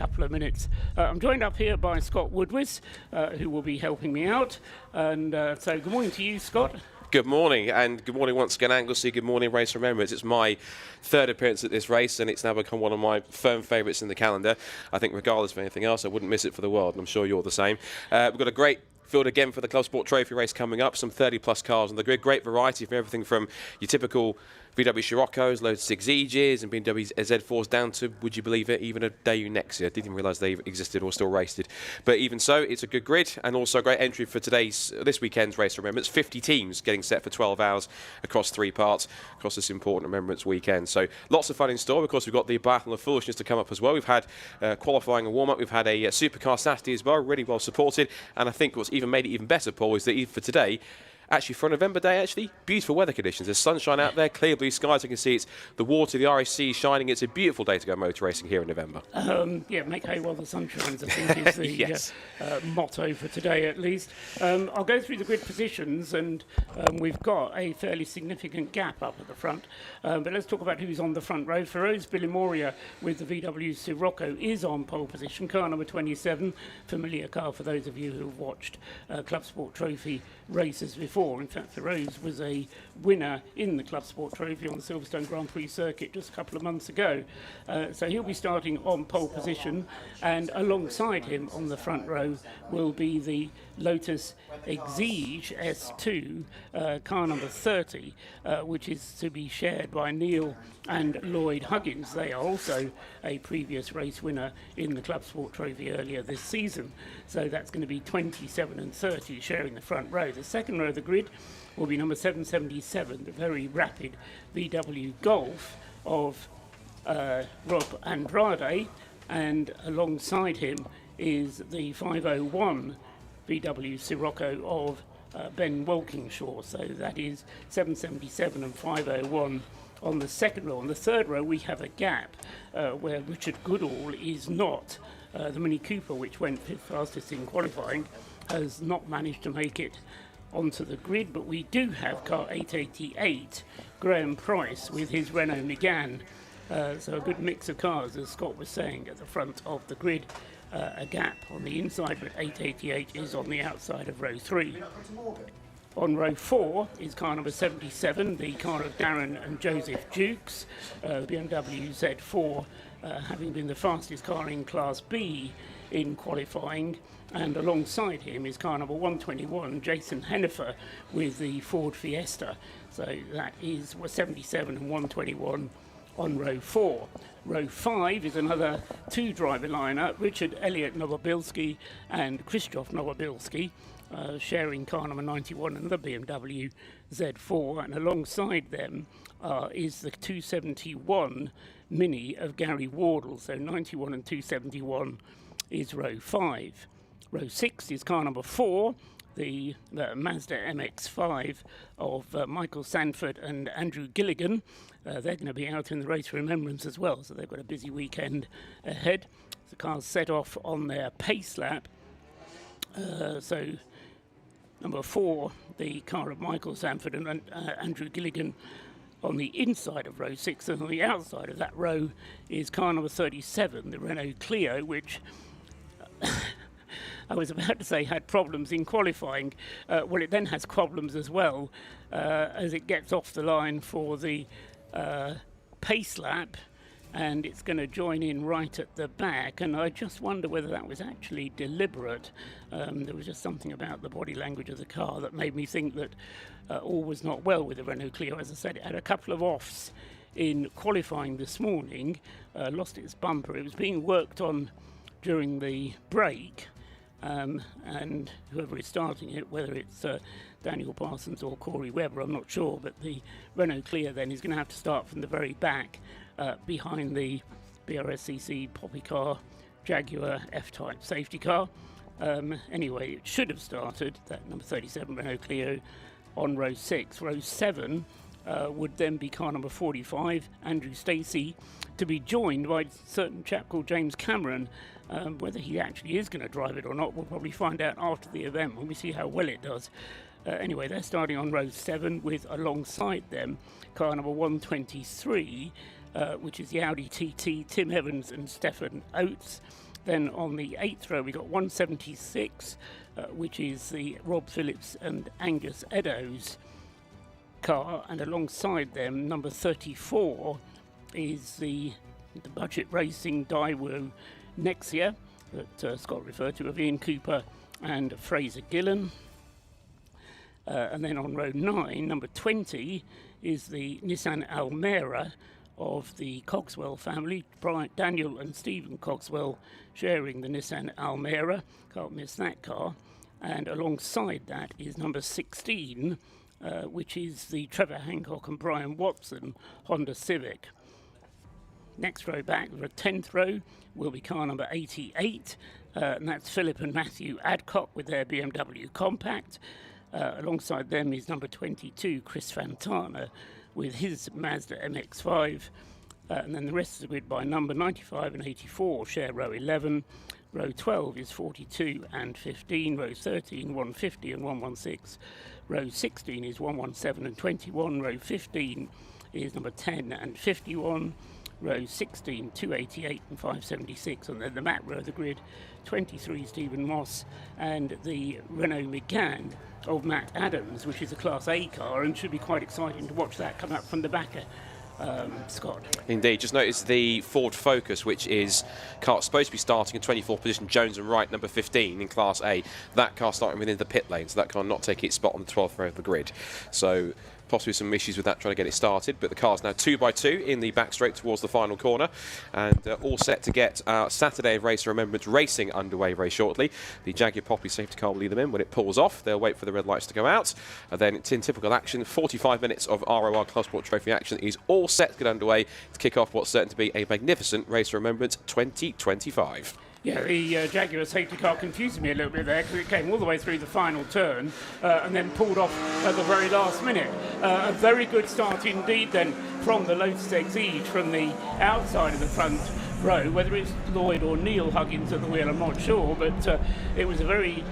Couple of minutes. I'm joined up here by Scott Woodwis, who will be helping me out. And so good morning to you, Scott. Good morning, and good morning once again, Anglesey. Good morning, Race of Remembrance. It's my third appearance at this race, and it's now become one of my firm favourites in the calendar. I think regardless of anything else, I wouldn't miss it for the world, and I'm sure you're the same. We've got a great field again for the Club Sport Trophy race coming up, some 30-plus cars on the grid. Great variety from everything from your typical VW Scirocco's, Lotus 6EGs and BMW Z4s down to, would you believe it, even a Daewoo Nexia. I didn't even realise they existed or still raced. But even so, it's a good grid and also a great entry for this weekend's Race of Remembrance. 50 teams getting set for 12 hours across 3 parts across this important Remembrance weekend. So lots of fun in store. Of course, we've got the Bathlon of Foolishness to come up as well. We've had qualifying and warm-up. We've had a supercar Saturday as well, really well supported. And I think what's even made it even better, Paul, is that even for today, actually, for a November day, beautiful weather conditions. There's sunshine out there, clear blue skies. I can see it's the water, the RAC shining. It's a beautiful day to go motor racing here in November. Yeah, make hay while the sun shines, I think, is the yes. Motto for today, at least. I'll go through the grid positions, and we've got a fairly significant gap up at the front. But let's talk about who's on the front row. Feroz Bilimoria with the VW Scirocco is on pole position, car number 27, familiar car for those of you who have watched Club Sport Trophy races before. In fact, Feroz was a winner in the Club Sport Trophy on the Silverstone Grand Prix circuit just a couple of months ago. So he'll be starting on pole position, and alongside him on the front row will be the Lotus Exige S2, car number 30, which is to be shared by Neil and Lloyd Huggins. They are also a previous race winner in the Club Sport Trophy earlier this season. So that's going to be 27 and 30 sharing the front row. The second row of the grid will be number 777, the very rapid VW Golf of Rob Andrade, and alongside him is the 501 VW Scirocco of Ben Walkinshaw. So that is 777 and 501 on the second row. On the third row, we have a gap where Richard Goodall is not. The Mini Cooper, which went fifth fastest in qualifying, has not managed to make it onto the grid, but we do have car 888, Graham Price, with his Renault Megane. So a good mix of cars, as Scott was saying, at the front of the grid. A gap on the inside, but 888 is on the outside of row 3. On row 4 is car number 77, the car of Darren and Joseph Dukes, BMW Z4, having been the fastest car in Class B in qualifying, and alongside him is car number 121, Jason Hennifer, with the Ford Fiesta. So that is 77 and 121 on row 4. Row 5 is another 2-driver lineup, Richard Elliott Nowobilski and Krzysztof Nowobilski, sharing car number 91 and the BMW Z4, and alongside them is the 271 Mini of Gary Wardle. So 91 and 271 is row 5. Row 6 is car number 4, the Mazda MX-5 of Michael Sanford and Andrew Gilligan. They're going to be out in the Race of Remembrance as well, so they've got a busy weekend ahead. The cars set off on their pace lap. So number 4, the car of Michael Sanford and Andrew Gilligan on the inside of row 6, and on the outside of that row is car number 37, the Renault Clio, which I was about to say had problems in qualifying. Well, it then has problems as well as it gets off the line for the pace lap, and it's going to join in right at the back, and I just wonder whether that was actually deliberate. There was just something about the body language of the car that made me think that all was not well with the Renault Clio. As I said, it had a couple of offs in qualifying this morning, lost its bumper. It was being worked on during the break, and whoever is starting it, whether it's Daniel Parsons or Corey Webber, I'm not sure, but the Renault Clio then is going to have to start from the very back behind the Brscc Poppy car Jaguar F-Type safety car. Anyway, it should have started, that number 37 Renault Clio, on row 6. Row 7 would then be car number 45, Andrew Stacey, to be joined by a certain chap called James Cameron. Whether he actually is going to drive it or not, we'll probably find out after the event when we see how well it does. Anyway, they're starting on row 7 with, alongside them, car number 123, which is the Audi TT, Tim Evans and Stefan Oates. Then on the 8th row, we got 176, which is the Rob Phillips and Angus Eddowes car, and alongside them, number 34 is the budget racing Daewoo Nexia that Scott referred to, of Ian Cooper and Fraser Gillen. And then on row 9, number 20 is the Nissan Almera of the Cogswell family, Daniel and Stephen Cogswell sharing the Nissan Almera. Can't miss that car. And alongside that is number 16, which is the Trevor Hancock and Brian Watson Honda Civic. Next row back, the 10th row, will be car number 88, and that's Philip and Matthew Adcock with their BMW Compact. Alongside them is number 22, Chris Fantana, with his Mazda MX-5. And then the rest of the grid by number 95 and 84 share row 11. Row 12 is 42 and 15. Row 13, 150 and 116. Row 16 is 117 and 21. Row 15 is number 10 and 51. Row 16, 288 and 576. And then the mat row of the grid, 23 Stephen Moss and the Renault Megane of Matt Adams, which is a Class A car, and should be quite exciting to watch that come up from the back. Scott. Indeed. Just notice the Ford Focus, which is car supposed to be starting in 24th position, Jones and Wright, number 15 in Class A. That car starting within the pit lane, so that car not taking its spot on the 12th row of the grid. So possibly some issues with that trying to get it started, but the car's now 2 by 2 in the back straight towards the final corner, and all set to get Saturday of Race of Remembrance racing underway very shortly. The Jaguar Poppy safety car will lead them in. When it pulls off, they'll wait for the red lights to go out, and then it's in typical action. 45 minutes of ROR Club Sport Trophy action is all set to get underway to kick off what's certain to be a magnificent Race of Remembrance 2025. Yeah, the Jaguar safety car confused me a little bit there because it came all the way through the final turn and then pulled off at the very last minute. A very good start indeed then from the Lotus Exige from the outside of the front row. Whether it's Lloyd or Neil Huggins at the wheel, I'm not sure, but it was a very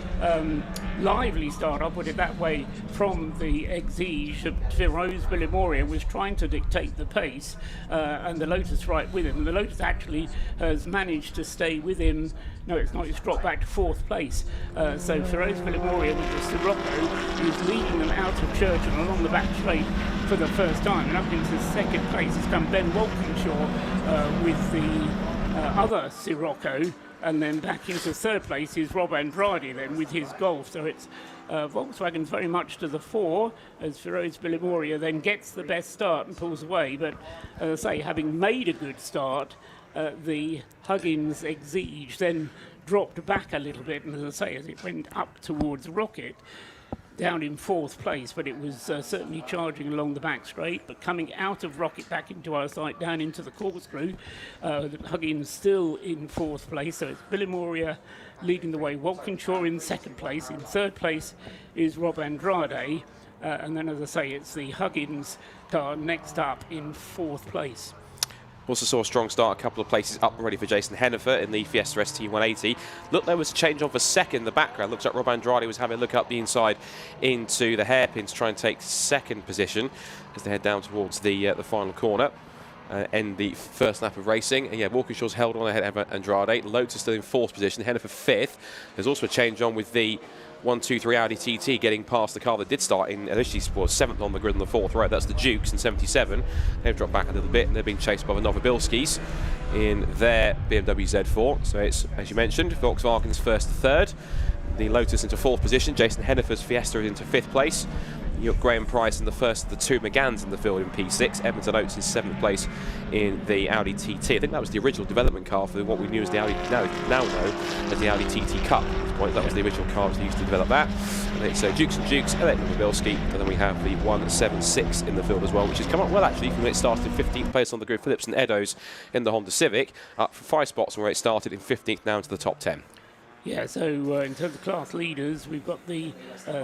lively start, I'll put it that way, from the Exige. Feroz Bilimoria was trying to dictate the pace and the Lotus right with him. The Lotus actually has managed to stay with him. No, it's not. It's dropped back to 4th place. So Feroz Bilimoria with the Sirocco is leading them out of church and along the back straight for the first time. And up into 2nd place has come Ben Walkinshaw with the other Sirocco, and then back into 3rd place is Rob Andrade then with his Golf. So it's Volkswagen's very much to the fore as Feroz Bilimoria then gets the best start and pulls away. But as I say, having made a good start, the Huggins Exige then dropped back a little bit, and as I say, as it went up towards Rocket, down in 4th place, but it was certainly charging along the back straight, but coming out of Rocket back into our sight, down into the corkscrew. Huggins still in 4th place, so it's Bilimoria leading the way, Walkinshaw in 2nd place, in 3rd place is Rob Andrade, and then as I say, it's the Huggins car next up in 4th place. Also saw a strong start, a couple of places up already for Jason Hennifer in the Fiesta ST180. Looked there was a change on for 2nd in the background. Looks like Rob Andrade was having a look up the inside into the hairpin to try and take 2nd position as they head down towards the final corner. End the first lap of racing. And yeah, Walkinshaw's held on ahead of Andrade. Lotus still in 4th position, Hennifer 5th. There's also a change on with the 123 Audi TT getting past the car that did start in initially was 7th on the grid on the 4th row. That's the Dukes in 77. They've dropped back a little bit and they're being chased by the Nova Brsccs in their BMW Z4. So it's, as you mentioned, Volkswagen's 1st to 3rd. The Lotus into 4th position. Jason Hennifer's Fiesta is into 5th place. You've got Graham Price in the first of the 2 Megans in the field in P6. Edmonton Oates in 7th place in the Audi TT. I think that was the original development car for what we knew as the Audi, now know as the Audi TT Cup. At this point, that was the original car they used to develop that. And it's Dukes and Dukes, Elliot Brscc, and then we have the 176 in the field as well, which has come up well actually from when it started in 15th place on the grid. Phillips and Eddowes in the Honda Civic, up for 5 spots from where it started in 15th now into the top 10. Yeah, so in terms of class leaders, we've got the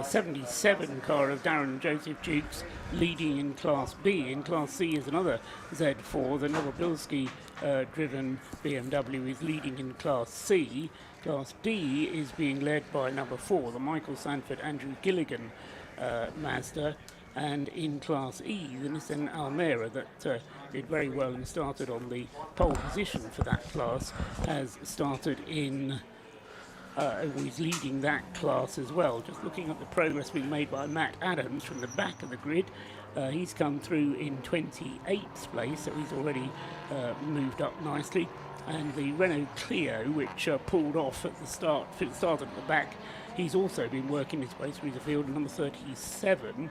77 car of Darren and Joseph Dukes leading in Class B. In Class C is another Z4. The Nova Brscc driven BMW is leading in Class C. Class D is being led by number 4, the Michael Sanford Andrew Gilligan Mazda. And in Class E, the Nissan Almera that did very well and started on the pole position for that class has started in, is leading that class as well. Just looking at the progress being made by Matt Adams from the back of the grid. He's come through in 28th place, so he's already moved up nicely. And the Renault Clio, which pulled off at the start, started at the back, he's also been working his way through the field. Number 37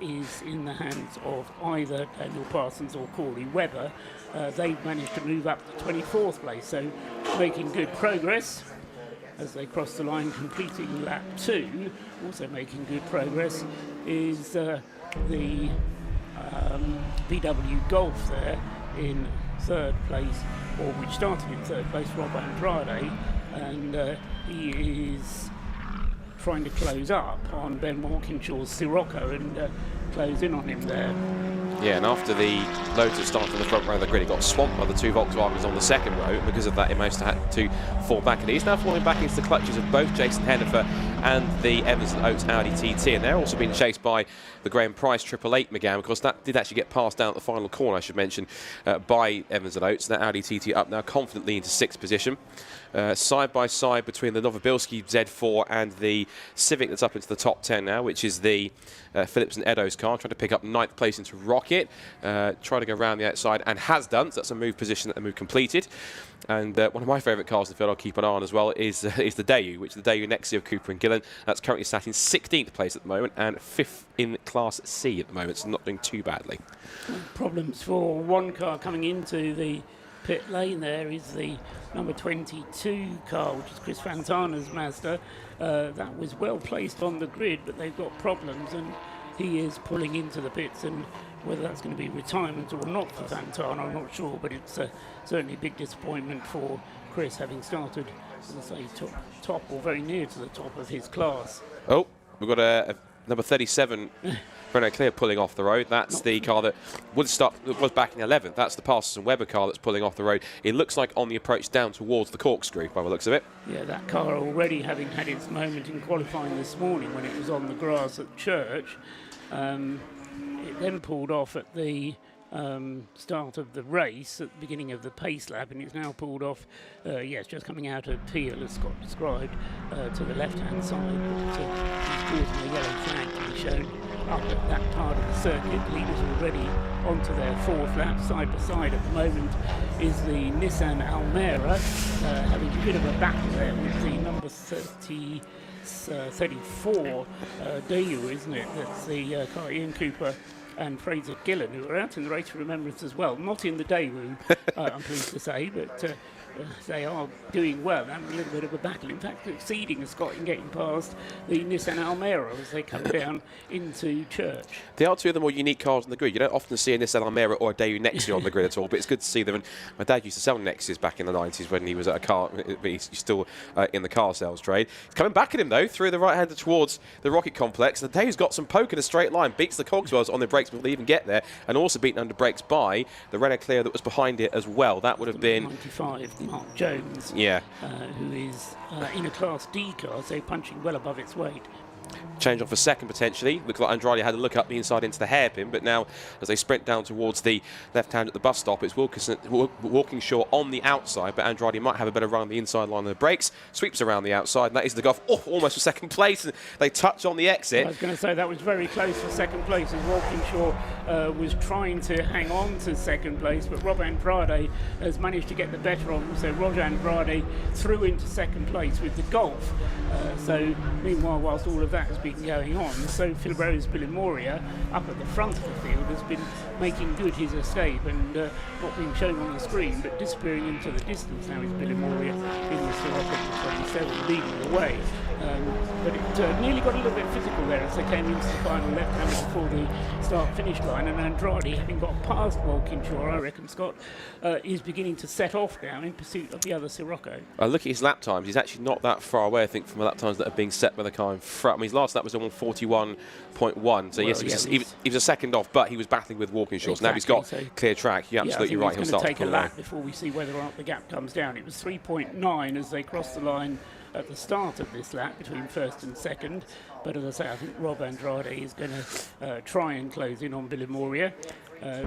is in the hands of either Daniel Parsons or Corey Webber. They've managed to move up to 24th place, so making good progress as they cross the line, completing lap 2. Also making good progress is the VW Golf there in 3rd place, or which started in 3rd place, Rob Andrade, and he is trying to close up on Ben Walkinshaw's Sirocco and close in on him there. Yeah, and after the Lotus started in the front row of the grid, he got swamped by the 2 Volkswagens on the second row, and because of that, he managed to had to fall back. And he's now falling back into the clutches of both Jason Hennifer and the Evans and Oates Audi TT, and they're also being chased by the Graham Price 888 McGann, because that did actually get passed down at the final corner, I should mention, by Evans and Oates. That Audi TT up now confidently into 6th position. Side by side between the Nowa Brscc Z4 and the Civic that's up into the top 10 now, which is the Phillips and Edo's car, trying to pick up 9th place into Rocket, trying to go around the outside, and has done, so that's a move position, a move completed. And one of my favourite cars in the field I'll keep an eye on as well is the Daewoo, which is the Daewoo Nexia of Cooper and Gillen. That's currently sat in 16th place at the moment and 5th in Class C at the moment, so not doing too badly. Problems for one car coming into the pit lane there is the number 22 car, which is Chris Fantana's Mazda. That was well placed on the grid, but they've got problems, and he is pulling into the pits, and whether that's going to be retirement or not for Fantana, I'm not sure, but it's certainly a big disappointment for Chris, having started, as I say, top or very near to the top of his class. Oh, we've got a number 37 Renault Clio pulling off the road. That's the car that was back in 11th. That's the Parsons and Webber car that's pulling off the road. It looks like on the approach down towards the corkscrew, by the looks of it. Yeah, that car already having had its moment in qualifying this morning when it was on the grass at Church. It then pulled off at the start of the race at the beginning of the pace lap, and it's now pulled off, yes, just coming out of Peel, as Scott described, to the left-hand side, but it's causing a yellow flag to be shown up at that part of the circuit. Leaders already onto their 4th lap. Side by side at the moment is the Nissan Almera, having a bit of a battle there with the number 34 Daewoo, isn't it? That's the car Ian Cooper and Fraser Gillen, who are out in the Race of Remembrance as well. Not in the Daewoo, I'm pleased to say, but they are doing well, having a little bit of a battle. In fact, exceeding Scott in getting past the Nissan Almera as they come down into Church. They are two of the more unique cars on the grid. You don't often see a Nissan Almera or a Daewoo Nexia on the grid at all, but it's good to see them. And my dad used to sell Nexias back in the 90s when he was at a car, but he's still in the car sales trade. He's coming back at him, though, through the right-hander towards the Rocket Complex. The Daewoo's got some poke in a straight line, beats the Cogswells on the brakes before they even get there, and also beaten under brakes by the Renault Clio that was behind it as well. That would have been 95, Mark Jones, yeah, who is in a Class D car, so punching well above its weight. Change off a second potentially. Looks like Andrade had a look up the inside into the hairpin, but now as they sprint down towards the left hand at the bus stop, it's Walkinshaw on the outside, but Andrade might have a better run on the inside line of the brakes, sweeps around the outside, and that is the Golf, almost for second place, and they touch on the exit. I was going to say that was very close for second place, as Walkinshaw was trying to hang on to second place, but Rob Andrade has managed to get the better of him, so Roger Andrade through into second place with the Golf. So meanwhile, whilst all of that has been going on, so Phil Rose Billimoria up at the front of the field has been making good his escape and not being shown on the screen but disappearing into the distance. Now is Billimoria in the Sirocco 27 leading the way, but it nearly got a little bit physical there as they came into the final left-hander before the start-finish line, and Andrade, having got past Walkinshaw, I reckon, Scott, is beginning to set off now in pursuit of the other Sirocco. Look at his lap times. He's actually not that far away, I think, from the lap times that are being set by the car in front. I mean, his last lap was on 41.1, so yes, he was a second off, but he was battling with Walkinshaw. Exactly. So now he's got clear track. You're absolutely right. He'll start to take a lap before we see whether or not the gap comes down. It was 3.9 as they crossed the line at the start of this lap between first and second. But as I say, I think Rob Andrade is going to try and close in on Billy Moria.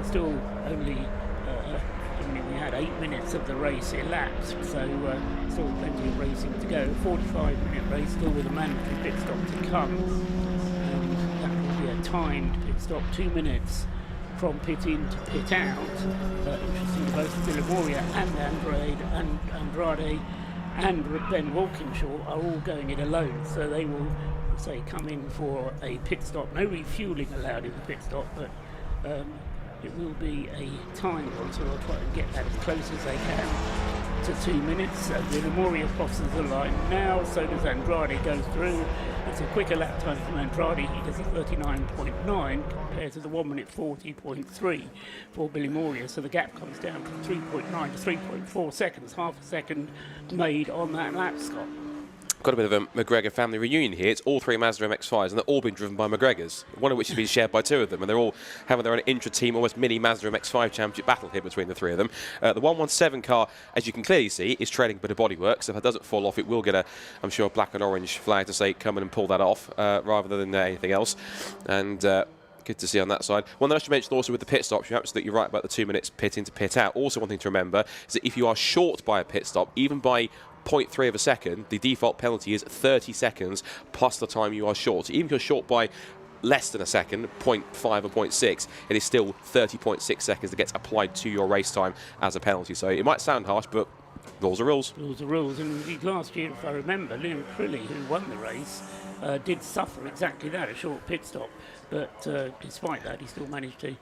Still only, we had 8 minutes of the race elapsed, so still plenty of racing to go. 45-minute race, still with a mandatory pit stop to come. And that will be a timed pit stop, 2 minutes from pit in to pit out. Interesting, both Billy Moria and Andrade and Ben Walkinshaw are all going it alone, so they will come in for a pit stop. No refueling allowed in the pit stop, but it will be a time one, so they'll try and get that as close as they can to 2 minutes. Billy Moria crosses the line now, so does Andrade, goes through. It's a quicker lap time from Andrade. He does a 39.9 compared to the 1 minute 40.3 for Billy Moria, so the gap comes down from 3.9 to 3.4 seconds, half a second made on that lap, Scott. Got a bit of a McGregor family reunion here. It's all three Mazda MX-5s, and they're all been driven by McGregors, one of which has been shared by two of them, and they're all having their own intra-team, almost mini Mazda MX-5 championship battle here between the three of them. The 117 car, as you can clearly see, is trailing a bit of bodywork, so if that doesn't fall off, it will get a, I'm sure, a black and orange flag to say, come in and pull that off, rather than anything else. And good to see on that side. One that I should mention also with the pit stops, you're absolutely right about the 2 minutes pit in to pit out. Also, one thing to remember is that if you are short by a pit stop, even by 0.3 of a second, the default penalty is 30 seconds plus the time you are short. So even if you're short by less than a second, 0.5 or 0.6, it is still 30.6 seconds that gets applied to your race time as a penalty. So it might sound harsh, but rules are rules. Rules are rules. And indeed last year, if I remember, Liam Crilly, who won the race, did suffer exactly that, a short pit stop. But despite that, he still managed to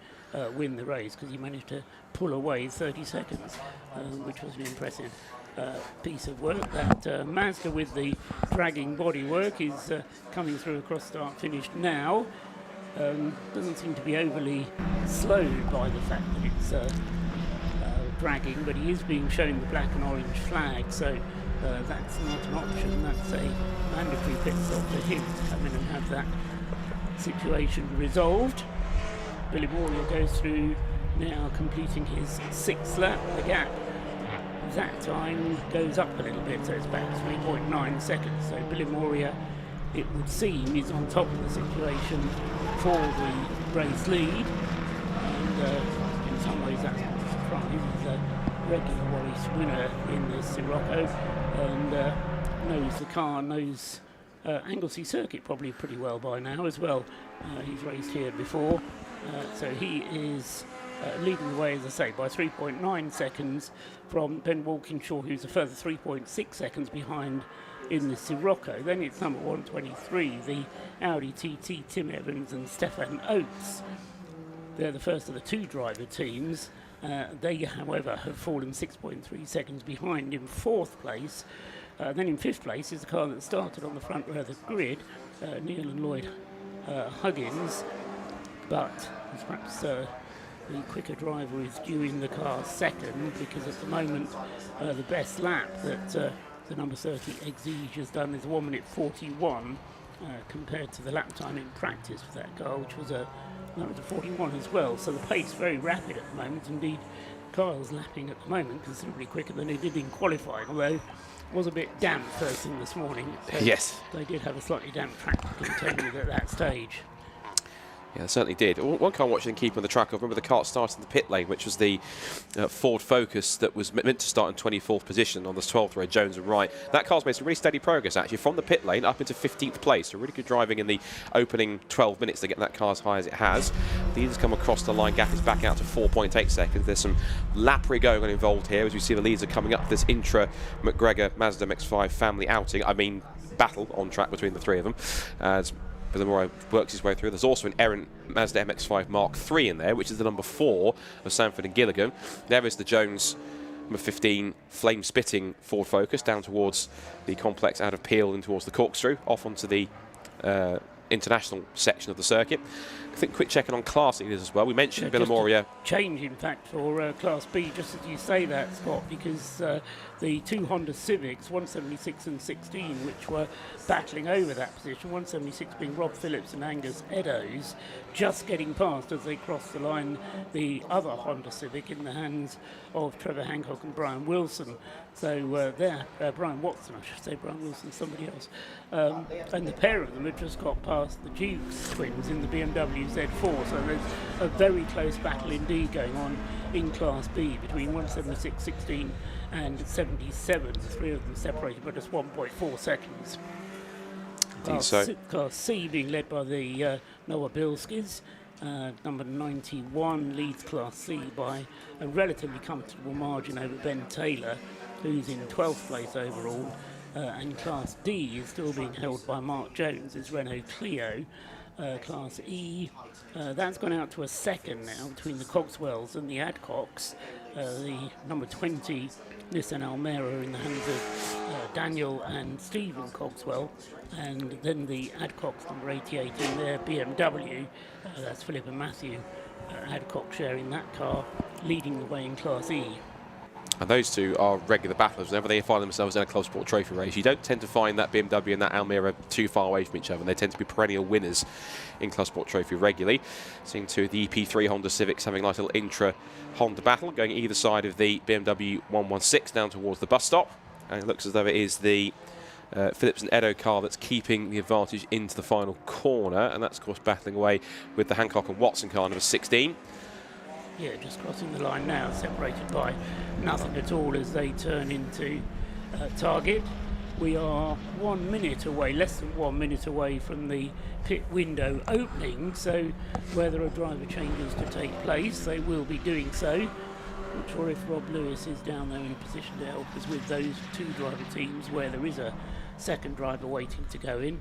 win the race because he managed to pull away 30 seconds, which was an impressive piece of work. That Mazda with the dragging bodywork is coming through across start finish now. Doesn't seem to be overly slowed by the fact that it's dragging, but he is being shown the black and orange flag, so that's not an option. That's a mandatory pit stop for him to come in and have that situation resolved. Billy Moria goes through now, completing his 6th lap. The gap that time goes up a little bit, so it's back to 3.9 seconds. So Billy Moria, it would seem, is on top of the situation for the race lead, and in some ways that's not a surprise. He's a regular race winner in this Sirocco, and knows the car, knows Anglesey Circuit probably pretty well by now as well. He's raced here before, so he is leading the way, as I say, by 3.9 seconds from Ben Walkinshaw, who's a further 3.6 seconds behind in the Sirocco. Then it's number 123, the Audi TT, Tim Evans and Stefan Oates. They're the first of the two driver teams. They, however, have fallen 6.3 seconds behind in 4th place. Then in 5th place is the car that started on the front row of the grid, Neil and Lloyd Huggins, but perhaps the quicker driver is due in the car second, because at the moment the best lap that the number 30 Exige has done is 1 minute 41 compared to the lap time in practice for that car, which was a 41 as well. So the pace very rapid at the moment. Indeed, Kyle's lapping at the moment considerably quicker than he did in qualifying, although it was a bit damp first thing this morning. So yes, they did have a slightly damp track to contend with at that stage. Yeah, it certainly did. One car watching and keeping the track of, remember the car started in the pit lane, which was the Ford Focus that was meant to start in 24th position on this 12th row, Jones and Wright. That car's made some really steady progress, actually, from the pit lane up into 15th place. So really good driving in the opening 12 minutes to get that car as high as it has. The leaders come across the line, gap is back out to 4.8 seconds. There's some lappery going on involved here, as we see the leaders are coming up this intra-McGregor Mazda MX-5 family outing. I mean, battle on track between the three of them. As Billy Moria works his way through. There's also an errant Mazda MX-5 Mark III in there, which is the number 4 of Sanford and Gilligan. There is the Jones number 15 flame-spitting Ford Focus down towards the complex out of Peel and towards the corkscrew, off onto the international section of the circuit. I think quick checking on class leaders as well. We mentioned Billy Moria. Change, in fact, for Class B, just as you say that, Scott, because the two Honda Civics, 176 and 16, which were battling over that position, 176 being Rob Phillips and Angus Eddowes, just getting past as they crossed the line the other Honda Civic in the hands of Trevor Hancock and Brian Wilson. So Brian Watson, I should say, Brian Wilson, somebody else. And the pair of them had just got past the Dukes twins in the BMW Z4, so there's a very close battle indeed going on in Class B between 176, 16 and 77. The three of them separated by just 1.4 seconds. Class C being led by the Noah Brscc. Number 91 leads Class C by a relatively comfortable margin over Ben Taylor, who's in 12th place overall. And Class D is still being held by Mark Jones, his Renault Clio. Class E, that's gone out to a second now between the Cogswells and the Adcocks. The number 20 Nissan Almera in the hands of Daniel and Stephen Cogswell, and then the Adcocks number 88 in their BMW. That's Philip and Matthew Adcock sharing that car, leading the way in Class E. And those two are regular battlers. Whenever they find themselves in a Club Sport Trophy race, you don't tend to find that BMW and that Almera too far away from each other. They tend to be perennial winners in Club Sport Trophy regularly. Seeing two of the EP3 Honda Civics having a nice little intra-Honda battle, going either side of the BMW 116 down towards the bus stop. And it looks as though it is the Phillips and Edo car that's keeping the advantage into the final corner. And that's, of course, battling away with the Hancock and Watson car, number 16. Yeah, just crossing the line now, separated by nothing at all as they turn into target. We are 1 minute away, less than 1 minute away from the pit window opening, so where there are driver changes to take place, they will be doing so. Not sure if Rob Lewis is down there in a position to help us with those two driver teams where there is a second driver waiting to go in.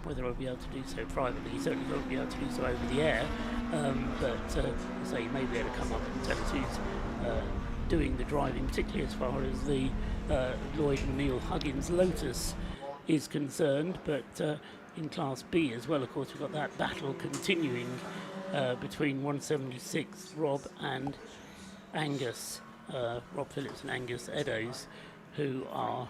Whether I'll be able to do so privately, he certainly won't be able to do so over the air, but as he may be able to come up and tell us who's doing the driving, particularly as far as the Lloyd and Neil Huggins Lotus is concerned. But in Class B as well, of course, we've got that battle continuing between 176 Rob and Angus, Rob Phillips and Angus Eddowes, who are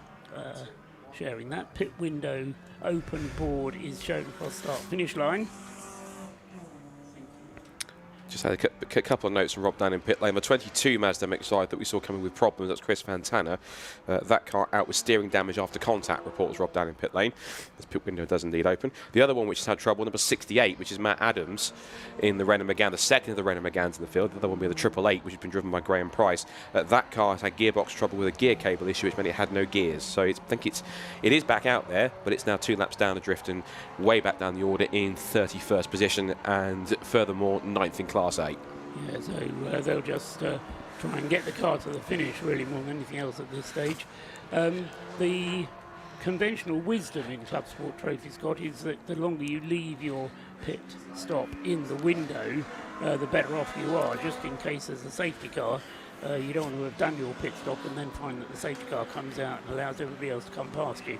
sharing that. Pit window open board is shown across start-finish line. Just had a couple of notes from Rob down in pit lane. The 22 Mazda MX-5 that we saw coming with problems, that's Chris Fantana. That car out with steering damage after contact, reports Rob down in pit lane. This pit window does indeed open. The other one which has had trouble, number 68, which is Matt Adams in the Renault Megane, the second of the Renault Meganes in the field. The other one being the 888, which has been driven by Graham Price. That car has had gearbox trouble with a gear cable issue, which meant it had no gears. So I think it is back out there, but it's now 2 laps down the drift and way back down the order in 31st position, and furthermore 9th in Class A. Yeah, so they'll just try and get the car to the finish, really, more than anything else at this stage. The conventional wisdom in Club Sport Trophy, Scott, is that the longer you leave your pit stop in the window, the better off you are, just in case there's a safety car. You don't want to have done your pit stop and then find that the safety car comes out and allows everybody else to come past you.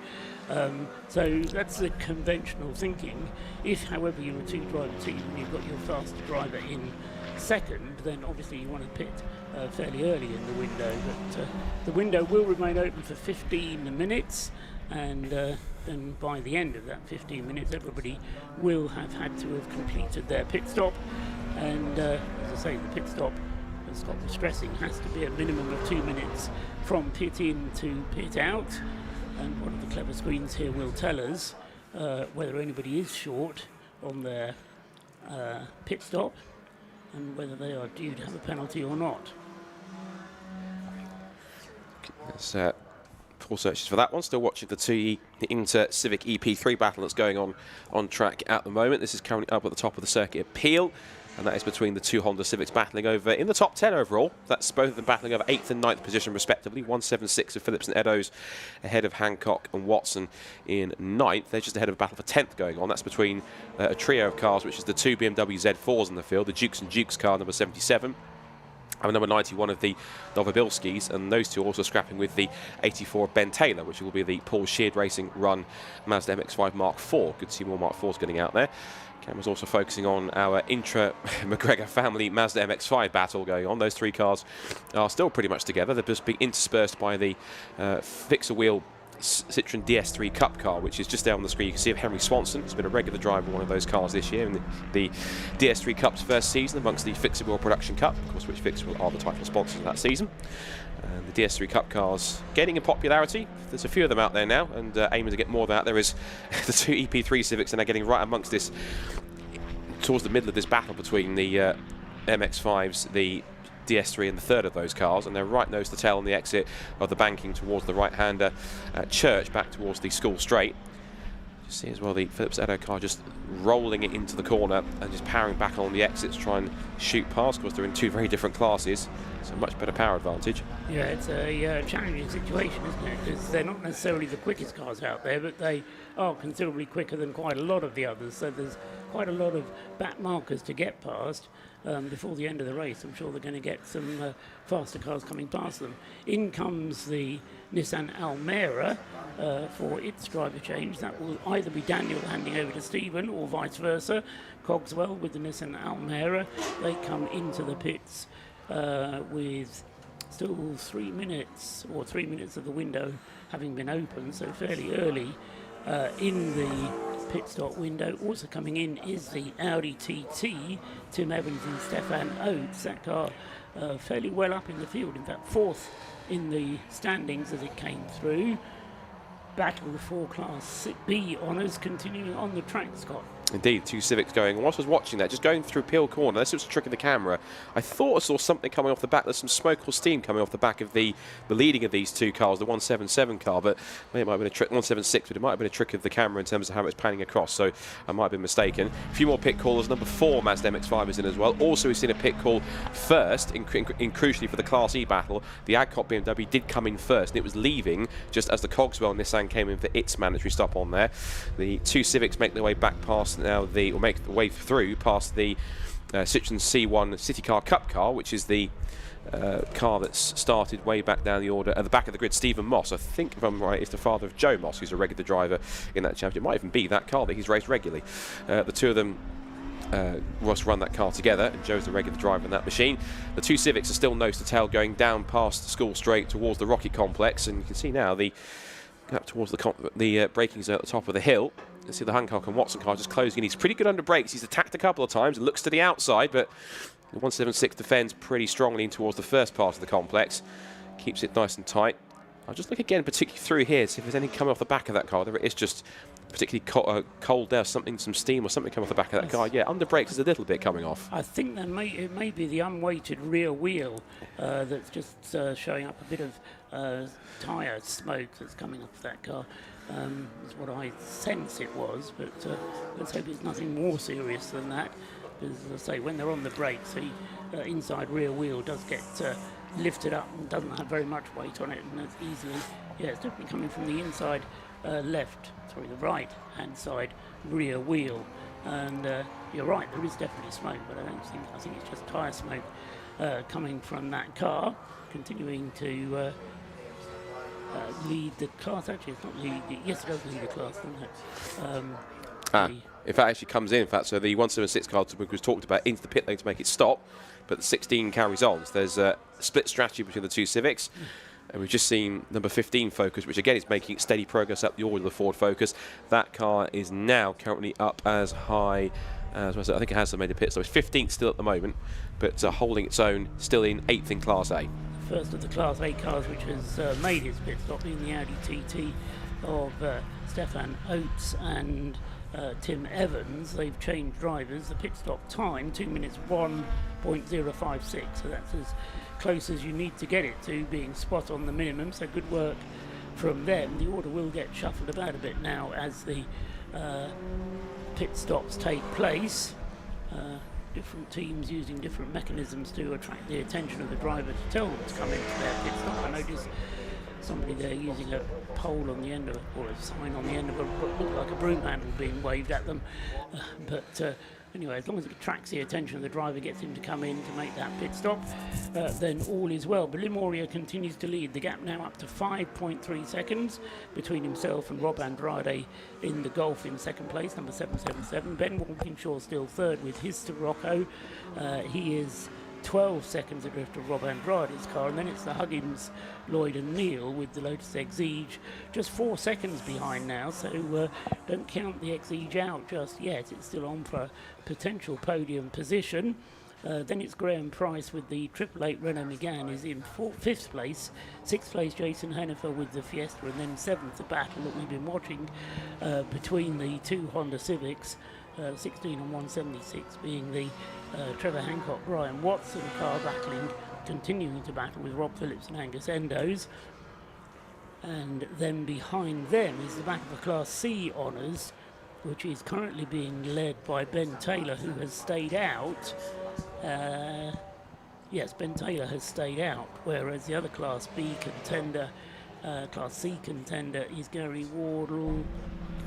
So that's the conventional thinking. If, however, you're a two-driver team and you've got your faster driver in second, then obviously you want to pit fairly early in the window. But the window will remain open for 15 minutes, and then by the end of that 15 minutes, everybody will have had to have completed their pit stop. And as I say, the pit stop, as Scott was stressing, has to be a minimum of 2 minutes from pit in to pit out. And one of the clever screens here will tell us whether anybody is short on their pit stop and whether they are due to have a penalty or not. There's full searches for that one. Still watching the Inter Civic EP3 battle that's going on track at the moment. This is currently up at the top of the circuit appeal, and that is between the two Honda Civics battling over in the top 10 overall. That's both of them battling over 8th and 9th position respectively. 176 of Phillips and Eddowes ahead of Hancock and Watson in 9th. They're just ahead of a battle for 10th going on. That's between a trio of cars, which is the two BMW Z4s in the field, the Dukes and Dukes car number 77, and number 91 of the Brsccs, and those two also scrapping with the 84 of Ben Taylor, which will be the Paul Sheard Racing run Mazda MX-5 Mark IV. Good to see more Mark IVs getting out there. Camera's also focusing on our intra-McGregor family Mazda MX-5 battle going on. Those three cars are still pretty much together. They're just being interspersed by the fixer wheel Citroen DS3 Cup car, which is just there on the screen. You can see Henry Swanson has been a regular driver of one of those cars this year in the DS3 Cup's first season amongst the Fixer Wheel Production Cup, of course, which Fixer Wheel are the title sponsors of that season. And the DS3 Cup cars gaining in popularity. There's a few of them out there now, and aiming to get more of that. There is the two EP3 Civics, and they're getting right amongst this, towards the middle of this battle between the MX-5s, the DS3 and the third of those cars, and they're right nose to tail on the exit of the banking towards the right-hander church, back towards the school straight. You see as well the Phillips Edo car just rolling it into the corner and just powering back on the exits to try and shoot past, because they're in two very different classes, so much better power advantage. Yeah, it's a challenging situation, isn't it? Because they're not necessarily the quickest cars out there, but they are considerably quicker than quite a lot of the others, so there's quite a lot of back markers to get past. Before the end of the race, I'm sure they're going to get some faster cars coming past them. In comes the Nissan Almera for its driver change. That will either be Daniel handing over to Stephen or vice versa. Cogswell with the Nissan Almera. They come into the pits with still 3 minutes, or 3 minutes of the window having been open, so fairly early in the pit stop window. Also coming in is the Audi TT, Tim Evans and Stefan Oates. That car fairly well up in the field, in fact fourth in the standings as it came through. Battle for Class B honours continuing on the track, Scott. Indeed, two Civics going. Whilst I was watching that, just going through Peel Corner, this was a trick of the camera. I thought I saw something coming off the back. There's some smoke or steam coming off the back of the leading of these two cars, the 177 car, but maybe it might have been a trick, 176, but it might have been a trick of the camera in terms of how it's panning across, so I might have been mistaken. A few more pit callers. Number 4 Mazda MX-5 is in as well. Also, we've seen a pit call first, in crucially for the Class E battle. The Adcock BMW did come in first, and it was leaving just as the Cogswell Nissan came in for its mandatory stop on there. The two Civics make their way back past now make the way through past the Citroen C1 City Car Cup car, which is the car that's started way back down the order at the back of the grid. Stephen Moss, I think if I'm right, is the father of Joe Moss, who's a regular driver in that championship. It might even be that car that he's raced regularly. The two of them Ross run that car together, and Joe's the regular driver in that machine. The two Civics are still nose to tail going down past the school straight towards the Rocket Complex, and you can see now the up towards the braking zone at the top of the hill. You can see the Hancock and Watson car just closing in. He's pretty good under brakes. He's attacked a couple of times and looks to the outside, but the 176 defends pretty strongly in towards the first part of the complex. Keeps it nice and tight. I'll just look again, particularly through here, to see if there's anything coming off the back of that car. There is just particularly cold there, some steam or something coming off the back of that car. Yeah, under brakes is a little bit coming off. I think that it may be the unweighted rear wheel that's just showing up a bit of tyre smoke that's coming off that car. Is what I sense it was, but let's hope it's nothing more serious than that. Because, as I say, when they're on the brakes, the inside rear wheel does get lifted up and doesn't have very much weight on it, and it's easily, it's definitely coming from the inside the right hand side rear wheel. And you're right, there is definitely smoke, but I think it's just tyre smoke coming from that car, continuing to lead the class. Actually, it's not lead. Yes, it does lead the class, doesn't it? If that actually comes in, fact, so the 176 car was talked about into the pit lane to make it stop, but the 16 carries on. So there's a split strategy between the two Civics. And we've just seen number 15 Focus, which again is making steady progress up the order of the Ford Focus. That car is now currently up as high as, I think it has made a pit, so it's 15th still at the moment, but holding its own, still in 8th in Class A. First of the Class A cars which has made its pit stop being the Audi TT of Stefan Oates and Tim Evans. They've changed drivers. The pit stop time 2 minutes 1.056, so that's as close as you need to get it to being spot on the minimum, so good work from them. The order will get shuffled about a bit now as the pit stops take place. Different teams using different mechanisms to attract the attention of the driver to tell them to come into their pit stop. I noticed somebody there using a pole on the end of or a sign on the end of what looked like a broom handle being waved at them, but anyway, as long as it attracts the attention of the driver, gets him to come in to make that pit stop, then all is well. But Limoria continues to lead. The gap now up to 5.3 seconds between himself and Rob Andrade in the Golf in second place, number 777. Ben Walkinshaw still third with his Scirocco. He is 12 seconds adrift of Rob Andrade's car, and then it's the Huggins, Lloyd and Neal with the Lotus Exige just 4 seconds behind now, so don't count the Exige out just yet. It's still on for a potential podium position. Then it's Graham Price with the 888 Renault Megane is in 5th place. 6th place Jason Hennifer with the Fiesta, and then 7th the battle that we've been watching between the two Honda Civics, 16 and 176 being the Trevor Hancock, Brian Watson car continuing to battle with Rob Phillips and Angus Endos. And then behind them is the battle for Class C honours, which is currently being led by Ben Taylor, who has stayed out. Yes, Ben Taylor has stayed out, whereas the other Class B contender, Class C contender is Gary Wardle.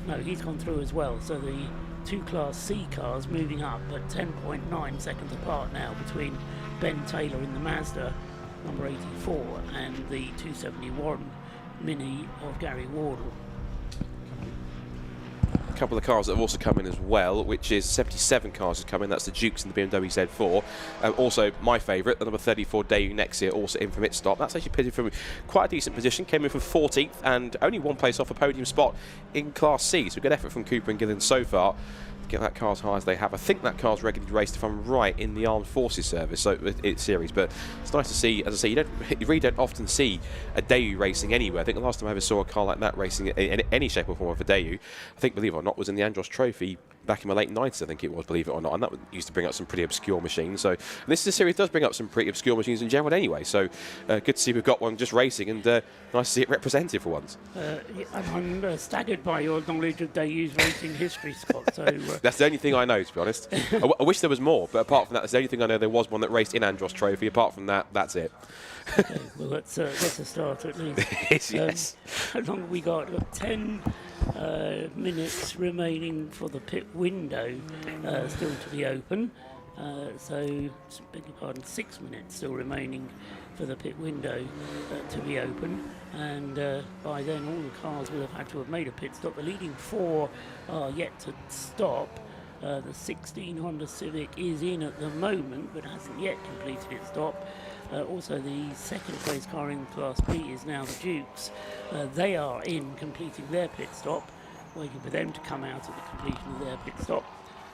No, he's gone through as well. So the two Class C cars moving up at 10.9 seconds apart now between Ben Taylor in the Mazda, number 84, and the 271 Mini of Gary Wardle. A couple of cars that have also come in as well, which is 77 cars have come in. That's the Dukes and the BMW Z4. Also, my favourite, the number 34 Daewoo Nexia, also in from its stop. That's actually pitted from quite a decent position. Came in from 14th and only one place off a podium spot in Class C. So good effort from Cooper and Gillen so far. Get that car as high as they have. I think that car's regularly raced, if I'm right, in the Armed Forces service, so it's series. But it's nice to see. As I say, you really don't often see a Daewoo racing anywhere. I think the last time I ever saw a car like that racing in any shape or form of a Daewoo, I think, believe it or not, was in the Andros Trophy back in my late 90s, I think it was, believe it or not, and that used to bring up some pretty obscure machines. So this is a series that does bring up some pretty obscure machines in general anyway, so good to see we've got one just racing, and nice to see it represented for once. I'm staggered by your knowledge of Daewoo's racing history, Scott. So that's the only thing I know, to be honest. I wish there was more, but apart from that, that's the only thing I know. There was one that raced in Andros Trophy. Apart from that, that's it. Okay, well, that's a start at least. Yes. How long have we got? We've got 10 minutes remaining for the pit window still to be open. So, beg your pardon, 6 minutes still remaining for the pit window to be open. And by then, all the cars will have had to have made a pit stop. The leading 4 are yet to stop. The 16 Honda Civic is in at the moment, but hasn't yet completed its stop. Also, the second place car in Class B is now the Dukes. They are in, completing their pit stop, waiting for them to come out at the completion of their pit stop.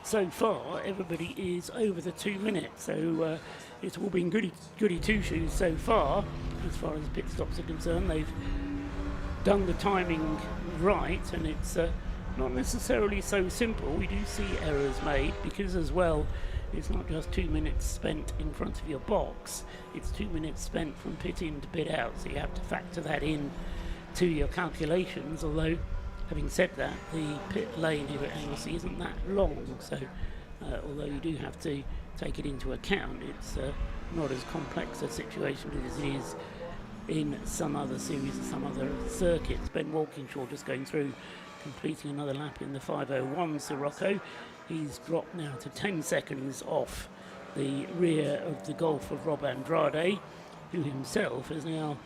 So far, everybody is over the 2 minutes, so it's all been goody two-shoes so far, as far as pit stops are concerned. They've done the timing right, and it's not necessarily so simple. We do see errors made, because as well, it's not just 2 minutes spent in front of your box, it's 2 minutes spent from pit in to pit out, so you have to factor that in to your calculations. Although, having said that, the pit lane here at Anglesey isn't that long, so although you do have to take it into account, it's not as complex a situation as it is in some other series or some other circuits. Ben Walkinshaw just going through, completing another lap in the 501 Scirocco. He's dropped now to 10 seconds off the rear of the Golf of Rob Andrade, who himself has now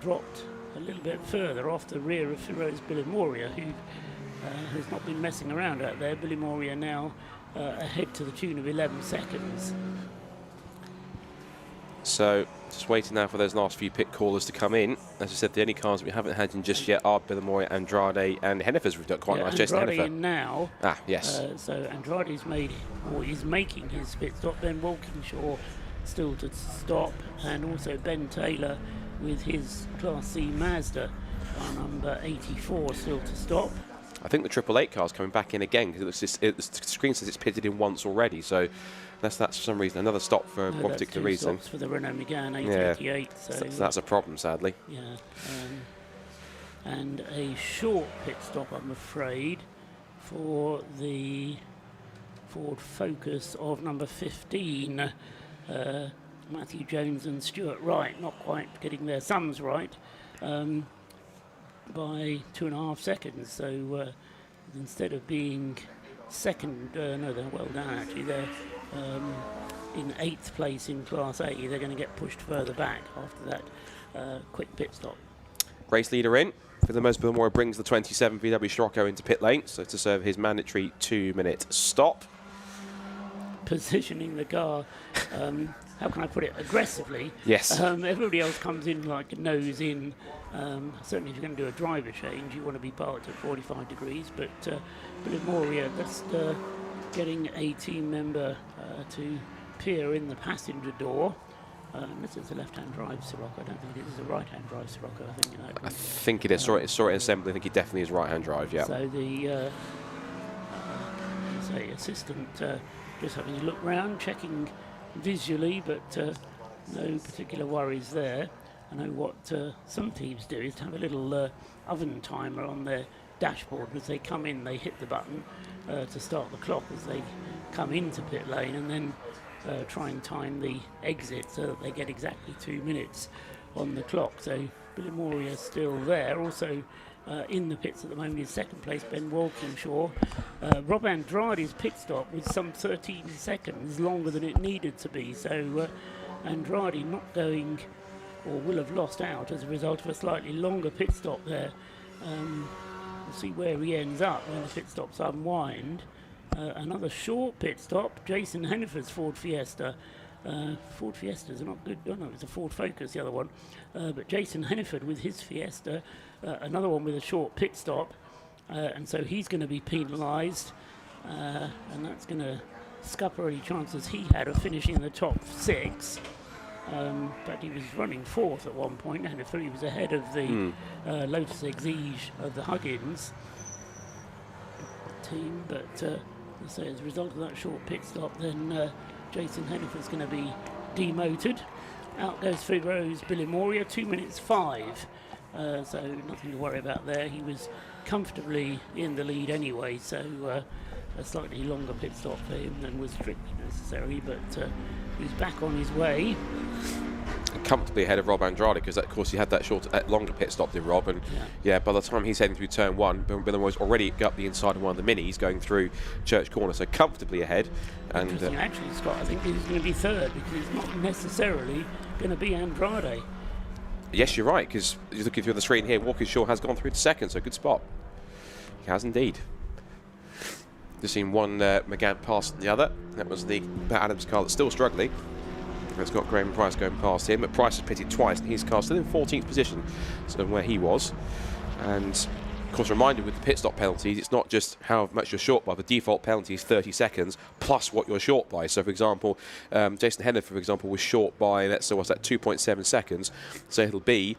dropped a little bit further off the rear of Feroz Bilimoria, who has not been messing around out there. Bilimoria now ahead to the tune of 11 seconds. So, just waiting now for those last few pit callers to come in. As I said, the only cars we haven't had in just yet are Bilimoria, Andrade, and Hennifer's. We've done quite nice. Jason Andrade Hennifer in now. Ah, yes. So Andrade's made, or is making his pit stop. Ben Walkinshaw still to stop, and also Ben Taylor with his Class C Mazda, number 84, still to stop. I think the 888 car's coming back in again, because the screen says it's pitted in once already, so that's for some reason another stop for one particular reason. Stops for the Renault Megane 888. Yeah. So that's a problem, sadly. Yeah, and a short pit stop, I'm afraid, for the Ford Focus of number 15. Matthew Jones and Stuart Wright, not quite getting their sums right, by 2.5 seconds. So instead of being second, no, they're well done actually. They're in 8th place in Class A. They're going to get pushed further back after that quick pit stop. Race leader in. For the most, Bilmour brings the 27 VW Scirocco into pit lane, so to serve his mandatory 2-minute stop. Positioning the car, how can I put it, aggressively. Yes. Everybody else comes in like nose in. Certainly if you're going to do a driver change, you want to be parked at 45 degrees, but Bilmour just getting a team member to peer in the passenger door. This is a left-hand drive Scirocco. I don't think it is a right-hand drive Scirocco. I think it is. Saw it in assembly. I think it definitely is right-hand drive, yeah. So the assistant just having a look round, checking visually, but no particular worries there. I know what some teams do is to have a little oven timer on their dashboard. As they come in, they hit the button to start the clock as they come into pit lane, and then try and time the exit so that they get exactly 2 minutes on the clock. So Bilmour is still there. Also in the pits at the moment is second place Ben Walkinshaw. Rob Andrade's pit stop was some 13 seconds longer than it needed to be. So Andrade not going, or will have lost out as a result of a slightly longer pit stop there. We'll see where he ends up when the pit stops unwind. Another short pit stop, Jason Hennifer's Ford Fiesta. Ford Fiestas are not good. Oh no, it's a Ford Focus, the other one. But Jason Hennifer with his Fiesta, another one with a short pit stop. And so he's going to be penalised. And that's going to scupper any chances he had of finishing in the top 6. But he was running 4th at one point, and he was ahead of the Lotus Exige of the Huggins team. But so as a result of that short pit stop, then Jason Hennifer's going to be demoted. Out goes Fibro's Bilmour, 2 minutes 5. So nothing to worry about there. He was comfortably in the lead anyway, so a slightly longer pit stop for him than was strictly necessary, but he's back on his way. Comfortably ahead of Rob Andrade, because of course he had that longer pit stop, did Rob, and yeah, by the time he's heading through turn 1, Bilmour's already got the inside of one of the minis going through Church Corner, so comfortably ahead. And actually, Scott, I think he's going to be 3rd, because he's not necessarily going to be Andrade. Yes, you're right, because you're looking through the screen here, Walkinshaw has gone through to 2nd, so good spot. He has indeed. Just seen one McGann pass the other. That was the Pat Adams car that's still struggling. It's got Graham Price going past him, but Price has pitted twice, and his car still in 14th position, so where he was. And of course, reminded with the pit stop penalties, it's not just how much you're short by. The default penalty is 30 seconds plus what you're short by. So, for example, Jason Hennifer, for example, was short by, let's say, what's that, 2.7 seconds. So it'll be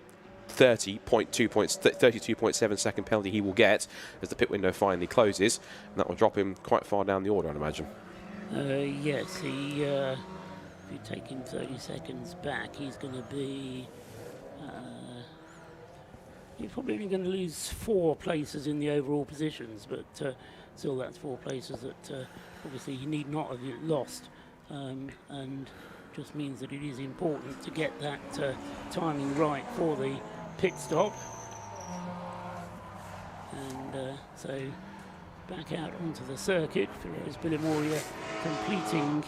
32.7 second penalty he will get as the pit window finally closes, and that will drop him quite far down the order, I'd imagine. Yes, he. If you take him 30 seconds back, he's going to be. He's probably only going to lose 4 places in the overall positions, but still, that's 4 places that obviously he need not have lost, and just means that it is important to get that timing right for the pit stop. And so back out onto the circuit for Bilmour completing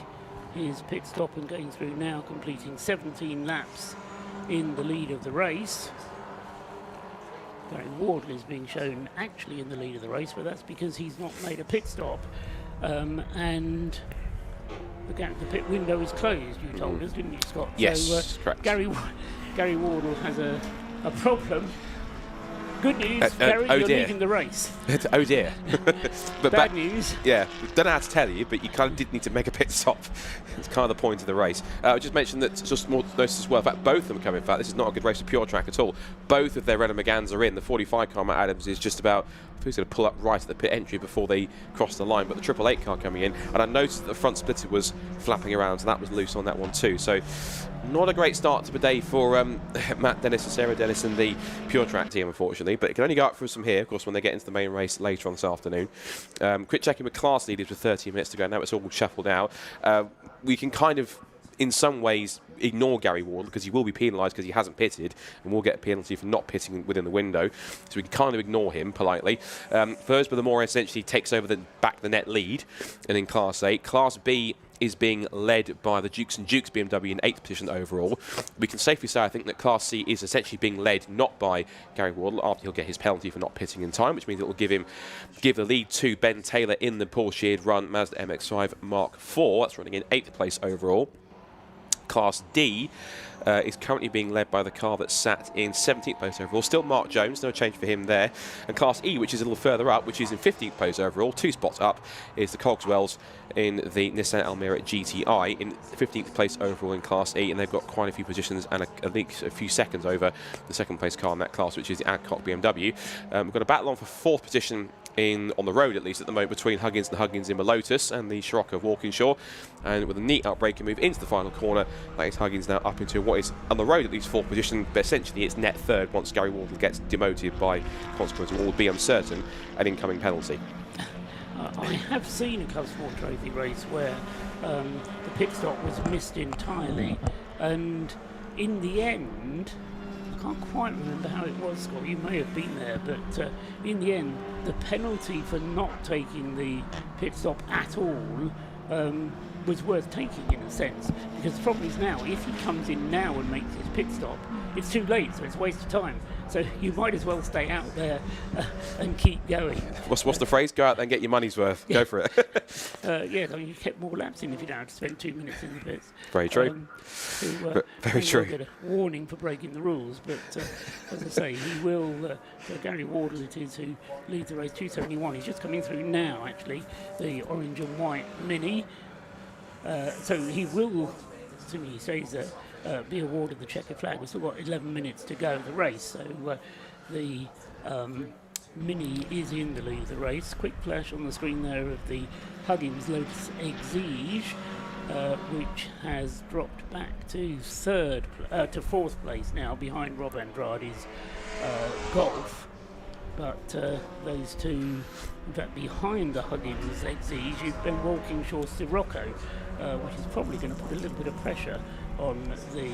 his pit stop and going through now, completing 17 laps in the lead of the race. Gary Wardle is being shown actually in the lead of the race, but that's because he's not made a pit stop, and the pit window is closed, you told us, didn't you, Scott? Yes, so, correct. Gary Wardle has a problem. Good news, Gary, oh you're dear. leaving the race. Oh dear. But Bad news. Yeah, don't know how to tell you, but you kind of did need to make a pit stop. It's kind of the point of the race. I just mentioned that, just more notice as well, in fact, both of them come in fact. This is not a good race of pure track at all. Both of their Renault Megans are in. The 45 car, Matt Adams, is just about, I think he's going to pull up right at the pit entry before they cross the line, but the 888 car coming in, and I noticed that the front splitter was flapping around, so that was loose on that one too. So not a great start to the day for Matt Dennis and Sarah Dennis and the Pure Track team, unfortunately, but it can only go up from here, of course, when they get into the main race later on this afternoon. Quick checking with class leaders with 13 minutes to go. Now it's all shuffled out. We can kind of in some ways ignore Gary Wardle because he will be penalised because he hasn't pitted and will get a penalty for not pitting within the window. So we can kind of ignore him politely. First, Billimore essentially takes over the back of the net lead, and in Class A. Class B is being led by the Dukes and Dukes BMW in 8th position overall. We can safely say, I think, that Class C is essentially being led not by Gary Wardle after he'll get his penalty for not pitting in time, which means it will give the lead to Ben Taylor in the Paul Sheard run Mazda MX-5 Mark IV. That's running in 8th place overall. Class D is currently being led by the car that sat in 17th place overall. Still Mark Jones, no change for him there. And Class E, which is a little further up, which is in 15th place overall, 2 spots up, is the Cogswells in the Nissan Almera GTI in 15th place overall in Class E, and they've got quite a few positions and at least a few seconds over the second place car in that class, which is the Adcock BMW. We've got a battle on for 4th position on the road, at least at the moment, between Huggins and Huggins in Lotus and the Scirocco of Walkinshaw, and with a neat outbreaker move into the final corner, that is Huggins now up into what is on the road at least 4th position, but essentially it's net 3rd once Gary Wardle gets demoted by consequence of what will be uncertain an incoming penalty. I have seen a Cub Sport Trophy race where the pit stop was missed entirely, and in the end, I can't quite remember how it was, Scott, you may have been there, but in the end, the penalty for not taking the pit stop at all was worth taking in a sense, because the problem is now, if he comes in now and makes his pit stop, it's too late, so it's a waste of time. So you might as well stay out there and keep going. What's the phrase? Go out there and get your money's worth. Go for it. Yeah, I mean, you kept more laps in if you don't have to spend 2 minutes in the pits. Very true. Very true. Get a warning for breaking the rules, but as I say, he will. Gary Wardle it is who leads the race 271. He's just coming through now, actually, the orange and white Mini. So he will, assuming he stays there, be awarded the checkered flag. We've still got 11 minutes to go of the race, so the Mini is in the lead of the race. Quick flash on the screen there of the Huggins Lotus Exige, which has dropped back to 4th place now, behind Rob Andrade's Golf. But those two, in fact, behind the Huggins Exige, you've been Walkinshaw Scirocco, which is probably going to put a little bit of pressure on the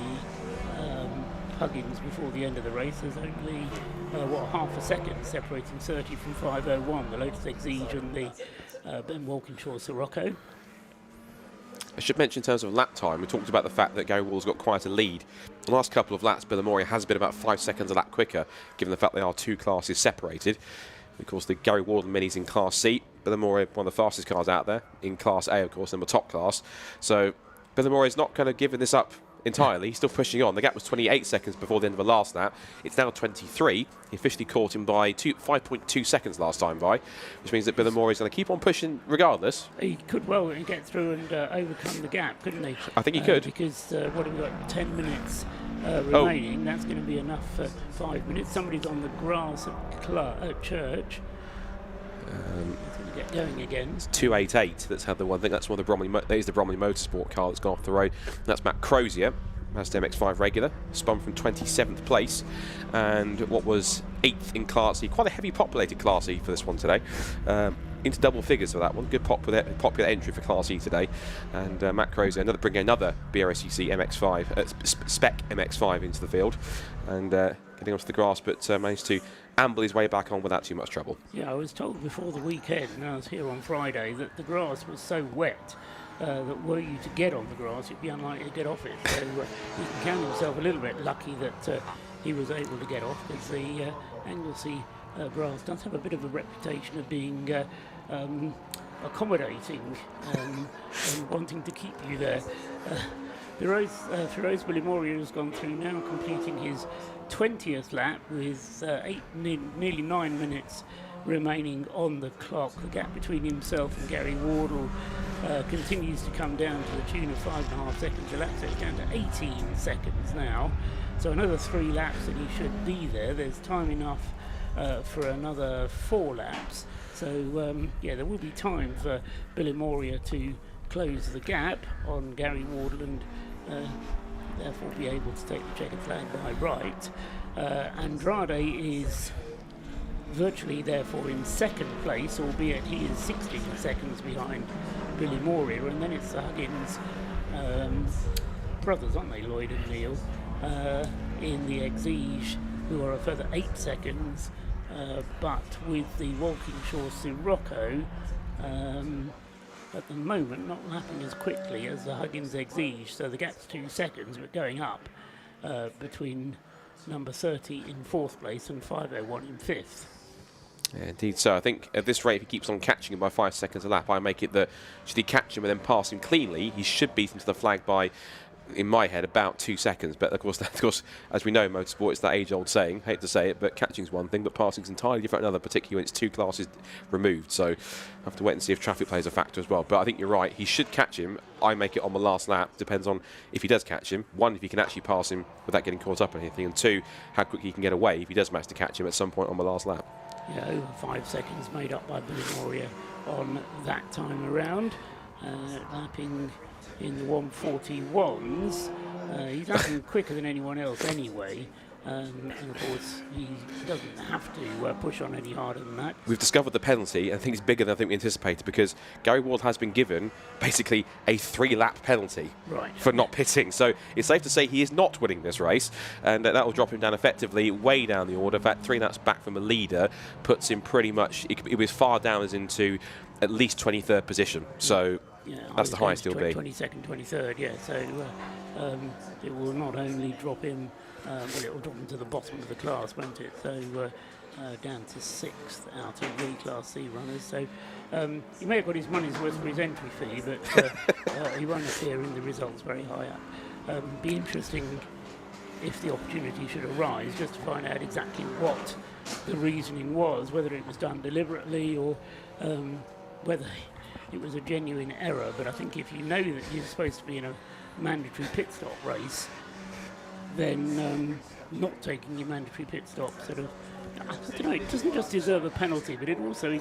Huggins before the end of the race. There's only, half a second separating 30 from 5:01, the Lotus Exige and the Ben Walkinshaw Scirocco. I should mention in terms of lap time, we talked about the fact that Gary Wardle's got quite a lead. The last couple of laps, Billimore has been about 5 seconds a lap quicker, given the fact they are 2 classes separated. Of course, the Gary Wardle Mini's in Class C. Billimore, one of the fastest cars out there. In Class A, of course, number top class. So Billimore is not kind of giving this up entirely. He's still pushing on. The gap was 28 seconds before the end of the last lap. It's now 23. He officially caught him by 5.2 seconds last time by, which means that Billimore is going to keep on pushing regardless. He could well get through and overcome the gap, couldn't he? I think he could. Because what have we got? 10 minutes remaining. That's going to be enough for 5 minutes. Somebody's on the grass at Church. It's going to get going again. It's 288. That's had the one. I think that's one of the Bromley. That is the Bromley Motorsport car that's gone off the road. That's Matt Crozier, Mazda MX-5 regular, spun from 27th place, and what was 8th in Class E. Quite a heavy populated Class E for this one today. Into double figures for that one. Good popular entry for Class E today. And Matt Crozier bringing another Brscc MX-5 spec MX-5 into the field, and getting onto the grass, but managed to amble his way back on without too much trouble. Yeah, I was told before the weekend, and I was here on Friday, that the grass was so wet that were you to get on the grass, you'd be unlikely to get off it. So he can count himself a little bit lucky that he was able to get off, because the Anglesey grass does have a bit of a reputation of being accommodating and wanting to keep you there. Firoz Bilimoria has gone through now, completing his 20th lap with nearly 9 minutes remaining on the clock. The gap between himself and Gary Wardle continues to come down to the tune of 5.5 seconds a lap, so it's down to 18 seconds now. So another 3 laps and he should be there. There's time enough for another 4 laps. So there will be time for Bilimoria to close the gap on Gary Wardle and therefore be able to take the checkered flag by right. Andrade is virtually therefore in 2nd place, albeit he is 16 seconds behind Bilimoria, and then it's the Huggins brothers, aren't they, Lloyd and Neil, in the Exige, who are a further 8 seconds, but with the Walkinshaw Sirocco at the moment not lapping as quickly as the Huggins Exige, so the gap's 2 seconds, but going up between number 30 in 4th place and 501 in 5th. Yeah, indeed. So I think at this rate, if he keeps on catching him by 5 seconds a lap, I make it that should he catch him and then pass him cleanly, he should beat him to the flag by, in my head, about 2 seconds. But of course, as we know in motorsport, it's that age-old saying. Hate to say it, but catching's one thing, but passing's entirely different another, particularly when it's 2 classes removed. So I have to wait and see if traffic plays a factor as well. But I think you're right. He should catch him. I make it on the last lap. Depends on if he does catch him. 1, if he can actually pass him without getting caught up on anything, and 2, how quickly he can get away if he does manage to catch him at some point on the last lap. Yeah, over 5 seconds made up by Billy Moria on that time around, lapping in the 141s. He's lapping quicker than anyone else anyway, and of course he doesn't have to push on any harder than that. We've discovered the penalty, and I think it's bigger than I think we anticipated, because Gary Ward has been given basically a 3-lap penalty for not pitting. So it's safe to say he is not winning this race, and that will drop him down effectively way down the order. In fact, 3 laps back from the leader puts him pretty much, it was far down as into at least 23rd position. So that's the highest he'll be. 22nd, 23rd, yeah. So it will not only drop him, well, it will drop him to the bottom of the class, won't it? So down to 6th out of the Class C runners. So he may have got his money's worth for his entry fee, but he won't appear in the results very high up. Be interesting if the opportunity should arise, just to find out exactly what the reasoning was, whether it was done deliberately or whether it was a genuine error. But I think if you know that you're supposed to be in a mandatory pit stop race, then not taking your mandatory pit stop sort of, I don't know, it doesn't just deserve a penalty, but it also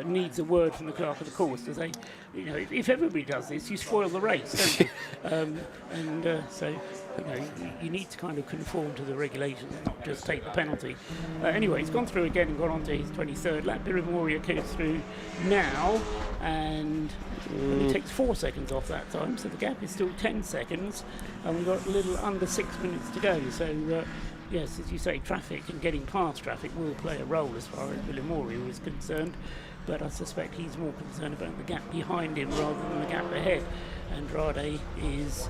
needs a word from the clerk of the course to say, you know, if everybody does this, you spoil the race, don't you? So, you know, you need to kind of conform to the regulations, not just take the penalty. Anyway, he's gone through again and gone on to his 23rd lap. Billy Moria goes through now, and he takes 4 seconds off that time, so the gap is still 10 seconds, and we've got a little under 6 minutes to go. So, yes, as you say, traffic and getting past traffic will play a role as far as Billy Moria is concerned, but I suspect he's more concerned about the gap behind him rather than the gap ahead. Andrade is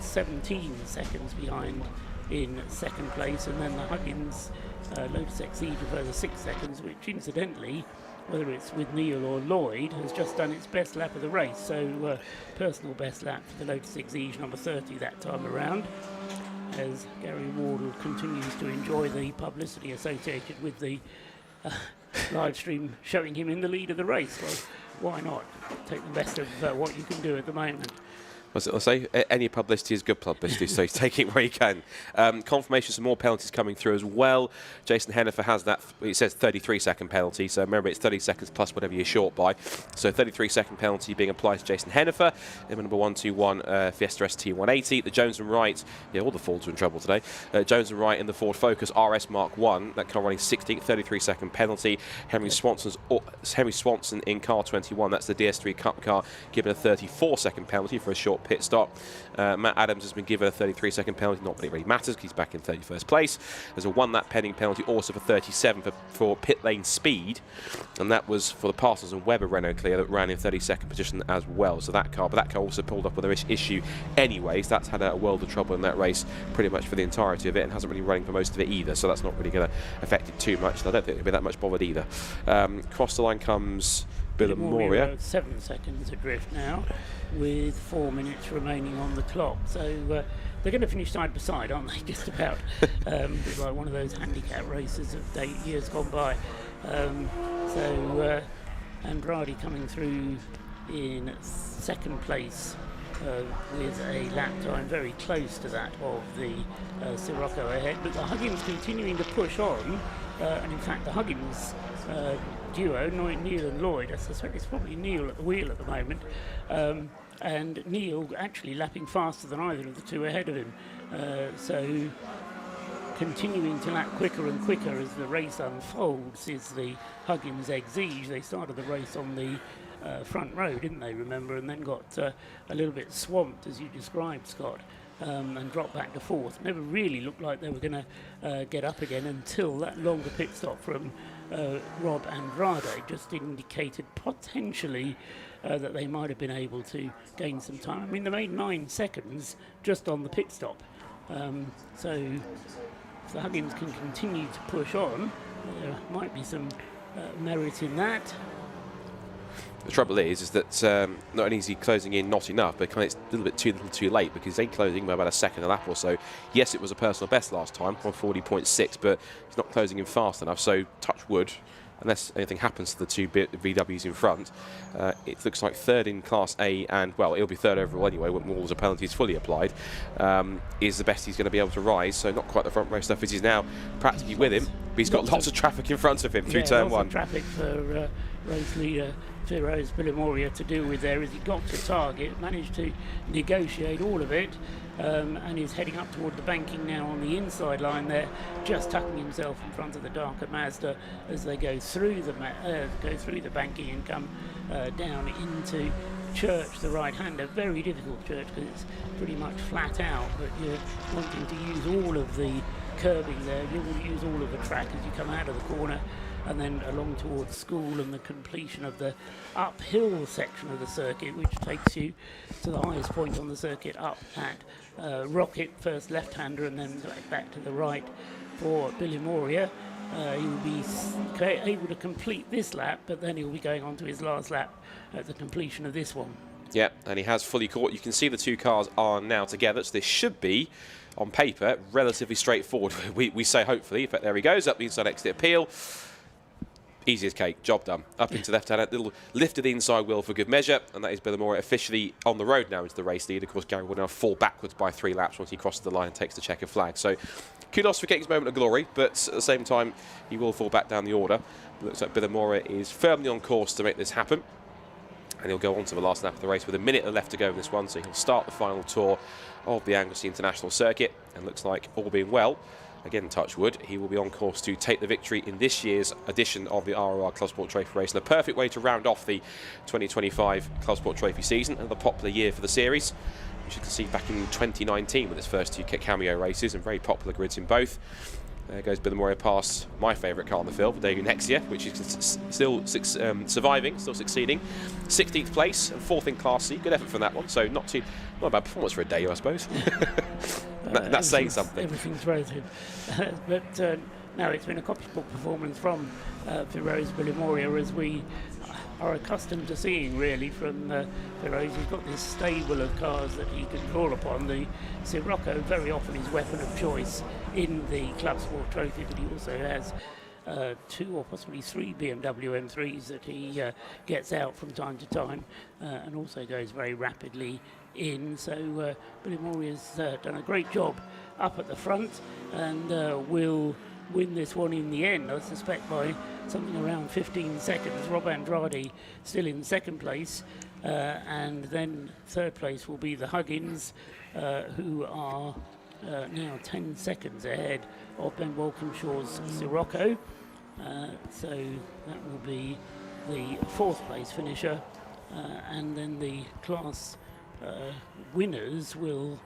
17 seconds behind in 2nd place, and then the Huggins Lotus Exige a further 6 seconds, which incidentally, whether it's with Neil or Lloyd, has just done its best lap of the race. So personal best lap for the Lotus Exige, number 30 that time around, as Gary Wardle continues to enjoy the publicity associated with the live stream showing him in the lead of the race. Well, why not take the best of what you can do at the moment? I'll say any publicity is good publicity, so he's taking it where he can. Confirmation, some more penalties coming through as well. Jason Hennifer has that, it says 33-second penalty, so remember it's 30 seconds plus whatever you're short by. So 33-second penalty being applied to Jason Hennifer. Number 121 Fiesta ST 180. The Jones and Wright, yeah, all the Fords are in trouble today. Jones and Wright in the Ford Focus RS Mark 1, that car running 16th, 33-second penalty. Henry Swanson in car 21, that's the DS3 Cup car, given a 34-second penalty for a short pit stop. Matt Adams has been given a 33-second penalty, not that it really matters because he's back in 31st place. There's a 1-lap pending penalty also for 37 for pit lane speed, and that was for the Parsons and Webber Renault Clio that ran in 32nd position as well. So that car, but that car also pulled up with an issue anyways. That's had a world of trouble in that race pretty much for the entirety of it, and hasn't really running for most of it either, so that's not really going to affect it too much, and I don't think it'll be that much bothered either. Across the line comes Billy Moria. 7 seconds adrift now, with 4 minutes remaining on the clock. So they're going to finish side by side, aren't they? Just about. It's like one of those handicap races of years gone by. Andrade coming through in 2nd place with a lap time very close to that of the Sirocco ahead. But the Huggins continuing to push on, and in fact the Huggins duo, Neil and Lloyd, I suspect it's probably Neil at the wheel at the moment, and Neil actually lapping faster than either of the two ahead of him, so continuing to lap quicker and quicker as the race unfolds is the Huggins Exige. They started the race on the front row, didn't they, remember, and then got a little bit swamped, as you described, Scott, and dropped back to fourth. Never really looked like they were going to get up again until that longer pit stop from Rob Andrade just indicated potentially that they might have been able to gain some time. I mean, they made 9 seconds just on the pit stop. So if the Huggins can continue to push on, there might be some merit in that. The trouble is that not only is he closing in not enough, but it's a little bit too late, because he's closing by about a second a lap or so. Yes, it was a personal best last time, 140.6, but he's not closing in fast enough. So touch wood, unless anything happens to the two VWs in front, it looks like third in Class A, and, well, he'll be third overall anyway when all the penalties fully applied, is the best he's going to be able to rise. So not quite the front row stuff as he's now practically with him, but he's got lots of traffic in front of him through turn one. Traffic for race leader Firoz Bilimoria to deal with there as he got to target, managed to negotiate all of it, and is heading up toward the banking now on the inside line there, just tucking himself in front of the darker Mazda as they go through the banking and come down into Church, the right-hander. Very difficult Church because it's pretty much flat out, but you're wanting to use all of the curbing there. You will use all of the track as you come out of the corner, and then along towards School and the completion of the uphill section of the circuit, which takes you to the highest point on the circuit up at Rocket, first left-hander, and then back to the right for Billy Moria. He will be able to complete this lap, but then he'll be going on to his last lap at the completion of this one. Yeah, and he has fully caught. You can see the two cars are now together, so this should be, on paper, relatively straightforward. We say hopefully. In fact, there he goes, up the inside exit appeal. Easy as cake, job done. Up into left-hand, little lift of the inside wheel for good measure, and that is Bilimoria officially on the road now into the race lead. Of course, Gary will now fall backwards by 3 laps once he crosses the line and takes the checkered flag. So, kudos for getting his moment of glory, but at the same time, he will fall back down the order. It looks like Bilimoria is firmly on course to make this happen, and he'll go on to the last lap of the race with a minute left to go in this one, so he'll start the final tour of the Anglesey International Circuit, and looks like, all being well, again, touch wood, he will be on course to take the victory in this year's edition of the ROR Club Sport Trophy race, and a perfect way to round off the 2025 Club Sport Trophy season, another popular year for the series, which you can see back in 2019 with its first 2 cameo races and very popular grids in both. There goes Bilimoria past my favourite car on the field, the Daewoo Nexia, which is still surviving, still succeeding. 16th place and 4th in Class C. Good effort from that one. So not a bad performance for a Daewoo, I suppose. That's saying something. Everything's relative. But no, it's been a copybook performance from Firoz Bilimoria, as we are accustomed to seeing, really, from Firoz. He's got this stable of cars that he can draw upon. The Sirocco, very often his weapon of choice in the Club Sport Trophy, but he also has 2 or possibly 3 BMW M3s that he gets out from time to time, and also goes very rapidly in. So Billy Moria's done a great job up at the front, and will win this one in the end, I suspect, by something around 15 seconds. Rob Andrade still in second place, and then third place will be the Huggins, who are now 10 seconds ahead of Ben Walkinshaw's Sirocco. So that will be the 4th place finisher, and then the class winners will,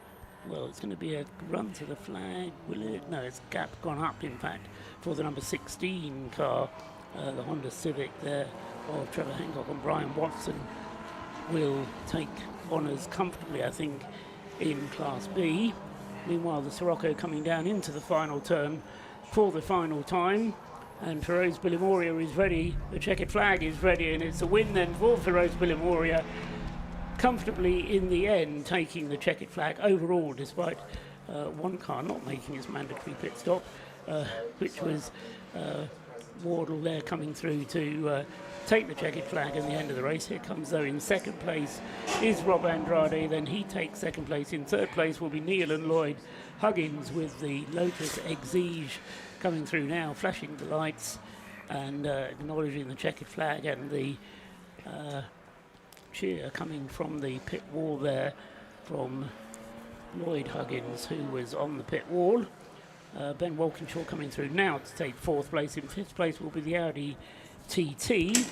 well, it's going to be a run to the flag, will it? No, it's gap gone up, in fact, for the number 16 car, the Honda Civic there of Trevor Hancock and Brian Watson will take honours comfortably, I think, in Class B. Meanwhile, the Sirocco coming down into the final turn for the final time, and Firoz Bilimoria is ready, the checkered flag is ready, and it's a win then for Firoz Bilimoria, comfortably in the end taking the checkered flag overall, despite one car not making its mandatory pit stop, which was Wardle there coming through to take the checkered flag at the end of the race. Here comes, though, in second place is Rob Andrade, then he takes second place. In third place will be Neil and Lloyd Huggins with the Lotus Exige coming through now, flashing the lights and acknowledging the checkered flag, and the cheer coming from the pit wall there from Lloyd Huggins, who was on the pit wall. Ben Walkinshaw coming through now to take 4th place. In 5th place will be the Audi TT,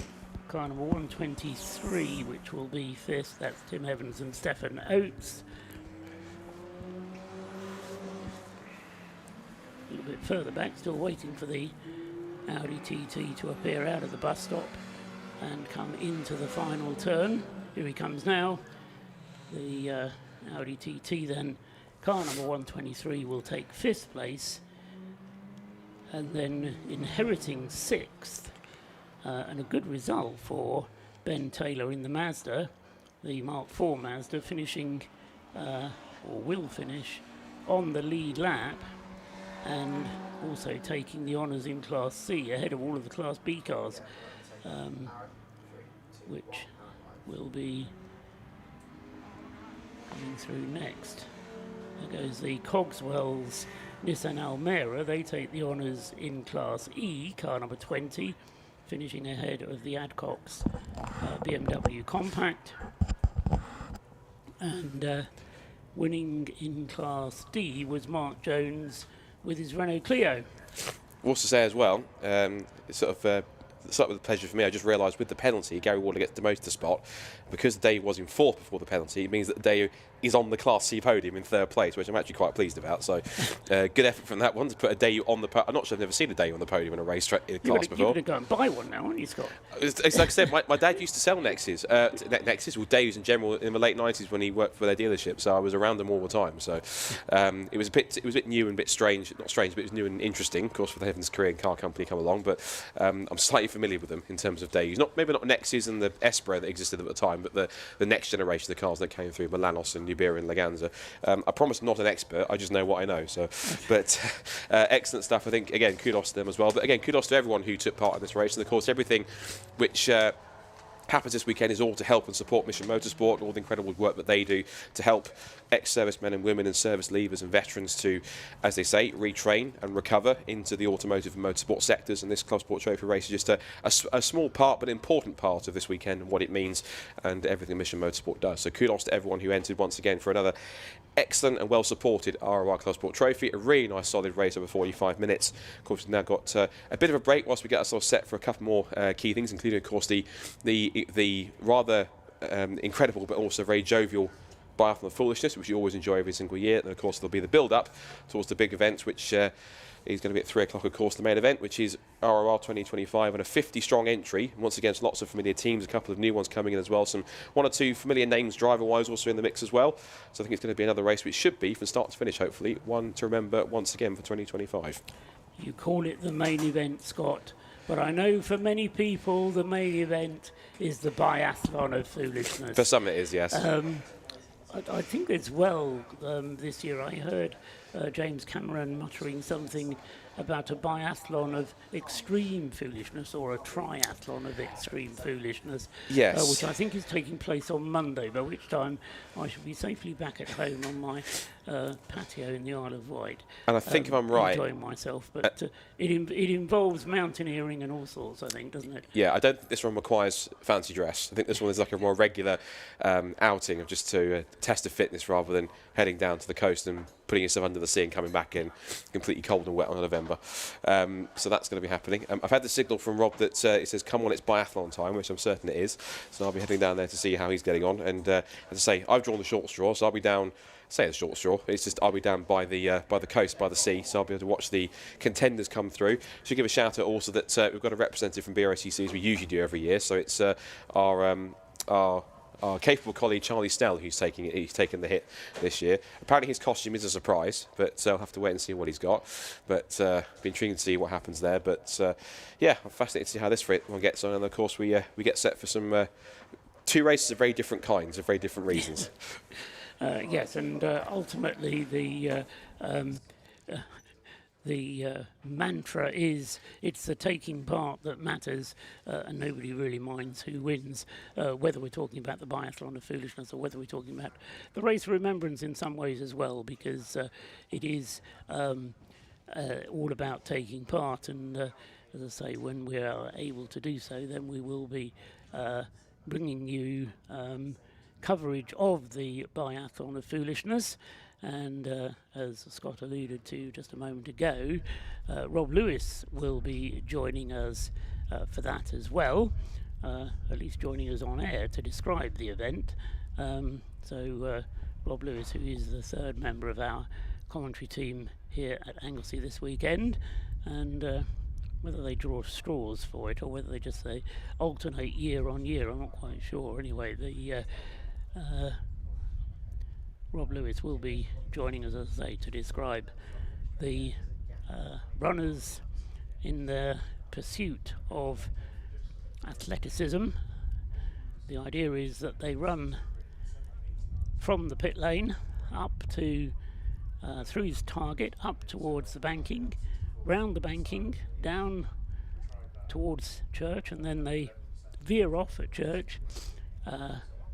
car number 123, which will be 5th. That's Tim Evans and Stefan Oates. A little bit further back, still waiting for the Audi TT to appear out of the bus stop and come into the final turn. Here he comes now. The Audi TT then, car number 123, will take 5th place, and then inheriting 6th, and a good result for Ben Taylor in the Mazda, the Mark IV Mazda, finishing, or will finish, on the lead lap, and also taking the honours in Class C ahead of all of the Class B cars, which will be coming through next. There goes the Cogswell's Nissan Almera. They take the honours in Class E, car number 20, finishing ahead of the Adcock's BMW Compact. And winning in Class D was Mark Jones with his Renault Clio. Also to say as well, it's sort of with pleasure for me. I just realised with the penalty, Gary Wardler gets demoted to spot. Because Dave was in 4th before the penalty, it means that Dave is on the Class C podium in 3rd place, which I'm actually quite pleased about. So, good effort from that one to put a Dave on the podium. I'm not sure I've never seen a Dave on the podium in a race track in a class before. You're going to go and buy one now, aren't you, Scott? It's like I said, my dad used to sell Nexus, well, Daves in general, in the late 90s when he worked for their dealership. So I was around them all the time. So it was a bit new and a bit strange. Not strange, but it was new and interesting. Of course, with Evans' Korean car company come along, but I'm slightly familiar with them in terms of Daves. Maybe not Nexus and the Esprit that existed at the time, but the next generation of the cars that came through, Milanos and Nubira and Laganza. I promise I'm not an expert, I just know what I know. So, but excellent stuff. I think, again, kudos to them as well. But again, kudos to everyone who took part in this race. And of course, everything which happens this weekend is all to help and support Mission Motorsport, all the incredible work that they do to help ex-servicemen and women and service leavers and veterans to, as they say, retrain and recover into the automotive and motorsport sectors. And this Club Sport Trophy race is just a small part but important part of this weekend and what it means and everything Mission Motorsport does. So kudos to everyone who entered once again for another excellent and well-supported ROR Club Sport Trophy. A really nice solid race over 45 minutes. Of course, we've now got a bit of a break whilst we get ourselves set for a couple more key things, including, of course, the rather incredible but also very jovial Bathlon of Foolishness, which you always enjoy every single year. And of course, there'll be the build-up towards the big event, which is going to be at 3 o'clock, of course, the main event, which is ROR 2025, and a 50-strong entry. Once again, lots of familiar teams, a couple of new ones coming in as well. One or two familiar names driver-wise also in the mix as well. So I think it's going to be another race which should be, from start to finish, hopefully, one to remember once again for 2025. You call it the main event, Scott, but I know for many people the main event is the biathlon of foolishness. For some it is, yes. I think as well this year I heard James Cameron muttering something about a biathlon of extreme foolishness or a triathlon of extreme foolishness, yes. Which I think is taking place on Monday, by which time I shall be safely back at home on my patio in the Isle of Wight. And I think if I'm right, enjoying myself, but it involves mountaineering and all sorts, I think, doesn't it? Yeah, I don't think this one requires fancy dress. I think this one is like a more regular outing of just to test of fitness rather than heading down to the coast and putting yourself under the sea and coming back in completely cold and wet on November. So that's going to be happening. I've had the signal from Rob that it says, come on, it's biathlon time, which I'm certain it is. So I'll be heading down there to see how he's getting on. And as I say, I've drawn the short straw, so I'll be down, say the short straw, it's just I'll be down by the coast, by the sea, so I'll be able to watch the contenders come through. Should give a shout out also that we've got a representative from Brscc, as we usually do every year, so it's our capable colleague Charlie Snell who's taking the hit this year. Apparently his costume is a surprise, but I'll have to wait and see what he's got. But be intriguing to see what happens there. But yeah, I'm fascinated to see how this one gets on. And of course we get set for some two races of very different kinds, of very different reasons. Yes, and ultimately the mantra is it's the taking part that matters, and nobody really minds who wins, whether we're talking about the biathlon of foolishness or whether we're talking about the race of remembrance in some ways as well, because it is all about taking part. And as I say, when we are able to do so, then we will be bringing you coverage of the biathlon of foolishness. And as Scott alluded to just a moment ago, Rob Lewis will be joining us for that as well. at least joining us on air to describe the event. Rob Lewis, who is the third member of our commentary team here at Anglesey this weekend, and whether they draw straws for it or whether they just say alternate year on year, I'm not quite sure. Anyway, Rob Lewis will be joining us, as I say, to describe the runners in their pursuit of athleticism. The idea is that they run from the pit lane up to through his target, up towards the banking, round the banking, down towards church, and then they veer off at church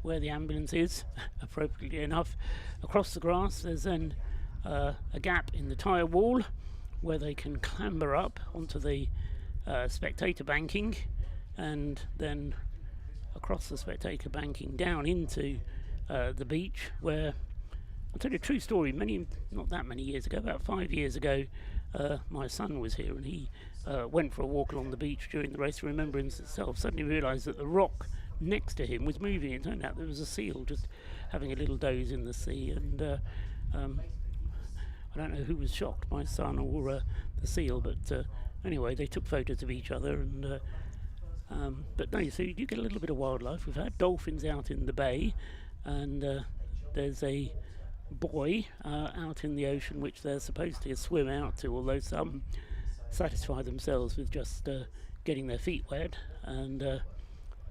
where the ambulance is, appropriately enough. Across the grass there's then a gap in the tyre wall where they can clamber up onto the spectator banking, and then across the spectator banking down into the beach, where I'll tell you a true story. Not that many years ago, about 5 years ago, my son was here, and he went for a walk along the beach during the Race of Remembrance itself. Suddenly realised that the rock next to him was moving. It turned out there was a seal just having a little doze in the sea, and I don't know who was shocked, my son or the seal, but anyway, they took photos of each other, and but no, so you do get a little bit of wildlife. We've had dolphins out in the bay, and there's a buoy out in the ocean which they're supposed to swim out to, although some satisfy themselves with just getting their feet wet, and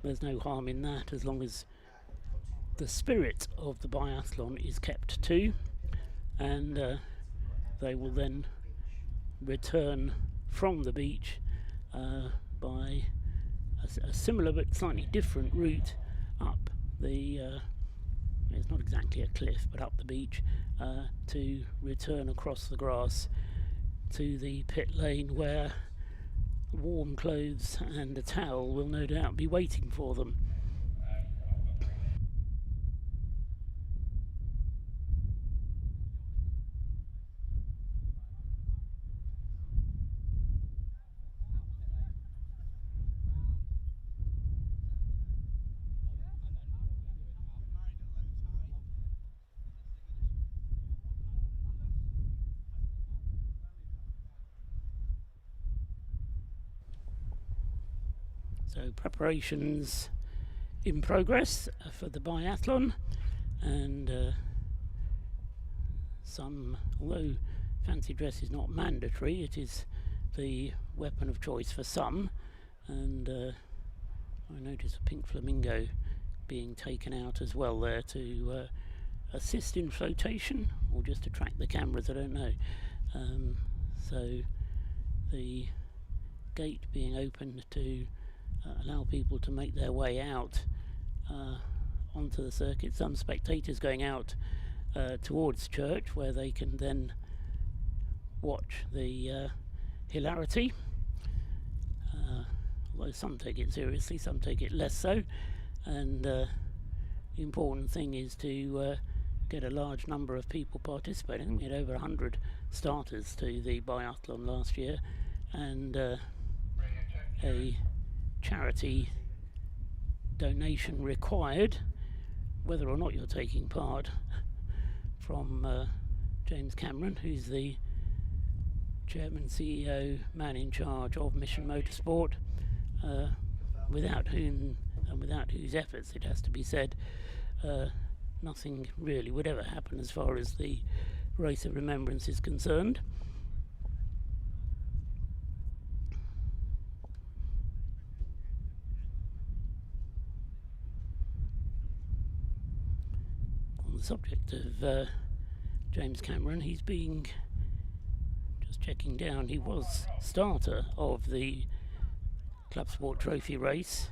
there's no harm in that as long as the spirit of the biathlon is kept too, and they will then return from the beach by a similar but slightly different route up the it's not exactly a cliff, but up the beach, to return across the grass to the pit lane, where warm clothes and a towel will no doubt be waiting for them. So preparations in progress for the biathlon, and although fancy dress is not mandatory, it is the weapon of choice for some, and I notice a pink flamingo being taken out as well there to assist in flotation, or just attract the cameras, I don't know. So the gate being opened to allow people to make their way out onto the circuit. Some spectators going out towards church, where they can then watch the hilarity, although some take it seriously, some take it less so, and the important thing is to get a large number of people participating. We had over 100 starters to the biathlon last year, and a charity donation required, whether or not you're taking part, from James Cameron, who's the chairman, CEO, man in charge of Mission Motorsport, without whose efforts, it has to be said, nothing really would ever happen as far as the Race of Remembrance is concerned. Subject of James Cameron, he's being, just checking down, he was starter of the Club Sport Trophy race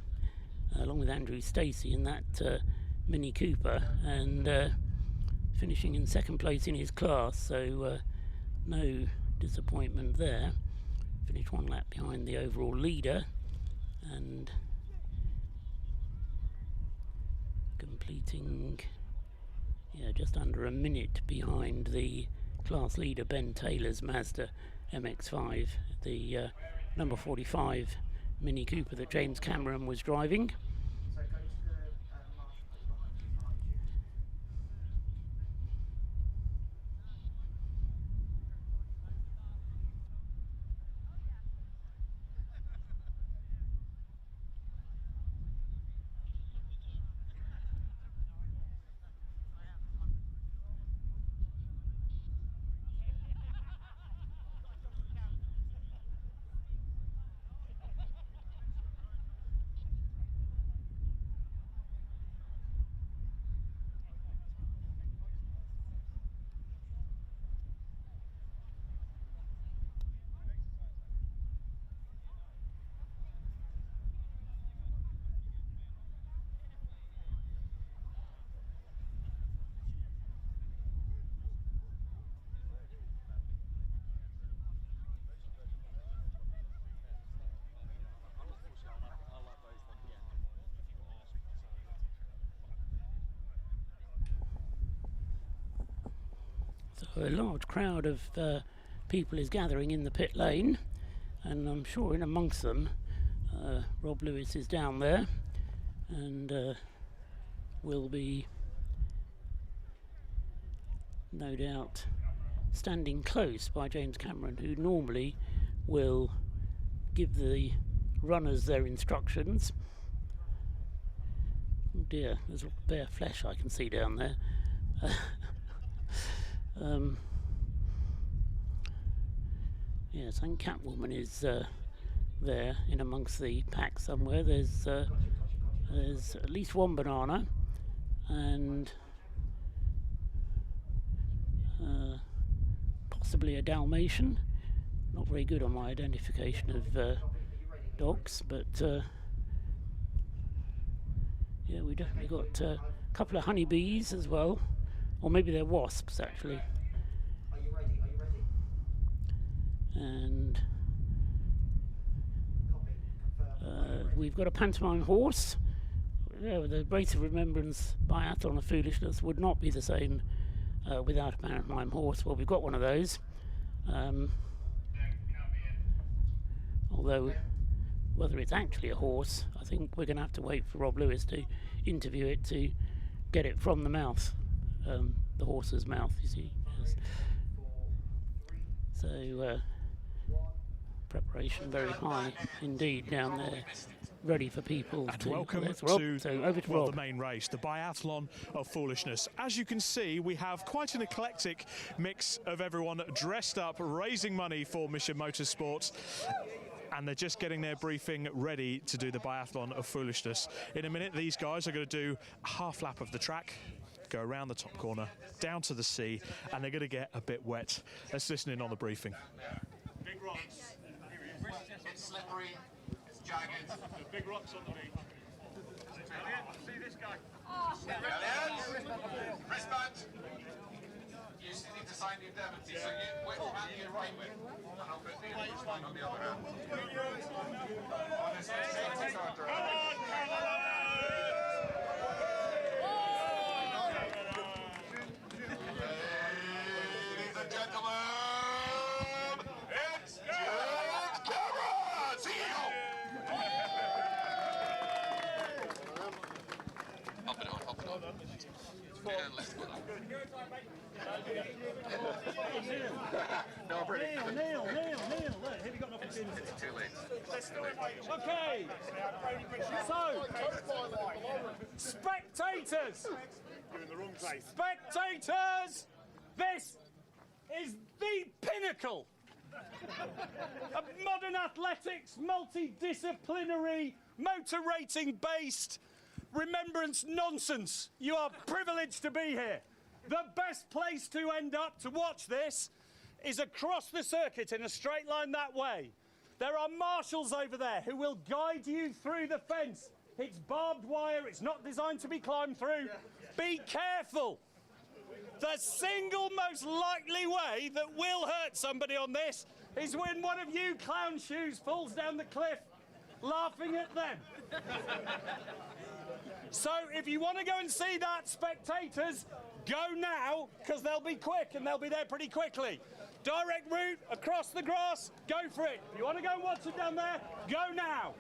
along with Andrew Stacey in that Mini Cooper, and finishing in second place in his class, so no disappointment there. Finished one lap behind the overall leader, and completing just under a minute behind the class leader Ben Taylor's Mazda MX-5, the number 45 Mini Cooper that James Cameron was driving. So a large crowd of people is gathering in the pit lane, and I'm sure in amongst them Rob Lewis is down there and will be no doubt standing close by James Cameron, who normally will give the runners their instructions. Oh dear, there's bare flesh I can see down there. Yes, and Catwoman is there in amongst the pack somewhere. There's at least one banana and possibly a Dalmatian. Not very good on my identification of dogs, but yeah, we definitely got a couple of honeybees as well, or maybe they're wasps actually. Are you ready? And we've got a pantomime horse. Yeah, the Race of Remembrance Biathlon of Foolishness would not be the same without a pantomime horse. Well, we've got one of those. Although whether it's actually a horse, I think we're going to have to wait for Rob Lewis to interview it to get it from the mouth, the horse's mouth, you see. Yes. So preparation very high indeed down there, ready for people. And to welcome Rob. to So over to well, Rob. the main race, the Biathlon of Foolishness. As you can see, we have quite an eclectic mix of everyone dressed up, raising money for Mission Motorsport. And they're just getting their briefing ready to do the Biathlon of Foolishness. In a minute, these guys are going to do a half lap of the track, go around the top corner, down to the sea, and they're going to get a bit wet. Let's listen in on the briefing. Big rocks. It's slippery, it's jagged. Big rocks on the beach. Elliot, see this guy. Elliot, wristband. You still need to sign the indemnity, so you, which hand are you right with? And I'll put the wristband on the other hand. Honestly, safety car driver. Ladies and gentlemen, it's James Cameron, CEO! I'll put it on. Yeah, let's go. No, I'm ready. Neil, look, have you got enough to do? It's too late. Okay, so, spectators, You're in the wrong place. spectators, this is the pinnacle of modern athletics, multidisciplinary, motor rating based remembrance nonsense. You are privileged to be here. The best place to end up to watch this is across the circuit in a straight line that way. There are marshals over there who will guide you through the fence. It's barbed wire, it's not designed to be climbed through. Be careful. The single most likely way that will hurt somebody on this is when one of you clown shoes falls down the cliff, laughing at them. So if you want to go and see that, spectators, go now, because they'll be quick and they'll be there pretty quickly. Direct route across the grass, go for it. If you want to go and watch it down there, go now.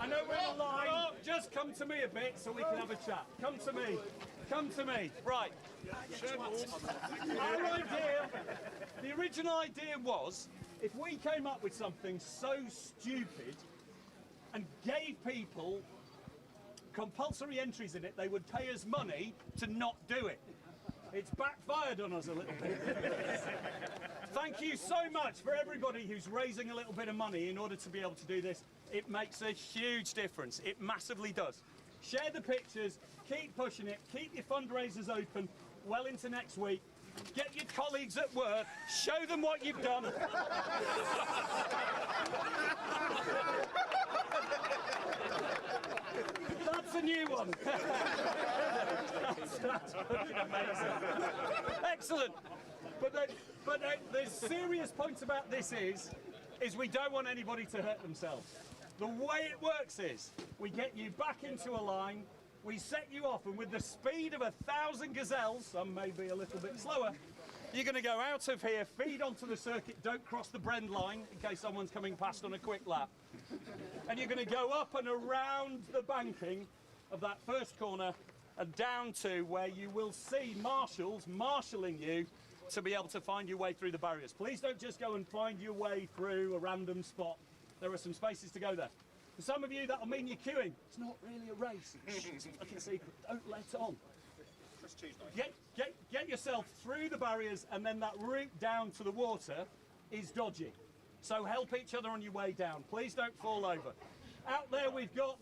I know we're in a line. Just come to me a bit so we can have a chat. Come to me. Come to me. Right. Our idea, the original idea was, if we came up with something so stupid and gave people compulsory entries in it, they would pay us money to not do it. It's backfired on us a little bit. Thank you so much for everybody who's raising a little bit of money in order to be able to do this. It makes a huge difference. It massively does. Share the pictures, keep pushing it, keep your fundraisers open well into next week. Get your colleagues at work, show them what you've done. That's a new one. That's fucking amazing. Excellent. But the serious point about this is we don't want anybody to hurt themselves. The way it works is we get you back into a line, we set you off, and with the speed of 1,000 gazelles, some may be a little bit slower, you're going to go out of here, feed onto the circuit, don't cross the Brend line in case someone's coming past on a quick lap. And you're going to go up and around the banking of that first corner and down to where you will see marshals marshalling you to be able to find your way through the barriers. Please don't just go and find your way through a random spot. There are some spaces to go there. For some of you, that'll mean you're queuing. It's not really a race. It's a fucking secret. Don't let on. Get yourself through the barriers, and then that route down to the water is dodgy. So help each other on your way down. Please don't fall over. Out there we've got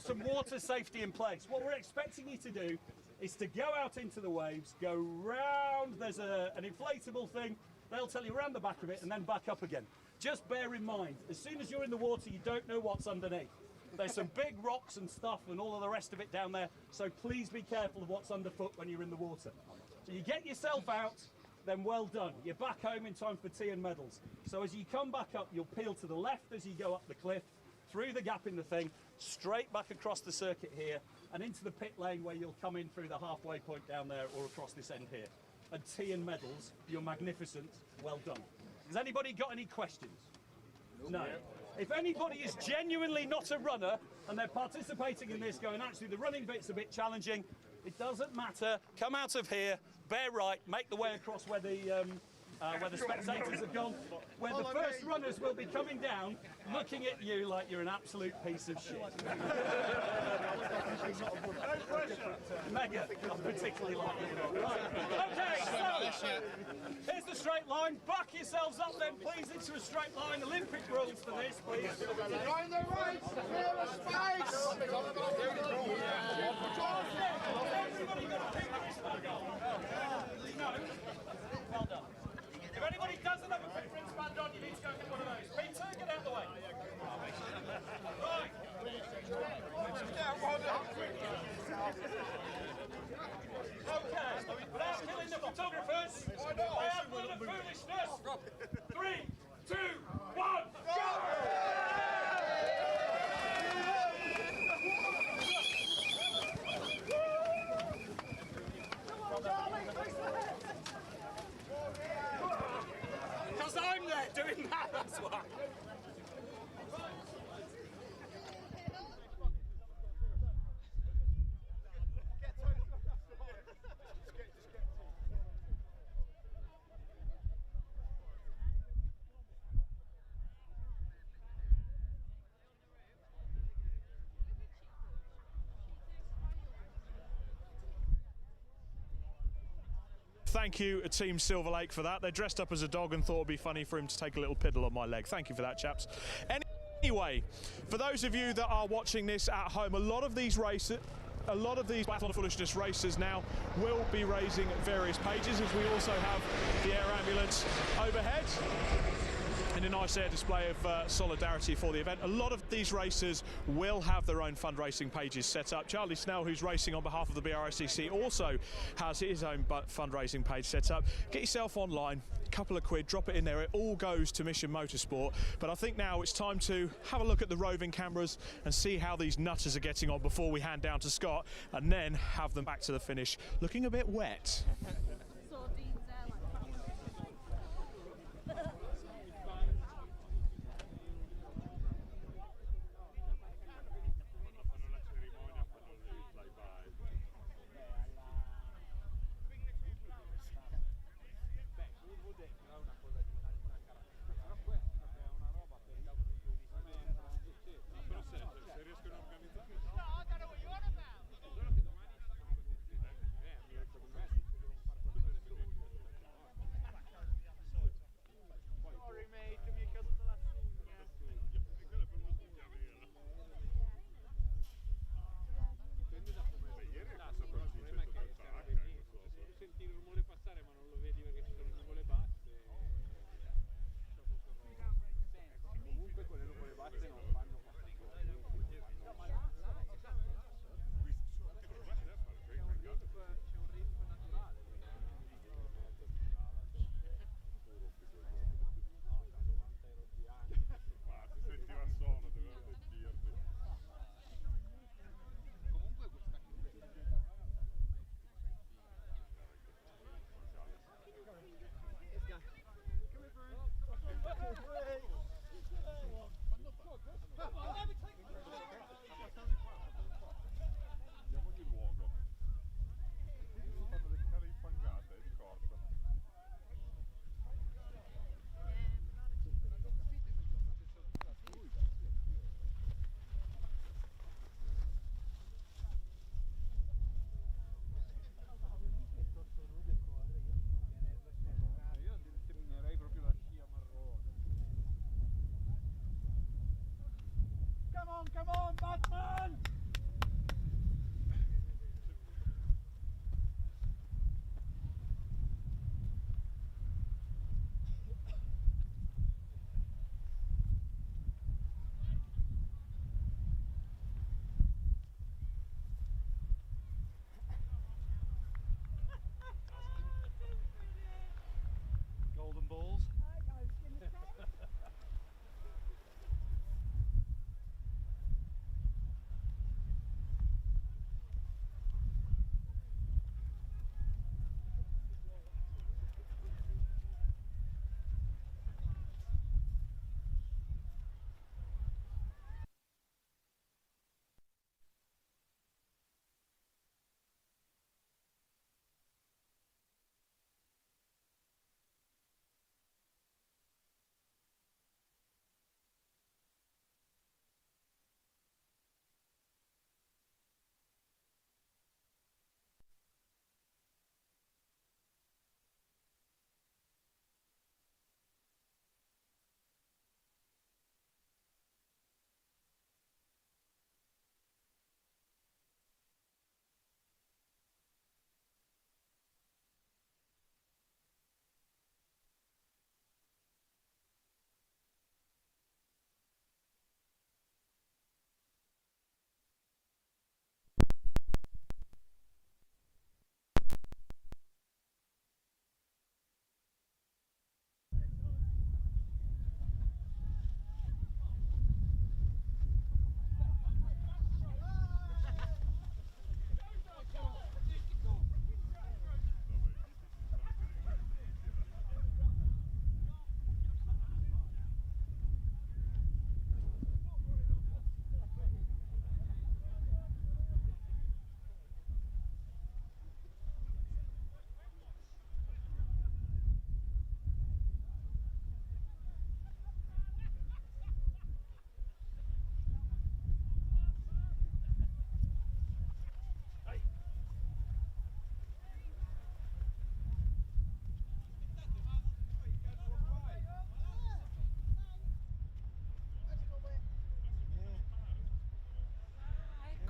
some water safety in place. What we're expecting you to do is to go out into the waves, go round, there's an inflatable thing, they'll tell you around the back of it, and then back up again. Just bear in mind, as soon as you're in the water, you don't know what's underneath. There's some big rocks and stuff and all of the rest of it down there, so please be careful of what's underfoot when you're in the water. So you get yourself out, then well done. You're back home in time for tea and medals. So as you come back up, you'll peel to the left as you go up the cliff, through the gap in the thing, straight back across the circuit here, and into the pit lane where you'll come in through the halfway point down there or across this end here. And tea and medals, you're magnificent, well done. Has anybody got any questions? No. If anybody is genuinely not a runner and they're participating in this going, actually the running bit's a bit challenging, it doesn't matter, come out of here, bear right, make the way across where the spectators have gone, where the first runners will be coming down, looking at you like you're an absolute piece of shit. Mega, not particularly like you. Right. Okay, so here's the straight line. Back yourselves up then, please, into a straight line. Olympic rules for this, please. Join the race, clear the space! Everybody got a pink wristband on? No. Well done. If anybody doesn't have a pink wristband on, you need to go get one of those. Peter, get out of the way. Right. Okay, without killing the photographers, I have one of foolishness. 3, 2, 1, go! Because I'm there doing that, that's why. Thank you, Team Silver Lake, for that. They dressed up as a dog and thought it'd be funny for him to take a little piddle on my leg. Thank you for that, chaps. Anyway, for those of you that are watching this at home, a lot of these Bathlon Foolishness racers now will be raising various pages, as we also have the air ambulance overhead. And a nice air display of solidarity for the event. A lot of these racers will have their own fundraising pages set up. Charlie Snell, who's racing on behalf of the Brscc, also has his own fundraising page set up. Get yourself online, a couple of quid, drop it in there. It all goes to Mission Motorsport. But I think now it's time to have a look at the roving cameras and see how these nutters are getting on before we hand down to Scott, and then have them back to the finish looking a bit wet. on, Batman! Golden balls.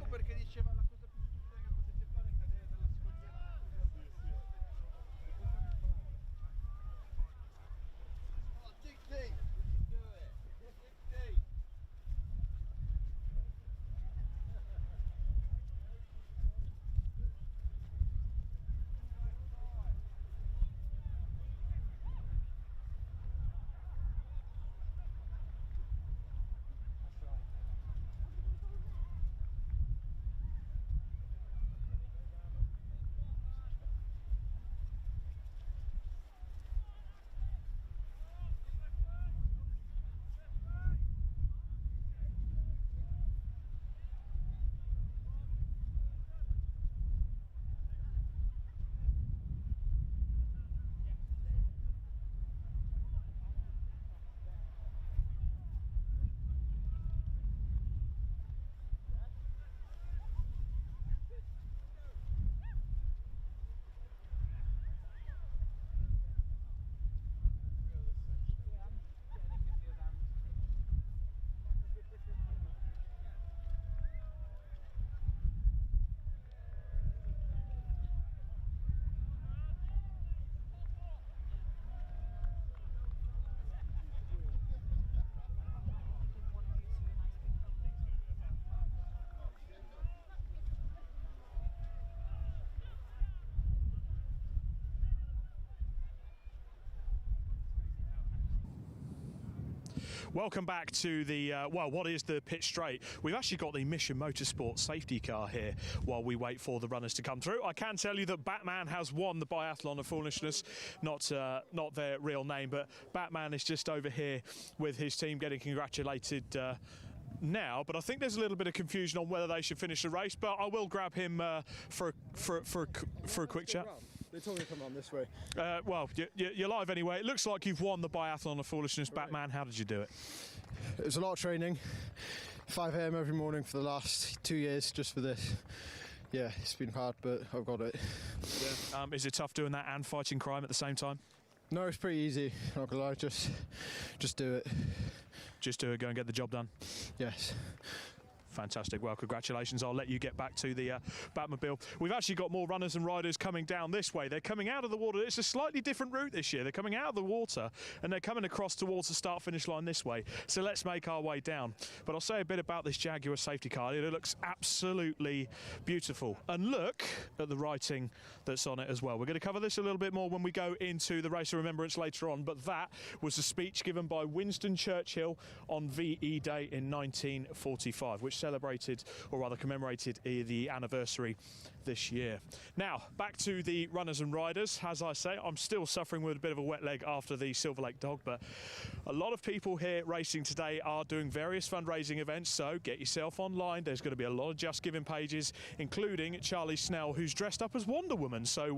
Perché diceva la cosa più stupida che potete fare è cadere dalla scogliera. Oh, dig deep. Do it. Dig deep. Welcome back to the, well, what is the pit straight? We've actually got the Mission Motorsport safety car here while we wait for the runners to come through. I can tell you that Batman has won the Biathlon of Foolishness, not their real name, but Batman is just over here with his team getting congratulated now, but I think there's a little bit of confusion on whether they should finish the race, but I will grab him for a quick chat. They told me to come on this way. Well, you're live anyway. It looks like you've won the Biathlon of Foolishness. Right. Batman, how did you do it? It was a lot of training. 5 a.m. every morning for the last 2 years just for this. Yeah, it's been hard, but I've got it. Yeah. Is it tough doing that and fighting crime at the same time? No, it's pretty easy. Not gonna lie, just do it. Just do it, go and get the job done. Yes. Fantastic. Well, congratulations. I'll let you get back to the Batmobile. We've actually got more runners and riders coming down this way. They're coming out of the water. It's a slightly different route this year. They're coming out of the water and they're coming across towards the start-finish line this way. So let's make our way down. But I'll say a bit about this Jaguar safety car. It looks absolutely beautiful. And look at the writing that's on it as well. We're going to cover this a little bit more when we go into the Race of Remembrance later on, but that was a speech given by Winston Churchill on VE Day in 1945, which celebrated, or rather commemorated, the anniversary this year. Now, back to the runners and riders. As I say, I'm still suffering with a bit of a wet leg after the Silver Lake Dog, but a lot of people here racing today are doing various fundraising events, so get yourself online. There's going to be a lot of Just Giving pages, including Charlie Snell, who's dressed up as Wonder Woman, so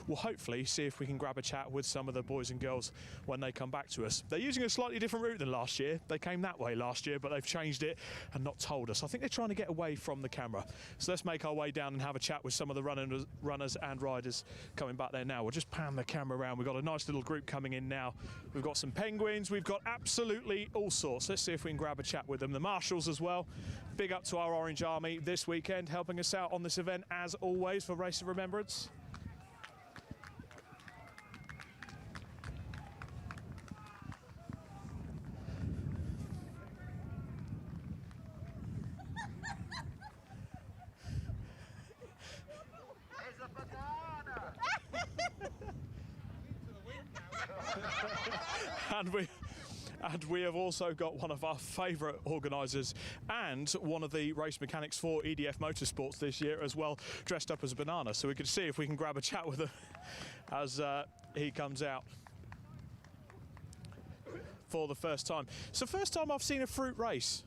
we'll hopefully see if we can grab a chat with some of the boys and girls when they come back to us. They're using a slightly different route than last year. They came that way last year, but they've changed it and not told us. I think they're trying to get away from the camera. So let's make our way down and have a chat with some of the runners and riders coming back there now. We'll just pan the camera around. We've got a nice little group coming in now. We've got some penguins. We've got absolutely all sorts. Let's see if we can grab a chat with them. The marshals as well. Big up to our Orange Army this weekend, helping us out on this event as always for Race of Remembrance. There's a banana! And we have also got one of our favourite organisers and one of the race mechanics for EDF Motorsports this year as well, dressed up as a banana. So we can see if we can grab a chat with him as he comes out for the first time. It's the first time I've seen a fruit race.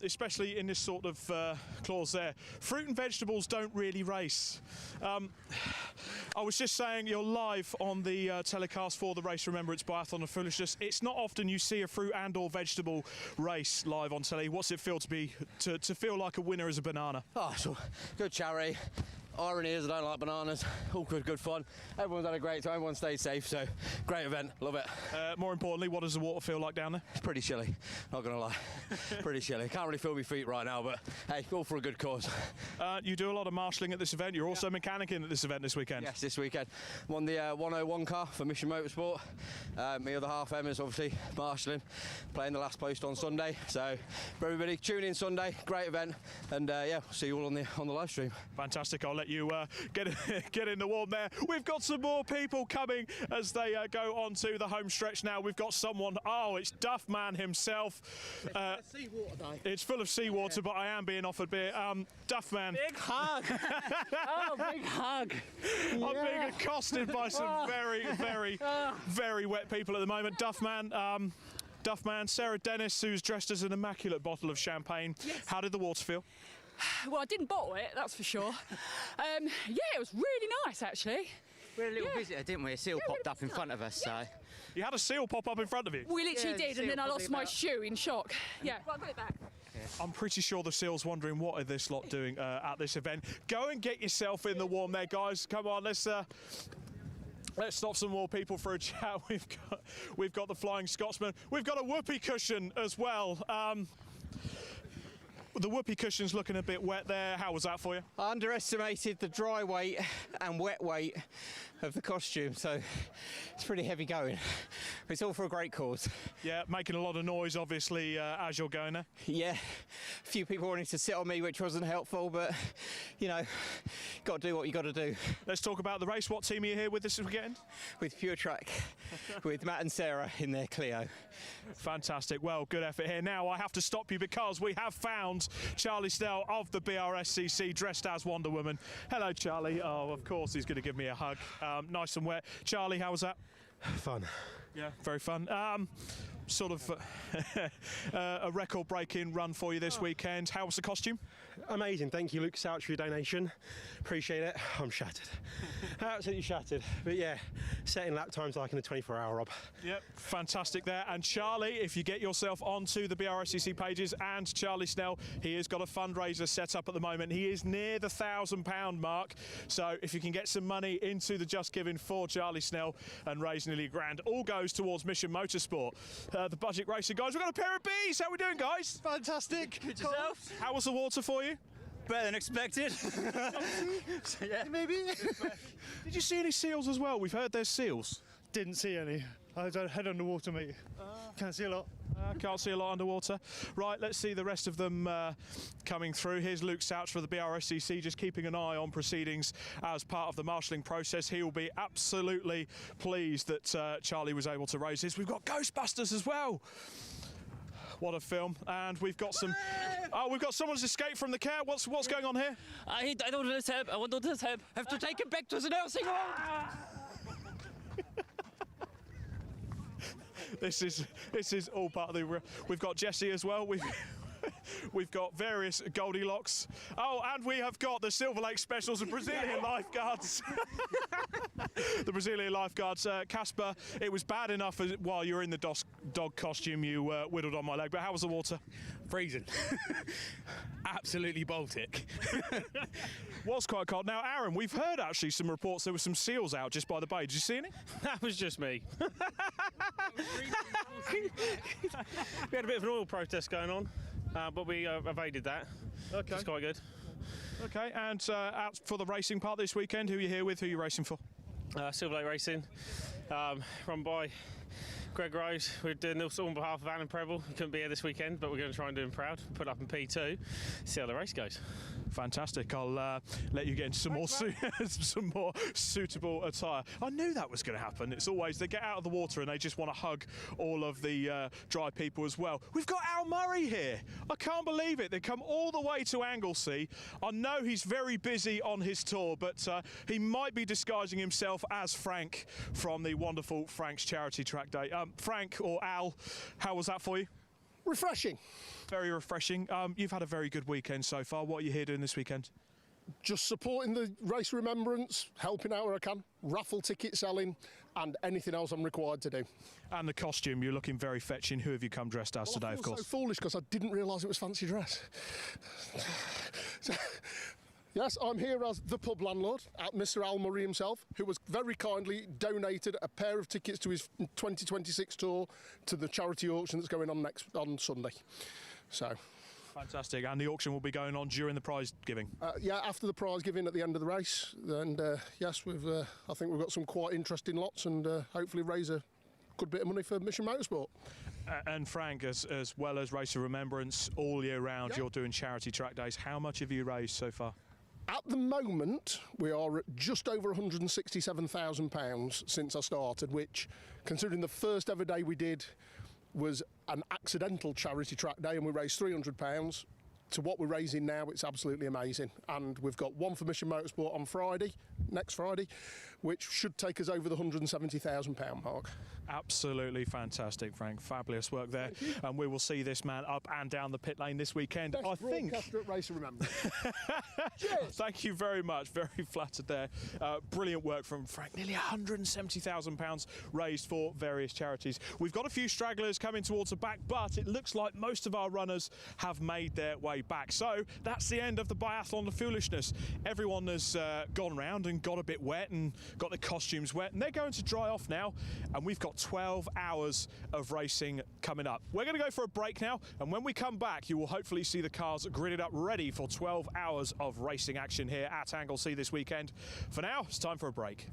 Especially in this sort of clause there. Fruit and vegetables don't really race. I was just saying, you're live on the telecast for the Race Remembrance Bathlon of Foolishness. It's not often you see a fruit and or vegetable race live on telly. What's it feel to feel like a winner as a banana? Oh, so good charity. Irony is I don't like bananas. All good fun. Everyone's had a great time. Everyone stays safe. So great event. Love it. More importantly, what does the water feel like down there? It's pretty chilly. Not gonna lie. Pretty chilly. Can't really feel my feet right now, but hey, all for a good cause. You do a lot of marshalling at this event. You're also mechanicking at this event this weekend. Yes, this weekend. I'm on the 101 car for Mission Motorsport. My other half, Emma's obviously marshalling, playing the last post on Sunday. So for everybody, tune in Sunday. Great event, and yeah, we'll see you all on the live stream. Fantastic. I'll let you get in the warm there. We've got some more people coming as they go onto the home stretch now. We've got someone. Oh, it's Duffman himself. It's full of seawater, but I am being offered beer. Duffman. Big hug. Oh, big hug. I'm being accosted by some very wet people at the moment. Duffman, Sarah Dennis, who's dressed as an immaculate bottle of champagne. Yes. How did the water feel? Well, I didn't bottle it, that's for sure. Yeah, it was really nice, actually. We had a little visitor, didn't we? A seal popped up in front of us, so. You had a seal pop up in front of you? We literally Yeah, did, and then I lost my shoe in shock. Yeah, well, I got it back. I'm pretty sure the seal's wondering what are this lot doing at this event. Go and get yourself in the warm there, guys. Come on, let's stop some more people for a chat. We've got the Flying Scotsman. We've got a whoopee cushion as well. The whoopee cushion's looking a bit wet there. How was that for you? I underestimated the dry weight and wet weight of the costume, so it's pretty heavy going. It's all for a great cause. Yeah, making a lot of noise, obviously, as you're going there. Yeah, a few people wanted to sit on me, which wasn't helpful, but, you know, got to do what you got to do. Let's talk about the race. What team are you here with this weekend? With Pure Track, with Matt and Sarah in their Clio. Fantastic. Well, good effort here. Now, I have to stop you because we have found Charlie Snell of the Brscc dressed as Wonder Woman. Hello, Charlie. Oh, of course, he's going to give me a hug. Nice and wet. Charlie, how was that? Fun. Yeah, very fun. Sort of a record-breaking run for you this weekend. How was the costume? Amazing. Thank you, Luke Souch, for your donation. Appreciate it. I'm shattered. Absolutely shattered. But yeah, setting lap times like in the 24-hour, Rob. Yep, fantastic there. And Charlie, if you get yourself onto the Brscc pages, and Charlie Snell, he has got a fundraiser set up at the moment. He is near the £1,000 mark. So if you can get some money into the Just Giving for Charlie Snell and raise nearly £1,000, all goes towards Mission Motorsport. The budget racing guys, we've got a pair of bees. How are we doing, guys? Fantastic. Good yourself? How was the water for you? Better than expected. Yeah. Maybe. Did you see any seals as well? We've heard there's seals. Didn't see any. I was head underwater, mate. Can't see a lot. Can't see a lot underwater. Right, let's see the rest of them coming through. Here's Luke Souch for the Brscc, just keeping an eye on proceedings as part of the marshalling process. He will be absolutely pleased that Charlie was able to raise this. We've got Ghostbusters as well. What a film. And we've got some... Oh, we've got someone's escaped from the car. What's going on here? I don't want to help. I want to help. Have to take him back to the nursing home. This is all part of the... We've got Jesse as well. We've got various Goldilocks. Oh, and we have got the Silver Lake Specials and Brazilian lifeguards. The Brazilian lifeguards. Casper, it was bad enough while you were in the dog costume, you whittled on my leg, but how was the water? Freezing. Absolutely Baltic. Was quite cold. Now, Aaron, we've heard actually some reports there were some seals out just by the bay. Did you see any? That was just me. We had a bit of an oil protest going on, but we evaded that. Okay. It's quite good. Okay, and out for the racing part this weekend, who are you here with? Who are you racing for? Silver Lake Racing, run by Greg Rose. We're doing this all on behalf of Alan Preble. He couldn't be here this weekend, but we're going to try and do him proud. Put up in P2, see how the race goes. Fantastic. I'll let you get into some more suitable attire. I knew that was going to happen. It's always they get out of the water and they just want to hug all of the dry people as well. We've got Al Murray here. I can't believe it. They come all the way to Anglesey. I know he's very busy on his tour, but he might be disguising himself as Frank from the wonderful Frank's Charity Track Day. Frank or Al, how was that for you? Refreshing. Very refreshing. You've had a very good weekend so far. What are you here doing this weekend? Just supporting the Race Remembrance, helping out where I can, raffle ticket selling, and anything else I'm required to do. And the costume, you're looking very fetching. Who have you come dressed as today, of course? So foolish because I didn't realise it was fancy dress. Yes, I'm here as the pub landlord, Mr. Al Murray himself, who was very kindly donated a pair of tickets to his 2026 tour to the charity auction that's going on Sunday. So. Fantastic, and the auction will be going on during the prize giving? Yeah, after the prize giving at the end of the race. And yes, I think we've got some quite interesting lots and hopefully raise a good bit of money for Mission Motorsport. And Frank, as well as Race of Remembrance, all year round, You're doing charity track days. How much have you raised so far? At the moment, we are at just over £167,000 since I started, which, considering the first ever day we did was an accidental charity track day and we raised £300, to what we're raising now, it's absolutely amazing. And we've got one for Mission Motorsport on Friday, next Friday, which should take us over the £170,000 mark. Absolutely fantastic, Frank. Fabulous work there. And we will see this man up and down the pit lane this weekend. Best I think. broadcaster at Race of Remembrance. Thank you very much. Very flattered there. Brilliant work from Frank. Nearly £170,000 raised for various charities. We've got a few stragglers coming towards the back, but it looks like most of our runners have made their way back. So that's the end of the Biathlon of Foolishness. Everyone has gone round and got a bit wet and got their costumes wet, and they're going to dry off now. And we've got 12 hours of racing coming up. We're going to go for a break now, and when we come back, you will hopefully see the cars gridded up ready for 12 hours of racing action here at Anglesey this weekend. For now, it's time for a break.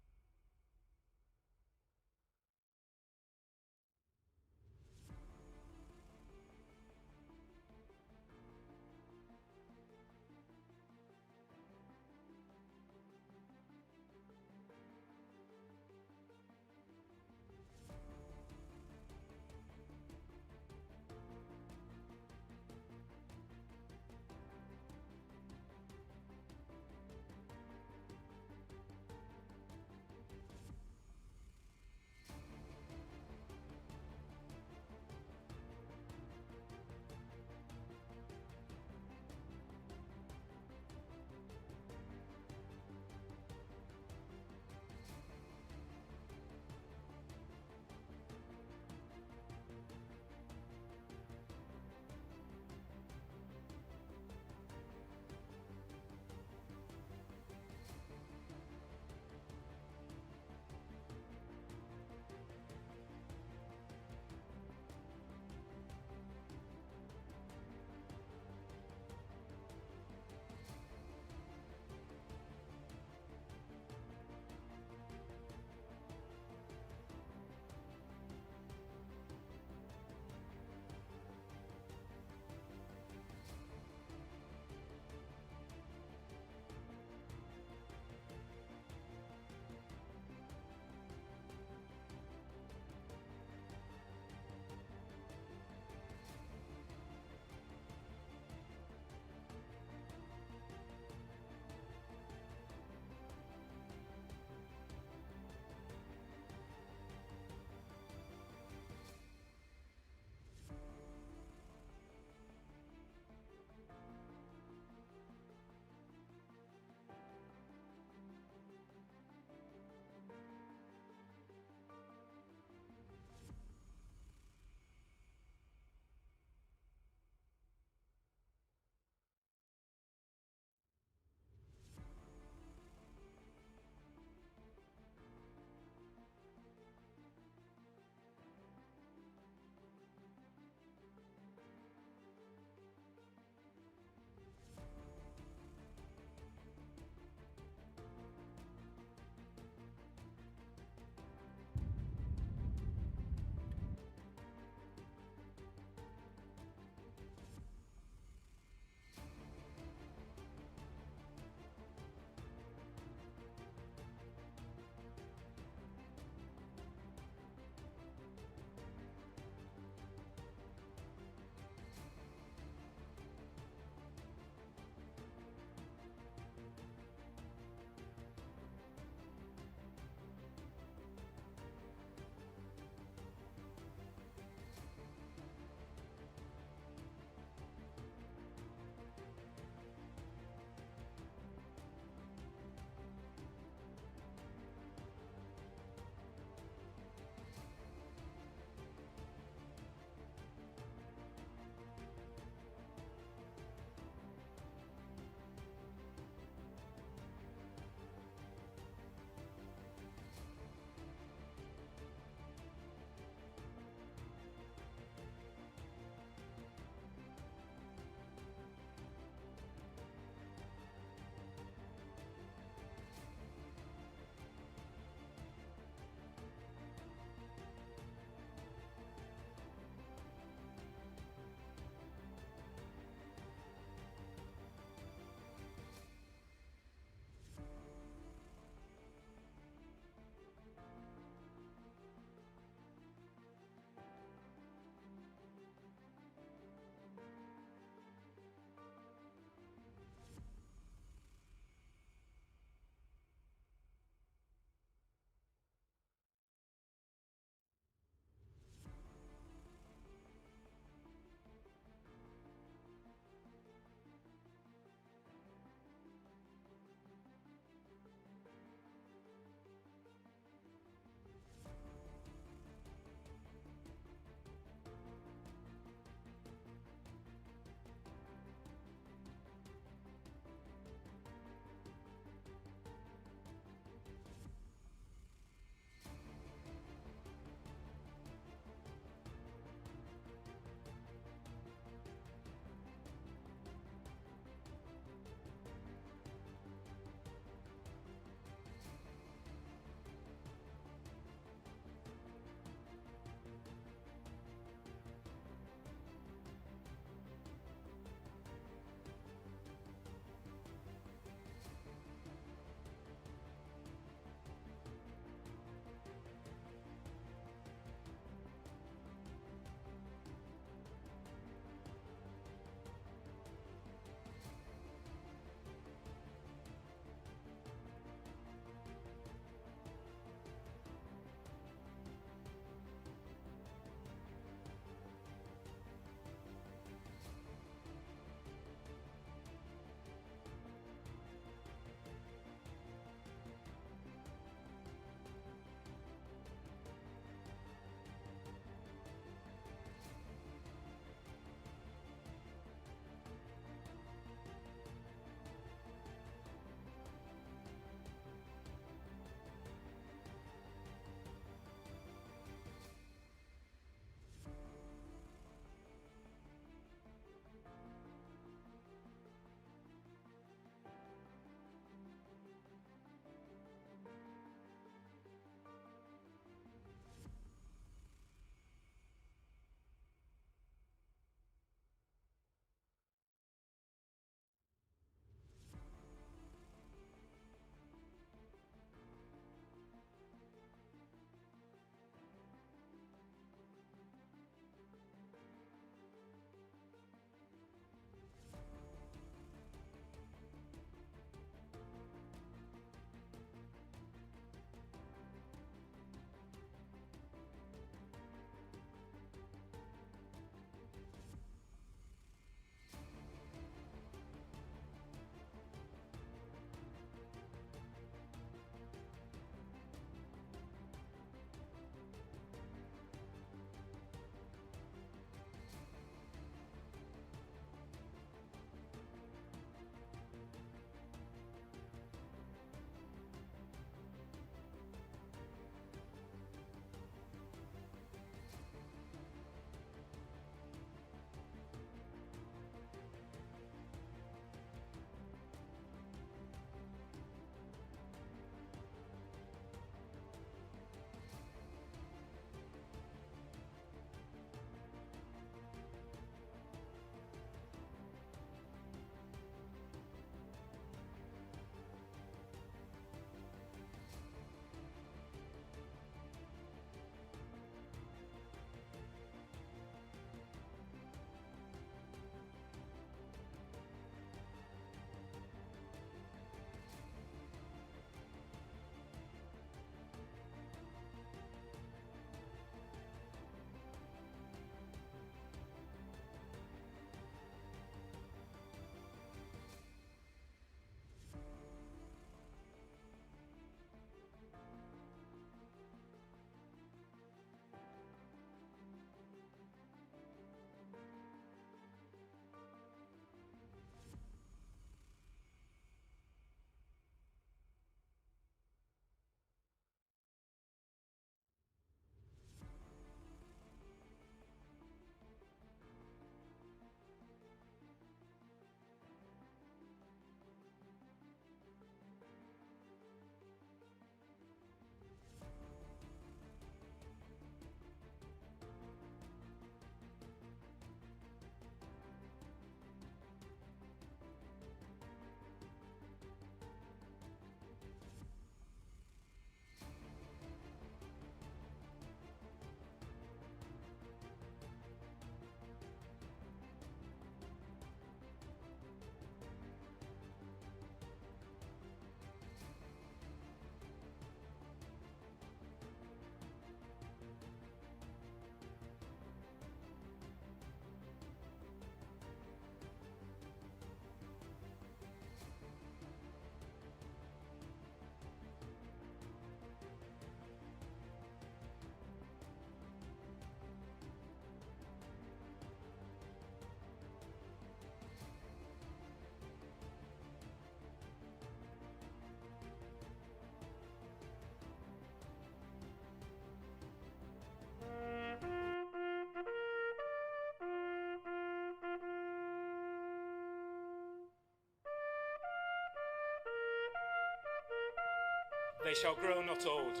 They shall grow not old,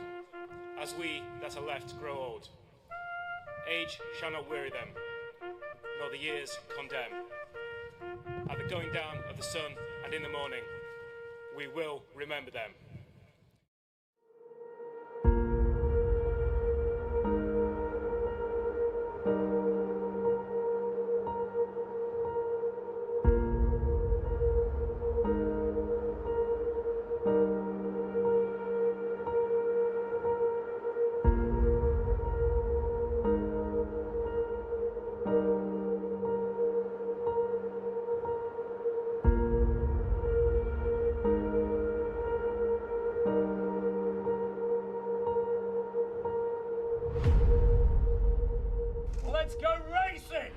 as we that are left grow old. Age shall not weary them, nor the years condemn. At the going down of the sun and in the morning, we will remember them. Let's go racing!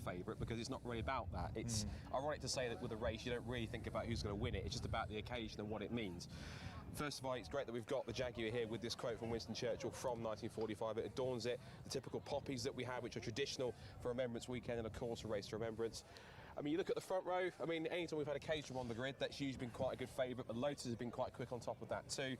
favourite because it's not really about that. It's ironic to say that with a race you don't really think about who's going to win it. It's just about the occasion and what it means. First of all, it's great that we've got the Jaguar here with this quote from Winston Churchill from 1945. It adorns it, the typical poppies that we have, which are traditional for Remembrance weekend, and of course a Race to Remembrance. I mean, you look at the front row, I mean, anytime we've had a Caterham on the grid, that's usually been quite a good favourite, but Lotus has been quite quick on top of that too.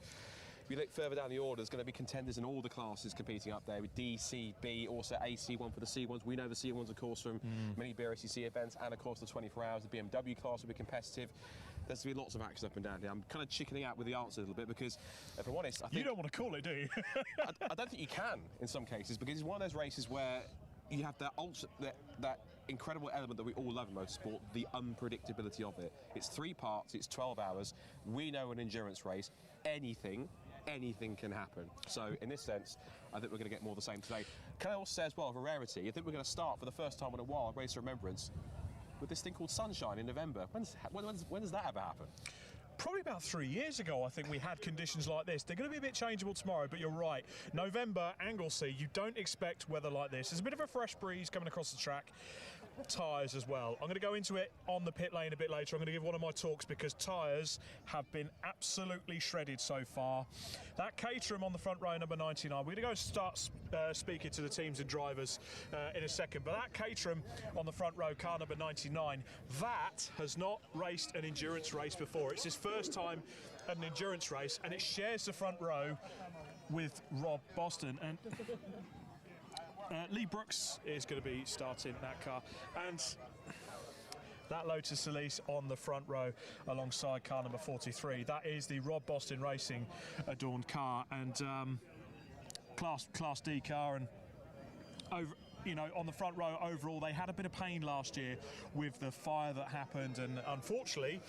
If you look further down the order, there's going to be contenders in all the classes competing up there with D, C, B, also AC1 for the C1s. We know the C1s, of course, from many Brscc events, and of course the 24 hours. The BMW class will be competitive. There's going to be lots of action up and down here. I'm kind of chickening out with the answer a little bit because, if I'm honest, I think... You don't want to call it, do you? I don't think you can in some cases, because it's one of those races where you have that incredible element that we all love in motorsport, the unpredictability of it. It's 3 parts, it's 12 hours. We know an endurance race, anything can happen. So in this sense, I think we're going to get more of the same today. Can I also say as well, of a rarity, I think we're going to start for the first time in a while, Race of Remembrance, with this thing called Sunshine in November. When does that ever happen? Probably about 3 years ago, I think we had conditions like this. They're going to be a bit changeable tomorrow, but you're right. November, Anglesey, you don't expect weather like this. There's a bit of a fresh breeze coming across the track. Tyres as well. I'm going to go into it on the pit lane a bit later. I'm going to give one of my talks because tyres have been absolutely shredded so far. That Caterham on the front row, number 99. We're going to go and start speaking to the teams and drivers in a second. But that Caterham on the front row, car number 99, that has not raced an endurance race before. It's his first time at an endurance race, and it shares the front row with Rob Boston. And Lee Brooks is going to be starting that car, and that Lotus Elise on the front row alongside car number 43. That is the Rob Boston Racing adorned car, and Class D car, and over. You know, on the front row overall, they had a bit of pain last year with the fire that happened, and unfortunately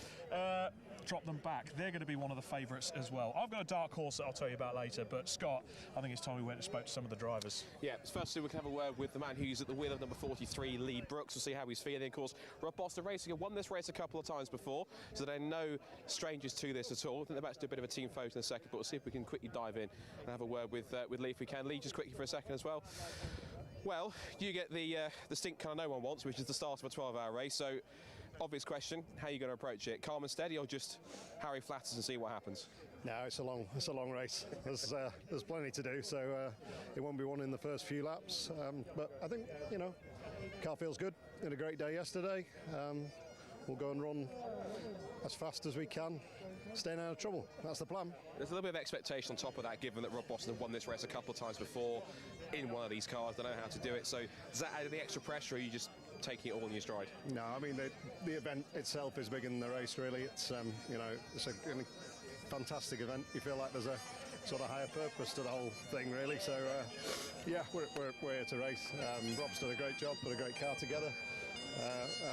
dropped them back. They're going to be one of the favourites as well. I've got a dark horse that I'll tell you about later, but Scott, I think it's time we went and spoke to some of the drivers. Yeah, firstly we can have a word with the man who's at the wheel of number 43, Lee Brooks. We'll see how he's feeling. Of course, Rob Boston Racing have won this race a couple of times before, so they're no strangers to this at all. I think they're about to do a bit of a team photo in a second, but we'll see if we can quickly dive in and have a word with Lee if we can. Lee, just quickly for a second as well. Well, you get the stink kind of no one wants, which is the start of a 12-hour race. So, obvious question: how are you going to approach it? Calm and steady, or just Harry Flatters and see what happens? No, it's a long race. There's plenty to do, so it won't be won in the first few laps. But I think car feels good. Had a great day yesterday. We'll go and run as fast as we can, staying out of trouble. That's the plan. There's a little bit of expectation on top of that, given that Rob Boston have won this race a couple of times before in one of these cars. They know how to do it. So does that add any extra pressure, or are you just taking it all in your stride? No, I mean, the event itself is bigger than the race, really. It's, it's a fantastic event. You feel like there's a sort of higher purpose to the whole thing, really. So, yeah, we're here to race. Rob's done a great job, put a great car together.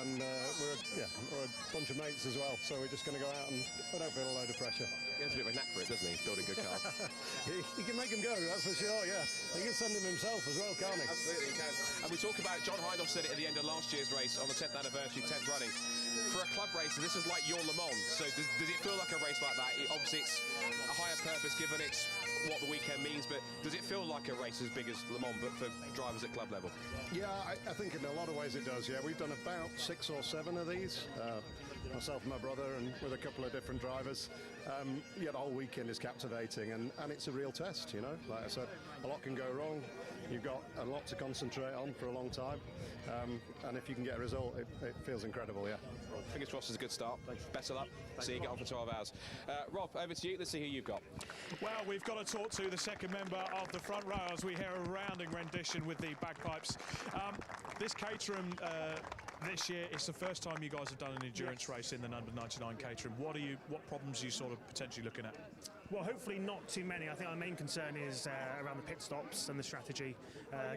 And we're a bunch of mates as well, so we're just going to go out and I don't feel a load of pressure. He has a bit of a knack for it, doesn't he, building good cars? he can make them go, that's for sure, yeah. He can send them himself as well, can't he? Absolutely, he can. And we talk about, John Hindhaugh said it at the end of last year's race on the 10th anniversary, 10th running. For a club racer, this is like your Le Mans. So does it feel like a race like that? Obviously, it's a higher purpose given it's what the weekend means, but does it feel like a race as big as Le Mans, but for drivers at club level? Yeah, I think in a lot of ways it does, yeah. We've done about 6 or 7 of these, myself and my brother, and with a couple of different drivers. Yeah, the whole weekend is captivating, and it's a real test, Like I said, a lot can go wrong. You've got a lot to concentrate on for a long time, and if you can get a result, it feels incredible, yeah. Fingers crossed, it's a good start. Better luck. See you get on for 12 hours. Rob, over to you. Let's see who you've got. Well, we've got to talk to the second member of the front row as we hear a rounding rendition with the bagpipes. This Caterham this year, it's the first time you guys have done an endurance race in the number 99 Caterham. What problems are you sort of potentially looking at? Well, hopefully not too many. I think our main concern is around the pit stops and the strategy.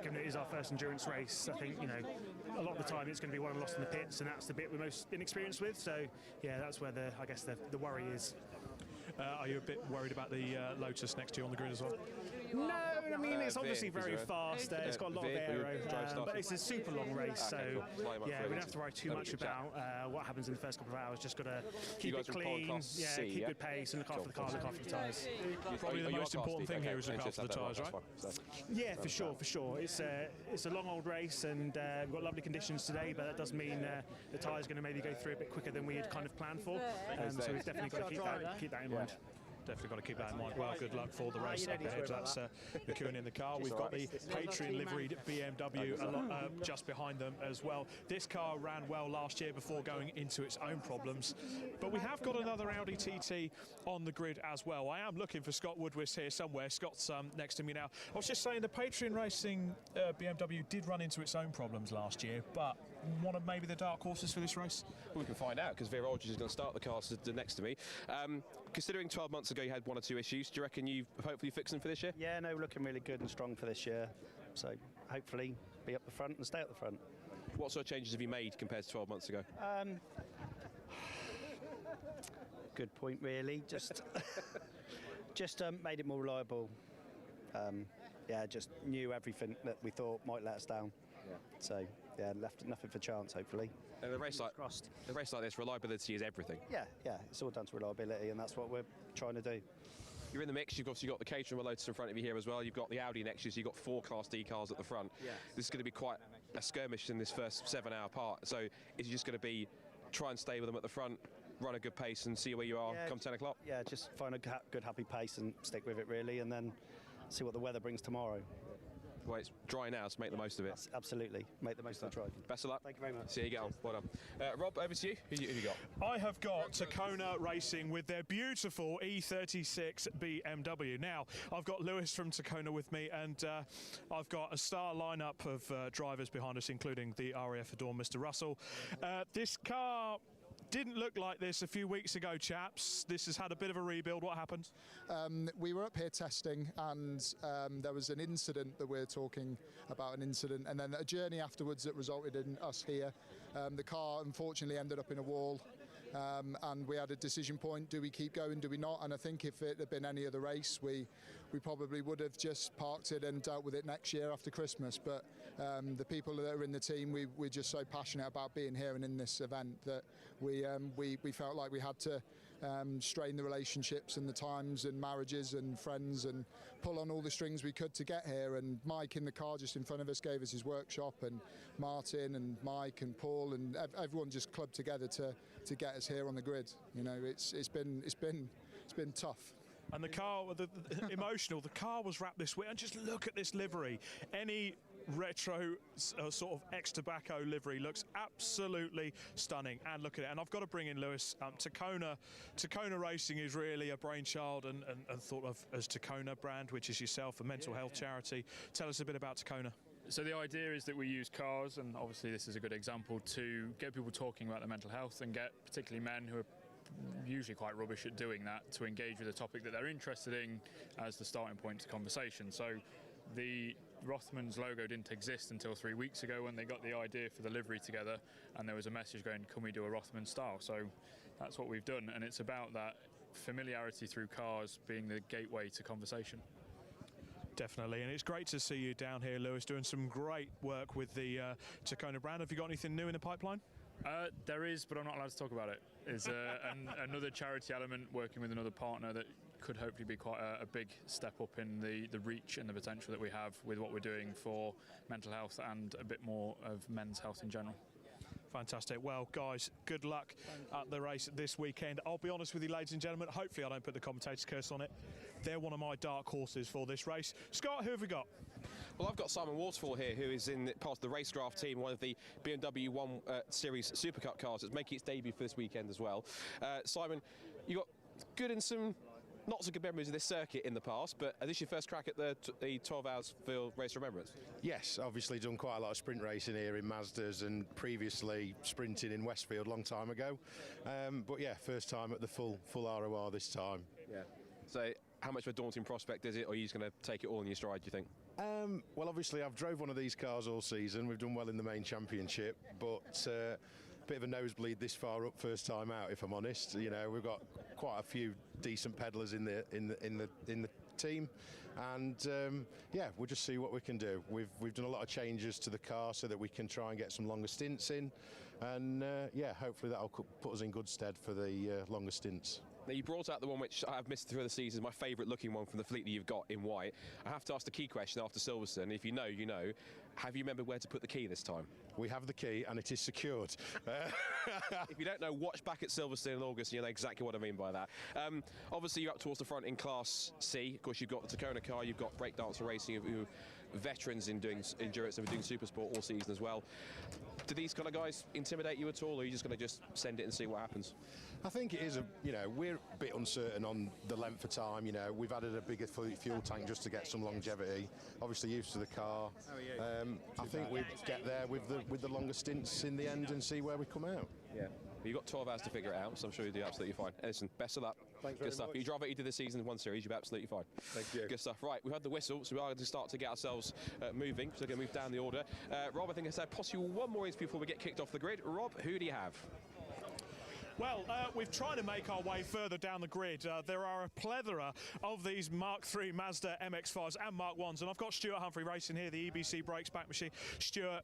Given it is our first endurance race, I think, a lot of the time it's going to be won and lost in the pits, and that's the bit we're most inexperienced with. So, yeah, that's where I guess the worry is. Are you a bit worried about the Lotus next to you on the grid as well? No, I mean it's obviously very fast. It's got a lot of aero, but it's a super long race, so yeah, we don't have to worry too much about what happens in the first couple of hours. Just got to keep it clean, keep good pace, and look after the car, look after the tyres. Probably the most important thing here is look after the tyres, right? Yeah, for sure. It's a long old race, and we've got lovely conditions today, but that does mean the tyres are going to maybe go through a bit quicker than we had kind of planned for. So we've definitely got to keep that in mind. Definitely got to keep that in mind. Well, good luck for the race up ahead. That's the queuing in the car. We've got the Patreon liveried BMW just behind them as well. This car ran well last year before going into its own problems. But we have got another Audi TT on the grid as well. I am looking for Scott Woodwist here somewhere. Scott's next to me now. I was just saying the Patreon Racing BMW did run into its own problems last year, but one of maybe the dark horses for this race? Well, we can find out, because Vera Aldridge is going to start the car next to me. Considering 12 months ago you had 1 or 2 issues, do you reckon you've hopefully fixed them for this year? Yeah, no, we're looking really good and strong for this year. So hopefully be up the front and stay up the front. What sort of changes have you made compared to 12 months ago? Good point, really. Just made it more reliable. Just knew everything that we thought might let us down. Yeah. So yeah, left nothing for chance, hopefully. And a race like this, reliability is everything. Yeah, it's all down to reliability, and that's what we're trying to do. You're in the mix. You've obviously got the Caterham Lotus in front of you here as well. You've got the Audi next to you, so you've got 4 Class D cars at the front. Yeah. This is going to be quite a skirmish in this first 7-hour part. So is it just going to be try and stay with them at the front, run a good pace, and see where you are come 10 o'clock? Yeah, just find a good, happy pace and stick with it, really, and then see what the weather brings tomorrow. Well, it's dry now, so make the most of it. Absolutely. Make the most of the drive. Best of luck. Thank you very much. See you get on. Well done. Rob, over to you. Who have you got? I have got Tacona Racing with their beautiful E36 BMW. Now, I've got Lewis from Tacona with me, and I've got a star lineup of drivers behind us, including the RAF Adorn, Mr. Russell. This car didn't look like this a few weeks ago, chaps. This has had a bit of a rebuild. What happened? We were up here testing, and there was an incident that we're talking about, and then a journey afterwards that resulted in us here. The car unfortunately ended up in a wall. And we had a decision point: do we keep going, do we not? And I think if it had been any other race, we probably would have just parked it and dealt with it next year after Christmas. But the people that are in the team, we're just so passionate about being here and in this event that we felt like we had to strain the relationships and the times and marriages and friends and pull on all the strings we could to get here. And Mike in the car just in front of us gave us his workshop, and Martin and Mike and Paul and everyone just clubbed together to get us here on the grid. You know, it's been tough. And the car, the emotional, the car was wrapped this way. And just look at this livery. Any retro sort of ex-tobacco livery looks absolutely stunning. And look at it. And I've got to bring in Lewis. Tacona Racing is really a brainchild and thought of as Tacona brand, which is yourself, a mental health charity. Tell us a bit about Tacona. So the idea is that we use cars, and obviously this is a good example, to get people talking about their mental health and get particularly men who are usually quite rubbish at doing that to engage with a topic that they're interested in as the starting point to conversation. So the Rothmans logo didn't exist until 3 weeks ago when they got the idea for the livery together, and there was a message going, can we do a Rothman style? So that's what we've done, and it's about that familiarity through cars being the gateway to conversation. Definitely, and it's great to see you down here, Lewis, doing some great work with the Tacona brand. Have you got anything new in the pipeline? There is, but I'm not allowed to talk about it. There's another charity element working with another partner that could hopefully be quite a big step up in the reach and the potential that we have with what we're doing for mental health and a bit more of men's health in general. Fantastic. Well, guys, good luck at the race this weekend. I'll be honest with you, ladies and gentlemen, hopefully I don't put the commentator's curse on it. They're one of my dark horses for this race. Scott, who have we got? Well, I've got Simon Waterfall here, who is in part of the Racecraft team, one of the BMW 1 Series Supercut cars that's making its debut for this weekend as well. Simon, you got good and some not so good memories of this circuit in the past, but is this your first crack at the 12 hours for Race of Remembrance? Yes, obviously done quite a lot of sprint racing here in Mazdas and previously sprinting in Westfield a long time ago. But yeah, first time at the full ROR this time. Yeah. So how much of a daunting prospect is it, or are you just going to take it all in your stride, do you think? Well, obviously I've drove one of these cars all season. We've done well in the main championship, but bit of a nosebleed this far up first time out, if I'm honest. You know, we've got quite a few decent pedallers in the team, and yeah, we'll just see what we can do. We've done a lot of changes to the car so that we can try and get some longer stints in, and yeah, hopefully that'll put us in good stead for the longer stints. Now, you brought out the one which I have missed through the season, my favourite looking one from the fleet that you've got in white. I have to ask the key question after Silverstone. If you know, you know. Have you remembered where to put the key this time? We have the key and it is secured. If you don't know, watch back at Silverstone in August and you'll know exactly what I mean by that. Obviously, you're up towards the front in Class C. Of course, you've got the Tacona car, you've got breakdancer racing, who veterans in doing endurance and doing super sport all season as well. Do these kind of guys intimidate you at all, or are you just going to just send it and see what happens? I think it is you know, we're a bit uncertain on the length of time. You know, we've added a bigger fuel tank just to get some longevity. Obviously used to the car. I think we'd get there with the longer stints in the end and see where we come out. Yeah. Well, you've got 12 hours to figure it out, so I'm sure you'll do absolutely fine. Listen, best of luck. Thanks Good very stuff. much. You drive what you did this season in one series, you'll be absolutely fine. Thank you. Good stuff. Right, we've had the whistle, so we are going to start to get ourselves moving. So we're going to move down the order. Rob, I think I said possibly one more interview before we get kicked off the grid. Rob, who do you have? Well, we've tried to make our way further down the grid. There are a plethora of these Mark III Mazda MX-5s and Mark 1s, and I've got Stuart Humphrey racing here, the EBC brakes back machine. Stuart,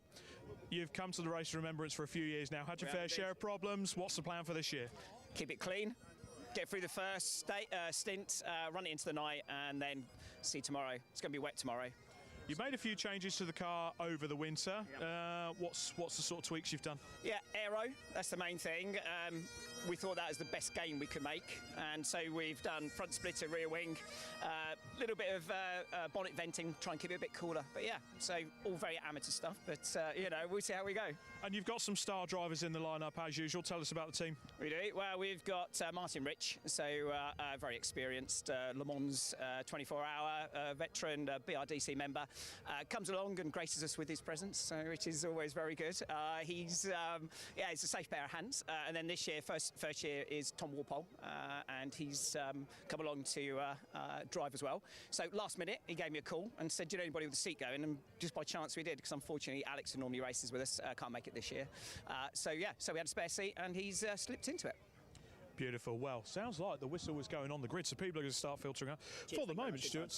you've come to the Race of Remembrance for a few years now. Had your fair share of problems. What's the plan for this year? Keep it clean, get through the first stint, run it into the night, and then see tomorrow. It's going to be wet tomorrow. You've made a few changes to the car over the winter. What's the sort of tweaks you've done? Yeah, aero, that's the main thing. We thought that was the best gain we could make, and so we've done front splitter, rear wing, little bit of bonnet venting, try and keep it a bit cooler. But yeah, so all very amateur stuff, but you know, we'll see how we go. And you've got some star drivers in the lineup as usual. Tell us about the team. We do. Well, we've got Martin Rich, so very experienced Le Mans 24-hour veteran, BRDC member. Comes along and graces us with his presence, so which is always very good. He's a safe pair of hands. And then this year, first year is Tom Walpole, and he's come along to drive as well. So last minute, he gave me a call and said, "Do you know anybody with a seat going?" And just by chance we did, because unfortunately Alex, who normally races with us, can't make it this year. So we had a spare seat, and he's slipped into it. Beautiful. Well, sounds like the whistle was going on the grid, so people are going to start filtering out. Cheers, For the moment, Stuart,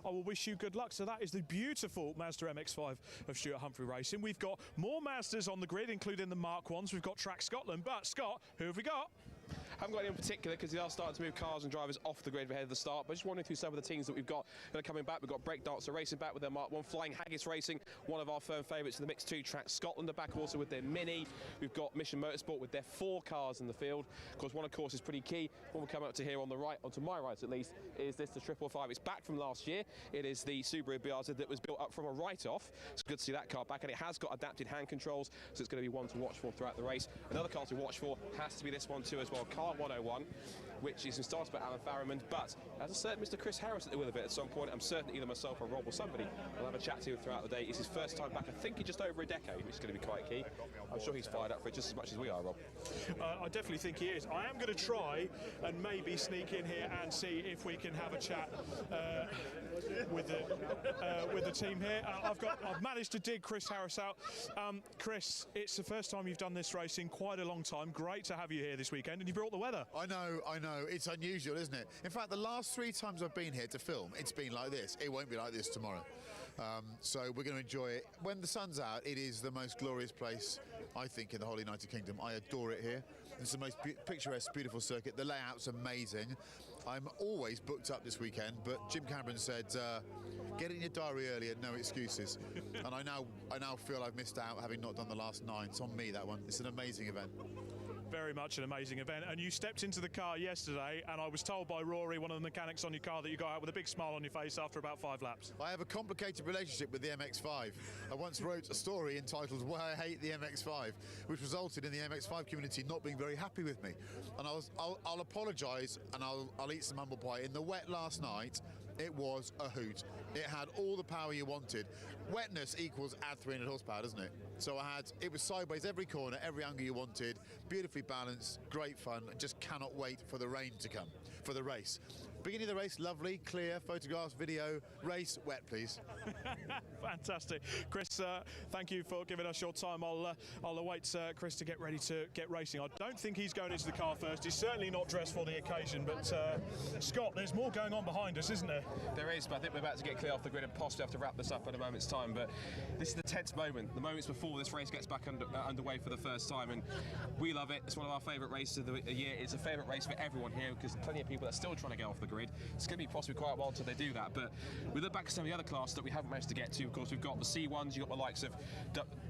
I will wish you good luck. So that is the beautiful Mazda MX-5 of Stuart Humphrey Racing. We've got more Mazdas on the grid, including the Mark 1s. We've got Track Scotland. But, Scott, who have we got? I haven't got any in particular because they are starting to move cars and drivers off the grid ahead of the start, but just wandering through some of the teams that we've got that are coming back. We've got Breakdancer Racing back with their Mark 1, Flying Haggis Racing, one of our firm favourites in the Mix 2. Track Scotland are back also with their Mini. We've got Mission Motorsport with their 4 cars in the field. Of course, one of course is pretty key. One we'll come up to here on the right, onto my right at least, is this the 555. It's back from last year. It is the Subaru Brscc that was built up from a write-off. It's good to see that car back, and it has got adapted hand controls, so it's going to be one to watch for throughout the race. Another car to watch for has to be this one too as well, Car 101. Which is started by Alan Farriman, but as I said, Mr. Chris Harris at the wheel of it at some point. I'm certain either myself or Rob or somebody will have a chat to him throughout the day. It's his first time back, I think, in just over a decade, which is going to be quite key. I'm sure he's fired up for it just as much as we are, Rob. I definitely think he is. I am going to try and maybe sneak in here and see if we can have a chat with the team here. I've managed to dig Chris Harris out. Chris, it's the first time you've done this race in quite a long time. Great to have you here this weekend, and you brought the weather. I know. It's unusual, isn't it? In fact, the last 3 times I've been here to film, it's been like this. It won't be like this tomorrow. So we're going to enjoy it. When the sun's out, it is the most glorious place, I think, in the whole United Kingdom. I adore it here. It's the most picturesque, beautiful circuit. The layout's amazing. I'm always booked up this weekend, but Jim Cameron said, get it in your diary earlier, no excuses. And I now feel I've missed out, having not done the last 9. It's on me, that one. It's an amazing event. Very much an amazing event, and you stepped into the car yesterday, and I was told by Rory, one of the mechanics on your car, that you got out with a big smile on your face after about 5 laps. I have a complicated relationship with the MX-5. I once wrote a story entitled "Why I Hate the MX-5," which resulted in the MX-5 community not being very happy with me. And I'll apologise, and I'll eat some humble pie. In the wet last night, it was a hoot. It had all the power you wanted. Wetness equals add 300 horsepower, doesn't it? So it was sideways every corner, every angle you wanted, beautifully balanced, great fun, and just cannot wait for the rain to come, for the race. Beginning of the race, lovely, clear, photographs, video, race, wet please. Fantastic. Chris, thank you for giving us your time. I'll await Chris to get ready to get racing. I don't think he's going into the car first. He's certainly not dressed for the occasion, but Scott, there's more going on behind us, isn't there? There is, but I think we're about to get clear off the grid and possibly have to wrap this up in a moment's time. But this is the tense moment, the moments before this race gets back underway for the first time, and we love it. It's one of our favourite races of the year. It's a favourite race for everyone here because plenty of people are still trying to get off the grid. It's going to be possibly quite a while until they do that, but we look back at some of the other classes that we haven't managed to get to. Of course, we've got the C1s, you've got the likes of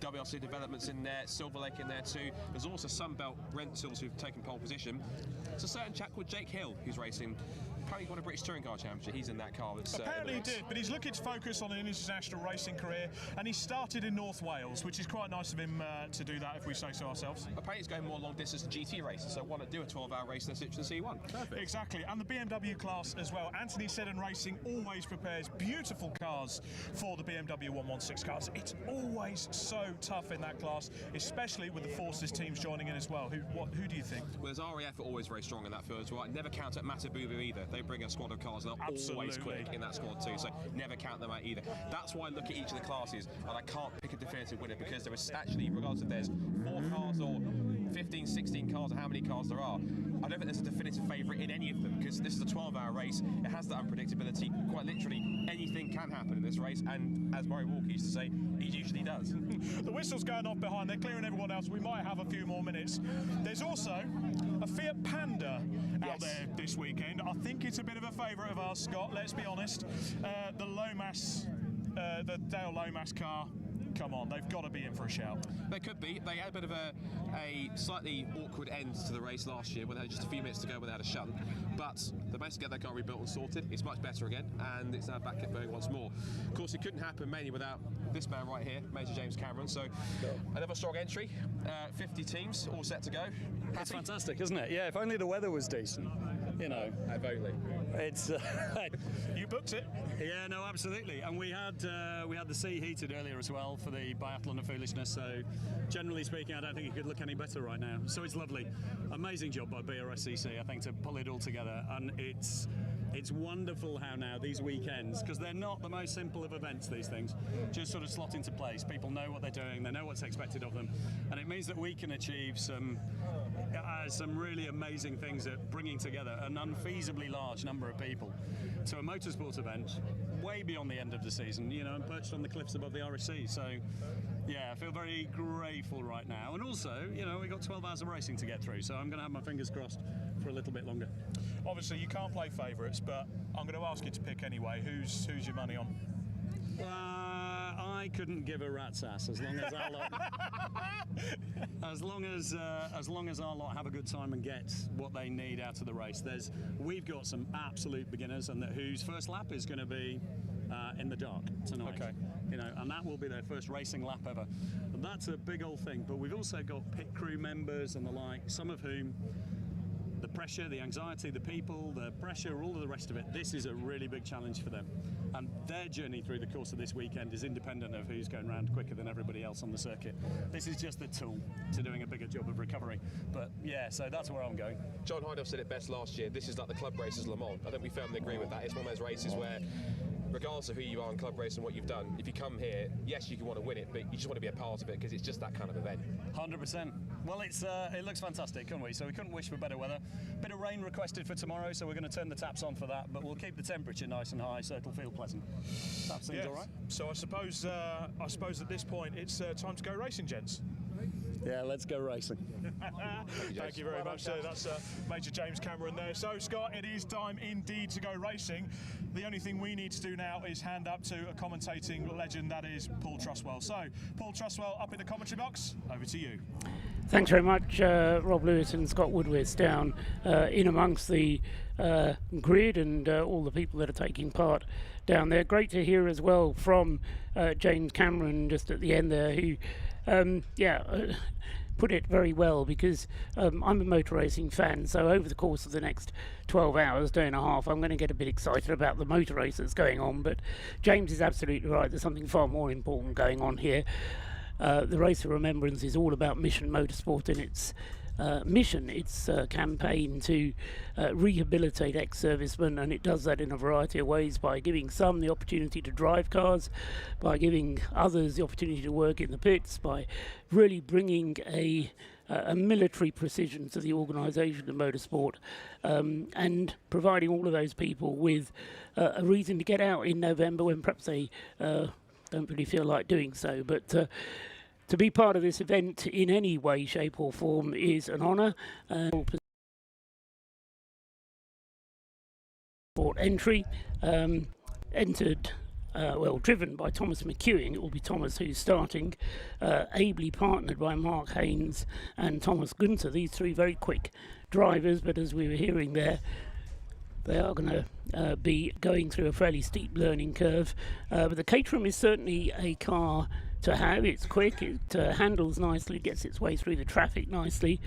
WRC Developments in there, Silver Lake in there too. There's also Sunbelt Rentals who've taken pole position. There's a certain chap called Jake Hill who's racing. Apparently won a British Touring Car Championship. He's in that car. Apparently he did, but he's looking to focus on an international racing career, and he started in North Wales, which is quite nice of him to do that, if we say so ourselves. Apparently he's going more long distance GT races, so why not do a 12-hour race in a Citroen C1? Perfect. Exactly, and the BMW class as well. Anthony Seddon Racing always prepares beautiful cars for the BMW 116 cars. It's always so tough in that class, especially with the Forces teams joining in as well. Who do you think? Well, there's RAF are always very strong in that field as well. I never count out Matabubu either. They bring a squad of cars and they're always quick in that squad too, so never count them out either. That's why I look at each of the classes and I can't pick a definitive winner, because there is actually, regardless if there's 4 cars or 15, 16 cars or how many cars there are, I don't think there's a definitive favourite in any of them, because this is a 12-hour race. It has that unpredictability. Quite literally, anything can happen in this race, and as Murray Walker used to say, he usually does. The whistle's going off behind, they're clearing everyone else. We might have a few more minutes. There's also a Fiat Panda out there this weekend. I think it's a bit of a favourite of ours, Scott, let's be honest. The Lomas, the Dale Lomas car, come on, they've got to be in for a shout. They could be. They had a bit of a slightly awkward end to the race last year when they had just a few minutes to go when they had a shunt, but they managed to get their car rebuilt and sorted. It's much better again, and it's now back at going once more. Of course, it couldn't happen mainly without this man right here, Major James Cameron, so another strong entry, 50 teams all set to go. It's fantastic, isn't it? Yeah, if only the weather was decent, you know. If only. It's you booked it. Yeah, no, absolutely. And we had the sea heated earlier as well for the Bathlon of Foolishness, so generally speaking I don't think it could look any better right now. So it's lovely. Amazing job by Brscc, I think, to pull it all together, and it's wonderful how now these weekends, because they're not the most simple of events, these things, just sort of slot into place. People know what they're doing, they know what's expected of them, and it means that we can achieve some really amazing things at bringing together an unfeasibly large number of people to a motorsport event way beyond the end of the season, you know, and perched on the cliffs above the RSC. So yeah, I feel very grateful right now, and also, you know, we've got 12 hours of racing to get through, so I'm going to have my fingers crossed for a little bit longer. Obviously you can't play favourites, but I'm going to ask you to pick anyway. Who's your money on? I couldn't give a rat's ass as long as our lot, as long as our lot have a good time and get what they need out of the race. We've got some absolute beginners, and whose first lap is going to be in the dark tonight. Okay. You know, and that will be their first racing lap ever. And that's a big old thing. But we've also got pit crew members and the like, some of whom the pressure, the anxiety, the people, the pressure, all of the rest of it, this is a really big challenge for them. And their journey through the course of this weekend is independent of who's going round quicker than everybody else on the circuit. This is just the tool to doing a bigger job of recovery. But yeah, so that's where I'm going. John Hydell said it best last year. This is like the club races Le Mans. I think we firmly agree with that. It's one of those races where, regardless of who you are in club race and what you've done, if you come here, yes, you can want to win it, but you just want to be a part of it because it's just that kind of event. 100%. Well, it looks fantastic, couldn't we? So we couldn't wish for better weather. Bit of rain requested for tomorrow, so we're going to turn the taps on for that, but we'll keep the temperature nice and high so it'll feel pleasant. That seems all right. So I suppose at this point it's time to go racing, gents. Yeah, let's go racing. Thank you very much. That's Major James Cameron there. So, Scott, it is time indeed to go racing. The only thing we need to do now is hand up to a commentating legend, that is Paul Truswell. So, Paul Truswell up in the commentary box, over to you. Thanks very much, Rob Lewis and Scott Woodwith down in amongst the grid and all the people that are taking part down there. Great to hear as well from James Cameron just at the end there, who put it very well, because I'm a motor racing fan, so over the course of the next 12 hours, day and a half, I'm going to get a bit excited about the motor race that's going on, but James is absolutely right. There's something far more important going on here. The Race of Remembrance is all about Mission Motorsport and its mission, its campaign to rehabilitate ex-servicemen, and it does that in a variety of ways, by giving some the opportunity to drive cars, by giving others the opportunity to work in the pits, by really bringing a military precision to the organisation of motorsport, and providing all of those people with a reason to get out in November when perhaps they don't really feel like doing so. But to be part of this event in any way, shape or form is an honour. Sport entry entered, driven by Thomas McEwing. It will be Thomas who's starting, ably partnered by Mark Haynes and Thomas Gunther. These three very quick drivers, but as we were hearing there, they are going to be going through a fairly steep learning curve. But the Caterham is certainly a car to have. It's quick, it handles nicely, gets its way through the traffic nicely.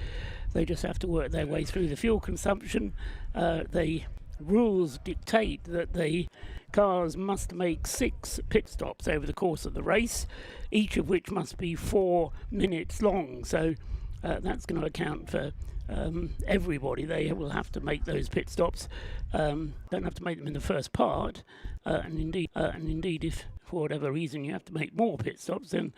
They just have to work their way through the fuel consumption. The rules dictate that the cars must make 6 pit stops over the course of the race, each of which must be 4 minutes long. So that's going to account for everybody. They will have to make those pit stops. Don't have to make them in the first part, and indeed, if for whatever reason you have to make more pit stops, then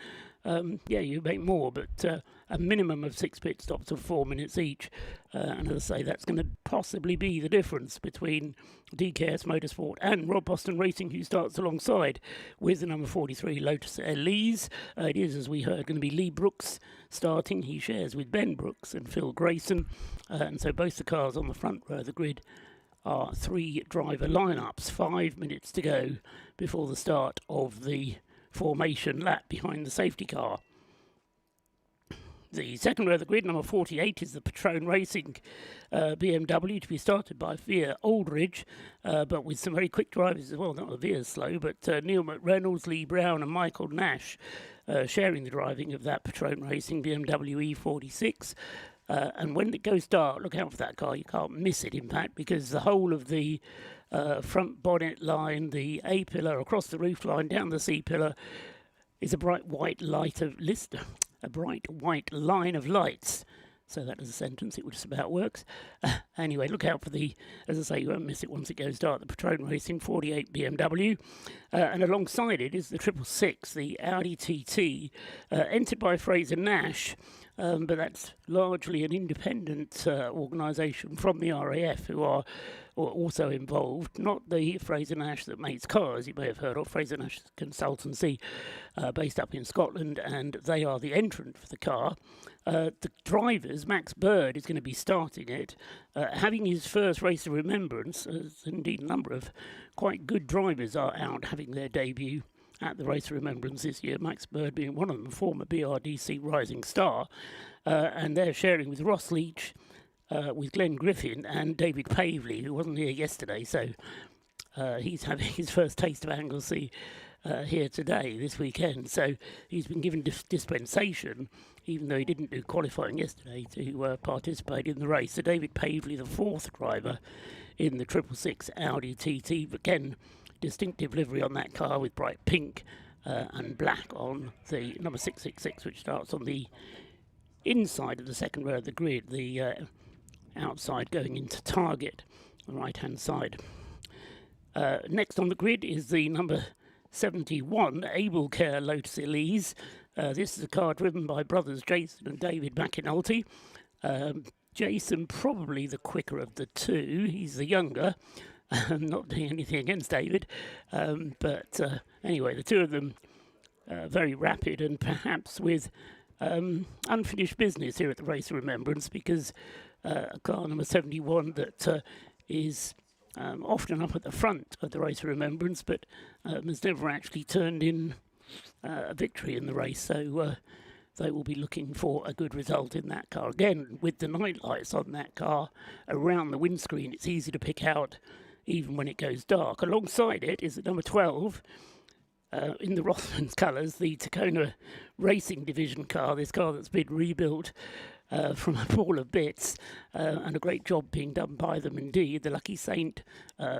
you make more. But a minimum of 6 pit stops of 4 minutes each, and as I say, that's going to possibly be the difference between DKS Motorsport and Rob Boston Racing, who starts alongside with the number 43 Lotus Elise. It is, as we heard, going to be Lee Brooks starting. He shares with Ben Brooks and Phil Grayson, and so both the cars on the front row of the grid are 3 driver lineups. 5 minutes to go before the start of the formation lap behind the safety car. The second row of the grid, number 48, is the Patrone Racing BMW, to be started by Veer Aldridge, but with some very quick drivers as well. Not that Veer's slow, but Neil McReynolds, Lee Brown and Michael Nash sharing the driving of that Patrone Racing BMW E46. And when it goes dark, look out for that car. You can't miss it, in fact, because the whole of the front bonnet line, the A-pillar, across the roof line, down the C-pillar, is a bright white line of lights. So that is a sentence, it just about works. Anyway, look out for as I say, you won't miss it once it goes dark, the Patrone Racing 48 BMW. And alongside it is the 666, the Audi TT, entered by Fraser Nash. But that's largely an independent organisation from the RAF, who are also involved. Not the Fraser Nash that makes cars, you may have heard of. Fraser Nash Consultancy, based up in Scotland, and they are the entrant for the car. The drivers, Max Bird is going to be starting it, having his first Race of Remembrance, as indeed a number of quite good drivers are out having their debut at the Race of Remembrance this year, Max Bird being one of them, former BRDC Rising Star, and they're sharing with Ross Leach, with Glenn Griffin and David Pavley, who wasn't here yesterday, so he's having his first taste of Anglesey here today, this weekend. So he's been given dispensation, even though he didn't do qualifying yesterday, to participate in the race. So David Pavley, the 4th driver in the 666 Audi TT, again, distinctive livery on that car with bright pink and black on the number 666, which starts on the inside of the second row of the grid, the outside going into target, the right-hand side. Next on the grid is the number 71 Able Care Lotus Elise. This is a car driven by brothers Jason and David McAnulty. Jason probably the quicker of the two. He's the younger. Not doing anything against David, but anyway, the two of them very rapid, and perhaps with unfinished business here at the Race of Remembrance, because a car number 71 that is often up at the front of the Race of Remembrance, but has never actually turned in a victory in the race, so they will be looking for a good result in that car. Again, with the night lights on that car around the windscreen, it's easy to pick out even when it goes dark. Alongside it is the number 12, in the Rothmans colours, the Tacona Racing Division car, this car that's been rebuilt from a ball of bits, and a great job being done by them indeed. The Lucky Saint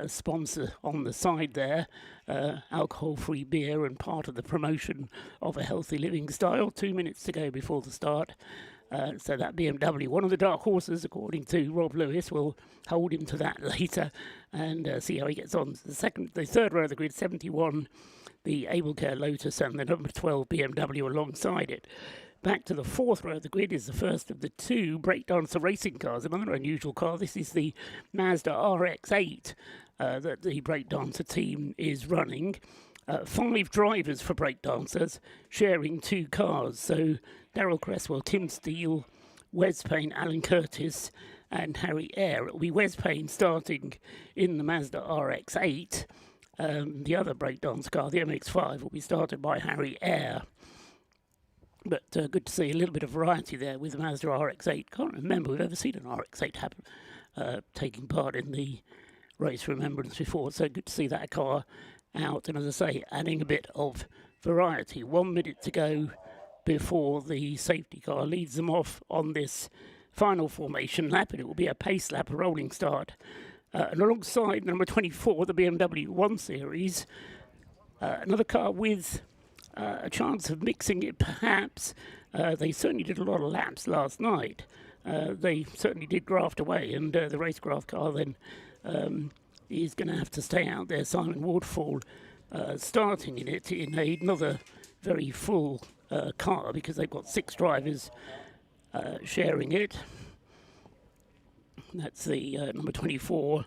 sponsor on the side there, alcohol-free beer and part of the promotion of a healthy living style. 2 minutes to go before the start. So that BMW, one of the dark horses, according to Rob Lewis, will hold him to that later and see how he gets on. The third row of the grid, 71, the AbleCare Lotus, and the number 12 BMW alongside it. Back to the fourth row of the grid is the first of the two breakdancer racing cars, another unusual car. This is the Mazda RX-8 that the breakdancer team is running. 5 drivers for breakdancers sharing 2 cars. So Darryl Cresswell, Tim Steele, Wes Payne, Alan Curtis and Harry Eyre. It will be Wes Payne starting in the Mazda RX-8. The other breakdance car, the MX-5, will be started by Harry Eyre. But good to see a little bit of variety there with the Mazda RX-8. Can't remember we've ever seen an RX-8 happen, taking part in the Race of Remembrance before. So good to see that car out. And as I say, adding a bit of variety. 1 minute to go before the safety car leads them off on this final formation lap. And it will be a pace lap, a rolling start. And alongside number 24, the BMW 1 Series, another car with a chance of mixing it, perhaps. They certainly did a lot of laps last night. They certainly did graft away, and the racecraft car then is going to have to stay out there. Simon Waterfall starting in it in another very full car, because they've got 6 drivers sharing it. That's the number 24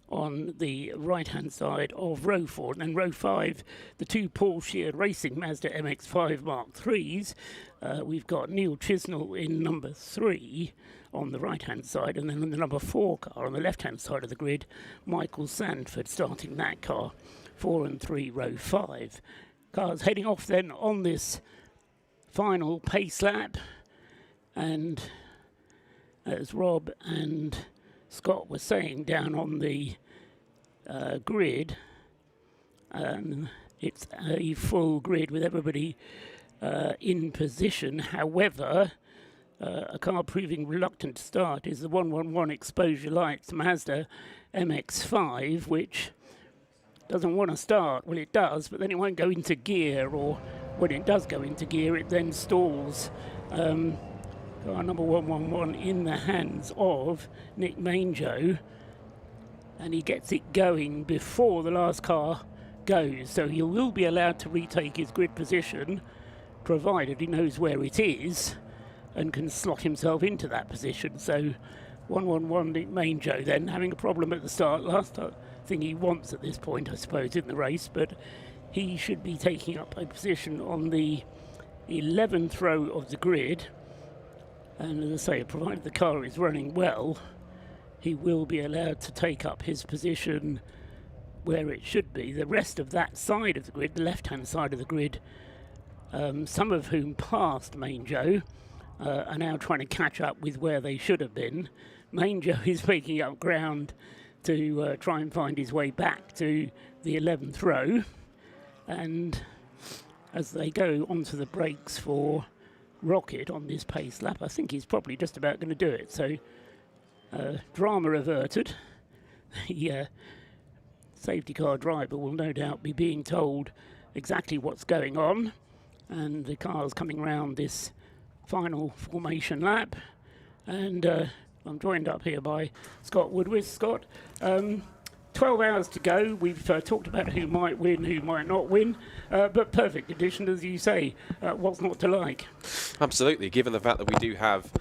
on the right-hand side of row 4. And then row 5, the 2 Paul Sheard Racing Mazda MX-5 Mark IIIs. We've got Neil Chisnell in number 3 on the right-hand side, and then on the number 4 car on the left-hand side of the grid, Michael Sandford starting that car, 4 and 3, row 5. Cars heading off then on this final pace lap, and as Rob and Scott were saying down on the grid, it's a full grid with everybody in position. However, a car proving reluctant to start is the 111 Exposure Lights Mazda MX-5, which doesn't want to start. Well, it does, but then it won't go into gear, or when it does go into gear, it then stalls. Car number 111 in the hands of Nick Manjo, and he gets it going before the last car goes, so he will be allowed to retake his grid position, provided he knows where it is and can slot himself into that position. So 111 Nick Manjo then having a problem at the start. Last thing he wants at this point, I suppose, in the race, but he should be taking up a position on the 11th row of the grid. And as I say, provided the car is running well, he will be allowed to take up his position where it should be. The rest of that side of the grid, the left-hand side of the grid, some of whom passed Manjo, are now trying to catch up with where they should have been. Manjo is making up ground to try and find his way back to the 11th row. And as they go onto the brakes for Rocket on this pace lap, I think he's probably just about going to do it. So drama averted. The safety car driver will no doubt be being told exactly what's going on, and the car's coming round this final formation lap, and I'm joined up here by Scott Woodward. Scott, 12 hours to go. We've talked about who might win, who might not win, but perfect condition, as you say. What's not to like? Absolutely. Given the fact that we do have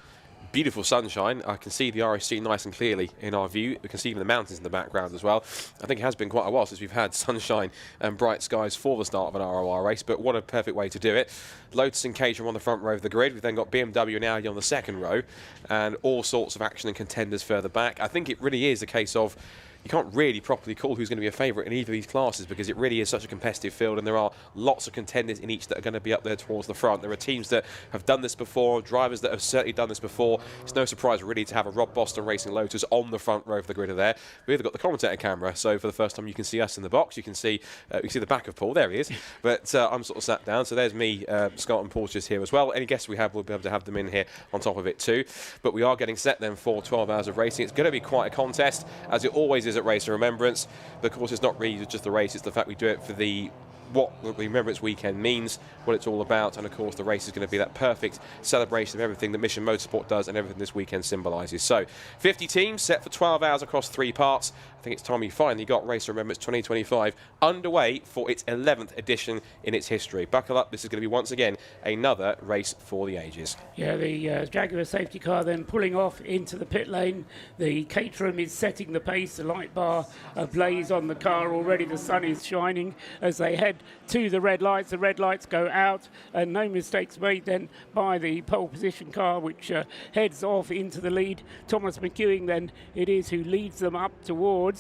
beautiful sunshine, I can see the RSC nice and clearly in our view. We can see even the mountains in the background as well. I think it has been quite a while since we've had sunshine and bright skies for the start of an ROR race, but what a perfect way to do it. Lotus and Caterham on the front row of the grid. We've then got BMW and Audi on the second row, and all sorts of action and contenders further back. I think it really is a case of you can't really properly call who's going to be a favourite in either of these classes, because it really is such a competitive field, and there are lots of contenders in each that are going to be up there towards the front. There are teams that have done this before, drivers that have certainly done this before. It's no surprise really to have a Rob Boston Racing Lotus on the front row of the grid there. We've got the commentator camera, so for the first time you can see us in the box. You can see the back of Paul. There he is. But I'm sort of sat down, so there's me, Scott and Paul's just here as well. Any guests we have, we'll be able to have them in here on top of it too. But we are getting set then for 12 hours of racing. It's going to be quite a contest, as it always is at Race of Remembrance. But of course, it's not really just the race, it's the fact we do it for the what the Remembrance Weekend means, what it's all about, and of course the race is going to be that perfect celebration of everything that Mission Motorsport does and everything this weekend symbolises. So 50 teams set for 12 hours across 3 parts. I think it's time we finally got Race of Remembrance 2025 underway for its 11th edition in its history. Buckle up, this is going to be once again another race for the ages. Yeah, the Jaguar safety car then pulling off into the pit lane. The Caterham is setting the pace, the light bar ablaze on the car already. The sun is shining as they head to the red lights. The red lights go out and no mistakes made then by the pole position car, which heads off into the lead. Thomas McEwing then it is who leads them up towards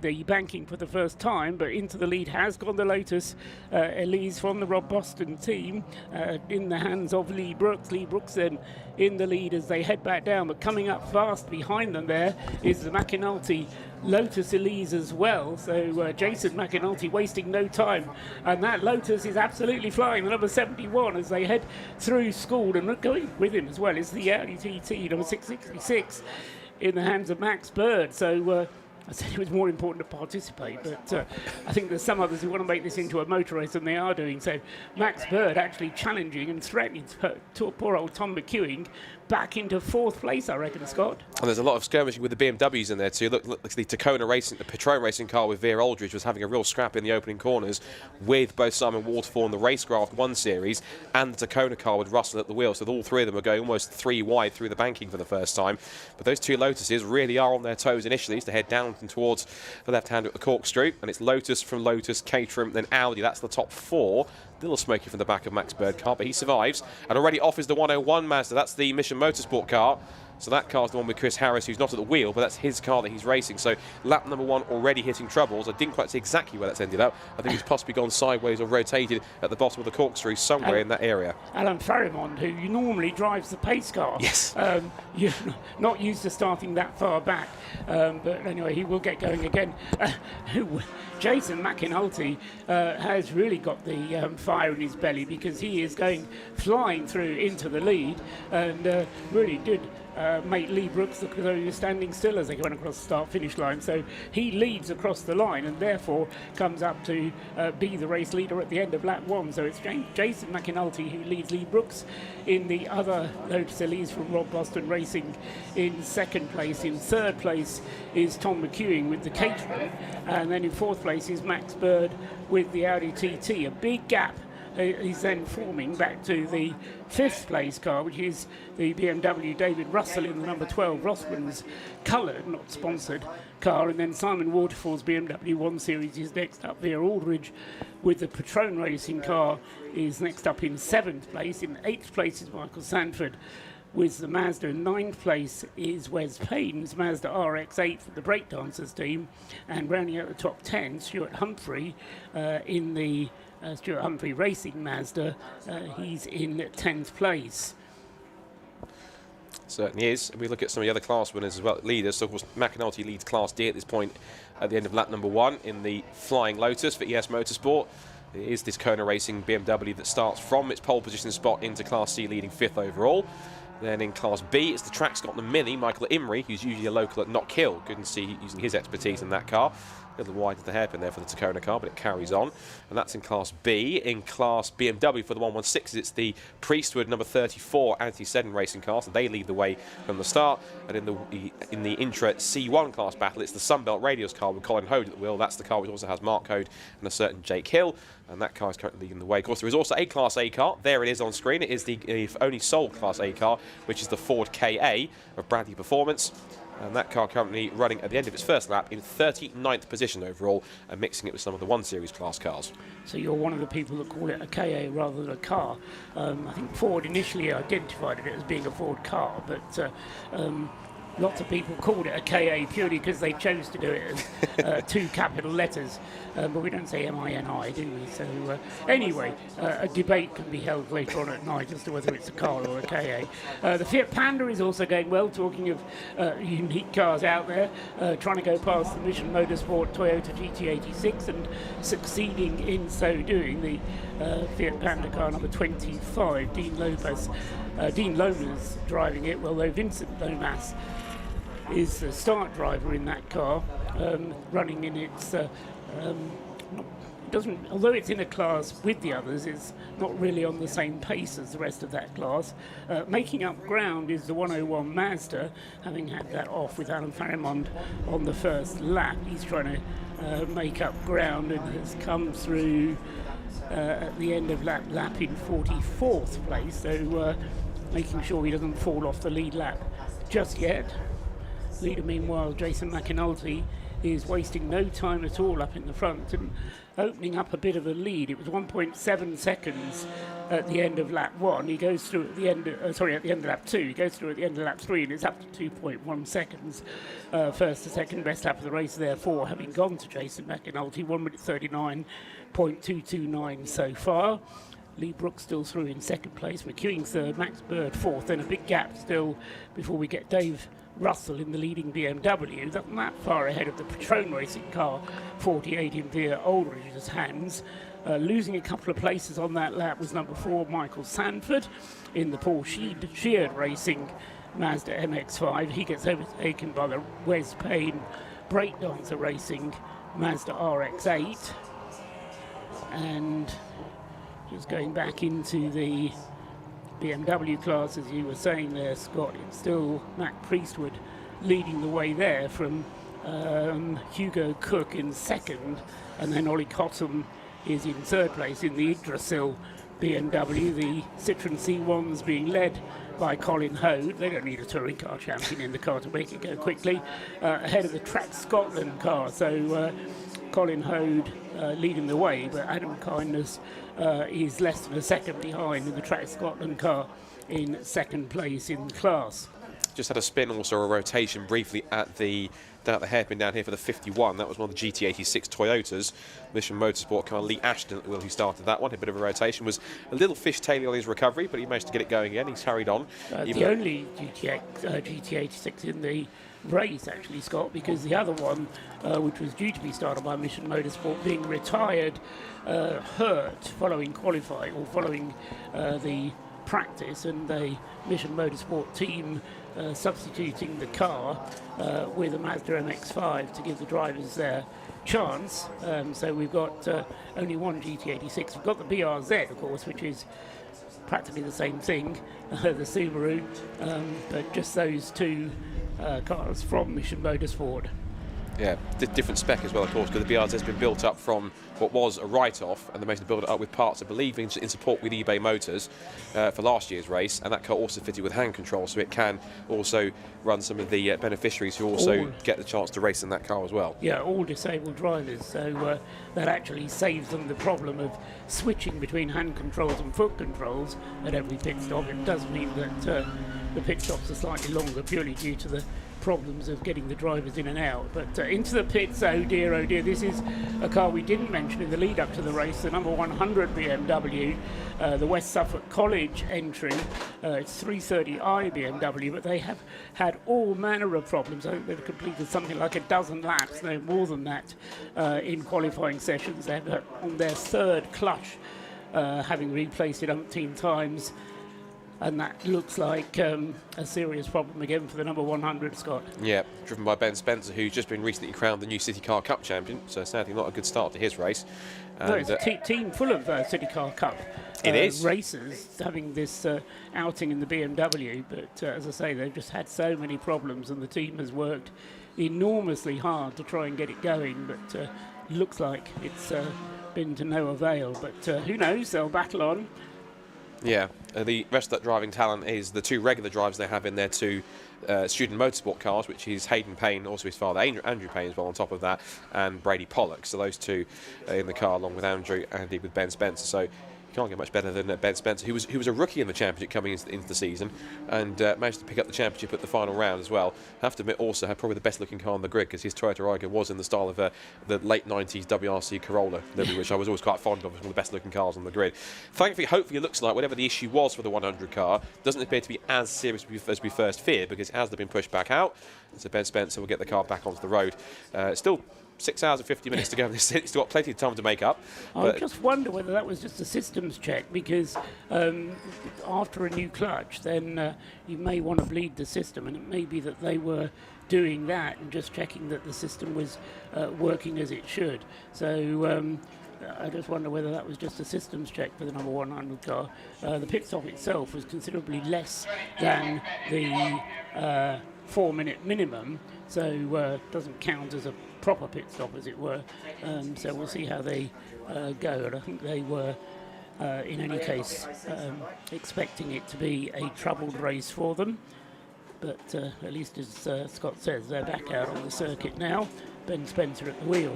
the banking for the first time, but into the lead has gone the Lotus Elise from the Rob Boston team in the hands of Lee Brooks. Lee Brooks then in the lead as they head back down, but coming up fast behind them there is the McAnulty Lotus Elise as well. So Jason McAnulty wasting no time, and that Lotus is absolutely flying. The number 71 as they head through School, and going with him as well is the Audi TT number 666 in the hands of Max Bird. So I said it was more important to participate, but I think there's some others who want to make this into a motor race, and they are doing so. Max Bird actually challenging and threatening to poor old Tom McEwing back into 4th place, I reckon, Scott. And there's a lot of skirmishing with the BMWs in there too. Look, the Tacona racing, the Patron racing car with Veer Aldridge was having a real scrap in the opening corners with both Simon Waterfall and the Racecraft 1 Series and the Tacona car with Russell at the wheel. So all 3 of them are going almost 3 wide through the banking for the first time. But those 2 Lotuses really are on their toes initially as they head down and towards the left-hand at the corkscrew. And it's Lotus from Lotus, Caterham, then Audi. That's the top 4. Little smoky from the back of Max Bird car, but he survives. And already off is the 101 Mazda. That's the Mission Motorsport car. So that car's the one with Chris Harris, who's not at the wheel, but that's his car that he's racing. So lap number 1 already hitting troubles. I didn't quite see exactly where that's ended up. I think he's possibly gone sideways or rotated at the bottom of the corkscrew somewhere in that area. Alan Farrimond, who normally drives the pace car. Yes. You're not used to starting that far back. But anyway, he will get going again. Jason McAnulty has really got the fire in his belly, because he is going flying through into the lead and really did make Lee Brooks look as though he was standing still as they went across the start-finish line. So he leads across the line and therefore comes up to be the race leader at the end of lap 1. So it's Jason McAnulty who leads Lee Brooks in the other Lotus Elise from Rob Boston Racing in 2nd place. In 3rd place is Tom McEwing with the Caterham, and then in 4th place is Max Bird with the Audi TT. A big gap is then forming back to the 5th place car, which is the BMW David Russell in the number 12 Rossman's coloured, not sponsored, car. And then Simon Waterfall's BMW 1 Series is next up. Veer Aldridge with the Patron Racing car is next up in 7th place. In 8th place is Michael Sanford with the Mazda. In 9th place is Wes Payne's Mazda RX-8 for the Breakdancers team. And rounding out the top 10, Stuart Humphrey in the Stuart Humphrey Racing Mazda. He's in 10th place. Certainly is. We look at some of the other class winners as well, leaders. So of course McAnulty leads Class D at this point at the end of lap number 1 in the Flying Lotus for ES Motorsport. It is this Kona Racing BMW that starts from its pole position spot into Class C, leading 5th overall. Then in Class B, it's the Track Scotland Mini, Michael Imrie, who's usually a local at Knock Hill. Good to see using his expertise in that car. A little wide of the hairpin there for the Tacona car, but it carries on. And that's in Class B. In Class BMW for the 116s, it's the Priestwood number 34 Anti-Seddon racing car, so they lead the way from the start. And in the Intra C1 class battle, it's the Sunbelt Radios car with Colin Hode at the wheel. That's the car which also has Mark Hode and a certain Jake Hill. And that car is currently leading the way. Of course, there is also a Class A car. There it is on screen. It is the only sold Class A car, which is the Ford KA of Bradley Performance. And that car currently running at the end of its first lap in 39th position overall, and mixing it with some of the 1 Series class cars. So you're one of the people that call it a KA rather than a car. I think Ford initially identified it as being a Ford car, but lots of people called it a KA purely because they chose to do it as 2 capital letters, but we don't say MINI, do we? So anyway, a debate can be held later on at night as to whether it's a car or a KA. The Fiat Panda is also going well, talking of unique cars out there, trying to go past the Mission Motorsport Toyota GT86 and succeeding in so doing. The Fiat Panda car number 25, Dean Lomas driving it, well, though Vincent Lomas is the start driver in that car, running in its doesn't, although it's in a class with the others, it's not really on the same pace as the rest of that class. Making up ground is the 101 Mazda, having had that off with Alan Farimond on the first lap. He's trying to make up ground and has come through at the end of lap in 44th place, so making sure he doesn't fall off the lead lap just yet. Leader, meanwhile, Jason McAnulty, is wasting no time at all up in the front and opening up a bit of a lead. It was 1.7 seconds at the end of lap 1. He goes through at the end of, at the end of lap 2. He goes through at the end of lap 3, and it's up to 2.1 seconds. First to second best lap of the race, therefore, having gone to Jason McAnulty, 1 minute 39.229 so far. Lee Brooks still through in second place, McEwing third, Max Bird fourth, and a big gap still before we get Dave Russell in the leading BMW. Not that far ahead of the Patrone racing car, 48 in Veer Aldridge's hands. Losing a couple of places on that lap was number 4, Michael Sanford, in the Paul Sheard racing Mazda MX-5. He gets overtaken by the Wes Payne Breakdancer racing Mazda RX-8. And just going back into the BMW class, as you were saying there, Scott, it's still Mac Priestwood leading the way there from Hugo Cook in second, and then Ollie Cottam is in third place in the Yggdrasil BMW. The Citroen C1's being led by Colin Hode. They don't need a touring car champion in the car to make it go quickly, ahead of the Track Scotland car. So Colin Hode leading the way, but Adam Kindness is less than a second behind in the Track Scotland car in second place in the class. Just had a spin, also a rotation briefly at the hairpin down here for the 51. That was one of the GT86 Toyotas. Mission Motorsport car, Lee Ashton, who started that one. A bit of a rotation, was a little fishtailing on his recovery, but he managed to get it going again. He's carried on. The only GT86 in the race, actually, Scott, because the other one, which was due to be started by Mission Motorsport, being retired, hurt following qualifying or following the practice, and the Mission Motorsport team substituting the car with a Mazda MX-5 to give the drivers their chance. So we've got only one GT86. We've got the BRZ, of course, which is practically the same thing, the Subaru, but just those two cars from Mission Motorsport. Yeah, different spec as well, of course, because the BRZ has been built up from what was a write-off, and they managed to build it up with parts, I believe, in support with eBay Motors for last year's race, and that car also fitted with hand control, so it can also run some of the beneficiaries who also get the chance to race in that car as well. Yeah, all disabled drivers, so that actually saves them the problem of switching between hand controls and foot controls at every pit stop. It does mean that the pit stops are slightly longer purely due to the problems of getting the drivers in and out. But into the pits, oh dear, this is a car we didn't mention in the lead up to the race, the number 100 BMW, the West Suffolk College entry. It's 330i BMW, but they have had all manner of problems. I think they've completed something like a dozen laps, no more than that, in qualifying sessions. They're on their third clutch, having replaced it umpteen times. And that looks like a serious problem again for the number 100, Scott. Yeah, driven by Ben Spencer, who's just been recently crowned the new City Car Cup champion, so sadly not a good start to his race. And no, it's a team full of City Car Cup racers having this outing in the BMW, but as I say, they've just had so many problems, and the team has worked enormously hard to try and get it going, but looks like it's been to no avail. But who knows, they'll battle on. Yeah, the rest of that driving talent is the two regular drivers they have in their two student motorsport cars, which is Hayden Payne, also his father Andrew Payne as well on top of that, and Brady Pollock. So those two in the car along with Andrew and with Ben Spencer. So you can't get much better than Ben Spencer, who was a rookie in the championship coming into the season, and managed to pick up the championship at the final round as well. I have to admit, also had probably the best looking car on the grid, because his Toyota Aygo was in the style of the late 90s WRC Corolla, which I was always quite fond of. It was one of the best looking cars on the grid. Thankfully, hopefully it looks like whatever the issue was for the 100 car doesn't appear to be as serious as we first feared, because it has been pushed back out. So Ben Spencer will get the car back onto the road. Still 6 hours and 50 minutes to go. He's still got plenty of time to make up. I just wonder whether that was just a systems check, because after a new clutch, then you may want to bleed the system, and it may be that they were doing that and just checking that the system was working as it should. So I just wonder whether that was just a systems check for the number 100 car. The pit stop itself was considerably less than the 4-minute minimum, so doesn't count as a proper pit stop, as it were. So we'll see how they go. And I think they were, in any case, expecting it to be a troubled race for them. But at least, as Scott says, they're back out on the circuit now. Ben Spencer at the wheel.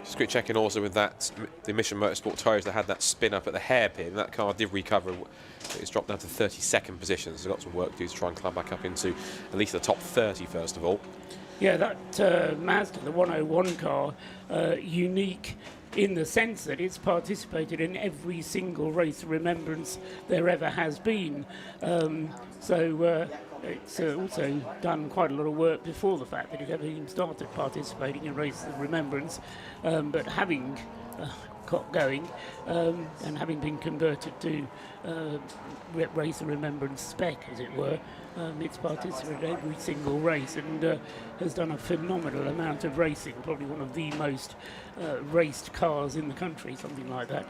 Just quick checking also with that, the Mission Motorsport tyres that had that spin up at the hairpin. That car did recover. It's dropped down to 32nd position, so got some work to do to try and climb back up into at least the top 30 first of all. Yeah, that Mazda, the 101 car, unique in the sense that it's participated in every single Race of Remembrance there ever has been. It's also done quite a lot of work before the fact that it ever even started participating in Race of Remembrance, but having got going and having been converted to Race of Remembrance spec, as it were, it's participated in every single race and has done a phenomenal amount of racing, probably one of the most raced cars in the country, something like that.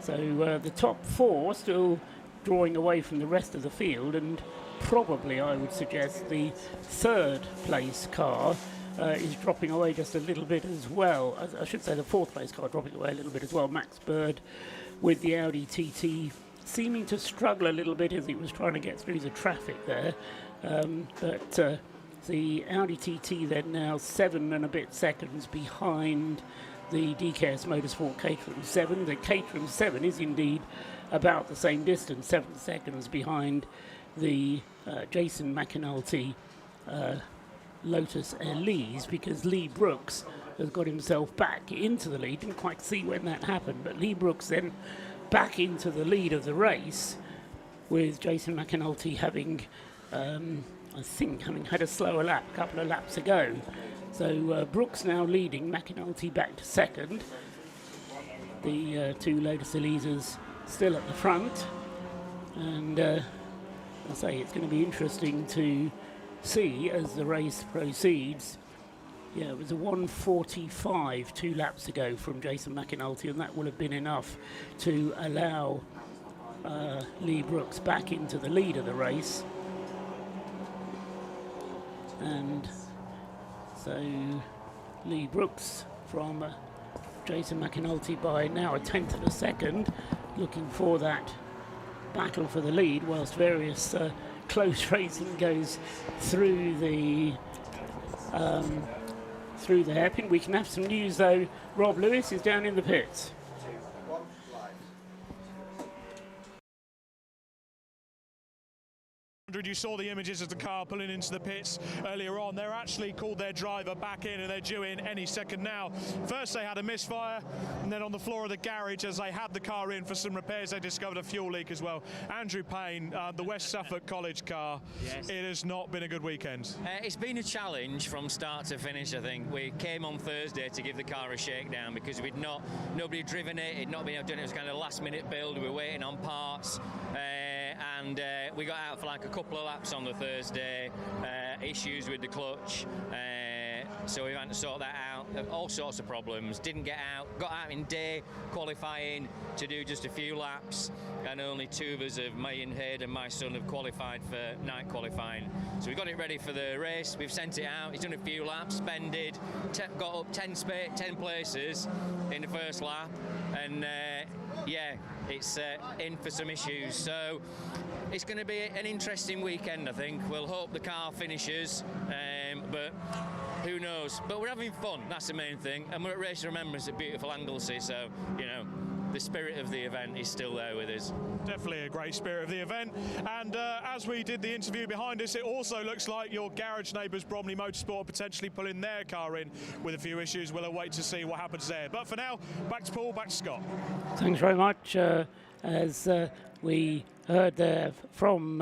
The top 4 still drawing away from the rest of the field, and probably I would suggest the 3rd place car is dropping away just a little bit as well. I should say the 4th place car dropping away a little bit as well. Max Bird with the Audi TT seeming to struggle a little bit as he was trying to get through the traffic there. The Audi TT then now 7 and a bit seconds behind the DKS Motorsport Caterham 7. The Caterham 7 is indeed about the same distance, 7 seconds behind the Jason McAnulty Lotus Elise, because Lee Brooks has got himself back into the lead. Didn't quite see when that happened, but Lee Brooks then back into the lead of the race, with Jason McAnulty having had a slower lap, a couple of laps ago. So Brooks now leading, McAnulty back to 2nd. The 2 Lotus Elises still at the front, and I say it's going to be interesting to see as the race proceeds. Yeah, it was a 1:45 2 laps ago from Jason McAnulty, and that will have been enough to allow Lee Brooks back into the lead of the race. And so Lee Brooks from Jason McAnulty by now a 1/10 of a second, looking for that battle for the lead, whilst various close racing goes through the hairpin. We can have some news though. Rob Lewis is down in the pits. You saw the images of the car pulling into the pits earlier on. They're actually called their driver back in, and they're due in any second now. First they had a misfire, and then on the floor of the garage as they had the car in for some repairs, they discovered a fuel leak as well. Andrew Payne, the West Suffolk College car. Yes. It has not been a good weekend. It's been a challenge from start to finish, I think. We came on Thursday to give the car a shakedown because nobody had driven it, it'd not been done. It was kind of a last minute build. We were waiting on parts. And we got out for like a couple of laps on the Thursday, issues with the clutch, so we had to sort that out, all sorts of problems. Didn't get out, got out in day qualifying to do just a few laps, and only 2 of us, Ian Head and my son, have qualified for night qualifying. So we got it ready for the race, we've sent it out, he's done a few laps, spended, got up 10 places in the first lap, and it's in for some issues. So it's going to be an interesting weekend, I think. We'll hope the car finishes, but who knows? But we're having fun, that's the main thing. And we're at Race of Remembrance at beautiful Anglesey, so, the spirit of the event is still there with us. Definitely a great spirit of the event. And as we did the interview behind us, it also looks like your garage neighbours, Bromley Motorsport, are potentially pulling their car in with a few issues. We'll await to see what happens there. But for now, back to Paul, back to Scott. Thanks very much. As we heard there from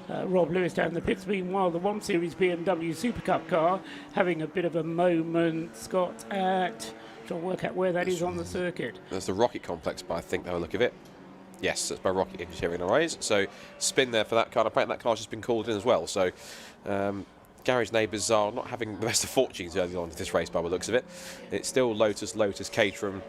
Rob Lewis down in the pits. Meanwhile, the 1 Series BMW Super Cup car having a bit of a moment, Scott, at... trying to work out where that is on the circuit. That's the Rocket Complex, by I think by the look of it. Yes, that's by Rocket Engineering Arrays. So spin there for that car. Apparently that car's just been called in as well. So garage neighbours are not having the best of fortunes early on in this race by the looks of it. It's still Lotus, Caterham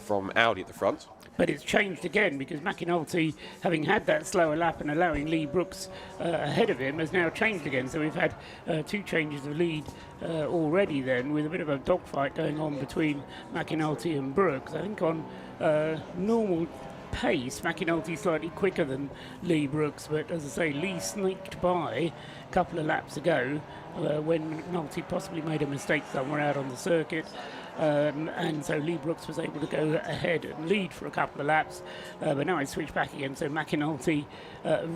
from Audi at the front. But it's changed again because McAnulty, having had that slower lap and allowing Lee Brooks ahead of him, has now changed again. So we've had 2 changes of lead already then, with a bit of a dogfight going on between McAnulty and Brooks. I think on normal pace, McAnulty slightly quicker than Lee Brooks, but as I say, Lee sneaked by a couple of laps ago when McAnulty possibly made a mistake somewhere out on the circuit. And so Lee Brooks was able to go ahead and lead for a couple of laps, but now it's switched back again, so McAnulty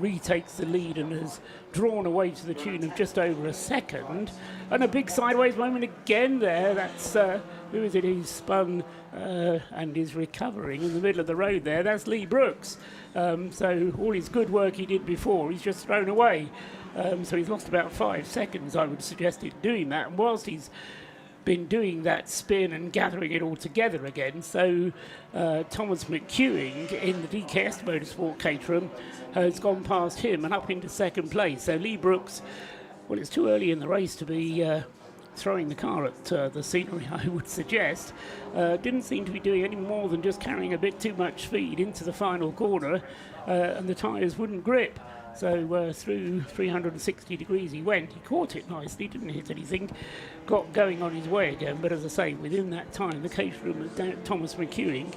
retakes the lead and has drawn away to the tune of just over a second, and a big sideways moment again there. That's who is it who's spun and is recovering in the middle of the road there? That's Lee Brooks. So all his good work he did before, he's just thrown away. So he's lost about 5 seconds, I would suggest, in doing that, and whilst he's been doing that spin and gathering it all together again. So Thomas McEwing in the DKS Motorsport Caterham has gone past him and up into second place. So Lee Brooks, well, it's too early in the race to be throwing the car at the scenery, I would suggest. Didn't seem to be doing any more than just carrying a bit too much speed into the final corner, and the tyres wouldn't grip. So through 360 degrees he went. He caught it nicely, didn't hit anything, got going on his way again. But as I say, within that time, the Caterham Thomas McEwing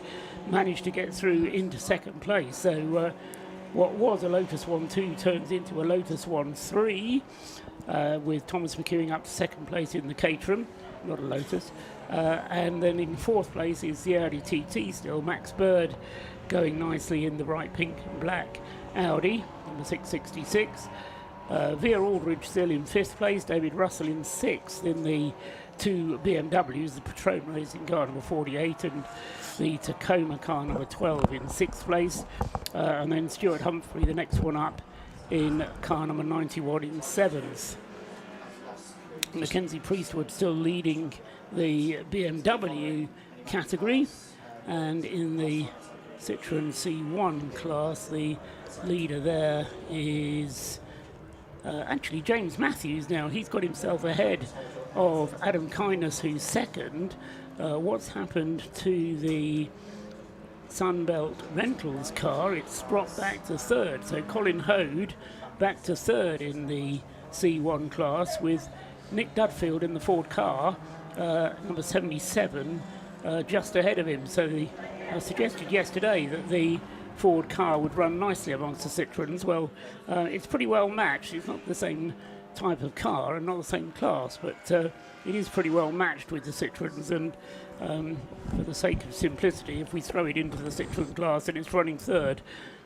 managed to get through into second place. So what was a Lotus 1-2 turns into a Lotus 1-3, with Thomas McEwing up to second place in the Caterham, not a Lotus. And then in fourth place is the Audi TT still, Max Bird going nicely in the bright pink and black Audi, number 666. Veer Aldridge still in fifth place, David Russell in sixth in the 2 BMWs, the Prelude Racing car number 48 and the Tacoma car number 12 in sixth place. And then Stuart Humphrey, the next one up, in car number 91 in seventh. Mackenzie Priestwood still leading the BMW category, and in the Citroen C1 class, the leader there is actually James Matthews. Now he's got himself ahead of Adam Kindness, who's second. What's happened to the Sunbelt Rentals car? It's brought back to third, so Colin Hode back to third in the C1 class, with Nick Dudfield in the Ford car, number 77, just ahead of him. So I suggested yesterday that the Ford car would run nicely amongst the Citroens. Well, it's pretty well matched. It's not the same type of car and not the same class, but it is pretty well matched with the Citroens. And for the sake of simplicity, if we throw it into the Citroen class, and it's running third,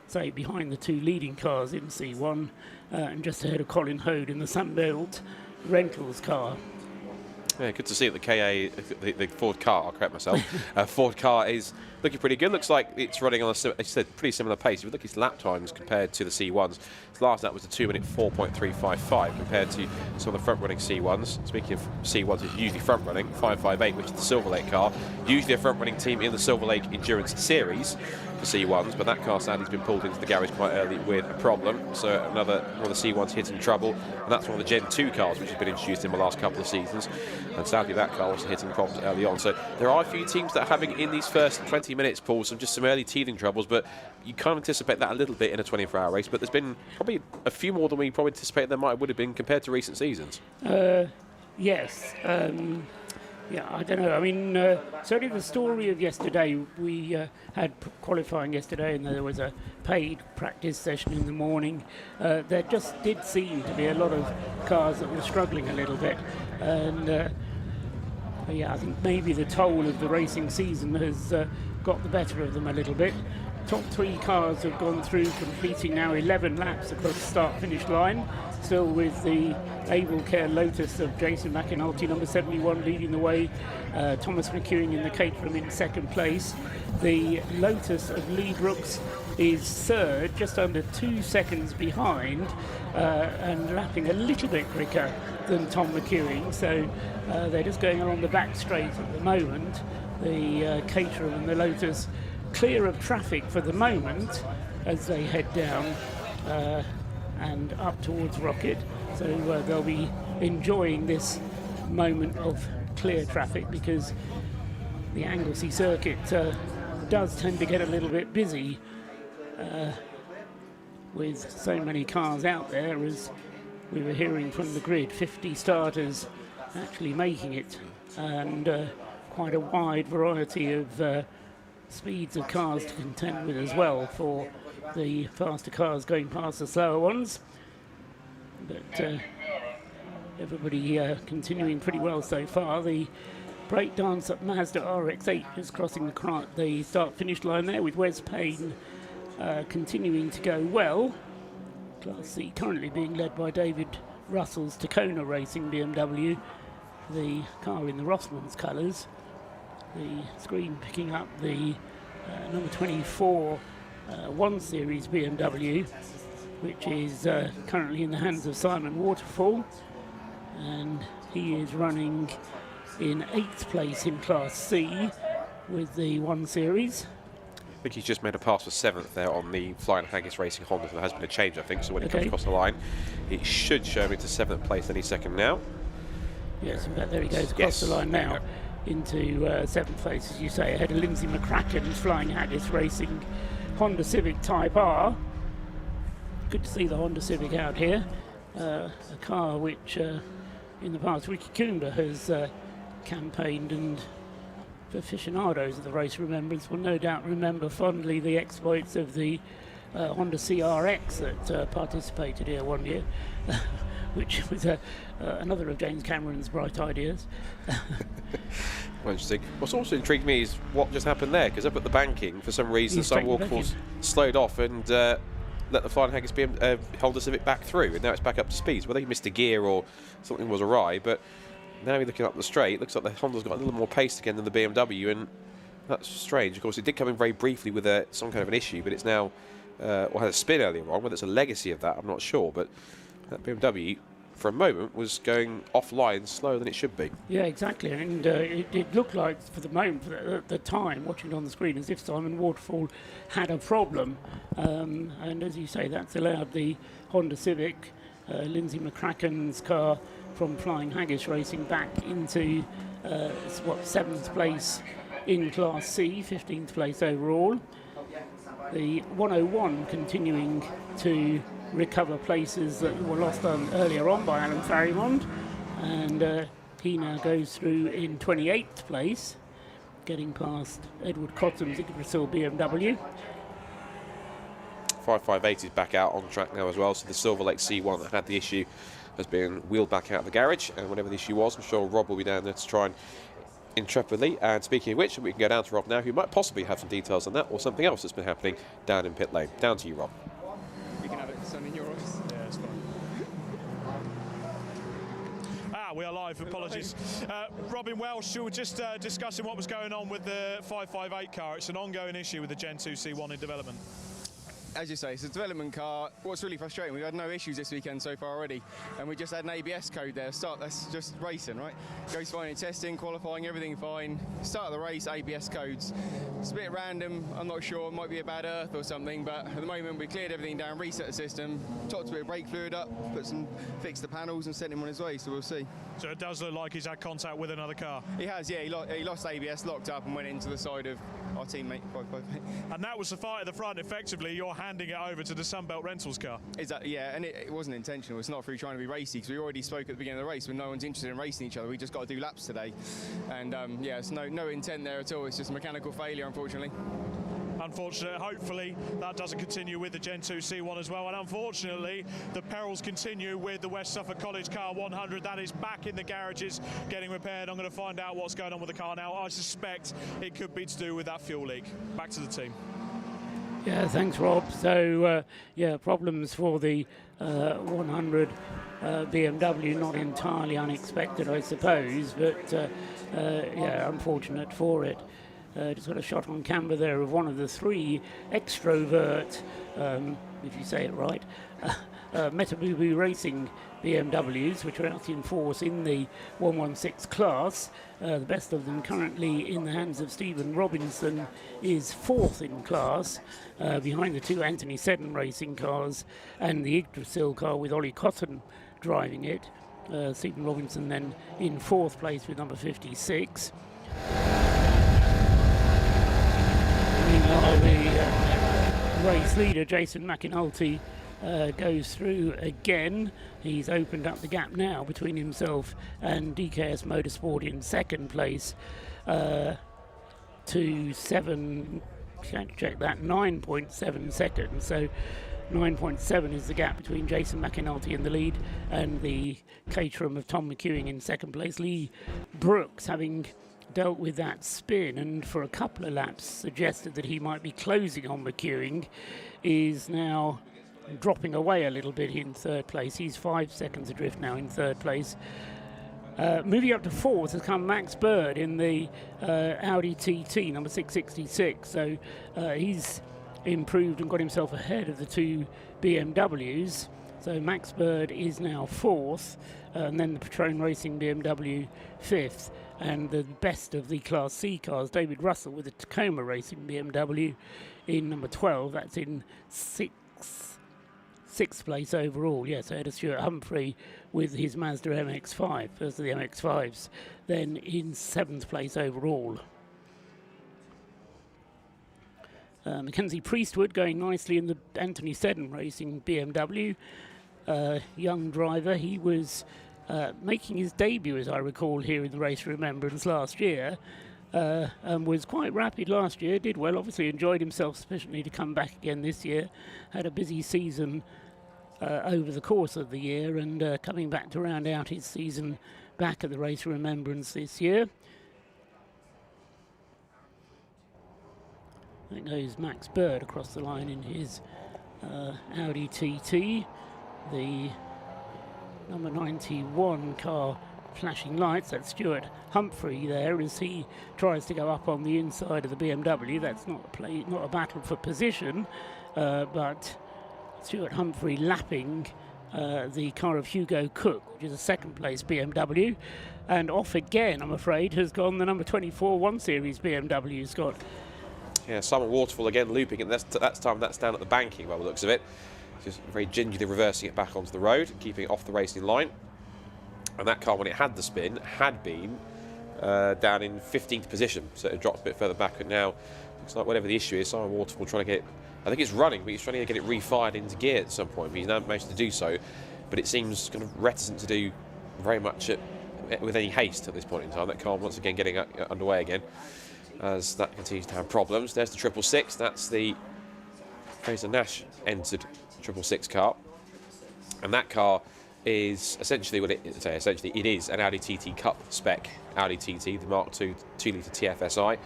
say behind the 2 leading cars in C1, and just ahead of Colin Hode in the Sunbelt Rentals car. Yeah, good to see that the Ford car, I'll correct myself, Ford car is looking pretty good. Looks like it's running on a pretty similar pace. If you look at its lap times compared to the C1s, its last lap was a 2 minute 4.355 compared to some of the front running C1s. Speaking of C1s, it's usually front running, 558, which is the Silver Lake car. Usually a front running team in the Silver Lake Endurance Series for C1s, but that car sadly's been pulled into the garage quite early with a problem. So another one of the C1s hitting trouble, and that's one of the Gen 2 cars which has been introduced in the last couple of seasons. And sadly that car was hitting problems early on. So there are a few teams that are having in these first 20 minutes, Paul, some early teething troubles, but you kind of anticipate that a little bit in a 24-hour race. But there's been probably a few more than we probably anticipated there would have been compared to recent seasons. Yes. Yeah, I don't know. I mean, certainly the story of yesterday, we had qualifying yesterday, and there was a paid practice session in the morning. There just did seem to be a lot of cars that were struggling a little bit, and yeah, I think maybe the toll of the racing season has got the better of them a little bit. Top 3 cars have gone through, completing now 11 laps across the start-finish line, still with the Able Care Lotus of Jason McAnulty, number 71, leading the way. Thomas McEwing in the Caterham in second place. The Lotus of Lee Brooks is third, just under 2 seconds behind, and lapping a little bit quicker than Tom McEwing. So they're just going along the back straight at the moment. The Caterham and the Lotus clear of traffic for the moment as they head down and up towards Rocket. So they'll be enjoying this moment of clear traffic, because the Anglesey Circuit does tend to get a little bit busy with so many cars out there, as we were hearing from the grid. 50 starters actually making it, and quite a wide variety of speeds of cars to contend with as well, for the faster cars going past the slower ones. But everybody continuing pretty well so far. The breakdance at Mazda RX-8 is crossing the start-finish line there, with Wes Payne continuing to go well. Class C currently being led by David Russell's Tacona Racing BMW, the car in the Rossman's colours. The screen picking up the number 24 1 Series BMW, which is currently in the hands of Simon Waterfall, and he is running in 8th place in Class C with the 1 Series. I think he's just made a pass for 7th there on the Flying Haggis Racing Honda. There has been a change, I think, so when it comes across the line, it should show him into 7th place any second now. Yes, in fact, there he goes across the line now into 7th place, as you say, ahead of Lindsay McCracken's Flying Haggis Racing Honda Civic Type R. Good to see the Honda Civic out here, a car which in the past Ricky Coomber has campaigned, and for aficionados of the Race of Remembrance will no doubt remember fondly the exploits of the Honda CRX that participated here one year, which was another of James Cameron's bright ideas. Well, interesting. What's also intrigued me is what just happened there, because up at the banking, for some reason, Simon Waterfall slowed off and let the Flying Haggis Honda Civic back through, and now it's back up to speed. Whether he missed a gear or something was awry, but now you're looking up the straight, it looks like the Honda's got a little more pace again than the BMW, and that's strange. Of course, it did come in very briefly with some kind of an issue, but it's now, or had a spin earlier on. Whether it's a legacy of that, I'm not sure, but that BMW, for a moment, was going offline slower than it should be. Yeah, exactly, and it looked like, for the moment, at the time, watching it on the screen, as if Simon Waterfall had a problem, and as you say, that's allowed the Honda Civic, Lindsay McCracken's car from Flying Haggis Racing, back into 7th place in Class C, 15th place overall. The 101 continuing to recover places that were lost earlier on by Alan Farrimond, and he now goes through in 28th place, getting past Edward Cotham's Yggdrasil BMW. 558 is back out on track now as well, so the Silver Lake C1 that had the issue has been wheeled back out of the garage, and whatever the issue was, I'm sure Rob will be down there to try and intrepidly. And speaking of which, we can go down to Rob now, who might possibly have some details on that or something else that's been happening down in pit lane. Down to you, Rob. You can have it, son, in your eyes. Yeah, it's fine. We are live, apologies. Robin Welsh, you were just discussing what was going on with the 558 car. It's an ongoing issue with the Gen 2 C1 in development. As you say, it's a development car. What's really frustrating, we've had no issues this weekend so far already, and we just had an ABS code there. That's just racing, right? Goes fine in testing, qualifying, everything fine. Start of the race, ABS codes. It's a bit random, I'm not sure, it might be a bad earth or something, but at the moment we cleared everything down, reset the system, topped a bit of brake fluid up, fixed the panels and sent him on his way, so we'll see. So it does look like he's had contact with another car? He has, yeah, he lost ABS, locked up and went into the side of our teammate 558. And that was the fight at the front, effectively, you're handing it over to the Sunbelt Rentals car. Exactly, yeah, and it wasn't intentional. It's not through trying to be racy, because we already spoke at the beginning of the race when no one's interested in racing each other. We just got to do laps today, and yeah, it's no intent there at all. It's just a mechanical failure, unfortunately. Unfortunately, hopefully that doesn't continue with the Gen 2 C1 as well, and unfortunately the perils continue with the West Suffolk College car 100. That is back in the garages getting repaired. I'm going to find out what's going on with the car now. I suspect it could be to do with that fuel leak. Back to the team. Yeah, thanks, Rob. So, yeah, problems for the 100 BMW, not entirely unexpected, I suppose, but yeah, unfortunate for it. Just got a shot on camera there of one of the three extrovert, if you say it right, Metabubu Racing BMWs, which are out in force in the 116 class. The best of them currently in the hands of Stephen Robinson is 4th in class, behind the two Anthony Seddon Racing cars and the Yggdrasil car with Ollie Cotton driving it. Stephen Robinson then in 4th place with number 56. Meanwhile, the race leader, Jason McAnulty, goes through again. He's opened up the gap now between himself and DKS Motorsport in 2nd place to 9.7 seconds. So 9.7 is the gap between Jason McAnulty in the lead and the Caterham of Tom McEwing in 2nd place. Lee Brooks, having dealt with that spin and for a couple of laps suggested that he might be closing on McEwing, is now dropping away a little bit in 3rd place. He's 5 seconds adrift now in 3rd place. Moving up to 4th has come Max Bird in the Audi TT number 666. So he's improved and got himself ahead of the 2 BMWs. So Max Bird is now 4th, and then the Petrone Racing BMW 5th. And the best of the Class C cars, David Russell with the Tacoma Racing BMW in number 12. That's in 6th place overall. Yes, ahead of Stuart Humphrey with his Mazda MX-5. First of the MX-5s, then in 7th place overall. Mackenzie Priestwood going nicely in the Anthony Seddon Racing BMW. Young driver. He was making his debut, as I recall, here in the Race of Remembrance last year. And was quite rapid last year. Did well, obviously enjoyed himself sufficiently to come back again this year. Had a busy season over the course of the year, and coming back to round out his season back at the Race of Remembrance this year. There goes Max Bird across the line in his Audi TT. The number 91 car flashing lights. That's Stuart Humphrey there as he tries to go up on the inside of the BMW. That's not a battle for position, but Stuart Humphrey lapping the car of Hugo Cook, which is a 2nd place BMW. And off again, I'm afraid, has gone the number 24 1 Series BMW, Scott. Yeah, Simon Waterfall again looping it. That's time that's down at the banking by the looks of it. Just very gingerly reversing it back onto the road, keeping it off the racing line. And that car, when it had the spin, had been down in 15th position, so it dropped a bit further back. And now looks like whatever the issue is, Simon Waterfall trying to get it. I think it's running, but he's trying to get it refired into gear at some point. But he's now managed to do so, but it seems kind of reticent to do very much with any haste at this point in time. That car once again getting underway again, as that continues to have problems. There's the 666. That's the Fraser Nash entered 666 car, and that car is essentially what it is. Essentially, it is an Audi TT Cup spec Audi TT, the Mark II 2-litre TFSI.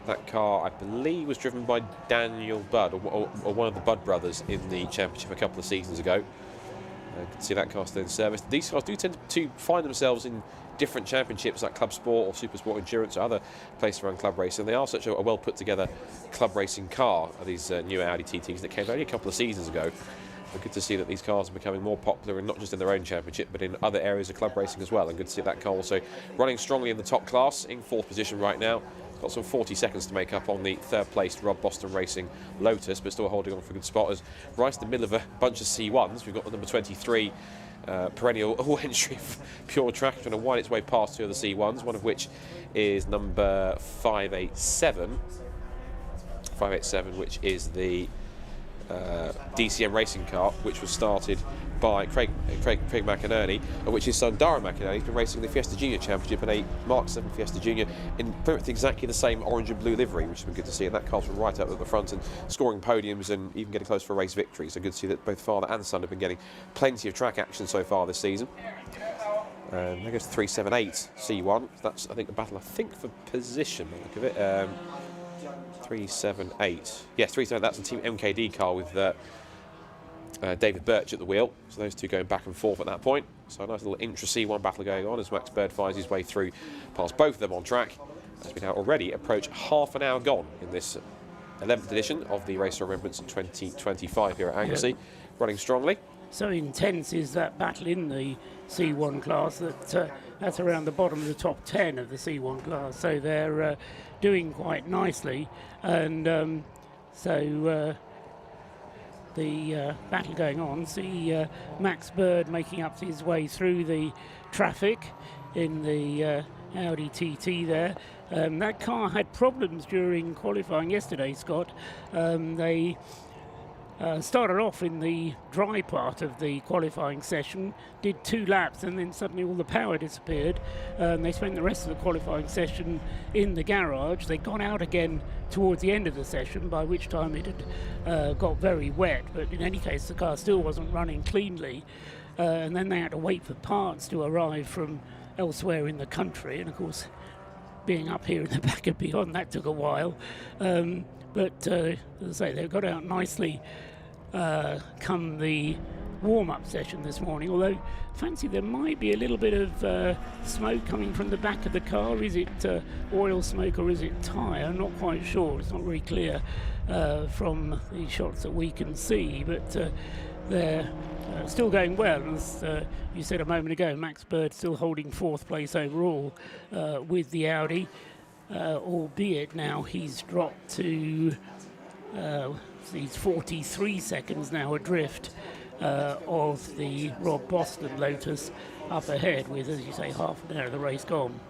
That car, I believe, was driven by Daniel Budd, or one of the Budd brothers in the championship a couple of seasons ago. You can see that car still in service. These cars do tend to find themselves in different championships like Club Sport or Super Sport Endurance or other places around club racing. They are such a well put together club racing car, these new Audi TTs that came only a couple of seasons ago. But good to see that these cars are becoming more popular, and not just in their own championship but in other areas of club racing as well. And good to see that car also running strongly in the top class, in 4th position right now. Got some 40 seconds to make up on the 3rd placed Rob Boston Racing Lotus, but still holding on for a good spot as right in the middle of a bunch of C1s. We've got the number 23 perennial all-entry pure track trying to wind its way past 2 of the C1s, one of which is number 587, which is the DCM racing car, which was started by Craig McInerney, which his son Darren McInerney has been racing the Fiesta Junior Championship in a Mark 7 Fiesta Junior in pretty much exactly the same orange and blue livery, which has been good to see. And that car's from right up at the front and scoring podiums and even getting close for a race victory. So good to see that both father and son have been getting plenty of track action so far this season. There goes 378 C1. That's, I think, a battle, for position, by the look of it. 378. Yes, 378. That's the Team MKD car with David Birch at the wheel. So those two going back and forth at that point. So a nice little intra-C1 battle going on as Max Bird finds his way through past both of them on track. As we now already approach half an hour gone in this 11th edition of the Race of Remembrance 2025 here at Anglesey. Running strongly. So intense is that battle in the C1 class that that's around the bottom of the top 10 of the C1 class. So they're doing quite nicely. And the battle going on. See Max Bird making up his way through the traffic in the Audi TT there. That car had problems during qualifying yesterday, Scott. They started off in the dry part of the qualifying session, did 2 laps, and then suddenly all the power disappeared. They spent the rest of the qualifying session in the garage. They got out again towards the end of the session, by which time it had got very wet, but in any case the car still wasn't running cleanly. And then they had to wait for parts to arrive from elsewhere in the country, and of course being up here in the back of Beyond, that took a while. But as I say, they got out nicely come the warm-up session this morning, although fancy there might be a little bit of smoke coming from the back of the car. Is it oil smoke or is it tyre? I'm not quite sure. It's not very clear from the shots that we can see, but they're still going well. As you said a moment ago, Max Bird still holding 4th place overall with the Audi. Albeit now he's dropped to he's 43 seconds now adrift of the Rob Boston Lotus up ahead, with, as you say, half an hour of the race gone.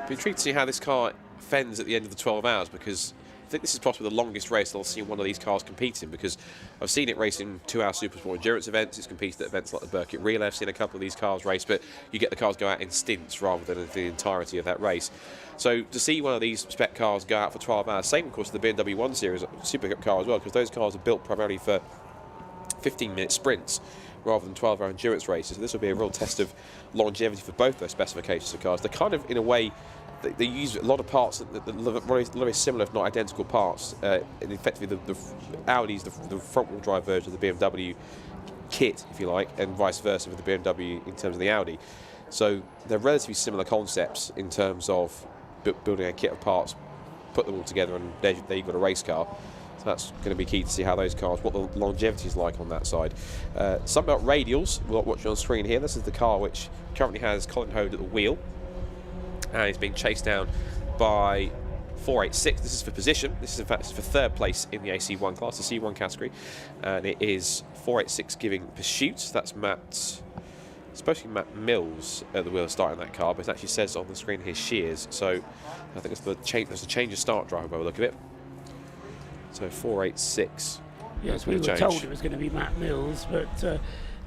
Be intrigued to see how this car fends at the end of the 12 hours, because I think this is possibly the longest race I'll see one of these cars compete in, because I've seen it race in 2-hour Supersport endurance events. It's competed at events like the Brscc Relay. I've seen a couple of these cars race, but you get the cars go out in stints rather than the entirety of that race. So to see one of these spec cars go out for 12 hours, same of course the BMW 1 Series Super Cup car as well, because those cars are built primarily for 15-minute sprints rather than 12-hour endurance races. So this will be a real test of longevity for both those specifications of cars. They're kind of, in a way, they use a lot of parts that are very similar, if not identical parts. And effectively, the Audi's the front-wheel drive version of the BMW kit, if you like, and vice versa with the BMW in terms of the Audi. So they're relatively similar concepts in terms of building a kit of parts, put them all together, and there you've got a race car. So that's going to be key to see how those cars, what the longevity is like on that side. Something about radials, we'll watch on screen here. This is the car which currently has Colin Hode at the wheel, and he's being chased down by 486. This is for position. This is in fact for 3rd place in the AC1 class, the C1 category, and it is 486 giving pursuit. That's supposed to be Matt Mills at the wheel starting that car, but it actually says on the screen here Shears. So I think there's a change of start driver by the look of it. So 486. Yes, we were told it was going to be Matt Mills, but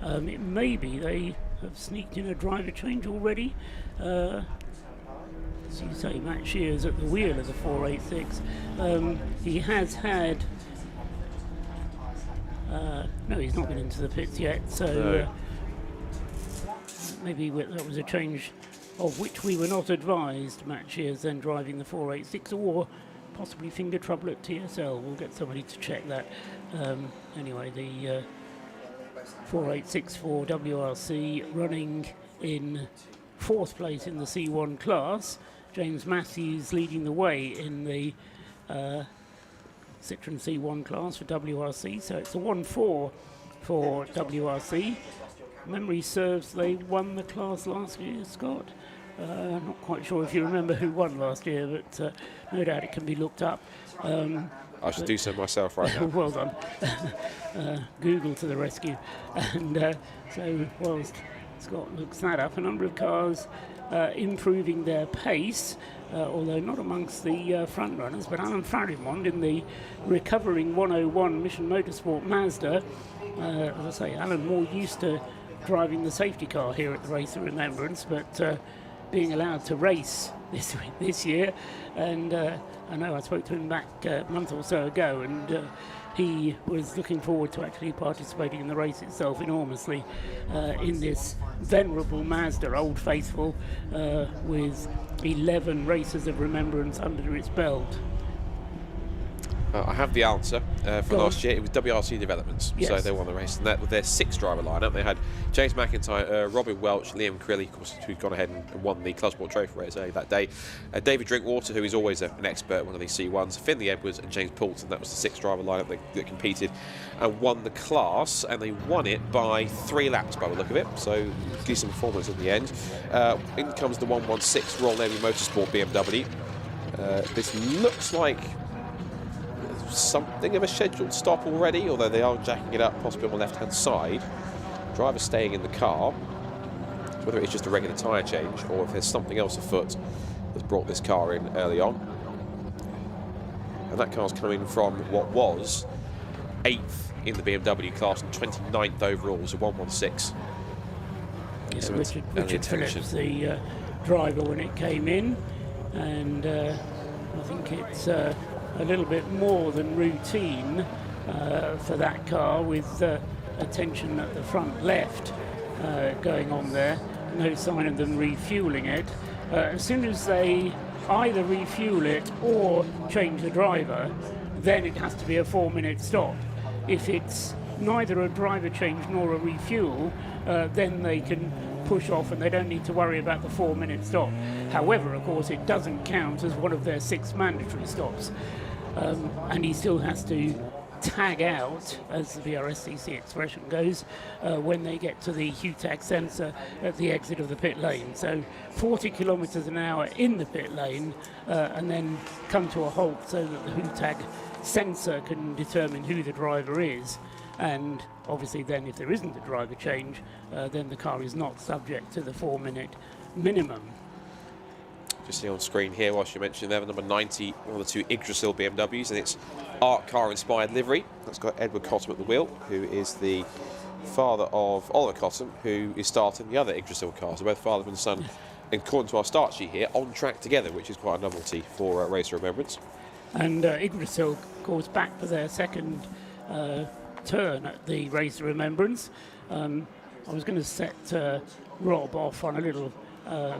it may be they have sneaked in a driver change already. As you say, Matt Shears at the wheel of the 486. He has had... no, he's not been into the pits yet, so maybe that was a change of which we were not advised. Matt Shears then driving the 486, or possibly finger trouble at TSL. We'll get somebody to check that. Anyway, the 486 for WRC running in 4th place in the C1 class. James Matthews leading the way in the Citroen C1 class for WRC. So it's a 1-4 for WRC. Memory serves, they won the class last year, Scott. Not quite sure if you remember who won last year, but no doubt it can be looked up. I should do so myself right now. Well done. Google to the rescue. And so whilst Scott looks that up, a number of cars improving their pace, although not amongst the front runners, but Alan Farimond in the recovering 101 Mission Motorsport Mazda. As I say, Alan more used to driving the safety car here at the Race of Remembrance, but being allowed to race this year, and I know I spoke to him back a month or so ago, and he was looking forward to actually participating in the race itself enormously in this venerable Mazda, Old Faithful, with 11 races of remembrance under its belt. I have the answer for last year. It was WRC Developments, yes. So they won the race, and that with their 6-driver lineup, they had James McIntyre, Robin Welch, Liam Crilly, of course, who'd gone ahead and won the Clubsport Trophy race early that day. David Drinkwater, who is always an expert, one of these C1s, Finley Edwards, and James Poulton. That was the 6-driver lineup that competed and won the class, and they won it by 3 laps by the look of it. So decent performance at the end. In comes the 116 Royal Navy Motorsport BMW. This looks like something of a scheduled stop already, although they are jacking it up possibly on the left-hand side. Driver staying in the car, whether it's just a regular tyre change or if there's something else afoot that's brought this car in early on. And that car's coming from what was 8th in the BMW class and 29th overall, so 116. Yeah, So Richard Phillips, the driver when it came in, and I think it's a little bit more than routine for that car, with attention at the front left going on there. No sign of them refueling it. As soon as they either refuel it or change the driver, then it has to be a 4-minute stop. If it's neither a driver change nor a refuel, then they can push off and they don't need to worry about the 4-minute stop. However, of course, it doesn't count as one of their 6 mandatory stops. And he still has to tag out, as the Brscc expression goes, when they get to the HUTAG sensor at the exit of the pit lane. So 40 kilometres an hour in the pit lane, and then come to a halt so that the HUTAG sensor can determine who the driver is. And obviously then if there isn't a driver change, then the car is not subject to the 4-minute minimum. Just see on screen here, whilst you mentioned there, number 90, one of the 2 Yggdrasil BMWs, and it's art car inspired livery. That's got Edward Cottam at the wheel, who is the father of Oliver Cottam, who is starting the other Yggdrasil car. So both father and son, according to our start sheet here, on track together, which is quite a novelty for Race of Remembrance. And Yggdrasil, of course, back for their second turn at the Race of Remembrance. I was going to set Rob off on a little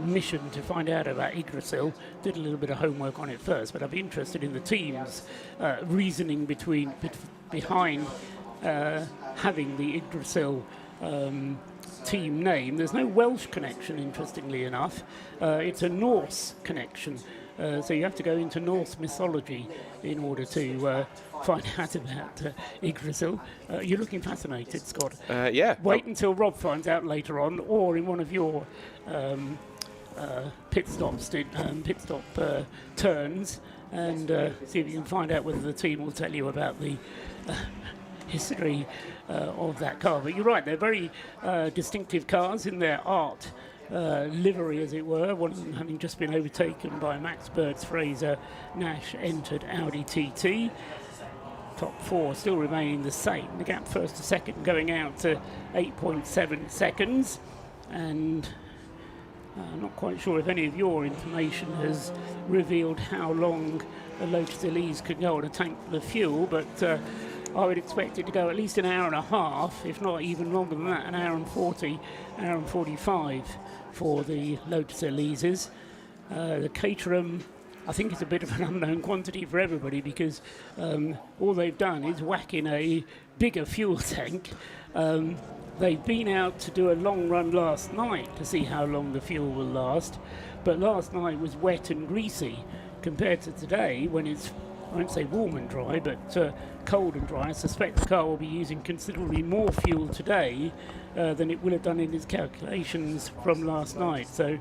mission to find out about Yggdrasil. Did a little bit of homework on it first, but I'd be interested in the team's reasoning behind having the Yggdrasil team name. There's no Welsh connection, interestingly enough. It's a Norse connection. So you have to go into Norse mythology in order to find out about Yggdrasil. You're looking fascinated, Scott. Yeah. Wait until Rob finds out later on, or in one of your pit stop turns, and see if you can find out whether the team will tell you about the history of that car. But you're right, they're very distinctive cars in their art livery, as it were, one of them having just been overtaken by Max Bird's Fraser Nash entered Audi TT. Top 4 still remaining the same. The gap first to second going out to 8.7 seconds. And I'm not quite sure if any of your information has revealed how long a Lotus Elise could go on a tank full of fuel, but I would expect it to go at least an hour and a half, if not even longer than that, an hour and 40, hour and 45 for the Lotus Elises. The Caterham, I think, is a bit of an unknown quantity for everybody, because all they've done is whack in a bigger fuel tank. They've been out to do a long run last night to see how long the fuel will last, but last night was wet and greasy compared to today, when it's, I won't say warm and dry, but cold and dry. I suspect the car will be using considerably more fuel today than it will have done in its calculations from last night. So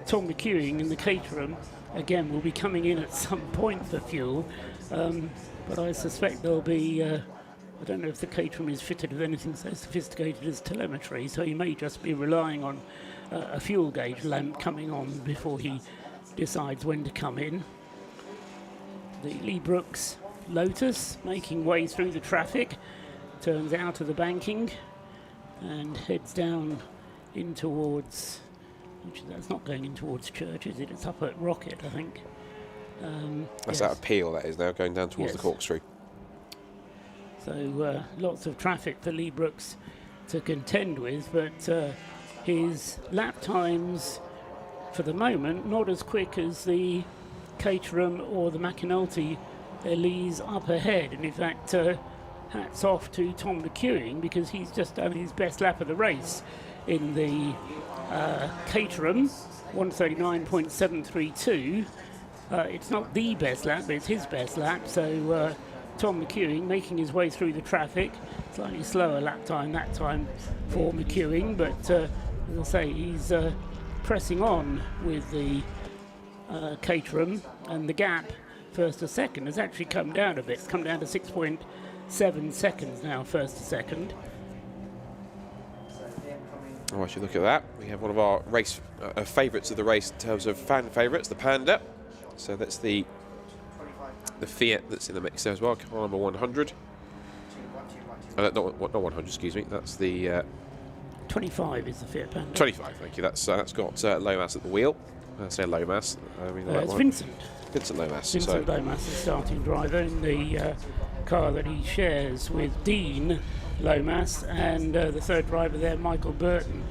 Tom McEwing and the Caterham, again, will be coming in at some point for fuel, but I suspect there'll be, I don't know if the Caterham is fitted with anything so sophisticated as telemetry, so he may just be relying on a fuel gauge lamp coming on before he decides when to come in. The Lee Brooks Lotus making way through the traffic, turns out of the banking and heads down in towards, which that's not going in towards Church, is it? It's up at Rocket, I think. That's out of Peel, that is now, going down towards the corkscrew. So lots of traffic for Lee Brooks to contend with, but his lap times for the moment not as quick as the Caterham or the McAnulty Elise up ahead. And in fact, hats off to Tom McEwing, because he's just done his best lap of the race in the Caterham, 139.732. It's not the best lap, but it's his best lap. So Tom McEwing making his way through the traffic. Slightly slower lap time that time for McEwing, but as I say, he's pressing on with the Caterham, and the gap first to second has actually come down a bit. It's come down to 6.7 seconds now, first to second. Oh, I should look at that. We have one of our race favourites of the race in terms of fan favourites, the Panda. So that's the Fiat that's in the mix there as well, car number 100. Not 100, excuse me. That's the 25 is the Fiat Panda. 25, thank you. That's got Lomas at the wheel. I say Lomas. I mean, It's Vincent. Vincent Lomas. Vincent Lomas, the starting driver in the car that he shares with Dean Lomas, and the third driver there, Michael Burton,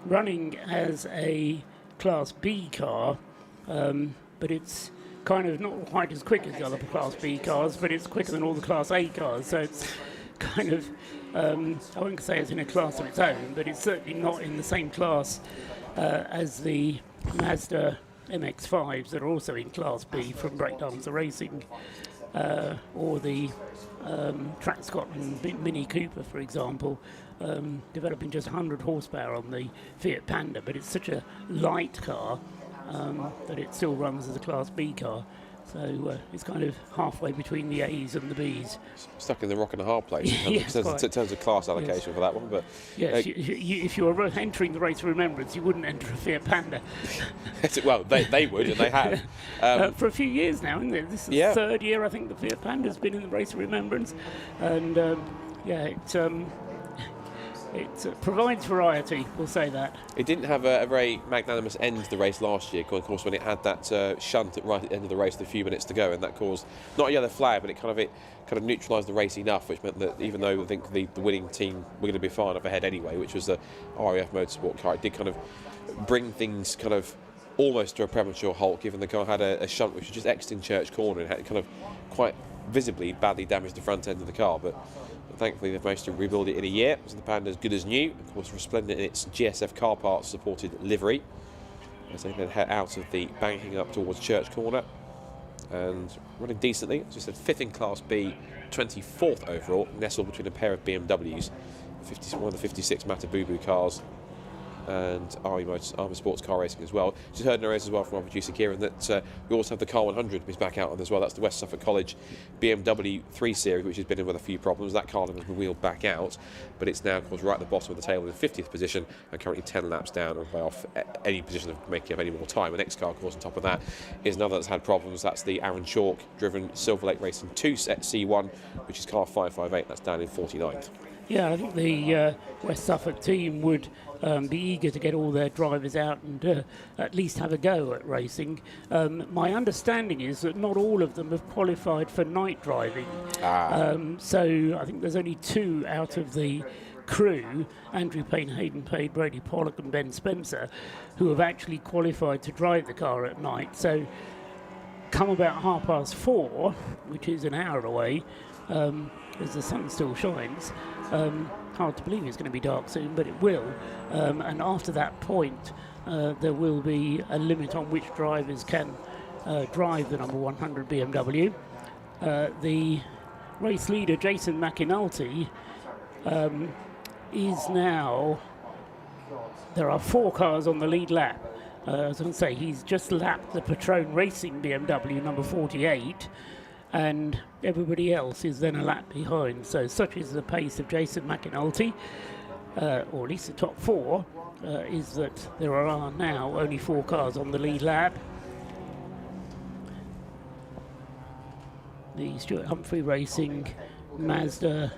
running as a Class B car, but it's kind of not quite as quick as the other Class B cars, but it's quicker than all the Class A cars, so it's kind of, I wouldn't say it's in a class of its own, but it's certainly not in the same class as the Mazda MX-5s that are also in Class B from Breakdancer Racing, or the Track Scotland Mini Cooper, for example, developing just 100 horsepower on the Fiat Panda, but it's such a light car that it still runs as a Class B car. So it's kind of halfway between the A's and the B's. Stuck in the rock and a hard place in terms of class allocation for that one. But yes, if you were entering the Race of Remembrance, you wouldn't enter a Fiat Panda. Well, they would, and they have. For a few years now, isn't it? This is the third year, I think, the Fiat Panda's been in the Race of Remembrance. And, it provides variety, we'll say that. It didn't have a very magnanimous end to the race last year, of course, when it had that shunt right at the end of the race with a few minutes to go, and that caused not a yellow flag, but it kind of neutralised the race enough, which meant that even though I think the winning team were going to be far enough ahead anyway, which was the RAF Motorsport car, it did kind of bring things kind of almost to a premature halt, given the car had a shunt which was just exiting Church Corner and had kind of quite visibly badly damaged the front end of the car, but thankfully they've managed to rebuild it in a year, so the Panda's good as new, of course resplendent in its GSF car parts supported livery, as they then head out of the banking up towards Church Corner, and running decently, as I said, 5th in Class B, 24th overall, nestled between a pair of BMWs, one of the 56 Matabubu cars, and Army Sports Car Racing as well. Just heard in the race as well from our producer Kieran that we also have the Car 100 is back out on as well. That's the West Suffolk College BMW 3 Series, which has been in with a few problems. That car has been wheeled back out, but it's now, of course, right at the bottom of the table in 50th position and currently 10 laps down and way off any position of making up any more time. The next car, of course, on top of that is another that's had problems. That's the Aaron Chalk driven Silver Lake Racing 2 set C1, which is car 558. That's down in 49th. Yeah, I think the West Suffolk team would be eager to get all their drivers out and at least have a go at racing. My understanding is that not all of them have qualified for night driving. So I think there's only 2 out of the crew, Andrew Payne, Hayden Page, Brady Pollock and Ben Spencer, who have actually qualified to drive the car at night. So come about 4:30, which is an hour away, as the sun still shines, hard to believe it's going to be dark soon, but it will. And after that point, there will be a limit on which drivers can drive the number 100 BMW. The race leader, Jason McInulty, is now... There are 4 cars on the lead lap. As I can say, he's just lapped the Patron Racing BMW number 48, and everybody else is then a lap behind. So such is the pace of Jason McInulty, or at least the top 4, is that there are now only 4 cars on the lead lap. The Stuart Humphrey Racing Mazda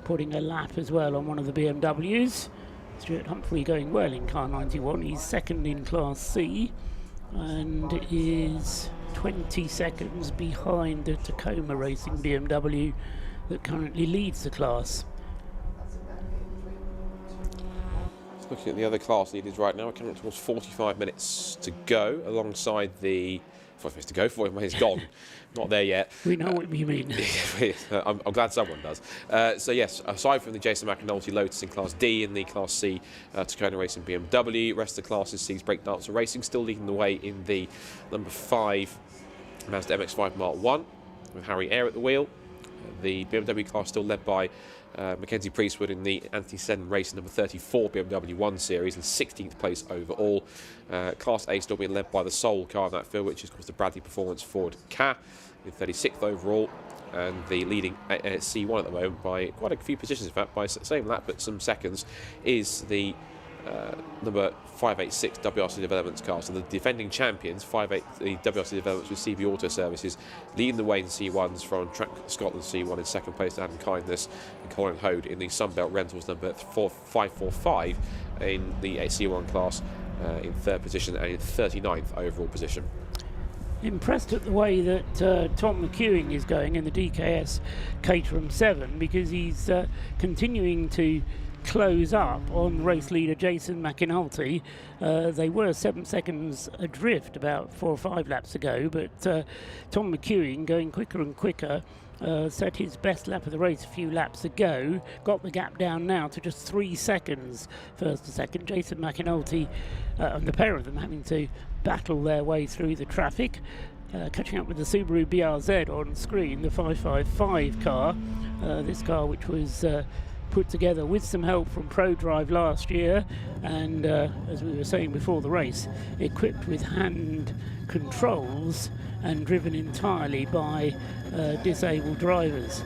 putting a lap as well on one of the BMWs. Stuart Humphrey going well in car 91. He's 2nd in Class C and is 20 seconds behind the Tacoma Racing BMW that currently leads the class. Looking at the other class leaders right now, we're coming towards 45 minutes to go alongside the... 45 minutes to go, 45 minutes gone. Not there yet. We know what you mean. I'm glad someone does. So yes, aside from the Jason McInulty Lotus in Class D and the Class C Tacoma Racing BMW, rest of the classes sees Breakdancer Racing still leading the way in the number 5 Mazda MX-5 Mark 1 with Harry Eyre at the wheel. The BMW class still led by Mackenzie Priestwood in the Anthony Seddon race number 34 BMW 1 Series in 16th place overall. Class A still being led by the sole car in that field, which is, of course, the Bradley Performance Ford Ka in 36th overall. And the leading C1 at the moment by quite a few positions, in fact, by same lap but some seconds, is the number 586 WRC Developments car. So the defending champions, the WRC Developments with CB Auto Services, leading the way in C1s from Track Scotland C1 in second place, Adam Kindness and Colin Hode in the Sunbelt Rentals number 545 in the C1 class in third position and in 39th overall position. Impressed at the way that Tom McEwing is going in the DKS Caterham 7, because he's continuing to close up on race leader Jason McAnulty. They were 7 seconds adrift about 4 or 5 laps ago, but Tom McEwing going quicker and quicker. Set his best lap of the race a few laps ago, got the gap down now to just 3 seconds first to second. Jason McAnulty and the pair of them having to battle their way through the traffic, catching up with the Subaru BRZ on screen, the 555 car. This car, which was put together with some help from ProDrive last year, and as we were saying before the race, equipped with hand controls and driven entirely by disabled drivers.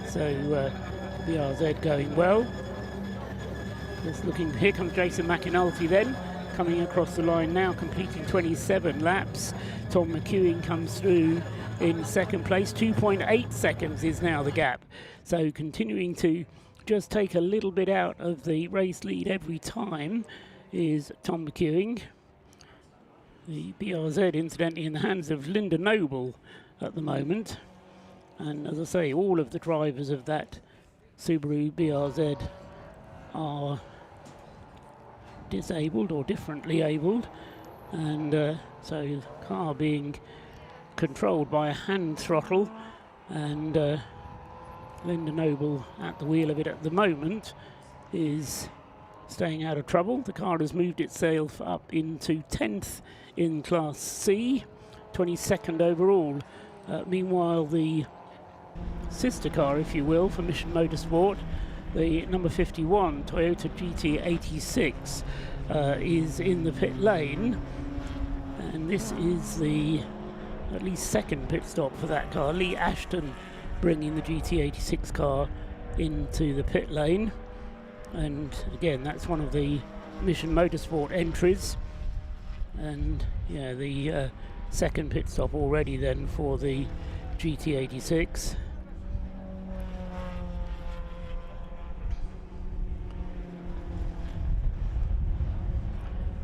So BRZ going well. Just looking, here comes Jason McAnulty then, coming across the line now, completing 27 laps. Tom McEwing comes through in second place. 2.8 seconds is now the gap. So continuing to just take a little bit out of the race lead every time is Tom McEwing. The BRZ, incidentally, in the hands of Linda Noble at the moment. And as I say, all of the drivers of that Subaru BRZ are disabled or differently abled. And so the car being controlled by a hand throttle, and Linda Noble at the wheel of it at the moment is staying out of trouble. The car has moved itself up into 10th in Class C, 22nd overall. Meanwhile, the sister car, if you will, for Mission Motorsport, the number 51 Toyota GT86, is in the pit lane, and this is the at least second pit stop for that car. Lee Ashton bringing the GT86 car into the pit lane, and again, that's one of the Mission Motorsport entries, and yeah, the second pit stop already then for the GT86.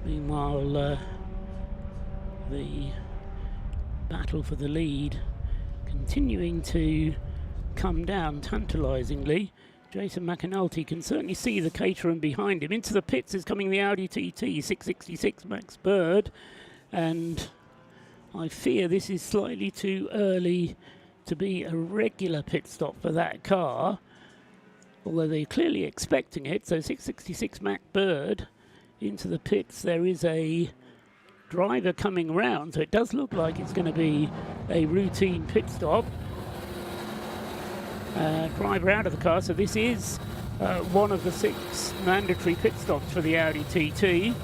Meanwhile, the battle for the lead continuing to come down tantalisingly. Jason McAnulty can certainly see the Caterham behind him. Into the pits is coming the Audi TT 666 Max Bird, and I fear this is slightly too early to be a regular pit stop for that car, although they're clearly expecting it. So 666 Mac Bird into the pits. There is a driver coming round, so it does look like it's going to be a routine pit stop. Driver out of the car, so this is one of the 6 mandatory pit stops for the Audi TT.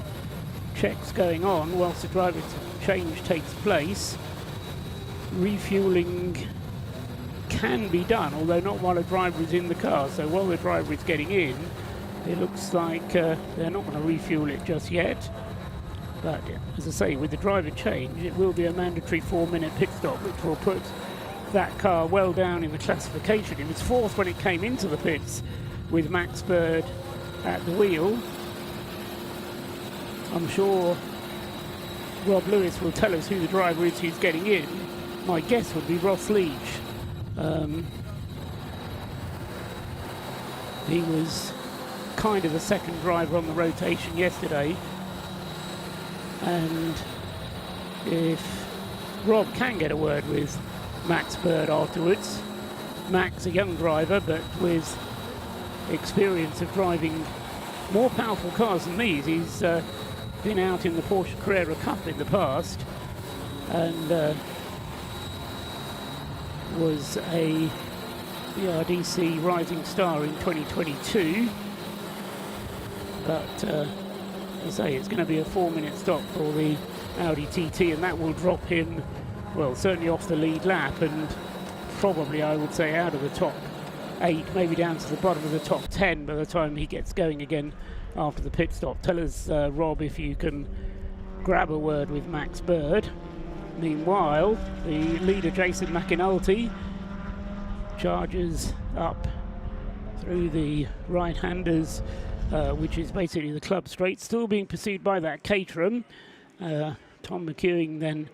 Checks going on whilst the driver change takes place. Refueling can be done, although not while a driver is in the car. So while the driver is getting in, it looks like they're not going to refuel it just yet. But as I say, with the driver change, it will be a mandatory 4-minute pit stop, which will put that car well down in the classification. It was 4th when it came into the pits with Max Bird at the wheel. I'm sure Rob Lewis will tell us who the driver is who's getting in. My guess would be Ross Leach. He was kind of a second driver on the rotation yesterday, and if Rob can get a word with Max Bird afterwards, Max, a young driver but with experience of driving more powerful cars than these. He's been out in the Porsche Carrera Cup in the past, and was a BRDC Rising Star in 2022. But as I say, it's going to be a 4-minute stop for the Audi TT, and that will drop him, well, certainly off the lead lap, and probably, I would say, out of the top 8, maybe down to the bottom of the top 10 by the time he gets going again after the pit stop. Tell us, Rob, if you can grab a word with Max Bird. Meanwhile, the leader, Jason McAnulty, charges up through the right-handers, which is basically the club straight, still being pursued by that Caterham. Tom McEwing then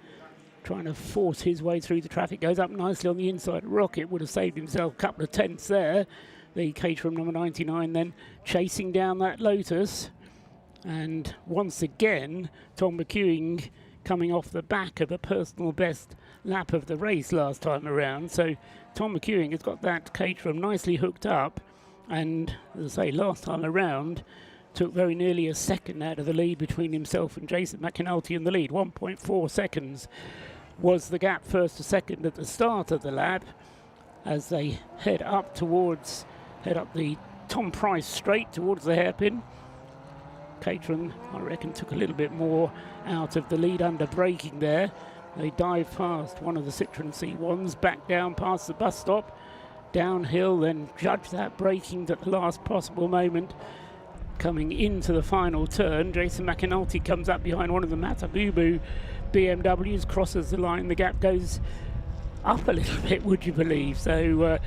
trying to force his way through the traffic, goes up nicely on the inside. Rocket would have saved himself a couple of tenths there. The Caterham number 99 then chasing down that Lotus. And once again, Tom McEwing coming off the back of a personal best lap of the race last time around. So Tom McEwing has got that Caterham nicely hooked up, and as I say, last time around took very nearly a second out of the lead between himself and Jason McAnulty in the lead. 1.4 seconds was the gap first to second at the start of the lap as they head up the Tom Price straight towards the hairpin. Caterham, I reckon, took a little bit more out of the lead under braking there. They dive past one of the Citroen C1s, back down past the bus stop, downhill, then judge that braking at the last possible moment. Coming into the final turn, Jason McAnulty comes up behind one of the Matabubu BMWs, crosses the line, the gap goes up a little bit, would you believe? So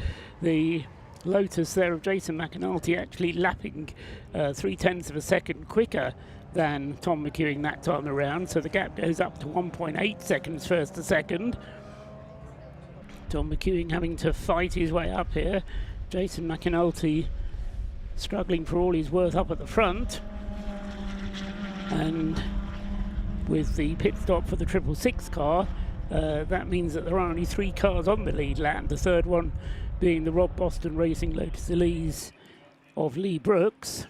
the Lotus there of Jason McAnulty actually lapping 0.3 of a second quicker than Tom McEwing that time around, so the gap goes up to 1.8 seconds first to second. Tom McEwing having to fight his way up here. Jason McAnulty struggling for all he's worth up at the front, and with the pit stop for the 666 car, that means that there are only 3 cars on the lead lap, the third one being the Rob Boston Racing Lotus Elise of Lee Brooks.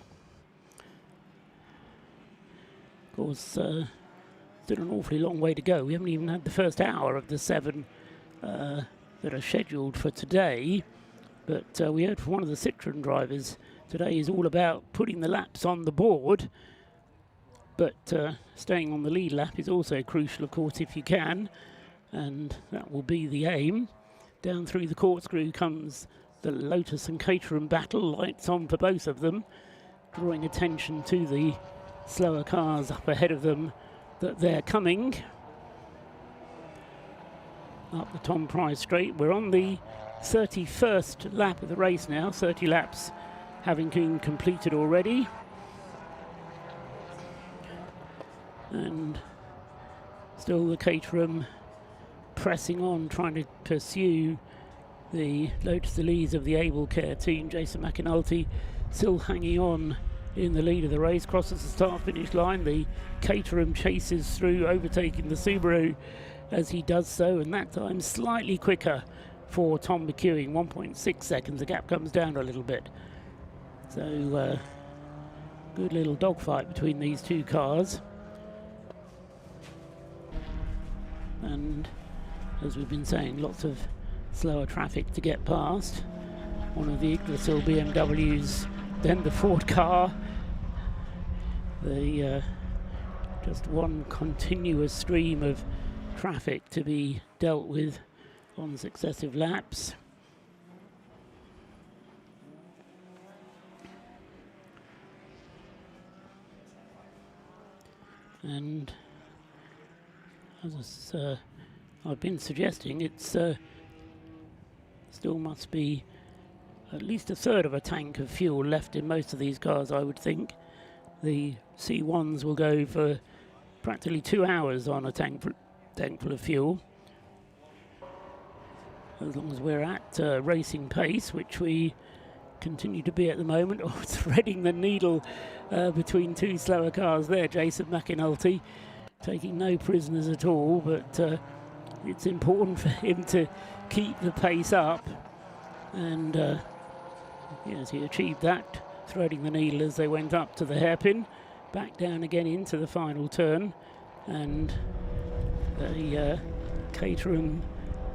Of course, still an awfully long way to go. We haven't even had the first hour of the 7 that are scheduled for today, but we heard from one of the Citroen drivers today is all about putting the laps on the board, but staying on the lead lap is also crucial, of course, if you can, and that will be the aim. Down through the corkscrew comes the Lotus and Caterham battle, lights on for both of them, drawing attention to the slower cars up ahead of them that they're coming. Up the Tom Price straight. We're on the 31st lap of the race now, 30 laps having been completed already. And still the Caterham pressing on, trying to pursue the Lotus Elise of the Able Care team. Jason McAnulty still hanging on in the lead of the race, crosses the start-finish line. The Caterham chases through, overtaking the Subaru as he does so, and that time slightly quicker for Tom McEwing, 1.6 seconds. The gap comes down a little bit. So good little dogfight between these two cars. And as we've been saying, lots of slower traffic to get past. One of the Yggdrasil BMWs, then the Ford car. The just one continuous stream of traffic to be dealt with on successive laps. And as I've been suggesting, it's still must be at least a third of a tank of fuel left in most of these cars, I would think. The C1s will go for practically 2 hours on a tank full of fuel, as long as we're at racing pace, which we continue to be at the moment, or threading the needle between two slower cars there. Jason McAnulty taking no prisoners at all, but it's important for him to keep the pace up, and yes, he achieved that, threading the needle as they went up to the hairpin, back down again into the final turn, and the Caterham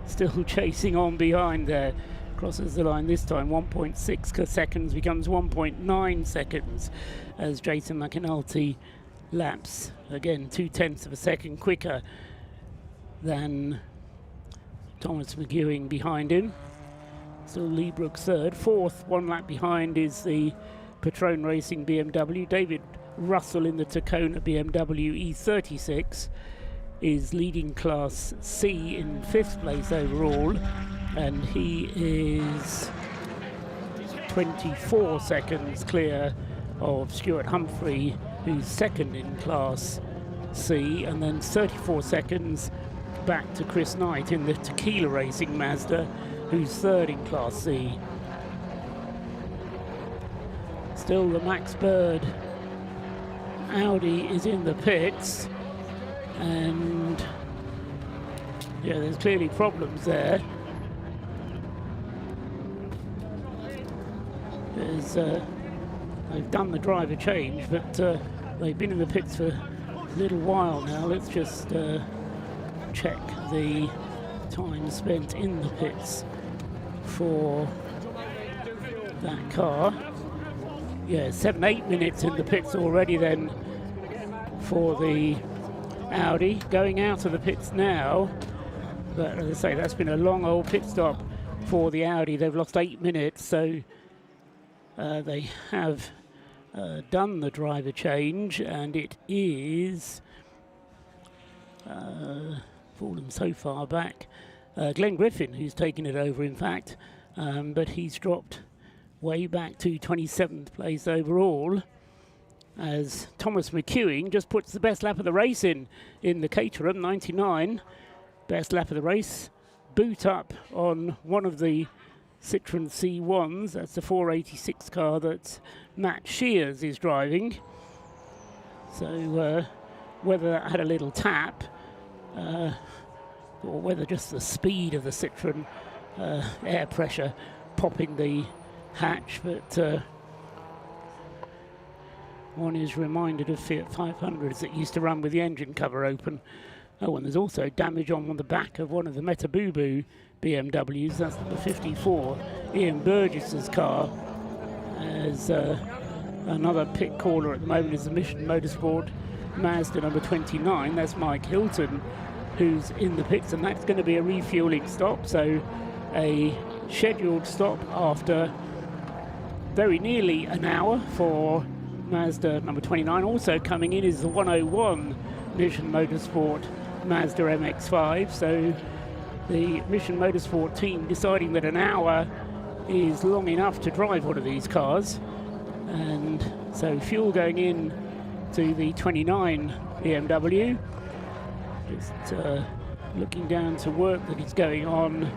still chasing on behind there. crosses the line this time. 1.6 seconds becomes 1.9 seconds as Jason McAnulty laps again 0.2 of a second quicker than Thomas McEwing behind him. Still Lee Brooks third. Fourth, 1 lap behind, is the Patron Racing BMW. David Russell in the Tacona BMW E36 is leading Class C in 5th place overall, and he is 24 seconds clear of Stuart Humphrey, who's second in Class C, and then 34 seconds back to Chris Knight in the Tequila Racing Mazda, who's third in Class C. Still the Max Bird Audi is in the pits, and yeah, there's clearly problems there. They've done the driver change, but they've been in the pits for a little while now. Let's just check the time spent in the pits for that car. Yeah, 7-8 minutes in the pits already then for the Audi. Going out of the pits now, but as I say, that's been a long old pit stop for the Audi. They've lost 8 minutes, so they have done the driver change, and it is fallen so far back. Glenn Griffin, who's taken it over, in fact, but he's dropped way back to 27th place overall, as Thomas McEwing just puts the best lap of the race in the Caterham, 99. Best lap of the race. Boot up on one of the Citroen C1s. That's the 486 car that Matt Shears is driving. So whether that had a little tap, or whether just the speed of the Citroen air pressure popping the hatch, but one is reminded of Fiat 500s that used to run with the engine cover open. Oh, and there's also damage on the back of one of the Metabubu BMWs. That's number 54, Ian Burgess's car. As another pit caller at the moment is the Mission Motorsport Mazda number 29. That's Mike Hilton, who's in the pits, and that's going to be a refueling stop. So a scheduled stop after very nearly an hour for Mazda number 29. Also coming in is the 101 Mission Motorsport Mazda MX-5. So the Mission Motorsport team deciding that an hour is long enough to drive one of these cars, and so fuel going in to the 29 BMW. Just looking down to work that is going on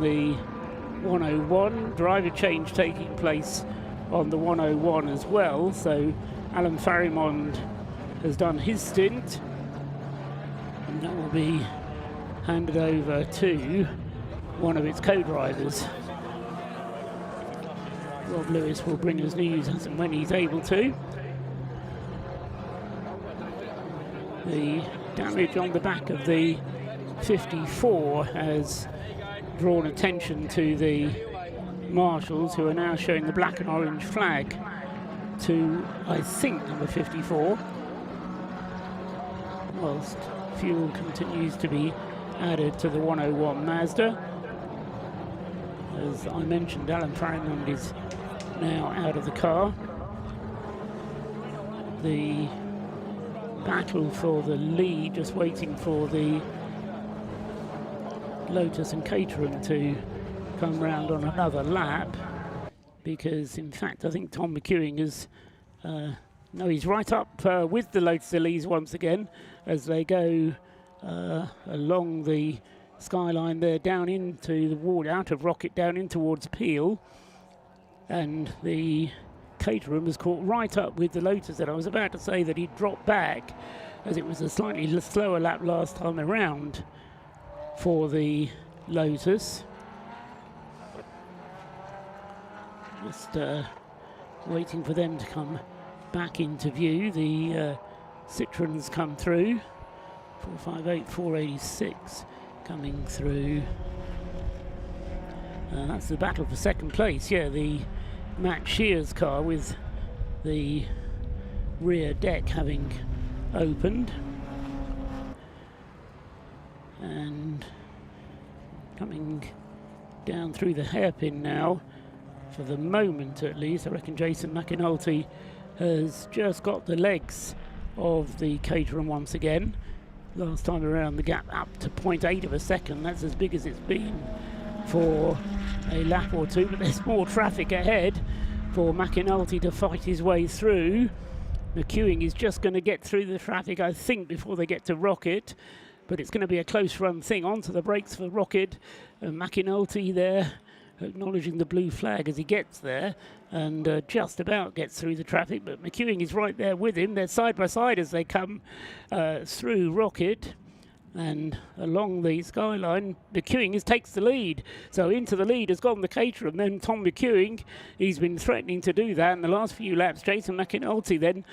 the 101. Driver change taking place on the 101 as well. So Alan Farimond has done his stint, and that will be handed over to one of its co-drivers. Rob Lewis will bring us news as and when he's able to. The damage on the back of the 54 has drawn attention to the marshals, who are now showing the black and orange flag to, I think, number 54, whilst fuel continues to be added to the 101 Mazda. As I mentioned, Alan Farimond is now out of the car. The battle for the lead, just waiting for the Lotus and Caterham to come round on another lap, because in fact I think Tom McEwing is no, he's right up with the Lotus Elise once again as they go along the skyline there, down into the ward, out of Rocket, down in towards Peel, and the Caterham has caught right up with the Lotus. And I was about to say that he'd dropped back, as it was a slightly slower lap last time around for the Lotus. Just waiting for them to come back into view. The Citroens come through. 458, 486 coming through. That's the battle for second place. Yeah, the Matt Shears car with the rear deck having opened. And coming down through the hairpin now, for the moment at least. I reckon Jason McAnulty has just got the legs of the Caterham once again. Last time around, the gap up to 0.8 of a second. That's as big as it's been for a lap or two, but there's more traffic ahead for McAnulty to fight his way through. McEwing is just going to get through the traffic, I think, before they get to Rocket, but it's going to be a close run thing. Onto the brakes for Rocket. McAnulty there acknowledging the blue flag as he gets there, and just about gets through the traffic, but McEwing is right there with him. They're side by side as they come through Rocket, and along the skyline McEwing takes the lead. So into the lead has gone the Caterham, then Tom McEwing. He's been threatening to do that in the last few laps. Jason McAnulty then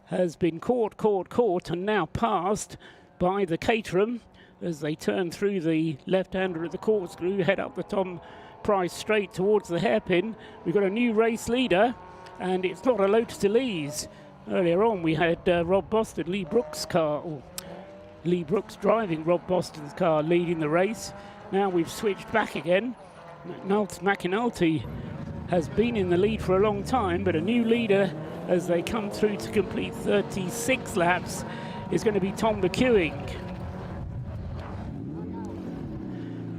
has been caught and now passed by the Caterham as they turn through the left-hander at the corkscrew, head up the Tom Price straight towards the hairpin. We've got a new race leader, and it's not a Lotus Elise. Earlier on we had Rob Boston, Lee Brooks' car, or Lee Brooks driving Rob Boston's car, leading the race. Now we've switched back again. McAnulty has been in the lead for a long time, but a new leader as they come through to complete 36 laps is going to be Tom McEwing.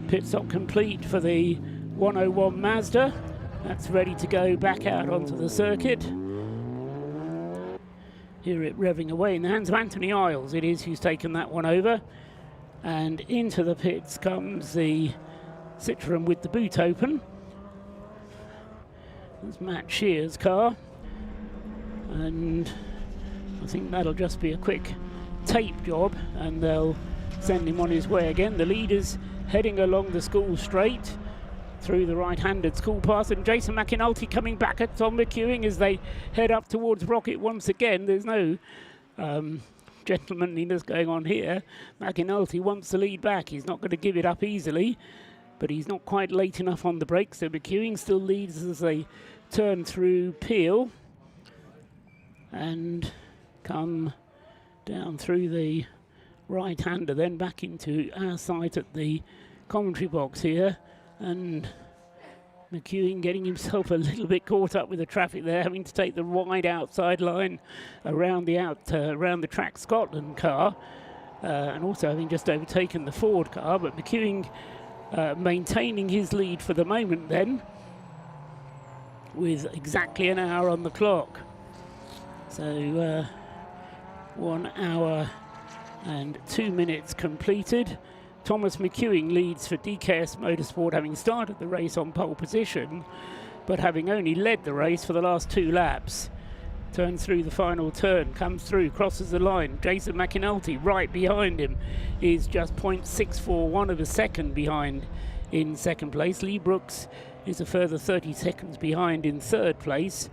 Pit stop complete for the 101 Mazda. That's ready to go back out onto the circuit. Hear it revving away in the hands of Anthony Isles. It is who's taken that one over. And into the pits comes the Citroen with the boot open. That's Matt Shear's car. And I think that'll just be a quick tape job, and they'll send him on his way again. The leaders heading along the school straight through the right-handed school pass, and Jason McAnulty coming back at Tom McEwing as they head up towards Rocket once again. There's no gentlemanliness going on here. McAnulty wants the lead back. He's not going to give it up easily, but he's not quite late enough on the brakes, so McEwing still leads as they turn through Peel and come down through the right-hander, then back into our site at the commentary box here, and McEwing getting himself a little bit caught up with the traffic there, having to take the wide outside line around the Track Scotland car, and also having just overtaken the Ford car, but McEwing maintaining his lead for the moment then, with exactly an hour on the clock. So 1 hour and 2 minutes completed. Thomas McEwing leads for DKS Motorsport, having started the race on pole position, but having only led the race for the last 2 laps. Turns through the final turn, comes through, crosses the line. Jason McAnulty right behind him is just 0.641 of a second behind in second place. Lee Brooks is a further 30 seconds behind in third place.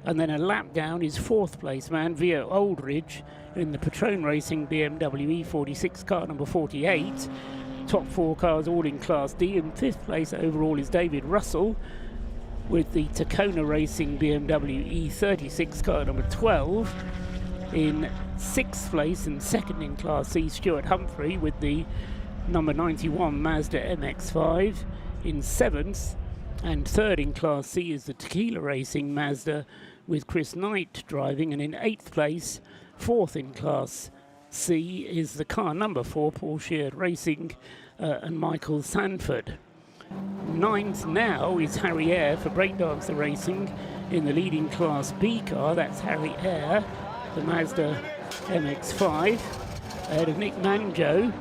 And then a lap down is fourth place man, Vio Aldridge, in the Patron Racing BMW E46 car number 48. Top 4 cars all in Class D. In fifth place overall is David Russell with the Tacona Racing BMW E36 car number 12. In sixth place and second in Class C, Stuart Humphrey with the number 91 Mazda MX-5. In seventh and third in Class C is the Tequila Racing Mazda with Chris Knight driving, and in 8th place, 4th in Class C, is the car number 4, Paul Sheard Racing and Michael Sanford. 9th now is Harry Eyre for Breakdancer Racing in the leading Class B car. That's Harry Eyre, the Mazda MX-5, ahead of Nick Manjo,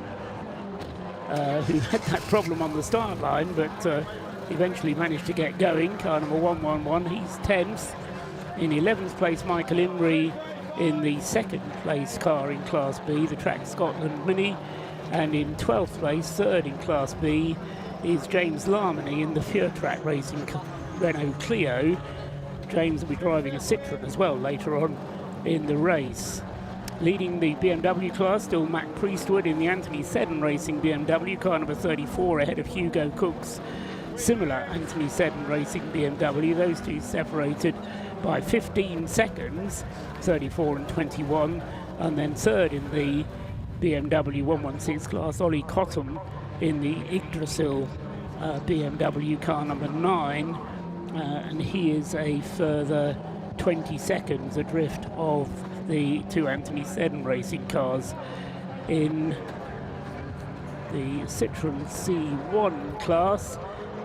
who had that problem on the start line, but eventually managed to get going. Car number 111, he's 10th. In 11th place, Michael Imrie in the second place car in Class B, the Track Scotland Mini. And in 12th place, third in Class B, is James Larmony in the Pure Track Racing Renault Clio. James will be driving a Citroen as well later on in the race. Leading the BMW class, still Mac Priestwood in the Anthony Seddon Racing BMW, car number 34, ahead of Hugo Cook's similar Anthony Seddon Racing BMW. Those two separated by 15 seconds, 34 and 21, and then third in the BMW 116 class, Ollie Cottam in the Yggdrasil BMW car number 9, and he is a further 20 seconds adrift of the two Anthony Seddon Racing cars. In the Citroen C1 class,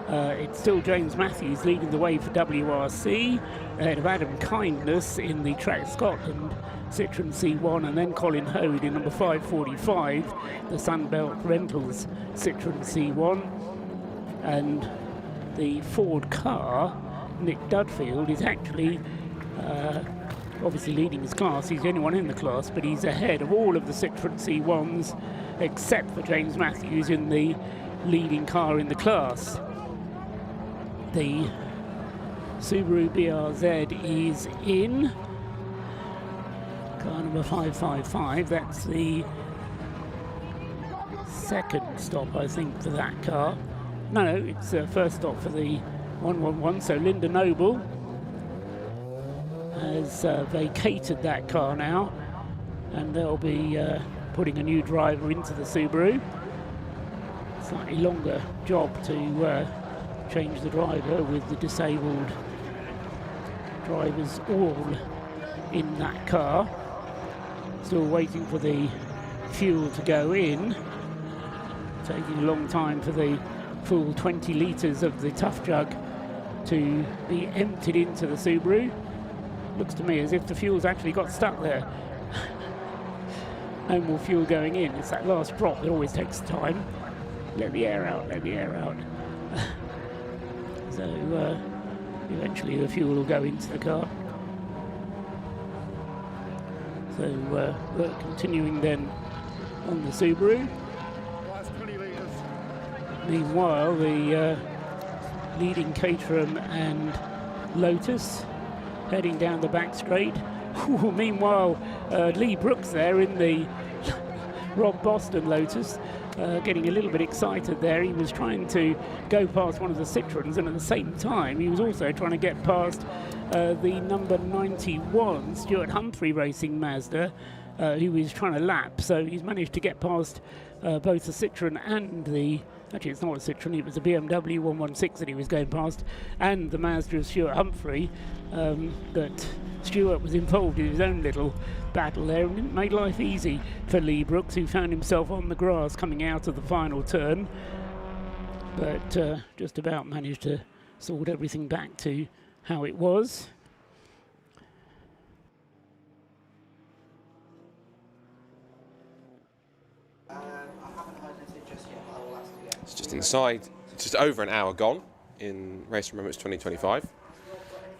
it's still James Matthews leading the way for WRC, ahead of Adam Kindness in the Track Scotland Citroen C1, and then Colin Hode in number 545, the Sunbelt Rentals Citroen C1. And the Ford car, Nick Dudfield, is actually obviously leading his class. He's the only one in the class, but he's ahead of all of the Citroen C1s except for James Matthews in the leading car in the class. The Subaru BRZ is in car number 555. That's the second stop, I think, for that car. No, it's first stop for the 111. So Linda Noble has vacated that car now, and they'll be putting a new driver into the Subaru. Slightly longer job to change the driver with the disabled drivers all in that car. Still waiting for the fuel to go in. Taking a long time for the full 20 litres of the Tough Jug to be emptied into the Subaru. Looks to me as if the fuel's actually got stuck there. No more fuel going in. It's that last drop that always takes time. Let the air out, let the air out. So eventually the fuel will go into the car. So we're continuing then on the Subaru. Meanwhile, the leading Caterham and Lotus heading down the back straight. Meanwhile, Lee Brooks there in the Rob Boston Lotus, getting a little bit excited there. He was trying to go past one of the Citroens, and at the same time he was also trying to get past the number 91 Stuart Humphrey Racing Mazda, who was trying to lap. So he's managed to get past both the Citroen and the, actually it's not a Citroen, it was a BMW 116 that he was going past, and the Mazda of Stuart Humphrey. But Stuart was involved in his own little battle there and didn't make life easy for Lee Brooks, who found himself on the grass coming out of the final turn, but just about managed to sort everything back to how it was. It's just inside, just over an hour gone in Race of Remembrance 2025.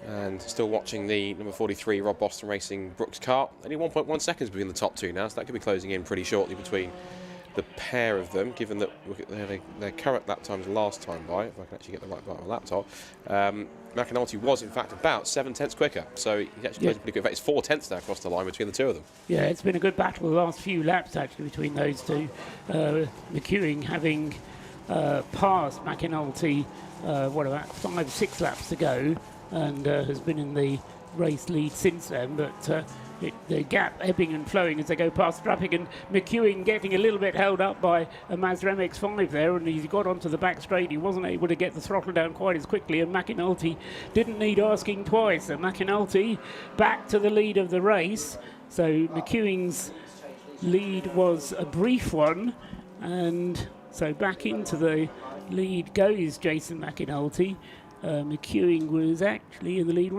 And still watching the number 43 Rob Boston Racing Brooks car. Only 1.1 seconds between the top two now, so that could be closing in pretty shortly between the pair of them, given that look at their current lap times last time by, if I can actually get the right part of my laptop. McAnulty was in fact about 7/10 quicker, so he actually plays pretty good. In fact, it's 4/10 now across the line between the two of them. Yeah, it's been a good battle the last few laps actually between those two. McEwing having passed McAnulty, what about 5-6 laps to go, and has been in the race lead since then, but the gap ebbing and flowing as they go past Strapping, and McEwing getting a little bit held up by a Mazda MX-5 there, and he got onto the back straight. He wasn't able to get the throttle down quite as quickly, and McAnulty didn't need asking twice. So McAnulty back to the lead of the race. So McEwing's lead was a brief one, and so back into the lead goes Jason McAnulty. McEwing was actually in the lead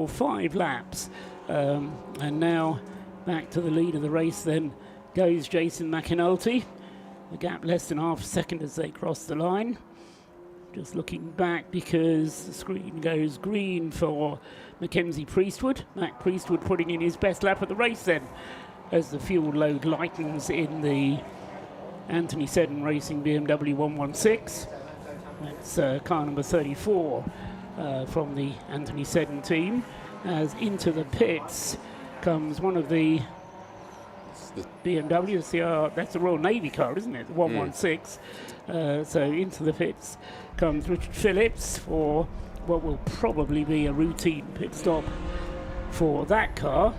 5 laps, and now back to the lead of the race then goes Jason McAnulty. The gap less than half a second as they cross the line. Just looking back because the screen goes green for Mackenzie Priestwood. Mac Priestwood putting in his best lap of the race then as the fuel load lightens in the Anthony Seddon Racing BMW 116. That's car number 34 from the Anthony Seddon team. As into the pits comes one of the the BMW CR. That's the Royal Navy car, isn't it? The 116. So into the pits comes Richard Phillips for what will probably be a routine pit stop for that car.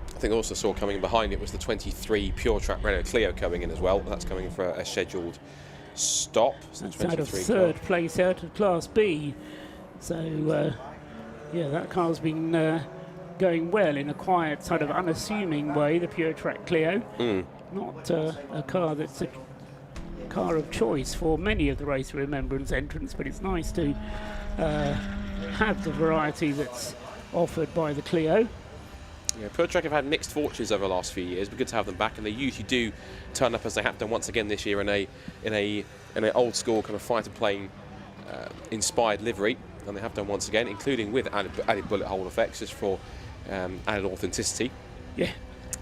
I think also saw coming behind it was the 23 Pure Track Renault Clio coming in as well. That's coming for a scheduled stop. So that's out of third place out of Class B. So, yeah, that car's been going well in a quiet, sort of unassuming way, the Pure Track Clio. Not a car that's a car of choice for many of the Race of Remembrance entrants, but it's nice to have the variety that's offered by the Clio. Yeah, Pure Track have had mixed fortunes over the last few years, but good to have them back, and they usually do turn up as they have done once again this year in an old school kind of fighter plane inspired livery, and they have done once again, including with added bullet hole effects just for added authenticity. Yeah,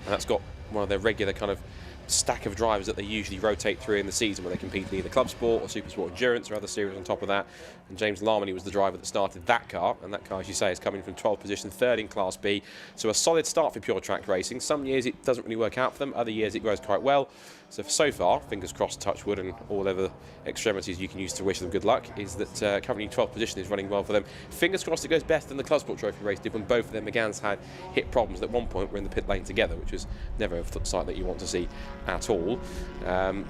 and that's got one of their regular kind of stack of drivers that they usually rotate through in the season when they compete in either Club Sport or Super Sport Endurance or other series on top of that. And James Larmony was the driver that started that car, and that car, as you say, is coming from 12th position, third in Class B. So a solid start for Pure Track Racing. Some years it doesn't really work out for them, other years it goes quite well. So far, fingers crossed, touch wood, and all other extremities you can use to wish them good luck, is that currently 12th position is running well for them. Fingers crossed it goes better than the Club Sport Trophy race did when both of their Megans had hit problems that at one point were in the pit lane together, which was never a sight that you want to see at all.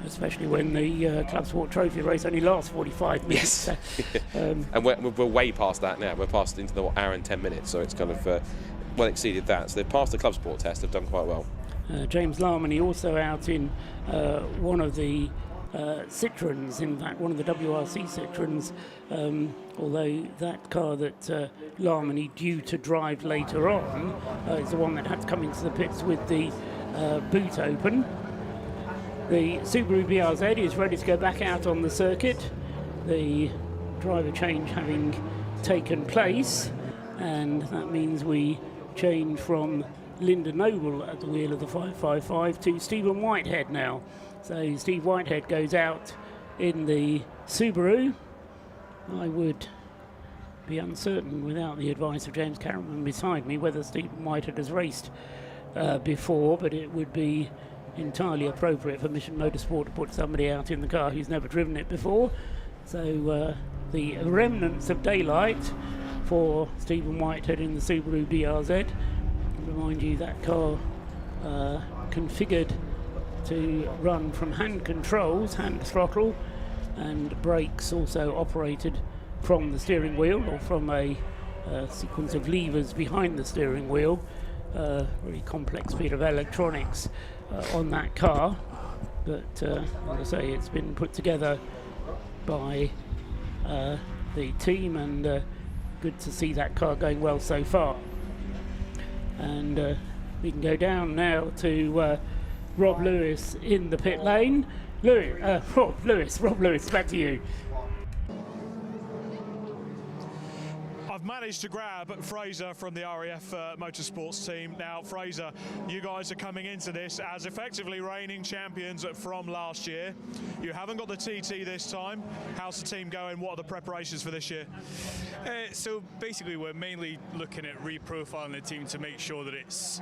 Especially when the Club Sport Trophy race only lasts 45 minutes. Yes. And we're way past that now. We're past into the hour and 10 minutes, so it's kind of well exceeded that. So they've passed the Club Sport test, they've done quite well. James Larmony also out in one of the Citroens, in fact one of the WRC Citroens, although that car that Larmony due to drive later on is the one that had to come into the pits with the boot open. The Subaru BRZ is ready to go back out on the circuit, the driver change having taken place, and that means we change from Linda Noble at the wheel of the 555 to Stephen Whitehead now. So Steve Whitehead goes out in the Subaru. I would be uncertain, without the advice of James Cameron beside me, whether Stephen Whitehead has raced before, but it would be entirely appropriate for Mission Motorsport to put somebody out in the car who's never driven it before. So the remnants of daylight for Stephen Whitehead in the Subaru BRZ. Remind you that car configured to run from hand controls, hand throttle, and brakes also operated from the steering wheel or from a sequence of levers behind the steering wheel. Very complex bit of electronics on that car, but like I say, it's been put together by the team, and good to see that car going well so far. And we can go down now to Rob Lewis in the pit lane. Rob Lewis, back to you. I've managed to grab Fraser from the RAF Motorsports team. Now, Fraser, you guys are coming into this as effectively reigning champions from last year. You haven't got the TT this time. How's the team going? What are the preparations for this year? So basically, we're mainly looking at reprofiling the team to make sure that it's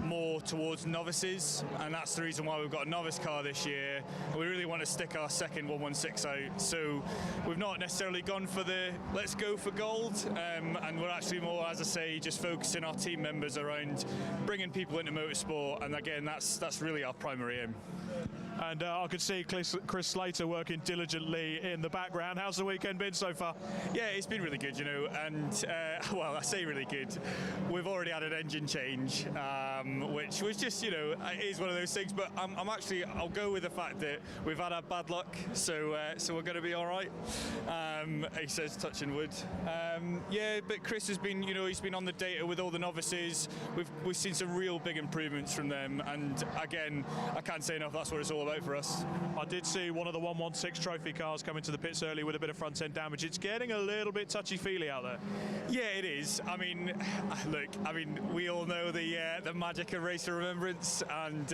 more towards novices, and that's the reason why we've got a novice car this year. We really want to stick our second 116 out, so we've not necessarily gone for the let's go for gold, and we're actually more, as I say, just focusing our team members around bringing people into motorsport, and again, that's really our primary aim. And I could see Chris Slater working diligently in the background. How's the weekend been so far? Yeah, it's been really good, you know, and well, I say really good. We've already had an engine change, which was just, you know, it is one of those things, but I'll go with the fact that we've had our bad luck, so we're going to be all right. He says, touching wood. Yeah, but Chris has been, you know, he's been on the data with all the novices. We've seen some real big improvements from them, and again, I can't say enough, that's what it's all about for us. I did see one of the 116 trophy cars come into the pits early with a bit of front end damage. It's getting a little bit touchy-feely out there. Yeah, it is. I mean, look, we all know the magic of Race of Remembrance, and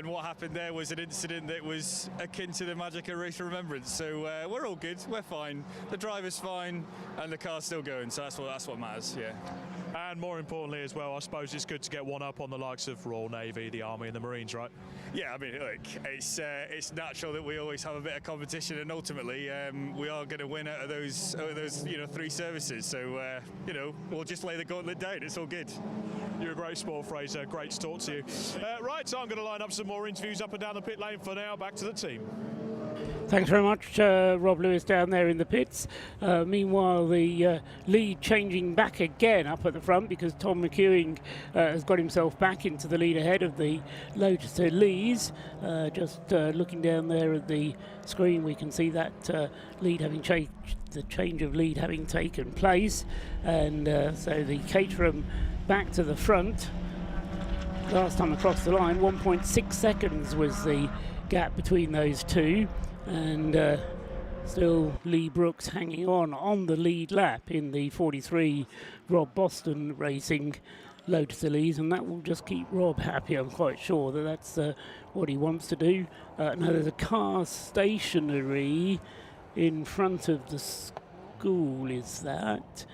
what happened there was an incident that was akin to the magic of Race of Remembrance. So we're all good, we're fine. The driver's fine, and the car's still going, so that's that's what matters. Yeah. And more importantly as well, I suppose it's good to get one up on the likes of Royal Navy, the Army and the Marines, right? Yeah, I mean, look, it's natural that we always have a bit of competition, and ultimately we are going to win out of those 3 services. So we'll just lay the gauntlet down. It's all good. You're a great sport, Fraser. Great to talk to you. Right, so I'm going to line up some more interviews up and down the pit lane for now. Back to the team. Thanks very much, Rob Lewis down there in the pits. Meanwhile, the lead changing back again up at the front because Tom McEwing has got himself back into the lead ahead of the Lotus Lees. Just looking down there at the screen, we can see that lead having changed, the change of lead having taken place, and so the Caterham back to the front. Last time across the line, 1.6 seconds was the gap between those two. And still Lee Brooks hanging on the lead lap in the 43 Rob Boston Racing Lotus Elise, and that will just keep Rob happy. I'm quite sure that that's what he wants to do. Now there's a car stationary in front of the school, is that?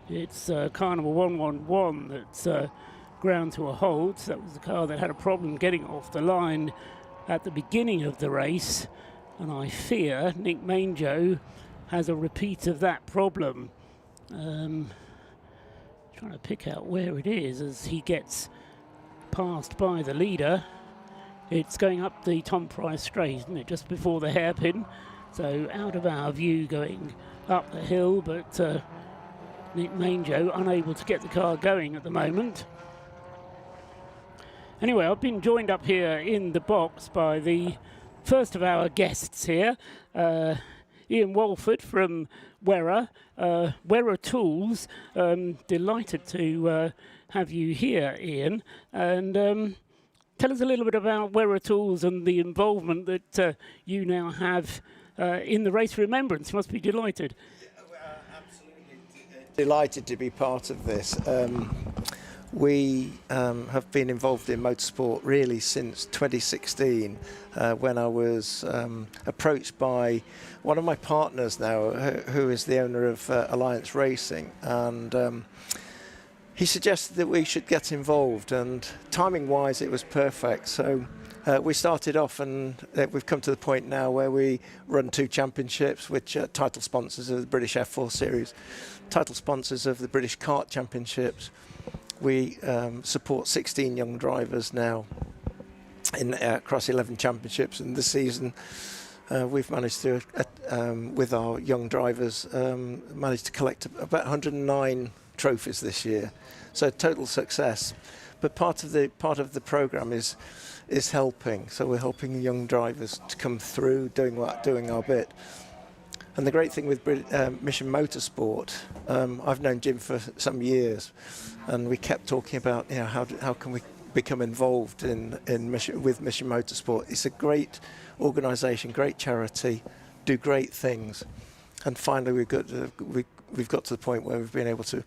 It's car number 111 that's ground to a halt. That was the car that had a problem getting off the line at the beginning of the race, and I fear Nick Manjo has a repeat of that problem. Trying to pick out where it is as he gets passed by the leader. It's going up the Tom Price straight, isn't it, just before the hairpin, so out of our view going up the hill, but Nick Manjo unable to get the car going at the moment. Anyway, I've been joined up here in the box by the first of our guests here, Ian Walford from Werra Tools. Delighted to have you here, Ian. And tell us a little bit about Werra Tools and the involvement that you now have in the Race of Remembrance. You must be delighted. Absolutely delighted to be part of this. We have been involved in motorsport really since 2016 when I was approached by one of my partners now who is the owner of Alliance Racing, and he suggested that we should get involved, and timing wise it was perfect. So we started off, and we've come to the point now where we run 2 championships, which are title sponsors of the British F4 Series, title sponsors of the British Kart Championships. We support 16 young drivers now in across 11 championships, and this season we've managed to, with our young drivers, managed to collect about 109 trophies this year. So total success. But part of the program is helping. So we're helping young drivers to come through, doing our bit. And the great thing with Mission Motorsport, I've known Jim for some years, and we kept talking about how can we become involved with Mission Motorsport. It's a great organisation, great charity, do great things, and finally we've got to the point where we've been able to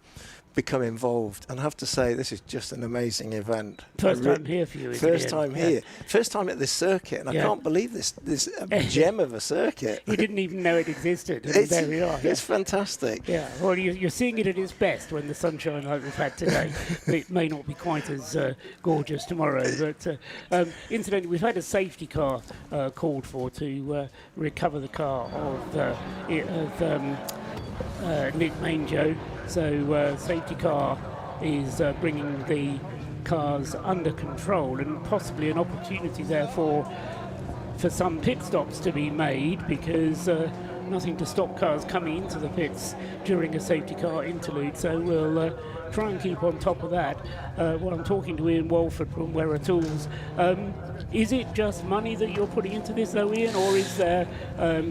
become involved, and I have to say this is just an amazing event. First time here for you. First time here, first time at this circuit, and I can't believe this gem of a circuit. You didn't even know it existed, and there we are. It's fantastic. Yeah, well, you're seeing it at its best when the sunshine like we've had today. It may not be quite as gorgeous tomorrow, but incidentally, we've had a safety car called for to recover the car of Nick Manjo. So safety car is bringing the cars under control, and possibly an opportunity therefore for some pit stops to be made, because nothing to stop cars coming into the pits during a safety car interlude. So we'll try and keep on top of that. While I'm talking to Ian Walford from Werra Tools, is it just money that you're putting into this though, Ian, or is there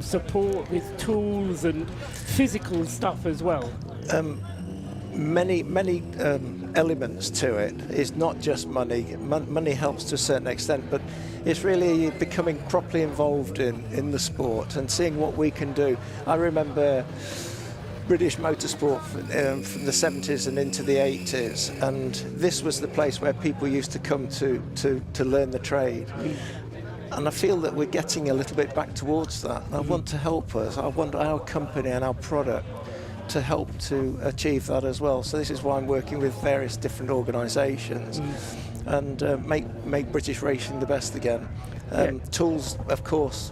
support with tools and physical stuff as well? Many elements to it. It's not just money. Money helps to a certain extent, but it's really becoming properly involved in the sport and seeing what we can do. I remember British motorsport from the 70s and into the 80s, and this was the place where people used to come to learn the trade. And I feel that we're getting a little bit back towards that. I want to help us. I want our company and our product to help to achieve that as well. So this is why I'm working with various different organisations and make British racing the best again. Tools, of course.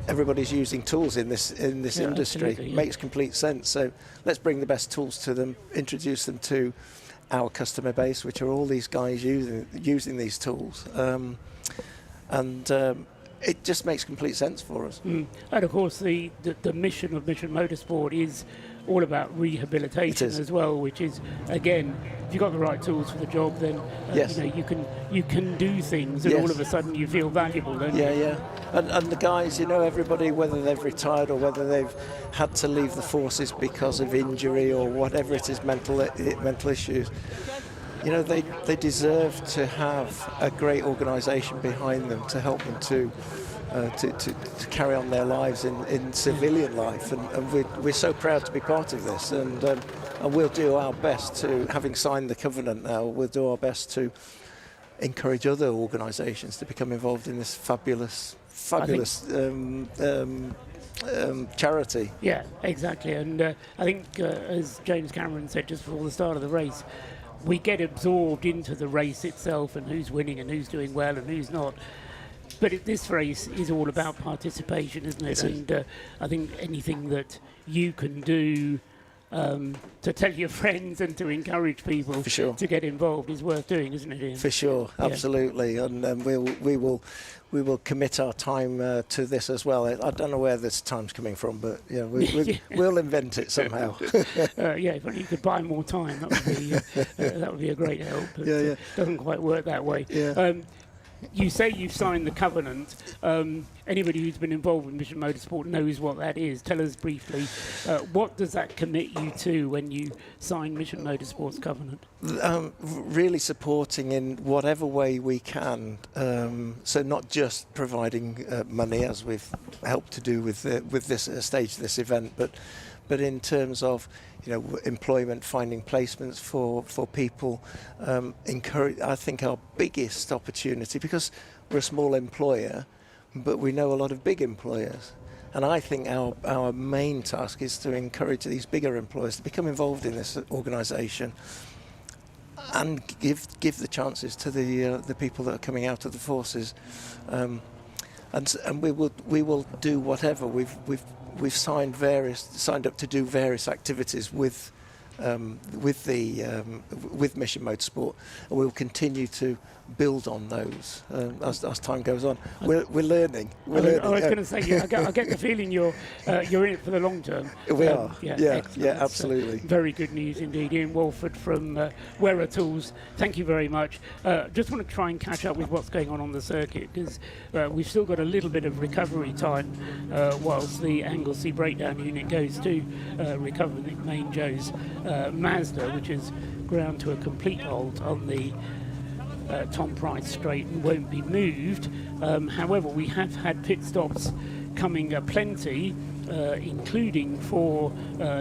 Everybody's using tools in this industry. Makes complete sense. So let's bring the best tools to them, introduce them to our customer base, which are all these guys using these tools, and it just makes complete sense for us. And of course, the mission of Mission Motorsport is all about rehabilitation as well, which is, again, if you've got the right tools for the job, then you can do things, and all of a sudden you feel valuable, don't you? Yeah. And the guys, everybody, whether they've retired or whether they've had to leave the forces because of injury or whatever it is, mental issues, they deserve to have a great organisation behind them to help them to carry on their lives in civilian life, and we're so proud to be part of this, and we'll do our best to, having signed the covenant now, we'll do our best to encourage other organisations to become involved in this fabulous charity. Yeah, exactly, and I think as James Cameron said just before the start of the race, we get absorbed into the race itself and who's winning and who's doing well and who's not. But this race is all about participation, isn't it? And I think anything that you can do to tell your friends and to encourage people to get involved is worth doing, isn't it, Ian? For sure, absolutely. And we will commit our time to this as well. I don't know where this time's coming from, but we'll invent it somehow. If only you could buy more time, that would be a great help. But it doesn't quite work that way. You say you've signed the covenant. Anybody who's been involved with Mission Motorsport knows what that is. Tell us briefly, what does that commit you to when you sign Mission Motorsport's covenant? Really supporting in whatever way we can. So not just providing money, as we've helped to do with this stage of this event, but in terms of employment, finding placements for people, encourage. I think our biggest opportunity, because we're a small employer, but we know a lot of big employers, and I think our main task is to encourage these bigger employers to become involved in this organisation and give the chances to the people that are coming out of the forces, and we will do whatever. We've signed up to do various activities with Mission Motorsport, and we'll continue to build on those as time goes on. We're learning. I was going to say, I get the feeling you're in it for the long term. We are. Yeah, That's, absolutely. Very good news indeed. Ian Walford from Wearer Tools. Thank you very much. Just want to try and catch up with what's going on the circuit, because we've still got a little bit of recovery time whilst the Anglesey breakdown unit goes to recover the main Joe's Mazda, which is ground to a complete halt on the Tom Price straight and won't be moved. However, we have had pit stops coming plenty, including for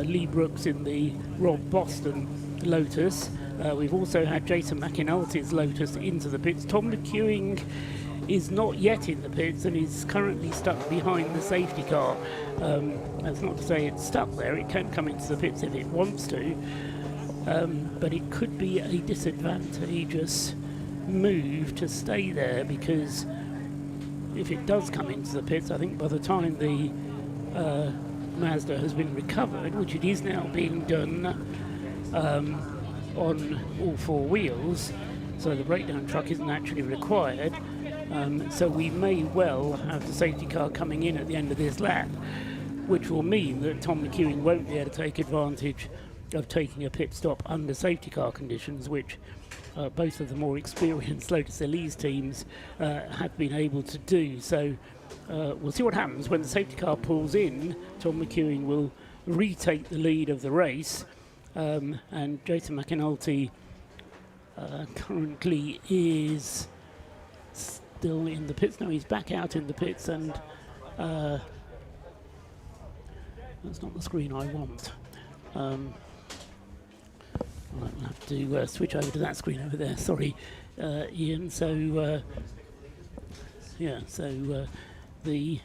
Lee Brooks in the Rob Boston Lotus. We've also had Jason McAnulty's Lotus into the pits. Tom McEwing is not yet in the pits and is currently stuck behind the safety car. That's not to say it's stuck there. It can come into the pits if it wants to, but it could be a disadvantageous move to stay there, because if it does come into the pits, I think by the time the Mazda has been recovered, which it is now being done on all four wheels, so the breakdown truck isn't actually required, so we may well have the safety car coming in at the end of this lap, which will mean that Tom McEwing won't be able to take advantage of taking a pit stop under safety car conditions, which both of the more experienced Lotus Elise teams have been able to do. So we'll see what happens when the safety car pulls in. Tom McEwing will retake the lead of the race, and Jason McAnulty currently is still in the pits. No, he's back out in the pits, and that's not the screen I want. I'll have to switch over to that screen over there. Sorry, Ian. So, the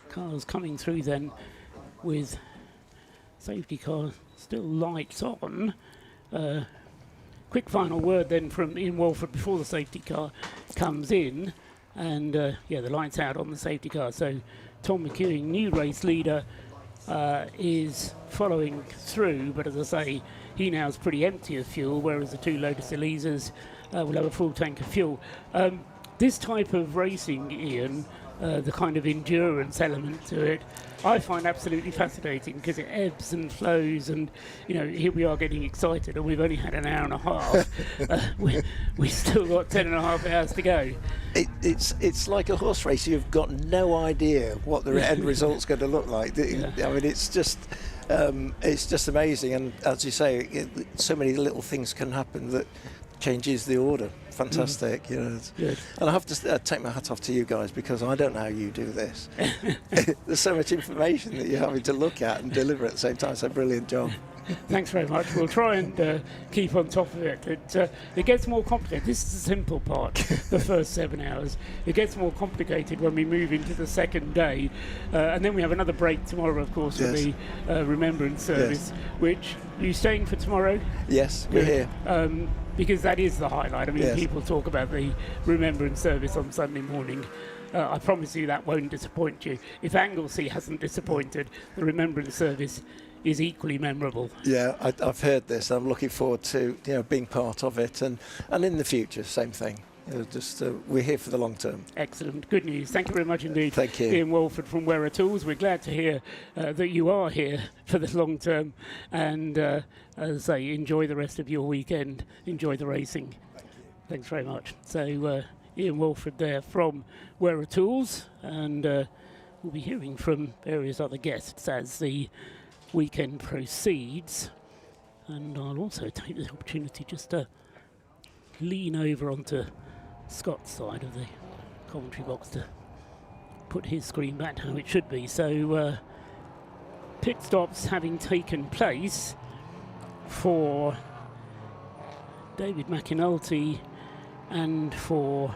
car's coming through then with safety car still lights on. Quick final word then from Ian Walford before the safety car comes in, and yeah, the lights out on the safety car. So Tom McEwing, new race leader, is following through, but as I say, he now is pretty empty of fuel, whereas the two Lotus Elizas will have a full tank of fuel. This type of racing, Ian, the kind of endurance element to it, I find absolutely fascinating because it ebbs and flows, and you know, here we are getting excited and we've only had an hour and a half. We've still got 10.5 hours to go. It's like a horse race. You've got no idea what the end result's going to look like. I mean, it's just amazing, and as you say, so many little things can happen that changes the order. Fantastic, you know. Good. And I have to take my hat off to you guys, because I don't know how you do this. There's so much information that you're having to look at and deliver at the same time. So brilliant job. Thanks very much. We'll try and keep on top of it. It gets more complicated. This is the simple part, the first 7 hours. It gets more complicated when we move into the second day. And then we have another break tomorrow, of course, for the Remembrance service, which, are you staying for tomorrow? Yes, we're here. Because that is the highlight. I mean, people talk about the Remembrance service on Sunday morning. I promise you that won't disappoint you. If Anglesey hasn't disappointed, the Remembrance service is equally memorable. Yeah, I've heard this. I'm looking forward to being part of it, and in the future, same thing. We're here for the long term. Excellent, good news. Thank you very much indeed. Thank you, Ian Walford from Wearer Tools. We're glad to hear that you are here for the long term, and as I say, enjoy the rest of your weekend. Enjoy the racing. Thanks very much. So Ian Walford there from Wearer Tools, and we'll be hearing from various other guests as the weekend proceeds, and I'll also take the opportunity just to lean over onto Scott's side of the commentary box to put his screen back how it should be. So pit stops having taken place for David McAnulty and for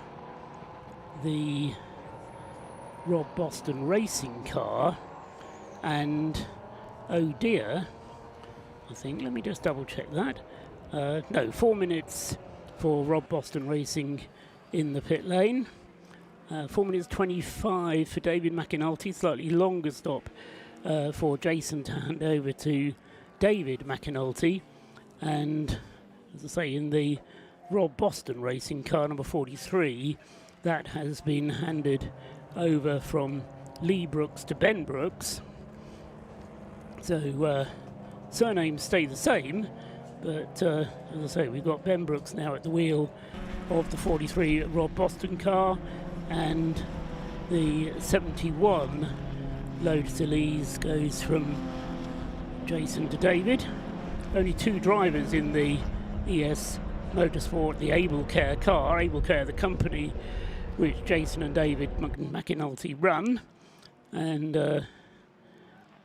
the Rob Boston racing car, and oh dear, I think, let me just double check that. No, 4 minutes for Rob Boston Racing in the pit lane. 4 minutes 25 for David McAnulty, slightly longer stop for Jason to hand over to David McAnulty. And as I say, in the Rob Boston Racing car number 43, that has been handed over from Lee Brooks to Ben Brooks. So surnames stay the same, but as I say, we've got Ben Brooks now at the wheel of the 43 Rob Boston car, and the 71 Lotus Elise goes from Jason to David. Only two drivers in the ES Motorsport, the Able Care car, Able Care the company which Jason and David McAnulty run, and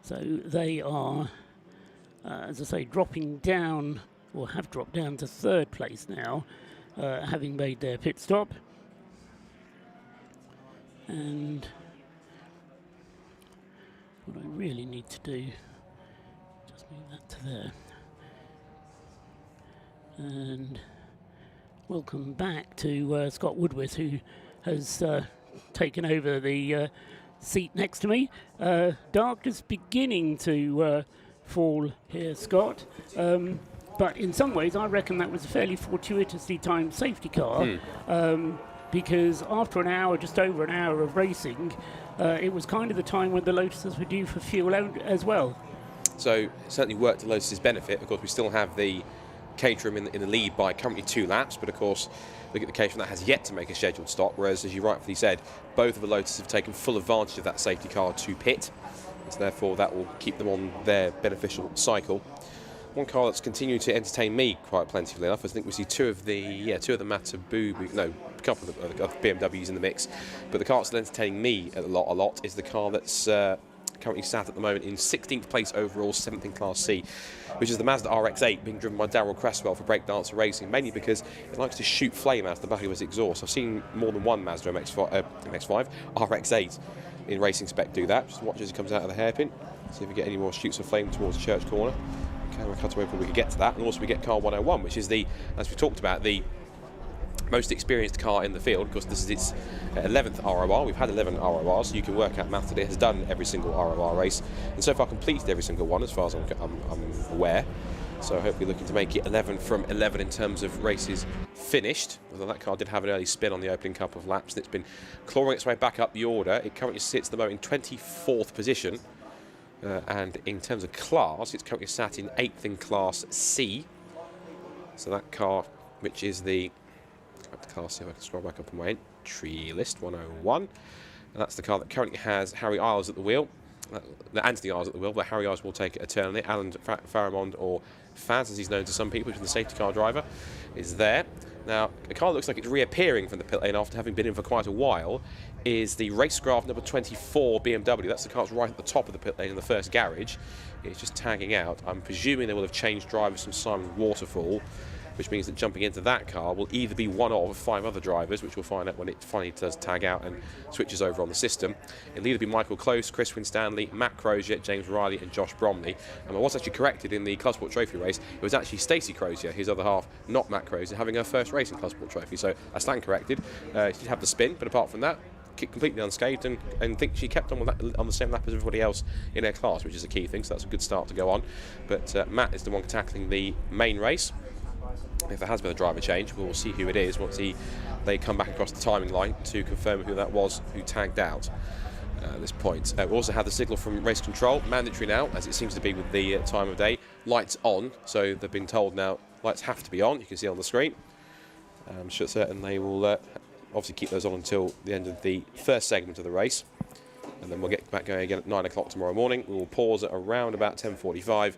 so they are, as I say, dropping down, or have dropped down to third place now, having made their pit stop. And what I really need to do, just move that to there. And welcome back to Scott Woodworth, who has taken over the seat next to me. Dark just beginning to fall here, Scott. But in some ways, I reckon that was a fairly fortuitously timed safety car, because after an hour, just over an hour of racing, it was kind of the time when the Lotuses were due for fuel as well. So it certainly worked to Lotus's benefit. Of course, we still have the Caterham in the lead by currently 2 laps, but of course, look at the Caterham that has yet to make a scheduled stop, whereas, as you rightfully said, both of the Lotus have taken full advantage of that safety car to pit, so therefore that will keep them on their beneficial cycle. One car that's continued to entertain me quite plentifully enough, I think we see two of the Matabubu, no, a couple of BMWs in the mix, but the car that's still entertaining me a lot is the car that's currently sat at the moment in 16th place overall, 7th in Class C, which is the Mazda RX-8 being driven by Darrell Cresswell for Breakdancer Racing, mainly because it likes to shoot flame out of the back of its exhaust. I've seen more than one Mazda MX-5 RX-8 in racing spec do that. Just watch as it comes out of the hairpin. See if we get any more shoots of flame towards Church Corner. Okay, we'll cut away before we can get to that. And also we get car 101, which is the, as we talked about, the most experienced car in the field, because this is its 11th ROR. We've had 11 RORs, so you can work out math that it has done every single ROR race, and so far completed every single one, as far as I'm aware. So hopefully looking to make it 11 from 11 in terms of races finished. Although that car did have an early spin on the opening couple of laps, and it's been clawing its way back up the order. It currently sits at the moment in 24th position. And in terms of class, it's currently sat in 8th in Class C. So that car, which is the class, see if I can scroll back up on my entry list, 101. And that's the car that currently has Harry Isles at the wheel. Anthony Isles at the wheel, but Harry Isles will take it eternally. Alan Faramond, or Faz as he's known to some people, who's the safety car driver, is there. Now, a car that looks like it's reappearing from the pit lane after having been in for quite a while is the Racecraft number 24 BMW. That's the car that's right at the top of the pit lane in the first garage. It's just tagging out. I'm presuming they will have changed drivers from Simon Waterfall, which means that jumping into that car will either be one of 5 other drivers, which we'll find out when it finally does tag out and switches over on the system. It'll either be Michael Close, Chris Winstanley, Matt Crozier, James Riley and Josh Bromley. And I was actually corrected in the Club Sport Trophy race. It was actually Stacey Crozier, his other half, not Matt Crozier, having her first race in Club Sport Trophy. So I stand corrected. She did have the spin, but apart from that, completely unscathed, and think she kept on on the same lap as everybody else in her class, which is a key thing, so that's a good start to go on. But Matt is the one tackling the main race. If there has been a driver change, we'll see who it is once they come back across the timing line to confirm who that was who tagged out at this point. We also have the signal from race control, mandatory now, as it seems to be with the time of day. Lights on, so they've been told now lights have to be on. You can see on the screen. I'm sure certain they will obviously keep those on until the end of the first segment of the race, and then we'll get back going again at 9 o'clock tomorrow morning. We will pause at around about 10:45.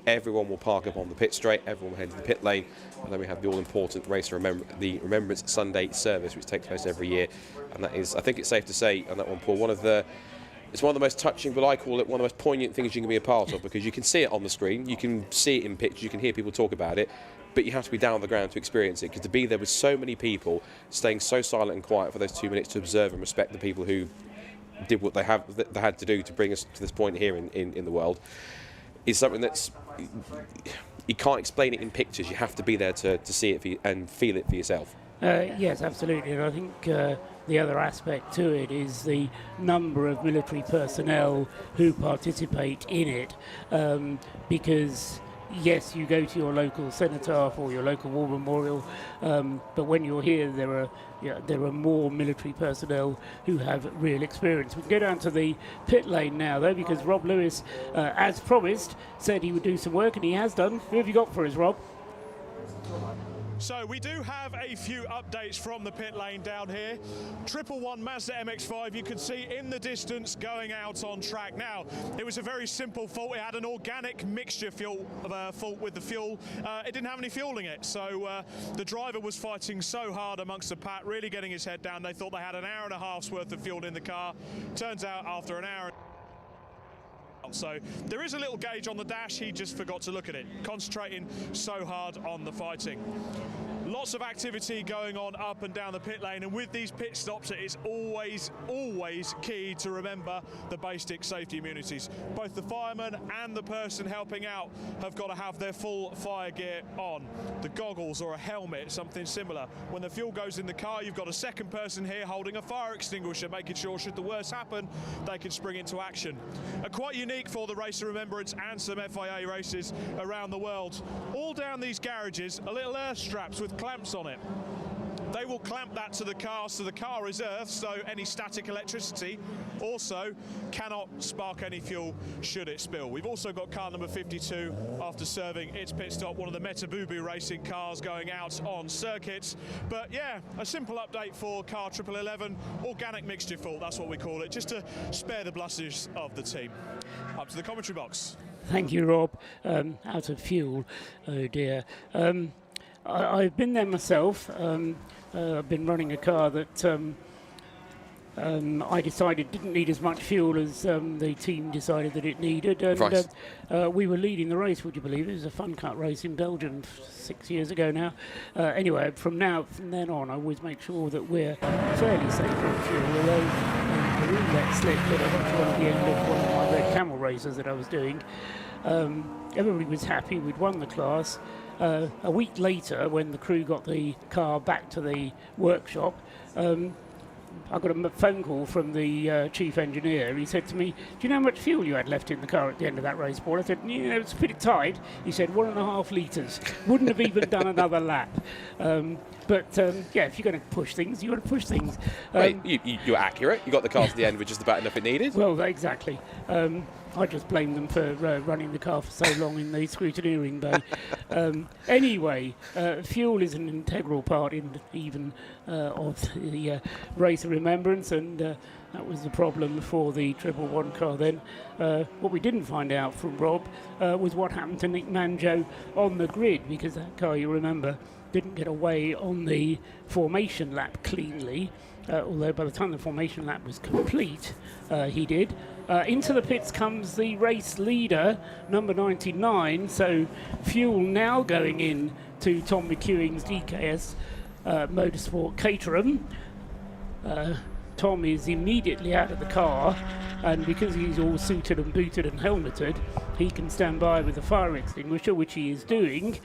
Everyone will park up on the pit straight, everyone will head to the pit lane, and then we have the all-important Race of the Remembrance Sunday service, which takes place every year. And that is, I think it's safe to say on that one, Paul, it's one of the most touching, but I call it one of the most poignant things you can be a part of, because you can see it on the screen, you can see it in pictures, you can hear people talk about it, but you have to be down on the ground to experience it, because to be there with so many people staying so silent and quiet for those 2 minutes to observe and respect the people who did what they had to do to bring us to this point here in the world is something that's, you can't explain it in pictures. You have to be there to see it and feel it for yourself. Yes, absolutely. And I think the other aspect to it is the number of military personnel who participate in it, because yes, you go to your local cenotaph or your local war memorial, but when you're here, there are more military personnel who have real experience. We can go down to the pit lane now, though, because Rob Lewis, as promised, said he would do some work, and he has done. Who have you got for us, Rob? So we do have a few updates from the pit lane down here. 111 Mazda MX-5, you can see in the distance going out on track. Now, it was a very simple fault. It had an organic mixture fault with the fuel. It didn't have any fuel in it, so the driver was fighting so hard amongst the pack, really getting his head down. They thought they had an hour and a half's worth of fuel in the car. Turns out after an hour. So there is a little gauge on the dash, he just forgot to look at it, concentrating so hard on the fighting. Lots of activity going on up and down the pit lane, and with these pit stops it is always key to remember the basic safety immunities. Both the fireman and the person helping out have got to have their full fire gear on. The goggles or a helmet, something similar. When the fuel goes in the car, you've got a second person here holding a fire extinguisher, making sure should the worst happen, they can spring into action. Quite unique for the Race of Remembrance and some FIA races around the world. All down these garages are little earth straps with clamps on it. They will clamp that to the car so the car is earthed, so any static electricity also cannot spark any fuel should it spill. We've also got car number 52 after serving its pit stop, one of the Metabubu racing cars going out on circuits. But yeah, a simple update for car 1111, organic mixture fault, that's what we call it, just to spare the blushes of the team. Up to the commentary box. Thank you, Rob. Out of fuel, oh dear. I've been there myself. I've been running a car that I decided didn't need as much fuel as the team decided that it needed. And we were leading the race, would you believe? It was a fun cut race in Belgium 6 years ago now. Anyway, from then on, I always make sure that we're fairly safe on fuel, although room let slip that I went to one at the end of one of my red camel races that I was doing. Everybody was happy, we'd won the class. A week later, when the crew got the car back to the workshop, I got a phone call from the chief engineer. He said to me, "Do you know how much fuel you had left in the car at the end of that race, Paul?" I said, "Yeah, it's pretty tight." He said, 1.5 litres. Wouldn't have even done another lap. But yeah, if you're going to push things, you've got to push things. Wait, you're accurate. You got the car to the end with just about enough it needed. Well, exactly. I just blame them for running the car for so long in the scrutineering bay. Anyway, fuel is an integral part of the Race of Remembrance, and that was the problem for the 111 car then. What we didn't find out from Rob was what happened to Nick Manjo on the grid, because that car, you remember, didn't get away on the formation lap cleanly, although by the time the formation lap was complete, he did. Into the pits comes the race leader, number 99, so fuel now going in to Tom McEwing's DKS Motorsport Caterham. Tom is immediately out of the car, and because he's all suited and booted and helmeted, he can stand by with the fire extinguisher, which he is doing,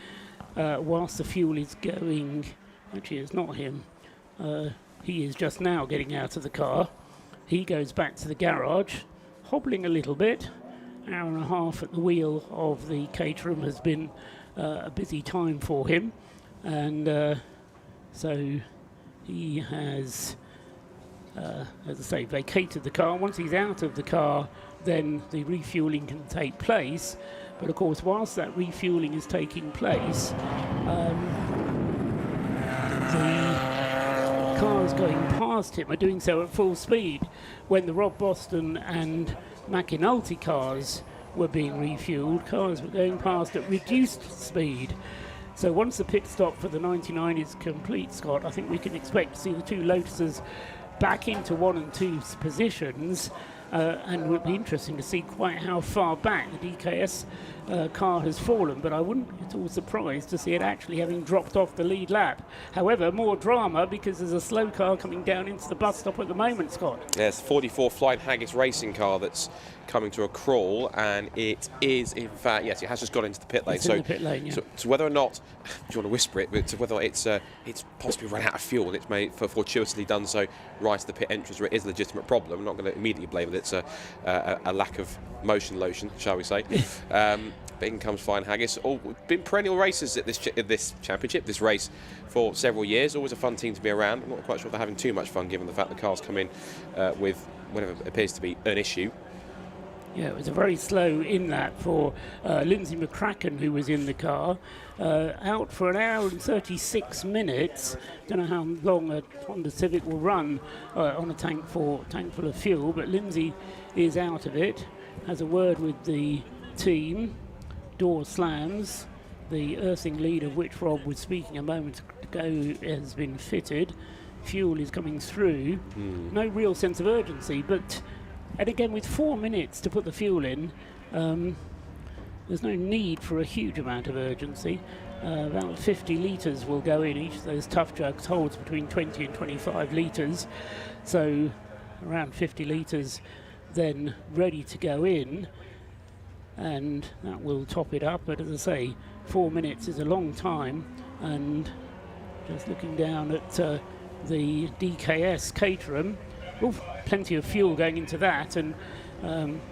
whilst the fuel is going. Actually, it's not him. He is just now getting out of the car. He goes back to the garage, hobbling a little bit. Hour and a half at the wheel of the Caterham has been a busy time for him, and so he has, as I say, vacated the car. Once he's out of the car, then the refueling can take place. But of course, whilst that refueling is taking place, the cars going past him are doing so at full speed. When the Rob Boston and McAnulty cars were being refueled, cars were going past at reduced speed. So once the pit stop for the 99 is complete, Scott, I think we can expect to see the two Lotuses back into 1 and 2 positions, and it would be interesting to see quite how far back the DKS car has fallen, but I wouldn't be at all surprised to see it actually having dropped off the lead lap. However, more drama because there's a slow car coming down into the bus stop at the moment, Scott. There's 44 Flying Haggis racing car that's coming to a crawl, and it is, in fact, yes, it has just got into the pit lane. It's in the pit lane, yeah. So whether or not, if you want to whisper it, but to whether it's possibly run out of fuel and it's made fortuitously done so right to the pit entrance, where it is a legitimate problem. I'm not going to immediately blame it. It's a lack of motion lotion, shall we say. But in comes Flying Haggis. All been perennial racers at this championship, this race, for several years. Always a fun team to be around. I'm not quite sure they're having too much fun given the fact the cars come in with whatever appears to be an issue. Yeah, it was a very slow in that for Lindsay McCracken, who was in the car, out for 1 hour and 36 minutes. Don't know how long a Honda Civic will run on a tank full of fuel, but Lindsay is out of it. Has a word with the team. Door slams. The earthing lead, of which Rob was speaking a moment ago, has been fitted. Fuel is coming through. No real sense of urgency, but. And again, with 4 minutes to put the fuel in, there's no need for a huge amount of urgency. About 50 litres will go in. Each of those tough jugs holds between 20 and 25 litres. So around 50 litres then ready to go in. And that will top it up. But as I say, 4 minutes is a long time. And just looking down at the DKS Caterham, plenty of fuel going into that, and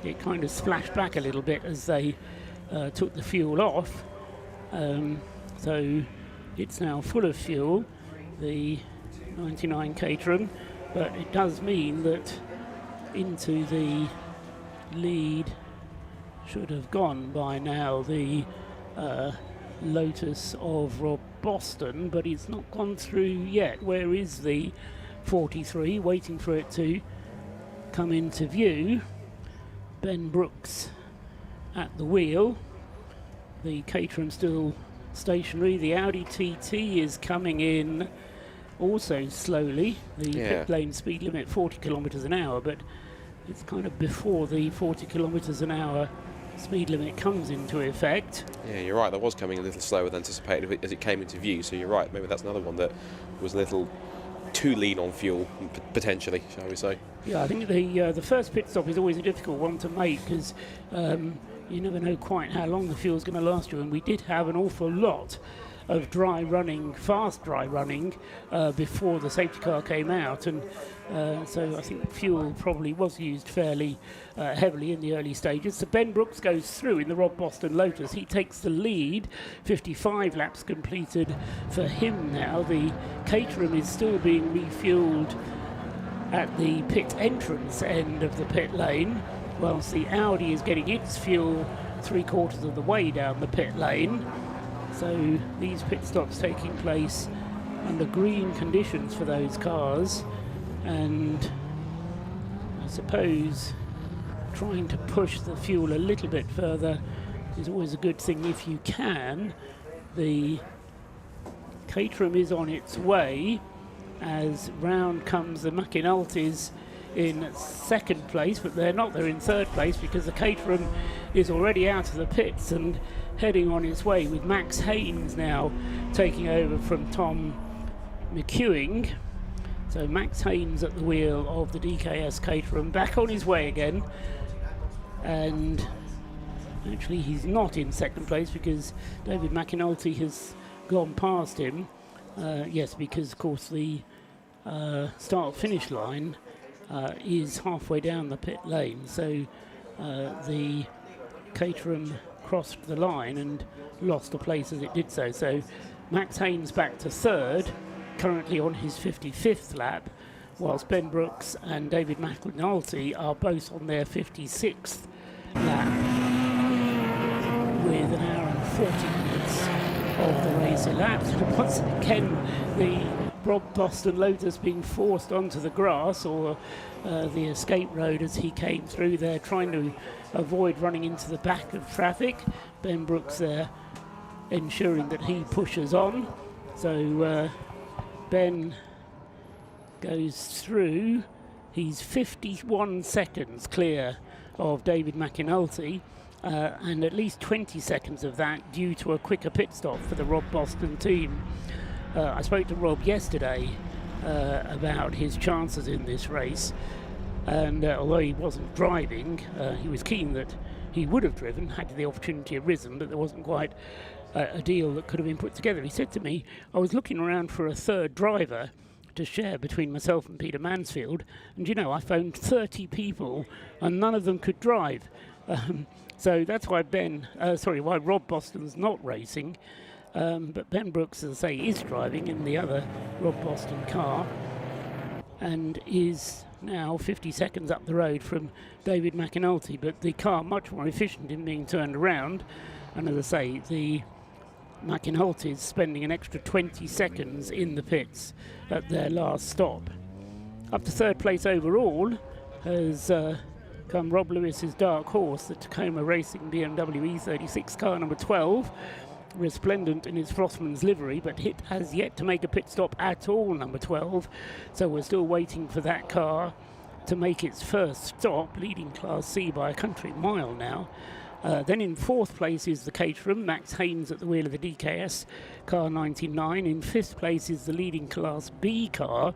it kind of splashed back a little bit as they took the fuel off. So it's now full of fuel, the 99 Caterham, but it does mean that into the lead should have gone by now the Lotus of Rob Boston, but it's not gone through yet. Where is the 43, waiting for it to come into view? Ben Brooks at the wheel. The Caterham still stationary. The Audi TT is coming in also slowly. The pit lane speed limit 40 kilometres an hour, but it's kind of before the 40 kilometres an hour speed limit comes into effect. Yeah, you're right. That was coming a little slower than anticipated as it came into view. So you're right. Maybe that's another one that was a little too lean on fuel, potentially, shall we say. Yeah, I think the first pit stop is always a difficult one to make because you never know quite how long the fuel's going to last you, and we did have an awful lot of fast dry running before the safety car came out, and so I think fuel probably was used fairly heavily in the early stages. So Ben Brooks goes through in the Rob Boston Lotus. He takes the lead, 55 laps completed for him now. The Caterham is still being refueled at the pit entrance end of the pit lane, whilst the Audi is getting its fuel 3/4 of the way down the pit lane. So these pit stops taking place under green conditions for those cars, and I suppose trying to push the fuel a little bit further is always a good thing if you can. The Caterham is on its way as round comes the McAnulty's in second place, but they're not, they're in third place because the Caterham is already out of the pits and heading on its way, with Max Haynes now taking over from Tom McEwing. So Max Haynes at the wheel of the DKS Caterham, back on his way again, and actually he's not in second place because David McAnulty has gone past him. Yes, because of course the start-finish line is halfway down the pit lane, so the Caterham crossed the line and lost a place as it did so. So Max Haynes back to third, currently on his 55th lap, whilst Ben Brooks and David McAnulty are both on their 56th lap, with an hour and 40 minutes of the race elapsed. Once again, the Rob Boston Lotus being forced onto the grass, or the escape road as he came through there, trying to avoid running into the back of traffic. Ben Brooks there ensuring that he pushes on. So Ben goes through. He's 51 seconds clear of David McAnulty, and at least 20 seconds of that due to a quicker pit stop for the Rob Boston team. I spoke to Rob yesterday about his chances in this race, and although he wasn't driving, he was keen that he would have driven had the opportunity arisen, but there wasn't quite a deal that could have been put together. He said to me, I was looking around for a third driver to share between myself and Peter Mansfield, and you know, I phoned 30 people and none of them could drive. So that's why why Rob Boston's not racing. But Ben Brooks, as I say, is driving in the other Rob Boston car and is now 50 seconds up the road from David McAnulty, but the car much more efficient in being turned around, and as I say, the McAnulty is spending an extra 20 seconds in the pits at their last stop. Up to third place overall has come Rob Lewis's dark horse, the Tacoma Racing BMW E36 car number 12, resplendent in his Flossman's livery, but it has yet to make a pit stop at all, number 12. So we're still waiting for that car to make its first stop, leading Class C by a country mile now. Then in fourth place is the Caterham, Max Haynes at the wheel of the DKS car 99. In fifth place is the leading Class B car,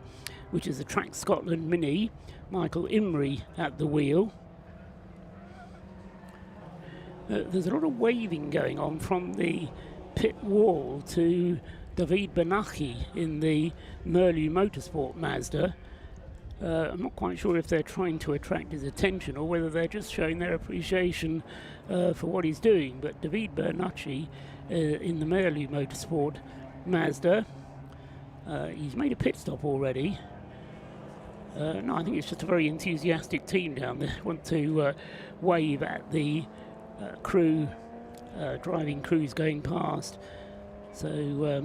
which is the Track Scotland Mini, Michael Imrie at the wheel. There's a lot of waving going on from the pit wall to David Bernacchi in the Mission Motorsport Mazda. I'm not quite sure if they're trying to attract his attention or whether they're just showing their appreciation for what he's doing. But David Bernacchi in the Mission Motorsport Mazda, he's made a pit stop already. No, I think it's just a very enthusiastic team down there. Want to wave at the crew, driving crews going past. So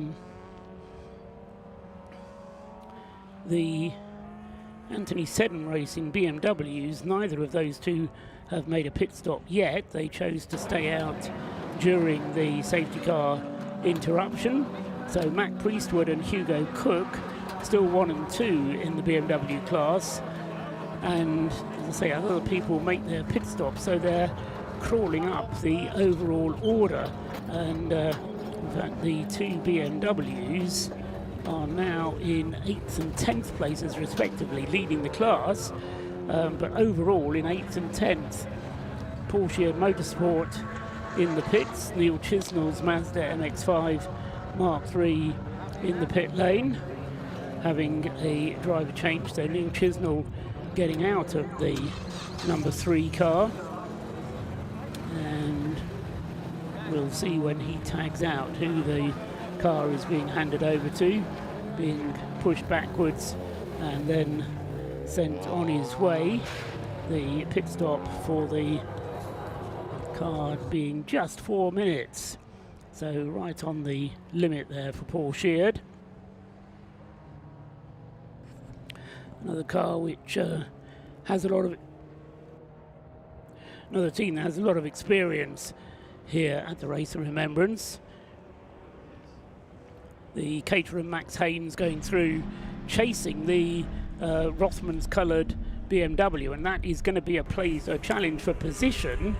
the Anthony Seddon Racing BMWs, neither of those two have made a pit stop yet. They chose to stay out during the safety car interruption. So Mac Priestwood and Hugo Cook still 1 and 2 in the BMW class, and as I say, other people make their pit stop, so they're crawling up the overall order. And in fact, the two BMWs are now in 8th and 10th places respectively, leading the class, but overall in 8th and 10th. Porsche Motorsport in the pits, Neil Chisnell's Mazda MX-5 Mark III in the pit lane, having a driver change, so Neil Chisnell getting out of the number 3 car, and we'll see when he tags out who the car is being handed over to, being pushed backwards and then sent on his way. The pit stop for the car being just 4 minutes, so right on the limit there for Paul Sheard. Another car which has a lot of, another team that has a lot of experience here at the Race of Remembrance. The Caterham Max Haynes going through, chasing the Rothmans coloured BMW, and that is going to be a challenge for position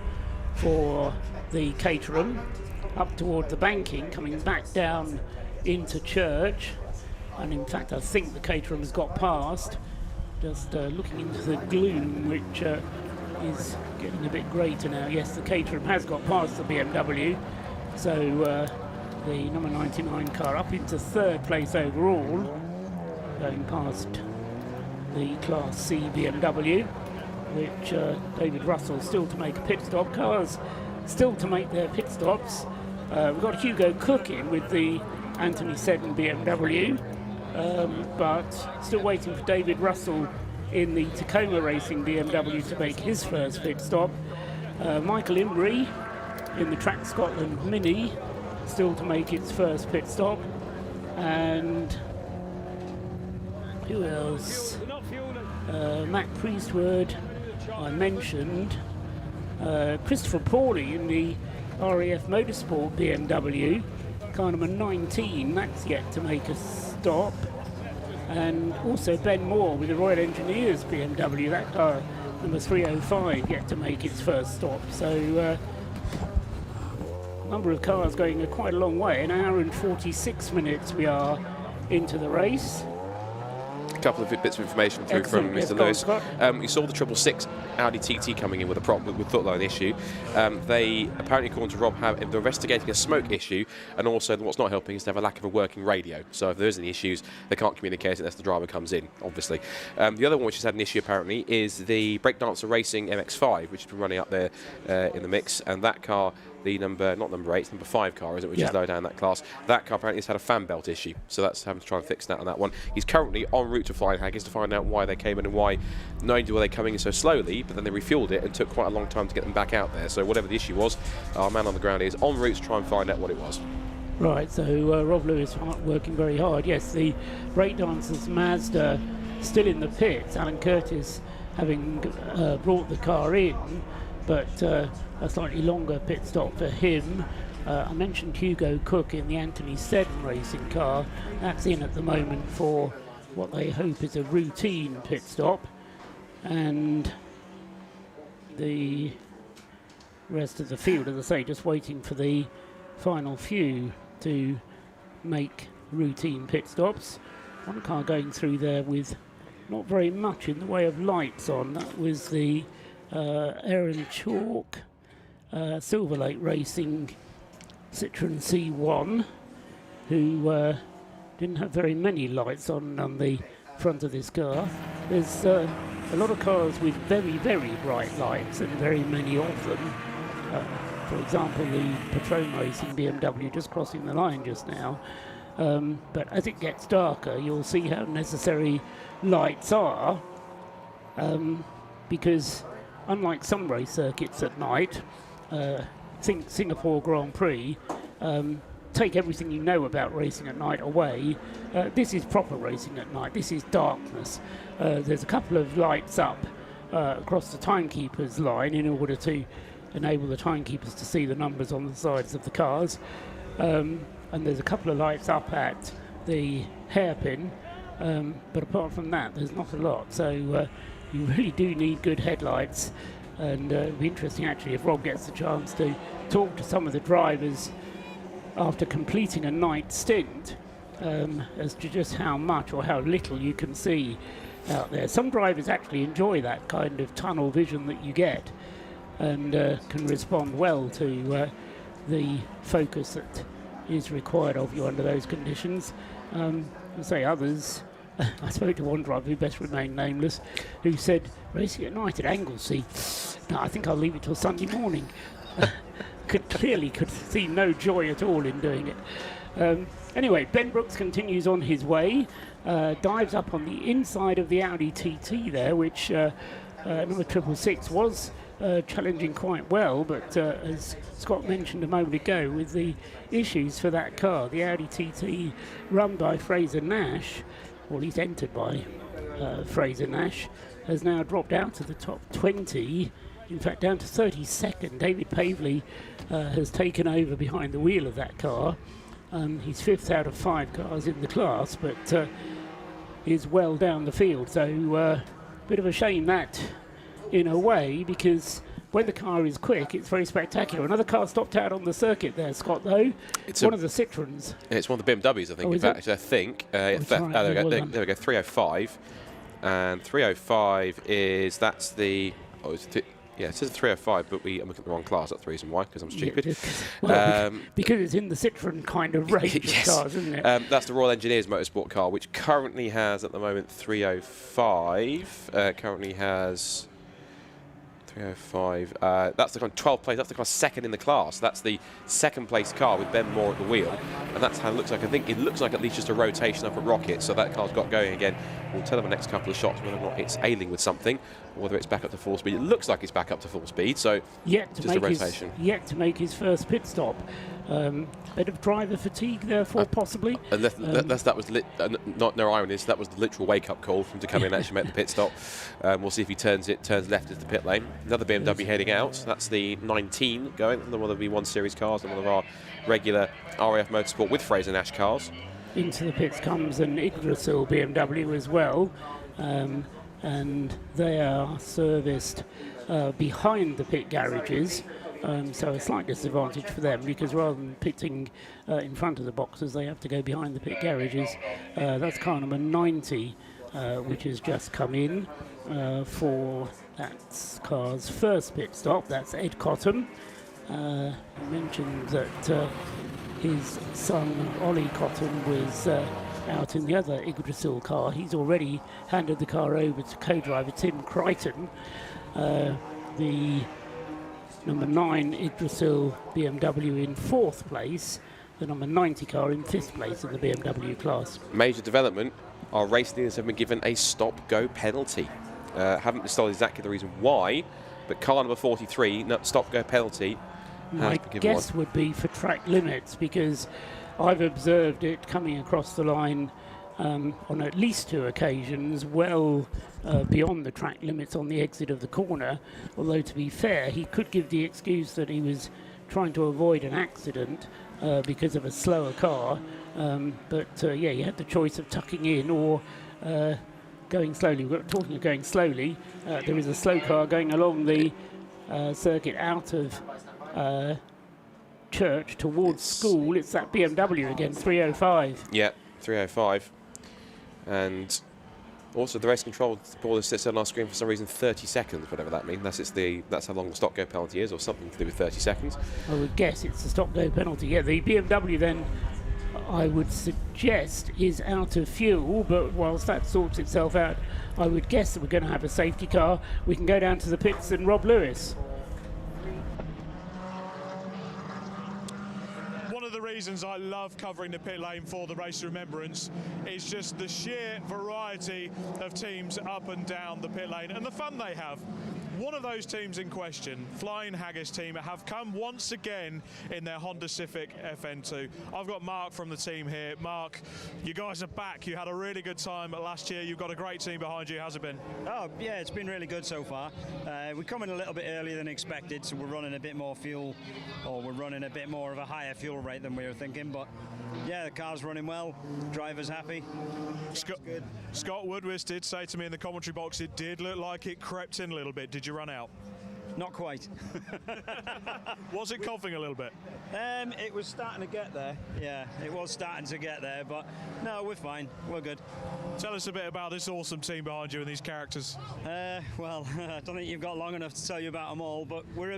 for the Caterham up toward the banking, coming back down into Church. And in fact, I think the Caterham has got past, just looking into the gloom, which is getting a bit greater now. Yes, the Caterham has got past the BMW, so the number 99 car up into 3rd place overall, going past the Class C BMW, which David Russell still to make a pit stop. Cars still to make their pit stops. We've got Hugo Cook in with the Anthony Seddon BMW, but still waiting for David Russell in the Tacoma Racing BMW to make his first pit stop. Michael Imbrie in the Track Scotland Mini, still to make its first pit stop. And who else? Matt Priestwood, I mentioned. Christopher Pawley in the RAF Motorsport BMW, car number 19, that's yet to make a stop. And also Ben Moore with the Royal Engineers BMW, that car number 305, yet to make its first stop. So number of cars going quite a long way. An hour and 46 minutes we are into the race. A couple of bits of information through from Mr. Lewis. You saw the 666 Audi TT coming in with a problem with footline issue. They apparently, according to Rob, they're investigating a smoke issue, and also what's not helping is they have a lack of a working radio. So if there is any issues, they can't communicate unless the driver comes in, obviously. The other one which has had an issue apparently is the Breakdancer Racing MX-5, which has been running up there in the mix, and that car, the number 5 car, is it, which is low down that class. That car apparently has had a fan belt issue, so that's having to try and fix that on that one. He's currently en route to Flying Haggis to find out why they came in and why not only were they coming in so slowly, but then they refueled it and took quite a long time to get them back out there. So whatever the issue was, our man on the ground is en route to try and find out what it was. Right, so Rob Lewis working very hard. Yes, the Breakdancers Mazda still in the pits. Alan Curtis having brought the car in, but a slightly longer pit stop for him. I mentioned Hugo Cook in the Anthony Seddon racing car. That's in at the moment for what they hope is a routine pit stop. And the rest of the field, as I say, just waiting for the final few to make routine pit stops. One car going through there with not very much in the way of lights on. That was the Aaron Chalk Silver Lake Racing Citroen C1, who didn't have very many lights on the front of this car. There's a lot of cars with very, very bright lights, and very many of them. For example, the Patron Racing BMW just crossing the line just now. But as it gets darker, you'll see how necessary lights are, because unlike some race circuits at night, think Singapore Grand Prix, take everything you know about racing at night away. This is proper racing at night. This is darkness. There's a couple of lights up across the timekeeper's line in order to enable the timekeepers to see the numbers on the sides of the cars. And there's a couple of lights up at the hairpin, but apart from that, there's not a lot. So you really do need good headlights. And it'll be interesting actually if Rob gets the chance to talk to some of the drivers after completing a night stint as to just how much or how little you can see out there. Some drivers actually enjoy that kind of tunnel vision that you get, and can respond well to the focus that is required of you under those conditions. I say others. I spoke to one driver who best remain nameless, who said, racing at night at Anglesey, no, I think I'll leave it till Sunday morning. Clearly could see no joy at all in doing it. Anyway, Ben Brooks continues on his way, dives up on the inside of the Audi TT there, which number 666 was challenging quite well, but as Scott mentioned a moment ago, with the issues for that car, the Audi TT run by Fraser Nash, or he's entered by Fraser Nash, has now dropped out of the top 20, in fact down to 32nd. David Pavley has taken over behind the wheel of that car. He's 5th out of 5 cars in the class, but is well down the field, so bit of a shame that in a way, because when the car is quick, it's very spectacular. Another car stopped out on the circuit there, Scott, though. It's one of the Citroens. It's one of the BMWs, I think. In fact, actually, I think. There we go, 305. And 305 is, that's the... Oh, yeah, it says 305, but I'm looking at the wrong class. That's the reason why, because I'm stupid. Because it's in the Citroen kind of range yes. of cars, isn't it? That's the Royal Engineers Motorsport car, which currently has, at the moment, 305. Currently has... 305. That's the kind of 12th place. That's the kind of second in the class. That's the second place car with Ben Moore at the wheel, and that's how it looks like. I think it looks like at least just a rotation up at Rocket. So that car's got going again. We'll tell them the next couple of shots whether or not it's ailing with something, or whether it's back up to full speed. It looks like it's back up to full speed. So just a rotation. Yet to make his first pit stop. Bit of driver fatigue, therefore, possibly. Unless that was no irony. That was the literal wake-up call for him to come in and actually make the pit stop. We'll see if he turns left into the pit lane. Another BMW heading out. That's the 19 going. Another one of the V1 Series cars, and one of our regular RAF Motorsport with Fraser Nash cars. Into the pits comes an Yggdrasil BMW as well, and they are serviced behind the pit garages. So a slight disadvantage for them, because rather than pitting in front of the boxes, they have to go behind the pit garages. That's car number 90, which has just come in for that car's first pit stop. That's Ed Cotton. He mentioned that his son Ollie Cotton was out in the other Yggdrasil car. He's already handed the car over to co-driver Tim Crichton. The number 9 Yggdrasil BMW in 4th place, the number 90 car in 5th place in the BMW class. Major development, our race leaders have been given a stop-go penalty. Haven't been told exactly the reason why, but car number 43, stop-go penalty. My guess would be for track limits, because I've observed it coming across the line on at least 2 occasions, well beyond the track limits on the exit of the corner. Although, to be fair, he could give the excuse that he was trying to avoid an accident because of a slower car. But yeah, you had the choice of tucking in or going slowly. We're talking of going slowly. There is a slow car going along the circuit out of Church towards school. It's that BMW again, 305. Yeah, 305. And also the race control board sits on our screen for some reason 30 seconds, whatever that means. That's how long the stop go penalty is, or something to do with 30 seconds. I would guess it's the stop go penalty. Yeah, the BMW then, I would suggest, is out of fuel, but whilst that sorts itself out, I would guess that we're going to have a safety car. We can go down to the pits and Rob Lewis. One of the reasons I love covering the pit lane for the Race of Remembrance is just the sheer variety of teams up and down the pit lane and the fun they have. One of those teams in question, Flying Haggis team, have come once again in their Honda Civic FN2. I've got Mark from the team here. Mark, you guys are back. You had a really good time last year. You've got a great team behind you. How's it been? Oh, yeah, it's been really good so far. We come in a little bit earlier than expected, so we're running a bit more fuel, or we're running a bit more of a higher fuel rate than we were thinking, but yeah, the car's running well, driver's happy. Scott Woodward did say to me in the commentary box, it did look like it crept in a little bit. Did you run out? Not quite. Was it coughing a little bit? It was starting to get there. Yeah, it was starting to get there, but no, we're fine. We're good. Tell us a bit about this awesome team behind you and these characters. Well, I don't think you've got long enough to tell you about them all, but we're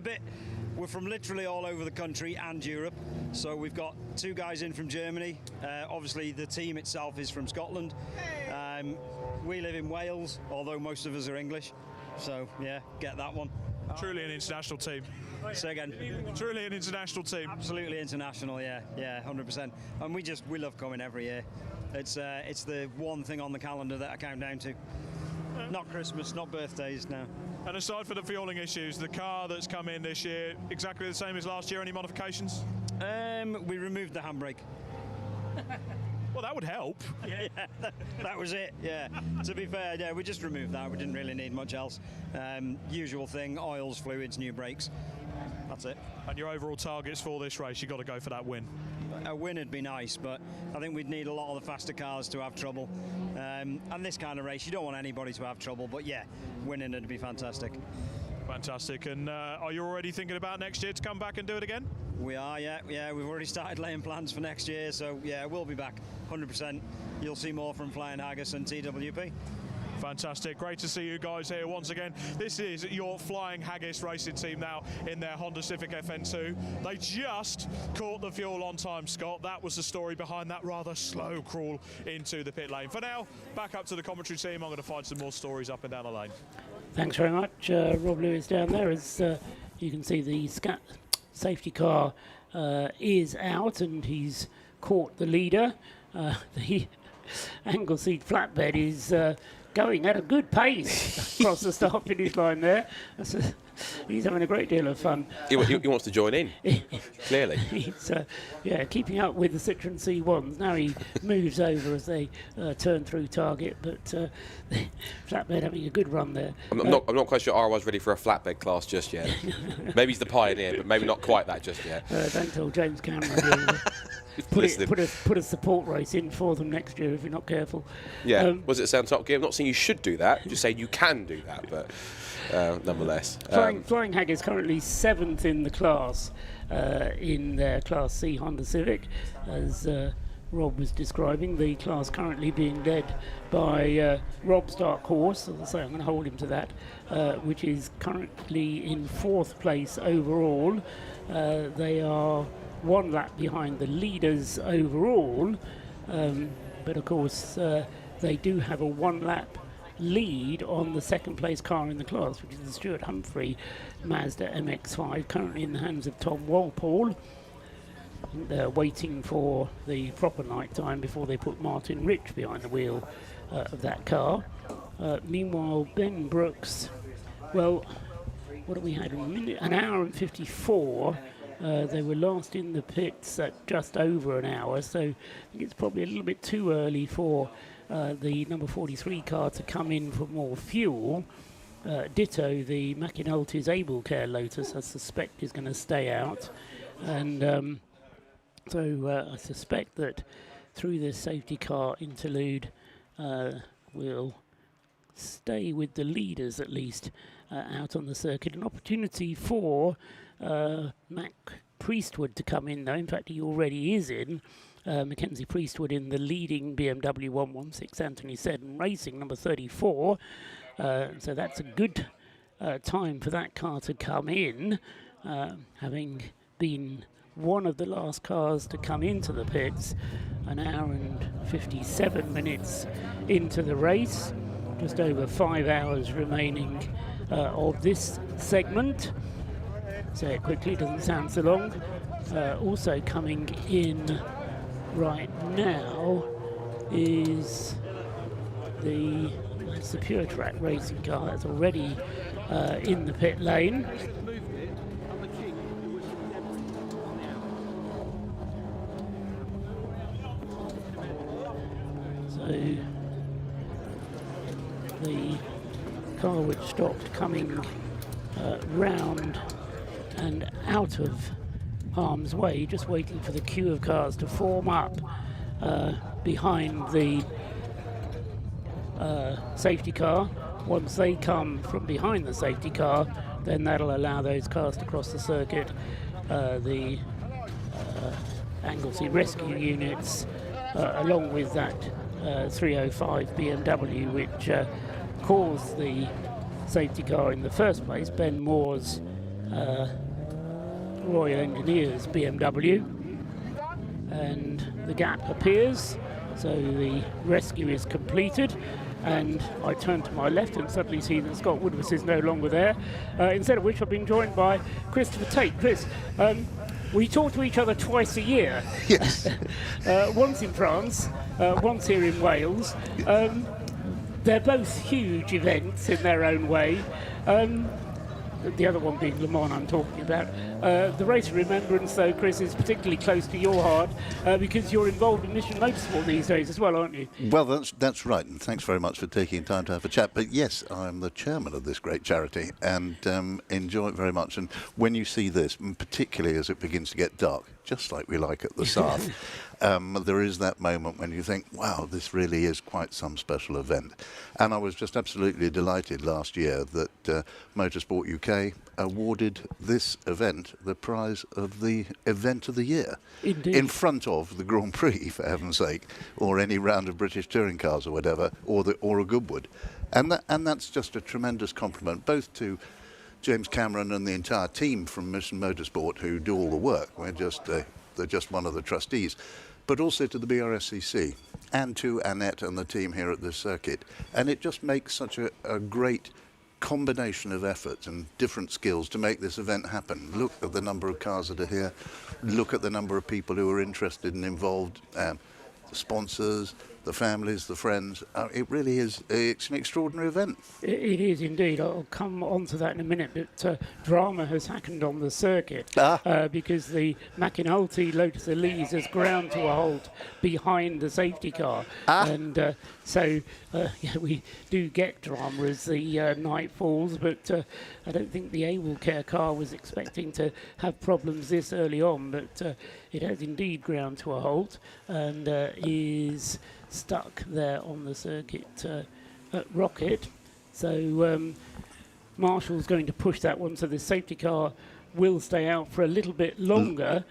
from literally all over the country and Europe. So we've got 2 guys in from Germany. Obviously, the team itself is from Scotland. We live in Wales, although most of us are English. So, yeah, get that one. Truly an international team. Say again. Truly an international team. Absolutely international, yeah, 100%. And we love coming every year. It's the one thing on the calendar that I count down to. Not Christmas, not birthdays, no. And aside from the fueling issues, the car that's come in this year, exactly the same as last year, any modifications? We removed the handbrake. Well, that would help. Yeah, that was it, yeah. To be fair, yeah, we just removed that. We didn't really need much else. Usual thing, oils, fluids, new brakes. That's it. And your overall targets for this race, you've got to go for that win. A win would be nice, but I think we'd need a lot of the faster cars to have trouble. And this kind of race, you don't want anybody to have trouble, but yeah, winning would be fantastic. Fantastic. And are you already thinking about next year to come back and do it again? We are, yeah. We've already started laying plans for next year, so yeah, we'll be back, 100%. You'll see more from Flying Haggis and TWP. Fantastic. Great to see you guys here once again. This is your Flying Haggis racing team now in their Honda Civic FN2. They just caught the fuel on time, Scott. That was the story behind that rather slow crawl into the pit lane. For now, back up to the commentary team. I'm going to find some more stories up and down the lane. Thanks very much, Rob Lewis down there. As you can see, the safety car is out and he's caught the leader. The Anglesey flatbed is going at a good pace across the start-finish line there. He's having a great deal of fun. He wants to join in, clearly. He's keeping up with the Citroen C1s. Now he moves over as they turn through target, but the flatbed having a good run there. I'm not quite sure RY's ready for a flatbed class just yet. Maybe he's the pioneer, but maybe not quite that just yet. Don't tell James Cameron. Put a support race in for them next year if you're not careful. Yeah, was it sound Top Gear? I'm not saying you should do that, just saying you can do that, but nonetheless. Flying Hag is currently 7th in the class in their Class C Honda Civic, as Rob was describing. The class currently being led by Rob's dark horse, as I say, I'm going to hold him to that, which is currently in 4th place overall. They are 1 lap behind the leaders overall, but of course they do have a 1 lap lead on the 2nd place car in the class, which is the Stuart Humphrey Mazda MX-5, currently in the hands of Tom Walpole. They're waiting for the proper night time before they put Martin Rich behind the wheel of that car. Meanwhile, Ben Brooks, well, what have we had? An hour and 54. They were last in the pits at just over an hour, so I think it's probably a little bit too early for the number 43 car to come in for more fuel. Ditto, the McAnulty's Able Care Lotus, I suspect, is going to stay out. And so I suspect that through this safety car interlude, we'll stay with the leaders at least out on the circuit. An opportunity for Mac Priestwood to come in, though. In fact, he already is in. Mackenzie Priestwood in the leading BMW 116 Anthony Seddon Racing, number 34. So that's a good time for that car to come in, having been one of the last cars to come into the pits, an hour and 57 minutes into the race. Just over 5 hours remaining of this segment. Say it quickly, doesn't sound so long. Also coming in right now is that's the Pure Track racing car that's already in the pit lane. So the car which stopped coming round and out of harm's way, just waiting for the queue of cars to form up behind the safety car. Once they come from behind the safety car, then that'll allow those cars to cross the circuit. The Anglesey rescue units, along with that 305 BMW, which caused the safety car in the first place, Ben Moore's Royal Engineers BMW, and the gap appears, so the rescue is completed. And I turn to my left and suddenly see that Scott Woodward is no longer there, instead of which I've been joined by Christopher Tate. Chris, we talk to each other twice a year. Yes. Once in France, once here in Wales. They're both huge events in their own way. The other one being Le Mans I'm talking about. The Race of Remembrance, though, Chris, is particularly close to your heart because you're involved in Mission Motorsport these days as well, aren't you? Well, that's right, and thanks very much for taking time to have a chat. But yes, I'm the chairman of this great charity and enjoy it very much. And when you see this, and particularly as it begins to get dark, just like we like at the South, there is that moment when you think, wow, this really is quite some special event. And I was just absolutely delighted last year that Motorsport UK awarded this event the prize of the event of the year. Indeed. In front of the Grand Prix, for heaven's sake, or any round of British touring cars or whatever, or a Goodwood. And that's just a tremendous compliment, both to James Cameron and the entire team from Mission Motorsport who do all the work. They're just one of the trustees, but also to the Brscc and to Annette and the team here at this circuit. And it just makes such a great combination of efforts and different skills to make this event happen. Look at the number of cars that are here. Look at the number of people who are interested and involved. The sponsors, the families, the friends. It really is. It's an extraordinary event. It is indeed. I'll come on to that in a minute, but drama has happened on the circuit because the McAnulty Lotus Elise has ground to a halt behind the safety car. And so we do get drama as the night falls, but I don't think the AWOL Care car was expecting to have problems this early on, but it has indeed ground to a halt and is stuck there on the circuit at Rocket. So Marshall's going to push that one, so the safety car will stay out for a little bit longer,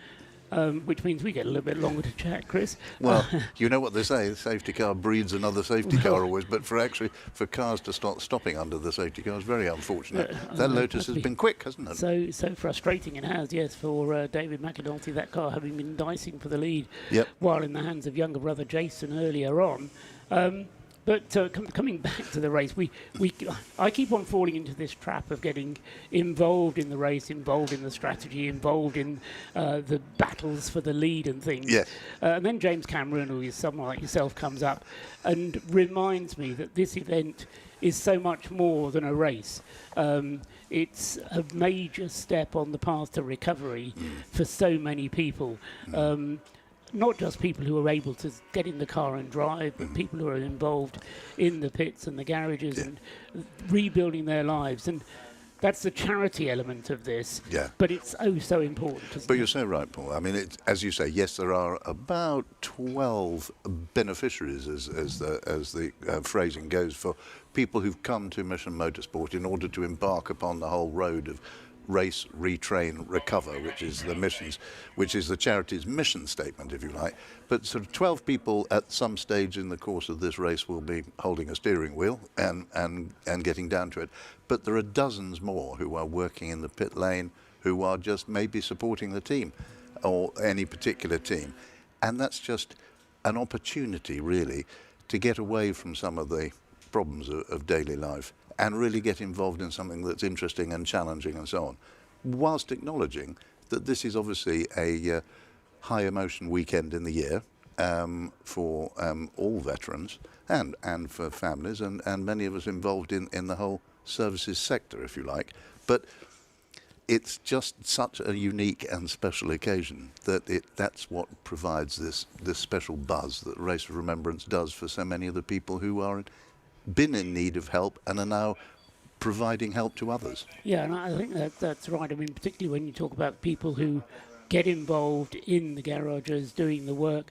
which means we get a little bit longer to chat, Chris. Well, you know what they say, the safety car breeds another safety car always, but for cars to start stopping under the safety car is very unfortunate. That Lotus has been quick, hasn't it? So frustrating it has, yes, for David McAnulty, that car having been dicing for the lead while in the hands of younger brother Jason earlier on. But coming back to the race, I keep on falling into this trap of getting involved in the race, involved in the strategy, involved in the battles for the lead and things. Yes. And then James Cameron, who is someone like yourself, comes up and reminds me that this event is so much more than a race. It's a major step on the path to recovery for so many people. Not just people who are able to get in the car and drive, but people who are involved in the pits and the garages and rebuilding their lives. And that's the charity element of this. Yeah. But it's so important. But you're so right, Paul. I mean, as you say, yes, there are about 12 beneficiaries, as the phrasing goes, for people who've come to Mission Motorsport in order to embark upon the whole road of race, retrain, recover, which is the charity's mission statement, if you like. But sort of 12 people at some stage in the course of this race will be holding a steering wheel and getting down to it. But there are dozens more who are working in the pit lane, who are just maybe supporting the team or any particular team. And that's just an opportunity, really, to get away from some of the problems of daily life and really get involved in something that's interesting and challenging and so on, whilst acknowledging that this is obviously a high emotion weekend in the year for all veterans and for families and many of us involved in the whole services sector, if you like. But it's just such a unique and special occasion that's what provides this special buzz that Race of Remembrance does for so many of the people who are been in need of help and are now providing help to others. Yeah, and I think that's right. I mean, particularly when you talk about people who get involved in the garages doing the work.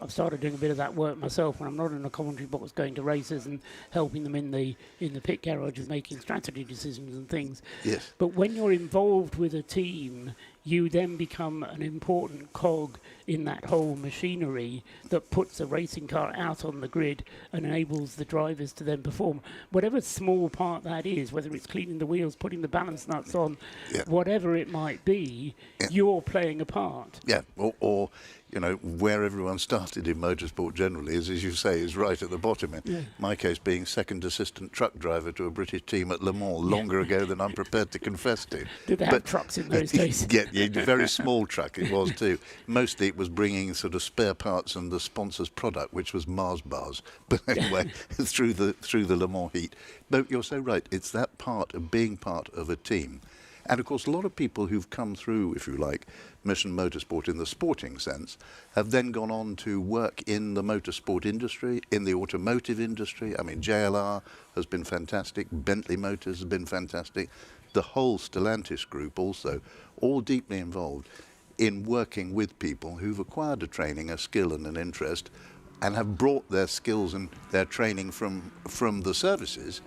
I've started doing a bit of that work myself when I'm not in a commentary box, going to races and helping them in the pit garages, making strategy decisions and things. Yes. But when you're involved with a team, you then become an important cog in that whole machinery that puts a racing car out on the grid and enables the drivers to then perform. Whatever small part that is, whether it's cleaning the wheels, putting the balance nuts on, whatever it might be, you're playing a part. Yeah, or you know, where everyone started in motorsport generally is, as you say, is right at the bottom. In my case, being second assistant truck driver to a British team at Le Mans longer ago than I'm prepared to confess to. Did they have trucks in those days? Yeah, very small truck it was too. Mostly it was bringing sort of spare parts and the sponsor's product, which was Mars bars. But anyway, through the Le Mans heat. But you're so right. It's that part of being part of a team. And of course, a lot of people who've come through, if you like, Mission Motorsport in the sporting sense, have then gone on to work in the motorsport industry, in the automotive industry. I mean, JLR has been fantastic, Bentley Motors has been fantastic, the whole Stellantis group also, all deeply involved in working with people who've acquired a training, a skill and an interest, and have brought their skills and their training from the services.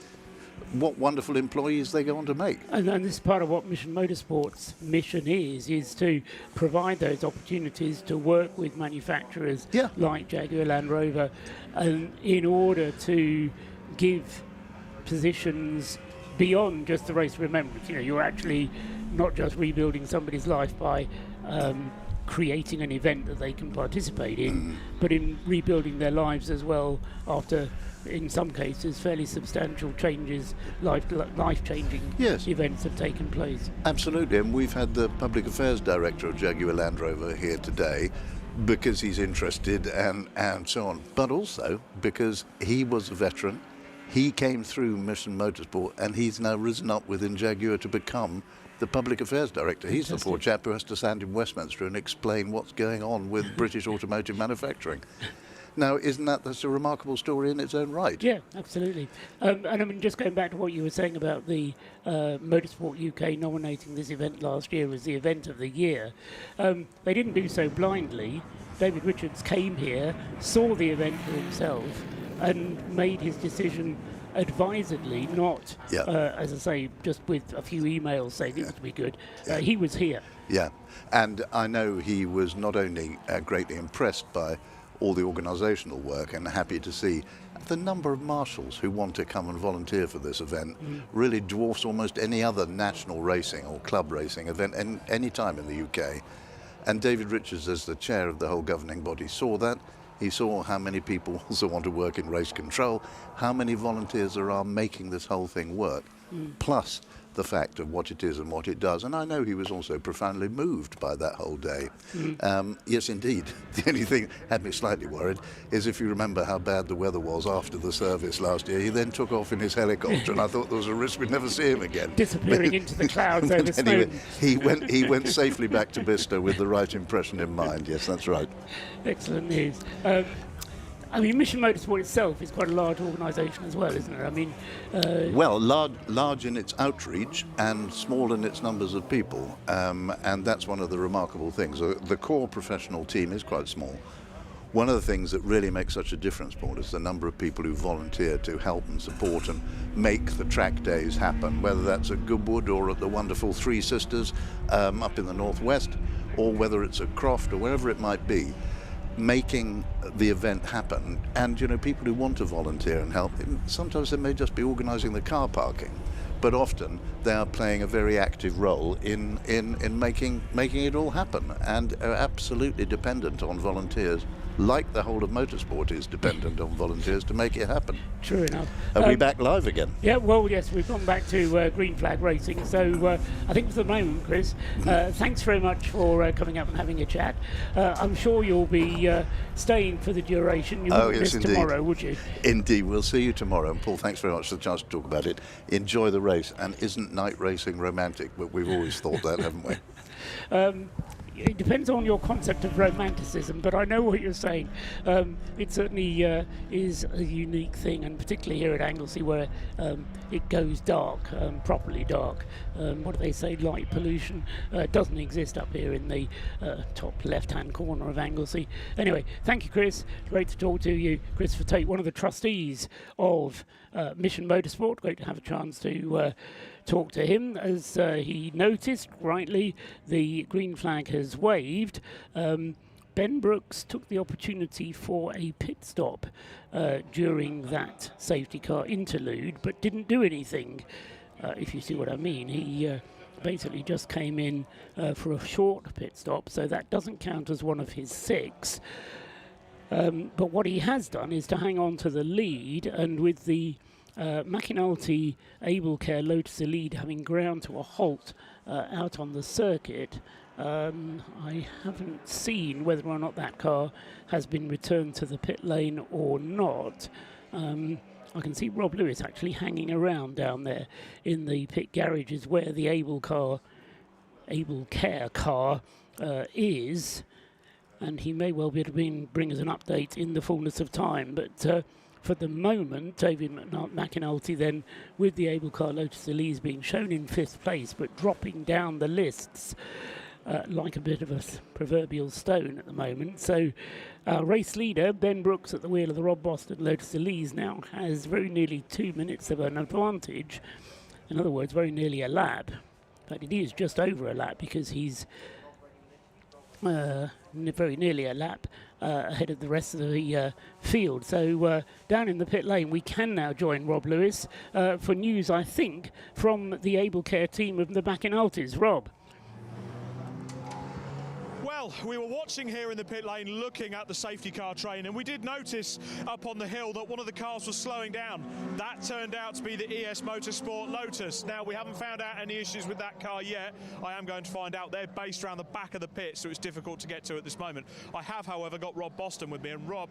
What wonderful employees they go on to make. And this is part of what Mission Motorsport's mission is to provide those opportunities to work with manufacturers like Jaguar Land Rover, and in order to give positions beyond just the Race of Remembrance. You know, you're actually not just rebuilding somebody's life by creating an event that they can participate in, but in rebuilding their lives as well after, in some cases, fairly substantial changes, life-changing events have taken place. Absolutely, and we've had the Public Affairs Director of Jaguar Land Rover here today because he's interested and so on, but also because he was a veteran. He came through Mission Motorsport and he's now risen up within Jaguar to become the Public Affairs Director. He's the poor chap who has to stand in Westminster and explain what's going on with British automotive manufacturing. Now, isn't that's a remarkable story in its own right? Yeah, absolutely. And I mean, just going back to what you were saying about the Motorsport UK nominating this event last year as the event of the year, they didn't do so blindly. David Richards came here, saw the event for himself, and made his decision advisedly, not, as I say, just with a few emails saying it would be good. He was here. Yeah, and I know he was not only greatly impressed by all the organisational work and happy to see the number of marshals who want to come and volunteer for this event really dwarfs almost any other national racing or club racing event any time in the UK. And David Richards, as the chair of the whole governing body, saw that. He saw how many people also want to work in race control, how many volunteers there are making this whole thing work, plus the fact of what it is and what it does. And I know he was also profoundly moved by that whole day. Yes, indeed. The only thing that had me slightly worried is, if you remember how bad the weather was after the service last year, he then took off in his helicopter and I thought there was a risk we'd never see him again. Disappearing into the clouds over anyway, he went safely back to Bicester with the right impression in mind. Yes, that's right. Excellent news. I mean, Mission Motorsport itself is quite a large organisation as well, isn't it? I mean, well, large in its outreach and small in its numbers of people, and that's one of the remarkable things. The core professional team is quite small. One of the things that really makes such a difference, Paul, is the number of people who volunteer to help and support and make the track days happen, whether that's at Goodwood or at the wonderful Three Sisters up in the northwest, or whether it's at Croft or wherever it might be. Making the event happen, and you know, people who want to volunteer and help, sometimes they may just be organising the car parking, but often they are playing a very active role in making it all happen, and are absolutely dependent on volunteers, like the whole of motorsport is dependent on volunteers to make it happen. True enough. Are we back live again? Yeah, well, yes, we've gone back to green flag racing. So I think for the moment, Chris, thanks very much for coming up and having a chat. I'm sure you'll be staying for the duration. You wouldn't miss tomorrow, would you? Indeed, we'll see you tomorrow. And Paul, thanks very much for the chance to talk about it. Enjoy the race. And isn't night racing romantic? But we've always thought that, haven't we? it depends on your concept of romanticism, but I know what you're saying. It certainly is a unique thing, and particularly here at Anglesey, where it goes dark, properly dark. What do they say? Light pollution doesn't exist up here in the top left-hand corner of Anglesey. Anyway, thank you, Chris. Great to talk to you. Christopher Tate, one of the trustees of Mission Motorsport. Great to have a chance to talk to him. As he noticed rightly, the green flag has waved. Ben Brooks took the opportunity for a pit stop during that safety car interlude, but didn't do anything, if you see what I mean. He basically just came in for a short pit stop, so that doesn't count as one of his 6. But what he has done is to hang on to the lead, and with the McAnulty Able Care Lotus Elite having ground to a halt out on the circuit, I haven't seen whether or not that car has been returned to the pit lane or not. I can see Rob Lewis actually hanging around down there in the pit garages where the Able Care car is, and he may well be able to bring us an update in the fullness of time. But for the moment, David McAnulty then, with the Able Car Lotus Elise being shown in 5th place, but dropping down the lists like a bit of a proverbial stone at the moment. So our race leader, Ben Brooks, at the wheel of the Rob Boston Lotus Elise, now has very nearly 2 minutes of an advantage. In other words, very nearly a lap. In fact, it is just over a lap, because he's very nearly a lap ahead of the rest of the field. So down in the pit lane, we can now join Rob Lewis for news, I think, from the Able Care team of the McAnulties. Rob. Well, we were watching here in the pit lane, looking at the safety car train, and we did notice up on the hill that one of the cars was slowing down. That turned out to be the ES Motorsport Lotus. Now, we haven't found out any issues with that car yet. I am going to find out. They're based around the back of the pit, so it's difficult to get to at this moment. I have, however, got Rob Boston with me, and Rob,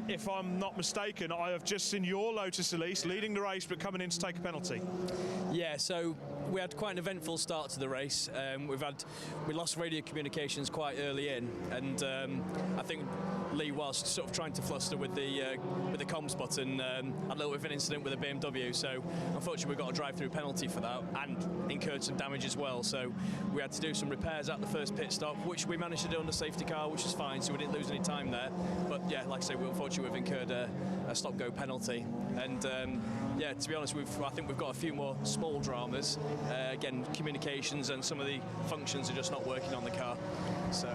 if I'm not mistaken, I have just seen your Lotus Elise leading the race but coming in to take a penalty. Yeah, so we had quite an eventful start to the race. We lost radio communications quite early in, and I think Lee was sort of trying to fluster with the comms button. Had a little bit of an incident with a BMW, so unfortunately we got a drive-through penalty for that and incurred some damage as well. So we had to do some repairs at the first pit stop, which we managed to do on the safety car, which is fine, so we didn't lose any time there. But yeah, like I say, unfortunately we've incurred a stop-go penalty, and yeah, to be honest, I think we've got a few more small dramas. Again, communications and some of the functions are just not working on the car. So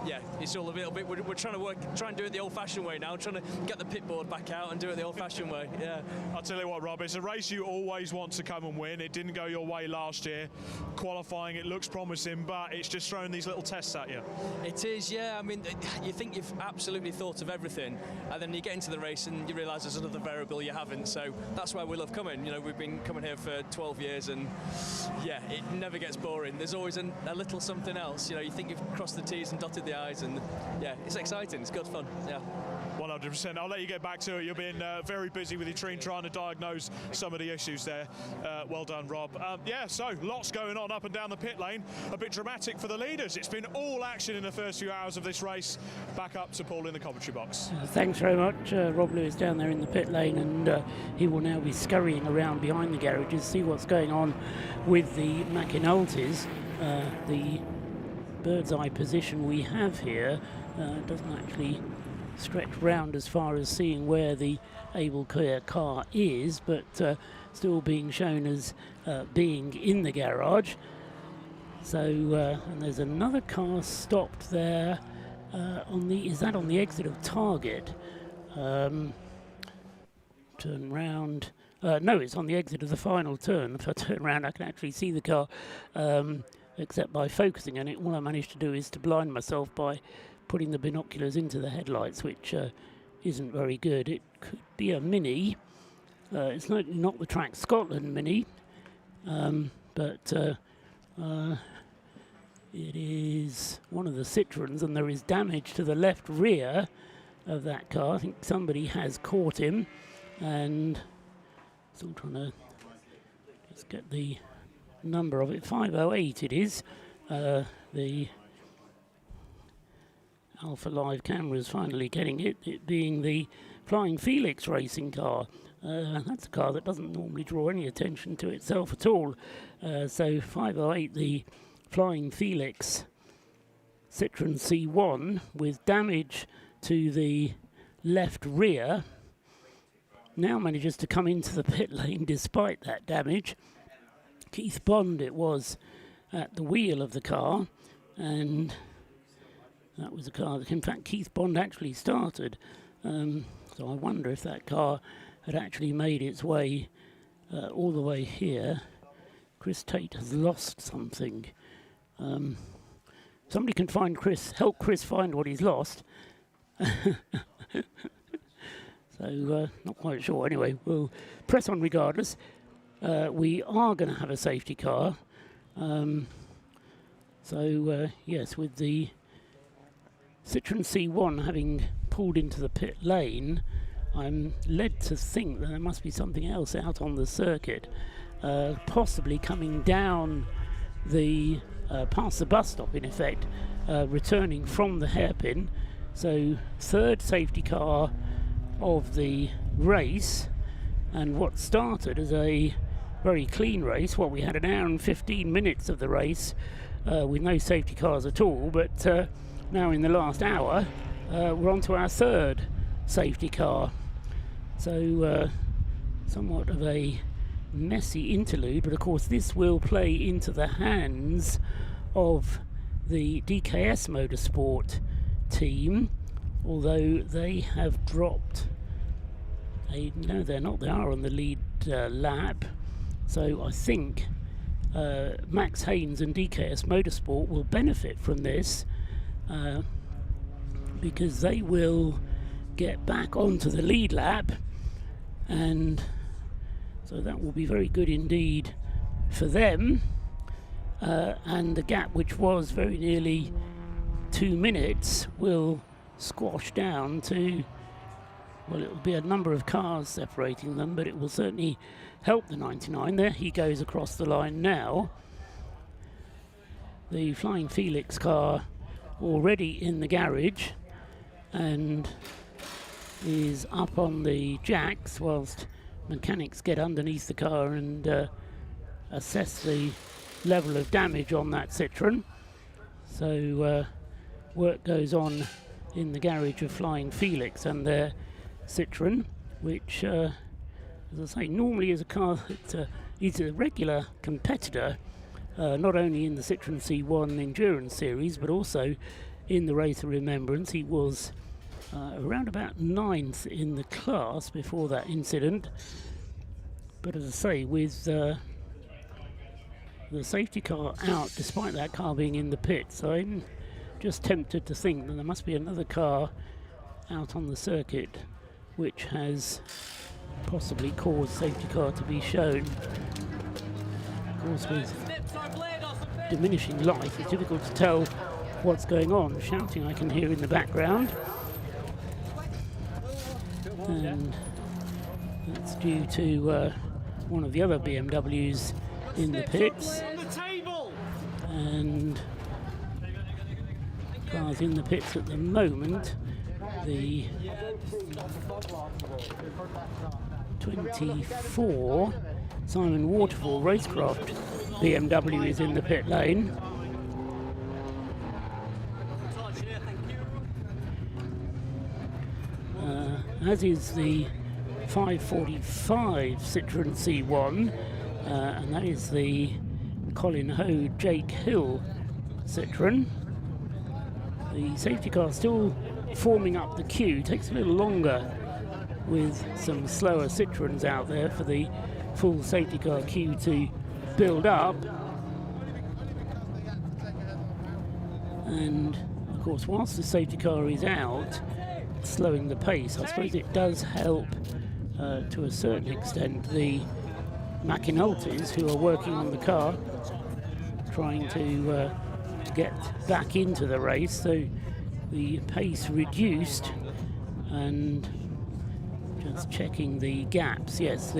yeah, it's all a little bit. We're trying to do it the old-fashioned way now. Trying to get the pit board back out and do it the old-fashioned way. Yeah. I'll tell you what, Rob. It's a race you always want to come and win. It didn't go your way last year. Qualifying, it looks promising, but it's just throwing these little tests at you. It is, yeah. I mean, you think you've absolutely thought of everything, and then you get into the race and you realise there's another variable you haven't. So that's why we love coming. You know, we've been coming here for 12 years, and yeah, it never gets boring. There's always a little something else. You know, you think you've crossed the T's and dotted the I's, and yeah, it's exciting. It's good fun. Yeah. 100%. I'll let you get back to it. You've been very busy with your team trying to diagnose some of the issues there. Well done, Rob. Yeah, so lots going on up and down the pit lane. A bit dramatic for the leaders. It's been all action in the first few hours of this race. Back up to Paul in the commentary box. Thanks very much. Rob Lewis down there in the pit lane, and he will now be scurrying around behind the garages, see what's going on with the McAnulties. The bird's eye position we have here doesn't actually stretch round as far as seeing where the Able Care car is, but still being shown as being in the garage. So and there's another car stopped there is that on the exit of Target? Turn round. No, it's on the exit of the final turn. If I turn around, I can actually see the car, except by focusing on it. All I managed to do is to blind myself by putting the binoculars into the headlights, which isn't very good. It could be a Mini. It's not the Track Scotland Mini, but it is one of the Citroens, and there is damage to the left rear of that car. I think somebody has caught him, and still trying to just get the number of it. 508 it is. The Alpha Live cameras finally getting it being the Flying Felix racing car. That's a car that doesn't normally draw any attention to itself at all. So 508, the Flying Felix Citroen C1 with damage to the left rear, now manages to come into the pit lane despite that damage. Keith Bond it was at the wheel of the car, and that was a car that in fact Keith Bond actually started. So I wonder if that car had actually made its way all the way here. Chris Tate has lost something. Somebody can help Chris find what he's lost. So not quite sure. Anyway, we'll press on regardless. We are going to have a safety car. Yes, with the Citroen C1 having pulled into the pit lane, I'm led to think that there must be something else out on the circuit, possibly coming down the past the bus stop in effect, returning from the hairpin. So third safety car of the race, and what started as a very clean race. We had an hour and 15 minutes of the race with no safety cars at all, but now in the last hour we're on to our third safety car. So somewhat of a messy interlude, but of course this will play into the hands of the DKS Motorsport team, although they have dropped no, they're not, they are on the lead lap. So I think Max Haynes and DKS Motorsport will benefit from this because they will get back onto the lead lap, and so that will be very good indeed for them. And the gap, which was very nearly 2 minutes, will squash down to, well, it will be a number of cars separating them, but it will certainly help the 99. There he goes across the line now. The Flying Felix car already in the garage and is up on the jacks whilst mechanics get underneath the car and assess the level of damage on that Citroen. So work goes on in the garage of Flying Felix and their Citroen, which as I say, normally is a car that is a regular competitor, not only in the Citroen C1 Endurance Series but also in the Race of Remembrance. He was around about 9th in the class before that incident, but as I say, with the safety car out despite that car being in the pits, I'm just tempted to think that there must be another car out on the circuit which has possibly caused safety car to be shown. Of course, with diminishing light, it's difficult to tell what's going on. Shouting I can hear in the background, and that's due to one of the other BMWs in the pits, and cars in the pits at the moment. The 24 Simon Waterfall Racecraft BMW is in the pit lane. As is the 545 Citroen C1, and that is the Colin Ho Jake Hill Citroen. The safety car still forming up the queue. Takes a little longer with some slower Citroens out there for the full safety car queue to build up. And of course, whilst the safety car is out, slowing the pace, I suppose it does help to a certain extent the McAnultys who are working on the car, trying to get back into the race. So the pace reduced, and just checking the gaps. Yes, so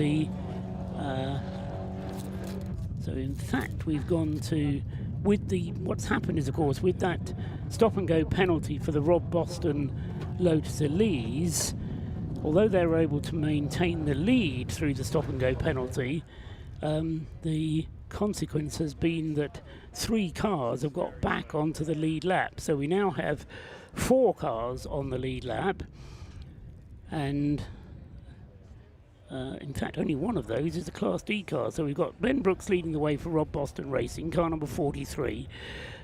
in fact we've gone to what's happened is, of course, with that stop and go penalty for the Rob Boston Lotus Elise, although they were able to maintain the lead through the stop and go penalty, the consequence has been that 3 cars have got back onto the lead lap. So we now have 4 cars on the lead lap, and in fact only one of those is a Class D car. So we've got Ben Brooks leading the way for Rob Boston Racing, car number 43.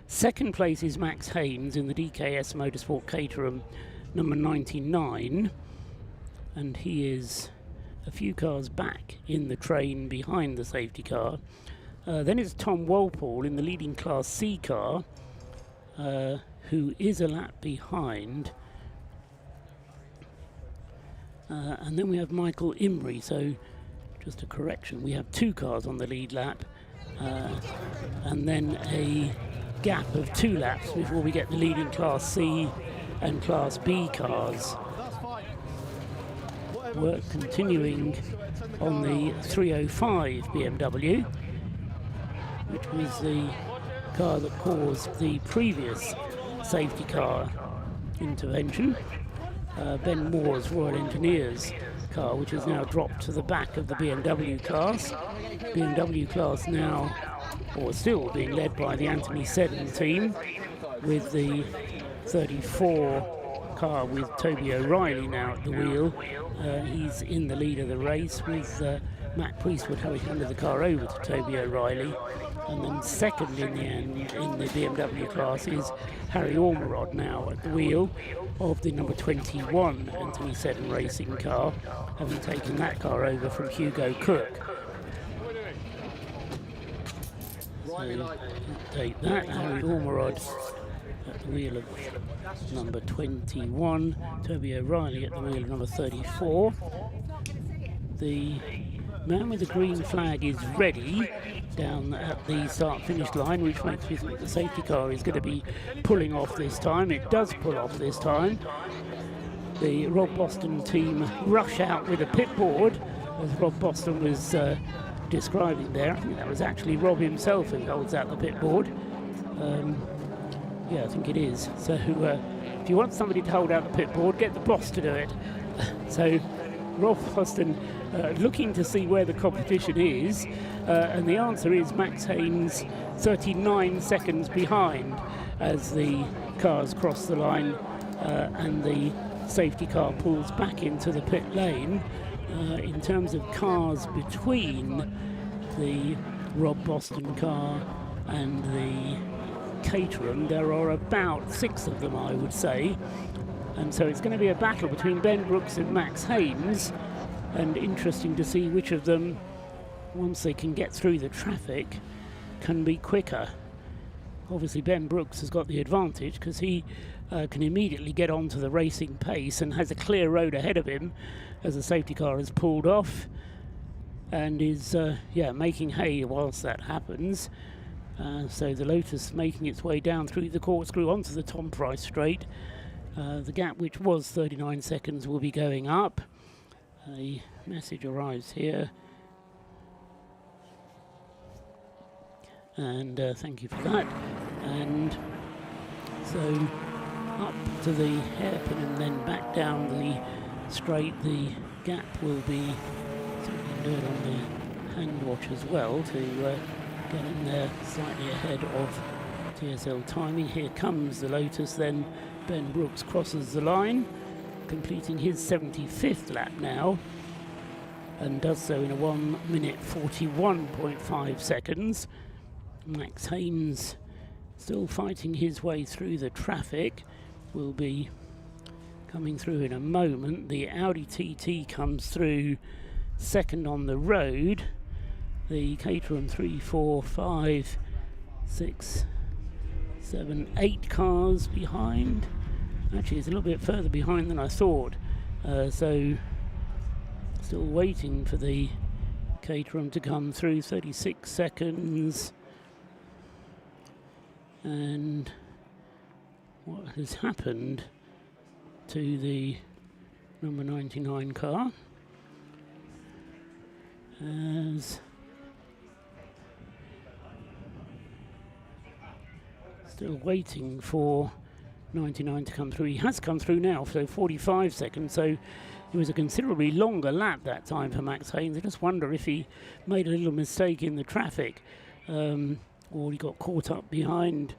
Second place is Max Haynes in the DKS Motorsport Caterham number 99, and he is a few cars back in the train behind the safety car. Then it's Tom Walpole in the leading Class C car, who is a lap behind. And then we have Michael Imbrie, so just a correction, we have 2 cars on the lead lap, and then a gap of 2 laps before we get the leading Class C and Class B cars. Work continuing on the 305 BMW, which was the car that caused the previous safety car intervention. Ben Moore's Royal Engineers car, which has now dropped to the back of the BMW class. BMW class now, or still being led by the Anthony Seddon team, with the 34 car with Toby O'Reilly now at the wheel. He's in the lead of the race, with Matt Priestwood having handed the car over to Toby O'Reilly. And then second in the end in the BMW class is Harry Ormerod now at the wheel of the number 21 Anthony Seddon Racing car, having taken that car over from Hugo Cook. So take that, Harry Ormerod at the wheel of number 21, Toby O'Reilly at the wheel of number 34. The man with the green flag is ready down at the start-finish line, which makes me think the safety car is going to be pulling off this time. It does pull off this time. The Rob Boston team rush out with a pit board, as Rob Boston was describing there. I think that was actually Rob himself who holds out the pit board. Yeah, I think it is. So if you want somebody to hold out the pit board, get the boss to do it. So Rob Boston looking to see where the competition is, and the answer is Max Haynes 39 seconds behind as the cars cross the line, and the safety car pulls back into the pit lane. In terms of cars between the Rob Boston car and the Caterham, there are about 6 of them, I would say, and so it's going to be a battle between Ben Brooks and Max Haynes, and interesting to see which of them, once they can get through the traffic, can be quicker. Obviously Ben Brooks has got the advantage because he can immediately get onto the racing pace and has a clear road ahead of him as the safety car has pulled off, and is making hay whilst that happens. So the Lotus making its way down through the corkscrew onto the Tom Price straight. The gap, which was 39 seconds, will be going up. A message arrives here, and thank you for that. And so up to the hairpin and then back down the straight. The gap will be something doing on the hand watch as well to get in there slightly ahead of TSL timing. Here comes the Lotus then. Ben Brooks crosses the line, completing his 75th lap now, and does so in a 1 minute 41.5 seconds. Max Haynes still fighting his way through the traffic, will be coming through in a moment. The Audi TT comes through second on the road. The Caterham 3, 4, 5, 6, 7, 8 cars behind. Actually, it's a little bit further behind than I thought. So still waiting for the Caterham to come through. 36 seconds. And what has happened to the number 99 car? As Still waiting for 99 to come through. He has come through now, so 45 seconds. So it was a considerably longer lap that time for Max Haynes. I just wonder if he made a little mistake in the traffic, or he got caught up behind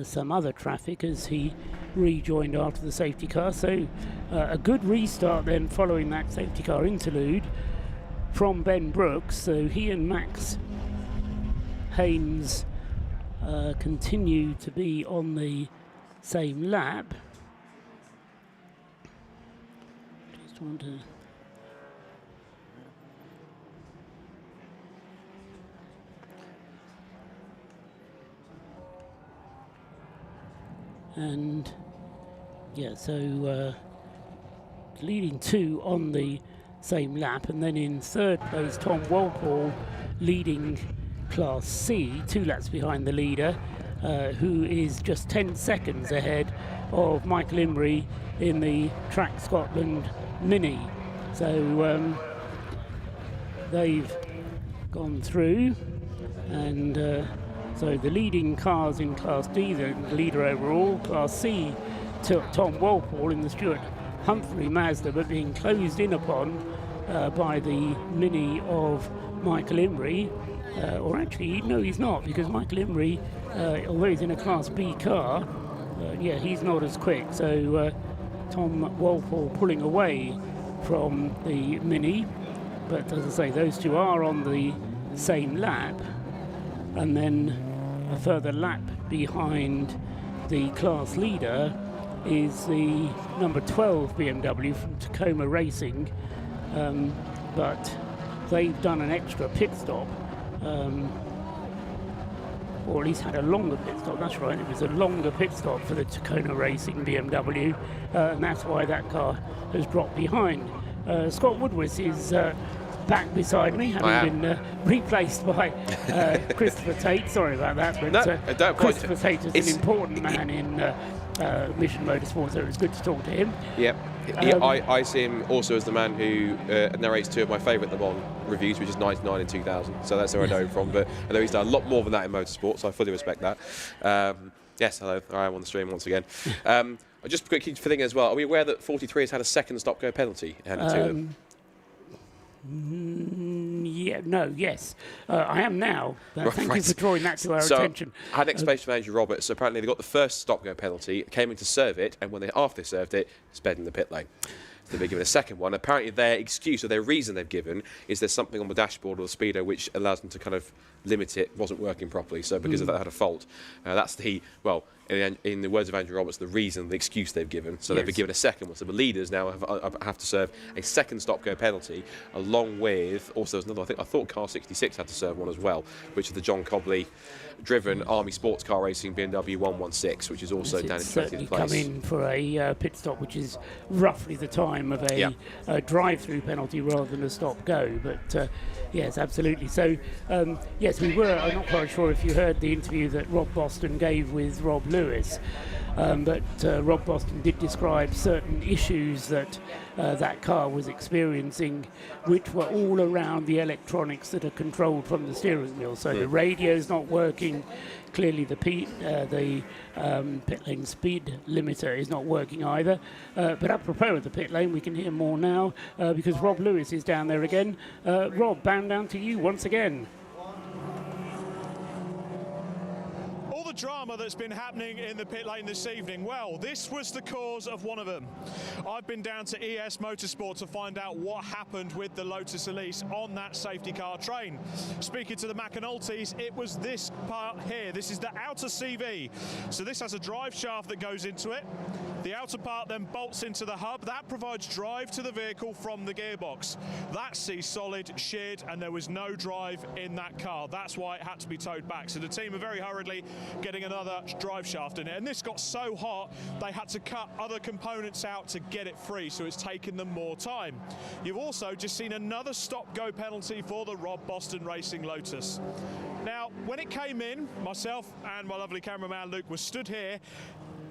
some other traffic as he rejoined after the safety car. So a good restart then following that safety car interlude from Ben Brooks. So he and Max Haynes continue to be on the same lap. Just want to and yeah, so leading 2 on the same lap, and then in third place Tom Walpole leading Class C, 2 laps behind the leader, who is just 10 seconds ahead of Michael Imrie in the Track Scotland Mini. So they've gone through, and so the leading cars in Class D, the leader overall. Class C took Tom Walpole in the Stuart Humphrey Mazda, but being closed in upon by the Mini of Michael Imrie. Or actually, no, he's not, because Michael Imrie, although he's in a Class B car, yeah, he's not as quick. So Tom Walpole pulling away from the Mini. But as I say, those two are on the same lap. And then a further lap behind the class leader is the number 12 BMW from Tacoma Racing. But they've done an extra pit stop. Or at least had a longer pit stop, that's right, it was a longer pit stop for the Tacoma Racing BMW, and that's why that car has dropped behind. Scott Woodward is back beside me, having been replaced by Christopher Tate. Sorry about that, but no, Christopher Tate is an important man in Mission Motorsport, so it was good to talk to him. Yep. I see him also as the man who narrates 2 of my favourite Le Mans reviews, which is 99 and 2000. So that's where I know him from. But I know he's done a lot more than that in motorsport, so I fully respect that. Yes, hello. I am on the stream once again. Just quickly for thinking as well, are we aware that 43 has had a second stop-go penalty handed to them? Yes. I am now. Thank you for drawing that to our attention. I had an explanation from Andrew Roberts. So apparently they got the first stop-go penalty, came in to serve it, and after they served it, sped in the pit lane. So they've been given a second one. Apparently their excuse or their reason they've given is there's something on the dashboard or the speedo which allows them to kind of limit it, wasn't working properly. So because of that, had a fault. That's in the words of Andrew Roberts, the reason, the excuse they've given. So they've been given a second one. So the leaders now have to serve a second stop-go penalty, along with, also there's another, I thought Car 66 had to serve one as well, which is the John Cobley-driven Army Sports Car Racing BMW 116, which is also down in 20th place. Come in for a pit stop, which is roughly the time of a drive-through penalty rather than a stop-go. But yes, absolutely. So yes, we were. I'm not quite sure if you heard the interview that Rob Boston gave with Rob Lewis, but Rob Boston did describe certain issues that that car was experiencing, which were all around the electronics that are controlled from the steering wheel. So the radio's not working. Clearly, the pit lane speed limiter is not working either. But apropos of the pit lane, we can hear more now because Rob Lewis is down there again. Rob, bound down to you once again. The drama that's been happening in the pit lane this evening, well, this was the cause of one of them. I've been down to ES Motorsport to find out what happened with the Lotus Elise on that safety car train. Speaking to the Penalties, it was this part here. This is the outer CV. So this has a drive shaft that goes into it. The outer part then bolts into the hub. That provides drive to the vehicle from the gearbox. That C-solid sheared, and there was no drive in that car. That's why it had to be towed back. So the team are very hurriedly getting another drive shaft in it, and this got so hot they had to cut other components out to get it free, so it's taken them more time. You've also just seen another stop-go penalty for the Rob Boston Racing Lotus. Now, when it came in, myself and my lovely cameraman Luke was stood here.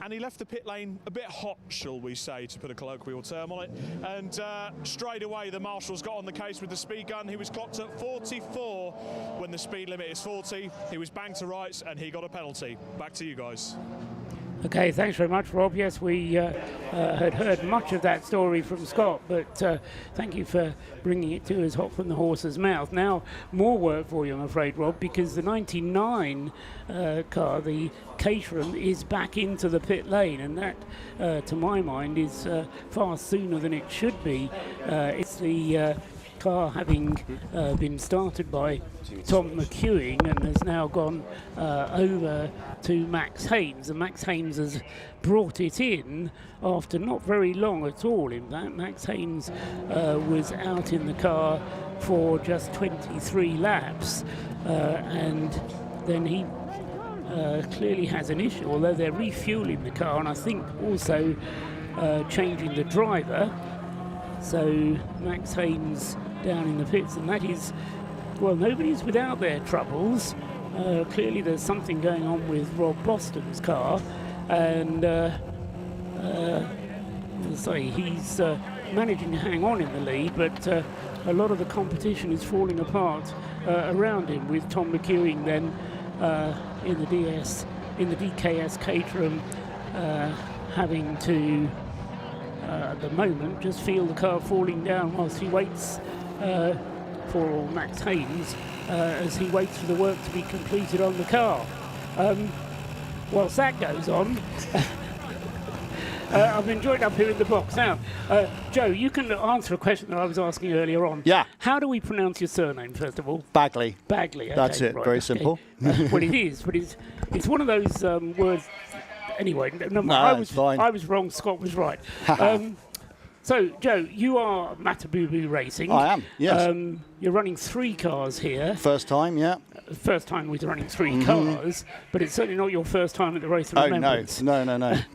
and he left the pit lane a bit hot, shall we say, to put a colloquial term on it. And straight away, the marshals got on the case with the speed gun. He was clocked at 44 when the speed limit is 40. He was banged to rights, and he got a penalty. Back to you guys. Okay, thanks very much, Rob. Yes, we had heard much of that story from Scott, but thank you for bringing it to us hot from the horse's mouth. Now, more work for you, I'm afraid, Rob, because the 99 car, the Caterham, is back into the pit lane, and that, to my mind, is far sooner than it should be. It's the car having been started by Tom McEwing and has now gone over to Max Haynes, and Max Haynes has brought it in after not very long at all. In fact, Max Haynes was out in the car for just 23 laps, and then he clearly has an issue, although they're refueling the car and I think also changing the driver. So Max Haynes down in the pits, and that is, well, nobody's without their troubles. Clearly there's something going on with Rob Boston's car, and sorry, he's managing to hang on in the lead, but a lot of the competition is falling apart around him, with Tom McEwing then in the DKS Caterham having to at the moment just feel the car falling down whilst he waits for Max Haynes as he waits for the work to be completed on the car. Whilst that goes on, I've enjoyed up here in the box. Now, Joe, you can answer a question that I was asking earlier on. Yeah. How do we pronounce your surname, first of all? Bagley. Bagley. Okay, that's it. right, Very okay. simple. Well, it is, but it's one of those words. Anyway, no, fine. I was wrong. Scott was right. So, Joe, you are Matabubu Racing. I am, yes. You're running 3 cars here. First time, yeah. First time with running 3 cars, but it's certainly not your first time at the Race of Remembrance. No.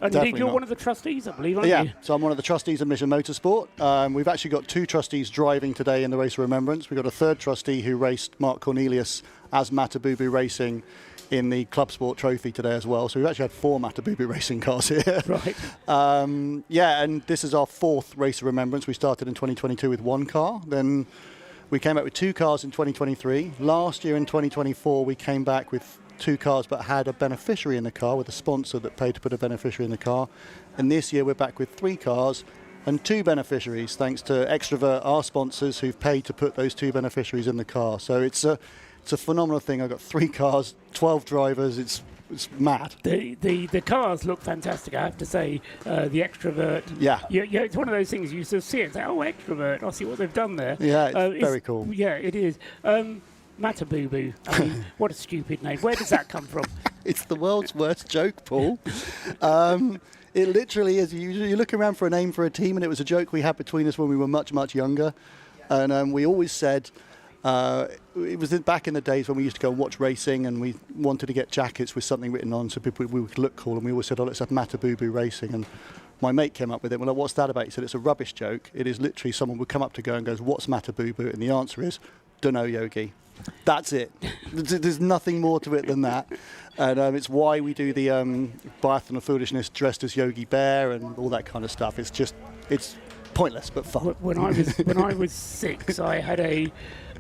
And indeed, you're one of the trustees, I believe, aren't you? Yeah, so I'm one of the trustees of Mission Motorsport. We've actually got 2 trustees driving today in the Race of Remembrance. We've got a 3rd trustee who raced Mark Cornelius as Matabubu Racing in the Club Sport Trophy today as well. So we've actually had 4 Matabubu racing cars here. Right. Yeah, and this is our 4th Race of Remembrance. We started in 2022 with 1 car. Then we came back with 2 cars in 2023. Last year in 2024, we came back with 2 cars but had a beneficiary in the car, with a sponsor that paid to put a beneficiary in the car. And this year we're back with 3 cars and 2 beneficiaries, thanks to Extrovert, our sponsors, who've paid to put those 2 beneficiaries in the car. So it's a phenomenal thing. I've got 3 cars, 12 drivers. It's mad. The cars look fantastic, I have to say. The Extrovert. Yeah. Yeah. It's one of those things you sort of see it and say, oh, Extrovert, I see what they've done there. Yeah, it's very cool. Yeah, it is. Matabubu. I mean, what a stupid name. Where does that come from? It's the world's worst joke, Paul. It literally is. You look around for a name for a team, and it was a joke we had between us when we were much, much younger. And we always said, it was back in the days when we used to go and watch racing, and we wanted to get jackets with something written on so we would look cool, and we always said, oh, let's have Matabubu Racing. And my mate came up with it. Well, what's that about? He said, it's a rubbish joke. It is literally someone would come up to go and goes, what's Matabubu? And the answer is, dunno, Yogi. That's it. There's nothing more to it than that. And it's why we do the Bathlon of Foolishness dressed as Yogi Bear and all that kind of stuff. It's pointless but fun. When I was 6, I had a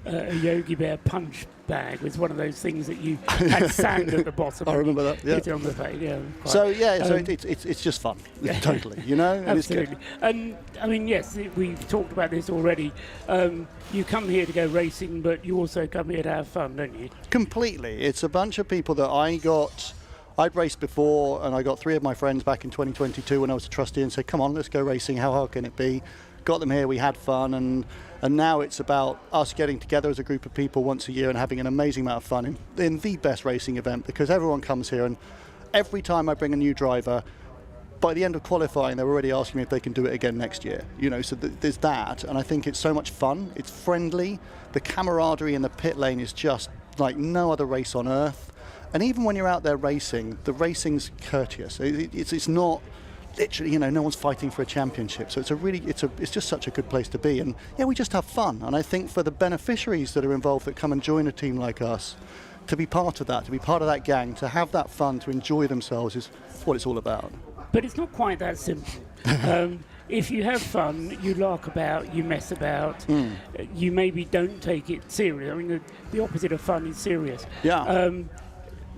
Yogi Bear punch bag. It was one of those things that you had sand at the bottom. I remember that. Yeah. Hit it on the face. Yeah. So it's just fun. Totally. You know. And absolutely. And I mean, yes, we've talked about this already. You come here to go racing, but you also come here to have fun, don't you? Completely. It's a bunch of people that I'd raced before, and I got 3 of my friends back in 2022 when I was a trustee and said, come on, let's go racing. How hard can it be? Got them here, we had fun, and now it's about us getting together as a group of people once a year and having an amazing amount of fun in the best racing event, because everyone comes here, and every time I bring a new driver, by the end of qualifying, they're already asking me if they can do it again next year. You know, so there's that, and I think it's so much fun. It's friendly. The camaraderie in the pit lane is just like no other race on earth. And even when you're out there racing, the racing's courteous. It's not literally, you know, no one's fighting for a championship. So it's just such a good place to be. And yeah, we just have fun. And I think for the beneficiaries that are involved that come and join a team like us, to be part of that, to be part of that gang, to have that fun, to enjoy themselves is what it's all about. But it's not quite that simple. If you have fun, you lark about, you mess about, you maybe don't take it serious. I mean, the opposite of fun is serious. Yeah.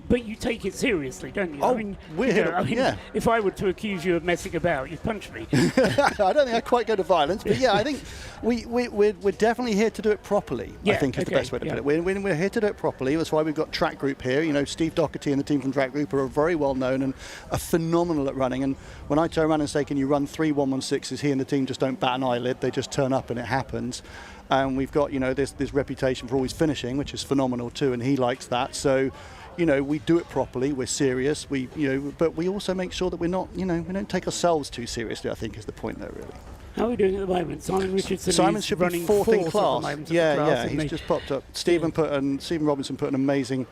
But you take it seriously, don't you? Oh, I mean, we're here. Yeah. If I were to accuse you of messing about, you'd punch me. I don't think I'd quite go to violence, but yeah, I think we're definitely here to do it properly. I think is the best way to put it. We're here to do it properly. That's why we've got Track Group here. You know, Steve Doherty and the team from Track Group are very well known and are phenomenal at running. And when I turn around and say, "Can you run 3 116s?" he and the team just don't bat an eyelid. They just turn up and it happens. And we've got, you know, this reputation for always finishing, which is phenomenal too, and he likes that. So, you know, we do it properly. We're serious. But we also make sure that we're not, you know, we don't take ourselves too seriously, I think is the point there, really. How are we doing at the moment? Simon Richardson Simon's is running fourth in class. Yeah, he's just popped up. Stephen Robinson put an amazing.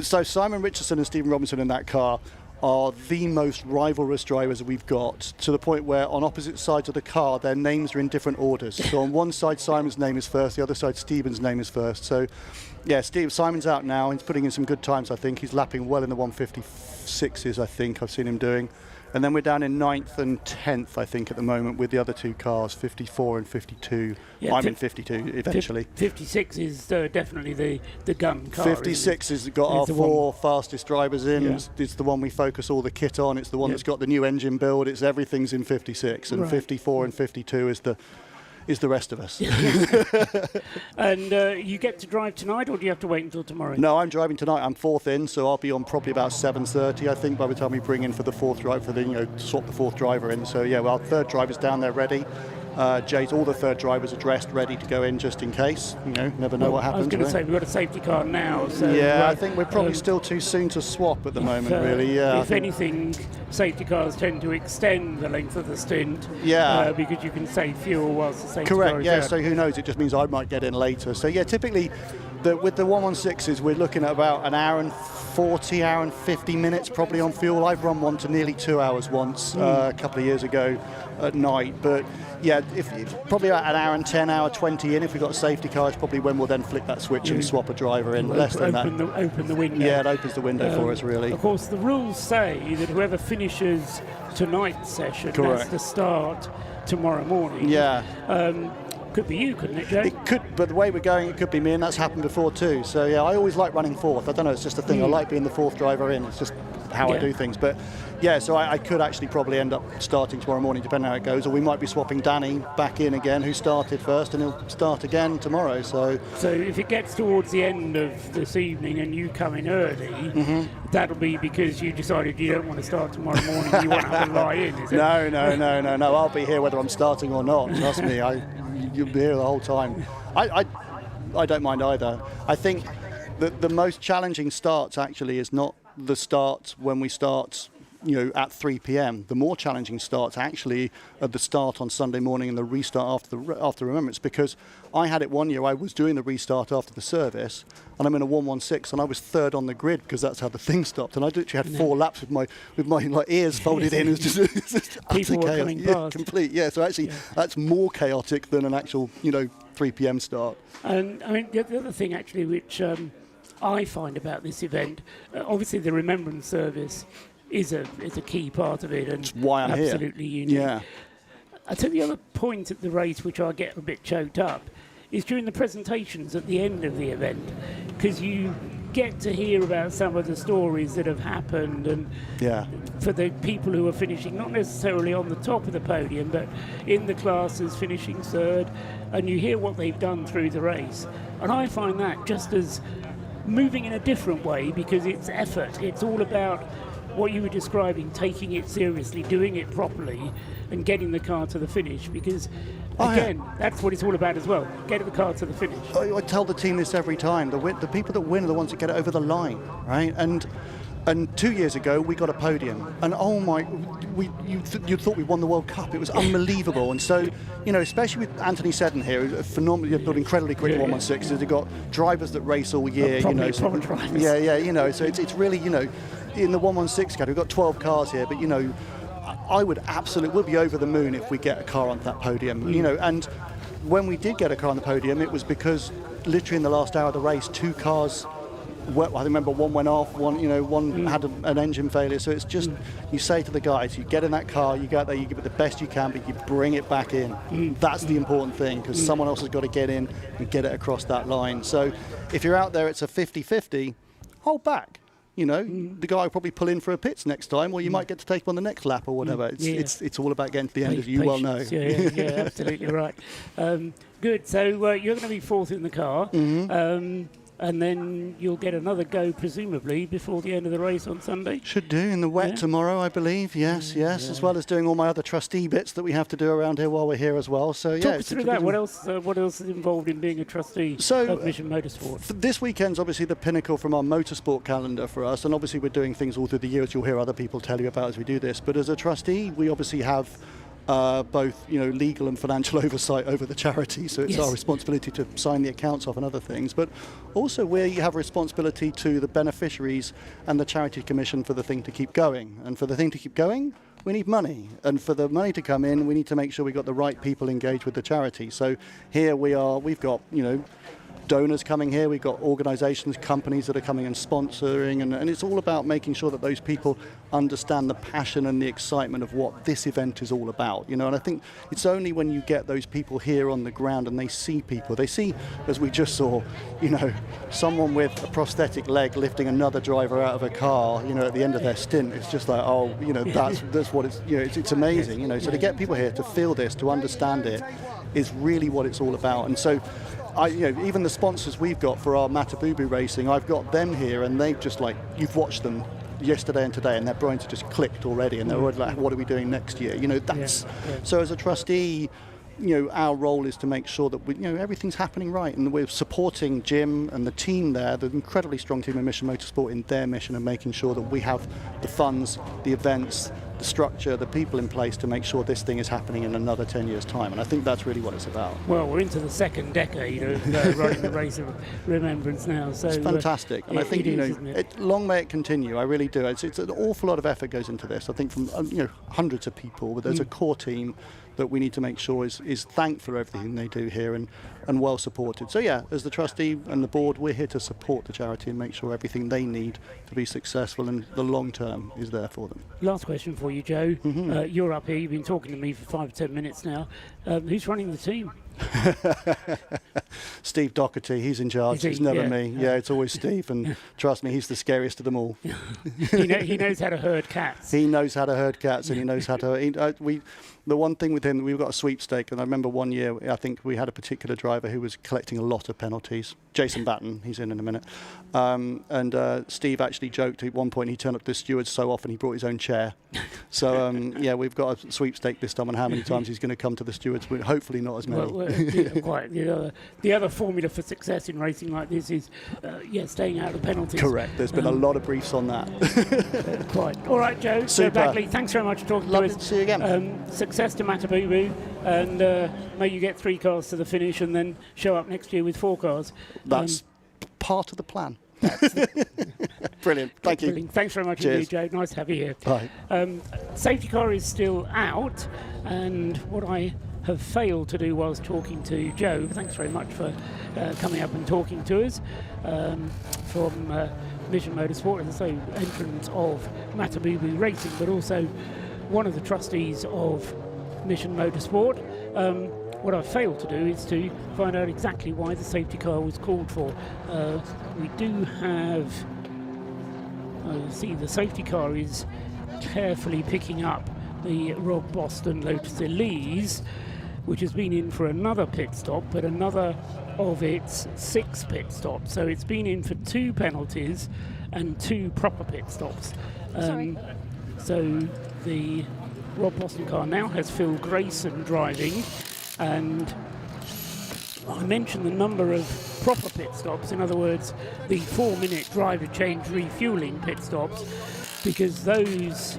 So Simon Richardson and Stephen Robinson in that car are the most rivalrous drivers we've got, to the point where on opposite sides of the car their names are in different orders. So on one side Simon's name is first, the other side Stephen's name is first. So yeah, Simon's out now. He's putting in some good times, I think. He's lapping well in the 156s, I think I've seen him doing. And then we're down in 9th and 10th, I think, at the moment with the other 2 cars, 54 and 52. Yeah, I'm in 52 eventually. 56 is definitely the gun car. 56 has got our 4 fastest drivers in. Yeah. It's the one we focus all the kit on. It's the one that's got the new engine build. It's everything's in 56. And 54 and 52 is the rest of us. And you get to drive tonight, or do you have to wait until tomorrow? No, I'm driving tonight. I'm 4th in, so I'll be on probably about 7:30, I think, by the time we bring in for the 4th drive, swap the 4th driver in. So yeah, well, our 3rd driver's down there ready. All the 3rd drivers are dressed, ready to go in just in case. You know, never know what happens. I was going to say, we've got a safety car now. So yeah, I think we're probably still too soon to swap at the moment, really. Yeah. If anything, safety cars tend to extend the length of the stint. Yeah. Because you can save fuel whilst the safety car is Correct, yeah, out. so who knows, it just means I might get in later. So yeah, typically with the 116s, we're looking at about an hour and 40, hour and 50 minutes probably on fuel. I've run one to nearly 2 hours once a couple of years ago at night, but yeah, if probably about an hour and 10, hour 20 in. If we've got a safety car, it's probably when we'll then flick that switch and swap a driver in. Less than that. Open the window. Yeah, it opens the window for us, really. Of course, the rules say that whoever finishes tonight's session has to start tomorrow morning. Yeah. Could be you, couldn't it, Joe? It could, but the way we're going, it could be me, and that's happened before too. So yeah, I always like running 4th. I don't know, it's just a thing. I like being the 4th driver in. It's just how I do things. But yeah, so I could actually probably end up starting tomorrow morning, depending on how it goes. Or we might be swapping Danny back in again, who started first, and he'll start again tomorrow. So if it gets towards the end of this evening and you come in early, that'll be because you decided you don't want to start tomorrow morning. You want to have a lie in, is it? No. I'll be here whether I'm starting or not. Trust me, you'll be here the whole time. I don't mind either. I think that the most challenging starts actually is not the start when we start, at 3 p.m. The more challenging starts actually at the start on Sunday morning and the restart after Remembrance, because I had it one year. I was doing the restart after the service, and I'm in a 116, and I was 3rd on the grid because that's how the thing stopped. And I literally had 4 laps with my ears folded in. It was just people were coming past. Complete. Yeah. So actually, that's more chaotic than an actual 3 p.m. start. And I mean, the other thing actually, which I find about this event, obviously the Remembrance service is a key part of it, and that's why I'm absolutely here. unique. Yeah. I think the other point at the race, which I get a bit choked up, is during the presentations at the end of the event, because you get to hear about some of the stories that have happened, and for the people who are finishing not necessarily on the top of the podium, but in the classes finishing 3rd, and you hear what they've done through the race. And I find that just as moving in a different way, because it's effort. It's all about what you were describing, taking it seriously, doing it properly, and getting the car to the finish, because again, that's what it's all about as well, getting the car to the finish. I tell the team this every time, the people that win are the ones that get it over the line, right? And 2 years ago we got a podium, and you thought we won the World Cup. It was unbelievable. And so, especially with Anthony Seddon here, a phenomenal, built incredibly quick 116s. They've got drivers that race all year, proper drivers. So it's really, in the 116 category, we've got 12 cars here, but I would absolutely, we'll be over the moon if we get a car onto that podium. And when we did get a car on the podium, it was because literally in the last hour of the race, 2 cars I remember one went off, one had an engine failure. So it's just, you say to the guys, you get in that car, you go out there, you give it the best you can, but you bring it back in. That's the important thing, because someone else has got to get in and get it across that line. So if you're out there, it's a 50-50, hold back. The guy will probably pull in for a pits next time, or you might get to take him on the next lap or whatever. It's all about getting to the end, as you well know. Yeah, absolutely right. Good. So you're going to be fourth in the car. And then you'll get another go, presumably, before the end of the race on Sunday? Should do, in the wet tomorrow, I believe. Yes, as well as doing all my other trustee bits that we have to do around here while we're here as well. So Talk us through that. What else is involved in being a trustee of Mission Motorsport? This weekend's obviously the pinnacle from our motorsport calendar for us, and obviously we're doing things all through the year, as you'll hear other people tell you about as we do this. But as a trustee, we obviously have both legal and financial oversight over the charity, so it's our responsibility to sign the accounts off and other things, but also we have responsibility to the beneficiaries and the charity commission for the thing to keep going. And for the thing to keep going, we need money, and for the money to come in, we need to make sure we've got the right people engaged with the charity. So here we've got donors coming here, we've got organisations, companies that are coming and sponsoring, and it's all about making sure that those people understand the passion and the excitement of what this event is all about, and I think it's only when you get those people here on the ground and they see, as we just saw, someone with a prosthetic leg lifting another driver out of a car, at the end of their stint. It's just like, that's what it's amazing, so to get people here to feel this, to understand it, is really what it's all about. And so even the sponsors we've got for our Matabubu racing, I've got them here, and they've just you've watched them yesterday and today, and their brains are just clicked already, and they're already like, what are we doing next year? So as a trustee, our role is to make sure that everything's happening right, and we're supporting Jim and the team there, the incredibly strong team of Mission Motorsport, in their mission of making sure that we have the funds, the events, the structure, the people in place to make sure this thing is happening in another 10 years' time. And I think that's really what it's about. Well, we're into the second decade of running the Race of Remembrance now. So it's fantastic. And I think, long may it continue. I really do. It's an awful lot of effort goes into this. I think from hundreds of people, but there's a core team that we need to make sure is thanked for everything they do here and well supported. So as the trustee and the board, we're here to support the charity and make sure everything they need to be successful and the long term is there for them. Last question for you, Joe. You're up here, you've been talking to me for 5 or 10 minutes now. Who's running the team? Steve Doherty, he's in charge. It's never me. It's always Steve, and trust me, he's the scariest of them all. He knows how to herd cats. He knows how to herd cats, and he knows how to. The one thing with him, we've got a sweepstake, and I remember one year, I think we had a particular driver who was collecting a lot of penalties. Jason Batten, he's in a minute. And Steve actually joked at one point he turned up to the stewards so often he brought his own chair. So, we've got a sweepstake this time on how many times he's going to come to the stewards, but hopefully not as many. The other formula for success in racing like this is, staying out of the penalties. Correct. There's been a lot of briefs on that. Quite. All right, Joe. Super. Bagley, thanks very much for talking Lovely to us. to see you again. Success to Matabubu, and may you get 3 cars to the finish and then show up next year with 4 cars. That's part of the plan. Brilliant. Thank you. Brilliant. Thanks very much indeed, Joe. Nice to have you here. Bye. Safety car is still out, and what I have failed to do whilst talking to Joe, thanks very much for coming up and talking to us from Mission Motorsport, and so entrant of Matabubu Racing, but also one of the trustees of Mission Motorsport. What I've failed to do is to find out exactly why the safety car was called for. We do have, the safety car is carefully picking up the Rob Boston Lotus Elise, which has been in for another pit stop, but another of its 6 pit stops. So it's been in for 2 penalties and 2 proper pit stops. So the Rob Boston car now has Phil Grayson driving, and I mentioned the number of proper pit stops, in other words, the 4-minute driver change refueling pit stops, because those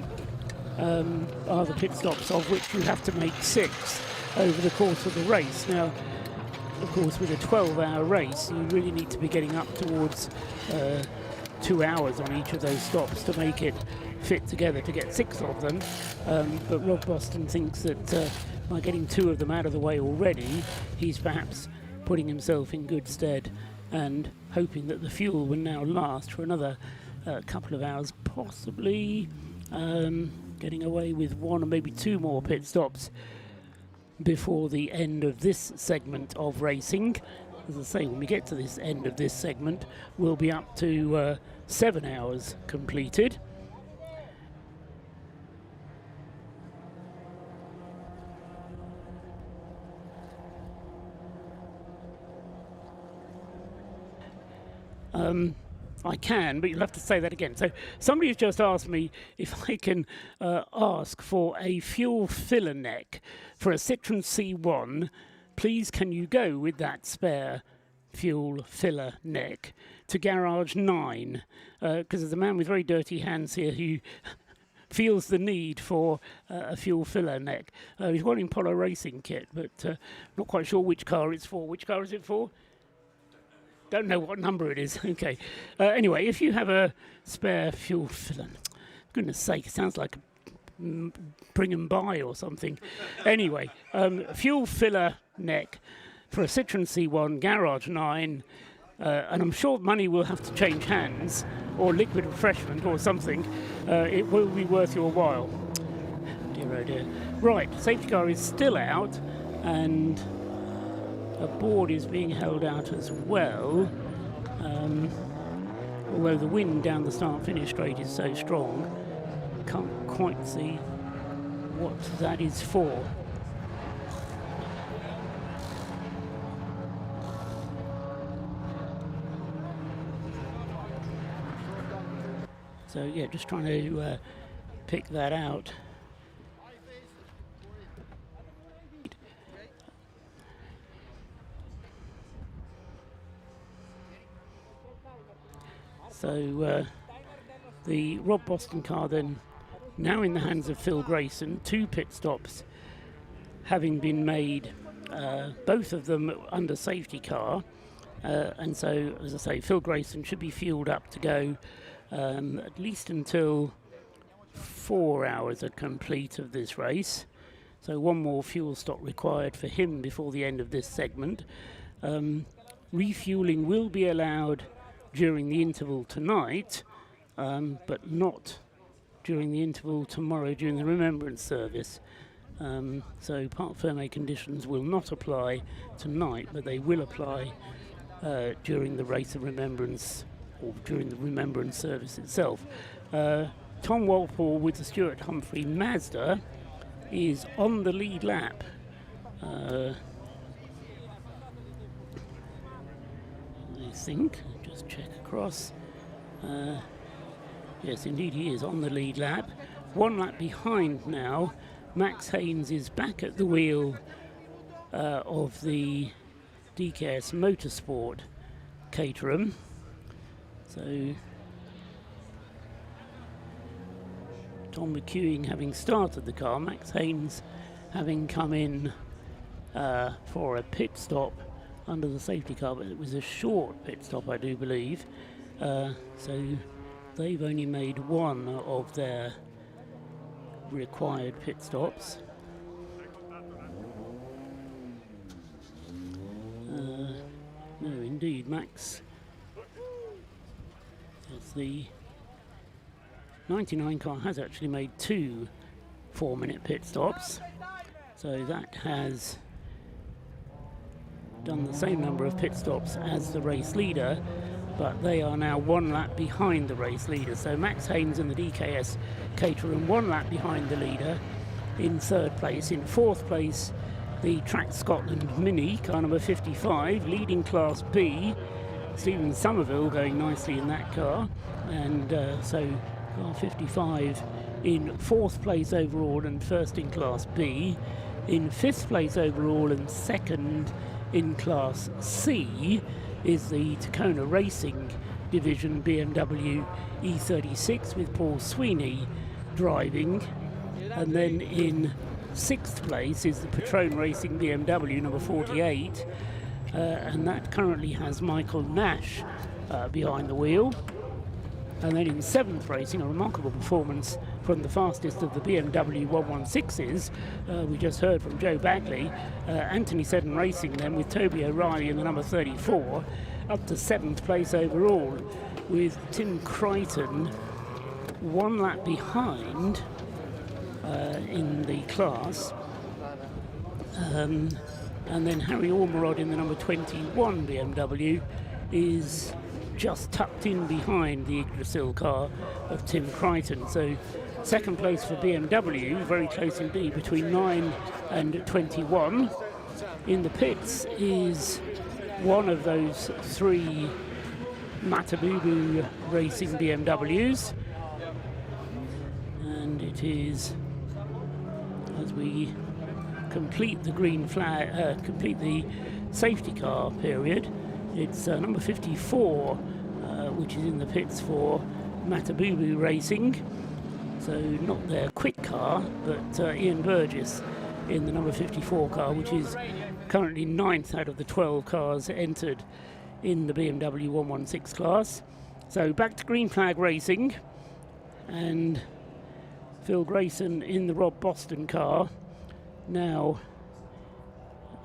are the pit stops of which you have to make 6 over the course of the race. Now, of course, with a 12-hour race, you really need to be getting up towards 2 hours on each of those stops to make it fit together to get 6 of them. But Rob Boston thinks that by getting 2 of them out of the way already, he's perhaps putting himself in good stead and hoping that the fuel will now last for another couple of hours, possibly getting away with one or maybe two more pit stops before the end of this segment of racing. As I say, when we get to this end of this segment, we'll be up to 7 hours completed. I can, but you'll have to say that again. So somebody has just asked me if I can ask for a fuel filler neck for a Citroen C1. Please, can you go with that spare fuel filler neck to garage 9? Because there's a man with very dirty hands here who feels the need for a fuel filler neck. He's wearing Polo Racing kit, but not quite sure which car it's for. Which car is it for? Don't know what number it is. Okay. Anyway, if you have a spare fuel filler, goodness sake, it sounds like bring and buy or something. Anyway, fuel filler neck for a Citroen C1 Garage 9, and I'm sure money will have to change hands, or liquid refreshment or something. It will be worth your while. Dear oh dear. Right, safety car is still out, and a board is being held out as well, although the wind down the start-finish straight is so strong, can't quite see what that is for. So yeah, just trying to pick that out. So the Rob Boston car then now in the hands of Phil Grayson, 2 pit stops having been made, both of them under safety car, and so as I say, Phil Grayson should be fueled up to go at least until 4 hours are complete of this race. So one more fuel stop required for him before the end of this segment. Refueling will be allowed during the interval tonight, but not during the interval tomorrow during the Remembrance service. So parc fermé conditions will not apply tonight, but they will apply during the Race of Remembrance, or during the Remembrance service itself. Tom Walpole with the Stuart Humphrey Mazda is on the lead lap. I think, just check across. Yes, indeed he is on the lead lap. 1 lap behind now. Max Haynes is back at the wheel of the DKS Motorsport Caterham. So Tom McEwing having started the car, Max Haynes having come in for a pit stop under the safety car, but it was a short pit stop, I do believe. So they've only made 1 of their required pit stops. No, indeed, Max. As the 99 car has actually made 2 4-minute pit stops, so that has done the same number of pit stops as the race leader, but they are now 1 lap behind the race leader. So Max Haynes and the DKS Caterham 1 lap behind the leader in 3rd place. In 4th place, the Track Scotland Mini, car number 55, leading Class B. Stephen Somerville going nicely in that car, and so car 55 in 4th place overall and 1st in Class B. In 5th place overall and 2nd in Class C is the Tacona Racing Division BMW E36 with Paul Sweeney driving, and then in 6th place is the Patron Racing BMW number 48, and that currently has Michael Nash behind the wheel. And then in 7th racing, a remarkable performance from the fastest of the BMW 116s. We just heard from Joe Bagley, Anthony Seddon racing then with Toby O'Reilly in the number 34, up to 7th place overall, with Tim Crichton 1 lap behind in the class. And then Harry Ormerod in the number 21 BMW is just tucked in behind the Yggdrasil car of Tim Crichton. So second place for BMW, very close indeed, between 9 and 21. In the pits is one of those 3 Matabubu Racing BMWs. And it is, as we complete the green flag, complete the safety car period, it's number 54, which is in the pits for Matabubu Racing. So not their quick car, but Ian Burgess in the number 54 car, which is currently 9th out of the 12 cars entered in the BMW 116 class. So back to green flag racing, and Phil Grayson in the Rob Boston car, now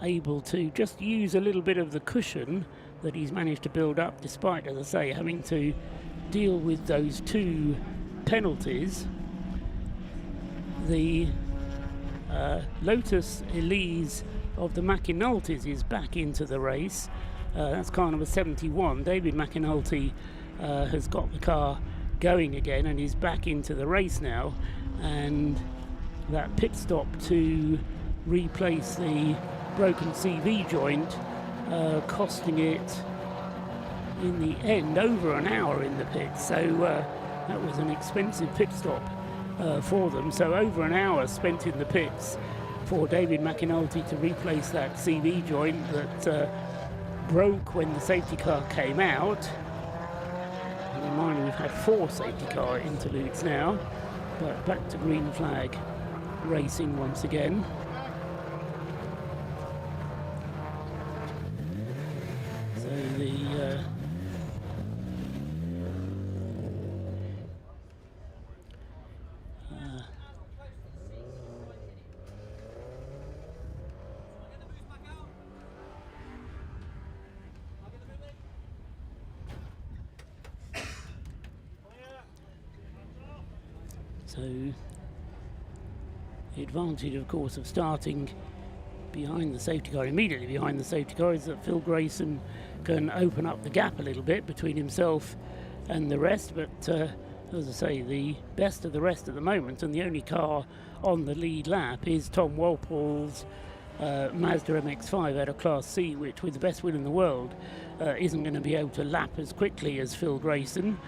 able to just use a little bit of the cushion that he's managed to build up, despite, as I say, having to deal with those 2 penalties. The Lotus Elise of the McAnultys is back into the race. That's car number 71. David McAnulty has got the car going again and is back into the race now. And that pit stop to replace the broken CV joint, costing it in the end over an hour in the pit. So that was an expensive pit stop for them. So over an hour spent in the pits for David McAnulty to replace that CV joint that broke when the safety car came out. And remind you, we've had 4 safety car interludes now, but back to green flag racing once again. So the so the advantage, of course, of starting behind the safety car, immediately behind the safety car, is that Phil Grayson can open up the gap a little bit between himself and the rest. But as I say, the best of the rest at the moment, and the only car on the lead lap, is Tom Walpole's Mazda MX-5 out of Class C, which, with the best will in the world, isn't going to be able to lap as quickly as Phil Grayson.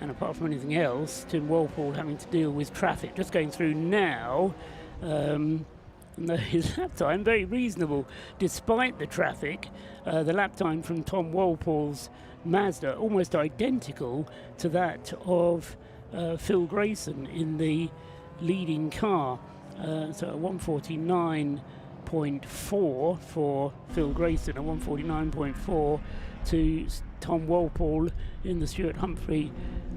And apart from anything else, Tim Walpole having to deal with traffic. Just going through now, his lap time very reasonable despite the traffic. The lap time from Tom Walpole's Mazda almost identical to that of Phil Grayson in the leading car. So a 149.4 for Phil Grayson, a 149.4 to Tom Walpole in the Stuart Humphrey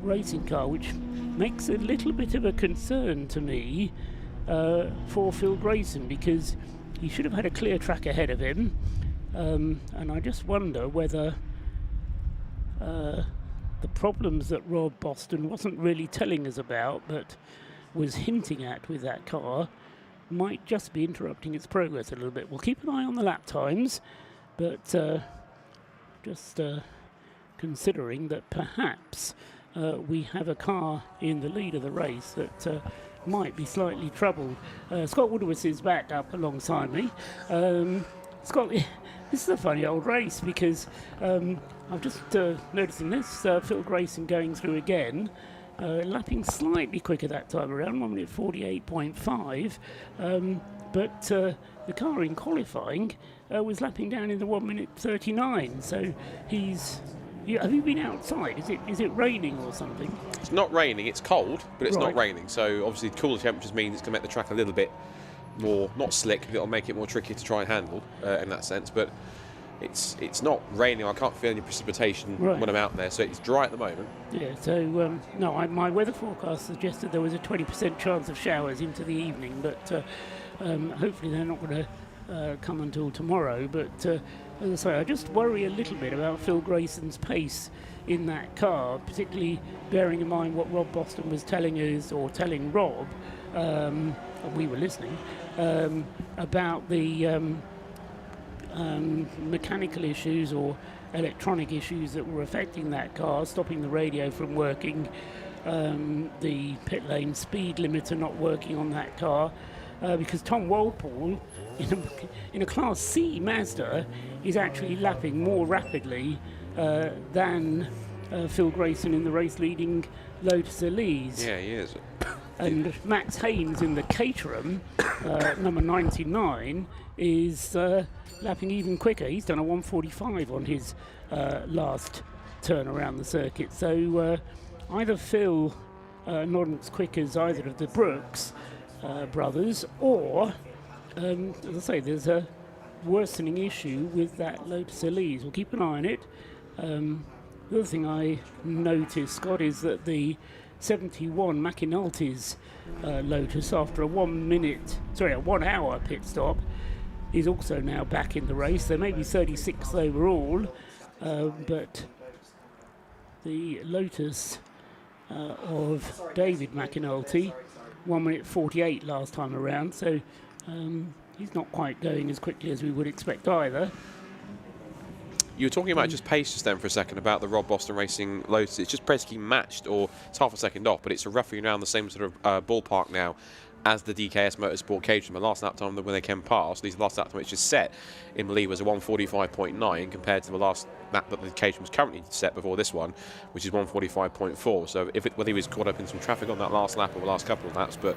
racing car, which makes a little bit of a concern to me for Phil Grayson, because he should have had a clear track ahead of him, and I just wonder whether the problems that Rob Boston wasn't really telling us about but was hinting at with that car might just be interrupting its progress a little bit. We'll keep an eye on the lap times, but just considering that perhaps we have a car in the lead of the race that might be slightly troubled. Scott Woodward is back up alongside me. Scott, this is a funny old race, because I'm just noticing this, Phil Grayson going through again, lapping slightly quicker that time around, 1 minute 48.5, but the car in qualifying was lapping down in the 1 minute 39, so he's... have you been outside? Is it raining or something? It's not raining, it's cold, but it's Right. not raining. So obviously cooler temperatures mean it's going to make the track a little bit more, not slick, but it'll make it more tricky to try and handle in that sense. But it's not raining. I can't feel any precipitation when I'm out there, so it's dry at the moment. Yeah, so no, my weather forecast suggested there was a 20% chance of showers into the evening, but hopefully they're not going to come until tomorrow. But as I say, I just worry a little bit about Phil Grayson's pace in that car, particularly bearing in mind what Rob Boston was telling us, or telling Rob, and we were listening, about the mechanical issues or electronic issues that were affecting that car, stopping the radio from working, the pit lane speed limiter not working on that car, because Tom Walpole in a Class C Mazda is actually lapping more rapidly than Phil Grayson in the race-leading Lotus Elise. Yeah, he is. And Max Haynes in the Caterham, number 99, is lapping even quicker. He's done a 1:45 on his last turn around the circuit. So either Phil not as quick as either of the Brooks brothers, or, as I say, there's a worsening issue with that Lotus Elise. We'll keep an eye on it. The other thing I noticed, Scott, is that the 71 McAnulty's Lotus, after a 1 hour pit stop, is also now back in the race. There may be 36th overall, but the Lotus of David McAnulty, 1 minute 48 last time around, so he's not quite going as quickly as we would expect either. You were talking about just pace just then for a second, about the Rob Boston Racing Lotus. It's just basically matched, or it's half a second off, but it's roughly around the same sort of ballpark now as the DKS Motorsport Caterham. The last lap time when they came past, the last lap time which is set in Lee was a 1:45.9 compared to the last lap that the Caterham was currently set before this one, which is 1:45.4. So whether he was caught up in some traffic on that last lap or the last couple of laps, but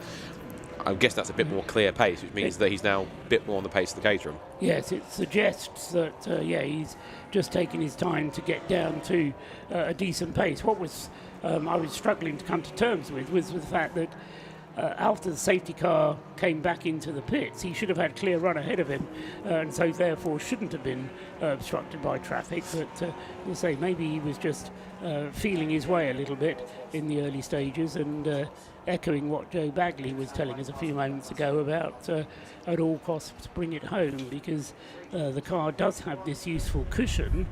I guess that's a bit more clear pace, which means that he's now a bit more on the pace of the Caterham. Yes, it suggests that, he's just taking his time to get down to a decent pace. What was I was struggling to come to terms with was the fact that after the safety car came back into the pits, he should have had clear run ahead of him, and so therefore shouldn't have been obstructed by traffic. But we'll say maybe he was just feeling his way a little bit in the early stages, and echoing what Joe Bagley was telling us a few moments ago about at all costs bring it home, because the car does have this useful cushion.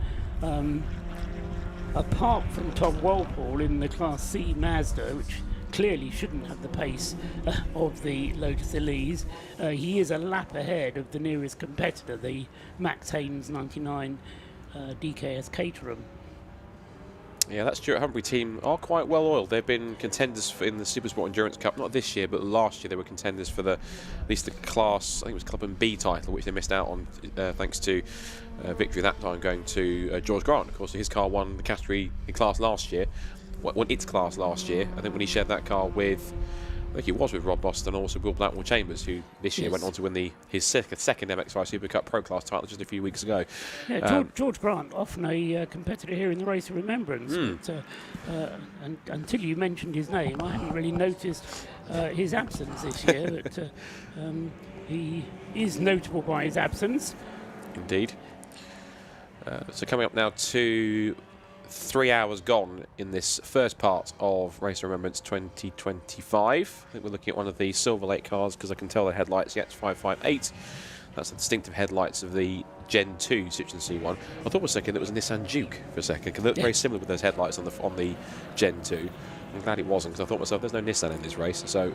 Apart from Tom Walpole in the Class C Mazda, which clearly shouldn't have the pace of the Lotus Elise, he is a lap ahead of the nearest competitor, the Max Haynes 99 DKS Caterham. Yeah, that Stuart Humphrey team are quite well oiled. They've been contenders in the Supersport Endurance Cup, not this year, but last year they were contenders for at least the class, I think it was Club and B title, which they missed out on thanks to victory that time going to George Grant. Of course, his car won the category in class last year, won its class last year. I think when he shared that car with, I think it was with Rob Boston, and also Will Blackwell Chambers, who this year went on to win his second MXI Super Cup Pro Class title just a few weeks ago. Yeah, George Grant, often a competitor here in the Race of Remembrance. But, and until you mentioned his name, I hadn't really noticed his absence this year. But he is notable by his absence. Indeed. So coming up now to 3 hours gone in this first part of Race of Remembrance 2025. I think we're looking at one of the Silver Lake cars, because I can tell the headlights. Yeah, it's 558. That's the distinctive headlights of the Gen 2 Citroen C1. I thought for a second it was a Nissan Juke for a second, because they look very similar with those headlights on the Gen 2. I'm glad it wasn't, because I thought to myself, there's no Nissan in this race. So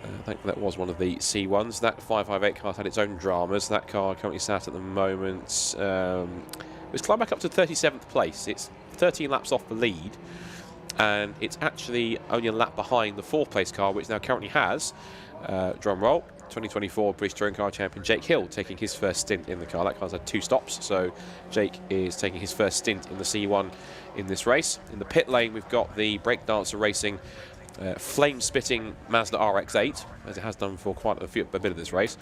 I think that was one of the C1s. That 558 car had its own dramas. That car currently sat at the moment. It's climbed back up to 37th place. It's 13 laps off the lead, and it's actually only a lap behind the 4th place car, which now currently has, drum roll, 2024 British Touring Car Champion Jake Hill taking his first stint in the car. That car's had 2 stops, so Jake is taking his first stint in the C1 in this race. In the pit lane, we've got the Breakdancer Racing flame-spitting Mazda RX-8, as it has done for quite a bit of this race,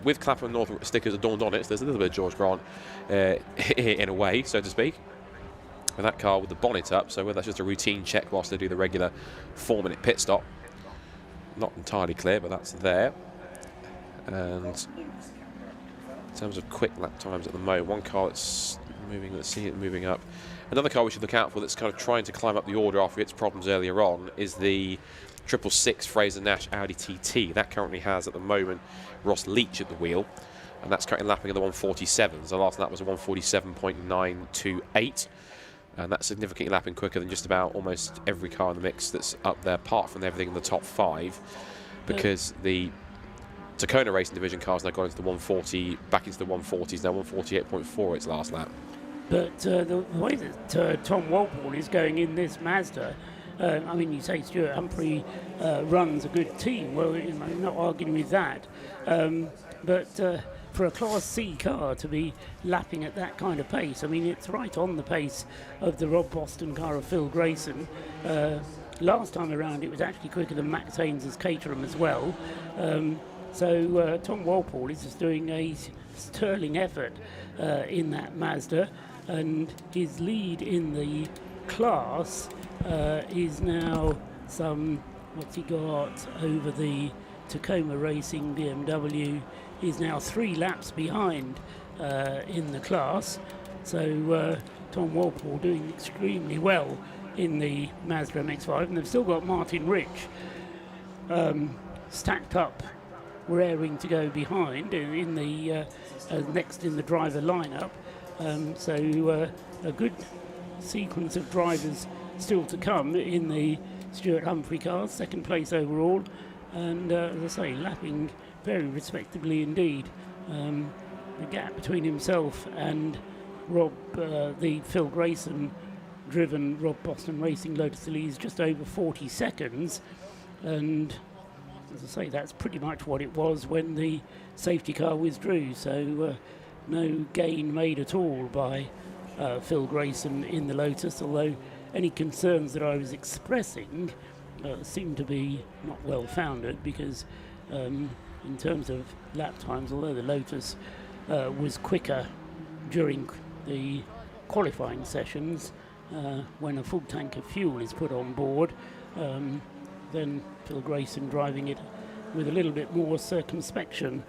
with Clapham North stickers adorned on it. So there's a little bit of George Grant in a way, so to speak, with that car with the bonnet up. So whether that's just a routine check whilst they do the regular 4-minute pit stop, not entirely clear, but that's there. And in terms of quick lap times at the moment. One car that's moving, let's see it moving up. Another car we should look out for that's kind of trying to climb up the order after its problems earlier on is the 666 Fraser Nash Audi TT. That currently has at the moment Ross Leach at the wheel, and that's currently lapping at the 147s. The last lap was a 147.928, and that's significantly lapping quicker than just about almost every car in the mix that's up there, apart from everything in the top 5, because the Tacona Racing Division cars now gone into the 140, back into the 140s, now 148.4 its last lap. But the way that Tom Walpole is going in this Mazda, I mean, you say Stuart Humphrey runs a good team. Well, you know, I'm not arguing with that. But for a Class C car to be lapping at that kind of pace, I mean, it's right on the pace of the Rob Boston car of Phil Grayson. Last time around, it was actually quicker than Max Haynes' Caterham as well. So Tom Walpole is just doing a sterling effort in that Mazda, and his lead in the class is now some, what's he got over the Tacoma Racing BMW, is now 3 laps behind in the class. So Tom Walpole doing extremely well in the Mazda MX-5, and they've still got Martin Rich stacked up, raring to go behind in the next in the driver lineup. So a good sequence of drivers still to come in the Stuart Humphrey cars, 2nd place overall, and as I say, lapping very respectably indeed. The gap between himself and Rob, the Phil Grayson driven Rob Boston Racing Lotus Elise, is just over 40 seconds, and as I say, that's pretty much what it was when the safety car withdrew, so no gain made at all by Phil Grayson in the Lotus, although any concerns that I was expressing seem to be not well founded, because in terms of lap times, although the Lotus was quicker during the qualifying sessions, when a full tank of fuel is put on board, then Phil Grayson driving it with a little bit more circumspection.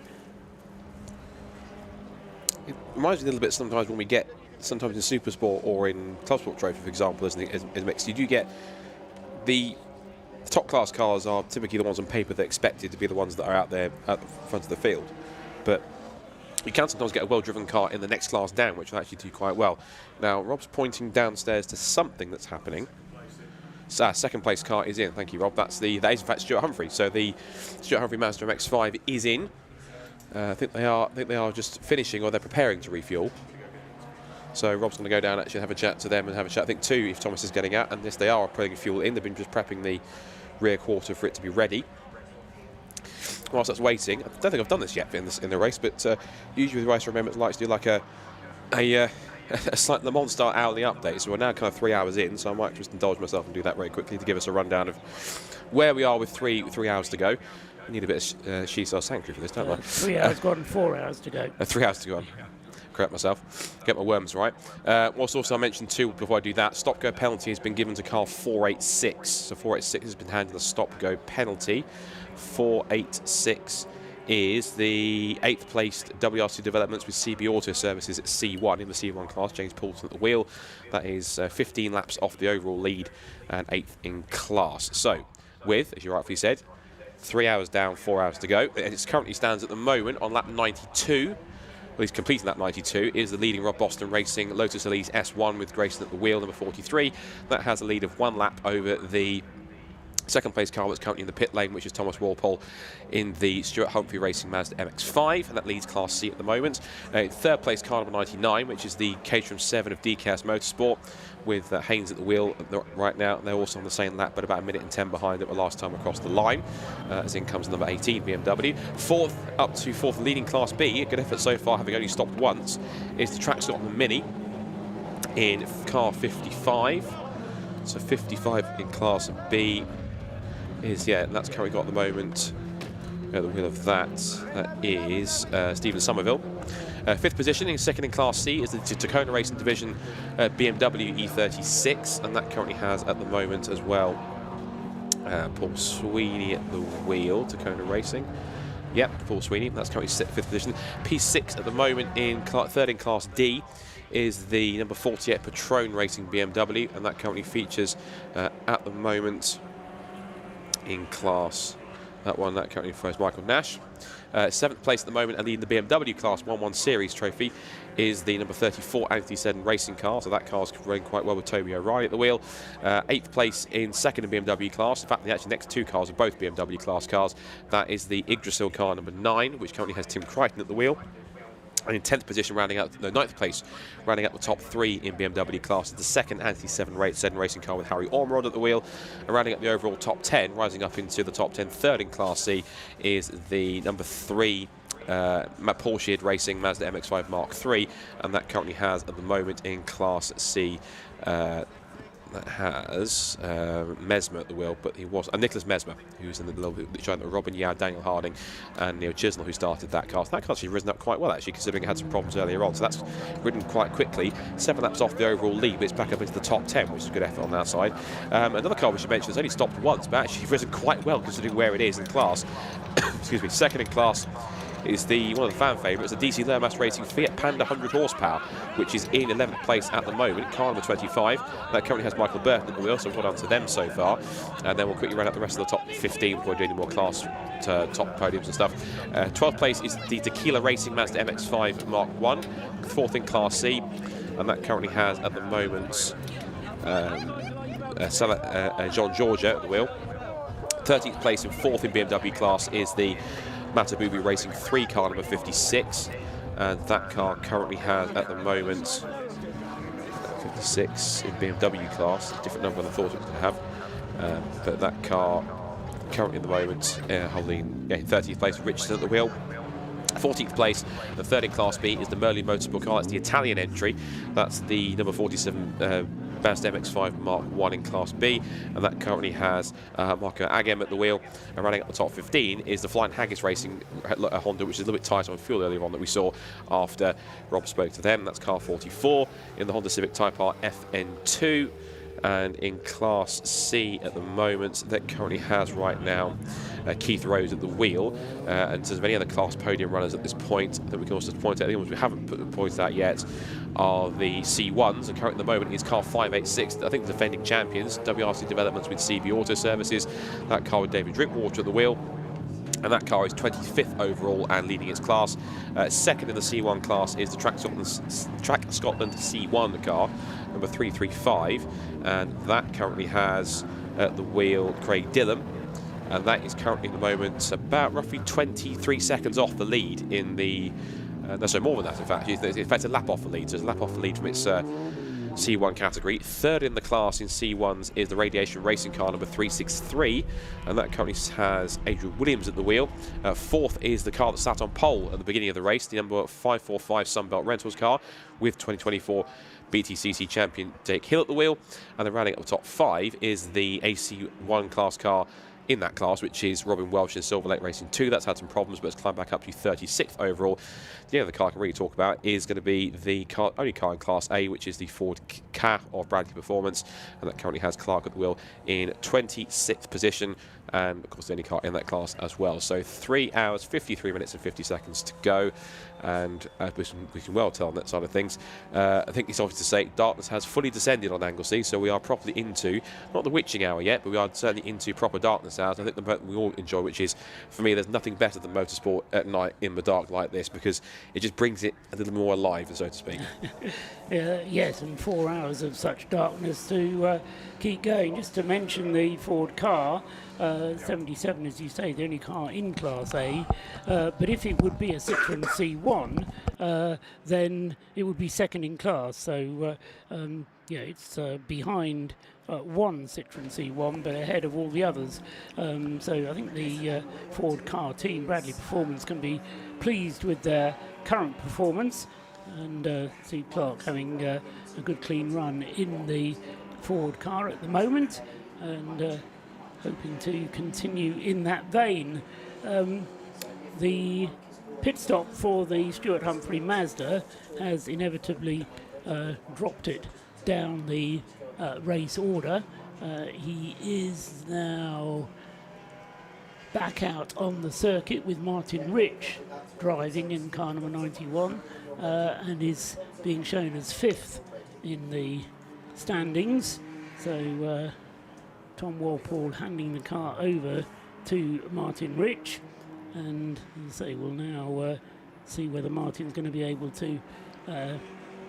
It reminds me a little bit sometimes when we get, sometimes in Supersport or in Club Sport Trophy, for example, as mixed, you do get the top class cars are typically the ones on paper that are expected to be the ones that are out there at the front of the field. But you can sometimes get a well-driven car in the next class down, which will actually do quite well. Now, Rob's pointing downstairs to something that's happening. So our 2nd place car is in. Thank you, Rob. That is in fact Stuart Humphrey. So the Stuart Humphrey Mazda MX-5 is in. I think they are just finishing, or they're preparing to refuel. So Rob's going to go down actually have a chat to them and have a chat. I think too, if Thomas is getting out, and yes, they are putting fuel in. They've been just prepping the rear quarter for it to be ready. Whilst that's waiting, I don't think I've done this yet in the race, but usually with Race of Remembrance likes to do like a slight Le Mans style hourly update. So we're now kind of 3 hours in, so I might just indulge myself and do that very quickly to give us a rundown of where we are with three hours to go. I need a bit of She-Star Sanctuary for this, don't I? 3 hours gone, 4 hours to go. 3 hours to go on. Correct myself. Get my worms right. Whilst also I mentioned too, before I do that, stop-go penalty has been given to car 486. So 486 has been handed a stop-go penalty. 486 is the 8th placed WRC Developments with CB Auto Services at C1 in the C1 class. James Poulton at the wheel. That is 15 laps off the overall lead and 8th in class. So with, as you rightfully said, 3 hours down, 4 hours to go. It currently stands at the moment on lap 92. Well, he's completing lap 92. Is the leading Rob Boston Racing Lotus Elise S1 with Grayson at the wheel, number 43. That has a lead of 1 lap over the 2nd place car that's currently in the pit lane, which is Thomas Walpole in the Stuart Humphrey Racing Mazda MX-5, and that leads Class C at the moment. 3rd place car number 99, which is the Caterham 7 of DKS Motorsport, with Haynes at the wheel right now. They're also on the same lap, but about 1 minute and 10 behind it were last time across the line, as in comes number 18 BMW. 4th up to 4th leading Class B, a good effort so far, having only stopped once, is the Track Scotland Mini in car 55. So 55 in Class B is, that's currently got at the moment at the wheel of that is Stephen Somerville. 5th position, in 2nd in Class C, is the Tacona Racing Division BMW E36, and that currently has at the moment as well Paul Sweeney at the wheel, Tacona Racing. Yep, Paul Sweeney. That's currently 5th position. P6 at the moment in third in Class D is the number 48 Patron Racing BMW, and that currently features at the moment in Class. That currently follows Michael Nash. 7th place at the moment, and leading the BMW Class 1-1 Series trophy is the number 34 Anglesey Circuit racing car. So that car's running quite well with Toby O'Reilly at the wheel. 8th place in second in BMW class. In fact, the actually next 2 cars are both BMW class cars. That is the Yggdrasil car number 9, which currently has Tim Crichton at the wheel. And in 10th position, rounding out the 9th place, rounding out the top 3 in BMW class, the second Anti-7 racing car with Harry Ormerod at the wheel. And rounding up the overall top 10, rising up into the top 10, third in Class C, is the number 3 Porsche Racing Mazda MX-5 Mark III, and that currently has at the moment in Class C. That has Mesmer at the wheel, but he was Nicholas Mesmer, who's in the little joint with Robin Yao, Daniel Harding, and Neil Chisnell, who started that car. So that car's actually risen up quite well, actually, considering it had some problems earlier on. So that's ridden quite quickly. 7 laps off the overall lead, but it's back up into the top 10, which is a good effort on that side. Another car we should mention has only stopped once, but actually risen quite well considering where it is in class. Excuse me, second in class is one of the fan favourites, the DC Lermas Racing Fiat Panda 100 horsepower, which is in 11th place at the moment, car number 25. That currently has Michael Burton at the wheel, so well done to them so far. And then we'll quickly run out the rest of the top 15 before doing any more class top podiums and stuff. 12th place is the Tequila Racing Mazda MX-5 Mark I, 4th in Class C, and that currently has at the moment John Georgia at the wheel. 13th place and 4th in BMW class is the Matabubu Racing 3 car number 56, and that car currently has at the moment 56 in BMW class, a different number than I thought it was going to have, but that car currently at the moment holding 30th place with Richardson at the wheel. 14th place, the third in Class B is the Merlin Motorsport car. That's the Italian entry. That's the number 47 Mazda MX-5 Mark I in Class B, and that currently has Marco Agem at the wheel. And running up the top 15 is the Flying Haggis Racing Honda, which is a little bit tight on fuel earlier on that we saw after Rob spoke to them. That's car 44 in the Honda Civic Type R FN2. And in Class C at the moment, that currently has right now Keith Rose at the wheel. And in terms of any other class podium runners at this point that we can also point out, the ones we haven't pointed out yet are the C1s. And currently at the moment is car 586, I think the defending champions, WRC Developments with CB Auto Services. That car with David Drinkwater at the wheel. And that car is 25th overall and leading its class. Second in the C1 class is the Track Scotland C1 car, number 335, and that currently has at the wheel Craig Dillon, and that is currently at the moment about roughly 23 seconds off the lead in the... no, so more than that, in fact. In fact, a lap off the lead, so it's a lap off the lead from its C1 category. Third in the class in C1s is the Radiation Racing car number 363, and that currently has Adrian Williams at the wheel. Fourth is the car that sat on pole at the beginning of the race, the number 545 Sunbelt Rentals car with 2024 BTCC champion Jake Hill at the wheel. And then rounding up the top 5 is the AC1 class car in that class, which is Robin Welsh in Silver Lake Racing 2. That's had some problems, but it's climbed back up to 36th overall. The other car I can really talk about is going to be the only car in Class A, which is the Ford Ka of Bradley Performance, and that currently has Clark at the wheel in 26th position, and of course the only car in that class as well. So 3 hours, 53 minutes and 50 seconds to go, and we can well tell on that side of things. I think it's obvious to say darkness has fully descended on Anglesey, so we are properly into, not the witching hour yet, but we are certainly into proper darkness hours. I think the boat we all enjoy, which is, for me, there's nothing better than motorsport at night in the dark like this, because it just brings it a little more alive, so to speak. Yes, and 4 hours of such darkness to keep going. Just to mention the Ford car, 77, as you say, the only car in Class A, but if it would be a Citroen C1, then it would be second in class. So, it's behind one Citroen C1, but ahead of all the others. So I think the Ford car team, Bradley Performance, can be pleased with their current performance, and see Clark having a good clean run in the Ford car at the moment, and hoping to continue in that vein. The pit stop for the Stuart Humphrey Mazda has inevitably dropped it down the race order. He is now back out on the circuit with Martin Rich driving in car number 91 and is being shown as 5th in the standings. So Tom Walpole handing the car over to Martin Rich, and as I say, we'll now see whether Martin's going to be able to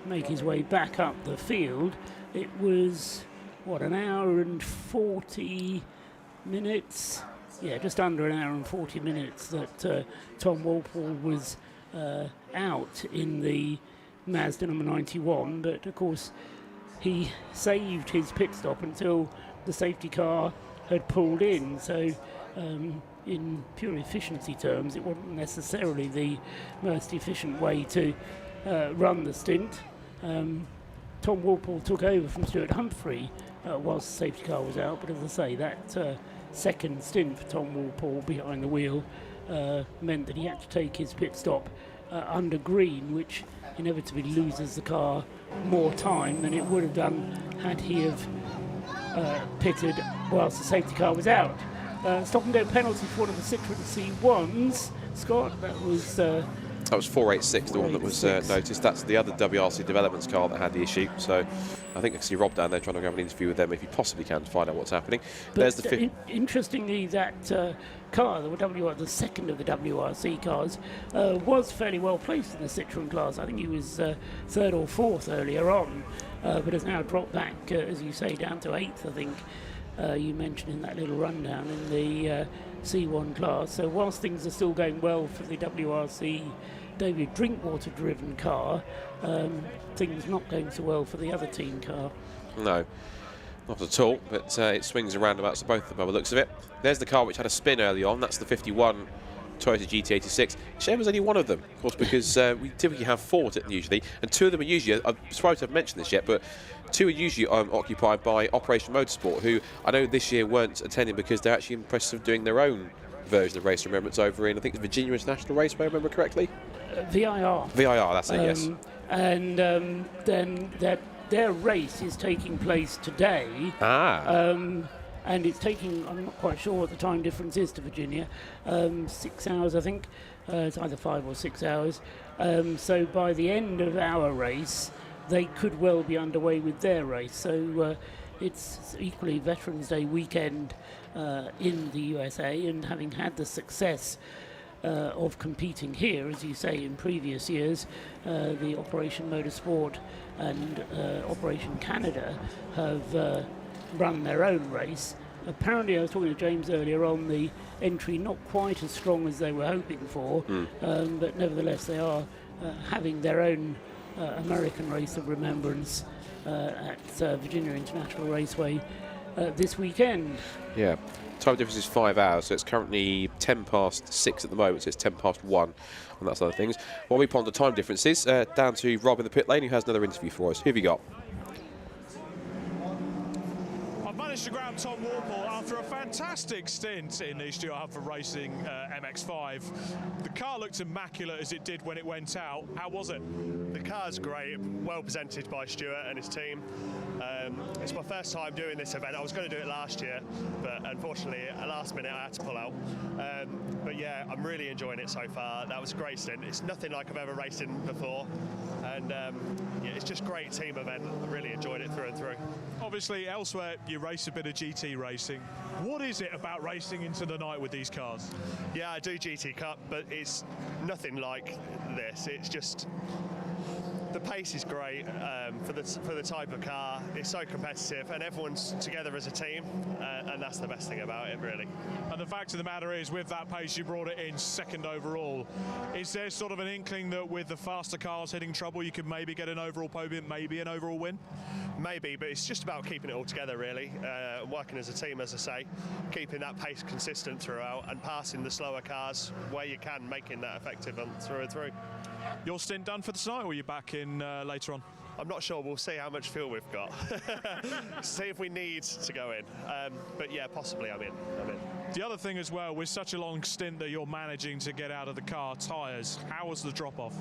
make his way back up the field. It was, what, an hour and 40 minutes? Yeah, just under an hour and 40 minutes that Tom Walpole was out in the Mazda number 91, but of course he saved his pit stop until the safety car had pulled in, so in pure efficiency terms it wasn't necessarily the most efficient way to run the stint. Tom Walpole took over from Stuart Humphrey whilst the safety car was out, but as I say, that second stint for Tom Walpole behind the wheel meant that he had to take his pit stop under green, which inevitably loses the car more time than it would have done had he have pitted whilst the safety car was out. Stop and go penalty for one of the Citroen C1s. Scott, that was 486, the one that was noticed. That's the other WRC Developments car that had the issue. So I think I see Rob down there trying to have an interview with them if he possibly can to find out what's happening. But there's the interestingly, that car, the second of the WRC cars, was fairly well placed in the Citroen class. I think he was 3rd or 4th earlier on, but has now dropped back, as you say, down to 8th, I think. You mentioned in that little rundown in the C1 class. So whilst things are still going well for the WRC David Drinkwater driven car, things not going so well for the other team car. No, not at all, but it swings and roundabouts to both of them by the looks of it. There's the car which had a spin early on. That's the 51 Toyota GT86. Shame there's only one of them, of course, because we typically have 4 usually, and 2 of them are usually, I'm surprised I've mentioned this yet, but 2 are usually occupied by Operation Motorsport, who I know this year weren't attending because they're actually in the process of doing their own version of Race of Remembrance over in, I think it's Virginia International Raceway, I remember correctly? VIR. VIR, that's it, yes. And then their race is taking place today. And it's taking, I'm not quite sure what the time difference is to Virginia, 6 hours I think, it's either 5 or 6 hours. So by the end of our race, they could well be underway with their race. So it's equally Veterans Day weekend in the USA, and having had the success of competing here, as you say, in previous years, the Operation Motorsport and Operation Canada have run their own race. Apparently, I was talking to James earlier on, the entry not quite as strong as they were hoping for, but nevertheless they are having their own American Race of Remembrance at Virginia International Raceway this weekend. Yeah, time difference is 5 hours, so it's currently 10 past 6 at the moment, so it's 10 past 1 on that side of things. While we ponder time differences, down to Rob in the pit lane, who has another interview for us. Who have you got? Managed to grab Tom Walpole after a fantastic stint in the Stuart Humphrey Racing MX-5. The car looked immaculate as it did when it went out. How was it? The car's great, well presented by Stuart and his team. It's my first time doing this event. I was going to do it last year, but unfortunately at last minute I had to pull out. But yeah, I'm really enjoying it so far. That was a great stint. It's nothing like I've ever raced in before, and yeah, it's just a great team event. I really enjoyed it through and through. Obviously elsewhere you race a bit of GT racing. What is it about racing into the night with these cars? Yeah, I do GT Cup, but it's nothing like this. It's just, the pace is great for the type of car. It's so competitive and everyone's together as a team, and that's the best thing about it, really. And the fact of the matter is, with that pace you brought it in 2nd overall. Is there sort of an inkling that with the faster cars hitting trouble you could maybe get an overall podium, maybe an overall win? Maybe, but it's just about keeping it all together, really. Working as a team, as I say, keeping that pace consistent throughout and passing the slower cars where you can, making that effective and through and through. Your stint done for the tonight, or are you back in later on? I'm not sure. We'll see how much fuel we've got. See if we need to go in. But yeah, possibly I'm in. The other thing as well, with such a long stint that you're managing to get out of the car, tyres, how was the drop-off?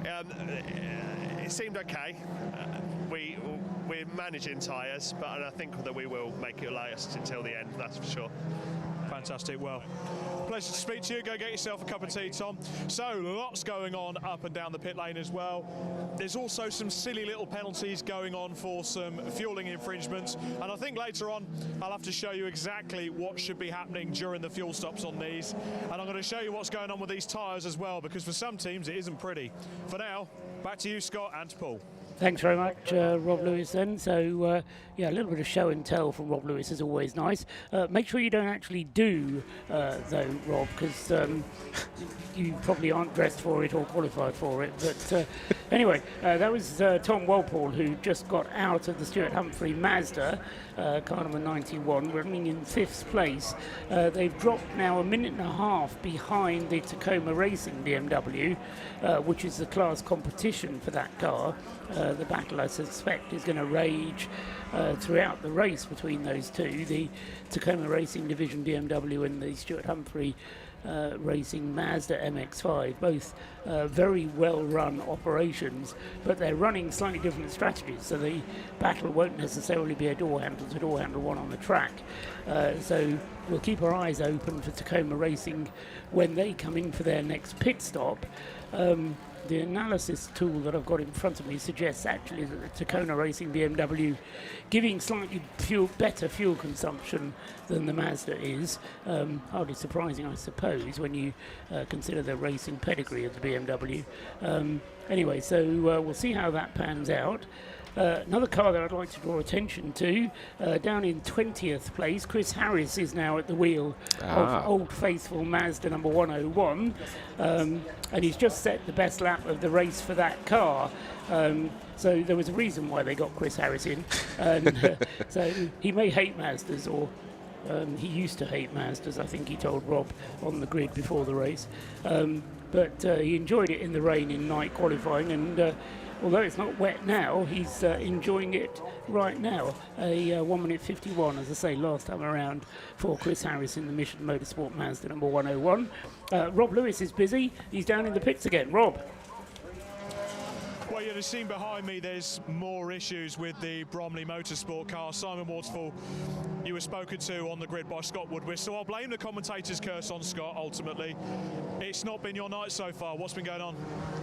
It seemed okay. We're managing tyres, but I think that we will make it last until the end, that's for sure. Fantastic. Well, pleasure to speak to you. Go get yourself a cup of tea, Tom. So, lots going on up and down the pit lane as well. There's also some silly little penalties going on for some fueling infringements. And I think later on, I'll have to show you exactly what should be happening during the fuel stops on these. And I'm going to show you what's going on with these tyres as well, because for some teams, it isn't pretty. For now, back to you, Scott, and to Paul. Thanks very much, Rob Lewis, then. So, yeah, a little bit of show and tell from Rob Lewis is always nice. Make sure you don't actually do, though, Rob, because you probably aren't dressed for it or qualified for it. But anyway, that was Tom Walpole, who just got out of the Stuart Humphrey Mazda, Carnival 91, running in 5th place. They've dropped now a minute and a half behind the Tacoma Racing BMW, which is the class competition for that car. The battle, I suspect, is going to rage throughout the race between those two, the Tacoma Racing Division BMW and the Stuart Humphrey Racing Mazda MX-5, both very well-run operations, but they're running slightly different strategies, so the battle won't necessarily be a door handle to door handle one on the track. So we'll keep our eyes open for Tacoma Racing when they come in for their next pit stop. The analysis tool that I've got in front of me suggests actually that the Tacoma Racing BMW giving slightly better fuel consumption than the Mazda is. Hardly surprising, I suppose, when you consider the racing pedigree of the BMW. Anyway, so we'll see how that pans out. Another car that I'd like to draw attention to, down in 20th place, Chris Harris is now at the wheel of Old Faithful Mazda number 101, and he's just set the best lap of the race for that car. So there was a reason why they got Chris Harris in. And, so he may hate Mazdas, or he used to hate Mazdas, I think he told Rob on the grid before the race. But he enjoyed it in the rain in night qualifying, and although it's not wet now, he's enjoying it right now. A 1 minute 51, as I say, last time around for Chris Harris in the Mission Motorsport Mazda number 101. Rob Lewis is busy. He's down in the pits again. Rob. Well, you'd have seen behind me there's more issues with the Bromley Motorsport car. Simon Waterfall, you were spoken to on the grid by Scott Woodward, so I'll blame the commentator's curse on Scott ultimately. It's not been your night so far. What's been going on?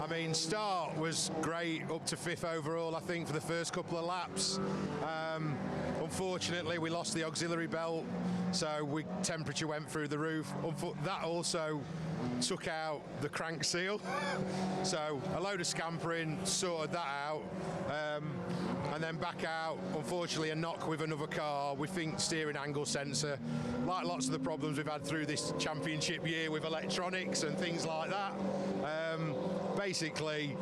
I mean, start was great, up to 5th overall, I think, for the first couple of laps. Unfortunately, we lost the auxiliary belt, so temperature went through the roof. That also took out the crank seal, so a load of scampering sorted that out, and then back out, unfortunately, a knock with another car. We think steering angle sensor, like lots of the problems we've had through this championship year with electronics and things like that. Basically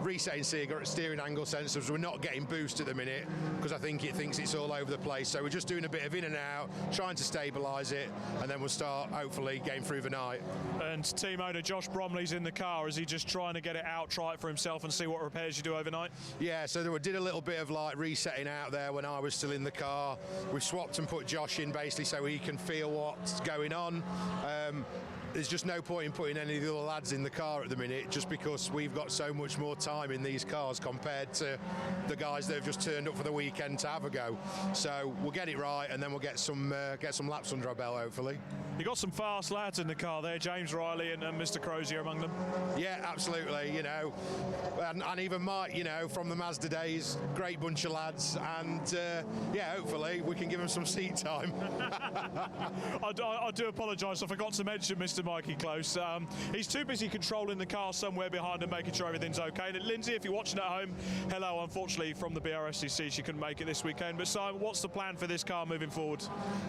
resetting steering angle sensors. We're not getting boost at the minute because I think it thinks it's all over the place, so we're just doing a bit of in and out, trying to stabilise it, and then we'll start hopefully getting through the night. And team owner Josh Bromley's in the car. Is he just trying to get it out, try it for himself and see what repairs you do overnight? Yeah, so we did a little bit of like resetting out there when I was still in the car. We swapped and put Josh in basically so he can feel what's going on. There's just no point in putting any of the other lads in the car at the minute, just because we've got so much more time in these cars compared to the guys that have just turned up for the weekend to have a go. So we'll get it right, and then we'll get some laps under our belt, hopefully. You got some fast lads in the car there, James Riley and Mr. Crozier among them. Yeah, absolutely. You know, and even Mike, you know, from the Mazda days, great bunch of lads, and yeah, hopefully we can give them some seat time. I do apologise, I forgot to mention Mr. Mikey Close. He's too busy controlling the car somewhere behind and making sure everything's okay. And Lindsay, if you're watching at home, hello. Unfortunately, from the Brscc, she couldn't make it this weekend. But Simon, what's the plan for this car moving forward?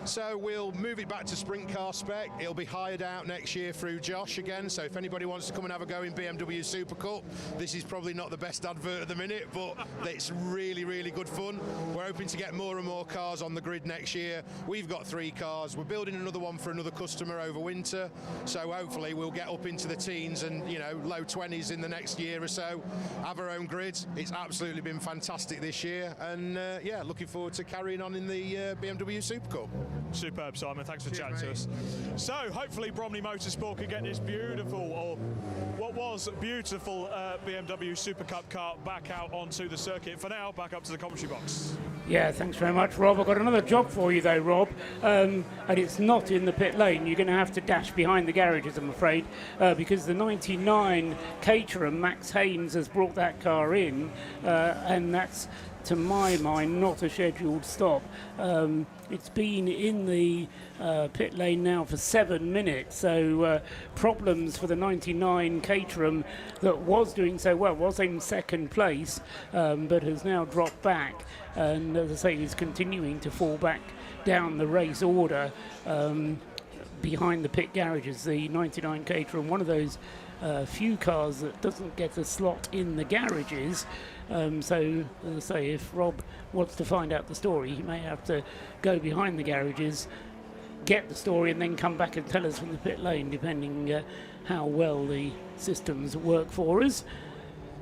So we'll move it back to sprint car spec. It'll be hired out next year through Josh again. So if anybody wants to come and have a go in BMW Super Cup, this is probably not the best advert at the minute, but it's really, really good fun. We're hoping to get more and more cars on the grid next year. We've got 3 cars. We're building another one for another customer over winter. So hopefully we'll get up into the teens and, you know, low 20s in the next year or so. Have our own grid. It's absolutely been fantastic this year, and yeah, looking forward to carrying on in the BMW Super Cup. Superb, Simon. Thanks for chatting to us. So hopefully Bromley Motorsport can get this beautiful, or what was beautiful BMW Super Cup car back out onto the circuit. For now, back up to the commentary box. Yeah, thanks very much, Rob. I've got another job for you, though, Rob, and it's not in the pit lane. You're going to have to dash behind the garages, I'm afraid, because the 99 Caterham, Max Haynes, has brought that car in, and that's, to my mind, not a scheduled stop. It's been in the pit lane now for 7 minutes, so problems for the 99 Caterham that was doing so well, was in second place, but has now dropped back, and as I say, is continuing to fall back down the race order behind the pit garages. The 99 Caterham, one of those few cars that doesn't get a slot in the garages. So, as I say, if Rob wants to find out the story, he may have to go behind the garages, get the story, and then come back and tell us from the pit lane, depending how well the systems work for us.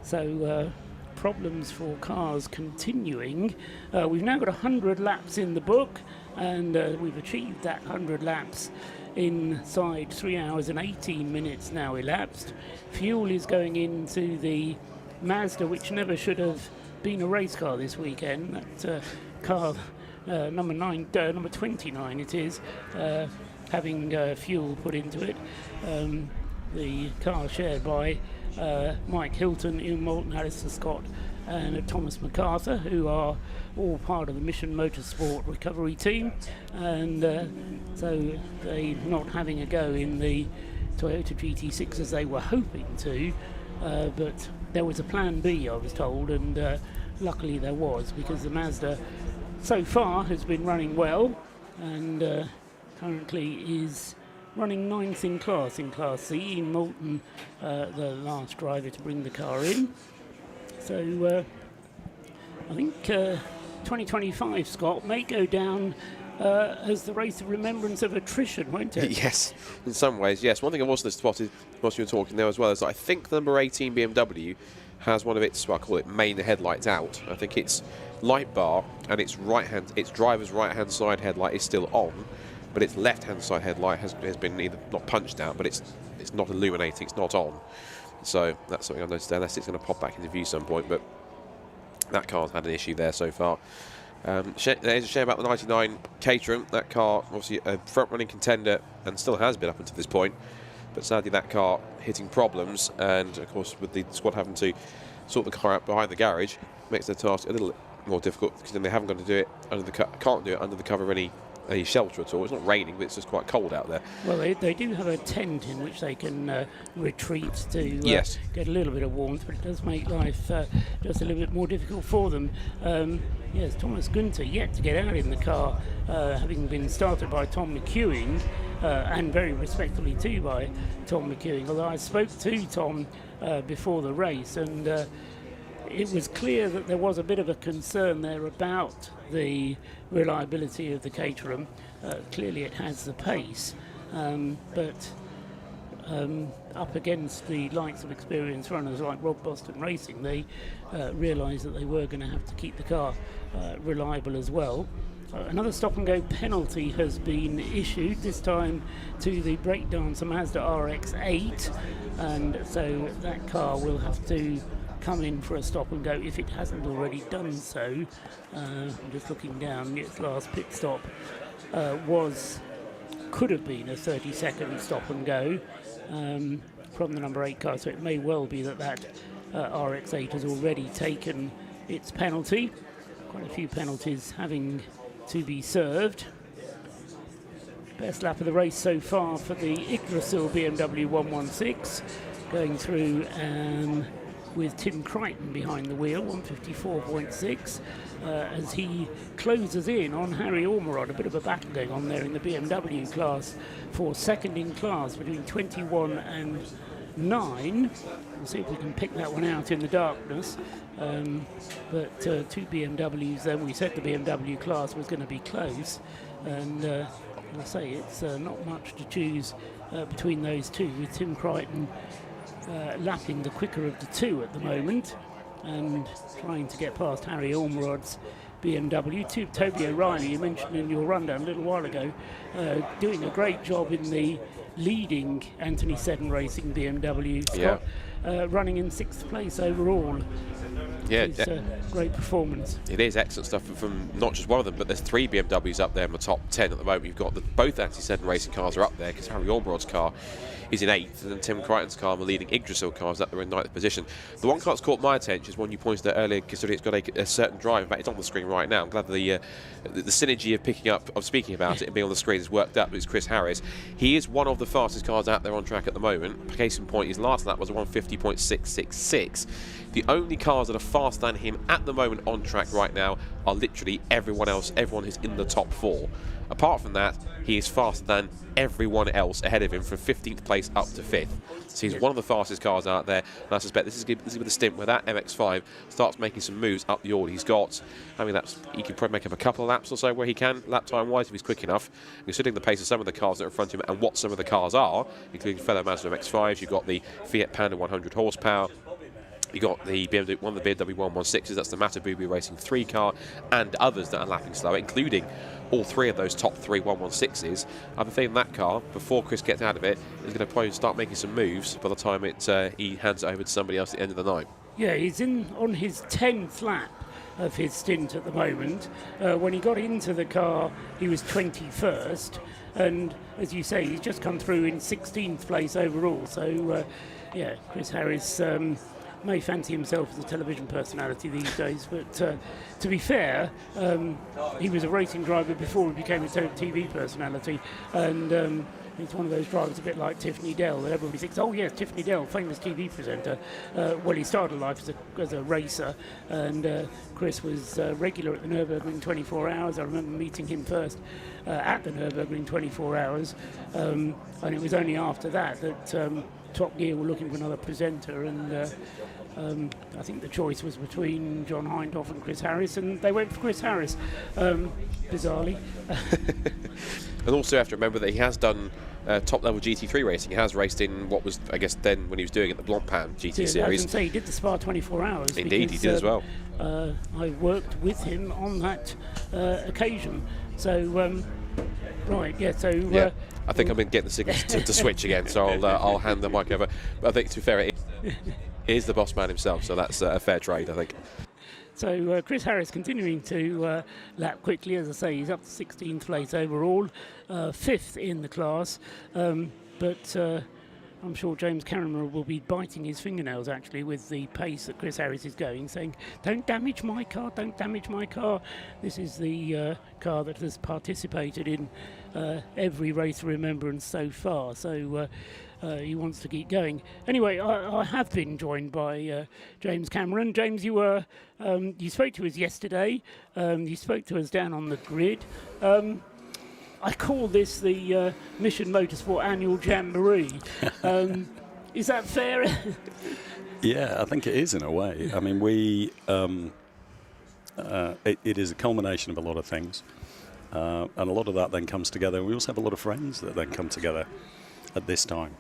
So, problems for cars continuing. We've now got 100 laps in the book, and we've achieved that 100 laps inside 3 hours and 18 minutes now elapsed. Fuel is going into the Mazda, which never should have been a race car this weekend. That car, number 29 it is, having fuel put into it. The car shared by Mike Hilton, Ian Moulton, Alistair Scott and Thomas MacArthur, who are all part of the Mission Motorsport recovery team, and so they're not having a go in the Toyota GT6 as they were hoping to, but there was a plan B, I was told, and luckily there was, because the Mazda so far has been running well, and currently is running 9th in Class C. Ian Moulton, the last driver to bring the car in. So I think 2025, Scott, may go down as the race of remembrance of attrition, won't it? Yes, in some ways, yes. One thing I also spotted whilst you were talking there as well is that I think the number 18 BMW has one of its, well, I call it main headlights out. I think its light bar and its driver's right-hand side headlight is still on, but its left-hand side headlight has been either not punched out, but it's not illuminating, it's not on. So that's something I noticed there, unless it's going to pop back into view some point, but that car's had an issue there so far. There's a shame about the 99 Caterham. That car, obviously a front-running contender, and still has been up until this point, but sadly that car hitting problems, and of course with the squad having to sort the car out behind the garage, makes their task a little more difficult, because then they haven't got to do it under the can't do it under the cover of any shelter at all. It's not raining, but it's just quite cold out there. Well, they do have a tent in which they can retreat to get a little bit of warmth, but it does make life just a little bit more difficult for them. Yes, Thomas Gunter yet to get out in the car, having been started by Tom McEwing, and very respectfully too by Tom McEwing, although I spoke to Tom before the race, and it was clear that there was a bit of a concern there about the reliability of the Caterham. Clearly it has the pace, but up against the likes of experienced runners like Rob Boston Racing, they realised that they were going to have to keep the car reliable as well. Another stop-and-go penalty has been issued, this time to the breakdancer Mazda RX-8, and so that car will have to come in for a stop-and-go if it hasn't already done so. I'm just looking down, its last pit stop could have been a 30-second stop-and-go from the number 8 car, so it may well be that RX-8 has already taken its penalty. Quite a few penalties having to be served. Best lap of the race so far for the Yggdrasil BMW 116, going through with Tim Crichton behind the wheel, 154.6, as he closes in on Harry Ormerod. A bit of a battle going on there in the BMW class for second in class between 21 and 9. We'll see if we can pick that one out in the darkness. But two BMWs then. We said the BMW class was going to be close, and I'll say it's not much to choose between those two, with Tim Crichton lapping the quicker of the two at the moment and trying to get past Harry Ormerod's BMW. Toby O'Reilly, you mentioned in your rundown a little while ago, doing a great job in the leading Anthony Seddon Racing BMW. Scott, running in 6th place overall. Yeah, it's a great performance. It is excellent stuff from not just one of them, but there's 3 BMWs up there in the top 10 at the moment. You've got both Anthony Seddon Racing cars are up there because Harry Allbrod's car is in 8th, and then Tim Crichton's car, the leading Yggdrasil car, is up there in 9th position. The one car that's caught my attention is one you pointed out earlier, considering it's got a certain drive. In fact, it's on the screen right now. I'm glad the synergy of speaking about it and being on the screen has worked out. It's Chris Harris. He is one of the fastest cars out there on track at the moment. Case in point, his last lap was a 150.666. The only cars that are faster than him at the moment on track right now are literally everyone else. Everyone who's in the top 4. Apart from that, he is faster than everyone else ahead of him from 15th place up to 5th. So he's one of the fastest cars out there, and I suspect this is with a stint where that MX-5 starts making some moves up the order. He's got, he can probably make up a couple of laps or so where he can, lap time wise, if he's quick enough. Considering the pace of some of the cars that are in front of him and what some of the cars are, including fellow Mazda MX-5s, you've got the Fiat Panda 100 horsepower, you got the BMW, one of the BMW 116s, that's the Matabubi Racing 3 car, and others that are lapping slower, including all 3 of those top 3 116s. I have a feeling that car, before Chris gets out of it, is going to probably start making some moves by the time he hands it over to somebody else at the end of the night. Yeah, he's on his 10th lap of his stint at the moment. When he got into the car, he was 21st, and as you say, he's just come through in 16th place overall. So, Chris Harris may fancy himself as a television personality these days, but to be fair, he was a racing driver before he became a TV personality, and he's one of those drivers a bit like Tiffany Dell that everybody thinks, oh yes, Tiffany Dell, famous TV presenter. Well, he started life as a racer, and Chris was regular at the Nürburgring 24 Hours. I remember meeting him first at the Nürburgring 24 Hours, and it was only after that Top Gear were looking for another presenter, and I think the choice was between John Hindhaugh and Chris Harris, and they went for Chris Harris, bizarrely. And also you have to remember that he has done top-level GT3 racing. He has raced in what was, I guess, then when he was doing it, the Blancpain GT Series. I was going to say, he did the Spa 24 Hours. Indeed, he did as well. I worked with him on that occasion. So, I think I'm getting the signal to switch again, so I'll hand the mic over. But I think, to be fair, it is the boss man himself, so that's a fair trade, I think. So Chris Harris continuing to lap quickly. As I say, he's up to 16th place overall, 5th in the class. But I'm sure James Cameron will be biting his fingernails, actually, with the pace that Chris Harris is going, saying, don't damage my car, don't damage my car. This is the car that has participated in every Race of Remembrance so far. So he wants to keep going. Anyway, I have been joined by James Cameron. James, you spoke to us yesterday. You spoke to us down on the grid. I call this the Mission Motorsport Annual Jamboree. Is that fair? Yeah, I think it is in a way. I mean, it is a culmination of a lot of things. And a lot of that then comes together. We also have a lot of friends that then come together at this time.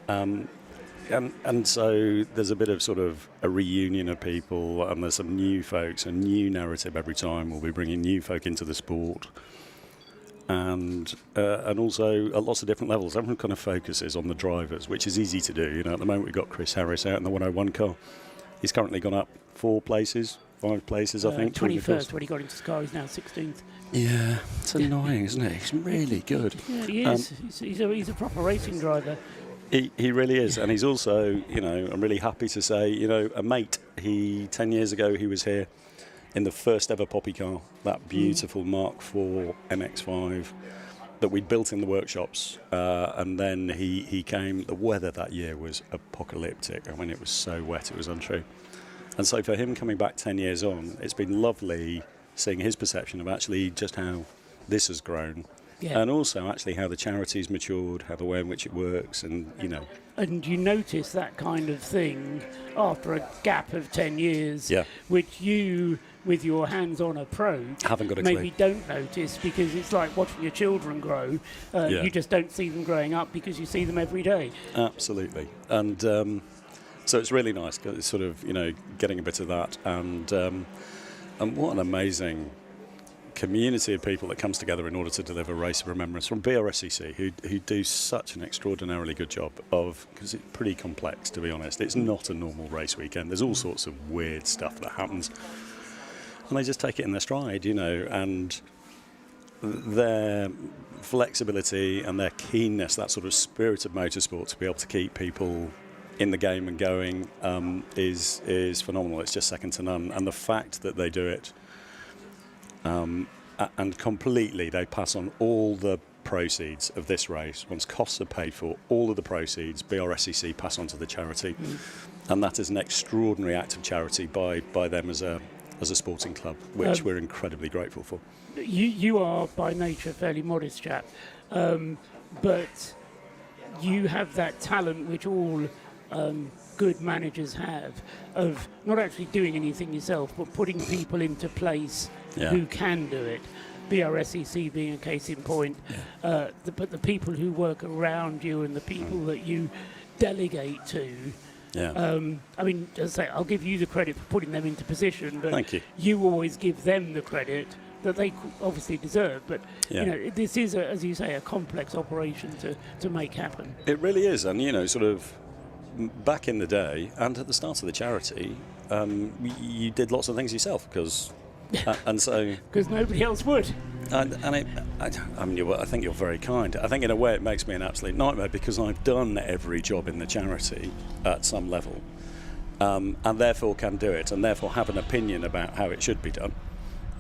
And so there's a bit of sort of a reunion of people, and there's some new folks, a new narrative every time. We'll be bringing new folk into the sport. And also at lots of different levels. Everyone kind of focuses on the drivers, which is easy to do. You know, at the moment we've got Chris Harris out in the 101 car. He's currently gone up 5 places, I think. 21st when he got into the car. He's now 16th. Yeah, it's annoying, isn't it? He's really good. Yeah, he is. He's a proper racing driver. He really is, and he's also, you know, I'm really happy to say, you know, a mate. 10 years ago he was here in the first ever Poppy car, that beautiful Mark IV MX-5 that we'd built in the workshops, and then he came. The weather that year was apocalyptic. I mean, it was so wet, it was untrue. And so for him coming back 10 years on, it's been lovely seeing his perception of actually just how this has grown. Yeah. And also actually how the charity's matured, how the way in which it works, and you know. And you notice that kind of thing after a gap of 10 years, yeah, which you, with your hands-on approach, haven't got a maybe clue. don't notice, because it's like watching your children grow. Yeah. You just don't see them growing up because you see them every day. Absolutely. And so it's really nice, it's sort of, you know, getting a bit of that. And what an amazing community of people that comes together in order to deliver Race of Remembrance from Brscc, who do such an extraordinarily good job of, because it's pretty complex, to be honest. It's not a normal race weekend. There's all sorts of weird stuff that happens, and they just take it in their stride, and their flexibility and their keenness, that sort of spirit of motorsport, to be able to keep people in the game and going, is phenomenal. It's just second to none, and the fact that they do it and completely, they pass on all the proceeds of this race. Once costs are paid for, all of the proceeds, Brscc pass on to the charity, and that is an extraordinary act of charity by them as a sporting club, which we're incredibly grateful for. You are by nature a fairly modest chap, but you have that talent which all good managers have, of not actually doing anything yourself, but putting people into place who can do it. Brscc being a case in point, but the people who work around you and the people that you delegate to. I mean, as I say, I'll give you the credit for putting them into position, but thank you. You always give them the credit that they obviously deserve. But this is, as you say, a complex operation to make happen. It really is, and sort of back in the day and at the start of the charity, you did lots of things yourself because nobody else would. I think you're very kind. I think in a way it makes me an absolute nightmare because I've done every job in the charity at some level, and therefore can do it, and therefore have an opinion about how it should be done.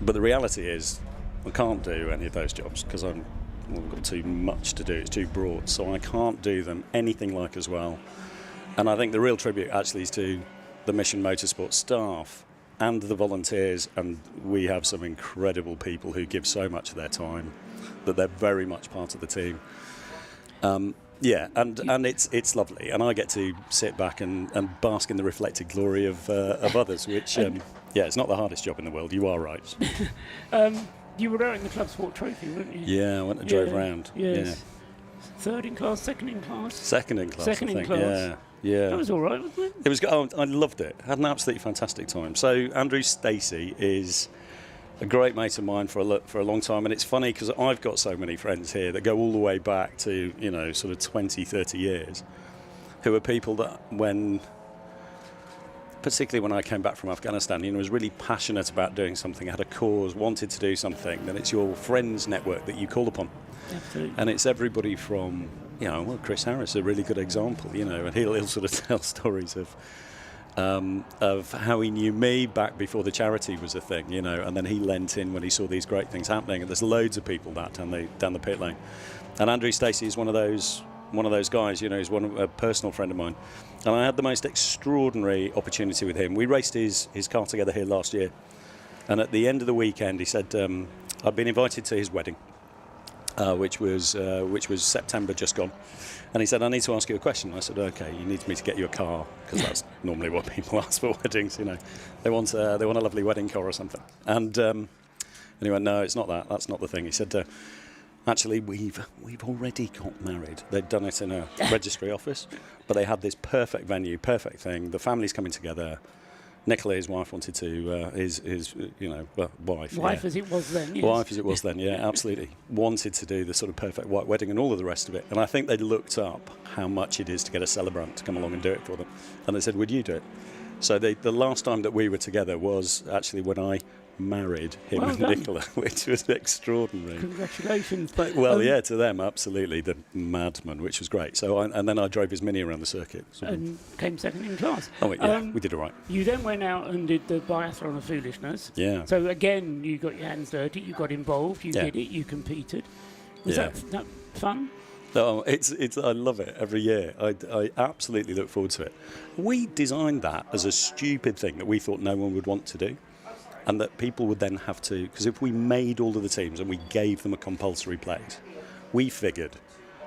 But the reality is, I can't do any of those jobs because I've got too much to do. It's too broad, so I can't do them anything like as well. And I think the real tribute actually is to the Mission Motorsport staff and the volunteers, and we have some incredible people who give so much of their time that they're very much part of the team. And it's lovely, and I get to sit back and bask in the reflected glory of others, which it's not the hardest job in the world. You are right. You were out in the Club Sport Trophy, weren't you? Yeah, I went and drove round. Yes. Yeah. Third in class, second in class. Second in class. Second I think. in class. Yeah. That was all right, wasn't it? It was. I loved it. Had an absolutely fantastic time. So Andrew Stacey is a great mate of mine for a long time, and it's funny because I've got so many friends here that go all the way back to sort of 20, 30 years, who are people that particularly when I came back from Afghanistan, was really passionate about doing something, had a cause, wanted to do something. Then it's your friends network that you call upon. Absolutely. And it's everybody from, Chris Harris, a really good example, and he'll sort of tell stories of how he knew me back before the charity was a thing, and then he lent in when he saw these great things happening. And there's loads of people down the pit lane. And Andrew Stacey is one of those guys, he's a personal friend of mine. And I had the most extraordinary opportunity with him. We raced his car together here last year. And at the end of the weekend, he said, I'd been invited to his wedding, which was September just gone. And he said, I need to ask you a question. I said, okay, you need me to get you a car, because that's normally what people ask for weddings, They want a lovely wedding car or something. And he went, no, it's not that. That's not the thing. He said, actually, we've already got married. They'd done it in a registry office, but they had this perfect venue, perfect thing. The family's coming together. Nicola, his wife, wanted to his wife. Wife as it was then. Yes. Wife as it was then. Yeah, absolutely. Wanted to do the sort of perfect white wedding and all of the rest of it. And I think they looked up how much it is to get a celebrant to come along and do it for them. And they said, "Would you do it?" So the last time that we were together was actually when I married him and Nicola, which was extraordinary. Congratulations. To them, absolutely, the madman, which was great. So, and then I drove his Mini around the circuit. And came second in class. Oh, yeah, we did all right. You then went out and did the Bathlon of Foolishness. Yeah. So again, you got your hands dirty, you got involved, you did it, you competed. Was that fun? Oh, it's. I love it every year. I absolutely look forward to it. We designed that as a stupid thing that we thought no one would want to do. And that people would then have to, because if we made all of the teams and we gave them a compulsory place, we figured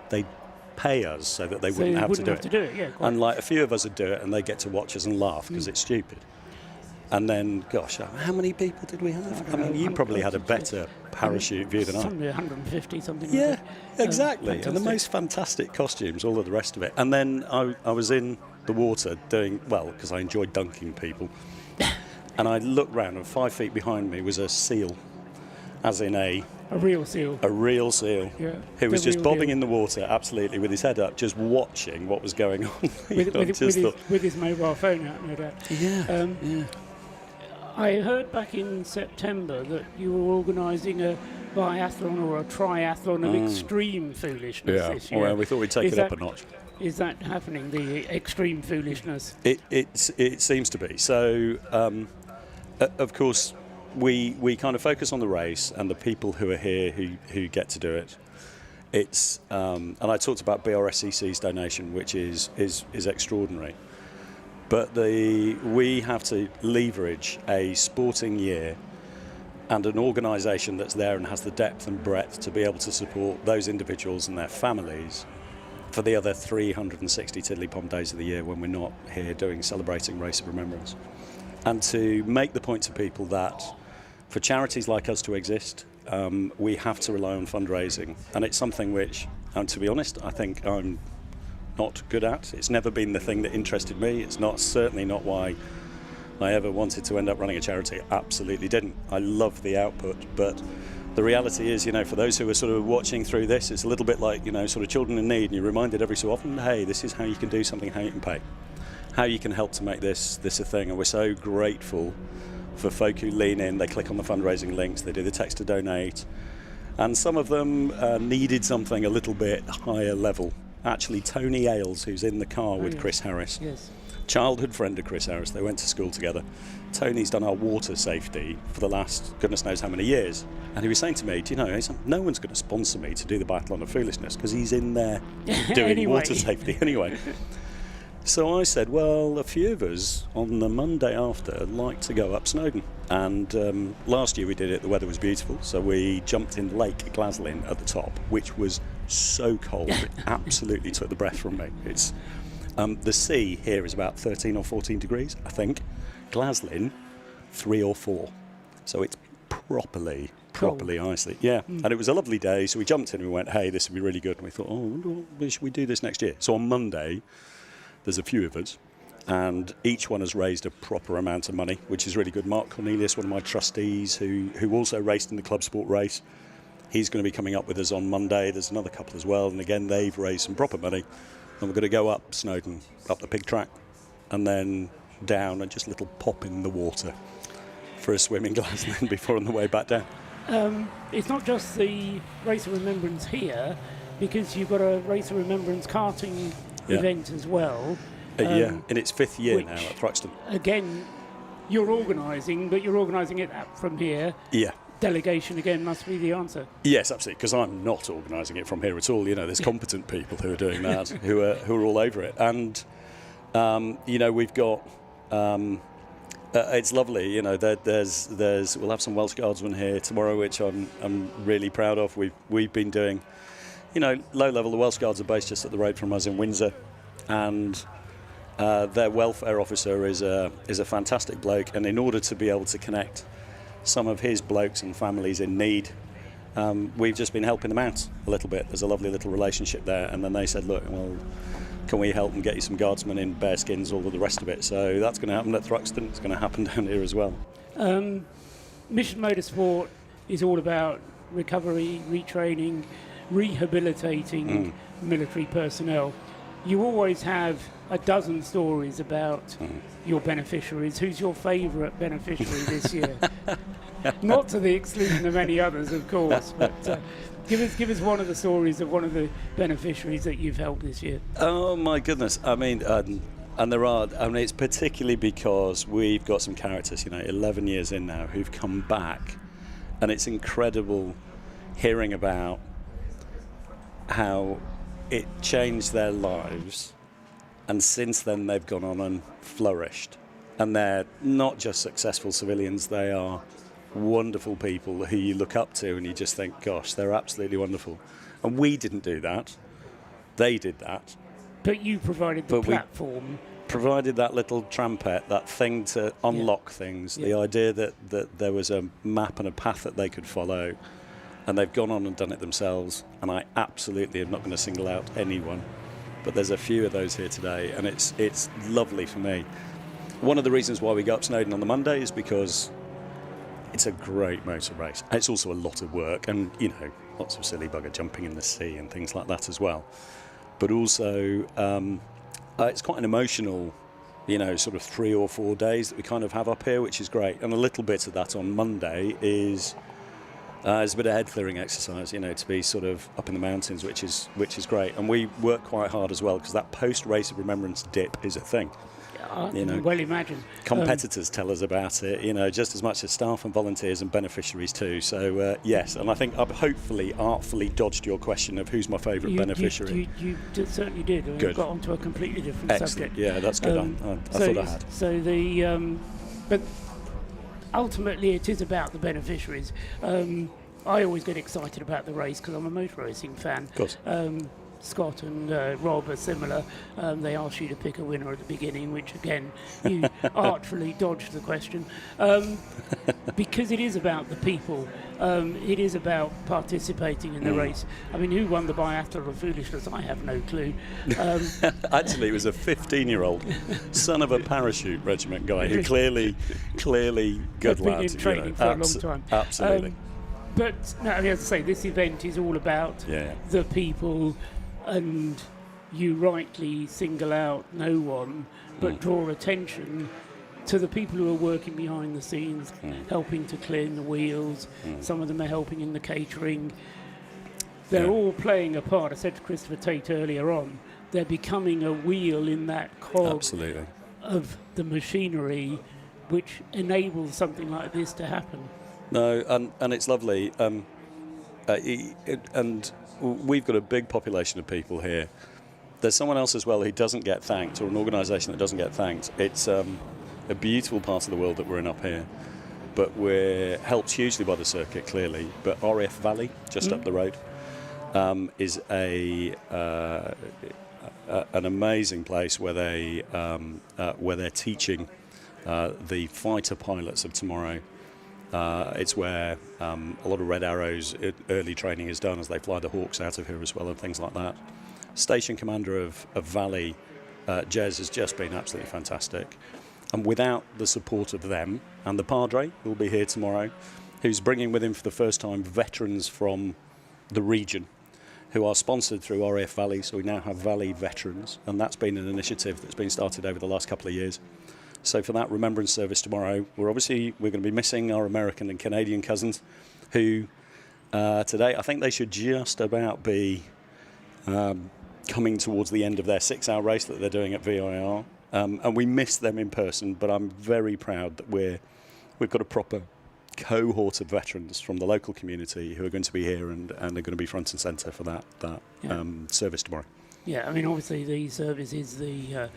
they'd pay us so that they wouldn't have to do it. And like a few of us would do it and they get to watch us and laugh because it's stupid. And then, gosh, how many people did we have? I mean, you probably had a better parachute view than I. Something 150, something like that. Yeah, exactly. Fantastic. And the most fantastic costumes, all of the rest of it. And then I was in the water doing, because I enjoyed dunking people. And I looked round, and 5 feet behind me was a seal, as in a real seal. A real seal. Yeah. Who was The just real bobbing deal. in the water, absolutely, with his head up, just watching what was going on. With his mobile phone out, no doubt. Yeah. I heard back in September that you were organising a biathlon or a triathlon of extreme foolishness this year. Well, we thought we'd take it up a notch. Is that happening, the extreme foolishness? It seems to be. So, of course, we kind of focus on the race and the people who are here who get to do it. It's and I talked about Brscc's donation, which is extraordinary. But we have to leverage a sporting year and an organisation that's there and has the depth and breadth to be able to support those individuals and their families for the other 360 tiddly-pom days of the year when we're not here celebrating Race of Remembrance. And to make the point to people that for charities like us to exist, we have to rely on fundraising. And it's something which, to be honest, I think I'm not good at. It's never been the thing that interested me. It's certainly not why I ever wanted to end up running a charity. Absolutely didn't. I love the output, but the reality is, for those who are sort of watching through this, it's a little bit like, sort of children in need, and you're reminded every so often, hey, this is how you can do something, how you can pay, how you can help to make this a thing. And we're so grateful for folk who lean in, they click on the fundraising links, they do the text to donate, and some of them needed something a little bit higher level. Actually, Tony Ailes, who's in the car with Chris Harris, childhood friend of Chris Harris, they went to school together. Tony's done our water safety for the last goodness knows how many years, and he was saying to me, no one's going to sponsor me to do the Bathlon of Foolishness because he's in there doing water safety anyway. So I said, well, a few of us on the Monday after like to go up Snowdon, and last year we did it, the weather was beautiful, so we jumped in Lake Glaslyn at the top, which was so cold it absolutely took the breath from me. It's the sea here is about 13 or 14 degrees, I think. Glaslyn, 3 or 4. So it's properly icy. Yeah, and it was a lovely day, so we jumped in and we went, hey, this would be really good. And we thought, should we do this next year? So on Monday, there's a few of us, and each one has raised a proper amount of money, which is really good. Mark Cornelius, one of my trustees, who also raced in the club sport race, he's going to be coming up with us on Monday. There's another couple as well, and again, they've raised some proper money. And we're going to go up Snowdon, up the pig track, and then down and just a little pop in the water for a swim in Glaslyn before on the way back down. It's not just the Race of Remembrance here, because you've got a Race of Remembrance karting event as well. In its 5th year now at Thruxton. Again, you're organising, but you're organising it from here. Yeah. Delegation again must be the answer. Yes, absolutely, because I'm not organising it from here at all. There's competent people who are doing that, who are all over it. And, we've got... it's lovely, there's we'll have some Welsh Guardsmen here tomorrow, which I'm really proud of. We've been doing, low level. The Welsh Guards are based just up the road from us in Windsor, and their welfare officer is a fantastic bloke. And in order to be able to connect some of his blokes and families in need, we've just been helping them out a little bit. There's a lovely little relationship there, and then they said, look, well, can we help and get you some guardsmen in bearskins, all of the rest of it? So that's going to happen at Thruxton. It's going to happen down here as well. Mission Motorsport is all about recovery, retraining, rehabilitating military personnel. You always have a dozen stories about your beneficiaries. Who's your favourite beneficiary this year? Not to the exclusion of any others, of course, but give us one of the stories of one of the beneficiaries that you've helped this year. Oh my goodness! I mean, and there are. I mean, it's particularly because we've got some characters, 11 years in now, who've come back, and it's incredible hearing about how it changed their lives, and since then they've gone on and flourished, and they're not just successful civilians, they are wonderful people who you look up to and you just think, gosh, they're absolutely wonderful. And we didn't do that, they did that. But you provided the platform. Provided that little trampet, that thing to unlock things, the idea that there was a map and a path that they could follow, and they've gone on and done it themselves. And I absolutely am not going to single out anyone, but there's a few of those here today, and it's lovely for me. one of the reasons why we go up Snowdon on the Monday is because it's a great motor race. It's also a lot of work, and lots of silly bugger jumping in the sea and things like that as well. But also, it's quite an emotional, sort of 3 or 4 days that we kind of have up here, which is great. And a little bit of that on Monday is a bit of head clearing exercise, to be sort of up in the mountains, which is great. And we work quite hard as well, because that post-Race of Remembrance dip is a thing. Well, imagine. Competitors tell us about it, just as much as staff and volunteers and beneficiaries too. So, yes, and I think I've hopefully artfully dodged your question of who's my favourite beneficiary. You certainly did. And Good. Got onto a completely different Excellent. subject. Yeah, that's good. I thought I had. So but ultimately it is about the beneficiaries. I always get excited about the race because I'm a motor racing fan. Of course. Scott and Rob are similar. They ask you to pick a winner at the beginning, which again, you artfully dodged the question. Because it is about the people. It is about participating in the race. I mean, who won the Biathlon of Foolishness? I have no clue. Actually, it was a 15-year-old son of a parachute regiment guy who clearly good lad. Been in training for a long time. Absolutely. But no, as I say, this event is all about the people, and you rightly single out no one, but draw attention to the people who are working behind the scenes, helping to clean the wheels. Some of them are helping in the catering. They're all playing a part. I said to Christopher Tate earlier on, they're becoming a wheel in that cog of the machinery, which enables something like this to happen. No, and it's lovely. And we've got a big population of people here. There's someone else as well who doesn't get thanked, or an organisation that doesn't get thanked. It's a beautiful part of the world that we're in up here, but we're helped hugely by the circuit, clearly. But RAF Valley, just up the road, is an amazing place where they're teaching the fighter pilots of tomorrow. It's where a lot of Red Arrow's early training is done as they fly the Hawks out of here as well and things like that. Station commander of Valley, Jez, has just been absolutely fantastic. And without the support of them and the Padre, who will be here tomorrow, who's bringing with him for the first time veterans from the region who are sponsored through RAF Valley, so we now have Valley veterans, and that's been an initiative that's been started over the last couple of years. So for that Remembrance service tomorrow, we're going to be missing our American and Canadian cousins, who today, I think they should just about be coming towards the end of their 6-hour race that they're doing at VIR. And we miss them in person, but I'm very proud that we've got a proper cohort of veterans from the local community who are going to be here and are going to be front and centre for that service tomorrow. Yeah, I mean, obviously the service is the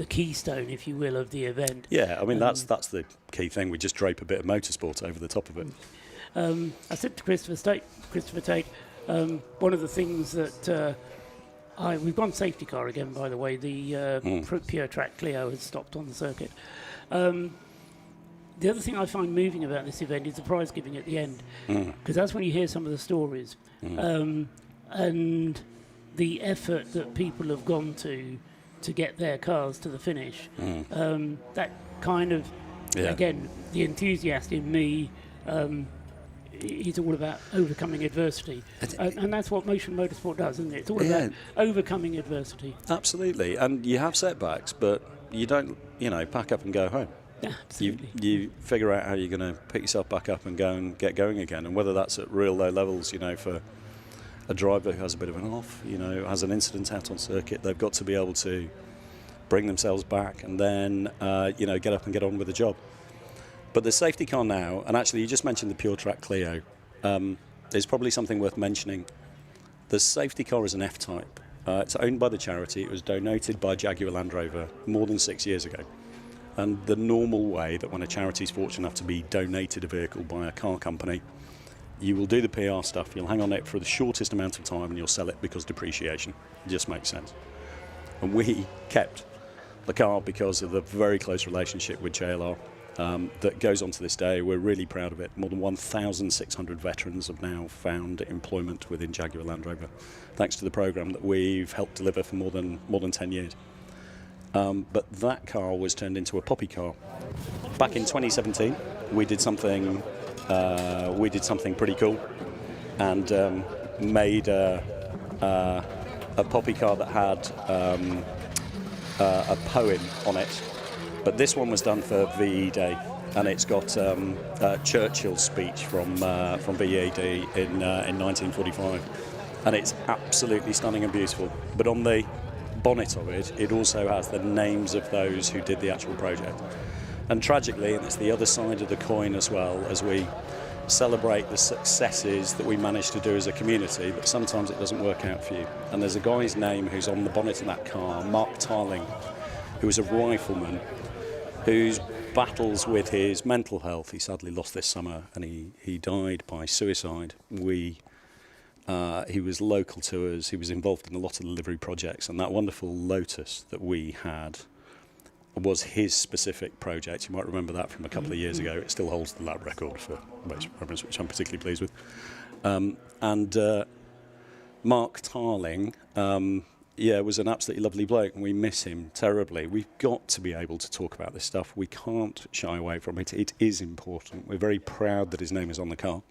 keystone, if you will, of the event. Yeah, I mean, that's the key thing. We just drape a bit of motorsport over the top of it. I said to Christopher Tate, one of the things that we've gone safety car again, by the way. The Pure Track Clio has stopped on the circuit. The other thing I find moving about this event is the prize giving at the end, because that's when you hear some of the stories and the effort that people have gone to get their cars to the finish. That kind of, again, the enthusiast in me, it's all about overcoming adversity. And that's what Mission Motorsport does, isn't it? It's all about overcoming adversity. Absolutely. And you have setbacks, but you don't, pack up and go home. Yeah, absolutely. You figure out how you're going to pick yourself back up and go and get going again. And whether that's at real low levels, for a driver who has a bit of an off, has an incident out on circuit, they've got to be able to bring themselves back and then, get up and get on with the job. But the safety car now, and actually you just mentioned the Pure Track Clio, is probably something worth mentioning. The safety car is an F-Type. It's owned by the charity. It was donated by Jaguar Land Rover more than 6 years ago. And the normal way that when a charity is fortunate enough to be donated a vehicle by a car company, you will do the PR stuff, you'll hang on it for the shortest amount of time and you'll sell it because depreciation. It just makes sense. And we kept the car because of the very close relationship with JLR that goes on to this day. We're really proud of it. More than 1,600 veterans have now found employment within Jaguar Land Rover, thanks to the programme that we've helped deliver for more than 10 years. but that car was turned into a poppy car. Back in 2017, we did something pretty cool, and made a poppy car that had a poem on it. But this one was done for VE Day, and it's got Churchill's speech from VE Day in 1945, and it's absolutely stunning and beautiful. But on the bonnet of it, it also has the names of those who did the actual project. And tragically, and it's the other side of the coin as well, as we celebrate the successes that we managed to do as a community, but sometimes it doesn't work out for you. And there's a guy's name who's on the bonnet of that car, Mark Tarling, who was a rifleman whose battles with his mental health, he sadly lost this summer, and he died by suicide. He was local to us, he was involved in a lot of the livery projects, and that wonderful Lotus that we had was his specific project. You might remember that from a couple of years ago. It still holds the lap record for Race of Remembrance, which I'm particularly pleased with. Mark Tarling, was an absolutely lovely bloke, and we miss him terribly. We've got to be able to talk about this stuff. We can't shy away from it. It is important. We're very proud that his name is on the car.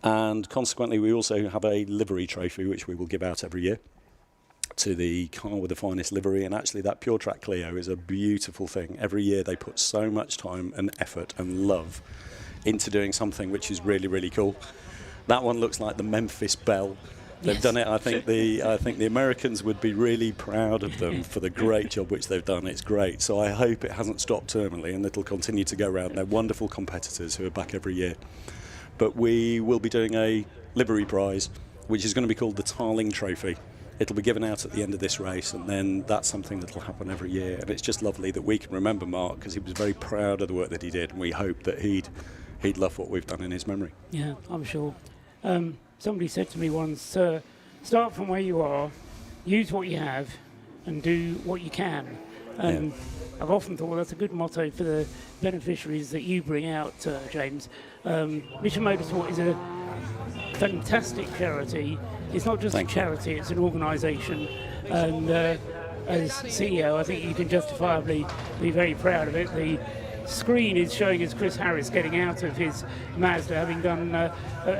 And consequently, we also have a livery trophy, which we will give out every year to the car with the finest livery. And actually, that Pure Track Clio is a beautiful thing. Every year, they put so much time and effort and love into doing something which is really, really cool. That one looks like the Memphis Belle. They've done it. I think the Americans would be really proud of them for the great job which they've done. It's great. So I hope it hasn't stopped terminally, and it'll continue to go around. They're wonderful competitors who are back every year. But we will be doing a livery prize, which is going to be called the Tarling Trophy. It'll be given out at the end of this race, and then that's something that will happen every year. And it's just lovely that we can remember Mark, because he was very proud of the work that he did, and we hope that he'd love what we've done in his memory. Yeah, I'm sure. Somebody said to me once, start from where you are, use what you have, and do what you can. And I've often thought that's a good motto for the beneficiaries that you bring out, James. Mission Motorsport is a fantastic charity. It's not just a charity, it's an organisation. And as CEO, I think you can justifiably be very proud of it. The screen is showing us Chris Harris getting out of his Mazda, having done a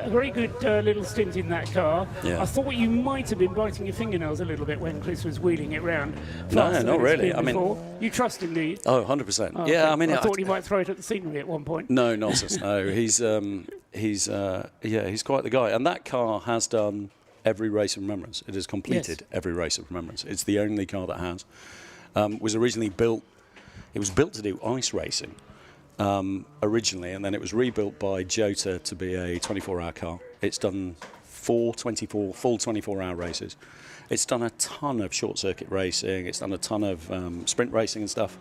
very good little stint in that car. Yeah. I thought you might have been biting your fingernails a little bit when Chris was wheeling it round. No, not really. I mean, you trust him, do you? Oh, 100%. Oh, yeah, okay. I mean, I thought he might throw it at the scenery at one point. No nonsense. No, he's quite the guy. And that car has done every race of remembrance. It has completed every race of remembrance. It's the only car that has. Was originally built. It was built to do ice racing originally, and then it was rebuilt by Jota to be a 24-hour car. It's done full 24-hour races. It's done a ton of short circuit racing. It's done a ton of sprint racing and stuff.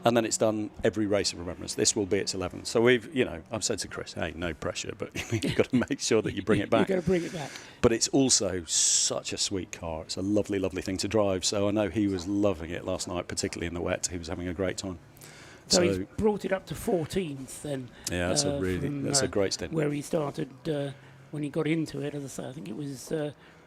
And then it's done every race of remembrance. This will be its 11th. So I've said to Chris, hey, no pressure, but you've got to make sure that you bring it back. You've got to bring it back. But it's also such a sweet car. It's a lovely, lovely thing to drive. So I know he was loving it last night, particularly in the wet. He was having a great time. So he's brought it up to 14th then. Yeah, that's a great stint. Where he started when he got into it, as I say, I think it was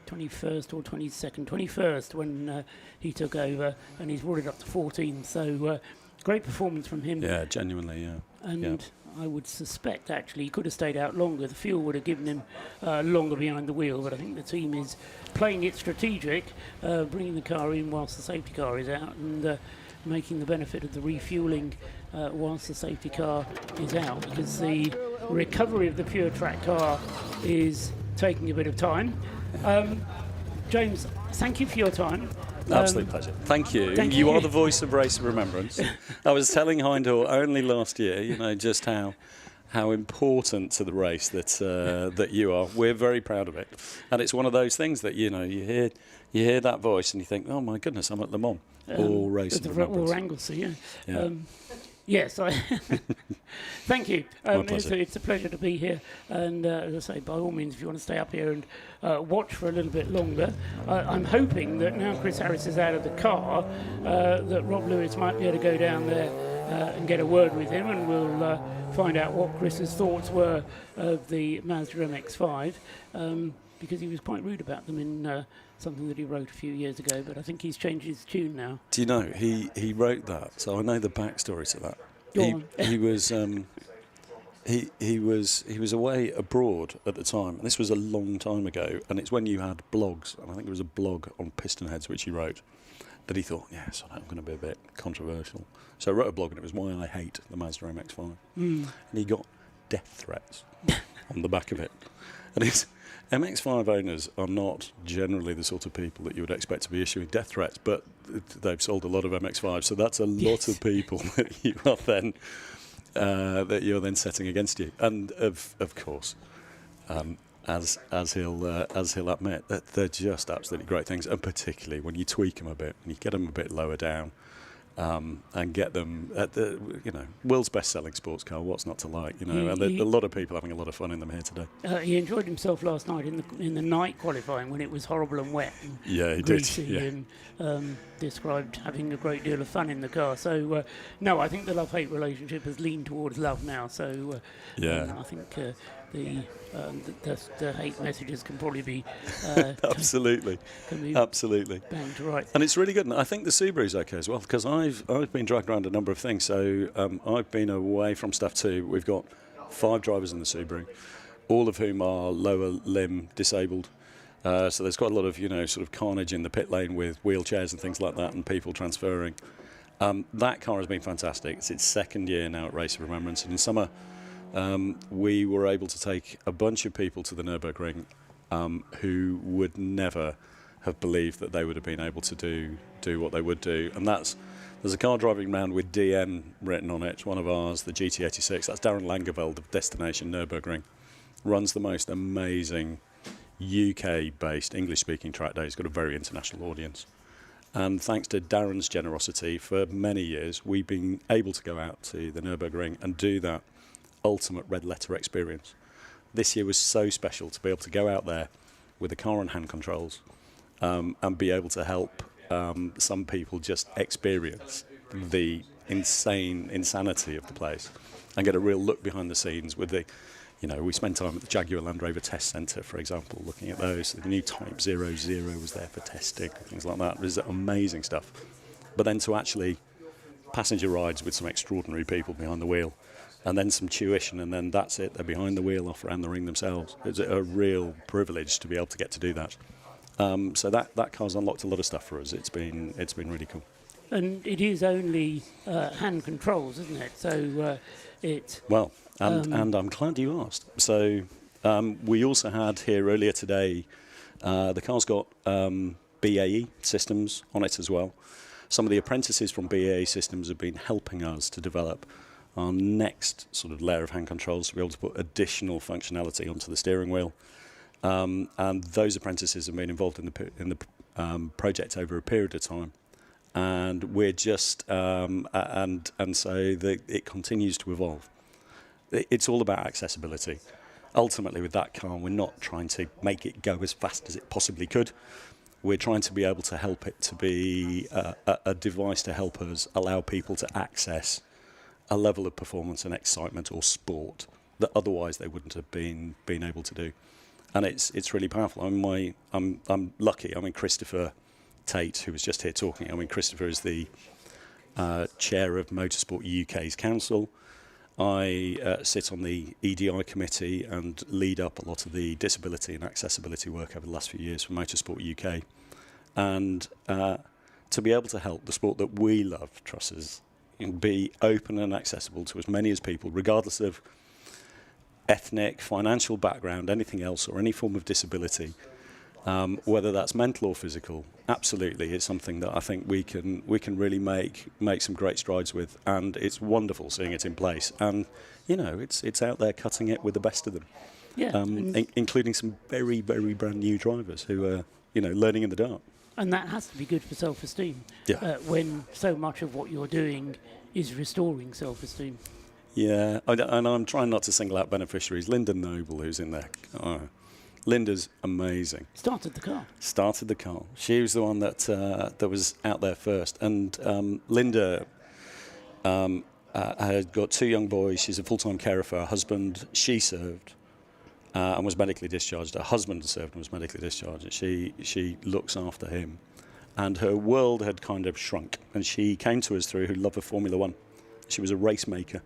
21st or 22nd, 21st when he took over, and he's brought it up to 14th. So great performance from him. Yeah, genuinely, yeah. And I would suspect, actually, he could have stayed out longer. The fuel would have given him longer behind the wheel, but I think the team is playing it strategic, bringing the car in whilst the safety car is out, and making the benefit of the refuelling whilst the safety car is out, because the recovery of the Pure Track car is taking a bit of time. James, thank you for your time. Absolute pleasure. Thank you. You are the voice of Race of Remembrance. I was telling Hindhaugh only last year, just how important to the race that you are. We're very proud of it, and it's one of those things that you hear that voice and you think, oh my goodness, I'm at Le Mans or Race of Remembrance. Or Anglesey, yeah. Yes, thank you. It's a pleasure to be here. And as I say, by all means, if you want to stay up here and watch for a little bit longer, I'm hoping that now Chris Harris is out of the car, that Rob Lewis might be able to go down there and get a word with him, and we'll find out what Chris's thoughts were of the Mazda MX-5. because he was quite rude about them in something that he wrote a few years ago. But I think he's changed his tune now. Do you know he wrote that? So I know the backstory to that. He was. He was away abroad at the time, and this was a long time ago, and it's when you had blogs, and I think there was a blog on piston heads which he wrote, that he thought, yes, I'm going to be a bit controversial. So I wrote a blog, and it was Why I Hate the Mazda MX-5. And he got death threats on the back of it. And his MX-5 owners are not generally the sort of people that you would expect to be issuing death threats, but they've sold a lot of MX-5s, so that's a lot of people that you are then... that you're then setting against you, and of course, as he'll admit, that they're just absolutely great things, and particularly when you tweak them a bit and you get them a bit lower down, and get them at the world's best-selling sports car. What's not to like? And a lot of people having a lot of fun in them here today. He enjoyed himself last night in the night qualifying when it was horrible and wet. And he greasy did. And described having a great deal of fun in the car. So no, I think the love-hate relationship has leaned towards love now. So I think the hate messages can probably be absolutely banged right. And it's really good. And I think the Subaru's okay as well, because I've been dragged around a number of things. So I've been away from stuff too. We've got 5 drivers in the Subaru, all of whom are lower limb disabled. So there's quite a lot of sort of carnage in the pit lane with wheelchairs and things like that, and people transferring. That car has been fantastic. It's its second year now at Race of Remembrance, and in summer we were able to take a bunch of people to the Nürburgring who would never have believed that they would have been able to do what they would do. And there's a car driving around with DN written on it, one of ours, the GT86. That's Darren Langeveld of Destination Nürburgring. Runs the most amazing UK-based English-speaking track day. He's got a very international audience. And thanks to Darren's generosity, for many years, we've been able to go out to the Nürburgring and do that ultimate red letter experience. This year was so special to be able to go out there with a car on hand controls and be able to help some people just experience the insanity of the place and get a real look behind the scenes with the... we spent time at the Jaguar Land Rover Test Centre, for example, looking at those. The new Type 00 was there for testing, things like that. It was amazing stuff. But then to actually passenger rides with some extraordinary people behind the wheel, and then some tuition, and then that's it. They're behind the wheel, off around the ring themselves. It's a real privilege to be able to get to do that. So that car's unlocked a lot of stuff for us. It's been really cool. And it is only hand controls, isn't it? So and I'm glad you asked. So we also had here earlier today, the car's got BAE systems on it as well. Some of the apprentices from BAE systems have been helping us to develop our next sort of layer of hand controls to be able to put additional functionality onto the steering wheel. And those apprentices have been involved in the project over a period of time. And we're just and so it continues to evolve. It's all about accessibility. Ultimately, with that car, we're not trying to make it go as fast as it possibly could. We're trying to be able to help it to be a device to help us allow people to access a level of performance and excitement or sport that otherwise they wouldn't have been able to do. And it's really powerful. I'm lucky. I mean, Christopher Tate, who was just here talking. I mean, Christopher is the chair of Motorsport UK's council. I sit on the EDI committee and lead up a lot of the disability and accessibility work over the last few years for Motorsport UK. And to be able to help the sport that we love, Trusses, be open and accessible to as many as people, regardless of ethnic, financial background, anything else, or any form of disability, whether that's mental or physical, absolutely, it's something that I think we can really make some great strides with, and it's wonderful seeing it in place. And it's out there cutting it with the best of them, including some very, very brand new drivers who are learning in the dark. And that has to be good for self-esteem. When so much of what you're doing is restoring self-esteem. Yeah, and I'm trying not to single out beneficiaries. Linda Noble, who's in there. Linda's amazing. Started the car. She was the one that was out there first. And Linda had got 2 young boys. She's a full-time carer for her husband. She served. and was medically discharged. Her husband had served and was medically discharged. And she looks after him. And her world had kind of shrunk. And she came to us through her love of Formula One. She was a race maker.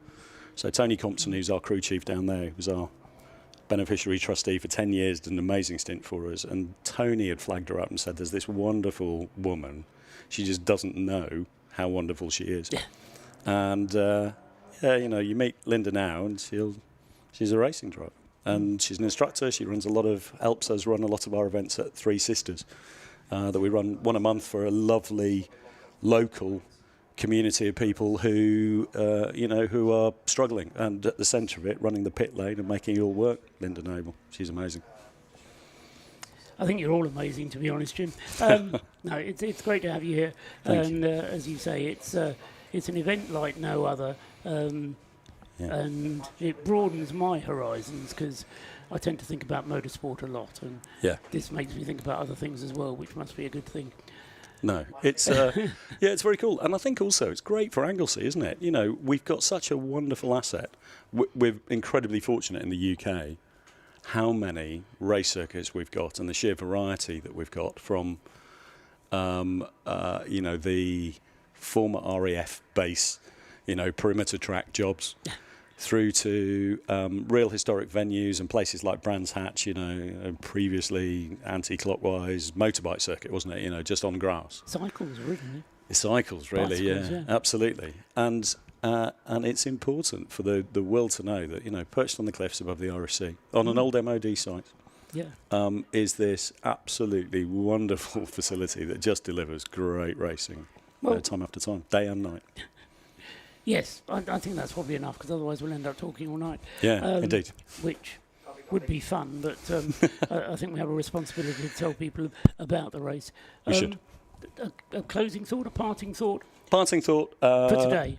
So Tony Compton, who's our crew chief down there, was our beneficiary trustee for 10 years, did an amazing stint for us. And Tony had flagged her up and said, there's this wonderful woman. She just doesn't know how wonderful she is. Yeah. And, you meet Linda now, and she's a racing driver. And she's an instructor. She helps us run a lot of our events at Three Sisters that we run one a month for a lovely local community of people who are struggling. And at the centre of it, running the pit lane and making it all work, Linda Noble. She's amazing. I think you're all amazing, to be honest, Jim. No, it's great to have you here. And as you say, it's an event like no other. And it broadens my horizons because I tend to think about motorsport a lot, and this makes me think about other things as well, which must be a good thing. No, it's it's very cool, and I think also it's great for Anglesey, isn't it? You know, we've got such a wonderful asset. We're incredibly fortunate in the UK how many race circuits we've got and the sheer variety that we've got from, the former RAF base, perimeter track jobs. Through to real historic venues and places like Brands Hatch, previously anti-clockwise motorbike circuit, wasn't it? Just on grass. Cycles, originally. Cycles, really, yeah, absolutely. And it's important for the world to know that, perched on the cliffs above the Irish Sea, on an old MOD site, is this absolutely wonderful facility that just delivers great racing time after time, day and night. Yes, I think that's probably enough, because otherwise we'll end up talking all night. Yeah, indeed. Which would be fun, but I think we have a responsibility to tell people about the race. We should. A closing thought, a parting thought? Parting thought. For today.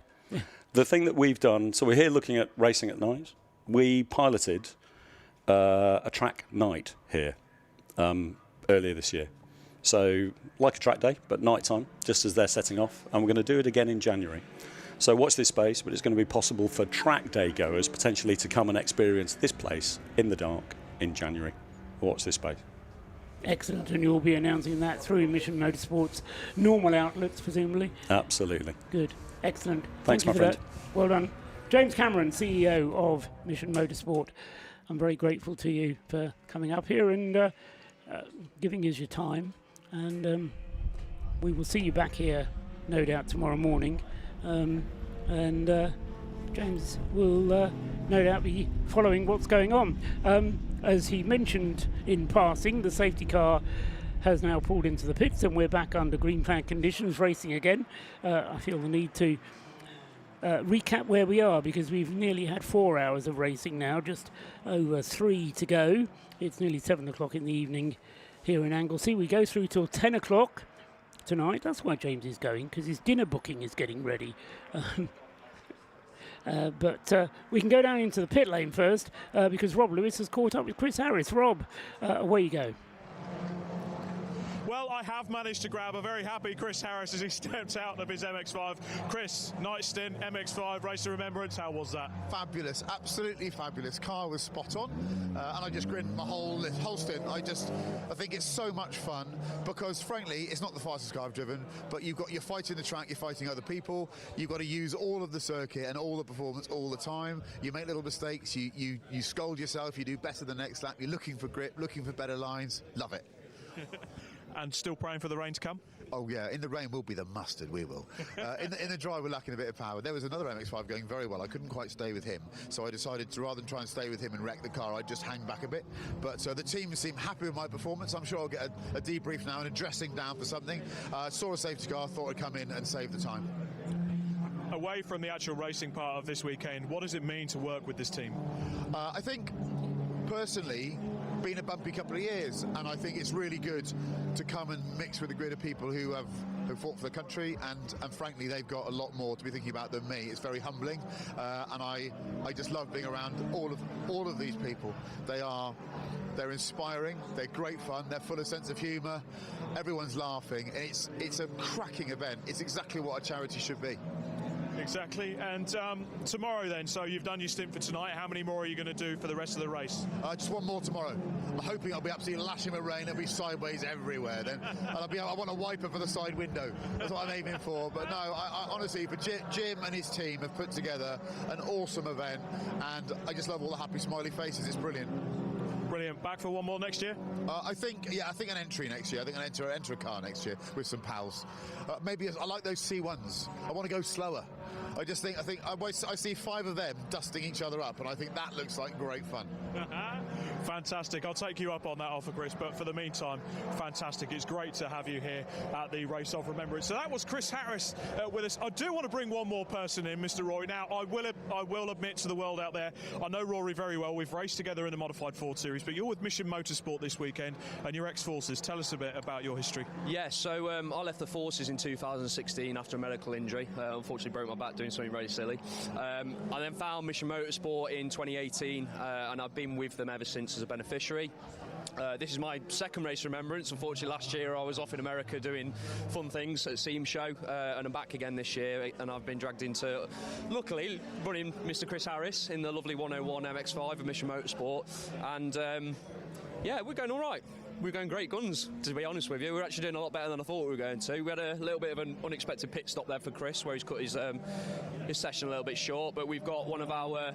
The thing that we've done, so we're here looking at racing at night. We piloted a track night here earlier this year. So like a track day, but night time, just as they're setting off. And we're going to do it again in January. So watch this space, but it's going to be possible for track day goers potentially to come and experience this place in the dark in January. Watch this space. Excellent, and you'll be announcing that through Mission Motorsport's normal outlets, presumably? Absolutely. Good, excellent. Thanks, my friend. That. Well done. James Cameron, CEO of Mission Motorsport. I'm very grateful to you for coming up here and giving us your time. And we will see you back here, no doubt, tomorrow morning. James will no doubt be following what's going on. As he mentioned in passing, the safety car has now pulled into the pits and we're back under green flag conditions racing again. I feel the need to recap where we are, because we've nearly had 4 hours of racing now, just over 3 to go. It's nearly 7 o'clock in the evening here in Anglesey. We go through till 10 o'clock tonight. That's why James is going, because his dinner booking is getting ready. But we can go down into the pit lane first, because Rob Lewis has caught up with Chris Harris. Rob, away you go. Well, I have managed to grab a very happy Chris Harris as he stepped out of his MX-5. Chris, night stint, MX-5, Race of Remembrance, how was that? Fabulous, absolutely fabulous. Car was spot on, and I just grinned my whole stint. I think it's so much fun, because frankly, it's not the fastest car I've driven, but you're fighting the track, you're fighting other people, you've got to use all of the circuit and all the performance all the time. You make little mistakes, you scold yourself, you do better the next lap, you're looking for grip, looking for better lines. Love it. And still praying for the rain to come? Oh yeah, in the rain we'll be the mustard, we will. In the dry we're lacking a bit of power. There was another MX-5 going very well. I couldn't quite stay with him, so I decided to, rather than try and stay with him and wreck the car, I'd just hang back a bit. But the team seemed happy with my performance. I'm sure I'll get a debrief now and a dressing down for something. Saw a safety car, thought I'd come in and save the time. Away from the actual racing part of this weekend, what does it mean to work with this team? I think, personally, been a bumpy couple of years, and I think it's really good to come and mix with a grid of people who fought for the country, and frankly they've got a lot more to be thinking about than me. It's very humbling, and I just love being around all of these people. They're inspiring, they're great fun, they're full of sense of humour, everyone's laughing, and it's a cracking event. It's exactly what a charity should be. Exactly. And tomorrow then, so you've done your stint for tonight. How many more are you going to do for the rest of the race? Just one more tomorrow. I'm hoping I'll be absolutely lashing with rain. It'll be sideways everywhere then. And I want a wiper for the side window. That's what I'm aiming for. But no, I honestly, for Jim and his team have put together an awesome event, and I just love all the happy smiley faces. It's brilliant. Brilliant. Back for one more next year? I think an entry next year. I think an enter a car next year with some pals. Maybe I like those C1s. I want to go slower. I see 5 of them dusting each other up, and I think that looks like great fun. Fantastic. I'll take you up on that offer, Chris, but for the meantime, fantastic. It's great to have you here at the Race of Remembrance. So that was Chris Harris with us. I do want to bring one more person in, Mr. Rory. Now, I will admit to the world out there, I know Rory very well. We've raced together in the Modified Ford Series, but you're with Mission Motorsport this weekend, and you're ex-Forces. Tell us a bit about your history. Yeah, so I left the Forces in 2016 after a medical injury. Unfortunately broke my back doing something really silly. I then found Mission Motorsport in 2018, and I've been with them ever since as a beneficiary. This is my second Race of Remembrance. Unfortunately, last year I was off in America doing fun things at Seam Show, and I'm back again this year, and I've been dragged into, luckily, running Mr. Chris Harris in the lovely 101 MX-5 of Mission Motorsport, and yeah, we're going all right. We're going great guns, to be honest with you. We're actually doing a lot better than I thought we were going to. We had a little bit of an unexpected pit stop there for Chris, where he's cut his session a little bit short. But we've got one of our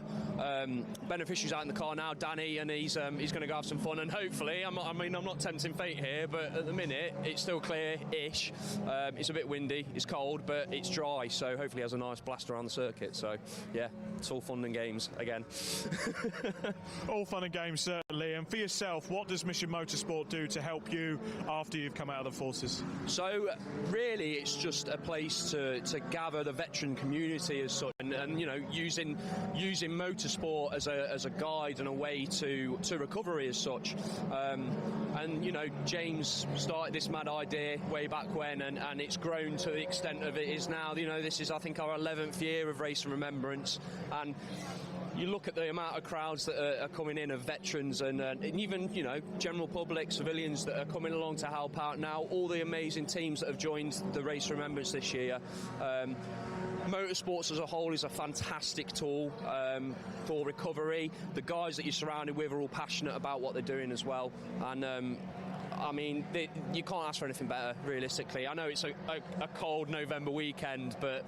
beneficiaries out in the car now, Danny, and he's going to go have some fun. And hopefully, I'm not tempting fate here, but at the minute it's still clear-ish. It's a bit windy, it's cold, but it's dry. So hopefully, he has a nice blast around the circuit. So yeah, it's all fun and games again. All fun and games, certainly. And for yourself, what does Mission Motorsport do to help you after you've come out of the Forces? So really it's just a place to gather the veteran community as such, and you know, using motorsport as a guide and a way to recovery as such. And you know, James started this mad idea way back when, and it's grown to the extent of it is now. You know, this is I think our 11th year of Race of Remembrance, and you look at the amount of crowds that are coming in of veterans and even, you know, general public, civilians that are coming along to help out now, all the amazing teams that have joined the Race of Remembrance this year. Motorsports as a whole is a fantastic tool for recovery. The guys that you're surrounded with are all passionate about what they're doing as well, and I mean, you can't ask for anything better, realistically. I know it's a cold November weekend, but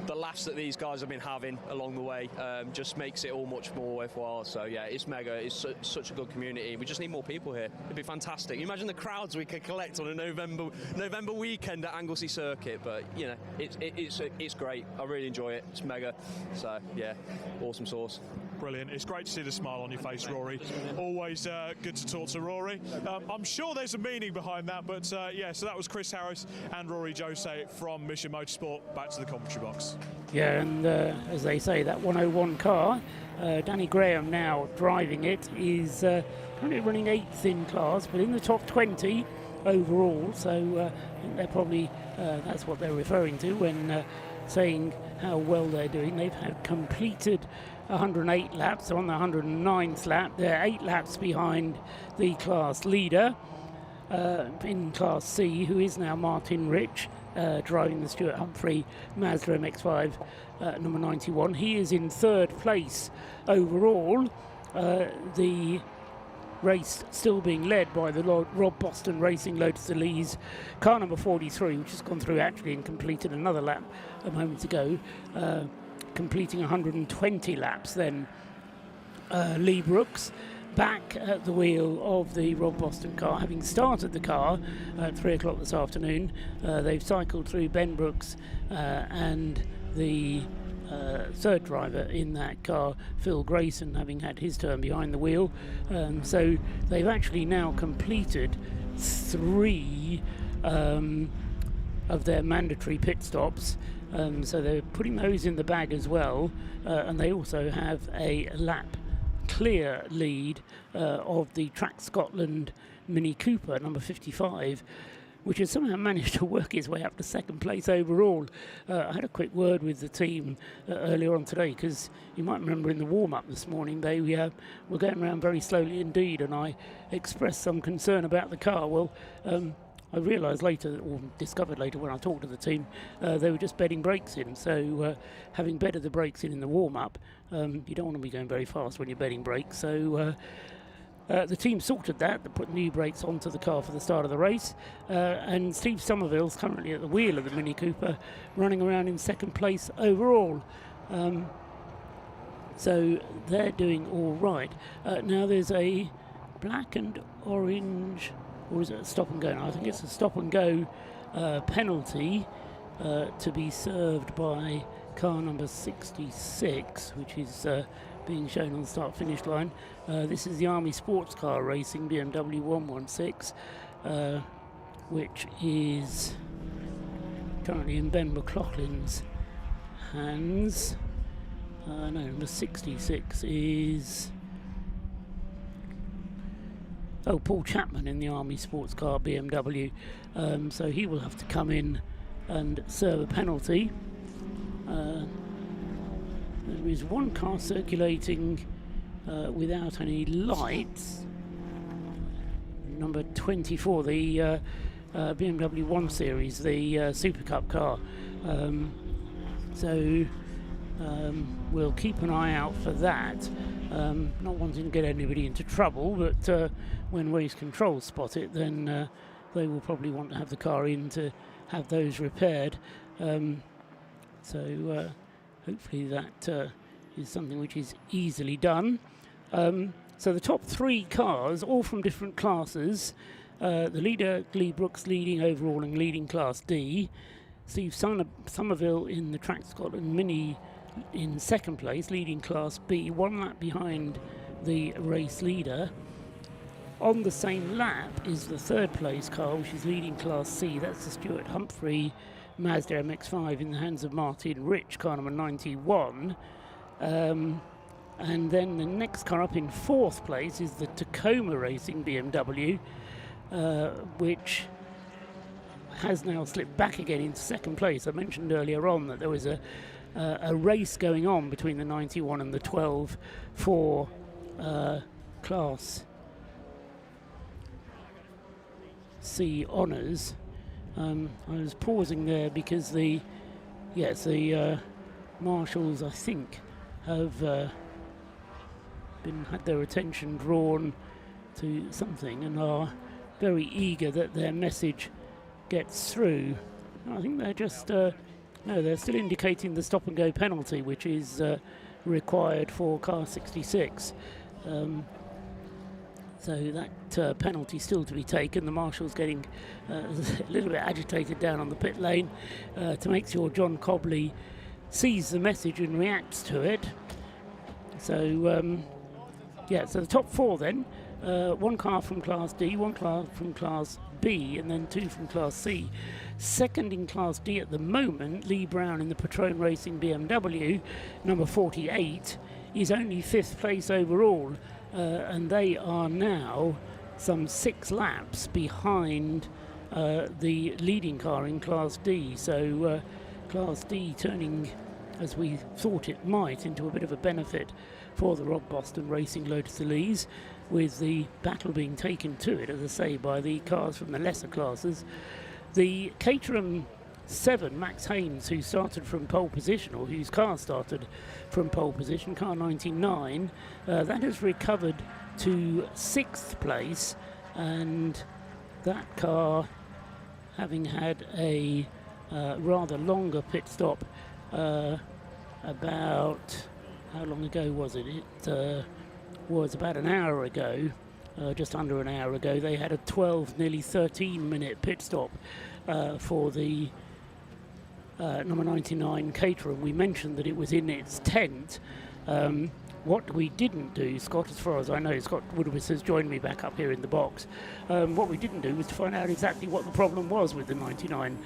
the laughs that these guys have been having along the way just makes it all much more worthwhile. So yeah, it's mega. It's such a good community. We just need more people here. It'd be fantastic. You imagine the crowds we could collect on a November weekend at Anglesey Circuit. But you know, it's great. I really enjoy it. It's mega. So yeah, awesome sauce. Brilliant. It's great to see the smile on your face, Rory. Always good to talk to Rory. I'm sure there's a meaning behind that, but yeah, so that was Chris Harris and Rory Jose from Mission Motorsport. Back to the commentary box. Yeah, and as they say, that 101 car, Danny Graham now driving it, is currently running 8th in class, but in the top 20 overall, so I think they're probably, that's what they're referring to when saying how well they're doing. They've had completed 108 laps on the 109th lap. They're 8 laps behind the class leader in Class C, who is now Martin Rich, driving the Stuart Humphrey Mazda MX-5 number 91. He is in 3rd place overall. The race still being led by the Rob Boston Racing Lotus Elise car number 43, which has gone through actually and completed another lap a moment ago, completing 120 laps. Then Lee Brooks back at the wheel of the Rob Boston car, having started the car at 3 o'clock this afternoon. They've cycled through Ben Brooks and the third driver in that car, Phil Grayson, having had his turn behind the wheel. So they've actually now completed 3 of their mandatory pit stops. So they're putting those in the bag as well, and they also have a lap clear lead of the Track Scotland Mini Cooper number 55, which has somehow managed to work its way up to 2nd place overall. I had a quick word with the team earlier on today, because you might remember in the warm-up this morning they were going around very slowly indeed, and I expressed some concern about the car. Well, I realised later, or discovered later when I talked to the team, they were just bedding brakes in. So having bedded the brakes in the warm-up, you don't want to be going very fast when you're bedding brakes. So the team sorted that. They put new brakes onto the car for the start of the race. And Steve Somerville's currently at the wheel of the Mini Cooper, running around in second place overall. So they're doing all right. Now there's a black and orange, or is it a stop and go? No, I think it's a stop and go penalty to be served by car number 66, which is being shown on the start-finish line. This is the Army Sports Car Racing BMW 116, which is currently in Ben McLaughlin's hands. No, number 66 is Paul Chapman in the Army Sports Car BMW. So he will have to come in and serve a penalty. There is one car circulating without any lights. Number 24, the BMW 1 Series, the Super Cup car. So we'll keep an eye out for that. Not wanting to get anybody into trouble, but when race control spot it, then they will probably want to have the car in to have those repaired. So hopefully that is something which is easily done. So the top three cars, all from different classes. The leader, Lee Brooks, leading overall and leading Class D. Steve Somerville in the Track Scotland Mini in second place, leading Class B, 1 lap behind the race leader. On the same lap is the third place car, which is leading Class C. That's the Stuart Humphrey Mazda MX-5 in the hands of Martin Rich, car number 91. And then the next car up in fourth place is the Tacoma Racing BMW, which has now slipped back again into second place. I mentioned earlier on that there was a race going on between the 91 and the 12 for Class C honours. I was pausing there because the marshals, I think, have had their attention drawn to something and are very eager that their message gets through. I think they're just no, they're still indicating the stop and go penalty, which is required for car 66. So that penalty still to be taken. The marshal's getting a little bit agitated down on the pit lane to make sure John Cobley sees the message and reacts to it. So so the top four then, one car from Class D, one car from Class B, and then 2 from Class C. Second in Class D at the moment, Lee Brown in the Patrone Racing BMW, number 48, is only 5th place overall, and they are now some 6 laps behind the leading car in Class D. So Class D turning, as we thought it might, into a bit of a benefit for the Rob Boston Racing Lotus Elise, with the battle being taken to it, as I say, by the cars from the lesser classes. The Caterham 7, Max Haynes, who started from pole position, or whose car started from pole position, car 99, that has recovered to 6th place, and that car, having had a rather longer pit stop, about, how long ago was it? It was about an hour ago, just under an hour ago. They had a 12, nearly 13-minute pit stop for the number 99 Caterham. We mentioned that it was in its tent. What we didn't do, Scott, as far as I know, Scott Woodward has joined me back up here in the box. What we didn't do was to find out exactly what the problem was with the 99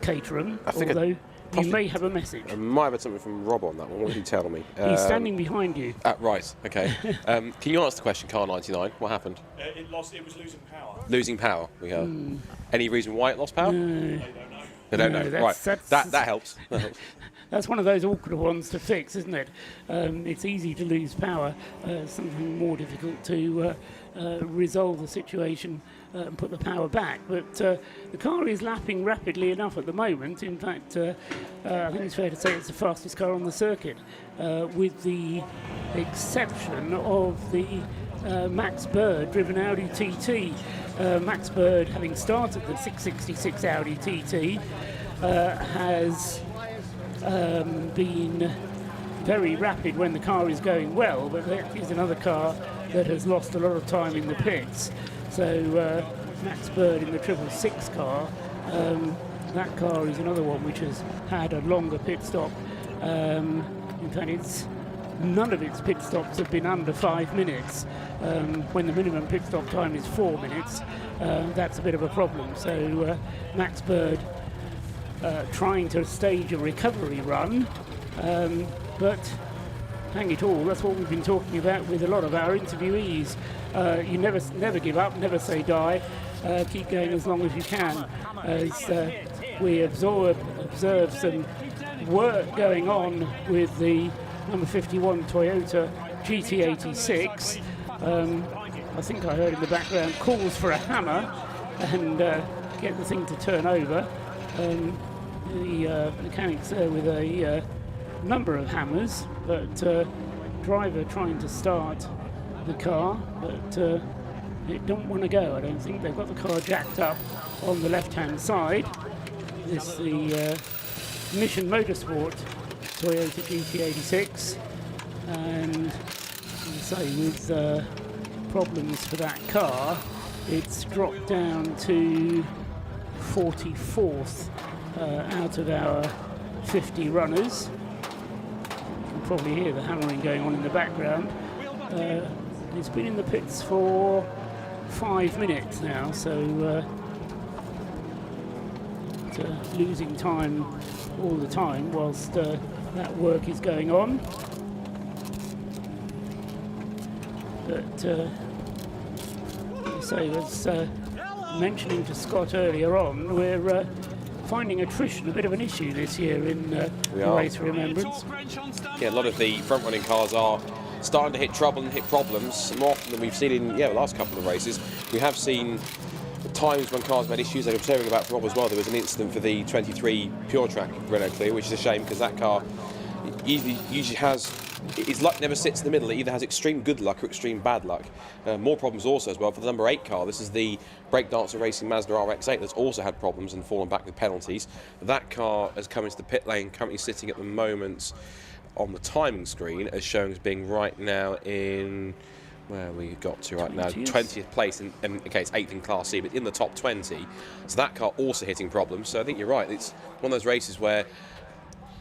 Caterham, although you may have a message. I might have had something from Rob on that one. What did you tell me? He's standing behind you. Right, okay. Can you answer the question, car 99? What happened? It was losing power. Losing power, we heard. Any reason why it lost power? No. They don't know. Right, that helps. that's one of those awkward ones to fix, isn't it? It's easy to lose power. Something more difficult to resolve the situation and put the power back. But the car is lapping rapidly enough at the moment. In fact, I think it's fair to say it's the fastest car on the circuit, with the exception of the Max Bird driven Audi TT. Max Bird, having started the 666 Audi TT, has been very rapid when the car is going well, but that is another car that has lost a lot of time in the pits. So Max Bird in the 666 car, that car is another one which has had a longer pit stop. In fact, none of its pit stops have been under 5 minutes. When the minimum pit stop time is 4 minutes, that's a bit of a problem. So Max Bird trying to stage a recovery run, but hang it all, that's what we've been talking about with a lot of our interviewees. You never give up, never say die, keep going as long as you can. As we observe some work going on with the number 51 Toyota GT86. I think I heard in the background calls for a hammer and get the thing to turn over. The mechanics there with a number of hammers, but driver trying to start the car, but it don't want to go. I don't think they've got the car jacked up on the left-hand side. This is the Mission Motorsport Toyota GT86, and as I say, with problems for that car, it's dropped down to 44th out of our 50 runners. You can probably hear the hammering going on in the background. It's been in the pits for 5 minutes now, so losing time all the time whilst that work is going on. But so as mentioning to Scott earlier on, we're finding attrition a bit of an issue this year in the Race of Remembrance. Yeah, a lot of the front-running cars are starting to hit trouble and hit problems more often than we've seen in the last couple of races. We have seen times when cars have had issues. They were hearing about Rob as well. There was an incident for the 23 Pure Track Renault Clio, which is a shame because that car usually has, its luck never sits in the middle. It either has extreme good luck or extreme bad luck. More problems also as well for the number 8 car. This is the Breakdancer Racing Mazda RX-8 that's also had problems and fallen back with penalties. That car has come into the pit lane, currently sitting at the moment on the timing screen as showing as being right now in, where we got to right now, 20th place, okay, it's 8th in Class C, but in the top 20. So that car also hitting problems. So I think you're right. It's one of those races where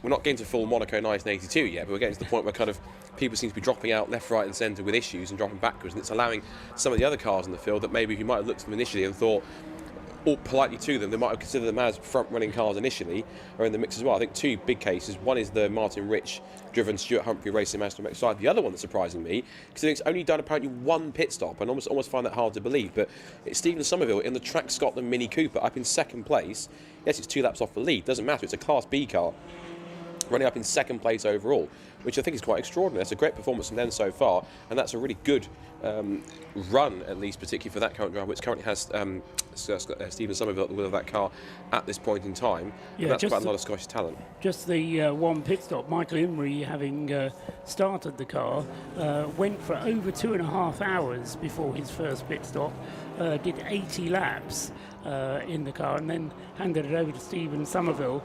we're not getting to full Monaco 1982 yet, but we're getting to the point where kind of people seem to be dropping out left, right and centre with issues and dropping backwards, and it's allowing some of the other cars in the field that maybe you might have looked at them initially and thought, or politely to them, they might have considered them as front-running cars initially, are in the mix as well. I think 2 big cases. One is the Martin Rich-driven Stuart Humphrey Racing Mazda MX-5. The other one that's surprising me, because it's only done apparently 1 pit stop, and almost find that hard to believe, but it's Stephen Somerville in the Track Scotland Mini Cooper up in 2nd place. Yes, it's 2 laps off the lead, doesn't matter, it's a Class B car, running up in 2nd place overall, which I think is quite extraordinary. That's a great performance from them so far, and that's a really good run, at least particularly for that current driver, which currently has Stephen Somerville at the wheel of that car at this point in time. Yeah, and that's quite a lot of Scottish talent. Just the 1 pit stop. Michael Imrie, having started the car, went for over 2.5 hours before his first pit stop, did 80 laps in the car, and then handed it over to Stephen Somerville.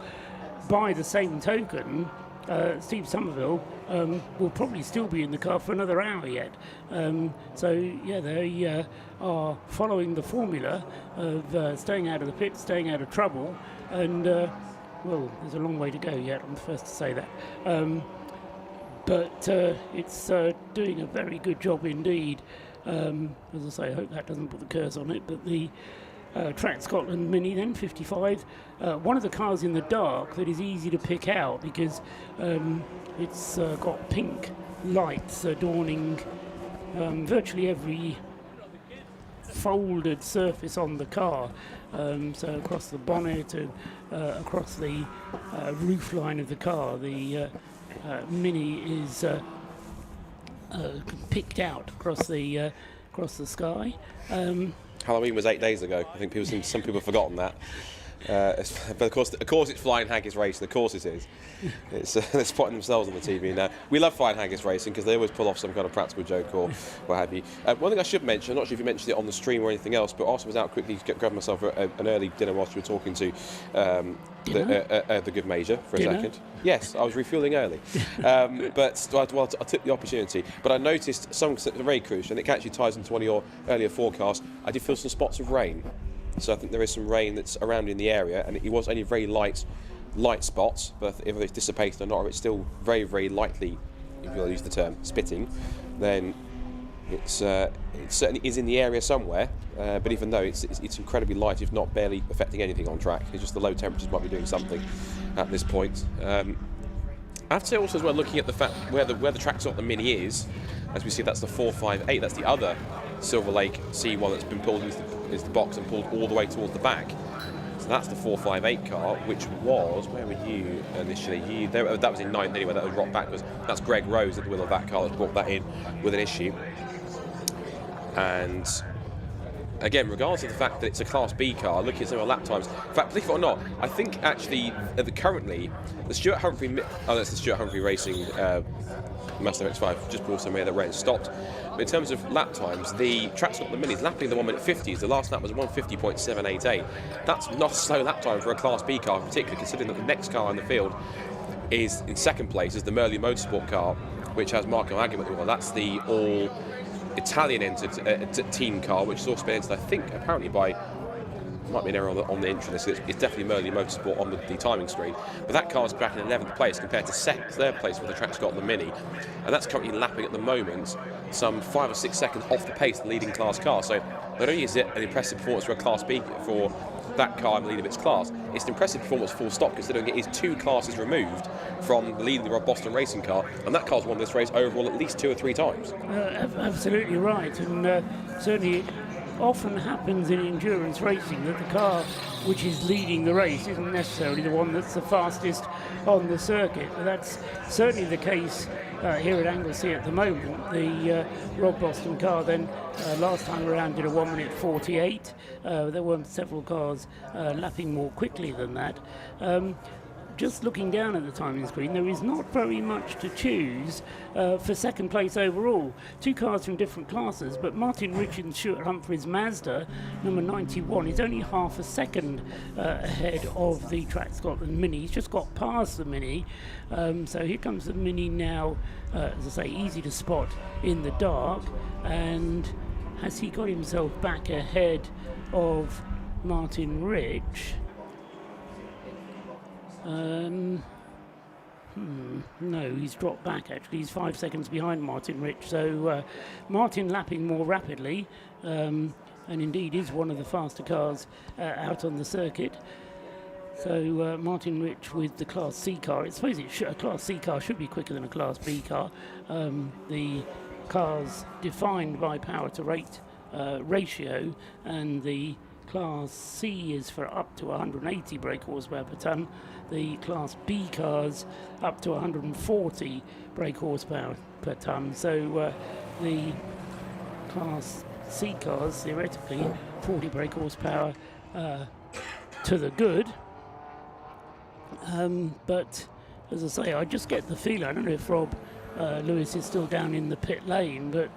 By the same token, Steve Somerville will probably still be in the car for another hour yet. So, yeah, they are following the formula of staying out of the pit, staying out of trouble, and, well, there's a long way to go yet, I'm the first to say that. But it's doing a very good job indeed. As I say, I hope that doesn't put the curse on it, but the Track Scotland Mini, then 55. One of the cars in the dark that is easy to pick out because it's got pink lights adorning virtually every folded surface on the car, so across the bonnet and across the roof line of the car. The Mini is picked out across the sky. Halloween was 8 days ago. I think some people have forgotten that. But of course it's Flying Haggis Racing. Of course it is. They're spotting themselves on the TV now. We love Flying Haggis Racing because they always pull off some kind of practical joke or what have you. One thing I should mention, I'm not sure if you mentioned it on the stream or anything else, but also was out quickly to grab myself an early dinner whilst you were talking to the good Major for a second. Yes, I was refuelling early. But I took the opportunity. But I noticed something very crucial, and it actually ties into one of your earlier forecasts. I did feel some spots of rain. So I think there is some rain that's around in the area, and it was only very light spots, but if it's dissipated or not, or it's still very, very lightly, if you'll use the term, spitting, then it certainly is in the area somewhere, but even though it's incredibly light, if not barely affecting anything on track, it's just the low temperatures might be doing something at this point. I have to say also as well, looking at the fact where the track's got the Mini is, as we see that's the 458, that's the other Silver Lake C1 that's been pulled into the box and pulled all the way towards the back. So that's the 458 car, which was, where were you initially? That was in 9th anyway, that was rocked back. That's Greg Rose at the wheel of that car that's brought that in with an issue. And again, regardless of the fact that it's a Class B car, looking at some of the lap times, in fact, believe it or not, I think actually currently the Stuart Humphrey, that's the Stuart Humphrey Racing Mustang X5, just brought some here that ran stopped. But in terms of lap times, the track's got the Minis lapping the 1 minute 50s. The last lap was 150.788. That's not a slow lap time for a Class B car, particularly considering that the next car in the field is in second place, is the Mission Motorsport car, which has Marco Agam at the wheel. That's the all Italian entered team car, which has also been entered, I think, apparently by. Might be an error on the intro list. It's definitely Mission Motorsport on the timing screen. But that car's back in 11th place compared to third place where the track's got the Mini. And that's currently lapping at the moment some 5 or 6 seconds off the pace of the leading class car. So not only is it an impressive performance for a Class B for that car in the lead of its class, it's an impressive performance full stop considering it is 2 classes removed from the lead of the Boston racing car, and that car's won this race overall at least 2 or 3 times. Absolutely right, and certainly often happens in endurance racing that the car which is leading the race isn't necessarily the one that's the fastest on the circuit. But that's certainly the case here at Anglesey at the moment. The Rob Boston car then last time around did a 1 minute 48. There were several cars lapping more quickly than that. Just looking down at the timing screen, there is not very much to choose for second place overall. 2 cars from different classes, but Martin Rich and Stuart Humphrey's Mazda, number 91, is only half a second ahead of the Track Scotland Mini. He's just got past the Mini, so here comes the Mini now, as I say, easy to spot in the dark, and has he got himself back ahead of Martin Rich? No, he's dropped back actually. He's 5 seconds behind Martin Rich. So Martin lapping more rapidly, and indeed is one of the faster cars out on the circuit. So Martin Rich with the Class C car. I suppose a Class C car should be quicker than a Class B car. The car's defined by power to rate ratio, and the Class C is for up to 180 brake horsepower per tonne. The Class B cars up to 140 brake horsepower per tonne. So the Class C cars, theoretically, 40 brake horsepower to the good. But as I say, I just get the feeling, I don't know if Rob Lewis is still down in the pit lane, but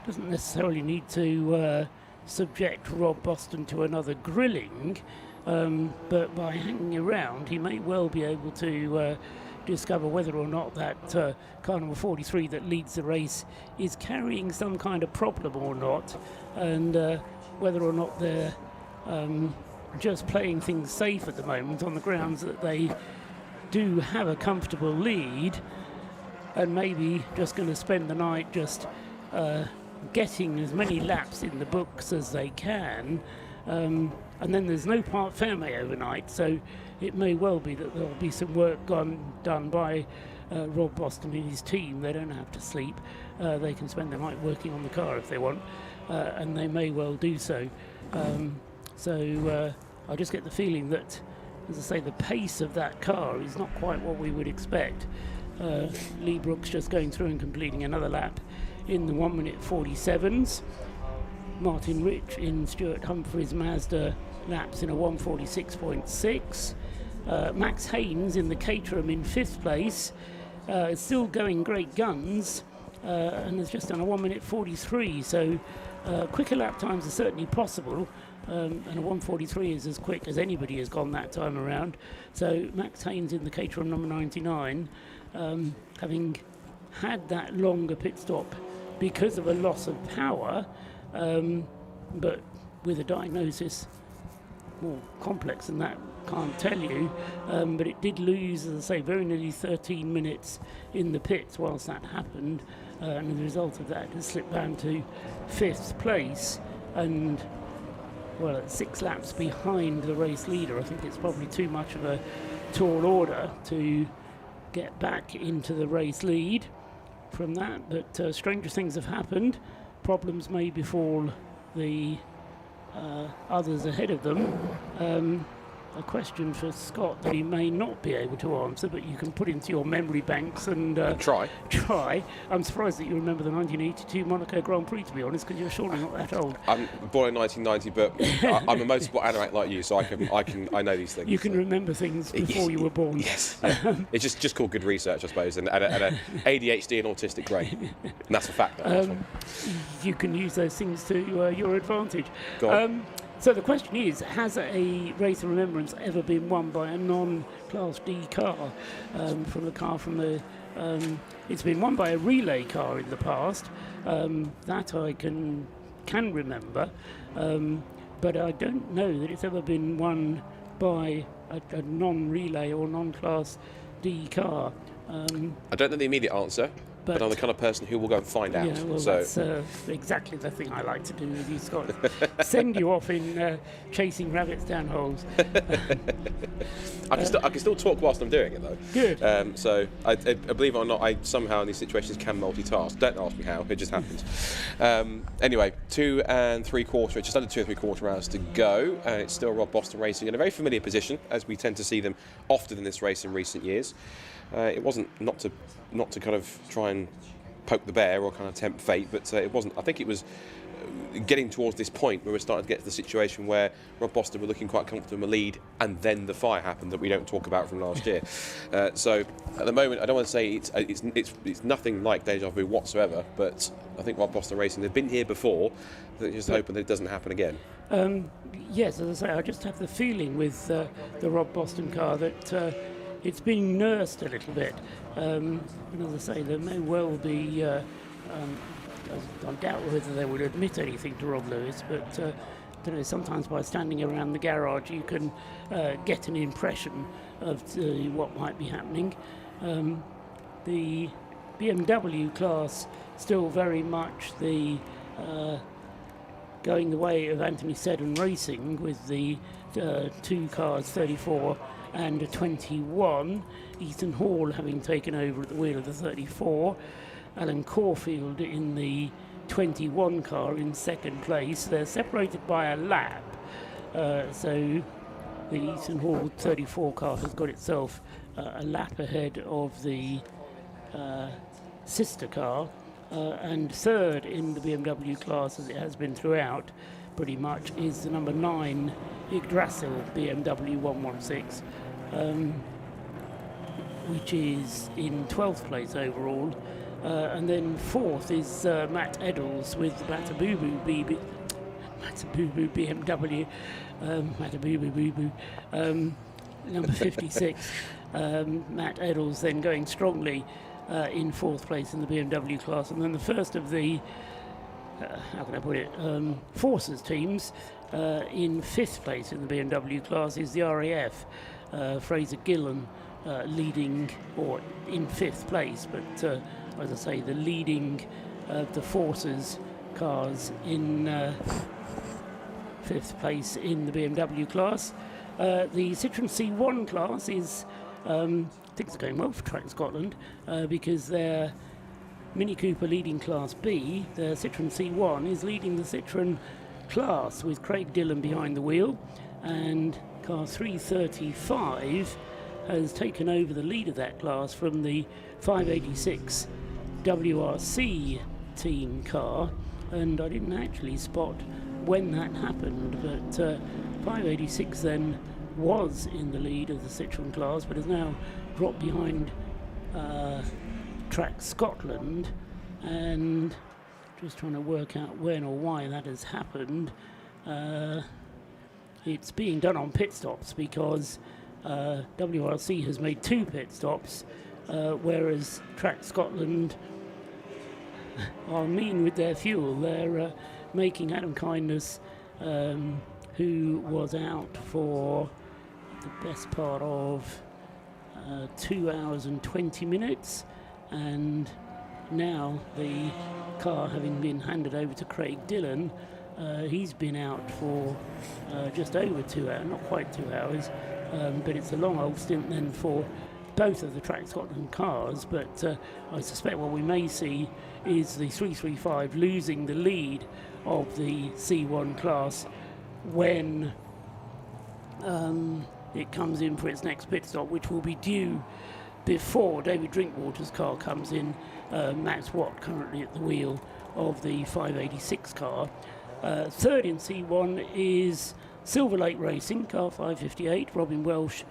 doesn't necessarily need to subject Rob Boston to another grilling, but by hanging around he may well be able to discover whether or not that car number 43 that leads the race is carrying some kind of problem or not, and whether or not they're just playing things safe at the moment on the grounds that they do have a comfortable lead and maybe just going to spend the night just getting as many laps in the books as they can, and then there's no Parc Fermé overnight, so it may well be that there'll be some work done by Rob Boston and his team. They don't have to sleep, they can spend the night working on the car if they want, and they may well do so. I just get the feeling that, as I say, the pace of that car is not quite what we would expect. Lee Brooks just going through and completing another lap in the 1 minute 47s. Martin Rich in Stuart Humphreys Mazda laps in a 1:46.6. Max Haynes in the Caterham in 5th place, is still going great guns, and has just done a 1 minute 43. So quicker lap times are certainly possible, and a 1:43 is as quick as anybody has gone that time around. So Max Haynes in the Caterham number 99, having had that longer pit stop because of a loss of power, but with a diagnosis more complex than that, can't tell you, but it did lose, as I say, very nearly 13 minutes in the pits whilst that happened, and as a result of that, it slipped down to 5th place, and well, at 6 laps behind the race leader. I think it's probably too much of a tall order to get back into the race lead from that, but stranger things have happened. Problems may befall the others ahead of them. A question for Scott that he may not be able to answer, but you can put into your memory banks and try. I'm surprised that you remember the 1982 Monaco Grand Prix, to be honest, because you're surely not that old. I'm born in 1990, but I'm a motorsport anorak like you, so I know these things. You can remember things before you were born. Yes, yeah. It's just called good research, I suppose, and a ADHD and autistic brain, and that's a fact. You can use those things to your advantage. Go on. So the question is, has a Race of Remembrance ever been won by a non-Class D car? It's been won by a relay car in the past. That I can remember, but I don't know that it's ever been won by a non-relay or non-Class D car. I don't know the immediate answer, but I'm the kind of person who will go and find out. Yeah, well, so that's exactly the thing I like to do with you, Scott. Send you off in chasing rabbits down holes. I can still talk whilst I'm doing it, though. Good. So I believe it or not, I somehow in these situations can multitask. Don't ask me how; it just happens. Anyway, 2 3/4, just under 2 3/4 hours to go, and it's still Rob Boston racing in a very familiar position, as we tend to see them often in this race in recent years. It wasn't not to kind of try and poke the bear or kind of tempt fate, but it wasn't. I think it was getting towards this point where we're starting to get to the situation where Rob Boston were looking quite comfortable in the lead, and then the fire happened that we don't talk about from last year. So at the moment, I don't want to say it's nothing like deja vu whatsoever, but I think Rob Boston Racing, they've been here before. They're just hoping that it doesn't happen again. Yes, as I say, I just have the feeling with the Rob Boston car that it's being nursed a little bit. And as I say, there may well be, I doubt whether they would admit anything to Rob Lewis, but I don't know, sometimes by standing around the garage you can get an impression of what might be happening. The BMW class still very much the going the way of Anthony Seddon Racing, with the 2 cars, 34 and a 21. Ethan Hall having taken over at the wheel of the 34. Alan Caulfield in the 21 car in 2nd place. They're separated by a lap. So the Ethan Hall 34 car has got itself a lap ahead of the sister car. And 3rd in the BMW class, as it has been throughout, pretty much, is the number 9 Yggdrasil BMW 116. Which is in 12th place overall, and then 4th is Matt Eddles with the Matabubu BMW, number 56. Matt Eddles then going strongly in 4th place in the BMW class, and then the first of the Forces teams in 5th place in the BMW class is the RAF. Fraser Gillen leading, or in 5th place, but as I say, the leading of the Forces cars in 5th place in the BMW class. The Citroen C1 class is things are going well for Track Scotland, because they're Mini Cooper leading Class B. The Citroen C1 is leading the Citroen class with Craig Dillon behind the wheel, and car 335 has taken over the lead of that class from the 586 WRC team car, and I didn't actually spot when that happened, but 586 then was in the lead of the Citroen class, but has now dropped behind Track Scotland, and just trying to work out when or why that has happened. It's being done on pit stops because WRC has made 2 pit stops, whereas Track Scotland are mean with their fuel. They're making Adam Kindness, who was out for the best part of 2 hours and 20 minutes, and now the car having been handed over to Craig Dillon, he's been out for just over 2 hours, not quite 2 hours, but it's a long old stint then for both of the Track Scotland cars. But I suspect what we may see is the 335 losing the lead of the C1 class when it comes in for its next pit stop, which will be due before David Drinkwater's car comes in. Max Watt currently at the wheel of the 586 car. Third in C1 is Silver Lake Racing, car 558. Robin Welsh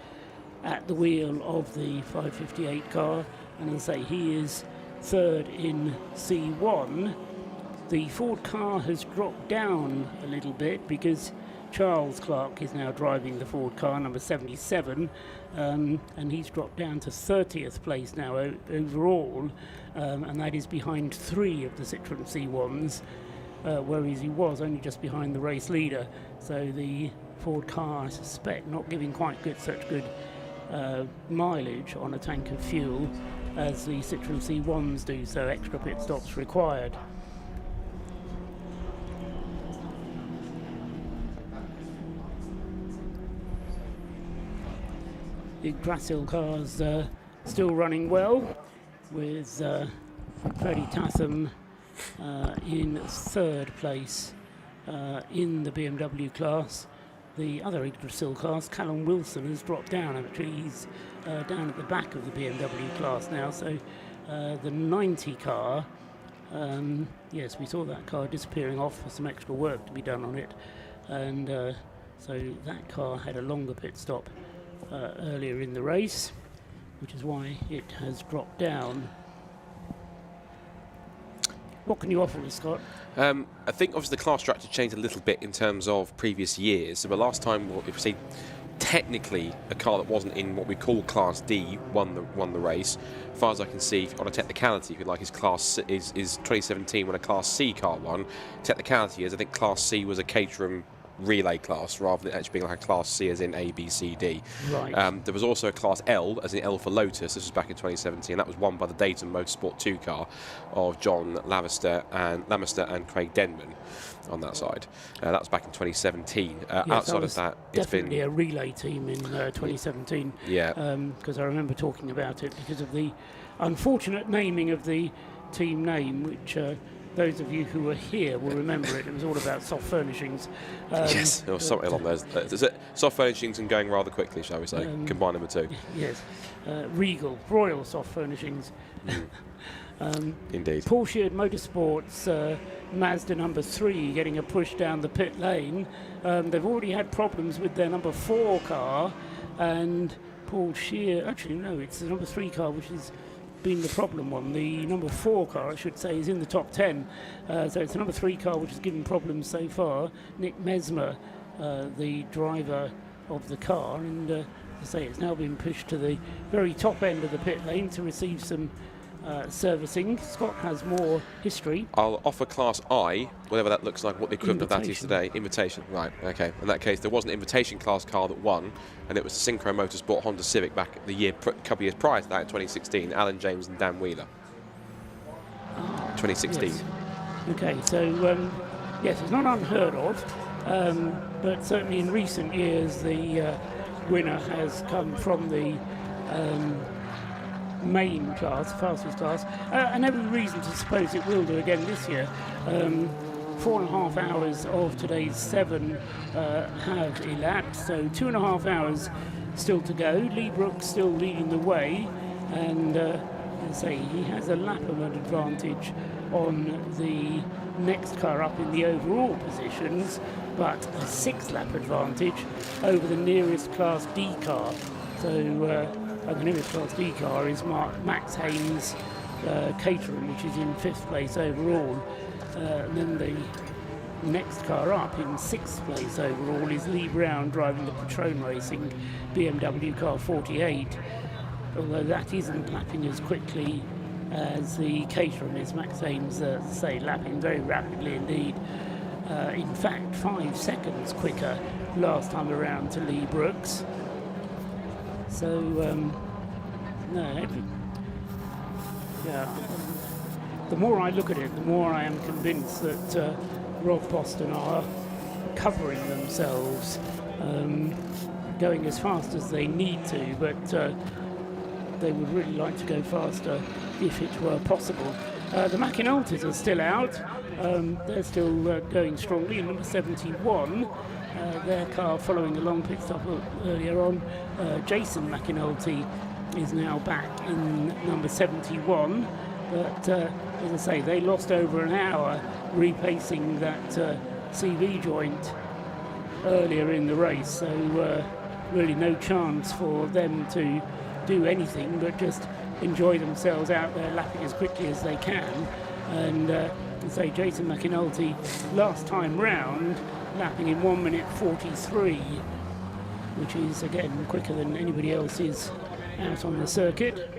at the wheel of the 558 car, and as I say, he is third in C1. The Ford car has dropped down a little bit because Charles Clark is now driving the Ford car, number 77, and he's dropped down to 30th place now overall, and that is behind 3 of the Citroen C1s, whereas he was only just behind the race leader. So the Ford car, I suspect, not giving quite such good mileage on a tank of fuel as the Citroen C1s do, so extra pit stops required. The Yggdrasil cars still running well, with Freddie Tatham in third place in the BMW class. The other Yggdrasil class, Callum Wilson, has dropped down. Actually, he's down at the back of the BMW class now. So the 90 car, yes, we saw that car disappearing off for some extra work to be done on it. And so that car had a longer pit stop earlier in the race, which is why it has dropped down. What can you offer us, Scott? I think obviously the class structure changed a little bit in terms of previous years. So the last time, if we say technically a car that wasn't in what we call Class D won the race. As far as I can see, on a technicality, if you like, is 2017 when a Class C car won. Technicality is, I think Class C was a Caterham relay class rather than actually being like a Class C as in A, B, C, D. Right. There was also a Class L as in L for Lotus. This was back in 2017. That was won by the Dayton Motorsport 2 car of John Lamister and Craig Denman on that side. That was back in 2017. Yes, outside of that, it's definitely been a relay team in 2017. Yeah. Because I remember talking about it because of the unfortunate naming of the team name, which those of you who were here will remember it. It was all about soft furnishings. Yes, there was something along those. Soft furnishings and going rather quickly, shall we say? Combine them the two. Yes, Royal Soft Furnishings. Indeed. Porsche Motorsports Mazda number 3 getting a push down the pit lane. They've already had problems with their number 4 car, and Paul Scheer, actually no, it's the number 3 car which has been the problem one. The number 4 car, I should say, is in the top 10. So it's the number 3 car which has given problems so far. Nick Mesmer, the driver of the car, and as I say, it's now been pushed to the very top end of the pit lane to receive some servicing. Scott has more history. I'll offer Class I, whatever that looks like, what the equivalent of that is today. Invitation, right, okay. In that case, there was an invitation class car that won, and it was the Synchro Motorsport Honda Civic back the couple of years prior to that, in 2016, Alan James and Dan Wheeler. 2016. Yes. Okay, so yes, it's not unheard of, but certainly in recent years the winner has come from the main class, fastest class, and every reason to suppose it will do again this year. 4.5 hours of today's 7 have elapsed, so 2.5 hours still to go. Lee Brooks still leading the way, and as I say, he has a lap of an advantage on the next car up in the overall positions, but a 6-lap advantage over the nearest Class D car. So the nearest Class D car is Max Haynes' Caterham, which is in 5th place overall. And then the next car up in 6th place overall is Lee Brown driving the Retrain Racing BMW car 48, although that isn't lapping as quickly as the Caterham is. Max Haynes, lapping very rapidly indeed. In fact, 5 seconds quicker last time around to Lee Brooks. So, the more I look at it, the more I am convinced that Rob Boston are covering themselves, going as fast as they need to, but they would really like to go faster if it were possible. The Penalties are still out. They're still going strongly in number 71. Their car following a long pit stop earlier on. Jason McAnulty is now back in number 71. But as I say, they lost over an hour replacing that CV joint earlier in the race. So really no chance for them to do anything but just enjoy themselves out there lapping as quickly as they can. And say Jason McAnulty last time round lapping in 1 minute 43, which is again quicker than anybody else's out on the circuit.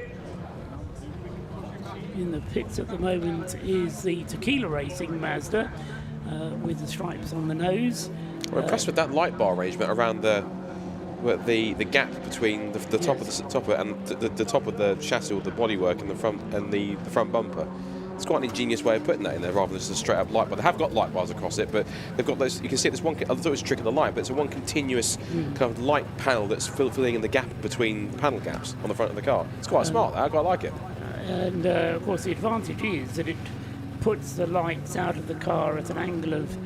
In the pits at the moment is the Tequila Racing Mazda with the stripes on the nose. We're impressed with that light bar arrangement around the gap between the top of the and the top of the chassis or the bodywork in the front and the front bumper. It's quite an ingenious way of putting that in there rather than just a straight up light bar. They have got light bars across it, but they've got those. You can see there's one. I thought it was a trick of the light, but it's a one continuous kind of light panel that's filling in the gap between panel gaps on the front of the car. It's quite smart. I quite like it. And of course, the advantage is that it puts the lights out of the car at an angle of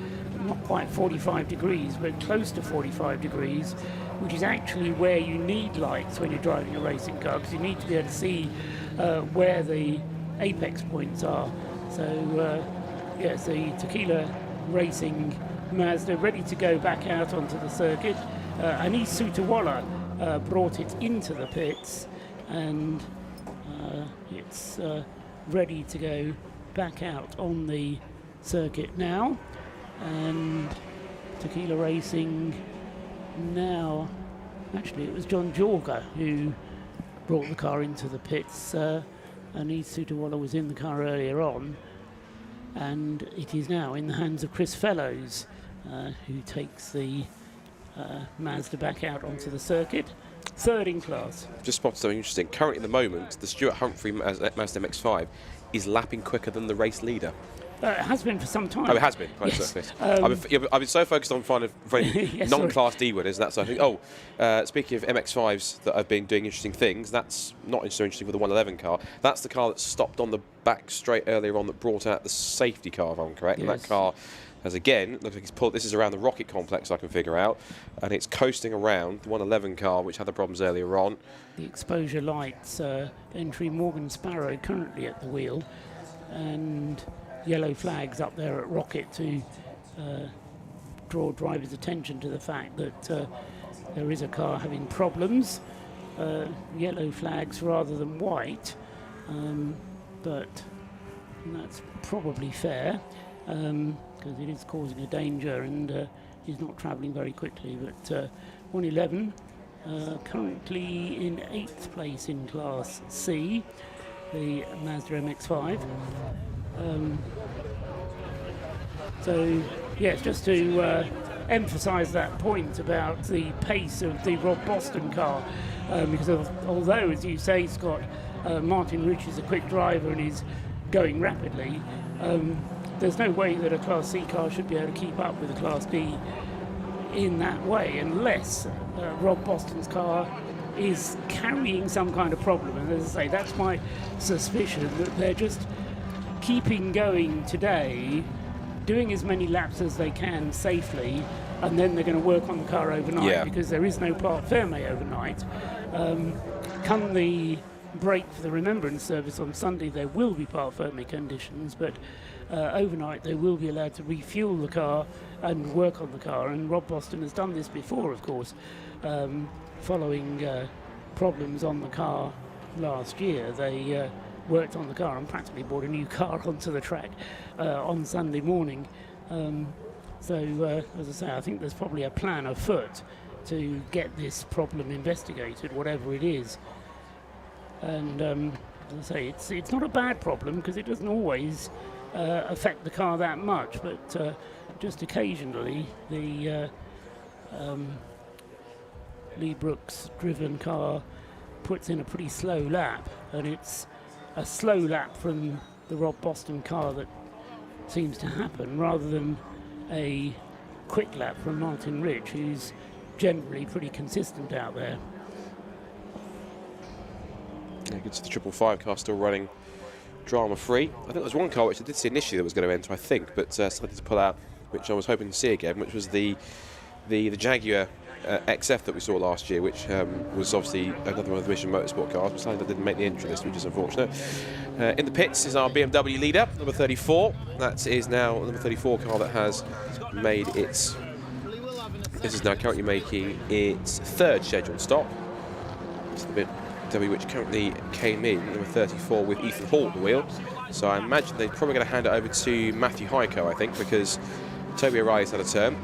not quite 45 degrees, but close to 45 degrees, which is actually where you need lights when you're driving a racing car, because you need to be able to see where the apex points are. So yes, the Tequila Racing Mazda ready to go back out onto the circuit. Anis Sutawala brought it into the pits, and it's ready to go back out on the circuit now. And Tequila Racing now, actually it was John Jorga who brought the car into the pits. Anis Sutawala was in the car earlier on, and it is now in the hands of Chris Fellows, who takes the Mazda back out onto the circuit. Third in class. Just spotted something interesting. Currently at the moment, the Stuart Humphrey Mazda MX-5 is lapping quicker than the race leader. It has been for some time. Oh, it has been. Right, yes. I've been so focused on finding Yes, non-Class D winners. That's I think. Speaking of MX-5s that have been doing interesting things, that's not so interesting for the 111 car. That's the car that stopped on the back straight earlier on that brought out the safety car, if I'm correct. Yes. And that car has again looks like it's pulled. This is around the rocket complex, I can figure out, and it's coasting around the 111 car, which had the problems earlier on. The exposure lights entry Morgan Sparrow currently at the wheel, and yellow flags up there at Rocket to draw drivers' attention to the fact that there is a car having problems. Yellow flags rather than white, but that's probably fair because it is causing a danger and is not travelling very quickly. But 111 currently in 8th place in Class C, the Mazda MX-5. So, yes, just to emphasise that point about the pace of the Rob Boston car, because although, as you say, Scott, Martin Rich is a quick driver and is going rapidly, there's no way that a Class C car should be able to keep up with a Class D in that way, unless Rob Boston's car is carrying some kind of problem. And as I say, that's my suspicion, that they're just keeping going today, doing as many laps as they can safely, and then they're going to work on the car overnight, because there is no part ferme overnight. Come the break for the Remembrance service on Sunday, there will be part ferme conditions, but overnight they will be allowed to refuel the car and work on the car. And Rob Boston has done this before, of course, following problems on the car last year. They worked on the car and practically brought a new car onto the track on Sunday morning. So, as I say, I think there's probably a plan afoot to get this problem investigated, whatever it is. And as I say, it's not a bad problem, because it doesn't always affect the car that much, but just occasionally the Lee Brooks driven car puts in a pretty slow lap, and it's a slow lap from the Rob Boston car that seems to happen, rather than a quick lap from Martin Rich, who's generally pretty consistent out there. Yeah, good to the 555 car still running drama free. I think there was one car which I did see initially that was going to enter, I think, but decided to pull out, which I was hoping to see again, which was the Jaguar XF that we saw last year, which was obviously another one of the Mission Motorsport cars, but sadly that didn't make the entry list, which is unfortunate. In the pits is our BMW leader, number 34. That is now a number 34 car that has made its... This is now currently making its third scheduled stop. It's the BMW which currently came in, number 34, with Ethan Hall at the wheel. So I imagine they're probably going to hand it over to Matthew Heiko, I think, because Toby O'Reilly's had a turn,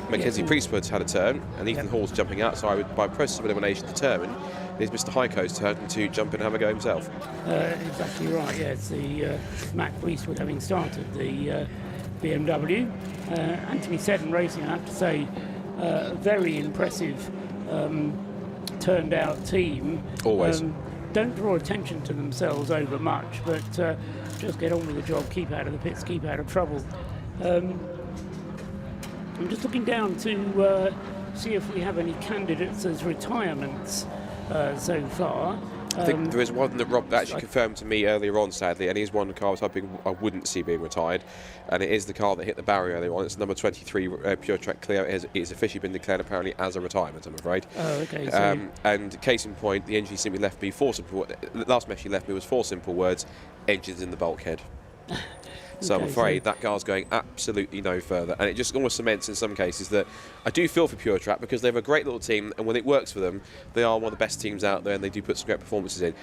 Mackenzie Priestwood's had a turn, and Ethan Hall's jumping out, so I would, by process of elimination, determine it is Mr. Heiko's turn to jump in and have a go himself. Exactly right, yeah. It's the Mac Priestwood having started the BMW. Anthony Seddon Racing, I have to say, very impressive turned out team. Always. Don't draw attention to themselves over much, but just get on with the job, keep out of the pits, keep out of trouble. I'm just looking down to see if we have any candidates as retirements so far. I think there is one that Rob actually confirmed to me earlier on, sadly, and he's one car I was hoping I wouldn't see being retired, and it is the car that hit the barrier earlier on. It's number 23 Pure Track Clio. It's officially been declared apparently as a retirement, I'm afraid. Oh, okay. So and case in point, the engine simply left me four simple. The last message she left me was 4 simple words: engines in the bulkhead. So I'm afraid that car's going absolutely no further, and it just almost cements in some cases that I do feel for Pure Track, because they have a great little team, and when it works for them, they are one of the best teams out there, and they do put some great performances in.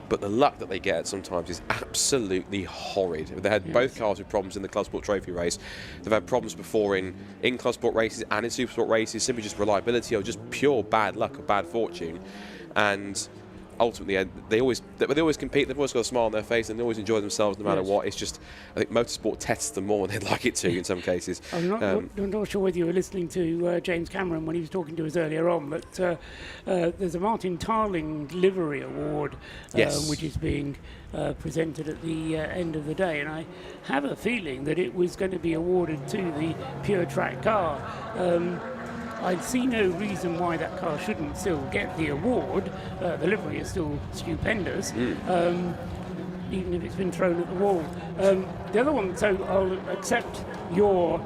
But the luck that they get sometimes is absolutely horrid. They had both cars with problems in the Club Sport Trophy race. They've had problems before in Club Sport races and in Super Sport races, simply just reliability or just pure bad luck or bad fortune. And ultimately, they always compete. They've always got a smile on their face, and they always enjoy themselves no matter what. It's just, I think motorsport tests them more than they'd like it to in some cases. I'm not sure whether you were listening to James Cameron when he was talking to us earlier on, but there's a Martin Tarling Livery Award, which is being presented at the end of the day, and I have a feeling that it was going to be awarded to the Pure Track car. I see no reason why that car shouldn't still get the award. The livery is still stupendous, even if it's been thrown at the wall. The other one, so I'll accept your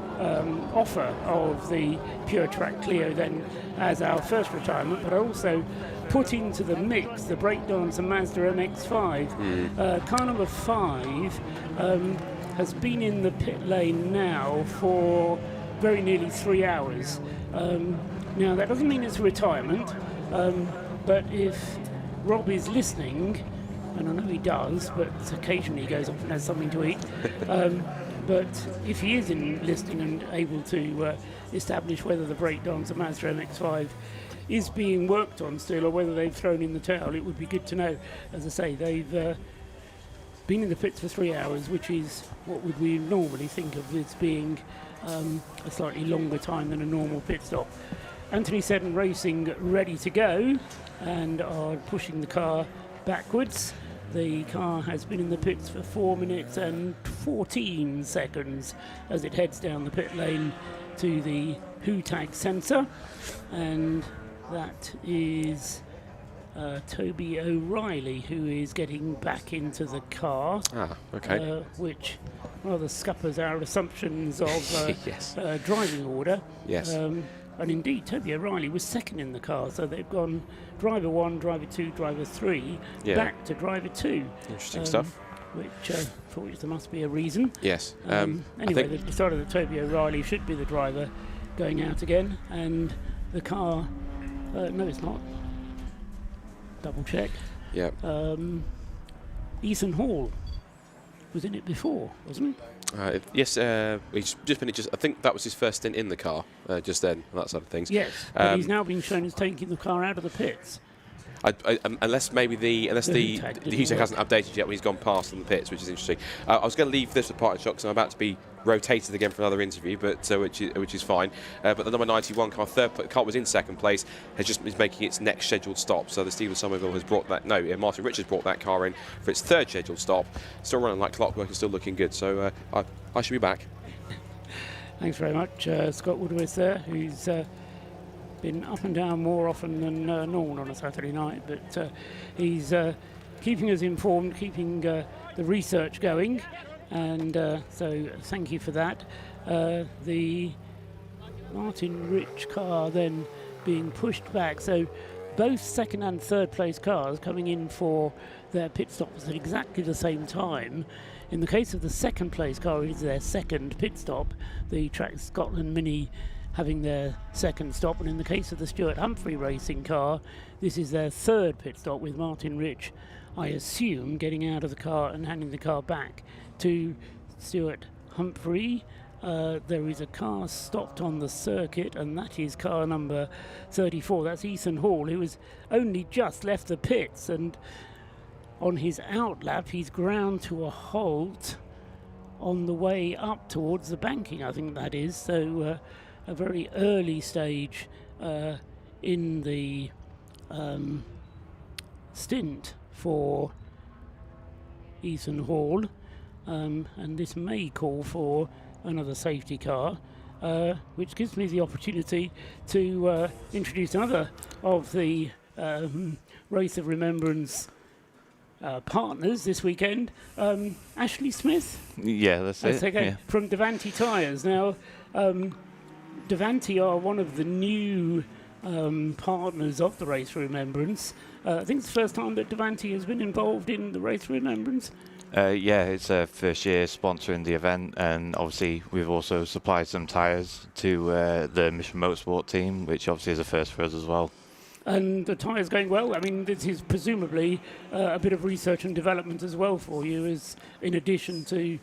offer of the Pure Track Clio then as our first retirement, but I also put into the mix the Breakdancer Mazda MX-5. Car number 5 has been in the pit lane now for very nearly 3 hours. Now that doesn't mean it's a retirement, but if Rob is listening, and I know he does, but occasionally he goes off and has something to eat, but if he is listening and able to establish whether the Breakdancer Mazda MX-5 is being worked on still, or whether they've thrown in the towel, it would be good to know. As I say, they've been in the pits for 3 hours, which is what would we normally think of as being a slightly longer time than a normal pit stop. Anthony Seddon Racing ready to go and are pushing the car backwards. The car has been in the pits for 4 minutes and 14 seconds as it heads down the pit lane to the Who Tag sensor, and that is Toby O'Reilly, who is getting back into the car. Okay. Which rather scuppers our assumptions of Yes. driving order. Yes. And indeed, Toby O'Reilly was second in the car, so they've gone driver 1, driver 2, driver 3, back to driver 2. Interesting stuff. Which for which there must be a reason. Yes. Anyway, they've decided that Toby O'Reilly should be the driver going out again, and the car. No, it's not. Double check. Yeah. Ethan Hall was in it before, wasn't he? Yes, he's just been. I think that was his first stint in the car just then, and that sort of things. Yes, but he's now been shown as taking the car out of the pits. Unless the heat tag hasn't updated yet when he's gone past in the pits, which is interesting. I was going to leave this for parting shot because I'm about to be rotated again for another interview, but which is fine. But the number 91 car, car was in second place, is making its next scheduled stop. So the Stephen Somerville has brought that. No, Martin Richards brought that car in for its third scheduled stop. Still running like clockwork and still looking good. So I should be back. Thanks very much, Scott Woodworth there, who's been up and down more often than normal on a Saturday night, but he's keeping us informed, keeping the research going, and so thank you for that. The Martin Rich car then being pushed back, so both second and third place cars coming in for their pit stops at exactly the same time. In the case of the second place car, it is their second pit stop, the Track Scotland Mini having their second stop, and in the case of the Stuart Humphrey racing car, this is their third pit stop, with Martin Rich, I assume, getting out of the car and handing the car back to Stuart Humphrey. There is a car stopped on the circuit, and that is car number 34. That's Ethan Hall, who has only just left the pits, and on his outlap he's ground to a halt on the way up towards the banking, I think that is. So a very early stage in the stint for Ethan Hall, and this may call for another safety car, which gives me the opportunity to introduce another of the Race of Remembrance partners this weekend, Ashley Smith. Yeah, that's it. Okay, yeah. From Davanti Tyres. Now, Davanti are one of the new partners of the Race for Remembrance. I think it's the first time that Davanti has been involved in the Race for Remembrance. Yeah, it's our first year sponsoring the event, and obviously we've also supplied some tyres to the Mission Motorsport team, which obviously is a first for us as well. And the tyres going well. I mean, this is presumably a bit of research and development as well for you, as in addition to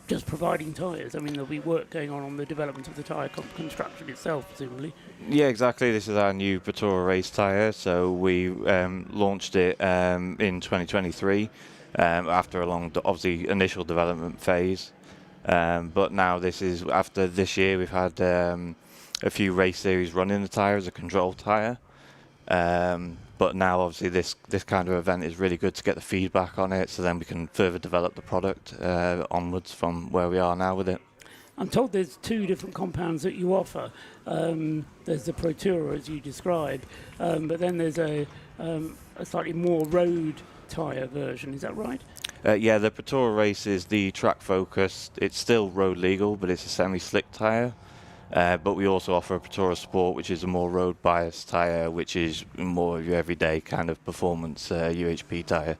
just providing tyres. I mean, there'll be work going on the development of the tyre construction itself, presumably. Yeah, exactly. This is our new Pretoria race tyre. So we launched it in 2023 after a long, obviously, initial development phase. But now this is, after this year, we've had a few race series running the tyre as a control tyre. But now, obviously, this kind of event is really good to get the feedback on it, so then we can further develop the product onwards from where we are now with it. I'm told there's two different compounds that you offer. There's the Protura, as you described, but then there's a slightly more road tyre version. Is that right? Yeah, the Pretoria race is the track focused. It's still road legal, but it's a semi-slick tyre. But we also offer a Pretoria Sport, which is a more road biased tyre, which is more of your everyday kind of performance UHP tyre.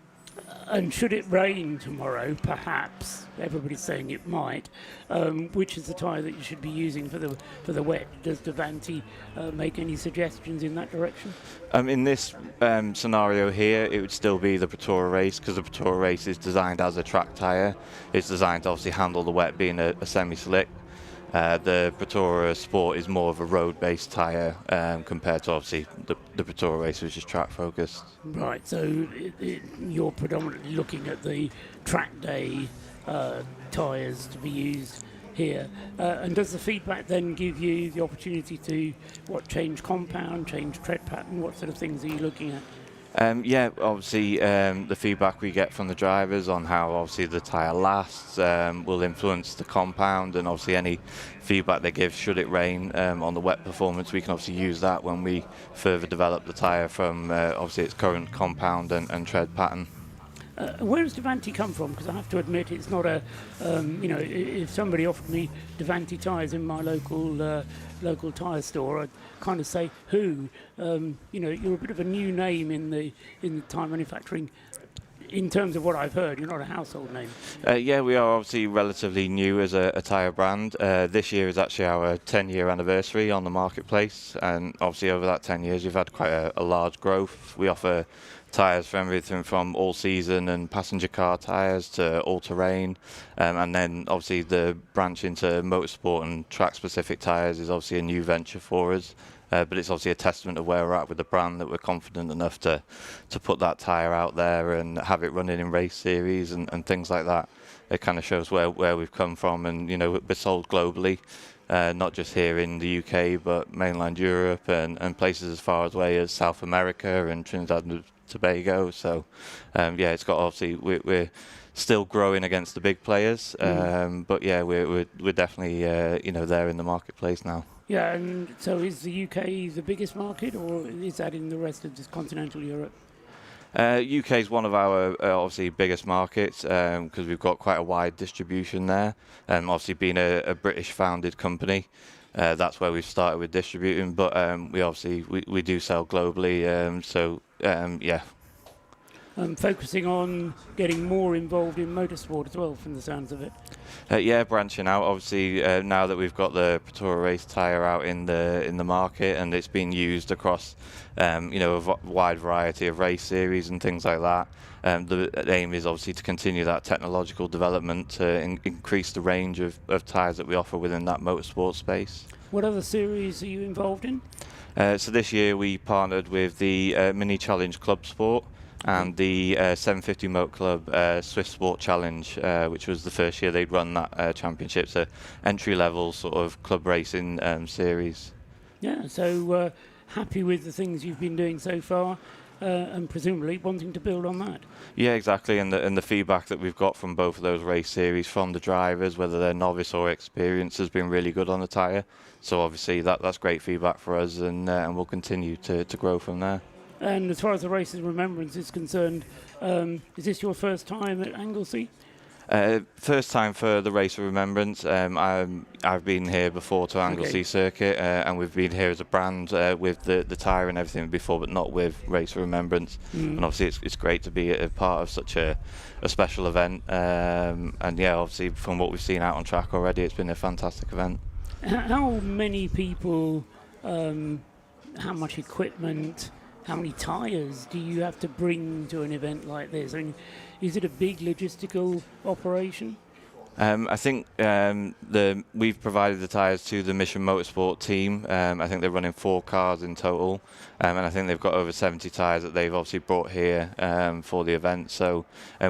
And should it rain tomorrow, perhaps, everybody's saying it might, which is the tyre that you should be using for the wet? Does Davanti make any suggestions in that direction? In this scenario here, it would still be the Pretoria race, because the Pretoria race is designed as a track tyre. It's designed to obviously handle the wet, being a semi-slick. The Pretoria Sport is more of a road-based tyre compared to obviously the Pretoria race, which is track-focused. Right, so you're predominantly looking at the track day tyres to be used here. And does the feedback then give you the opportunity to change compound, change tread pattern? What sort of things are you looking at? Yeah, obviously the feedback we get from the drivers on how obviously the tyre lasts will influence the compound, and obviously any feedback they give should it rain on the wet performance, we can obviously use that when we further develop the tyre from obviously its current compound and tread pattern. Where does Devanti come from? Because I have to admit, it's not a, if somebody offered me Devanti tyres in my local tyre store, I'd kind of say, who? You're a bit of a new name in the tyre manufacturing. In terms of what I've heard, you're not a household name. Yeah, we are obviously relatively new as a tyre brand. This year is actually our 10-year anniversary on the marketplace, and obviously over that 10 years we've had quite a large growth. We offer tyres for everything from all-season and passenger car tyres to all-terrain, and then obviously the branch into motorsport and track-specific tyres is obviously a new venture for us. But it's obviously a testament of where we're at with the brand, that we're confident enough to put that tyre out there and have it running in race series and things like that. It kind of shows where we've come from, and we're sold globally, not just here in the UK, but mainland Europe and places as far away as South America and Trinidad and Tobago. So yeah, it's got obviously we're still growing against the big players, but yeah, we're definitely there in the marketplace now. Yeah, and so is the UK the biggest market, or is that in the rest of this continental Europe? UK is one of our obviously biggest markets because we've got quite a wide distribution there. Obviously being a British founded company, that's where we've started with distributing, but we do sell globally, so yeah. Focusing on getting more involved in motorsport as well, from the sounds of it. Yeah, branching out. Obviously, now that we've got the Pretoria race tyre out in the market, and it's been used across, a wide variety of race series and things like that. The aim is obviously to continue that technological development to increase the range of tyres that we offer within that motorsport space. What other series are you involved in? So this year we partnered with the Mini Challenge Club Sport and the 750 Motor Club Swift Sport Challenge, which was the first year they'd run that championship, so entry-level sort of club racing series. Yeah, so happy with the things you've been doing so far, and presumably wanting to build on that. Yeah, exactly, and the feedback that we've got from both of those race series from the drivers, whether they're novice or experienced, has been really good on the tyre. So obviously that's great feedback for us, and we'll continue to grow from there. And as far as the Race of Remembrance is concerned, is this your first time at Anglesey? First time for the Race of Remembrance. I've been here before to Anglesey Circuit, and we've been here as a brand with the tyre and everything before, but not with Race of Remembrance. And obviously it's great to be a part of such a special event. And yeah, obviously from what we've seen out on track already, it's been a fantastic event. How many people, how much equipment, how many tyres do you have to bring to an event like this? I mean, is it a big logistical operation? I think we've provided the tyres to the Mission Motorsport team. I think they're running 4 cars in total, and I think they've got over 70 tyres that they've obviously brought here for the event. So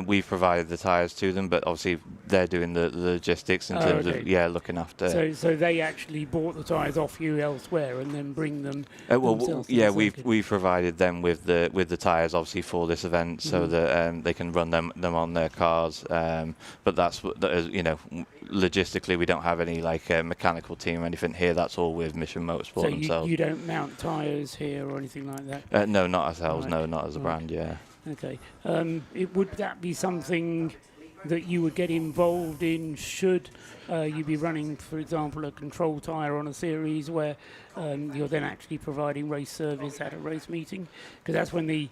we've provided the tyres to them, but obviously they're doing the logistics in terms of looking after. So they actually bought the tyres off you elsewhere and then bring them. We've provided them with the tyres obviously for this event, so that they can run them on their cars. But that's logistically we don't have any mechanical team or anything here. That's all with Mission Motorsport themselves. So you don't mount tyres here or anything like that? No, not ourselves. Right. No, not as a brand. Yeah. Okay. Would that be something that you would get involved in should you be running, for example, a control tyre on a series where you're then actually providing race service at a race meeting? Because that's when the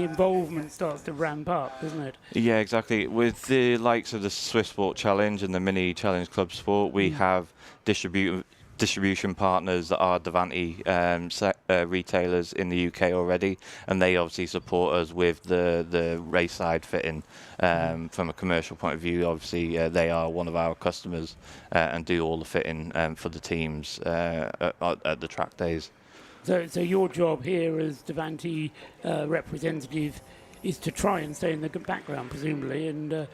involvement starts to ramp up, isn't it? Yeah, exactly. With the likes of the Swift Sport Challenge and the Mini Challenge Club Sport, we have distribution partners that are Devanti retailers in the UK already, and they obviously support us with the race side fitting. From a commercial point of view, obviously they are one of our customers and do all the fitting for the teams at the track days. So your job here as Devanti representative is to try and stay in the background, presumably, and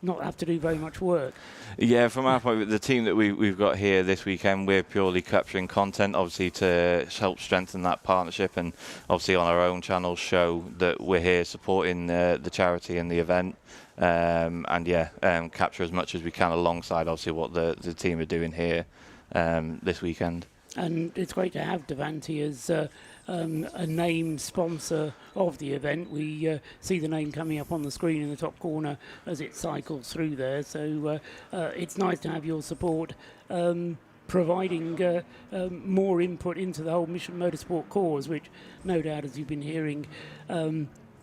not have to do very much work. Yeah, from our point, the team that we've got here this weekend, we're purely capturing content, obviously to help strengthen that partnership, and obviously on our own channels show that we're here supporting the charity and the event, and capture as much as we can alongside obviously what the team are doing here this weekend. And it's great to have Davanti as a named sponsor of the event. We see the name coming up on the screen in the top corner as it cycles through there. So it's nice to have your support, providing more input into the whole Mission Motorsport cause, which no doubt, as you've been hearing,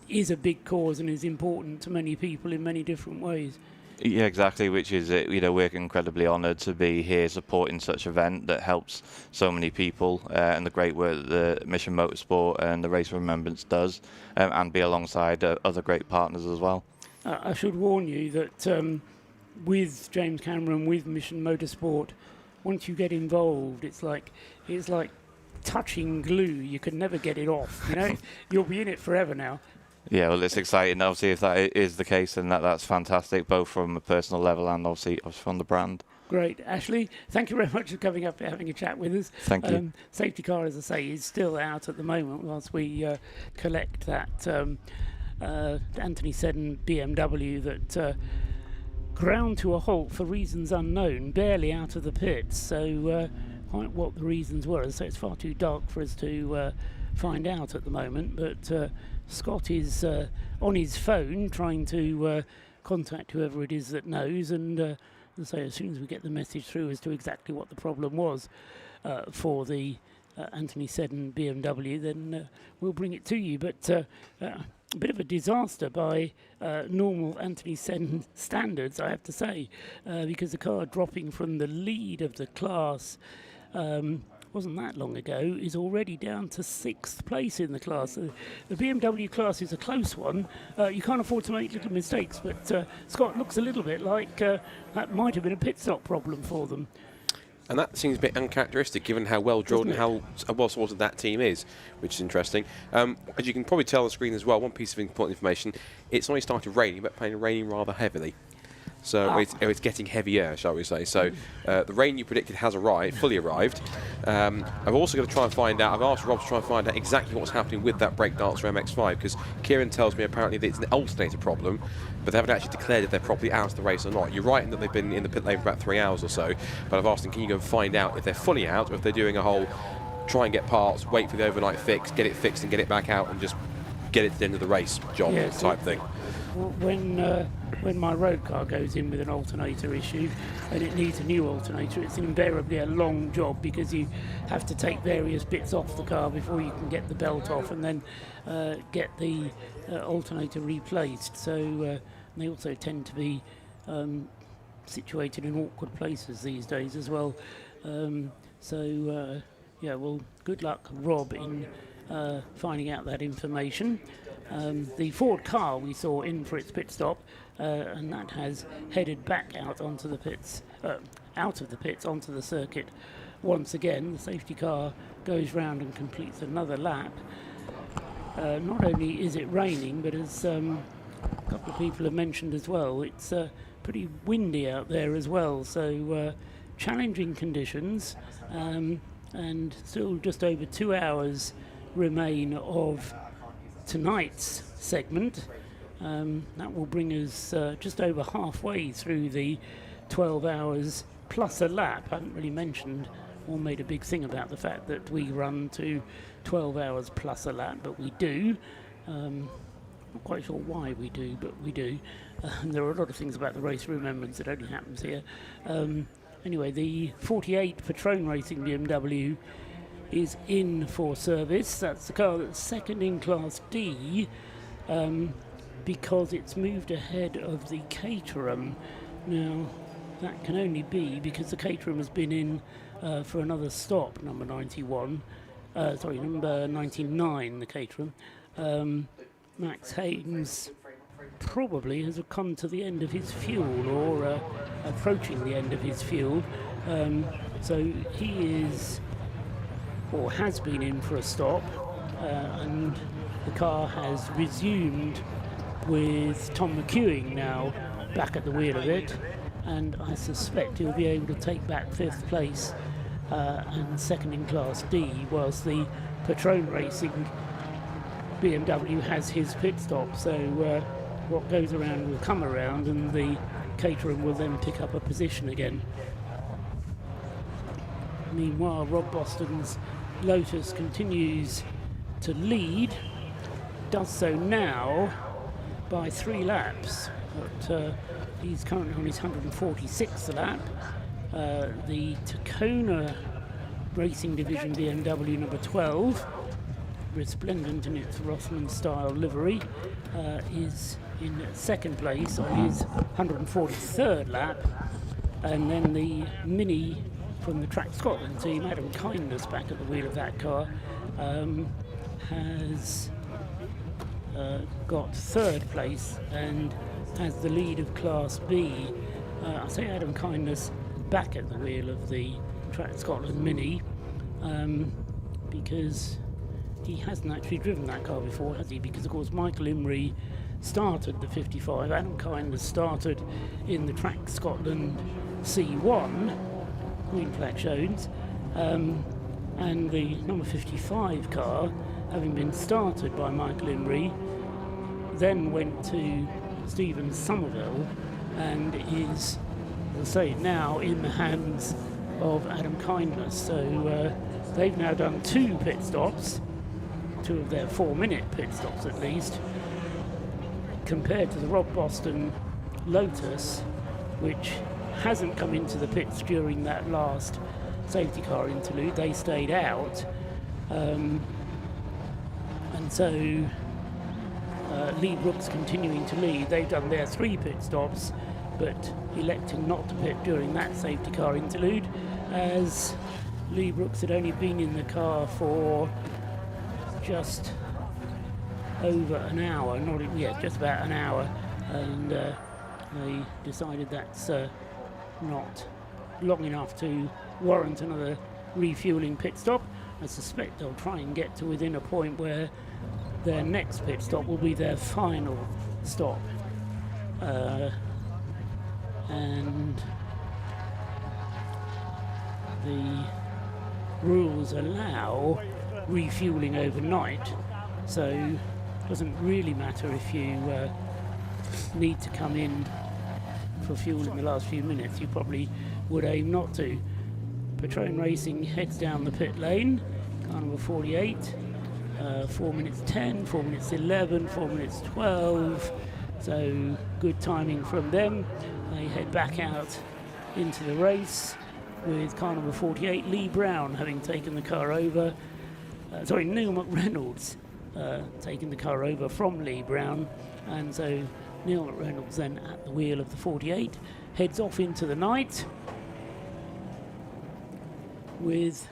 is a big cause and is important to many people in many different ways. Yeah, exactly, which is, we're incredibly honoured to be here supporting such an event that helps so many people, and the great work that the Mission Motorsport and the Race of Remembrance does, and be alongside other great partners as well. I should warn you that with James Cameron, with Mission Motorsport, once you get involved, it's like touching glue. You can never get it off, You'll be in it forever now. Yeah, well, it's exciting. Obviously, if that is the case, then that's fantastic, both from a personal level and obviously from the brand. Great. Ashley, thank you very much for coming up and having a chat with us. Thank you. Safety car, as I say, is still out at the moment whilst we collect that Anthony Seddon BMW that ground to a halt for reasons unknown, barely out of the pits. So quite what the reasons were. So it's far too dark for us to find out at the moment, but Scott is on his phone trying to contact whoever it is that knows, and as soon as we get the message through as to exactly what the problem was for the Anthony Seddon BMW, then we'll bring it to you. But a bit of a disaster by normal Anthony Seddon standards, I have to say, because the car dropping from the lead of the class wasn't that long ago, is already down to 6th place in the class. The BMW class is a close one. You can't afford to make little mistakes, but Scott looks a little bit like that might have been a pit stop problem for them. And that seems a bit uncharacteristic given how well drilled and how well sorted that team is, which is interesting. As you can probably tell on the screen as well, one piece of important information, it's only started raining, but raining rather heavily. So it's getting heavier, shall we say. So the rain you predicted has arrived, fully arrived. I've also got to try and find out, I've asked Rob to try and find out exactly what's happening with that brake dancer MX-5, because Kieran tells me apparently that it's an alternator problem, but they haven't actually declared if they're properly out of the race or not. You're right in that they've been in the pit lane for about 3 hours or so, but I've asked them, can you go and find out if they're fully out, or if they're doing a whole try and get parts, wait for the overnight fix, get it fixed and get it back out and just get it to the end of the race job type thing. When my road car goes in with an alternator issue and it needs a new alternator, it's invariably a long job because you have to take various bits off the car before you can get the belt off and then get the alternator replaced. So they also tend to be situated in awkward places these days as well. Well, good luck, Rob, in finding out that information. The Ford car we saw in for its pit stop, and that has headed back out onto the pits, out of the pits onto the circuit once again. The safety car goes round and completes another lap. Not only is it raining, but as a couple of people have mentioned as well, it's pretty windy out there as well. So challenging conditions, and still just over 2 hours remain of tonight's segment. That will bring us just over halfway through the 12 hours plus a lap. I haven't really mentioned or made a big thing about the fact that we run to 12 hours plus a lap, but we do. Not quite sure why we do, but we do. There are a lot of things about the Race of Remembrance that only happens here. Anyway, the 48 Patrone Racing BMW is in for service. That's the car that's second in Class D, because it's moved ahead of the Caterham. Now, that can only be because the Caterham has been in for another stop, number 91. Number 99, the Caterham. Max Haynes probably has come to the end of his fuel, or approaching the end of his fuel. So he is, or has been in for a stop, and the car has resumed with Tom McEwing now back at the wheel of it, and I suspect he'll be able to take back 5th place. And second in Class D, whilst the Patrone Racing BMW has his pit stop. So what goes around will come around, and the Caterham will then pick up a position again. Meanwhile, Rob Boston's Lotus continues to lead, does so now by 3 laps, but he's currently on his 146th lap. The Tacona Racing Division BMW number 12, resplendent in its Rothman style livery, is in 2nd place on his 143rd lap, and then the Mini from the Track Scotland team, Adam Kindness back at the wheel of that car, has got 3rd place and has the lead of Class B. I say Adam Kindness back at the wheel of the Track Scotland Mini, because he hasn't actually driven that car before, has he? Because of course Michael Imrie started the 55, Adam Kindness started in the Track Scotland C1, green flag shows, and the number 55 car, having been started by Michael Imrie, then went to Stephen Somerville and is, as I say, now in the hands of Adam Kindness. So they've now done 2 pit stops, 2 of their 4-minute pit stops at least, compared to the Rob Boston Lotus, which hasn't come into the pits during that last safety car interlude. They stayed out, and so Lee Brooks continuing to lead. They've done their 3 pit stops, but electing not to pit during that safety car interlude, as Lee Brooks had only been in the car for just over an hour, just about an hour, and they decided that's not long enough to warrant another refueling pit stop. I suspect they'll try and get to within a point where their next pit stop will be their final stop. And the rules allow refueling overnight, so it doesn't really matter if you need to come in for fuel in the last few minutes. You probably would aim not to. Patrone Racing heads down the pit lane, car number 48, 4 minutes 10, 4 minutes 11, 4 minutes 12, so good timing from them. They head back out into the race with car number 48, Lee Brown having taken the car over, Neil McReynolds taking the car over from Lee Brown, and so Neil McReynolds then at the wheel of the 48 heads off into the night with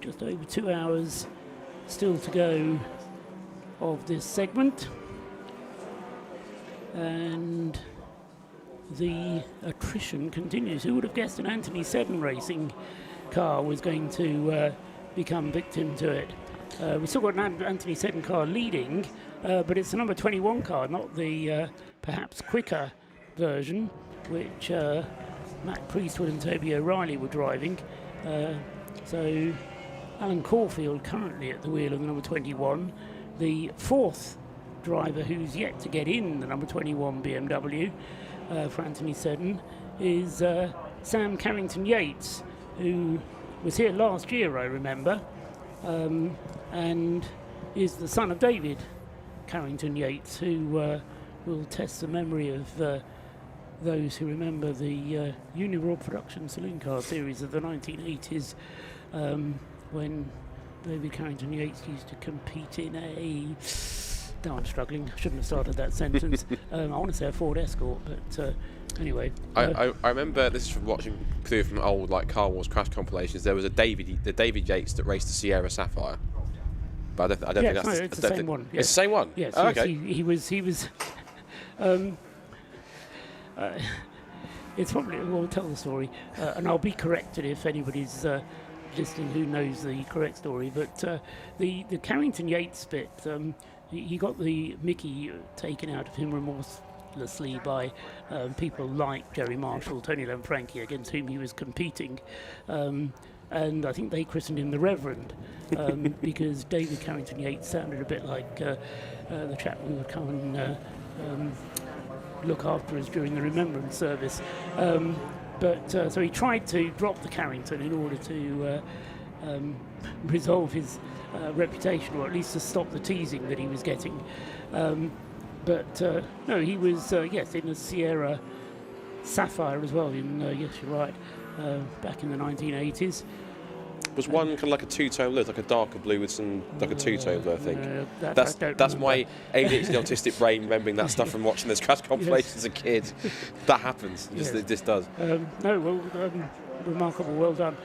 just over 2 hours still to go of this segment, and the attrition continues. Who would have guessed an Anthony Seddon Racing car was going to become victim to it? We still got an Anthony Seddon car leading, but it's the number 21 car, not the perhaps quicker version, which Matt Priestwood and Toby O'Reilly were driving. So Alan Caulfield currently at the wheel of the number 21. The 4th driver who's yet to get in the number 21 BMW for Anthony Seddon is Sam Carrington-Yates, who was here last year, I remember, and is the son of David Carrington-Yates, who will test the memory of those who remember the Uniroyal Production Saloon Car Series of the 1980s, when David Carrington-Yates used to compete in a... No, I'm struggling. I shouldn't have started that sentence. I want to say a Ford Escort, but anyway. I remember, this is from watching through from old Car Wars crash compilations, there was the David Yates that raced the Sierra Sapphire. But I don't think that's... it's the same one. Yes. It's the same one? Yes, oh, yes, okay. He was it's probably, we'll tell the story, and I'll be corrected if anybody's listening who knows the correct story, but the Carrington Yates bit, he got the Mickey taken out of him relentlessly by people like Jerry Marshall, Tony Lanfranchi, against whom he was competing. And I think they christened him the Reverend because David Carrington Yates sounded a bit like the chap who would come and look after us during the Remembrance service. So he tried to drop the Carrington in order to resolve his reputation, or at least to stop the teasing that he was getting. No, he was, yes, in a Sierra Sapphire as well, yes, you're right, back in the 1980s. Was one kind of like a two-tone blue, like a darker blue with some, like a two-tone blue, I think. That's my ADHD autistic brain remembering that stuff from watching those crash compilations as a kid. That happens, it just does. Remarkable, well done.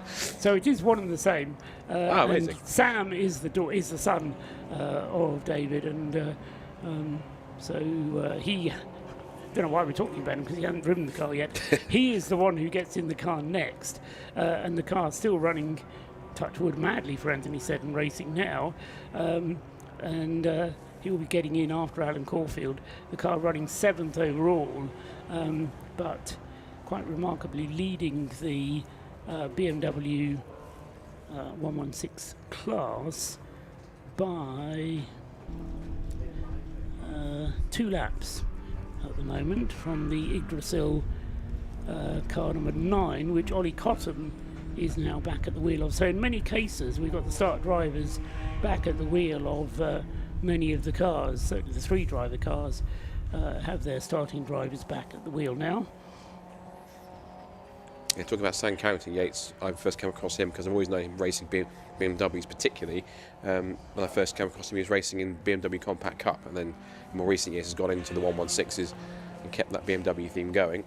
So it is one and the same. Amazing. And Sam is the son of David, and he. I don't know why we're talking about him, because he hasn't driven the car yet. He is the one who gets in the car next, and the car's still running, touch wood, madly for Anthony Seddon Racing now, and he will be getting in after Alan Caulfield. The car running 7th overall, but quite remarkably leading the BMW 116 class by 2 laps at the moment from the Yggdrasil car number 9, which Ollie Cottam is now back at the wheel of. So in many cases we've got the start drivers back at the wheel of many of the cars. Certainly the 3 driver cars have their starting drivers back at the wheel now. Yeah, talking about Sam Carrington Yates, I first came across him because I've always known him racing BMWs particularly. When I first came across him, he was racing in BMW Compact Cup, and then in more recent years has gone into the 116s and kept that BMW theme going.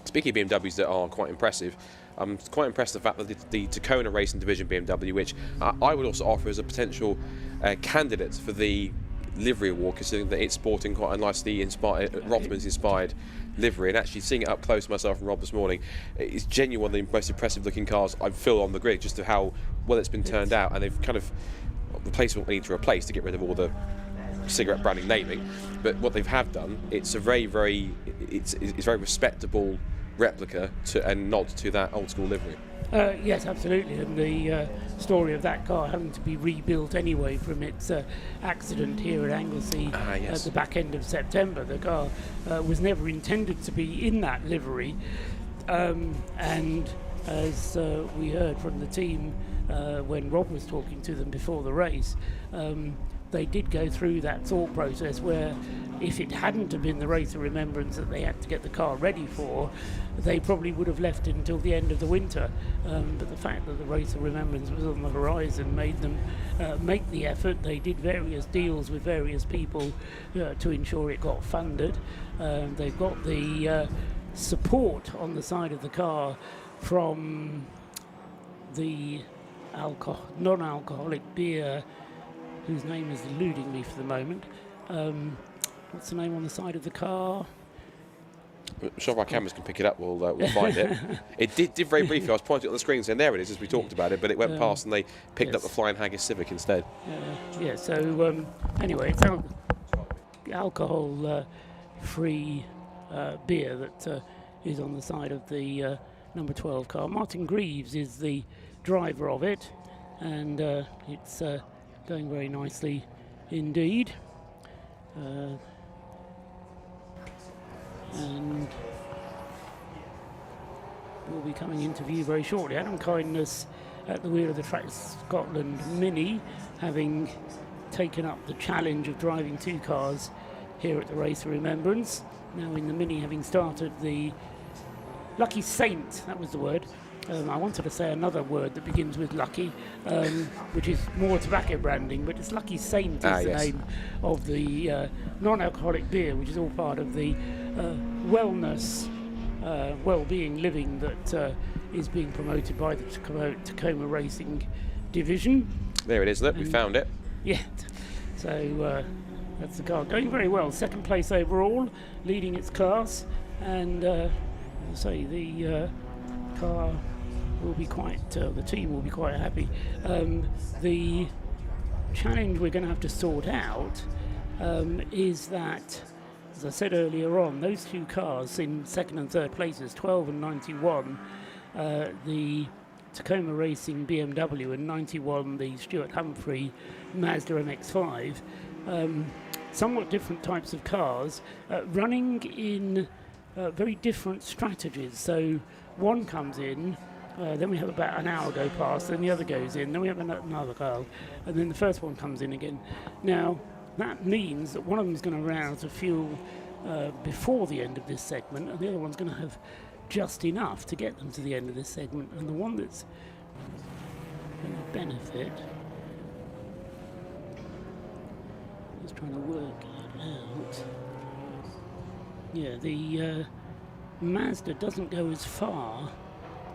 Speaking of BMWs that are quite impressive, I'm quite impressed with the fact that the Tacona Racing Division BMW, which I would also offer as a potential candidate for the livery award, considering that it's sporting quite a nicely inspired, Rothmans inspired livery, and actually seeing it up close myself and Rob this morning, it's genuinely one of the most impressive looking cars I feel on the grid, just to how well it's been turned out, and they've kind of replaced what they need to replace to get rid of all the cigarette branding naming. But what they have done, it's a very respectable replica and nod to that old school livery. Yes, absolutely, and the story of that car having to be rebuilt anyway from its accident here at Anglesey at the back end of September. The car was never intended to be in that livery, and as we heard from the team when Rob was talking to them before the race, they did go through that thought process where if it hadn't have been the Race of Remembrance that they had to get the car ready for, they probably would have left it until the end of the winter. But the fact that the Race of Remembrance was on the horizon made them make the effort. They did various deals with various people to ensure it got funded. They've got the support on the side of the car from the non-alcoholic beer, whose name is eluding me for the moment. What's the name on the side of the car? I'm sure if our cameras can pick it up, we'll find it. It did very briefly. I was pointing on the screen saying there it is as we talked about it, but it went past and they picked up the Flying Haggis Civic instead. So anyway, it's alcohol-free beer that is on the side of the number 12 car. Martin Greaves is the driver of it, and it's going very nicely indeed. And will be coming into view very shortly. Adam Kindness at the wheel of the Track Scotland Mini, having taken up the challenge of driving 2 cars here at the Race of Remembrance. Now in the Mini, having started the Lucky Saint, that was the word. I wanted to say another word that begins with Lucky, which is more tobacco branding, but it's Lucky Saint is the name of the non-alcoholic beer, which is all part of the wellness, well-being living that is being promoted by the Tacoma Racing Division. There it is, look, we found it. Yeah, so that's the car going very well. 2nd place overall, leading its class, and the car will be quite, the team will be quite happy. The challenge we're going to have to sort out is that as I said earlier on, those two cars in second and third places, 12 and 91, the Tacoma Racing BMW and 91 the Stuart Humphrey Mazda MX-5, somewhat different types of cars, running in very different strategies. So one comes in, then we have about an hour go past, then the other goes in, then we have another car, and then the first one comes in again. Now, that means that one of them is going to run out of fuel before the end of this segment, and the other one's going to have just enough to get them to the end of this segment. And the one that's going to benefit, just trying to work it out. Yeah, the Mazda doesn't go as far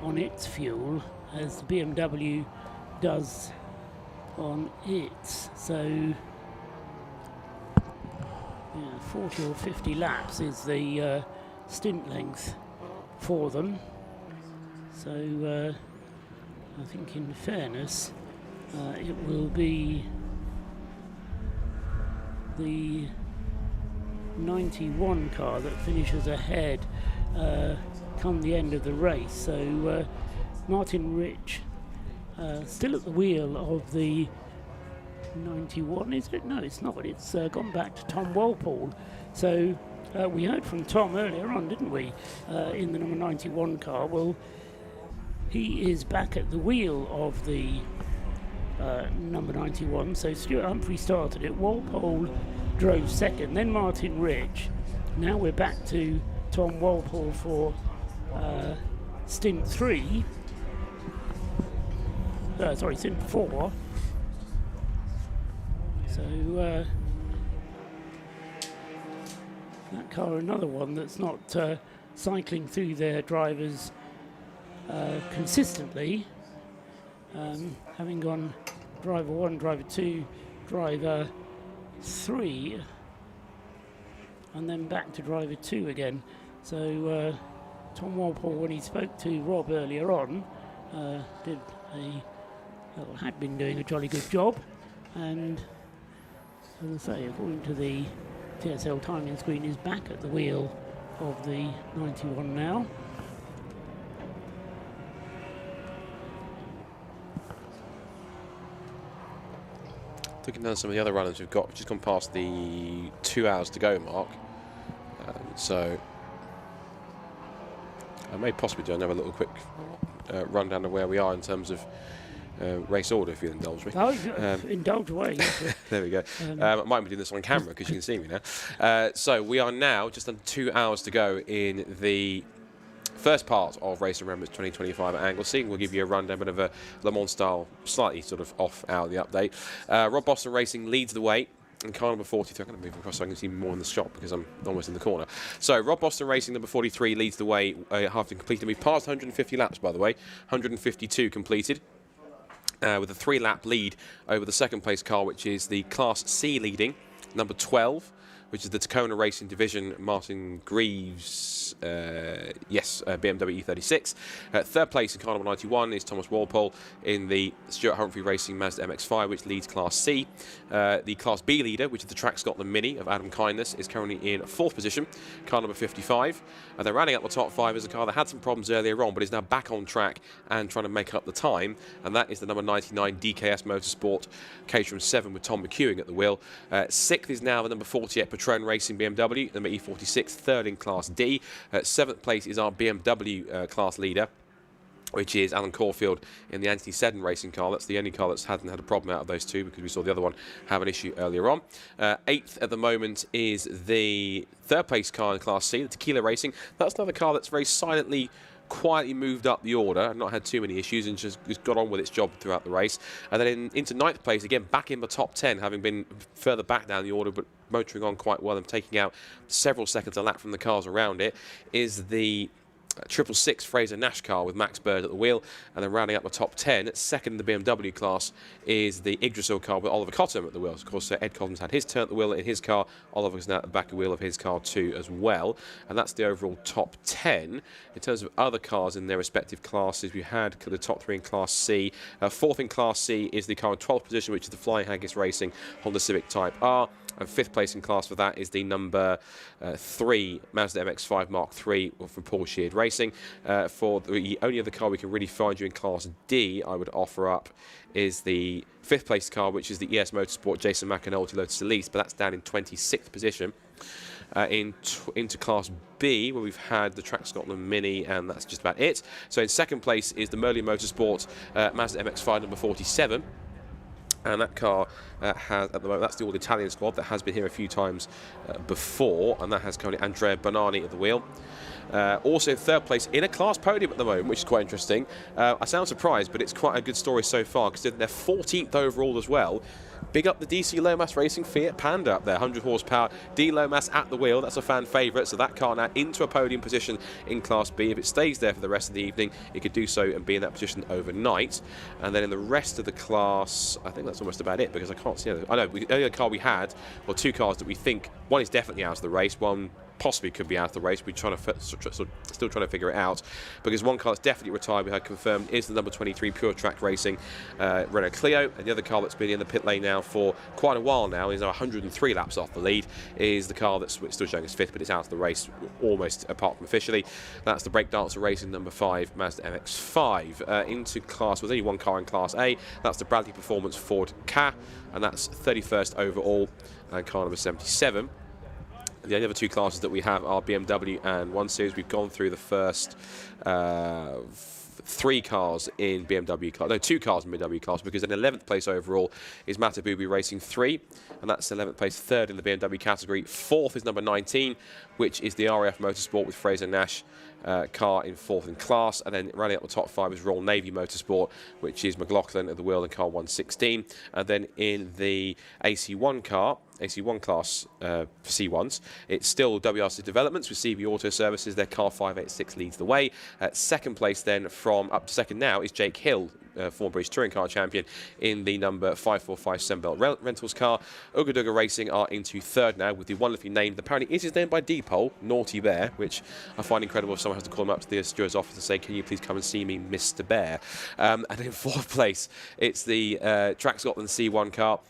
on its fuel as the BMW does on its. So, yeah, 40 or 50 laps is the stint length for them. So, I think in fairness, it will be the 91 car that finishes ahead come the end of the race. So Martin Rich still at the wheel of the 91, is it? No, it's not. It's gone back to Tom Walpole. So we heard from Tom earlier on, didn't we, in the number 91 car. Well, he is back at the wheel of the number 91. So Stuart Humphrey started it, Walpole drove second, then Martin Rich. Now we're back to Tom Walpole for stint 3. Stint 4. So that car, another one that's not cycling through their drivers consistently, having gone driver 1, driver 2, driver 3, and then back to driver 2 again. So Tom Walpole, when he spoke to Rob earlier on, had been doing a jolly good job, and as I say, according to the TSL timing screen, is back at the wheel of the 91 now. Looking down some of the other runners we've got, we've just gone past the 2 hours to go mark. So I may possibly do another little quick rundown of where we are in terms of race order, if you'll indulge me. Oh, indulge away. There we go. I might be doing this on camera because you can see me now. So we are now just under 2 hours to go in the first part of Race of Remembrance 2025 at Anglesey. We'll give you a rundown, bit of a Le Mans style, slightly sort of off out of the update. Rob Boston Racing leads the way in car number 43. I'm going to move across so I can see more in the shot because I'm almost in the corner. So Rob Boston Racing number 43 leads the way after completing. We've passed 150 laps, by the way. 152 completed. With a 3-lap lead over the second place car, which is the Class C leading, number 12, which is the Tacoma Racing Division, Martin Greaves, BMW E36. Third place in car number 91 is Thomas Walpole in the Stuart Humphrey Racing Mazda MX-5, which leads Class C. The Class B leader, which is the Track Scotland Mini of Adam Kindness, is currently in 4th position, car number 55. And then rounding up the top 5 is a car that had some problems earlier on, but is now back on track and trying to make up the time, and that is the number 99 DKS Motorsport Caterham 7 with Tom McEwing at the wheel. 6th is now the number 48 Retrain Racing BMW, number E46, 3rd in Class D. 7th place is our BMW class leader, which is Alan Caulfield in the Anthony Seddon racing car. That's the only car that hasn't had a problem out of those two, because we saw the other one have an issue earlier on. 8th at the moment is the 3rd place car in Class C, the Tequila Racing. That's another car that's very silently, quietly moved up the order and not had too many issues and just got on with its job throughout the race. And then into 9th place, again, back in the top 10, having been further back down the order, but motoring on quite well and taking out several seconds a lap from the cars around it, is the 666 Fraser Nash car with Max Bird at the wheel. And then rounding up the top 10, second in the BMW class, is the Yggdrasil car with Oliver Cottam at the wheel. Of course, Ed Cottam's had his turn at the wheel in his car. Oliver's now at the back of the wheel of his car too as well. And that's the overall top 10. In terms of other cars in their respective classes, we had the top 3 in Class C. 4th in Class C is the car in 12th position, which is the Flying Haggis Racing Honda Civic Type R. And 5th place in class for that is the number 3 Mazda MX-5 Mark III from Paul Sheard Racing. For the only other car we can really find you in Class D, I would offer up is the 5th place car, which is the ES Motorsport Jason McAnulty Lotus Elise, but that's down in 26th position. Into Class B, where we've had the Track Scotland Mini, and that's just about it. So in 2nd place is the Merlin Motorsport Mazda MX-5 number 47. And that car has, at the moment, that's the all-Italian squad that has been here a few times before, and that has currently Andrea Bonani at the wheel. Also 3rd place in a class podium at the moment, which is quite interesting. I sound surprised, but it's quite a good story so far, because they're 14th overall as well. Big up the DC Lomas Racing Fiat Panda up there, 100 horsepower. D Lomas at the wheel, that's a fan favourite, so that car now into a podium position in Class B. If it stays there for the rest of the evening, it could do so and be in that position overnight. And then in the rest of the class, I think that's almost about it, because I can't see anything. I know, the only car we had, well, 2 cars that we think, one is definitely out of the race, one possibly could be out of the race. We're still trying to figure it out, because one car that's definitely retired, we had confirmed, is the number 23 Pure Track Racing Renault Clio, and the other car that's been in the pit lane now for quite a while now, is now 103 laps off the lead, is the car that's still showing as 5th, but it's out of the race almost apart from officially. That's the Breakdancer Racing number 5 Mazda MX-5. Into class, there's only one car in Class A, that's the Bradley Performance Ford Ka, and that's 31st overall, and car number 77. The only other 2 classes that we have are BMW and 1 Series. We've gone through the first 3 cars in BMW class, no, 2 cars in BMW class, because in 11th place overall is Matabubi Racing 3, and that's 11th place, 3rd in the BMW category. 4th is number 19, which is the RAF Motorsport with Fraser Nash car in 4th in class, and then running up the top 5 is Royal Navy Motorsport, which is McLaughlin at the wheel in car 116, and then in the AC1 car, AC1 class C1s, it's still WRC Developments with CB Auto Services. Their car 586 leads the way. 2nd place then, from up to 2nd now, is Jake Hill, former British Touring Car Champion, in the number 545 Sunbelt Rentals car. Ugaduga Racing are into 3rd now, with the wonderfully named, apparently it is named by Depot, Naughty Bear, which I find incredible if someone has to call him up to the steward's office and say, can you please come and see me, Mr. Bear? And in 4th place, it's the Track Scotland C1 car.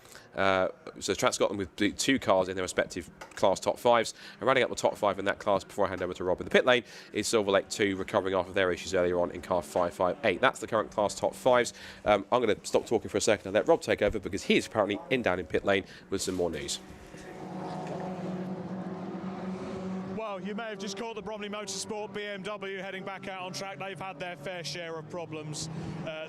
So Track Scotland with the 2 cars in their respective class top 5s, and running up the top 5 in that class before I hand over to Rob in the pit lane is Silver Lake 2, recovering after their issues earlier on in car 558. That's the current class top 5s. I'm going to stop talking for a second and let Rob take over, because he is apparently down in pit lane with some more news. Well, you may have just caught the Bromley Motorsport BMW heading back out on track. They've had their fair share of problems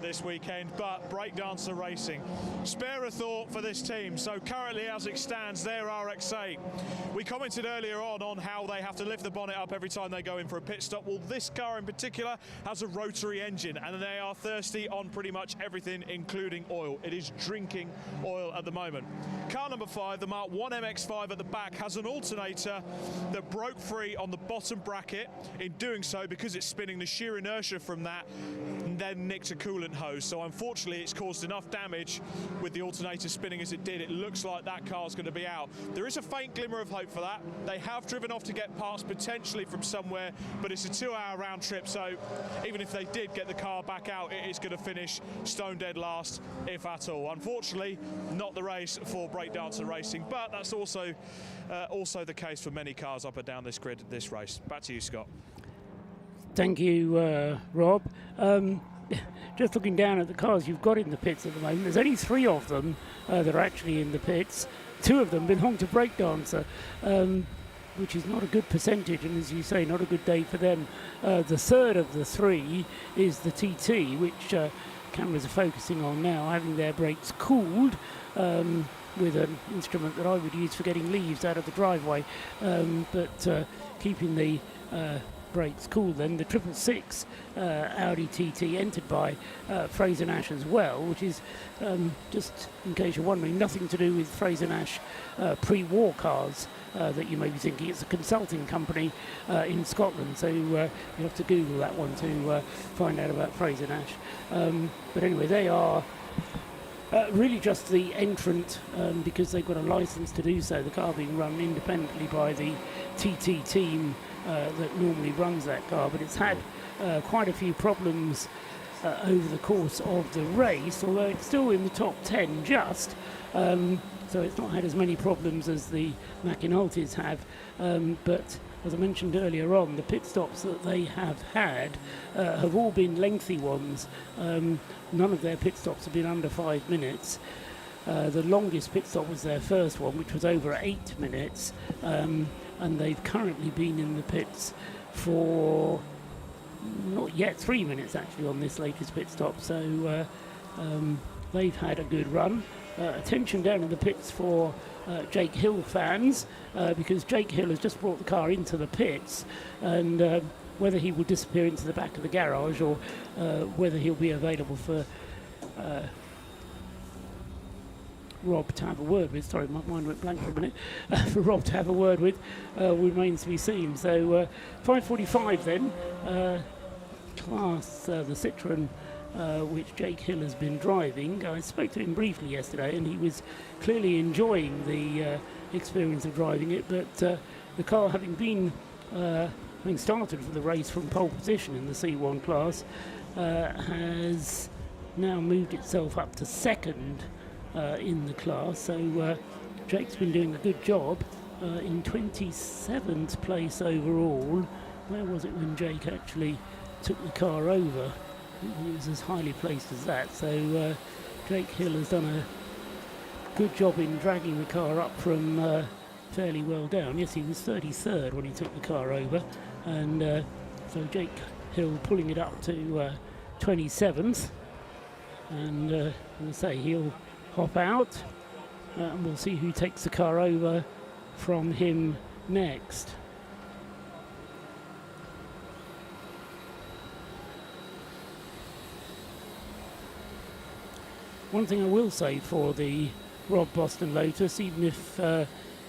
this weekend, but Breakdancer Racing, spare a thought for this team. So currently, as it stands, they're RX-8. We commented earlier on how they have to lift the bonnet up every time they go in for a pit stop. Well, this car in particular has a rotary engine, and they are thirsty on pretty much everything, including oil. It is drinking oil at the moment. Car number 5, the Mark 1 MX-5 at the back, has an alternator that broke free on the bottom bracket. In doing so, because it's spinning, the sheer inertia from that then nicked a coolant hose. So unfortunately, it's caused enough damage with the alternator spinning as it did. It looks like that car's going to be out. There is a faint glimmer of hope for that. They have driven off to get parts potentially from somewhere, but it's a 2-hour round trip, so even if they did get the car back out, it is going to finish stone dead last, if at all. Unfortunately, not the race for Breakdancer Racing, but that's also the case for many cars up and down this grid this race. Back to you, Scott. Thank you, Rob. Just looking down at the cars you've got in the pits at the moment, there's only 3 of them that are actually in the pits. 2 of them belong to Breakdancer, which is not a good percentage, and as you say, not a good day for them. The 3rd of the 3 is the TT, which cameras are focusing on now, having their brakes cooled with an instrument that I would use for getting leaves out of the driveway, but keeping the brakes cool. Then the 666 Audi TT, entered by Fraser Nash as well, which is, just in case you're wondering, nothing to do with Fraser Nash pre-war cars that you may be thinking. It's a consulting company in Scotland, so you have to Google that one to find out about Fraser Nash. But anyway, they are really just the entrant, because they've got a license to do so, the car being run independently by the TT team that normally runs that car, but it's had quite a few problems over the course of the race, although it's still in the top 10 just. So it's not had as many problems as the Penalties have, but as I mentioned earlier on, the pit stops that they have had have all been lengthy ones. None of their pit stops have been under 5 minutes. The longest pit stop was their first one, which was over 8 minutes, and they've currently been in the pits for not yet 3 minutes actually on this latest pit stop, so they've had a good run. Attention down in the pits for Jake Hill fans, because Jake Hill has just brought the car into the pits, and whether he will disappear into the back of the garage or whether he'll be available for Rob to have a word with, sorry, my mind went blank for a minute, for Rob to have a word with, remains to be seen. So 5:45 then, class the Citroen which Jake Hill has been driving. I spoke to him briefly yesterday and he was clearly enjoying the experience of driving it, but the car having started for the race from pole position in the C1 class has now moved itself up to second in the class, so Jake's been doing a good job in 27th place overall. Where was it when Jake actually took the car over? He was as highly placed as that, so Jake Hill has done a good job in dragging the car up from fairly well down. Yes, he was 33rd when he took the car over, and so Jake Hill pulling it up to 27th, and as I say, he'll hop out and we'll see who takes the car over from him next. One thing I will say for the Rob Boston Lotus, even if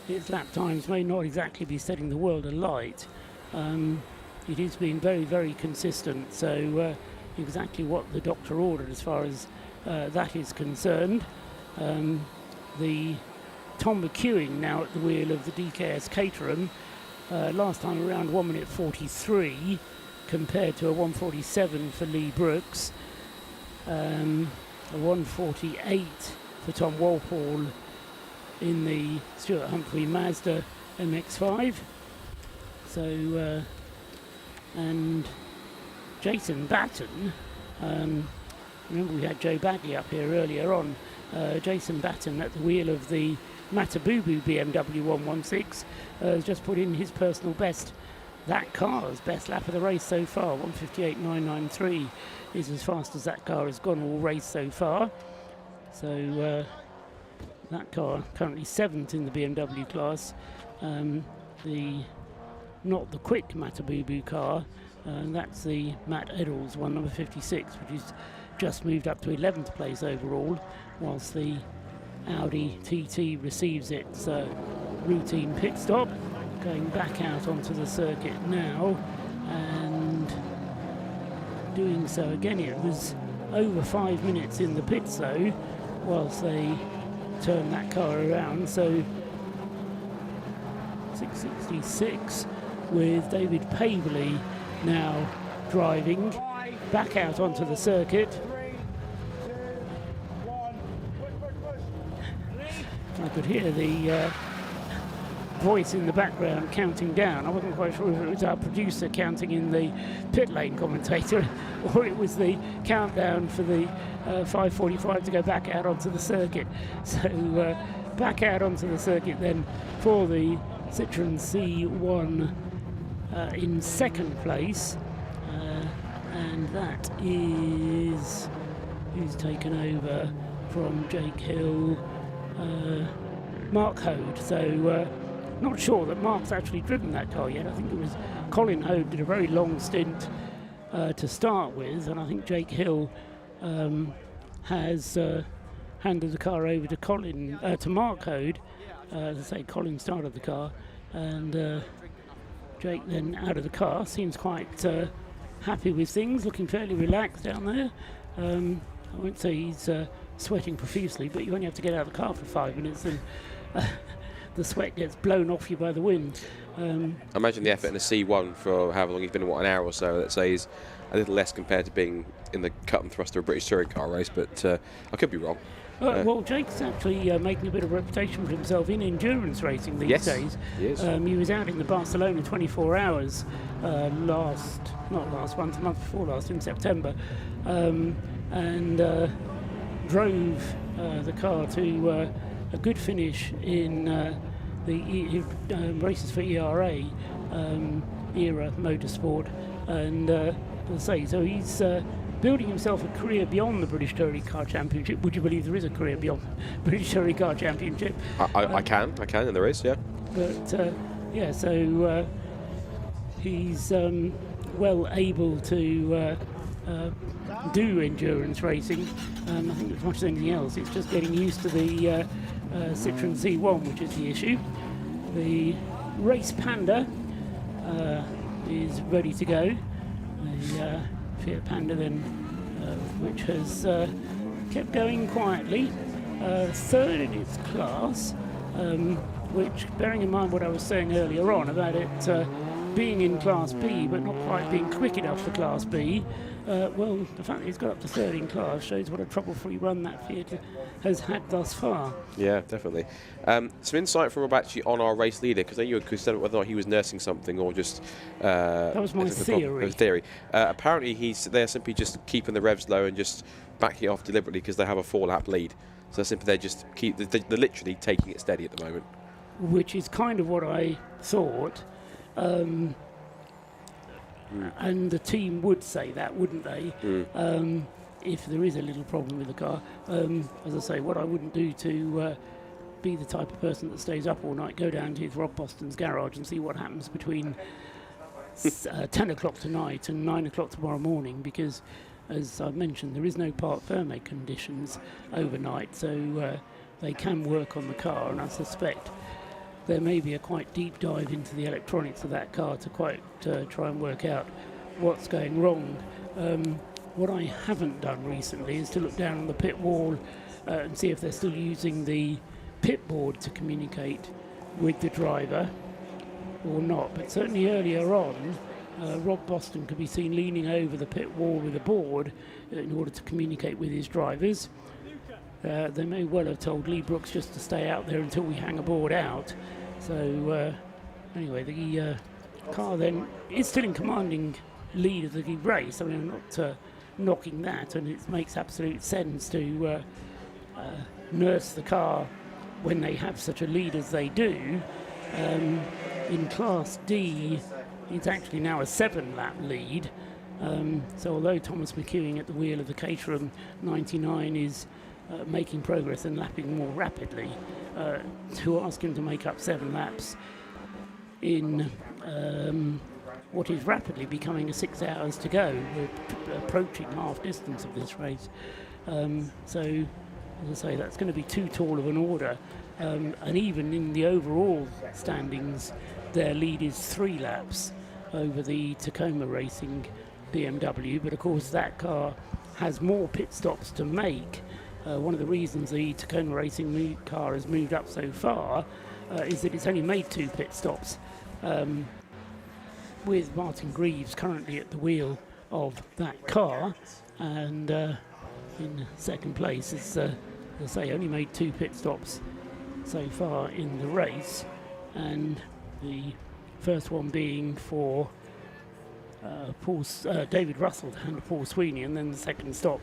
its lap times may not exactly be setting the world alight, it has been very, very consistent, so exactly what the doctor ordered as far as that is concerned. The Tom McEwing now at the wheel of the DKS Caterham, last time around 1 minute 43 compared to a 1:47 for Lee Brooks, a 1:48 for Tom Walpole in the Stuart Humphrey Mazda MX-5. So and Jason Batten, remember we had Joe Bagley up here earlier on. Jason Batten at the wheel of the Matabubu BMW 116 has just put in his personal best. That car's best lap of the race so far, 1:58.993, is as fast as that car has gone all race so far. So that car currently 7th in the BMW class. Not the quick Matabubu car, that's the Matt Eddles one, number 56, which is just moved up to 11th place overall, whilst the Audi TT receives its routine pit stop, going back out onto the circuit now, and doing so again. It was over 5 minutes in the pits though, whilst they turned that car around, so 6:66 with David Pavley now driving back out onto the circuit. I could hear the voice in the background counting down. I wasn't quite sure if it was our producer counting in the pit lane commentator or it was the countdown for the 5:45 to go back out onto the circuit. So back out onto the circuit then for the Citroen C1 in second place, and that is who's taken over from Jake Hill, Mark Hode. So not sure that Mark's actually driven that car yet. I think it was Colin Hode did a very long stint to start with, and I think Jake Hill has handed the car over to Mark Hode. As I say, Colin started the car, and Jake then out of the car. Seems quite happy with things, looking fairly relaxed down there. I won't say he's sweating profusely, but you only have to get out of the car for 5 minutes and the sweat gets blown off you by the wind. Imagine the effort in a C1 for however long he's been, an hour or so, let's say, is a little less compared to being in the cut and thrust of a British touring car race, but I could be wrong. Well, Jake's actually making a bit of a reputation for himself in endurance racing these days. He is. He was out in the Barcelona 24 hours not last month, the month before last, in September, and drove the car to a good finish in the races for ERA, Era Motorsport, and as I say, so he's building himself a career beyond the British Touring Car Championship. Would you believe there is a career beyond the British Touring Car Championship? I can, and there is, yeah. But yeah, so he's well able to do endurance racing. I think as much as anything else, it's just getting used to the Citroen C1, which is the issue. The Race Panda is ready to go. The Fiat Panda then, which has kept going quietly, third in its class, which, bearing in mind what I was saying earlier on about it being in Class B but not quite being quick enough for Class B, well, the fact that he's got up to third in class shows what a trouble-free run that Fiat has had thus far. Yeah, definitely. Some insight from Rob actually on our race leader, because you were concerned whether or not he was nursing something or just... that was my theory. Apparently they're simply just keeping the revs low and just backing it off deliberately because they have a 4-lap lead. So simply they're literally taking it steady at the moment. Which is kind of what I thought. And the team would say that, wouldn't they? If there is a little problem with the car. As I say, what I wouldn't do to be the type of person that stays up all night, go down to Rob Boston's garage and see what happens between 10 o'clock tonight and 9 o'clock tomorrow morning, because, as I mentioned, there is no part firme conditions overnight, so they can work on the car, and I suspect there may be a quite deep dive into the electronics of that car to quite try and work out what's going wrong. What I haven't done recently is to look down on the pit wall and see if they're still using the pit board to communicate with the driver or not. But certainly earlier on, Rob Boston could be seen leaning over the pit wall with a board in order to communicate with his drivers. They may well have told Lee Brooks just to stay out there until we hang a board out. So anyway, the car then is still in commanding lead of the race. I mean, I'm not knocking that, and it makes absolute sense to nurse the car when they have such a lead as they do. In Class D, it's actually now a 7-lap lead. So although Thomas McEwing at the wheel of the Caterham 99 is making progress and lapping more rapidly, to ask him to make up 7 laps in what is rapidly becoming 6 hours to go. We're approaching half distance of this race. So, as I say, that's going to be too tall of an order. And even in the overall standings, their lead is 3 laps over the Tacoma Racing BMW. But of course, that car has more pit stops to make. One of the reasons the Tacoma Racing car has moved up so far is that it's only made 2 pit stops, with Martin Greaves currently at the wheel of that car, and in second place. It's, as I say, only made 2 pit stops so far in the race, and the first one being for David Russell to hand to Paul Sweeney, and then the second stop,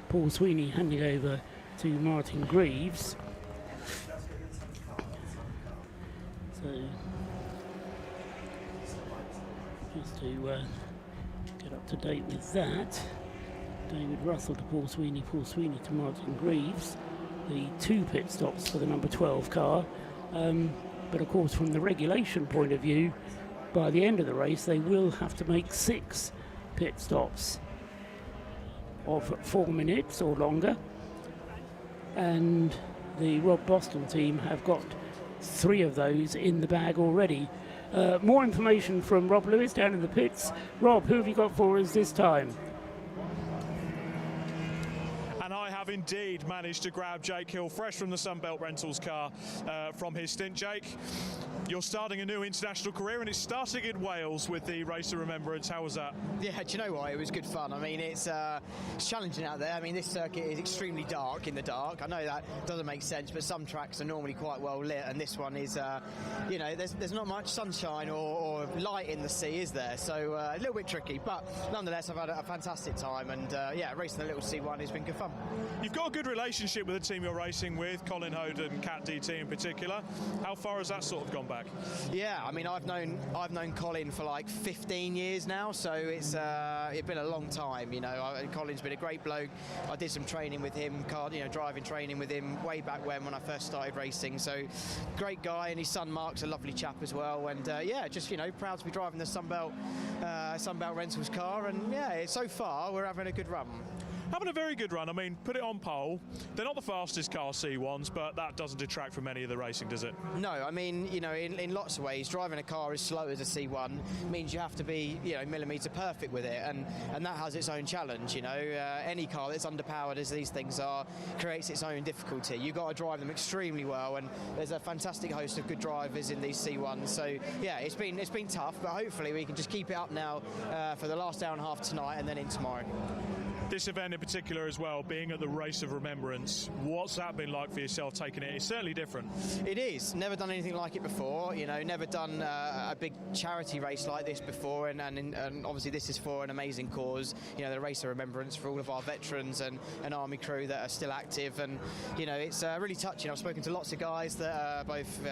Paul Sweeney handing over to Martin Greaves. So, just to get up to date with that, David Russell to Paul Sweeney to Martin Greaves, the 2 pit stops for the number 12 car. But of course, from the regulation point of view, by the end of the race, they will have to make 6 pit stops of 4 minutes or longer. And the Rob Boston team have got 3 of those in the bag already. More information from Rob Lewis down in the pits. Rob, who have you got for us this time? And I have indeed managed to grab Jake Hill, fresh from the Sunbelt Rentals car from his stint. Jake, you're starting a new international career, and it's starting in Wales with the Race of Remembrance. How was that? Yeah, do you know what? It was good fun. I mean, it's challenging out there. I mean, this circuit is extremely dark in the dark. I know that doesn't make sense, but some tracks are normally quite well lit, and this one is, you know, there's not much sunshine or light in the sea, is there? So a little bit tricky, but nonetheless, I've had a fantastic time, and yeah, racing the little C1 has been good fun. You've got a good relationship with the team you're racing with, Colin Hoden, Cat DT in particular. How far has that sort of gone back? Yeah, I mean, I've known Colin for like 15 years now, so it's been a long time. You know, Colin's been a great bloke. I did some training with him, driving training with him way back when I first started racing. So, great guy, and his son Mark's a lovely chap as well. And yeah, just proud to be driving the Sunbelt Rentals car. And yeah, so far we're having a good run. Having a very good run. I mean, put it on pole. They're not the fastest car C1s, but that doesn't detract from any of the racing, does it? No, I mean, in lots of ways, driving a car as slow as a C1 means you have to be, millimetre perfect with it, and that has its own challenge. Any car that's underpowered as these things are creates its own difficulty. You've got to drive them extremely well, and there's a fantastic host of good drivers in these C1s. So yeah, it's been tough, but hopefully we can just keep it up now for the last hour and a half tonight, and then in tomorrow. This event in particular as well, being at the Race of Remembrance, what's that been like for yourself taking it? It's certainly different. It is. Never done anything like it before, never done a big charity race like this before, and obviously this is for an amazing cause, the Race of Remembrance for all of our veterans and Army crew that are still active, and it's really touching. I've spoken to lots of guys that are both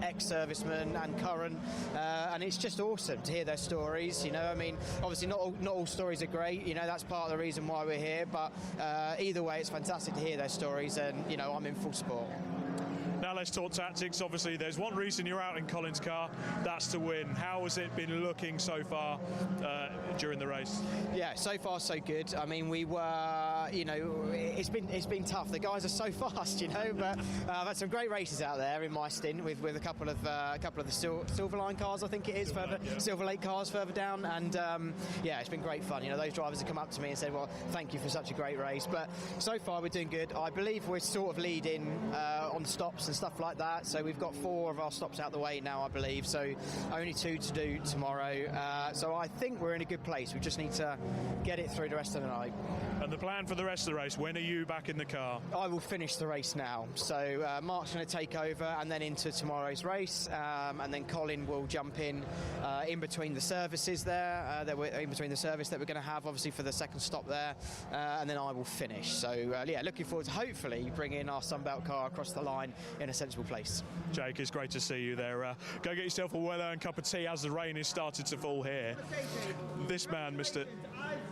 ex-servicemen and current, and it's just awesome to hear their stories. I mean, obviously not all stories are great, that's part of the reason why we're here, but either way it's fantastic to hear their stories, and I'm in full support. Now let's talk tactics. Obviously there's one reason you're out in Colin's car, that's to win. How has it been looking so far during the race? Yeah, so far so good. I mean, we were, it's been tough. The guys are so fast, but I've had some great races out there in my stint with a couple of the Silver Line cars, I think it is, Silver Lake cars further down, and yeah, it's been great fun. Those drivers have come up to me and said, well, thank you for such a great race. But so far we're doing good. I believe we're sort of leading on stops and stuff like that, so we've got 4 of our stops out the way now, I believe, so only 2 to do tomorrow, so I think we're in a good place. We just need to get it through the rest of the night. And the plan for the rest of the race, when are you back in the car? I will finish the race now, so Mark's going to take over and then into tomorrow's race, and then Colin will jump in between the services there, in between the service that we're going to have obviously for the second stop there, and then I will finish. So yeah, looking forward to hopefully bringing our Sunbelt car across the line in a sensible place. Jake, it's great to see you there. Go get yourself a well-earned cup of tea as the rain has started to fall here. This man, Mr.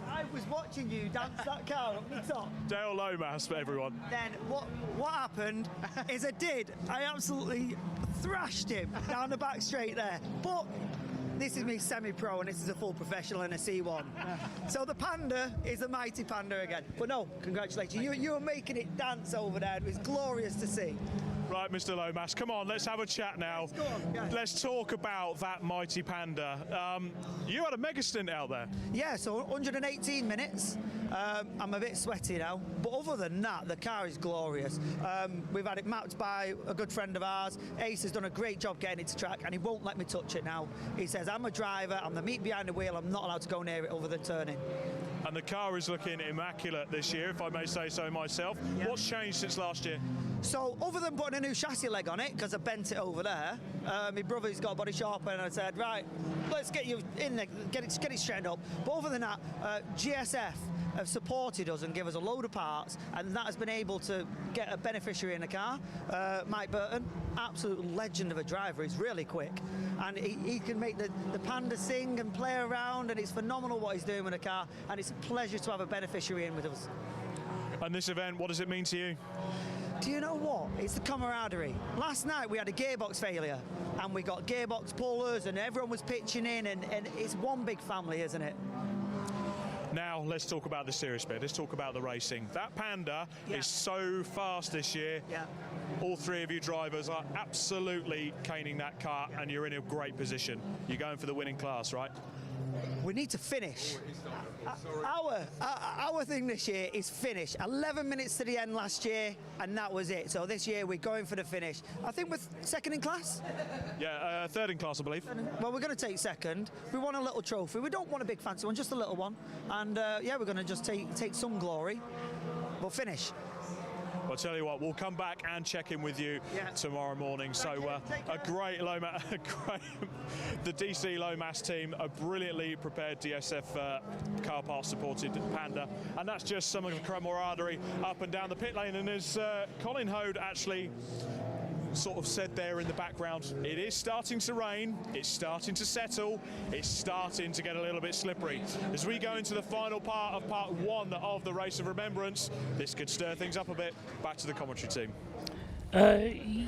I was watching you dance that car up the top. Dale Lomas for everyone. Then what happened is I absolutely thrashed him down the back straight there. But this is me semi-pro and this is a full professional in a C1. So the Panda is a mighty Panda again. But no, congratulations. You were making it dance over there. It was glorious to see. Right, Mr. Lomas, come on, let's have a chat now. Let's talk about that mighty Panda. You had a mega stint out there. Yeah, so 118 minutes. I'm a bit sweaty now, but other than that, the car is glorious. We've had it mapped by a good friend of ours. Ace has done a great job getting it to track, and he won't let me touch it now. He says, I'm a driver, I'm the meat behind the wheel, I'm not allowed to go near it other than turning. And the car is looking immaculate this year, if I may say so myself. Yeah. What's changed since last year? So, other than putting a new chassis leg on it, because I bent it over there, my brother's got a body sharpener, and I said, right, let's get you in there, get it straightened up. But other than that, GSF have supported us and give us a load of parts, and that has been able to get a beneficiary in the car. Mike Burton, absolute legend of a driver. He's really quick, and he can make the Panda sing and play around, and it's phenomenal what he's doing with the car, and it's a pleasure to have a beneficiary in with us. And this event, what does it mean to you? Do you know what? It's the camaraderie. Last night we had a gearbox failure, and we got gearbox pullers, and everyone was pitching in, and it's one big family, isn't it? Now, let's talk about the serious bit. Let's talk about the racing. That Panda is so fast this year. Yeah. All 3 of you drivers are absolutely caning that car, and you're in a great position. You're going for the winning class, right? We need to finish. Our thing this year is finish. 11 minutes to the end last year, and that was it. So this year we're going for the finish. I think we're second in class. Yeah, third in class, I believe. Well, we're going to take second. We want a little trophy. We don't want a big fancy one, just a little one. And yeah, we're going to just take some glory. We'll finish. I'll tell you what, we'll come back and check in with you tomorrow morning. So a great the DC low mass team, a brilliantly prepared DSF car parts supported Panda, and that's just some of the camaraderie up and down the pit lane. And as Colin Hode actually sort of said there in the background, it is starting to rain, it's starting to settle, it's starting to get a little bit slippery. As we go into the final part of part 1 of the Race of Remembrance, this could stir things up a bit. Back to the commentary team.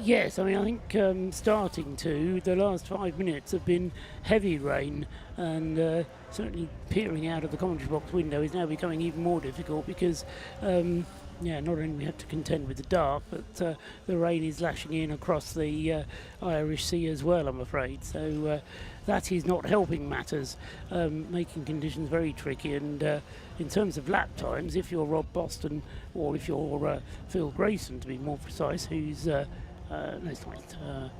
Yes, I mean, I think starting to, the last 5 minutes have been heavy rain, and certainly peering out of the commentary box window is now becoming even more difficult because yeah, not only we have to contend with the dark, but the rain is lashing in across the Irish Sea as well, I'm afraid. So that is not helping matters, making conditions very tricky. And in terms of lap times, if you're Rob Boston, or if you're Phil Grayson, to be more precise, who's no, it's not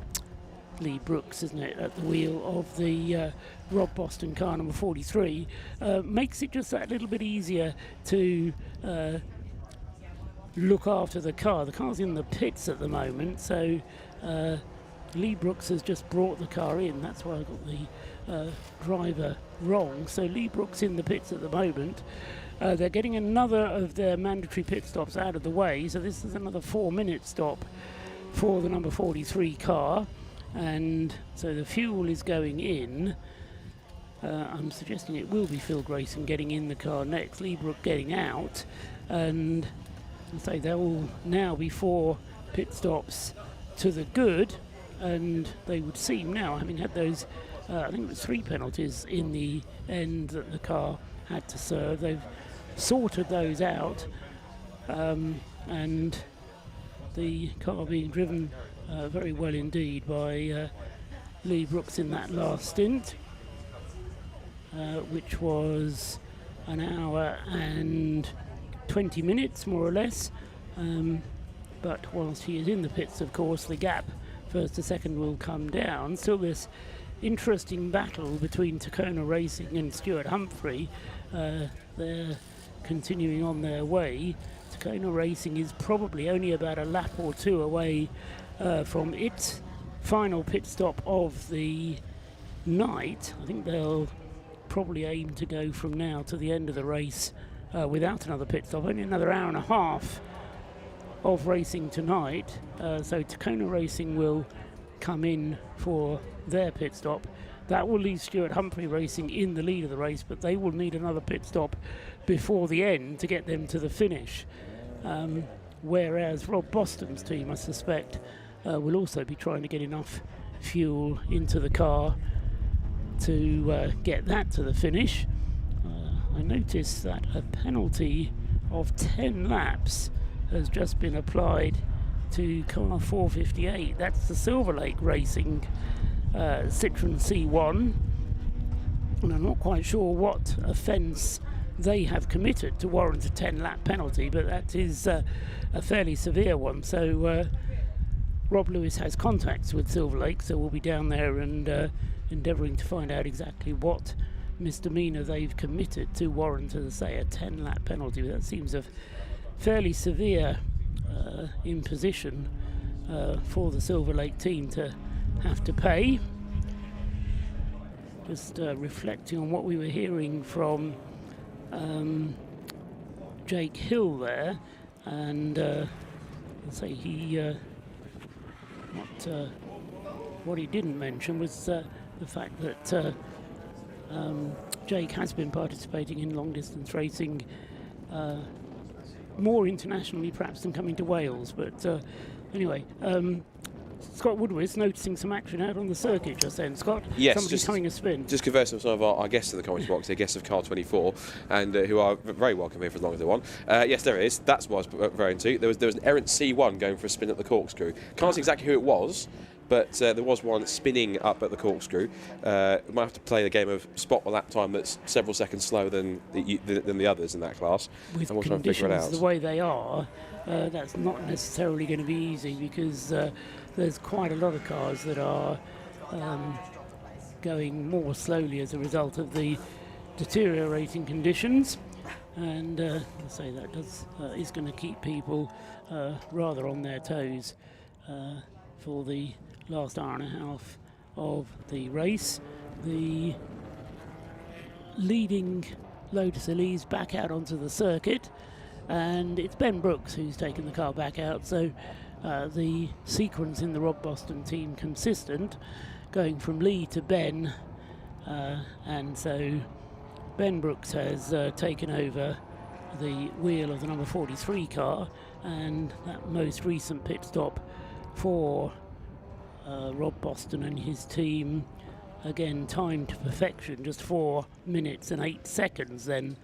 Lee Brooks, isn't it, at the wheel of the Rob Boston car number 43, makes it just that little bit easier to look after the car. The car's in the pits at the moment, so Lee Brooks has just brought the car in. That's why I got the driver wrong. So Lee Brooks in the pits at the moment. They're getting another of their mandatory pit stops out of the way, so this is another 4-minute stop for the number 43 car, and so the fuel is going in. I'm suggesting it will be Phil Grayson getting in the car next, Lee Brooks getting out, and so there will now be 4 pit stops to the good, and they would seem now, having had those, I think it was 3 penalties in the end that the car had to serve, they've sorted those out, and the car being driven very well indeed by Lee Brooks in that last stint, which was an hour and 20 minutes more or less, but whilst he is in the pits, of course, the gap first to second will come down. Still this interesting battle between Tacona Racing and Stuart Humphrey. They're continuing on their way. Tacona Racing is probably only about a lap or 2 away from its final pit stop of the night. I think they'll probably aim to go from now to the end of the race without another pit stop. Only another hour and a half of racing tonight, so Tacona Racing will come in for their pit stop. That will leave Stuart Humphrey Racing in the lead of the race, but they will need another pit stop before the end to get them to the finish, whereas Rob Boston's team, I suspect, will also be trying to get enough fuel into the car to get that to the finish. I noticed that a penalty of 10 laps has just been applied to car 458. That's the Silver Lake Racing Citroen C1, and I'm not quite sure what offence they have committed to warrant a 10-lap penalty, but that is a fairly severe one. So Rob Lewis has contacts with Silver Lake, so we'll be down there and endeavouring to find out exactly what misdemeanour they've committed to warrant, as I say, a 10-lap penalty. But that seems a fairly severe imposition for the Silver Lake team to have to pay. Just reflecting on what we were hearing from Jake Hill there, and I'll say he what he didn't mention was the fact that Jake has been participating in long distance racing more internationally perhaps than coming to Wales, but anyway, Scott Woodward's noticing some action out on the circuit just then. Scott, yes, somebody's coming a spin. Just conversing with some of our guests in the commentary box, they're guests of Car 24, and who are very welcome here for as long as they want. Yes, there is. That's what I was referring to. There was an errant C1 going for a spin at the corkscrew. Can't see exactly who it was, but there was one spinning up at the corkscrew. We might have to play the game of spot the lap time that's several seconds slower than the others in that class. With and we'll try and figure it out. conditions the way they are, that's not necessarily going to be easy, because there's quite a lot of cars that are going more slowly as a result of the deteriorating conditions, and I say that is going to keep people rather on their toes for the last hour and a half of the race. The leading Lotus Elise back out onto the circuit, and it's Ben Brooks who's taken the car back out, so the sequence in the Rob Boston team consistent, going from Lee to Ben, and so Ben Brooks has taken over the wheel of the number 43 car, and that most recent pit stop for Rob Boston and his team, again timed to perfection, just 4 minutes and 8 seconds then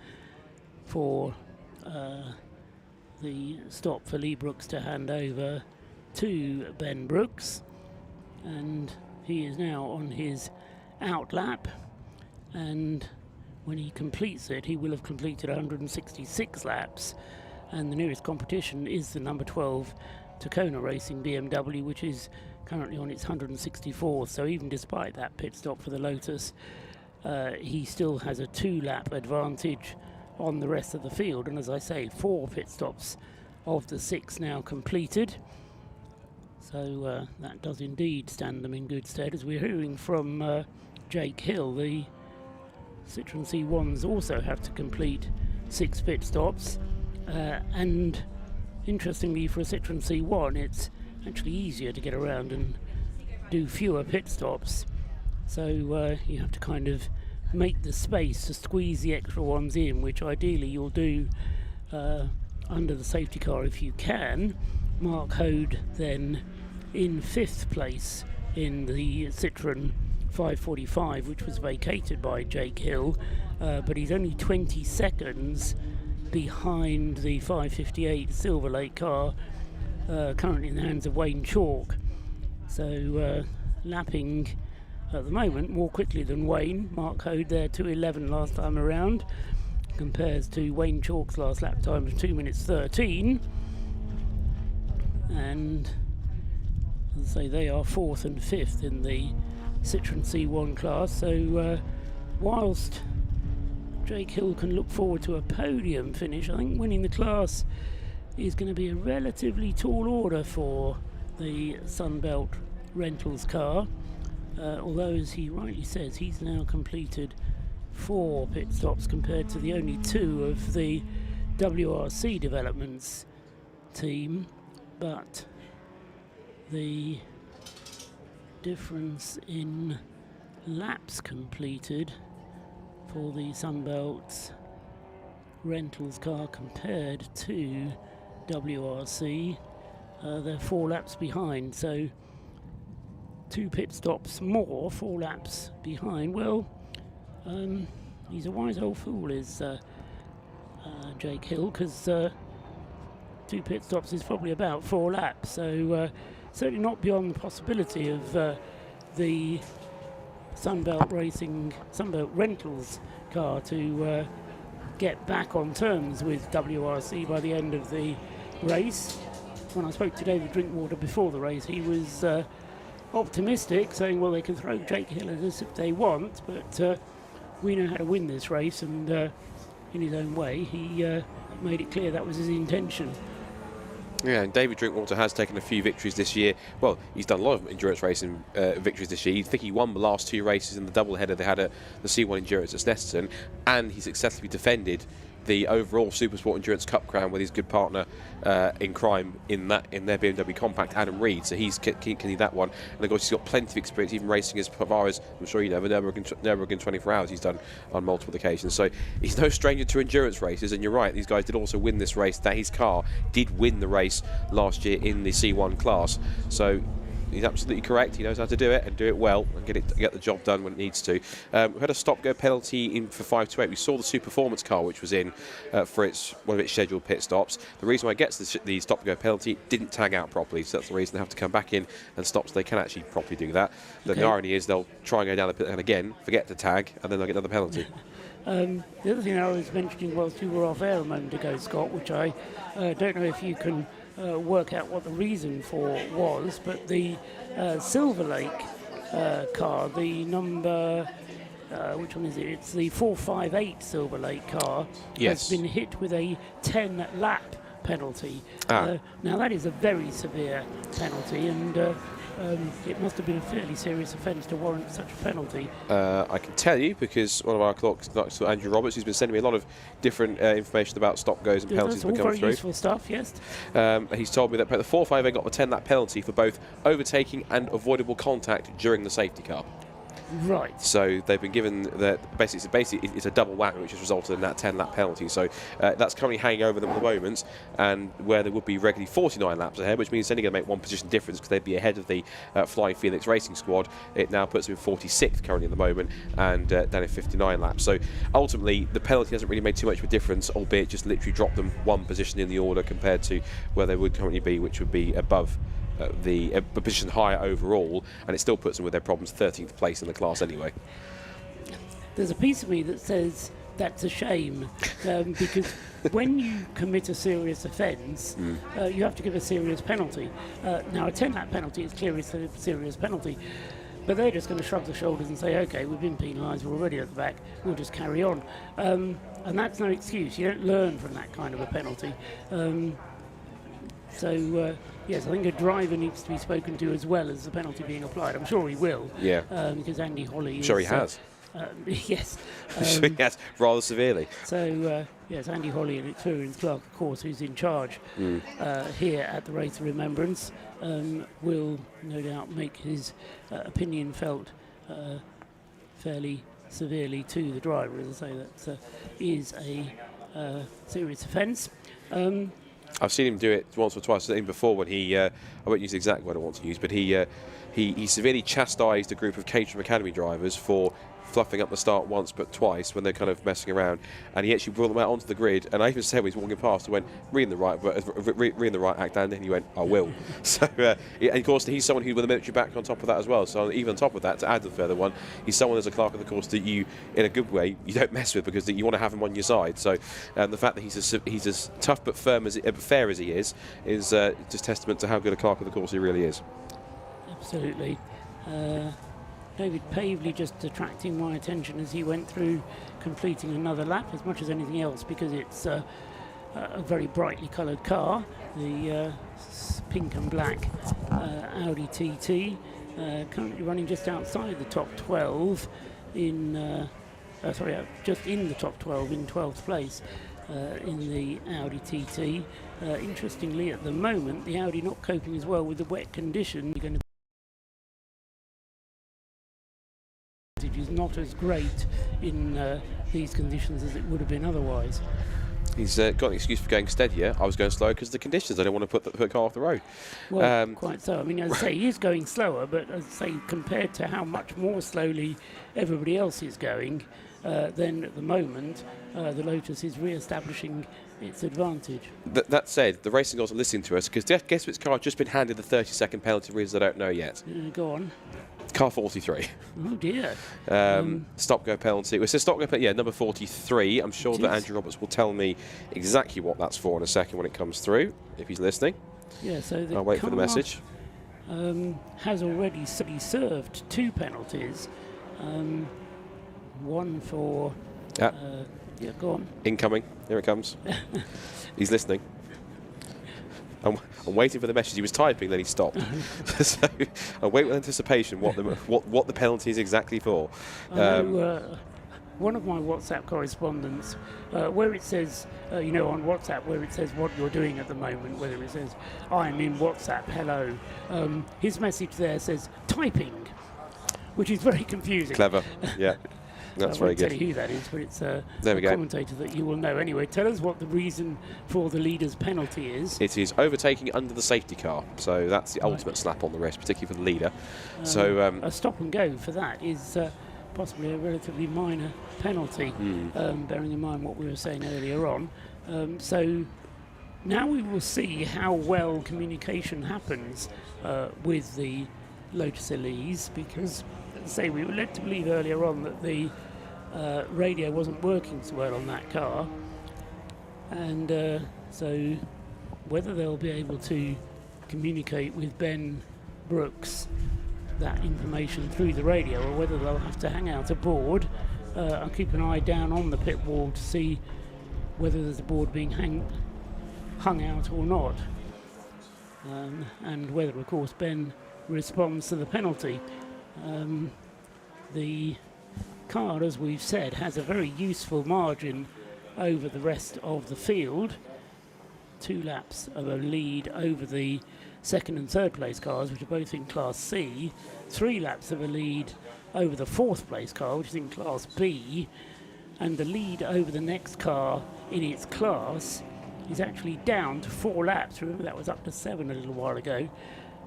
for the stop for Lee Brooks to hand over to Ben Brooks, and he is now on his out lap, and when he completes it he will have completed 166 laps, and the nearest competition is the number 12 Tacona Racing BMW, which is currently on its 164th. So even despite that pit stop for the Lotus, he still has a 2-lap advantage on the rest of the field, and as I say, 4 pit stops of the 6 now completed, so that does indeed stand them in good stead. As we're hearing from Jake Hill, the Citroen C1s also have to complete 6 pit stops, and interestingly for a Citroen C1 it's actually easier to get around and do fewer pit stops, so you have to kind of make the space to squeeze the extra ones in, which ideally you'll do under the safety car if you can. Mark Hode then in 5th place in the Citroen 545, which was vacated by Jake Hill, but he's only 20 seconds behind the 558 Silver Lake car, currently in the hands of Wayne Chalk. So lapping at the moment more quickly than Wayne. Mark Hode there 2:11 last time around, compares to Wayne Chalk's last lap time of 2 minutes 13, and as I say, they are 4th and 5th in the Citroen C1 class. So whilst Jake Hill can look forward to a podium finish, I think winning the class is going to be a relatively tall order for the Sunbelt Rentals car, although as he rightly says, he's now completed 4 pit stops compared to the only 2 of the WRC Developments team, but the difference in laps completed for the Sunbelt Rentals car compared to WRC, they're 4 laps behind, so 2 pit stops more, 4 laps behind. Well, he's a wise old fool, is Jake Hill, because 2 pit stops is probably about 4 laps, so certainly not beyond the possibility of the Sunbelt Rentals car to get back on terms with WRC by the end of the race. When I spoke to David Drinkwater before the race, he was optimistic, saying, well, they can throw Jake Hill at us if they want, but we know how to win this race, and in his own way he made it clear that was his intention. Yeah, and David Drinkwater has taken a few victories this year. Well, he's done a lot of endurance racing victories this year. I think he won the last 2 races in the doubleheader they had at the C1 Endurance at Snetterton, and he successfully defended the overall Supersport Endurance Cup crown with his good partner in crime in their BMW Compact, Adam Reed. So he's kicking that one, and of course he's got plenty of experience, even racing as far as, I'm sure you know, the Nürburgring 24 Hours he's done on multiple occasions. So he's no stranger to endurance races, and you're right, these guys did also win this race. That his car did win the race last year in the C1 class. So He's absolutely correct. He knows how to do it and do it well and get the job done when it needs to. We had a stop-go penalty in for 5 to 8. We saw the Super Performance car, which was in for one of its scheduled pit stops. The reason why it gets the stop-go penalty, didn't tag out properly, so that's the reason they have to come back in and stop so they can actually properly do that. Then the irony is they'll try and go down the pit lane again, forget to tag, and then they'll get another penalty. The other thing I was mentioning whilst you were off air a moment ago, Scott, which I don't know if you can work out what the reason for was, but the Silver Lake car, the number, which one is it? It's the 458 Silver Lake car, has been hit with a 10-lap penalty. Now that is a very severe penalty, and it must have been a fairly serious offence to warrant such a penalty. I can tell you because one of our clerks, Andrew Roberts, who's been sending me a lot of different information about stop goes and penalties that come through. That's all very useful stuff, yes. He's told me that the 458 got the 10-lap penalty for both overtaking and avoidable contact during the safety car. Right. So they've been given that basically it's a double whammy, which has resulted in that 10-lap penalty. So that's currently hanging over them at the moment, and where they would be regularly 49 laps ahead, which means it's only going to make one position difference because they'd be ahead of the Flying Phoenix Racing Squad. It now puts them in 46th currently at the moment, and down in 59 laps. So ultimately, the penalty hasn't really made too much of a difference, albeit just literally dropped them one position in the order compared to where they would currently be, which would be above the position higher overall, and it still puts them with their problems 13th place in the class anyway. There's a piece of me that says that's a shame, because when you commit a serious offence, you have to give a serious penalty. Now, a 10-lap penalty is clearly a serious penalty, but they're just going to shrug their shoulders and say, OK, we've been penalised, we're already at the back, we'll just carry on. And that's no excuse. You don't learn from that kind of a penalty. Yes, I think a driver needs to be spoken to as well as the penalty being applied. I'm sure he will. Yeah. Because Andy Holly I'm sure he has. Yes. Sure he has, rather severely. So, yes, Andy Holly and Experience Clark, of course, who's in charge here at the Race of Remembrance, will no doubt make his opinion felt fairly severely to the driver. As I say, that is a serious offence. I've seen him do it once or twice, even before when he, I won't use the exact word I want to use, but he severely chastised a group of Caterham Academy drivers for fluffing up the start once but twice when they're kind of messing around, and he actually brought them out onto the grid, and I even said when he was walking past, I went, read the right act, and then he went, I will. So, and of course he's someone who with a military back on top of that as well, so even on top of that, to add the further one, he's someone as a clerk of the course that you, in a good way, you don't mess with because you want to have him on your side. So the fact that he's as tough but fair as he is just testament to how good a clerk of the course he really is. Absolutely. David Pavley just attracting my attention as he went through completing another lap as much as anything else, because it's a very brightly coloured car, the pink and black Audi TT, currently running just outside the top 12 in just in the top 12 in 12th place in the Audi TT. Interestingly, at the moment the Audi not coping as well with the wet conditions. You're going to is not as great in these conditions as it would have been otherwise. He's got an excuse for going steadier. I was going slower because of the conditions. I don't want to put the car off the road. Well, quite so. I mean, as I say, he is going slower, but as I say, compared to how much more slowly everybody else is going, then at the moment, the Lotus is re-establishing its advantage. That said, the racing guys are listening to us, because guess which car has just been handed the 30-second penalty for reasons I don't know yet. Go on. Car 43. Oh dear. Stop-go penalty. It says stop-go penalty, number 43. I'm sure that Andrew Roberts will tell me exactly what that's for in a second when it comes through, if he's listening. Yeah, so the I'll wait for the message. Has already served 2 penalties. One for... yeah, go on. Incoming. Here it comes. He's listening. I'm waiting for the message. He was typing, then he stopped. So I wait with anticipation what the penalty is exactly for. One of my WhatsApp correspondents, where it says, on WhatsApp, where it says what you're doing at the moment, whether it says, I'm in WhatsApp, hello, his message there says typing, which is very confusing. Clever, yeah. That's I very won't good. tell you who that is, but it's a There we go. commentator that you will know. Anyway, tell us what the reason for the leader's penalty is. It is overtaking under the safety car, so that's the ultimate slap on the wrist, particularly for the leader. A stop and go for that is possibly a relatively minor penalty, bearing in mind what we were saying earlier on. So now we will see how well communication happens with the Lotus Elise, because, as I say, we were led to believe earlier on that the radio wasn't working so well on that car, and so whether they'll be able to communicate with Ben Brooks that information through the radio, or whether they'll have to hang out a board. I'll keep an eye down on the pit wall to see whether there's a board being hung out or not, and whether, of course, Ben responds to the penalty. The car, as we've said, has a very useful margin over the rest of the field. 2 laps of a lead over the second and third place cars, which are both in Class C. 3 laps of a lead over the fourth place car, which is in Class B. And the lead over the next car in its class is actually down to 4 laps. Remember, that was up to 7 a little while ago.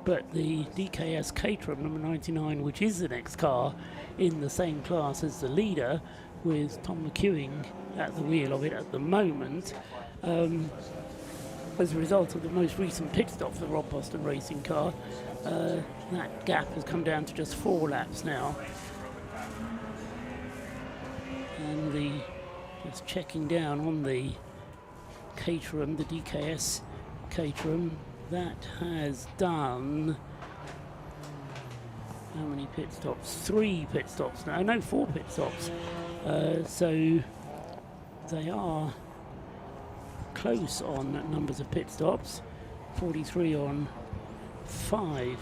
But the DKS Caterham number 99, which is the next car in the same class as the leader, with Tom McEwing at the wheel of it at the moment, as a result of the most recent pit stop for the Rob Boston racing car, that gap has come down to just 4 laps now. And just checking down on the Caterham, the DKS Caterham, that has done how many pit stops? 3 pit stops now. No, 4 pit stops. So they are close on numbers of pit stops. 43 on 5.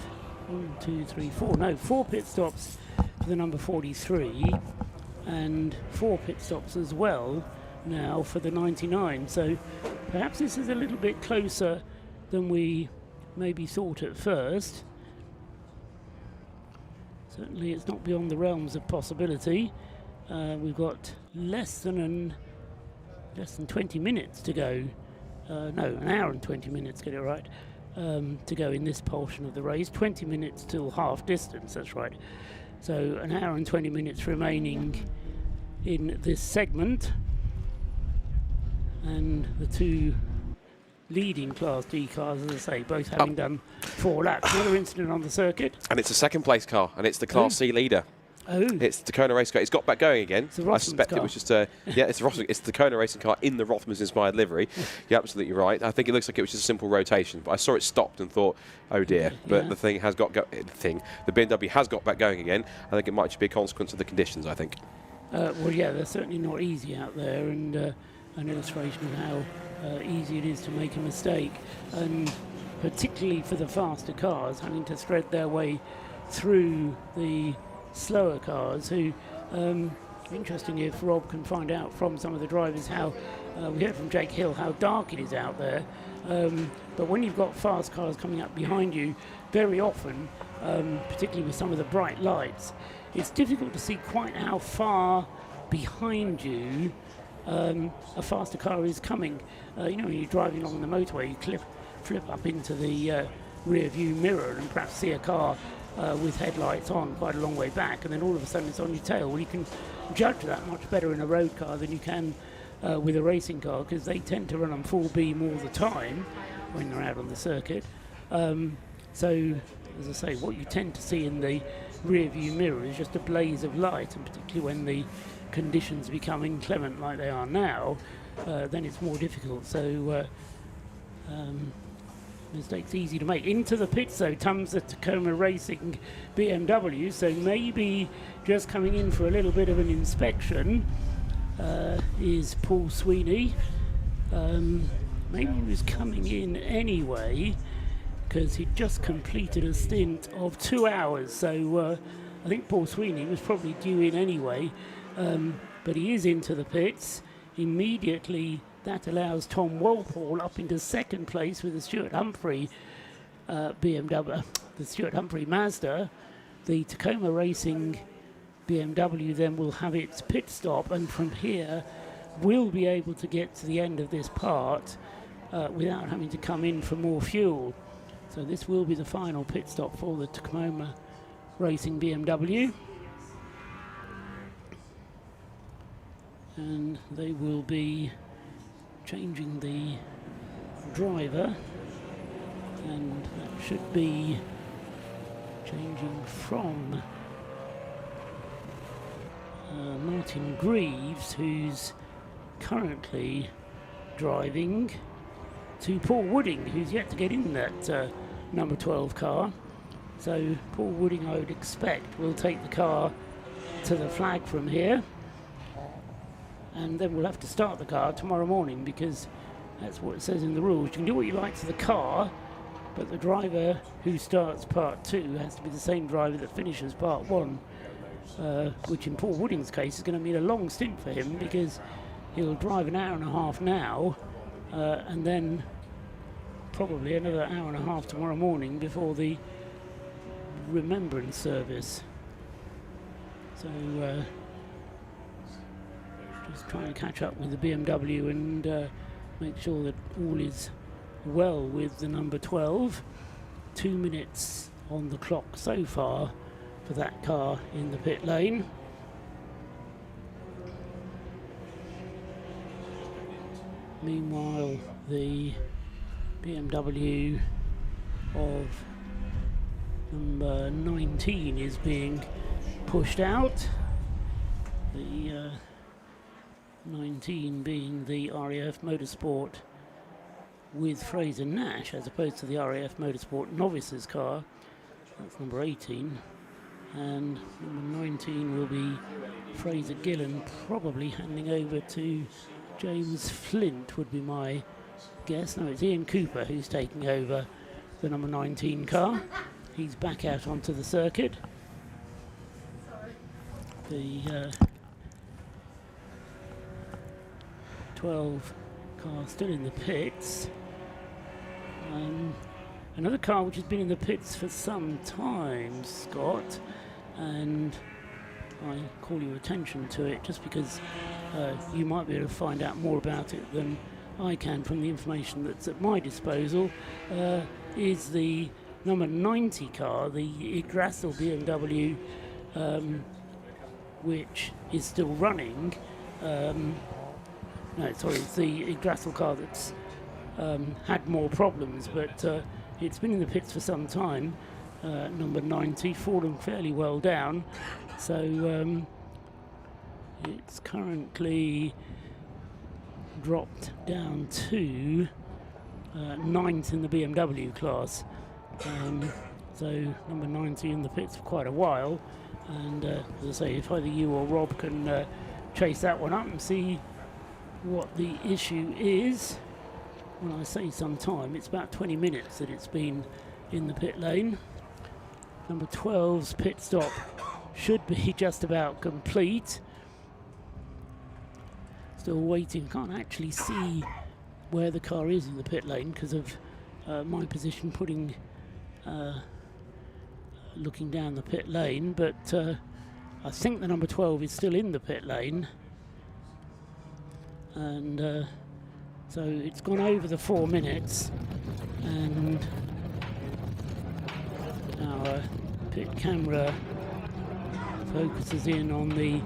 1, 2, 3, 4. No, 4 pit stops for the number 43, and 4 pit stops as well now for the 99. So perhaps this is a little bit closer than we maybe thought at first. Certainly it's not beyond the realms of possibility. We've got less than 20 minutes to go. No, an hour and 20 minutes, get it right, to go in this portion of the race. 20 minutes till half distance, that's right. So an hour and 20 minutes remaining in this segment. And the 2 leading Class D cars, as I say, both having done 4 laps. Another incident on the circuit. And it's a second place car, and it's the Class C leader. Oh. It's the Kona race car. It's got back going again. I suspect car. it was just it's the Kona racing car in the Rothmans inspired livery. You're absolutely right. I think it looks like it was just a simple rotation, but I saw it stopped and thought, oh dear. But the thing has got the BMW has got back going again. I think it might just be a consequence of the conditions, I think. Well, yeah, they're certainly not easy out there, and an illustration of how easy it is to make a mistake, and particularly for the faster cars having to thread their way through the slower cars, who interesting if Rob can find out from some of the drivers how we heard from Jake Hill how dark it is out there, but when you've got fast cars coming up behind you, very often, particularly with some of the bright lights, it's difficult to see quite how far behind you a faster car is coming. When you're driving along the motorway, you flip up into the rear view mirror and perhaps see a car with headlights on quite a long way back, and then all of a sudden it's on your tail. Well, you can judge that much better in a road car than you can with a racing car, because they tend to run on full beam all the time when they're out on the circuit. So, as I say, what you tend to see in the rear view mirror is just a blaze of light, and particularly when the conditions become inclement like they are now, then it's more difficult. So mistakes easy to make. Into the pits though comes the Tacoma Racing BMW, so maybe just coming in for a little bit of an inspection is Paul Sweeney. Maybe he was coming in anyway because he'd just completed a stint of 2 hours, so I think Paul Sweeney was probably due in anyway, but he is into the pits immediately. That allows Tom Walpole up into second place with the Stuart Humphrey BMW, the Stuart Humphrey Mazda. The Tacoma Racing BMW then will have its pit stop, and from here will be able to get to the end of this part without having to come in for more fuel. So this will be the final pit stop for the Tacoma Racing BMW. And they will be changing the driver, and that should be changing from Martin Greaves, who's currently driving, to Paul Wooding, who's yet to get in that number 12 car. So Paul Wooding, I would expect, will take the car to the flag from here, and then we'll have to start the car tomorrow morning, because that's what it says in the rules. You can do what you like to the car, but the driver who starts part 2 has to be the same driver that finishes part 1, which in Paul Wooding's case is going to mean a long stint for him, because he'll drive an hour and a half now, and then probably another hour and a half tomorrow morning before the Remembrance service. So just trying to catch up with the BMW and make sure that all is well with the number 12. 2 minutes on the clock so far for that car in the pit lane. Meanwhile, the BMW of number 19 is being pushed out. The 19 being the RAF Motorsport with Fraser Nash, as opposed to the RAF Motorsport novices car. That's number 18. And number 19 will be Fraser Gillen, probably handing over to James Flint, would be my guess. No, it's Ian Cooper who's taking over the number 19 car. He's back out onto the circuit. The 12 car still in the pits. Another car which has been in the pits for some time, Scott, and I call your attention to it just because you might be able to find out more about it than I can from the information that's at my disposal, is the number 90 car, the Yggdrasil BMW, which is still running. No, sorry, it's the Yggdrasil car that's had more problems, but it's been in the pits for some time. Number 90, fallen fairly well down, so it's currently dropped down to 9th in the BMW class. So number 90 in the pits for quite a while, and as I say, if either you or Rob can chase that one up and see what the issue is. When I say some time, it's about 20 minutes that it's been in the pit lane. Number 12's pit stop should be just about complete. Still waiting, can't actually see where the car is in the pit lane because of my position looking down the pit lane, but I think the number 12 is still in the pit lane, and so it's gone over the 4 minutes, and our pit camera focuses in on the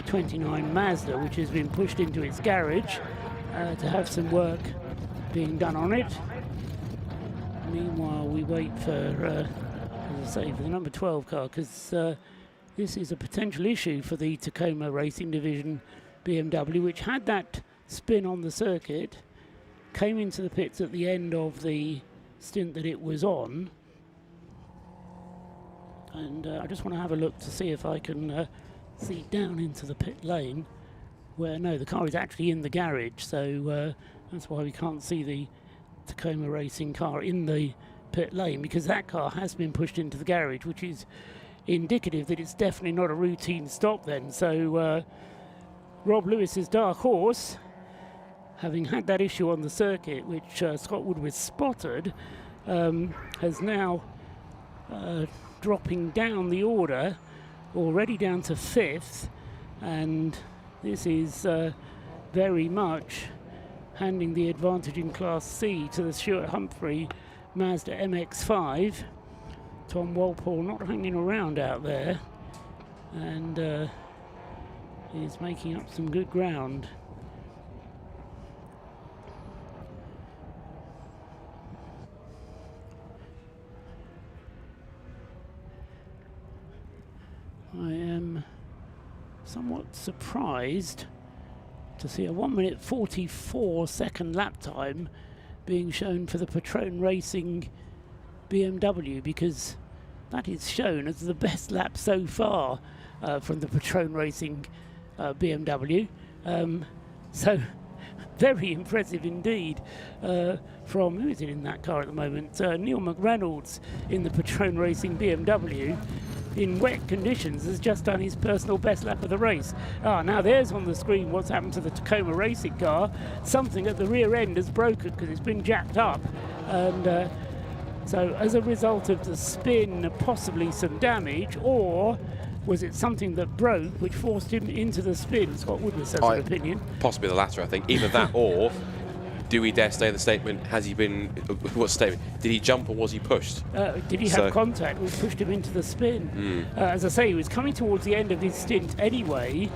29 Mazda, which has been pushed into its garage to have some work being done on it. Meanwhile, we wait for, as I say, for the number 12 car, because this is a potential issue for the Tacoma Racing Division BMW, which had that spin on the circuit, came into the pits at the end of the stint that it was on, and I just want to have a look to see if I can see down into the pit lane, where no, the car is actually in the garage, so that's why we can't see the Tacoma Racing car in the pit lane, because that car has been pushed into the garage, which is indicative that it's definitely not a routine stop then. So Rob Lewis's Dark Horse, having had that issue on the circuit, which Scott Woodward spotted, has now dropping down the order already down to 5th, and this is very much handing the advantage in Class C to the Stuart Humphrey Mazda MX-5. Tom Walpole not hanging around out there, and is making up some good ground. I am somewhat surprised to see a 1 minute 44 second lap time being shown for the Patron Racing BMW, because that is shown as the best lap so far from the Patron Racing BMW. So very impressive indeed from, who is it in that car at the moment? Neil McReynolds in the Patron Racing BMW. In wet conditions, has just done his personal best lap of the race. Now there's on the screen what's happened to the Tacoma racing car. Something at the rear end has broken because it's been jacked up, and so as a result of the spin, possibly some damage, or was it something that broke which forced him into the spin? Scott Woodward says an opinion. Possibly the latter, I think. Either that or, do we dare say the statement, has he been, what statement? Did he jump or was he pushed? Did he have contact which pushed him into the spin? As I say, he was coming towards the end of his stint anyway.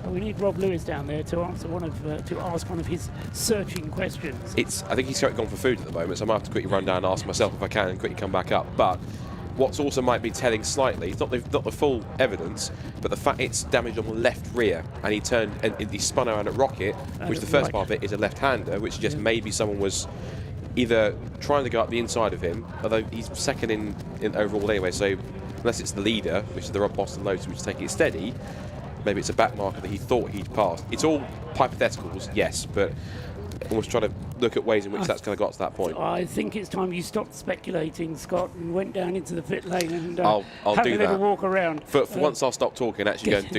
We need Rob Lewis down there to answer to ask one of his searching questions. I think he's gone for food at the moment, so I might have to quickly run down and ask myself if I can and quickly come back up. But what's also might be telling slightly, it's not the full evidence, but the fact it's damage on the left rear, and he turned and he spun around at Rocket, which the first part of it is a left-hander, which suggests maybe someone was either trying to go up the inside of him, although he's second in overall anyway, so unless it's the leader, which is the Rob Boston Lotus, which is taking it steady, maybe it's a back marker that he thought he'd passed. It's all hypotheticals, yes, but almost trying to look at ways in which that's kind of got to that point. I think it's time you stopped speculating, Scott, and went down into the pit lane and I'll have do a little that. walk around. For once, I'll stop talking and actually go and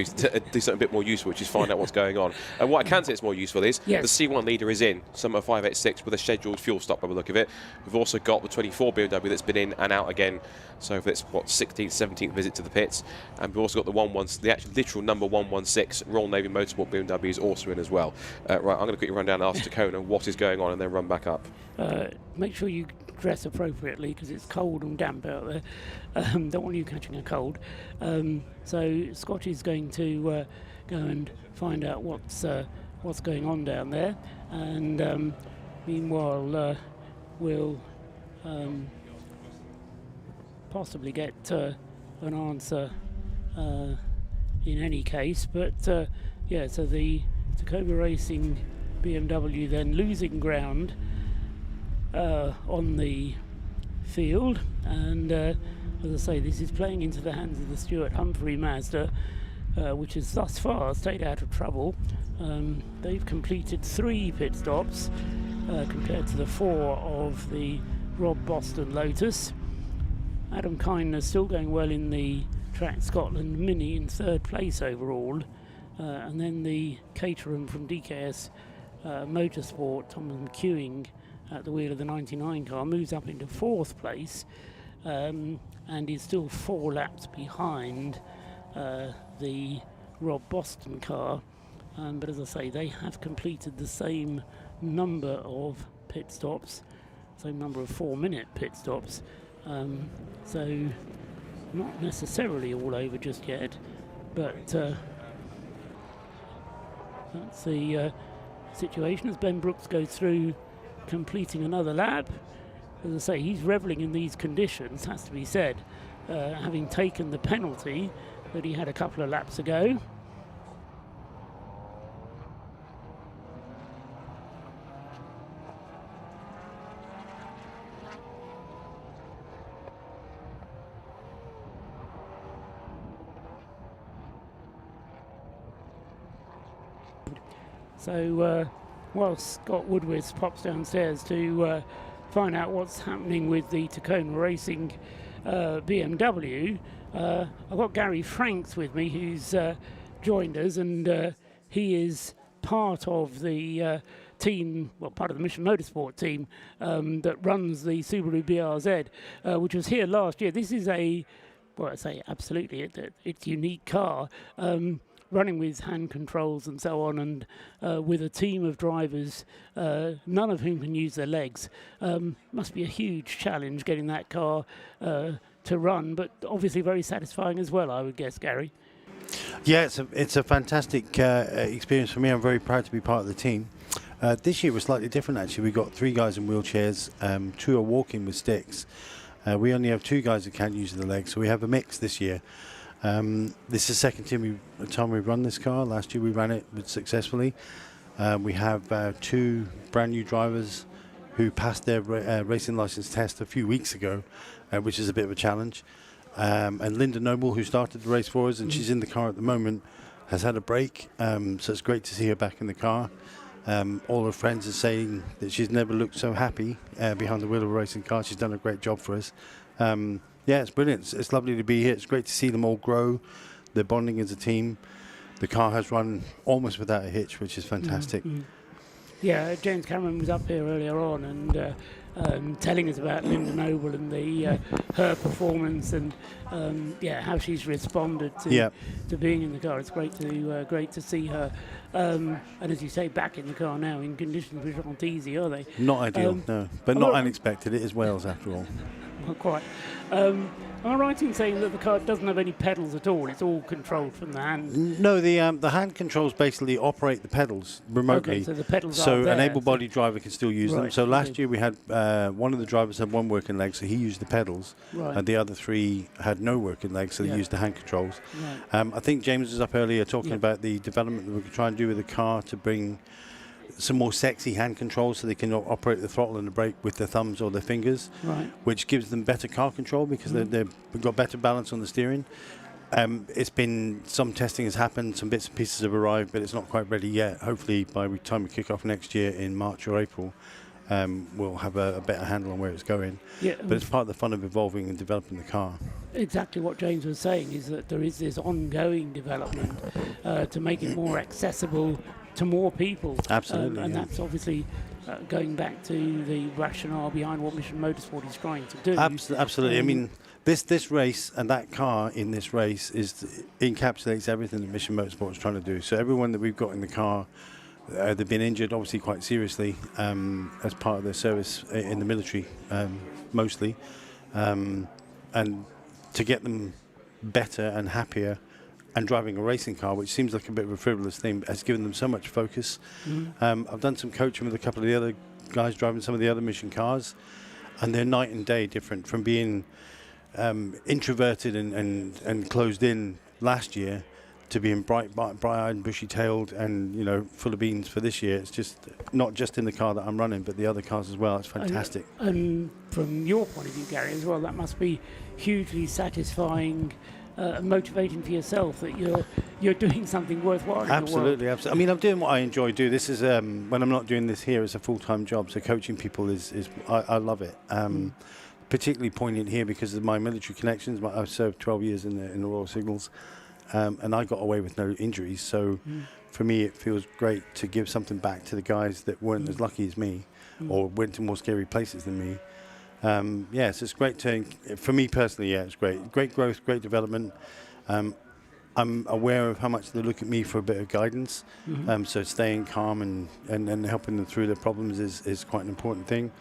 do something a bit more useful, which is find out what's going on. And what I can say is more useful is the C1 leader is in, Summer 586, with a scheduled fuel stop by the look of it. We've also got the 24 BMW that's been in and out again, so for its 16th, 17th visit to the pits. And we've also got the actual literal number 116 Royal Navy Motorsport BMW is also in as well. Right, I'm going to quickly run down and ask Tacona what is going on and then run back up. Make sure you dress appropriately because it's cold and damp out there. Don't want you catching a cold. So Scott is going to go and find out what's going on down there, and meanwhile we'll possibly get an answer in any case. But yeah, so the Tacoma Racing BMW then losing ground on the field, and as I say, this is playing into the hands of the Stuart Humphrey Mazda, which has thus far stayed out of trouble. They've completed 3 pit stops compared to the 4 of the Rob Boston Lotus. Adam Kindness still going well in the Track Scotland Mini in 3rd place overall, and then the Caterham from DKS Motorsport, Thomas McEwing at the wheel of the 99 car, moves up into 4th place, and is still 4 laps behind the Rob Boston car. But as I say, they have completed the same number of pit stops, same number of 4-minute pit stops. So not necessarily all over just yet, but that's the situation as Ben Brooks goes through completing another lap. As I say, he's revelling in these conditions, has to be said, having taken the penalty that he had a couple of laps ago. So while Scott Woodward pops downstairs to find out what's happening with the Tacoma Racing BMW, I've got Gary Franks with me, who's joined us, and he is part of the team, well, part of the Mission Motorsport team that runs the Subaru BRZ, which was here last year. This is a well, I say absolutely. It's a unique car. Running with hand controls and so on, and with a team of drivers, none of whom can use their legs, must be a huge challenge getting that car to run, but obviously very satisfying as well, I would guess, Gary. Yeah, it's a fantastic experience for me. I'm very proud to be part of the team. This year was slightly different, actually. We got 3 guys in wheelchairs, 2 are walking with sticks. We only have 2 guys that can't use their legs, so we have a mix this year. This is the second time we've run this car. Last year we ran it successfully. We have 2 brand new drivers who passed their racing license test a few weeks ago, which is a bit of a challenge. And Linda Noble, who started the race for us, and she's in the car at the moment, has had a break. So it's great to see her back in the car. All her friends are saying that she's never looked so happy behind the wheel of a racing car. She's done a great job for us. Yeah, it's brilliant. It's lovely to be here. It's great to see them all grow. They're bonding as a team. The car has run almost without a hitch, which is fantastic. Yeah, James Cameron was up here earlier on and telling us about Linda Noble and her performance and how she's responded to being in the car. It's great to see her. And as you say, back in the car now in conditions which aren't easy, are they? Not ideal, no, but not unexpected. It is Wales after all. Not quite. Am I right in saying that the car doesn't have any pedals at all? It's all controlled from the hand? No, the hand controls basically operate the pedals remotely. Okay, so the pedals so are there. an able-bodied driver can still use them. Right, So last year we had one of the drivers had 1 working leg, so he used the pedals. Right. And the other 3 had no working legs, so they used the hand controls. Right. I think James was up earlier talking about the development that we could try and do with the car to bring some more sexy hand controls so they can operate the throttle and the brake with their thumbs or their fingers, Right. which gives them better car control because they've got better balance on the steering. It's been, some testing has happened, some bits and pieces have arrived, but it's not quite ready yet. Hopefully by the time we kick off next year in March or April, we'll have a better handle on where it's going. Yeah, but it's part of the fun of evolving and developing the car. Exactly what James was saying is that there is this ongoing development to make it more accessible to more people. Absolutely. And that's obviously going back to the rationale behind what Mission Motorsport is trying to do. Absolutely. I mean, this race and that car in this race encapsulates everything that Mission Motorsport is trying to do. So everyone that we've got in the car, they've been injured, obviously quite seriously, as part of their service in the military, mostly. And to get them better and happier and driving a racing car, which seems like a bit of a frivolous thing, has given them so much focus. I've done some coaching with a couple of the other guys driving some of the other Mission cars, and they're night and day different from being introverted and closed in last year to being bright-eyed, bushy-tailed, and full of beans for this year. It's just not just in the car that I'm running, but the other cars as well. It's fantastic. And from your point of view, Gary, as well, that must be hugely satisfying. Motivating for yourself that you're doing something worthwhile. Absolutely, absolutely. I mean, I'm doing what I enjoy doing. This is when I'm not doing this here, it's a full-time job. So coaching people is I love it. Particularly poignant here because of my military connections. I've served 12 years in the Royal Signals, and I got away with no injuries. So for me, it feels great to give something back to the guys that weren't as lucky as me, or went to more scary places than me. Yes, it's great for me personally, it's great. Great growth, great development. I'm aware of how much they look at me for a bit of guidance. So staying calm and helping them through their problems is quite an important thing.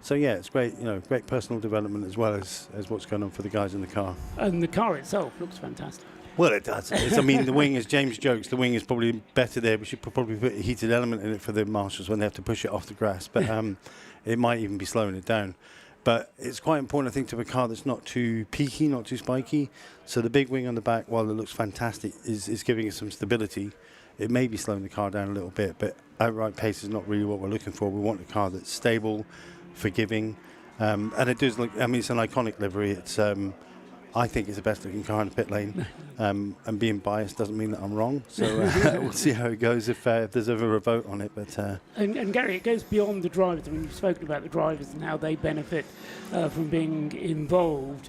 So yeah, it's great, great personal development as well as what's going on for the guys in the car. And the car itself looks fantastic. Well, it does. I mean, the wing, as James jokes, the wing is probably better there. We should probably put a heated element in it for the marshals when they have to push it off the grass. But it might even be slowing it down. But it's quite important, I think, to have a car that's not too peaky, not too spiky. So the big wing on the back, while it looks fantastic, is giving us some stability. It may be slowing the car down a little bit, but outright pace is not really what we're looking for. We want a car that's stable, forgiving, and it does look. I mean, it's an iconic livery. It's I think it's the best looking car in the pit lane, and being biased doesn't mean that I'm wrong. So we'll see how it goes if there's ever a vote on it. But and Gary, it goes beyond the drivers. I mean, you've spoken about the drivers and how they benefit from being involved,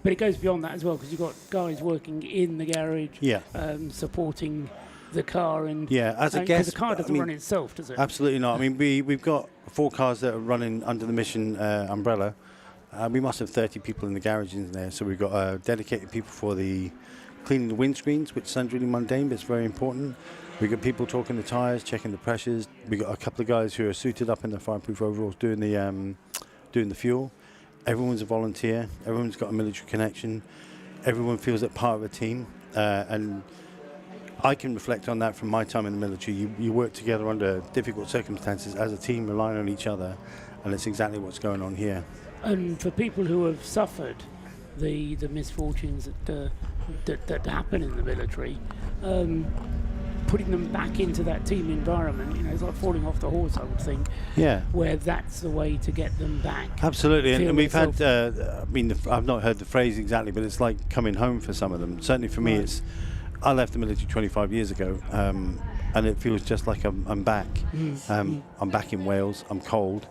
but it goes beyond that as well because you've got guys working in the garage, supporting the car, and as a guest, the car doesn't run itself, does it? Absolutely not. I mean, we've got 4 cars that are running under the Mission umbrella. We must have 30 people in the garage in there, so we've got dedicated people for the cleaning the windscreens, which sounds really mundane, but it's very important. We've got people talking the tyres, checking the pressures. We've got a couple of guys who are suited up in their fireproof overalls doing the fuel. Everyone's a volunteer. Everyone's got a military connection. Everyone feels that part of a team. And I can reflect on that from my time in the military. You work together under difficult circumstances as a team, relying on each other, and it's exactly what's going on here. And for people who have suffered the misfortunes that happen in the military, putting them back into that team environment, it's like falling off the horse, I would think. Yeah. Where that's the way to get them back. Absolutely, and we've had. I've not heard the phrase exactly, but it's like coming home for some of them. Certainly for me, I left the military 25 years ago, and it feels just like I'm back. I'm back in Wales. I'm cold.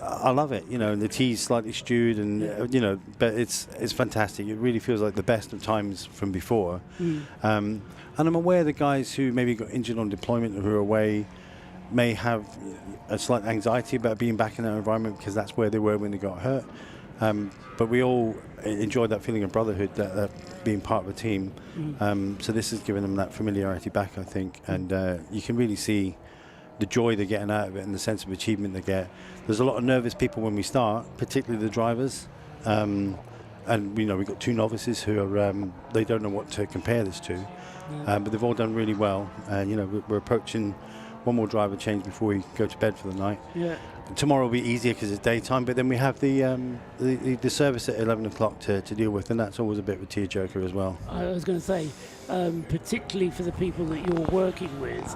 I love it. And the tea's slightly stewed, and but it's fantastic. It really feels like the best of times from before. And I'm aware the guys who maybe got injured on deployment or who are away may have a slight anxiety about being back in that environment because that's where they were when they got hurt. But we all enjoyed that feeling of brotherhood, that being part of a team. So this has given them that familiarity back, I think. And you can really see the joy they're getting out of it and the sense of achievement they get. There's a lot of nervous people when we start, particularly the drivers. And we've got 2 novices who are they don't know what to compare this to. But they've all done really well. We're approaching one more driver change before we go to bed for the night. Yeah. Tomorrow will be easier because it's daytime, but then we have the service at 11 o'clock to deal with, and that's always a bit of a tearjerker as well. I was going to say, particularly for the people that you're working with,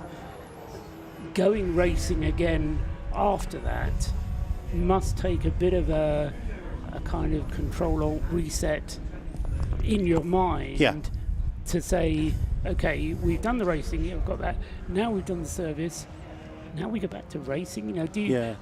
going racing again after that must take a bit of a kind of control-alt-reset in your mind to say, okay, we've done the racing, we've got that, now we've done the service, now we go back to racing.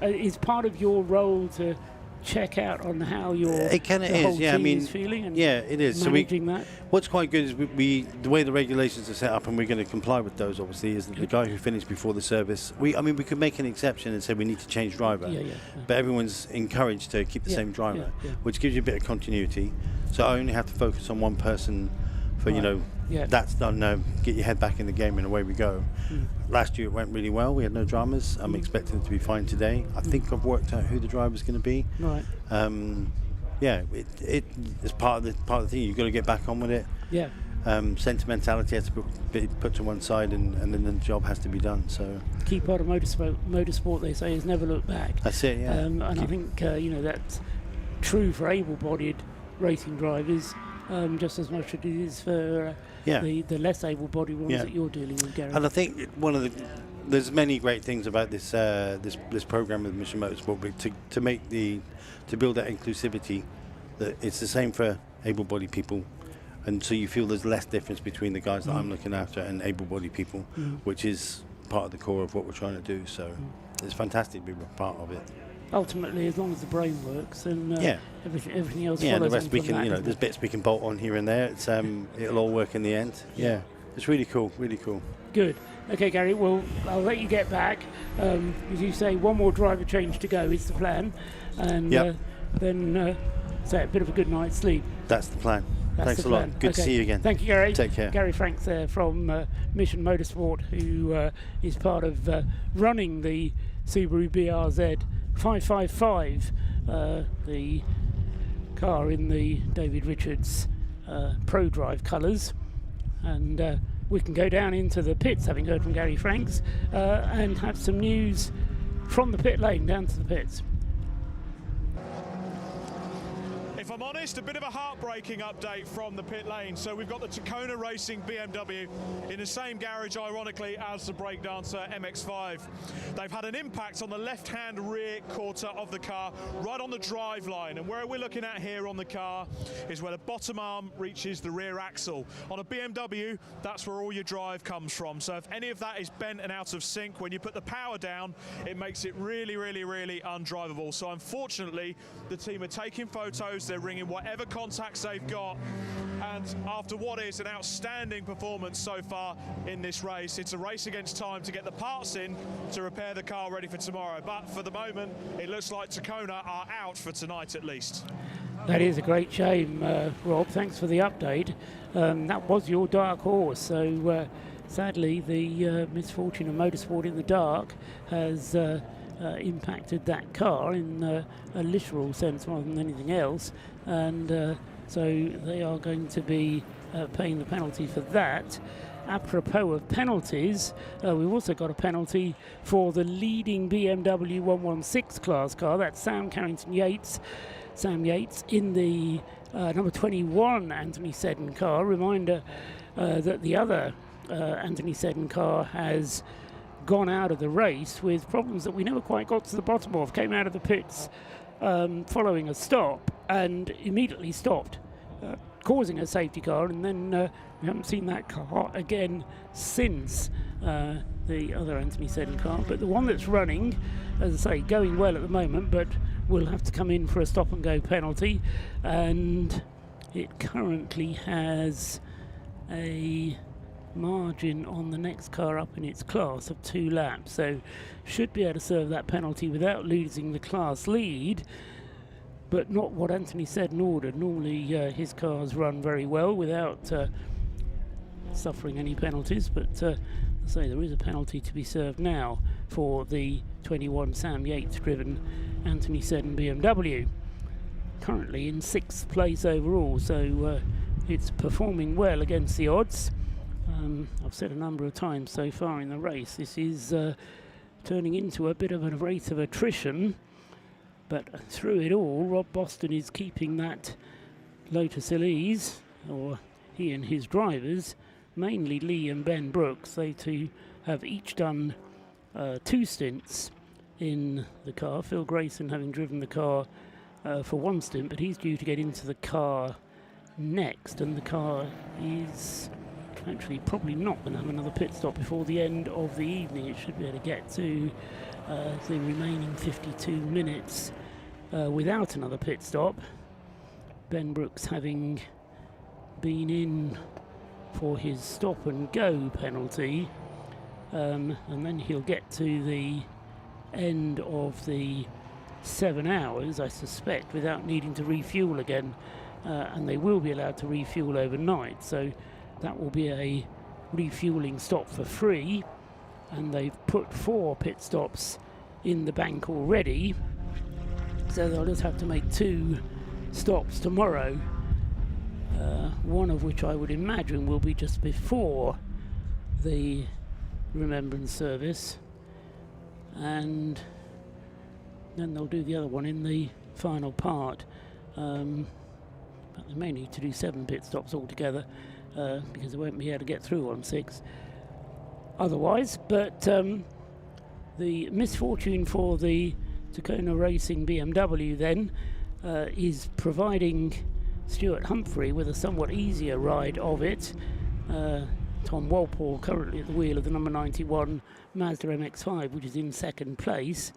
Is part of your role to check out on how your whole team is feeling and it is. managing that? What's quite good is we the way the regulations are set up, and we're going to comply with those, obviously, is that the guy who finished before the service, we could make an exception and say we need to change driver, but everyone's encouraged to keep the same driver, which gives you a bit of continuity. So I only have to focus on one person for, that's done now, get your head back in the game and away we go. Last year it went really well, we had no dramas. I'm expecting it to be fine today. I think I've worked out who the driver's going to be. Right. It's part of the thing. You've got to get back on with it. Yeah. Sentimentality has to be put to one side, and then the job has to be done. So key part of motorsport, they say, is never look back. That's it. Yeah. And I think that's true for able-bodied racing drivers. Just as much as it is for the less able-bodied ones that you're dealing with, Gary. And I think there's many great things about this this program with Mission Motorsport, but to build that inclusivity, that it's the same for able-bodied people, and so you feel there's less difference between the guys that I'm looking after and able-bodied people, which is part of the core of what we're trying to do. So it's fantastic to be a part of it. Ultimately, as long as the brain works, and everything else follows. Yeah, the rest we on can, that, there's bits we can bolt on here and there. It's it'll all work in the end. Yeah, it's really cool, really cool. Good. Okay, Gary. Well, I'll let you get back. As you say, one more driver change to go is the plan, and then say a bit of a good night's sleep. That's the plan. Thanks a lot. Good to see you again. Thank you, Gary. Take care. Gary Franks there from Mission Motorsport, who is part of running the Subaru BRZ 555, the car in the David Richards Pro Drive colours. And we can go down into the pits, having heard from Gary Franks, and have some news from the pit lane down to the pits. If I'm honest, a bit of a heartbreaking update from the pit lane. So we've got the Tacona Racing BMW in the same garage, ironically, as the breakdancer MX-5. They've had an impact on the left-hand rear quarter of the car, right on the drive line. And where we're looking at here on the car is where the bottom arm reaches the rear axle. On a BMW, that's where all your drive comes from. So if any of that is bent and out of sync, when you put the power down, it makes it really, really, really undrivable. So unfortunately, the team are taking photos. They're ringing whatever contacts they've got. And after what is an outstanding performance so far in this race, it's a race against time to get the parts in to repair the car ready for tomorrow. But for the moment, it looks like Tacona are out for tonight at least. That is a great shame, Rob. Thanks for the update. That was your dark horse. So sadly, the misfortune of motorsport in the dark has impacted that car in a literal sense rather than anything else. And so they are going to be paying the penalty for that. Apropos of penalties, we've also got a penalty for the leading BMW 116 class car. That's Sam Yates in the number 21 Anthony Seddon car. Reminder that the other Anthony Seddon car has gone out of the race with problems that we never quite got to the bottom of. Came out of the pits following a stop and immediately stopped, causing a safety car, and then we haven't seen that car again since the other Anthony Seddon car. But the one that's running, as I say, going well at the moment, but will have to come in for a stop and go penalty, and it currently has a margin on the next car up in its class of 2 laps, so should be able to serve that penalty without losing the class lead. But not what Anthony Seddon ordered. Normally his cars run very well without suffering any penalties, but I say there is a penalty to be served now for the 21 Sam Yates driven Anthony Seddon BMW, currently in 6th place overall, so it's performing well against the odds. I've said a number of times so far in the race, this is turning into a bit of a race of attrition. But through it all, Rob Boston is keeping that Lotus Elise, or he and his drivers, mainly Lee and Ben Brooks. They two have each done 2 stints in the car. Phil Grayson having driven the car for 1 stint, but he's due to get into the car next, and the car is actually probably not going to have another pit stop before the end of the evening. It should be able to get to the remaining 52 minutes without another pit stop. Ben Brooks having been in for his stop and go penalty, and then he'll get to the end of the 7 hours, I suspect, without needing to refuel again, and they will be allowed to refuel overnight, so that will be a refueling stop for free, and they've put 4 pit stops in the bank already, so they'll just have to make 2 stops tomorrow, one of which I would imagine will be just before the Remembrance service, and then they'll do the other one in the final part, but they may need to do 7 pit stops altogether, because they won't be able to get through on 6 otherwise. But the misfortune for the Tacona Racing BMW then is providing Stuart Humphrey with a somewhat easier ride of it. Tom Walpole currently at the wheel of the number 91 Mazda MX-5, which is in 2nd place,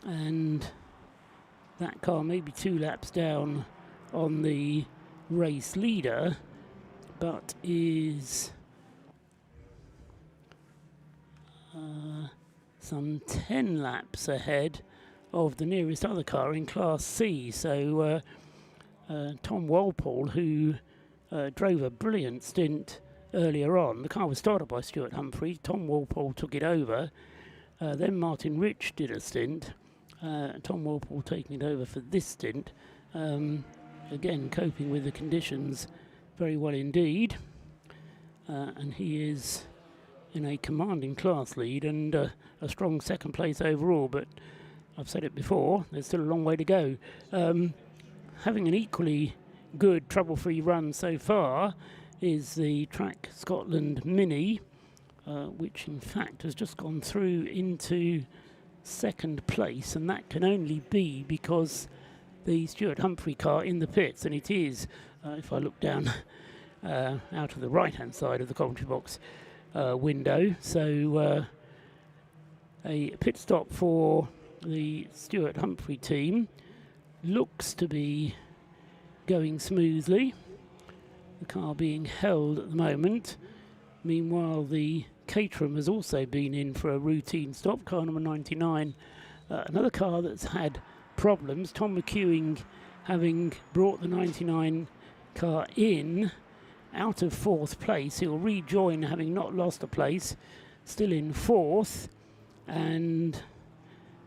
and that car may be 2 laps down on the race leader, but is some 10 laps ahead of the nearest other car in Class C. So Tom Walpole, who drove a brilliant stint earlier on, the car was started by Stuart Humphrey, Tom Walpole took it over, then Martin Rich did a stint, Tom Walpole taking it over for this stint, again coping with the conditions very well indeed, and he is in a commanding class lead and a strong 2nd place overall, but I've said it before, there's still a long way to go. Having an equally good trouble-free run so far is the Track Scotland Mini, which in fact has just gone through into 2nd place, and that can only be because the Stuart Humphrey car in the pits, and it is, if I look down out of the right-hand side of the commentary box window, so a pit stop for the Stuart Humphrey team looks to be going smoothly. The car being held at the moment. Meanwhile, the Caterham has also been in for a routine stop, car number 99. Another car that's had problems, Tom McEwing having brought the 99 car in out of 4th place. He'll rejoin, having not lost a place, still in 4th. And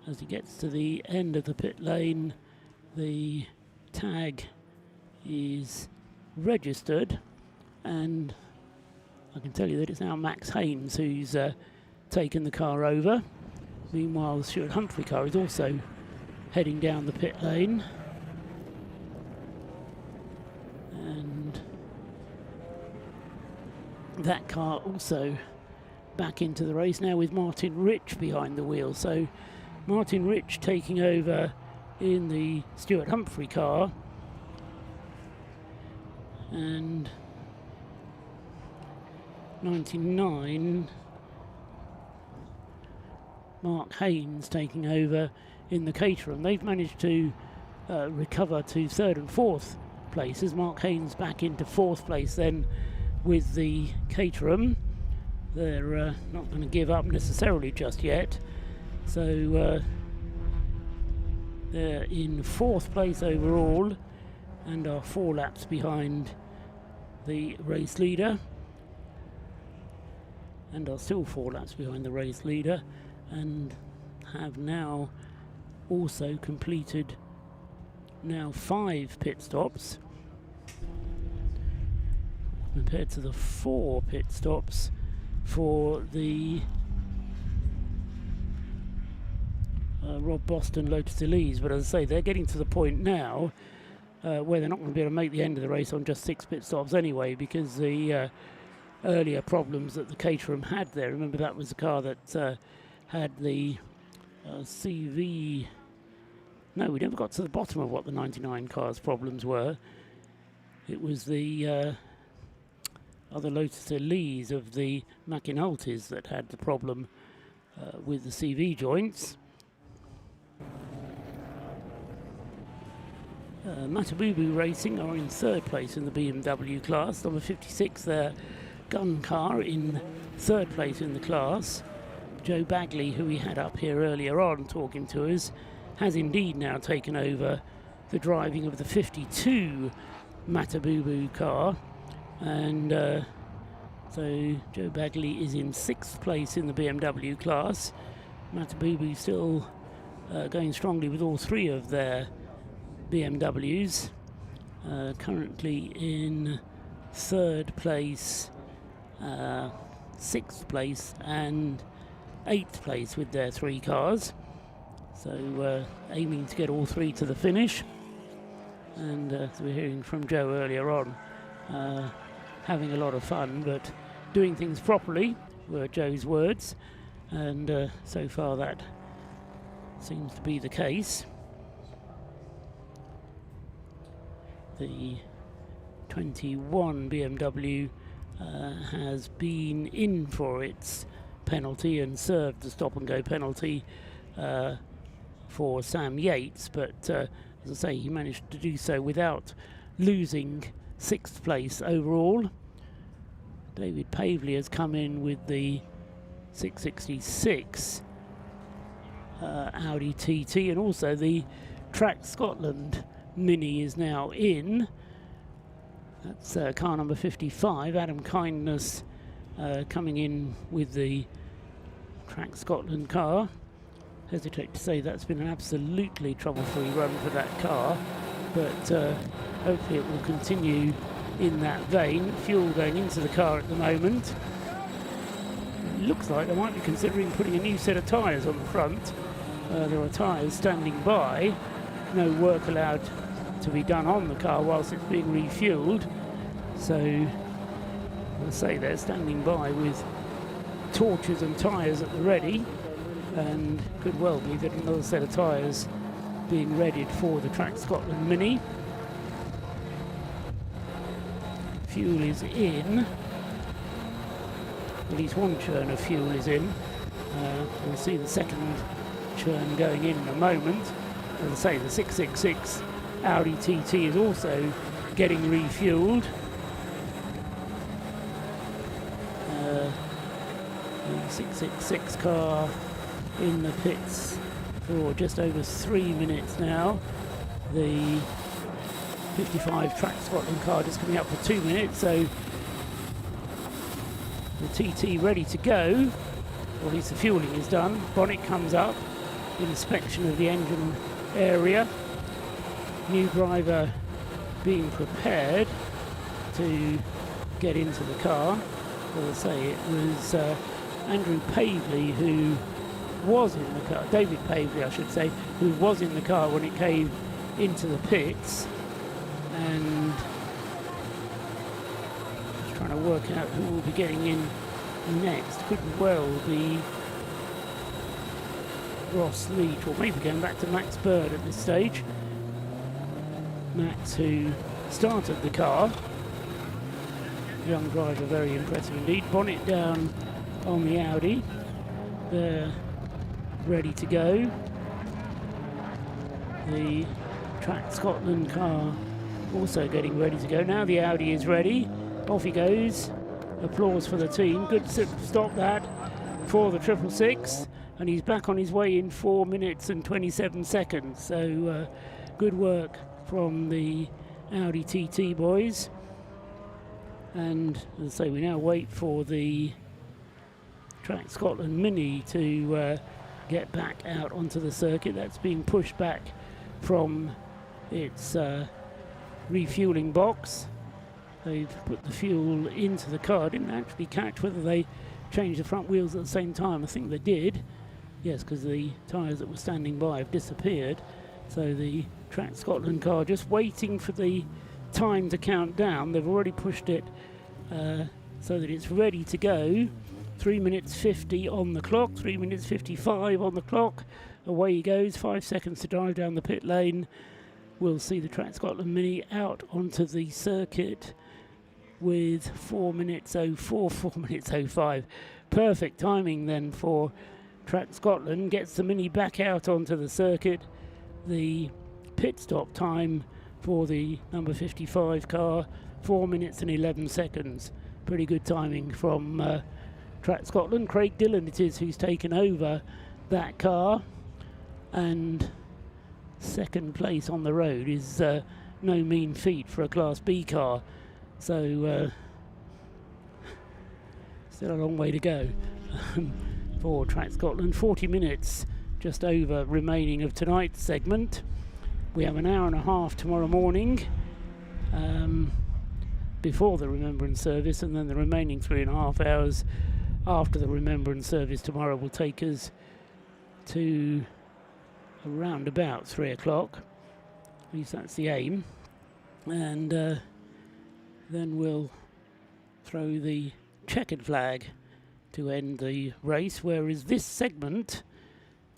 as he gets to the end of the pit lane, the tag is registered, and I can tell you that it's now Max Haynes who's taken the car over. Meanwhile, the Stuart Humphrey car is also heading down the pit lane. And that car also back into the race now with Martin Rich behind the wheel. So Martin Rich taking over in the Stuart Humphrey car. And 99, Mark Haynes taking over in the Caterham. They've managed to recover to 3rd and 4th places. Mark Haynes back into 4th place then with the Caterham. They're not going to give up necessarily just yet. So they're in 4th place overall and are 4 laps behind the race leader. And are still 4 laps behind the race leader, and have now also completed now 5 pit stops compared to the 4 pit stops for the Rob Boston Lotus Elise. But as I say, they're getting to the point now where they're not going to be able to make the end of the race on just 6 pit stops anyway, because the earlier problems that the Caterham had there, remember that was the car that had the CV. No, we never got to the bottom of what the 99 car's problems were. It was the other Lotus Elise of the Penalties that had the problem with the CV joints. Matabubu Racing are in 3rd place in the BMW class. Number 56 there, Gun Car, in 3rd place in the class. Joe Bagley, who we had up here earlier on talking to us, has indeed now taken over the driving of the 52 Matabubu car. And so Joe Bagley is in 6th place in the BMW class. Matabubu still going strongly with all 3 of their BMWs. Currently in 3rd place, 6th place and 8th place with their 3 cars. So aiming to get all 3 to the finish. And as we're hearing from Joe earlier on, having a lot of fun, but doing things properly were Joe's words. And so far that seems to be the case. The 21 BMW has been in for its penalty and served the stop and go penalty for Sam Yates, but as I say, he managed to do so without losing 6th place overall. David Pavley has come in with the 666 Audi TT, and also the Track Scotland Mini is now in. That's car number 55, Adam Kindness, coming in with the Track Scotland car. Hesitate to say that's been an absolutely trouble-free run for that car, but hopefully it will continue in that vein. Fuel going into the car at the moment. It looks like they might be considering putting a new set of tyres on the front. There are tyres standing by. No work allowed to be done on the car whilst it's being refueled. So, as I say, they're standing by with torches and tyres at the ready, and could well be that another set of tyres being readied for the Track Scotland Mini. Fuel is in. At least one churn of fuel is in. We'll see the second churn going in a moment. As I say, the 666 Audi TT is also getting refueled. The 666 car in the pits for just over 3 minutes now. The 55 Track Scotland car just coming up for 2 minutes, so the TT ready to go, or at least the fueling is done. Bonnet comes up, inspection of the engine area, new driver being prepared to get into the car. As I say, it was Andrew Pavley who was in the car, David Pavley I should say, who was in the car when it came into the pits, and just trying to work out who will be getting in next. Could well be Ross Leach, or maybe going back to Max Bird at this stage. Max, who started the car, young driver, very impressive indeed. Bonnet down on the Audi, they're ready to go. The Track Scotland car also getting ready to go. Now the Audi is ready, off he goes. Applause for the team. Good stop that for the 666, and he's back on his way in 4 minutes and 27 seconds. So good work from the Audi TT boys. And as I say, we now wait for the Track Scotland Mini to get back out onto the circuit. That's being pushed back from its refueling box. They've put the fuel into the car. Didn't actually catch whether they changed the front wheels at the same time. I think they did. Yes, because the tyres that were standing by have disappeared. So the Track Scotland car just waiting for the time to count down. They've already pushed it so that it's ready to go. 3 minutes 50 on the clock, 3 minutes 55 on the clock. Away he goes, 5 seconds to drive down the pit lane. We'll see the Track Scotland Mini out onto the circuit with 4 minutes 04, 4 minutes 05. Perfect timing then for Track Scotland. Gets the Mini back out onto the circuit. The pit stop time for the number 55 car, 4 minutes and 11 seconds. Pretty good timing from Track Scotland. Craig Dillon it is who's taken over that car, and second place on the road is no mean feat for a Class B car. So still a long way to go for Track Scotland. 40 minutes just over remaining of tonight's segment. We have an hour and a half tomorrow morning before the Remembrance service, and then the remaining 3.5 hours after the Remembrance service tomorrow will take us to around about 3 o'clock. At least that's the aim. And then we'll throw the checkered flag to end the race, whereas this segment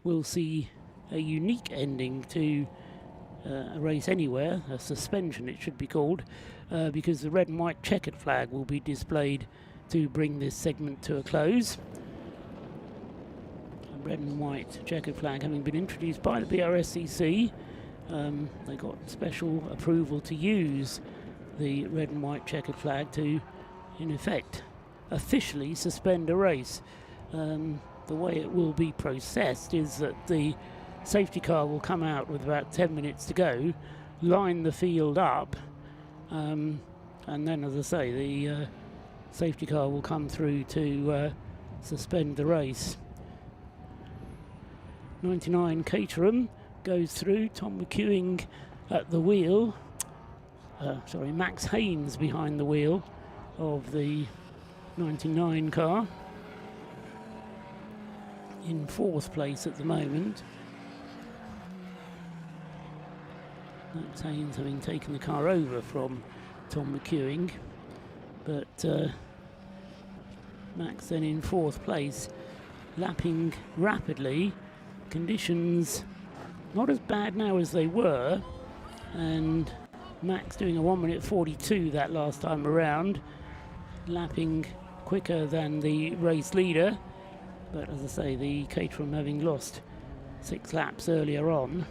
will see a unique ending to a race anywhere, a suspension it should be called, because the red and white checkered flag will be displayed to bring this segment to a close. A red and white checkered flag having been introduced by the Brscc. They got special approval to use the red and white checkered flag to, in effect, officially suspend a race. The way it will be processed is that the safety car will come out with about 10 minutes to go, line the field up, and then, as I say, the safety car will come through to suspend the race. 99 Caterham goes through. Tom McEwing at the wheel. Max Haynes behind the wheel of the 99 car. In 4th place at the moment. Max Haynes having taken the car over from Tom McEwing, but Max then in 4th place, lapping rapidly. Conditions not as bad now as they were, and Max doing a 1 minute 42 that last time around, lapping quicker than the race leader. But as I say, the Caterham having lost 6 laps earlier on.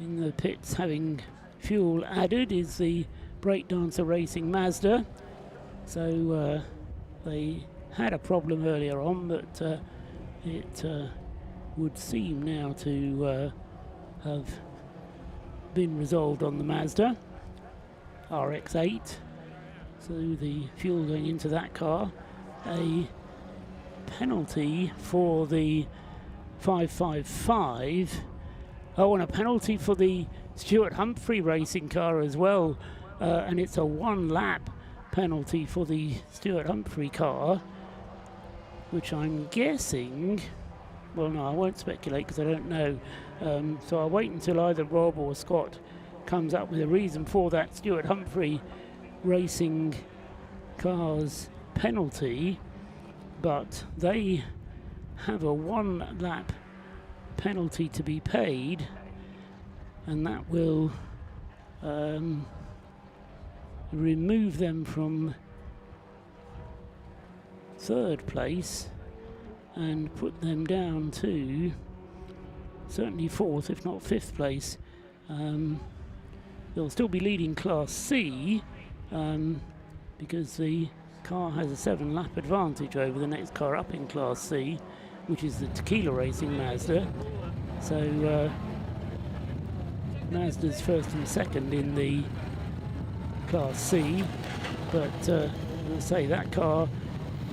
In the pits, having fuel added, is the Breakdancer Racing Mazda. So they had a problem earlier on, but it would seem now to have been resolved on the Mazda RX-8. So the fuel going into that car. A penalty for the 555. Oh, and a penalty for the Stuart Humphrey racing car as well. And it's a 1 lap penalty for the Stuart Humphrey car, which I'm guessing, well, no, I won't speculate because I don't know. So I'll wait until either Rob or Scott comes up with a reason for that Stuart Humphrey racing car's penalty. But they have a 1 lap penalty to be paid, and that will remove them from 3rd place and put them down to certainly 4th, if not 5th place. They'll still be leading Class C because the car has a 7 lap advantage over the next car up in Class C, which is the Tequila Racing Mazda. So Mazda's 1st and 2nd in the Class C, but as I say, that car,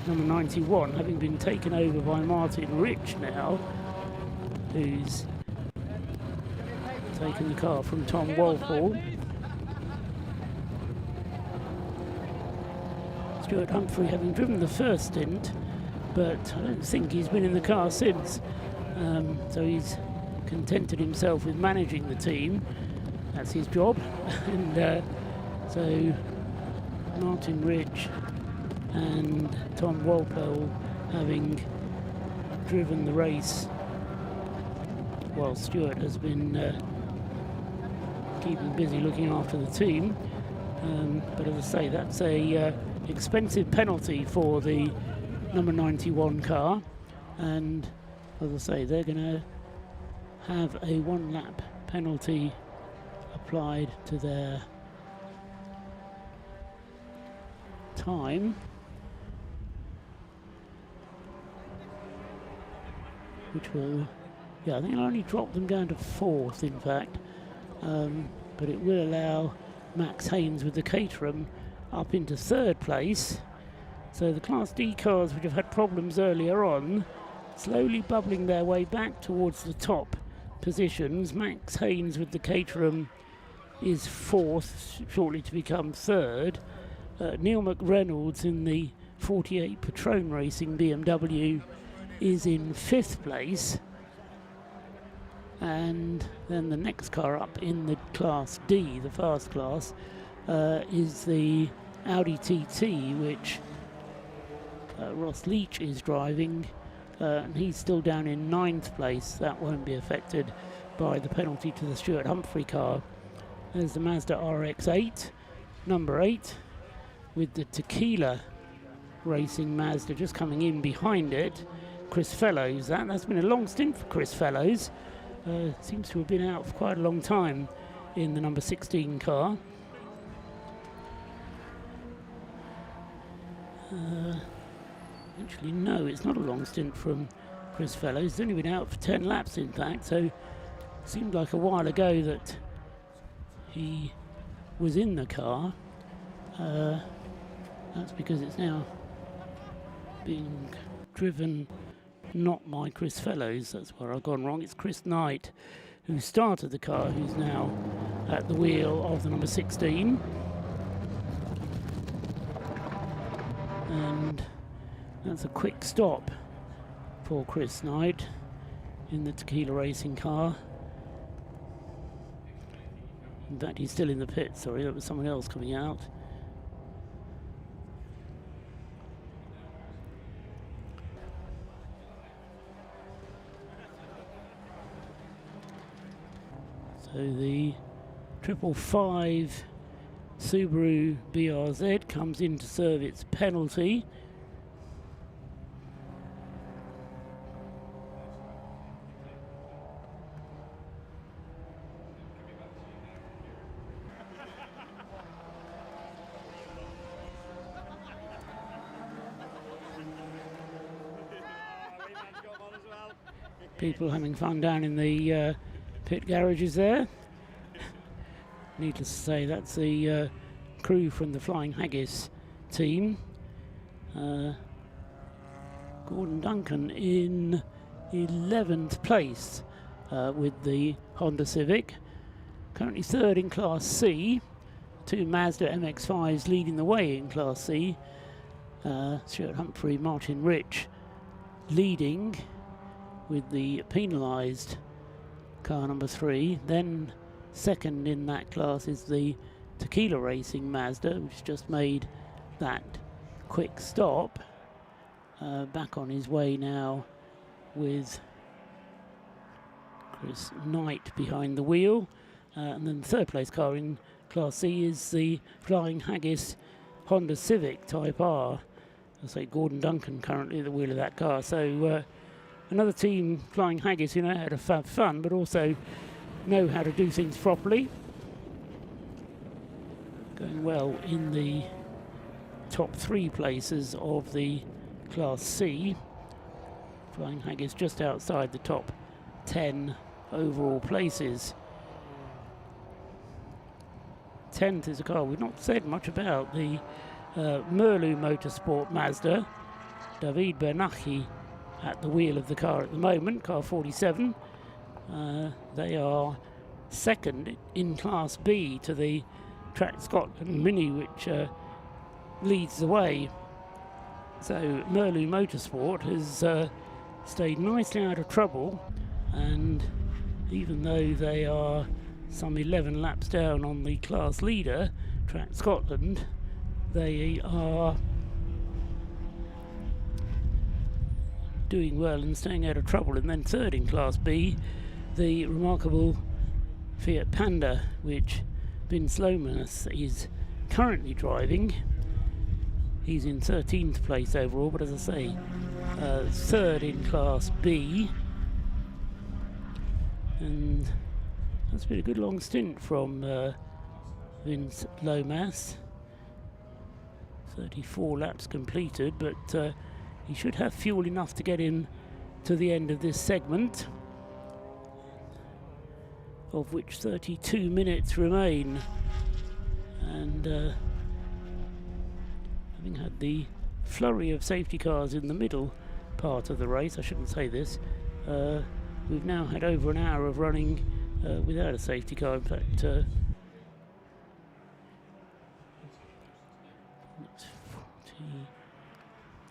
number 91, having been taken over by Martin Rich now, who's taken the car from Tom Walpole. Stuart Humphrey having driven the first stint, but I don't think he's been in the car since. So he's contented himself with managing the team. That's his job. And so Martin Rich and Tom Walpole having driven the race while Stuart has been keeping busy looking after the team. But as I say, that's a expensive penalty for the number 91 car, and as I say, they're going to have a 1 lap penalty applied to their time, which will, I think it'll only drop them down to 4th, in fact, but it will allow Max Haynes with the Caterham up into 3rd place. So the Class D cars, which have had problems earlier on, slowly bubbling their way back towards the top positions. Max Haynes with the Caterham is 4th, shortly to become 3rd. Neil McReynolds in the 48 Patron Racing BMW is in 5th place. And then the next car up in the Class D, the fast class, is the Audi TT, which Ross Leach is driving, and he's still down in 9th place. That won't be affected by the penalty to the Stuart Humphrey car. There's the Mazda RX-8, number 8, with the Tequila Racing Mazda just coming in behind it. Chris Fellows, that's been a long stint for Chris Fellows. Seems to have been out for quite a long time in the number 16 car. Actually, no, it's not a long stint from Chris Fellows. He's only been out for 10 laps, in fact, so it seemed like a while ago that he was in the car. That's because it's now being driven not by Chris Fellows. That's where I've gone wrong. It's Chris Knight who started the car, who's now at the wheel of the number 16. And that's a quick stop for Chris Knight in the Tequila Racing car. In fact, he's still in the pit, sorry, that was someone else coming out. So the 555 Subaru BRZ comes in to serve its penalty. people having fun down in the pit garages there. Needless to say, that's the crew from the Flying Haggis team. Gordon Duncan in 11th place with the Honda Civic. Currently third in Class C. Two Mazda MX-5s leading the way in Class C. Stuart Humphrey, Martin Rich leading with the penalised car number 3. Then second in that class is the Tequila Racing Mazda, which just made that quick stop. Back on his way now with Chris Knight behind the wheel. And then the third place car in Class C is the Flying Haggis Honda Civic Type R. I say Gordon Duncan currently at the wheel of that car. So another team, Flying Haggis, who know how to have fun, but also know how to do things properly. Going well in the top 3 places of the Class C. Flying Haggis just outside the top 10 overall places. 10th is a car we've not said much about, the Mission Motorsport Mazda. David Bernacchi at the wheel of the car at the moment, car 47. They are second in Class B to the Track Scotland Mini, which leads the way. So Mission Motorsport has stayed nicely out of trouble, and even though they are some 11 laps down on the class leader, Track Scotland, they are doing well and staying out of trouble. And then third in Class B, the remarkable Fiat Panda, which Ben Slomas is currently driving. He's in 13th place overall, but as I say, third in Class B. And that's been a good long stint from Vince Lomas. 34 laps completed, but he should have fuel enough to get in to the end of this segment, of which 32 minutes remain. And having had the flurry of safety cars in the middle part of the race, I shouldn't say this, we've now had over an hour of running without a safety car. In fact, it's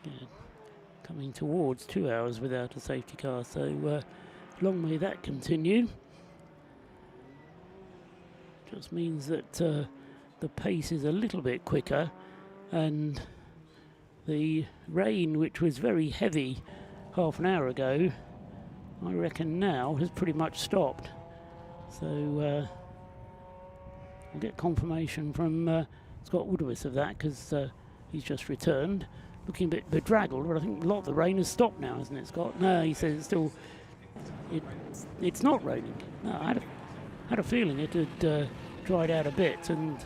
40, coming towards 2 hours without a safety car, so long may that continue. Just means that the pace is a little bit quicker, and the rain, which was very heavy half an hour ago, I reckon now has pretty much stopped. So we'll get confirmation from Scott Woodworth of that, because he's just returned, looking a bit bedraggled, but I think a lot of the rain has stopped now, hasn't it, Scott? No, he says it's still, it's not raining. No, I had a feeling it had dried out a bit, and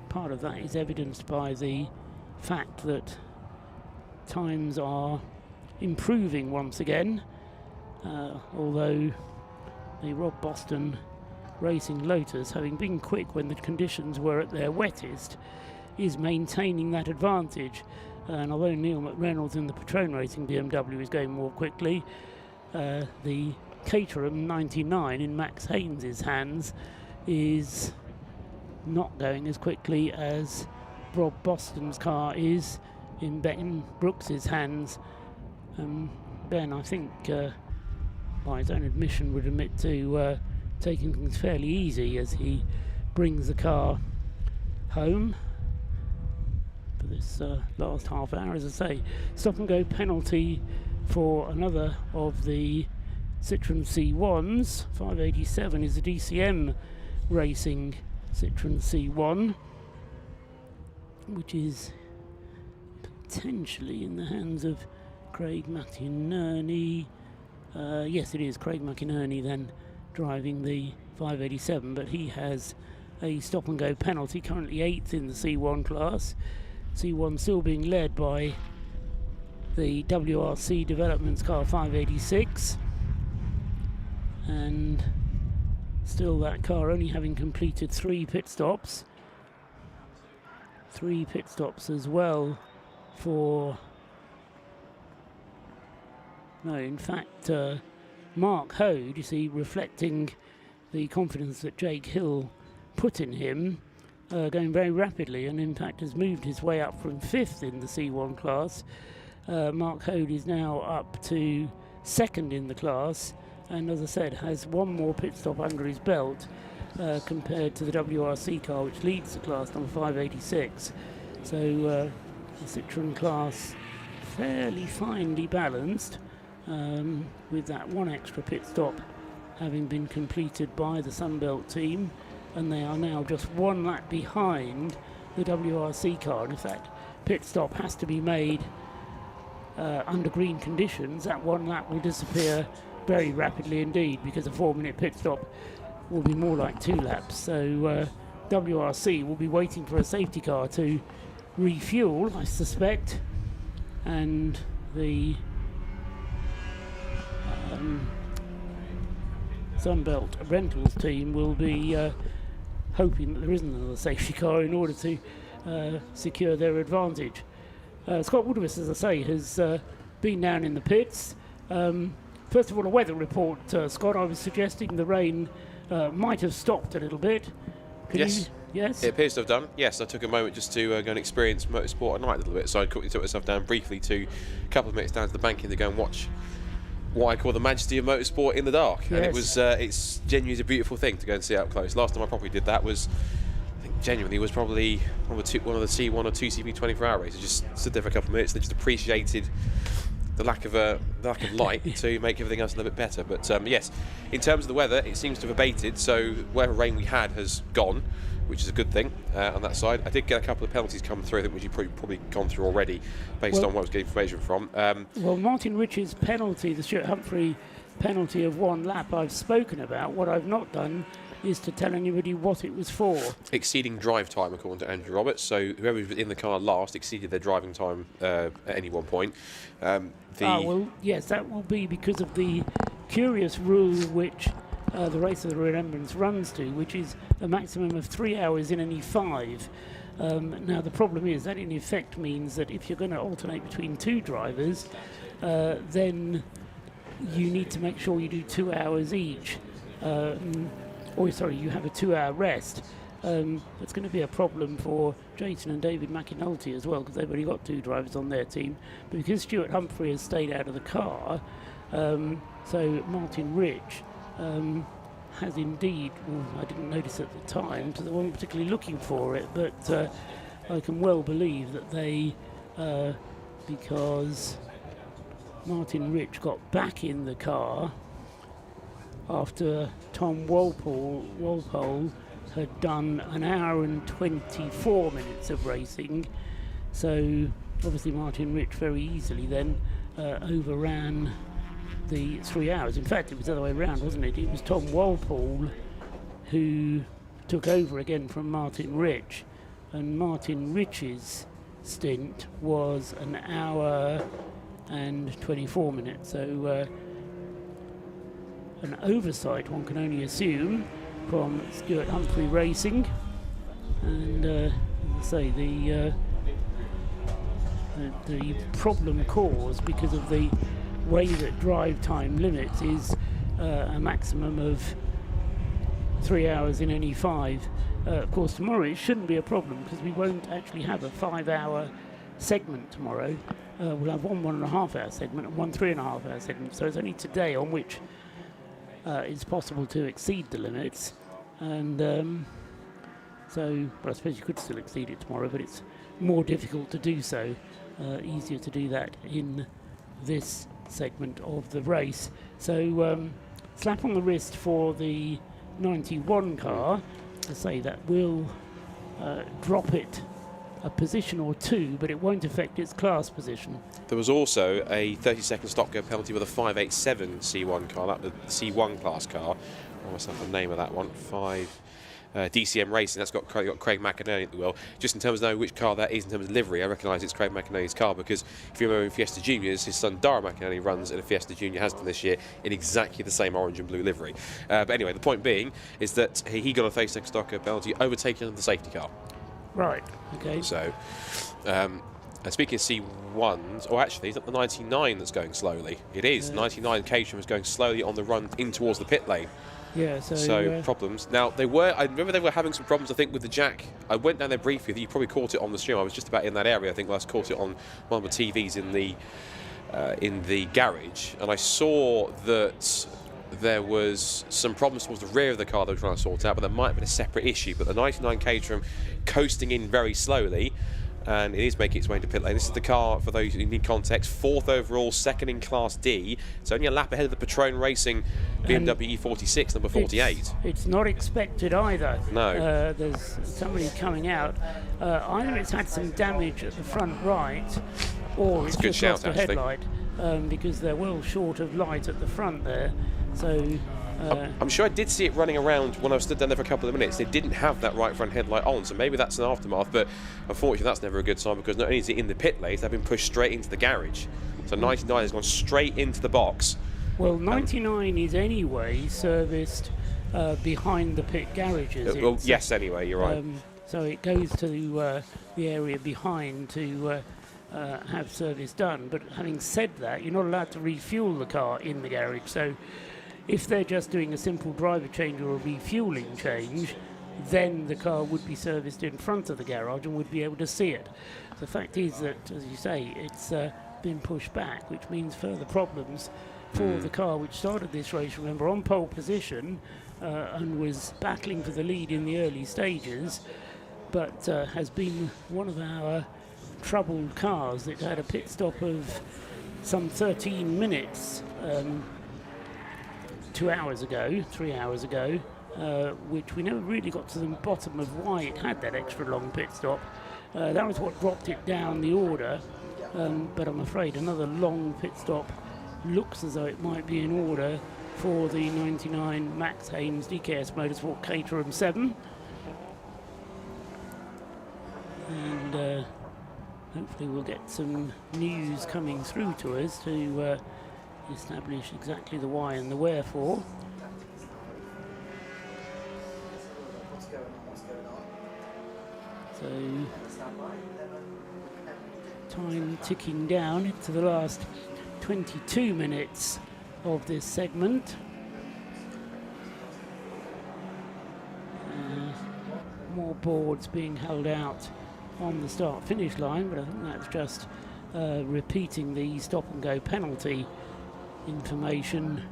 part of that is evidenced by the fact that times are improving once again, although the Rob Boston Racing Lotus, having been quick when the conditions were at their wettest, is maintaining that advantage. And although Neil McReynolds in the Patrone Racing BMW is going more quickly, the Caterham 99 in Max Haynes' hands is not going as quickly as Rob Boston's car is in Ben Brooks's hands. Ben, I think, by his own admission, would admit to taking things fairly easy as he brings the car home for this last half hour. As I say, stop and go penalty for another of the Citroen C1s. 587 is a DCM Racing Citroen C1, which is potentially in the hands of Craig McInerney. Yes, it is Craig McInerney then driving the 587, but he has a stop and go penalty, currently 8th in the C1 class. C1 still being led by the WRC Developments car 586. and still that car only having completed 3 pit stops. 3 pit stops as well for... No, in fact, Mark Hode, you see, reflecting the confidence that Jake Hill put in him, going very rapidly, and in fact has moved his way up from 5th in the C1 class. Mark Hode is now up to 2nd in the class, and as I said, has 1 more pit stop under his belt compared to the WRC car, which leads the class, number 586. So the Citroen class fairly finely balanced, with that 1 extra pit stop having been completed by the Sunbelt team, and they are now just 1 lap behind the WRC car. And if that pit stop has to be made under green conditions, that 1 lap will disappear very rapidly indeed, because a 4-minute pit stop will be more like 2 laps. So WRC will be waiting for a safety car to refuel, I suspect, and the Sunbelt Rentals team will be hoping that there isn't another safety car in order to secure their advantage. Scott Woodward, as I say, has been down in the pits. First of all, a weather report, Scott. I was suggesting the rain might have stopped a little bit. Yes. Yes? It appears to have done. Yes, I took a moment just to go and experience motorsport at night a little bit, so I quickly took myself down briefly to a couple of minutes down to the banking to go and watch what I call the majesty of motorsport in the dark. Yes. And it was, it's genuinely a beautiful thing to go and see up close. Last time I probably did that was, I think genuinely was probably one of the C1 or 2CP 24-hour races. Just stood there for a couple of minutes and just appreciated the lack of light to make everything else a little bit better. But yes, in terms of the weather, it seems to have abated, so whatever rain we had has gone, which is a good thing on that side. I did get a couple of penalties come through, I think, which you've probably gone through already, based on what I was getting information from. Well, Martin Rich's penalty, the Stuart Humphrey penalty of 1 lap, I've spoken about. What I've not done is to tell anybody what it was for. Exceeding drive time, according to Andrew Roberts. So whoever was in the car last exceeded their driving time at any one point. Well, yes, that will be because of the curious rule which the Race of Remembrance runs to, which is a maximum of 3 hours in any 5. Now, the problem is that in effect means that if you're going to alternate between 2 drivers, then you need to make sure you do 2 hours each. You have a 2-hour rest. It's going to be a problem for Jason and David McAnulty as well, because they've only got 2 drivers on their team. But because Stuart Humphrey has stayed out of the car, so Martin Rich has indeed, I didn't notice at the time because I wasn't particularly looking for it, but I can well believe that they, because Martin Rich got back in the car after Tom Walpole had done 1 hour and 24 minutes of racing. So obviously Martin Rich very easily then overran the 3 hours. In fact, it was the other way around, wasn't it? It was Tom Walpole who took over again from Martin Rich, and Martin Rich's stint was 1 hour and 24 minutes. So an oversight, one can only assume, from Stuart Humphrey Racing. And as I say, the problem caused because of the way that drive time limits is a maximum of 3 hours in any 5. Of course, tomorrow it shouldn't be a problem because we won't actually have a 5-hour segment tomorrow. We'll have 1 1.5-hour segment and 1 3.5-hour segment. So it's only today on which it's possible to exceed the limits. And well, I suppose you could still exceed it tomorrow, but it's more difficult to do so. Easier to do that in this segment of the race. So slap on the wrist for the 91 car. To say that will drop it a position or 2, but it won't affect its class position. There was also a 30-second stop-go penalty with a 587 C1 car, that was the C1 class car. I must have the name of that one. DCM Racing. That's got Craig McInerney at the wheel. Just in terms of knowing which car that is in terms of livery, I recognise it's Craig McInerney's car, because if you remember in Fiesta Juniors, his son Dara McInerney runs in a Fiesta Junior, has done this year, in exactly the same orange and blue livery. But anyway, the point being is that he got a 36 stocker penalty, overtaking the safety car. Right, okay. So, speaking of C1s, or actually, is that the 99 that's going slowly? It is. 99 Caterham is going slowly on the run in towards the pit lane. Yeah, so problems. Now, I remember they were having some problems, I think, with the jack. I went down there briefly. You probably caught it on the stream. I was just about in that area. I think last caught it on one of the TVs in the garage, and I saw that there was some problems towards the rear of the car they were trying to sort out, but there might have been a separate issue. But the 99 Caterham coasting in very slowly, and it is making its way into pit lane. This is the car, for those who need context, 4th overall, 2nd in Class D. It's only a lap ahead of the Patrone Racing BMW E46, number 48. It's not expected either. No. There's somebody coming out. Either it's had some damage at the front right, or it's just lost a headlight, because they're well short of light at the front there. So I'm sure I did see it running around when I was stood down there for a couple of minutes. They didn't have that right front headlight on, so maybe that's an aftermath, but unfortunately that's never a good sign, because not only is it in the pit lanes, they've been pushed straight into the garage. So 99 has gone straight into the box. Well, 99 is anyway serviced behind the pit garages. Well, yes, anyway, you're right. So it goes to the area behind to have service done. But having said that, you're not allowed to refuel the car in the garage. So if they're just doing a simple driver change or a refueling change, then the car would be serviced in front of the garage and would be able to see it. The fact is that, as you say, it's been pushed back, which means further problems for the car which started this race, remember, on pole position and was battling for the lead in the early stages, but has been one of our troubled cars. It had a pit stop of some 13 minutes 3 hours ago, which we never really got to the bottom of why it had that extra long pit stop. That was what dropped it down the order, but I'm afraid another long pit stop looks as though it might be in order for the 99 Max Haynes DKS Motorsport Caterham 7. And hopefully we'll get some news coming through to us to establish exactly the why and the wherefore. So, time ticking down into the last 22 minutes of this segment. More boards being held out on the start-finish line, but I think that's just repeating the stop-and-go penalty information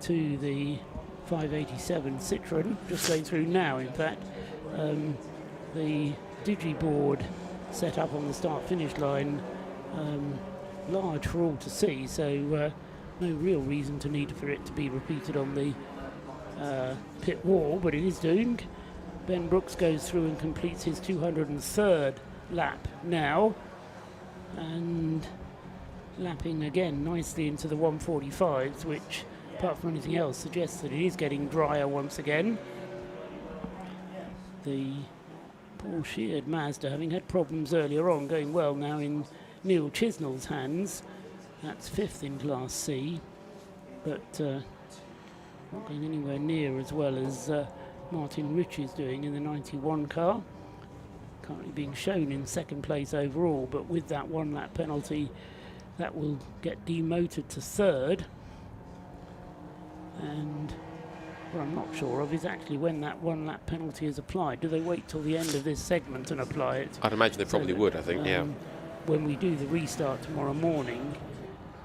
to the 587 Citroën. Just going through now, in fact. The digiboard set up on the start-finish line, large for all to see, so no real reason to need for it to be repeated on the pit wall, but it is doing. Ben Brooks goes through and completes his 203rd lap now, and lapping again nicely into the 145s, which, apart from anything else, suggests that it is getting drier once again. The Paul Sheard Mazda, having had problems earlier on, going well now in Neil Chisnell's hands. That's 5th in Class C, but not going anywhere near as well as Martin Rich is doing in the 91 car. Currently being shown in 2nd place overall, but with that 1 lap penalty, that will get demoted to 3rd. And what I'm not sure of is actually when that 1 lap penalty is applied. Do they wait till the end of this segment and apply it? I'd imagine they probably would, I think, yeah. When we do the restart tomorrow morning,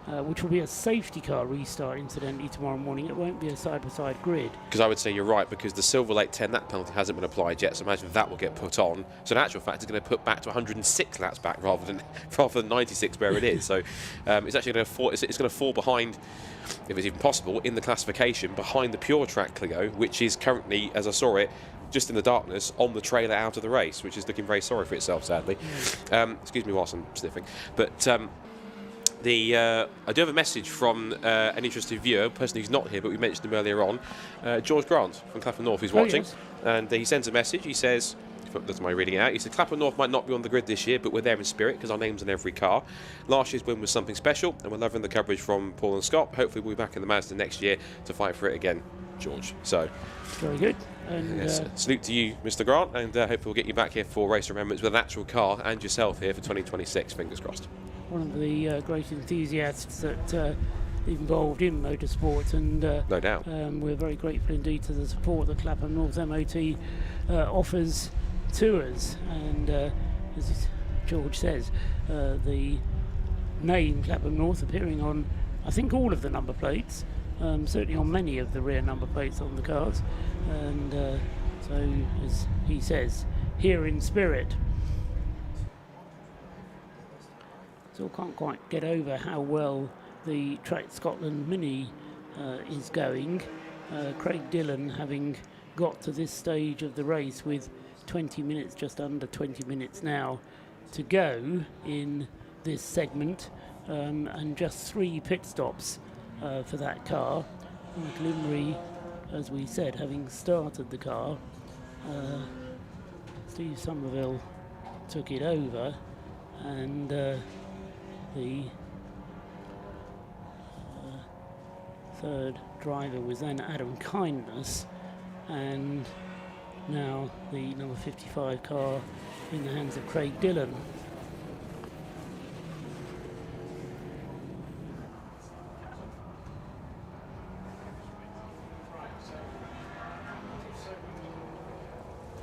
which will be a safety car restart, incidentally, tomorrow morning. It won't be a side-by-side grid. Because I would say you're right, because the Silver Lake 10, that penalty hasn't been applied yet, so imagine that will get put on. So in actual fact, it's going to put back to 106 laps back rather than 96 where it is. So it's actually going to fall. It's going to fall behind, if it's even possible, in the classification behind the Pure Track Clio, which is currently, as I saw it, just in the darkness on the trailer out of the race, which is looking very sorry for itself, sadly. Excuse me whilst I'm sniffing. But I do have a message from an interested viewer, a person who's not here, but we mentioned him earlier on, George Grant from Clapham North, who's watching. Yes. And he sends a message. He says, that's my reading it out, he said, Clapham North might not be on the grid this year, but we're there in spirit because our name's on every car. Last year's win was something special, and we're loving the coverage from Paul and Scott. Hopefully we'll be back in the Mazda next year to fight for it again, George. So, very good. And yes, salute to you, Mr. Grant, and hopefully we'll get you back here for Race of Remembrance with an actual car and yourself here for 2026. Fingers crossed. One of the great enthusiasts that involved in motorsport, and no doubt, we're very grateful indeed to the support that Clapham North MOT offers to us. And as George says, the name Clapham North appearing on, I think, all of the number plates, certainly on many of the rear number plates on the cars, and so, as he says, here in spirit. Still can't quite get over how well the Track Scotland Mini is going. Craig Dillon having got to this stage of the race with 20 minutes, just under 20 minutes now to go in this segment, and just 3 pit stops for that car. Glimmery, as we said, having started the car. Steve Somerville took it over, and the third driver was then Adam Kindness, and now the number 55 car in the hands of Craig Dillon.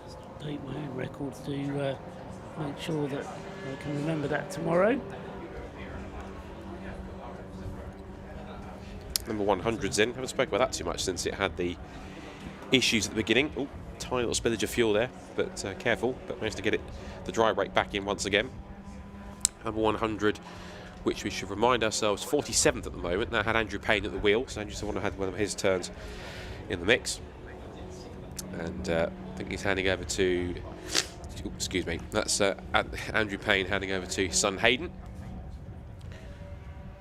Just update my own records to make sure that I can remember that tomorrow. Number 100's in. Haven't spoken about that too much since it had the issues at the beginning. Oh, tiny little spillage of fuel there, but careful. But managed to get the dry brake back in once again. Number 100, which we should remind ourselves, 47th at the moment. Now had Andrew Payne at the wheel, so Andrew Sawana had one of his turns in the mix. And I think he's handing over to, excuse me, that's Andrew Payne handing over to son Hayden.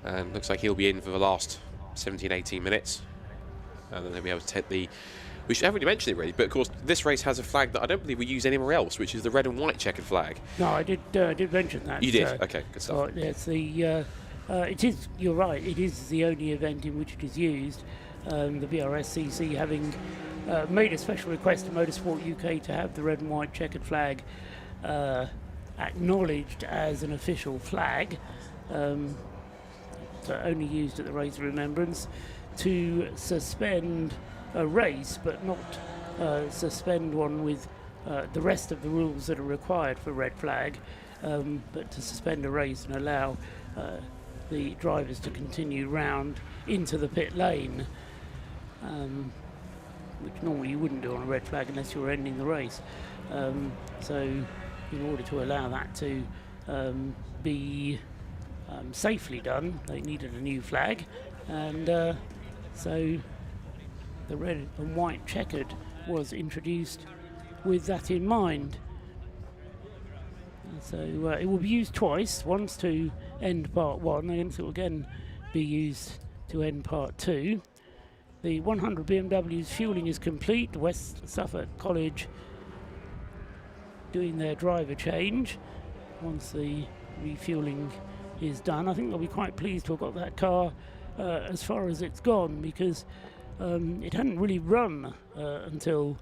And looks like he'll be in for the last 17-18 minutes, and then they'll be able to take the, we haven't really mentioned it really, but of course this race has a flag that I don't believe we use anywhere else, which is the red and white checkered flag. No, I did mention that. You did? Okay, good stuff. It's the it is, you're right, it is the only event in which it is used. The Brscc having made a special request to Motorsport UK to have the red and white checkered flag acknowledged as an official flag. Only used at the Race of Remembrance to suspend a race, but not suspend one with the rest of the rules that are required for red flag, but to suspend a race and allow the drivers to continue round into the pit lane, which normally you wouldn't do on a red flag unless you were ending the race. So in order to allow that to be safely done, they needed a new flag, and so the red and white checkered was introduced with that in mind. And so it will be used twice, once to end part 1, and it will again be used to end part 2. The 100 BMW's fueling is complete. West Suffolk College doing their driver change. Once the refueling is done, I think they'll be quite pleased to have got that car as far as it's gone, because it hadn't really run until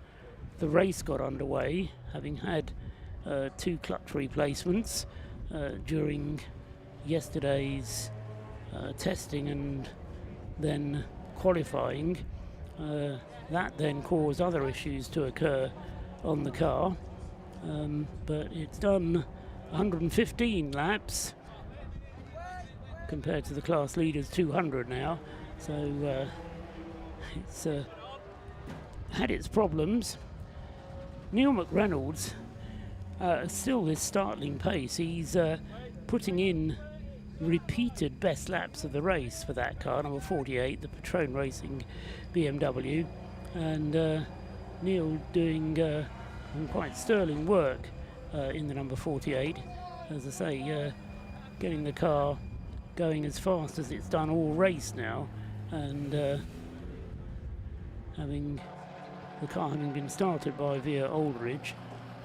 the race got underway, having had 2 clutch replacements during yesterday's testing and then qualifying. That then caused other issues to occur on the car, but it's done 115 laps compared to the class leader's 200 now, so it's had its problems. Neil McReynolds, still this startling pace. He's putting in repeated best laps of the race for that car, number 48, the Retrain Racing BMW, and Neil doing quite sterling work in the number 48, as I say, getting the car going as fast as it's done all race now, and having the car having been started by Via Aldridge,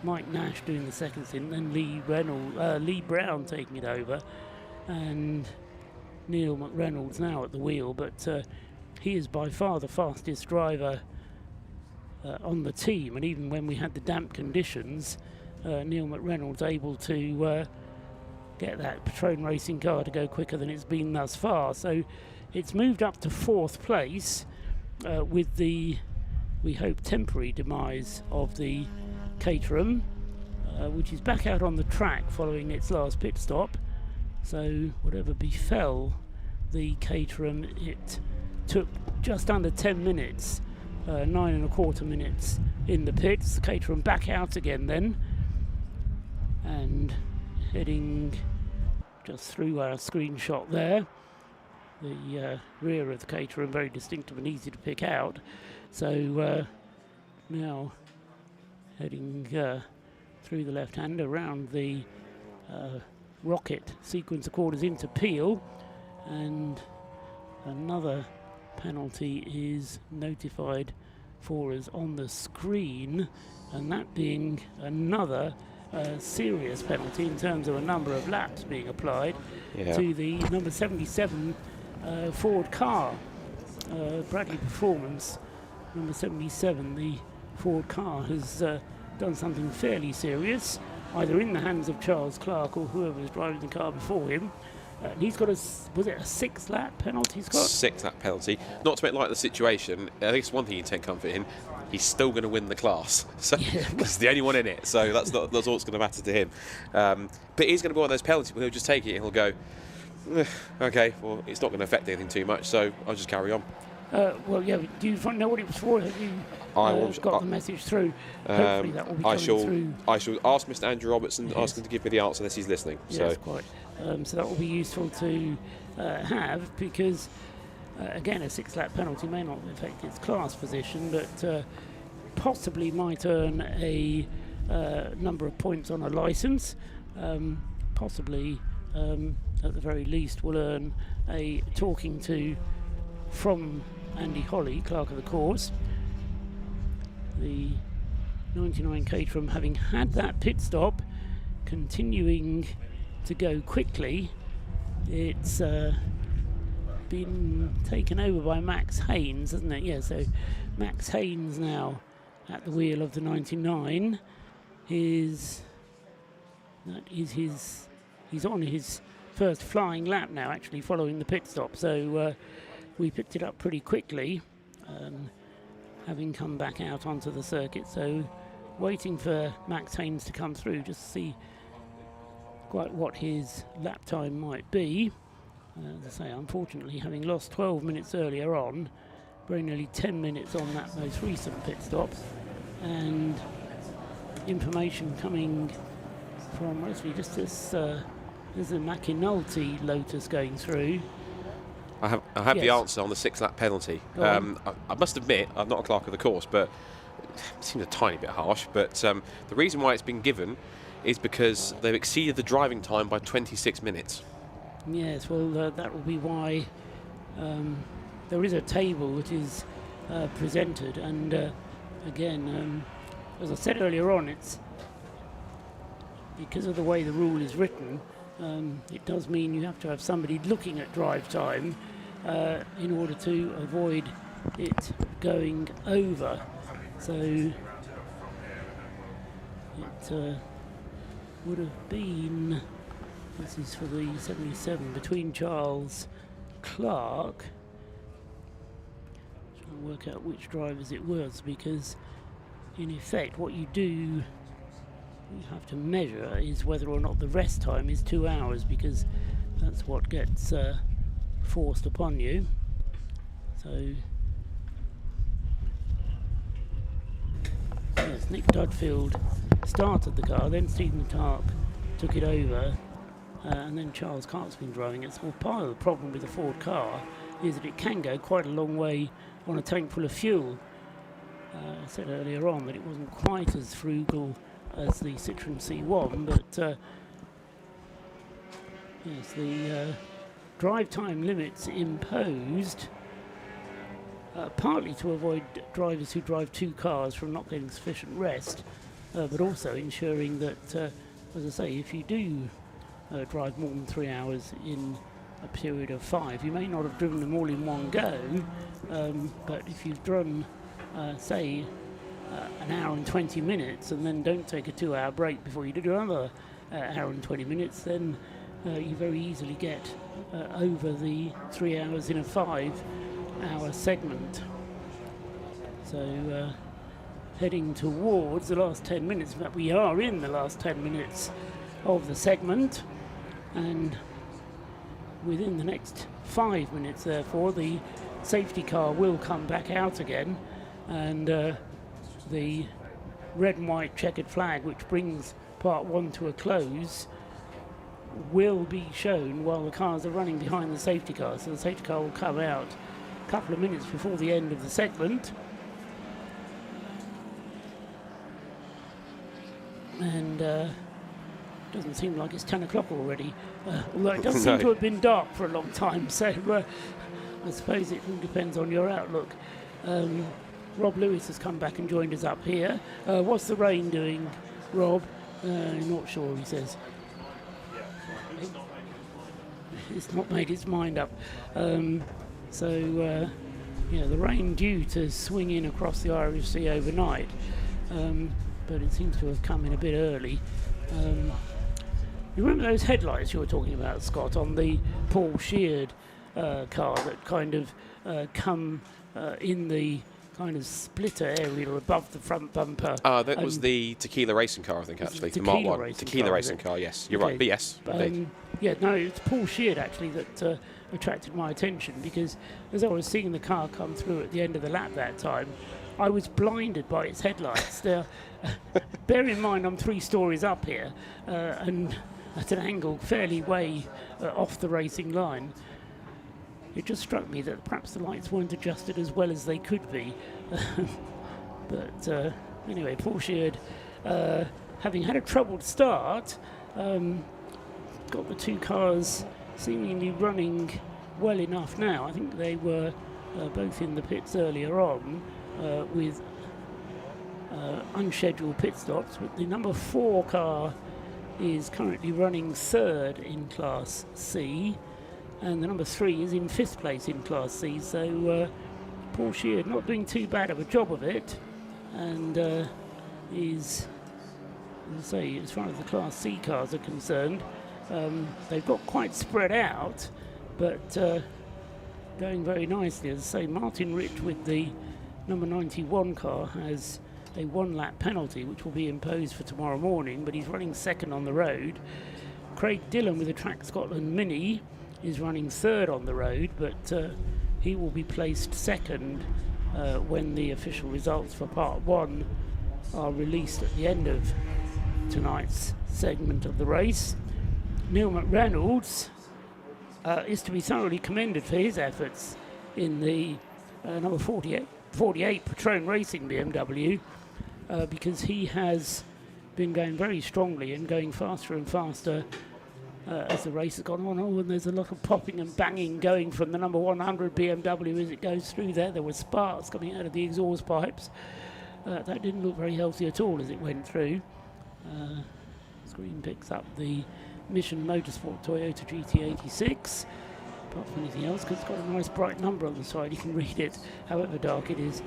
Mike Nash doing the second stint, then Lee Brown taking it over, and Neil McReynolds now at the wheel, but he is by far the fastest driver on the team, and even when we had the damp conditions, Neil McReynolds able to get that Patrone racing car to go quicker than it's been thus far. So it's moved up to 4th place with the, we hope, temporary demise of the Caterham, which is back out on the track following its last pit stop. So whatever befell the Caterham, it took just under 10 minutes, 9.25 minutes in the pits. The Caterham back out again then, and heading just through our screenshot there. The rear of the Caterham very distinctive and easy to pick out. So now heading through the left hand around the rocket sequence of quarters into Peel, and another penalty is notified for us on the screen, and that being another serious penalty in terms of a number of laps being applied to the number 77 Ford car. Bradley Performance, number 77, the Ford car has done something fairly serious, either in the hands of Charles Clark or whoever was driving the car before him. He's got was it a 6-lap penalty, Scott? 6-lap penalty. Not to make light of the situation, I think it's one thing you take comfort in. He's still going to win the class, so he's the only one in it. So that's all that's going to matter to him. But he's going to be one of those penalties where he'll just take it and he'll go, okay, well, it's not going to affect anything too much, so I'll just carry on. Well, yeah. Do you know what it was for? Have you got the message through? Hopefully that will be coming through. I shall ask Mr. Andrew Robertson, ask him to give me the answer unless he's listening. Yes, quite. So that will be useful to have, because again, a 6-lap penalty may not affect its class position, but possibly might earn a number of points on a licence. Possibly, at the very least, will earn a talking to from Andy Holly, clerk of the course. The 99 Caterham, having had that pit stop, continuing to go quickly. It's been taken over by Max Haynes, hasn't it? Yeah, so Max Haynes now at the wheel of the 99 he's on his first flying lap now, actually, following the pit stop. So we picked it up pretty quickly, having come back out onto the circuit. So waiting for Max Haynes to come through just to see quite what his lap time might be. As I say, unfortunately, having lost 12 minutes earlier on, very nearly 10 minutes on that most recent pit stop, and information coming from mostly just this, there's a McInulty Lotus going through. I have the answer on the 6-lap penalty. I must admit, I'm not a clerk of the course, but it seems a tiny bit harsh. But the reason why it's been given is because they've exceeded the driving time by 26 minutes. Yes, well, that will be why there is a table that is presented, and again, as I said earlier on, it's because of the way the rule is written. It does mean you have to have somebody looking at drive time in order to avoid it going over. So it would have been, this is for the 77, between Charles Clark, trying to work out which drivers it was, because in effect what you have to measure is whether or not the rest time is 2 hours, because that's what gets forced upon you. So yes, Nick Dudfield started the car, then Stephen Tarp took it over, and then Charles Clark's been driving it. So part of the problem with the Ford car is that it can go quite a long way on a tank full of fuel. I said earlier on that it wasn't quite as frugal as the Citroen C1, but yes, the drive time limits imposed, partly to avoid drivers who drive 2 cars from not getting sufficient rest, but also ensuring that, as I say, if you do drive more than 3 hours in a period of 5, you may not have driven them all in one go, but if you've driven, say, an hour and 20 minutes and then don't take a 2-hour break before you do another hour and 20 minutes, then you very easily get over the 3 hours in a 5-hour segment. So heading towards the last 10 minutes, in fact we are in the last 10 minutes of the segment, and within the next 5 minutes therefore the safety car will come back out again, and the red and white checkered flag which brings part 1 to a close will be shown while the cars are running behind the safety car. So the safety car will come out a couple of minutes before the end of the segment, and doesn't seem like it's 10 o'clock already, although it does seem to have been dark for a long time, so I suppose it all depends on your outlook. Rob Lewis has come back and joined us up here. What's the rain doing, Rob? Not sure, he says. It's not made its mind up. So the rain due to swing in across the Irish Sea overnight, but it seems to have come in a bit early. You remember those headlights you were talking about, Scott, on the Paul Sheard car that kind of come in the kind of splitter area above the front bumper? That was the Tequila racing car, I think, actually. The Mark 1. Tequila racing car, yes. You're right, but yes, indeed. It's Paul Sheard, actually, that attracted my attention, because as I was seeing the car come through at the end of the lap that time, I was blinded by its headlights. Bear in mind, I'm 3 stories up here, and at an angle fairly way off the racing line. It just struck me that perhaps the lights weren't adjusted as well as they could be. But anyway, Paul Sheard, having had a troubled start, got the 2 cars seemingly running well enough now. I think they were both in the pits earlier on with unscheduled pit stops. But the number 4 car is currently running 3rd in Class C, and the number 3 is in 5th place in Class C. So Paul Sheard not doing too bad of a job of it, and is, as I say, as far as the Class C cars are concerned, they've got quite spread out, but going very nicely. As I say, Martin Rich with the number 91 car has a 1-lap penalty which will be imposed for tomorrow morning, but he's running 2nd on the road. Craig Dillon with the Track Scotland Mini is running 3rd on the road, but he will be placed 2nd when the official results for part 1 are released at the end of tonight's segment of the race. Neil McReynolds is to be thoroughly commended for his efforts in the number 48 Retrain Racing BMW, because he has been going very strongly and going faster and faster as the race has gone on. And there's a lot of popping and banging going from the number 100 BMW as it goes through there. There were sparks coming out of the exhaust pipes. That didn't look very healthy at all as it went through. Screen picks up the Mission Motorsport Toyota GT86. Apart from anything else, because it's got a nice bright number on the side, you can read it however dark it is.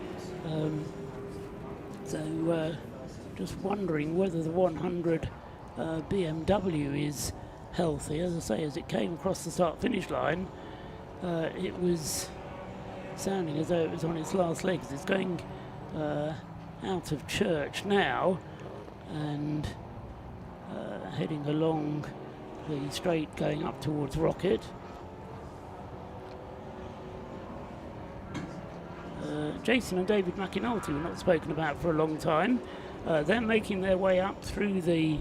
Just wondering whether the 100 BMW is healthy. As I say, as it came across the start-finish line, it was sounding as though it was on its last legs. It's going out of church now and heading along the straight going up towards Rocket. Jason and David McInulty were not spoken about for a long time. They're making their way up through the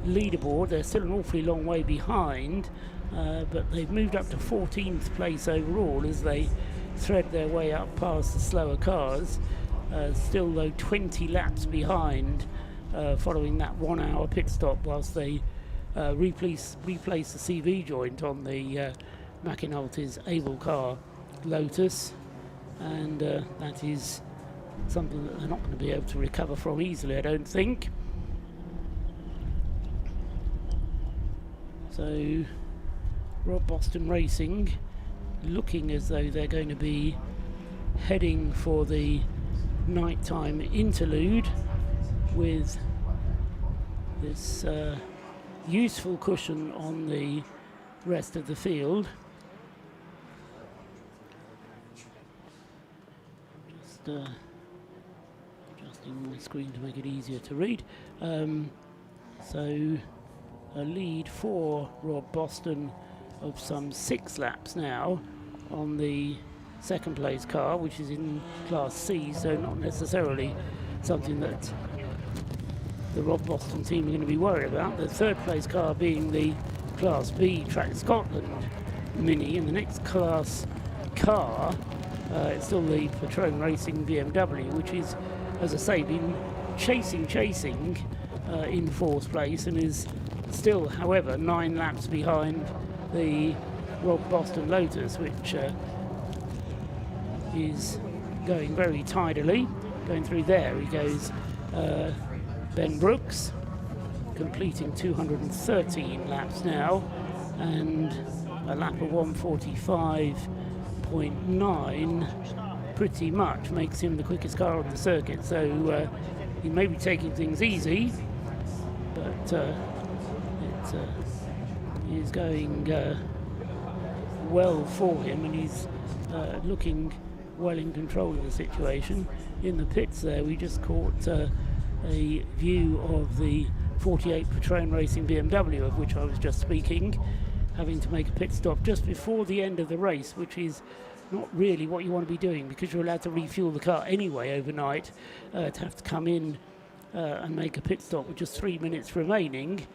leaderboard. They're still an awfully long way behind, but they've moved up to 14th place overall as they thread their way up past the slower cars. Still, though, 20 laps behind following that 1 hour pit stop whilst they replace the CV joint on the McAnulty's able car Lotus, and that is something that they're not going to be able to recover from easily, I don't think. So Rob Boston Racing looking as though they're going to be heading for the nighttime interlude with this useful cushion on the rest of the field. Just adjusting my screen to make it easier to read. So a lead for Rob Boston of some 6 laps now on the second place car, which is in Class C, so not necessarily something that the Rob Boston team are going to be worried about. The third place car being the Class B Track Scotland Mini, and the next class car, it's still the Retrain Racing BMW, which is, as I say, been chasing in 4th place and is still, however, 9 laps behind the Rob Boston Lotus, which is going very tidily. Going through there, he goes Ben Brooks, completing 213 laps now, and a lap of 1:45.9 pretty much makes him the quickest car on the circuit. So he may be taking things easy, but it is going well for him, and he's looking well in control of the situation. In the pits there, we just caught a view of the 48 Retrain Racing BMW, of which I was just speaking, having to make a pit stop just before the end of the race, which is not really what you want to be doing, because you're allowed to refuel the car anyway overnight. To have to come in and make a pit stop with just 3 minutes remaining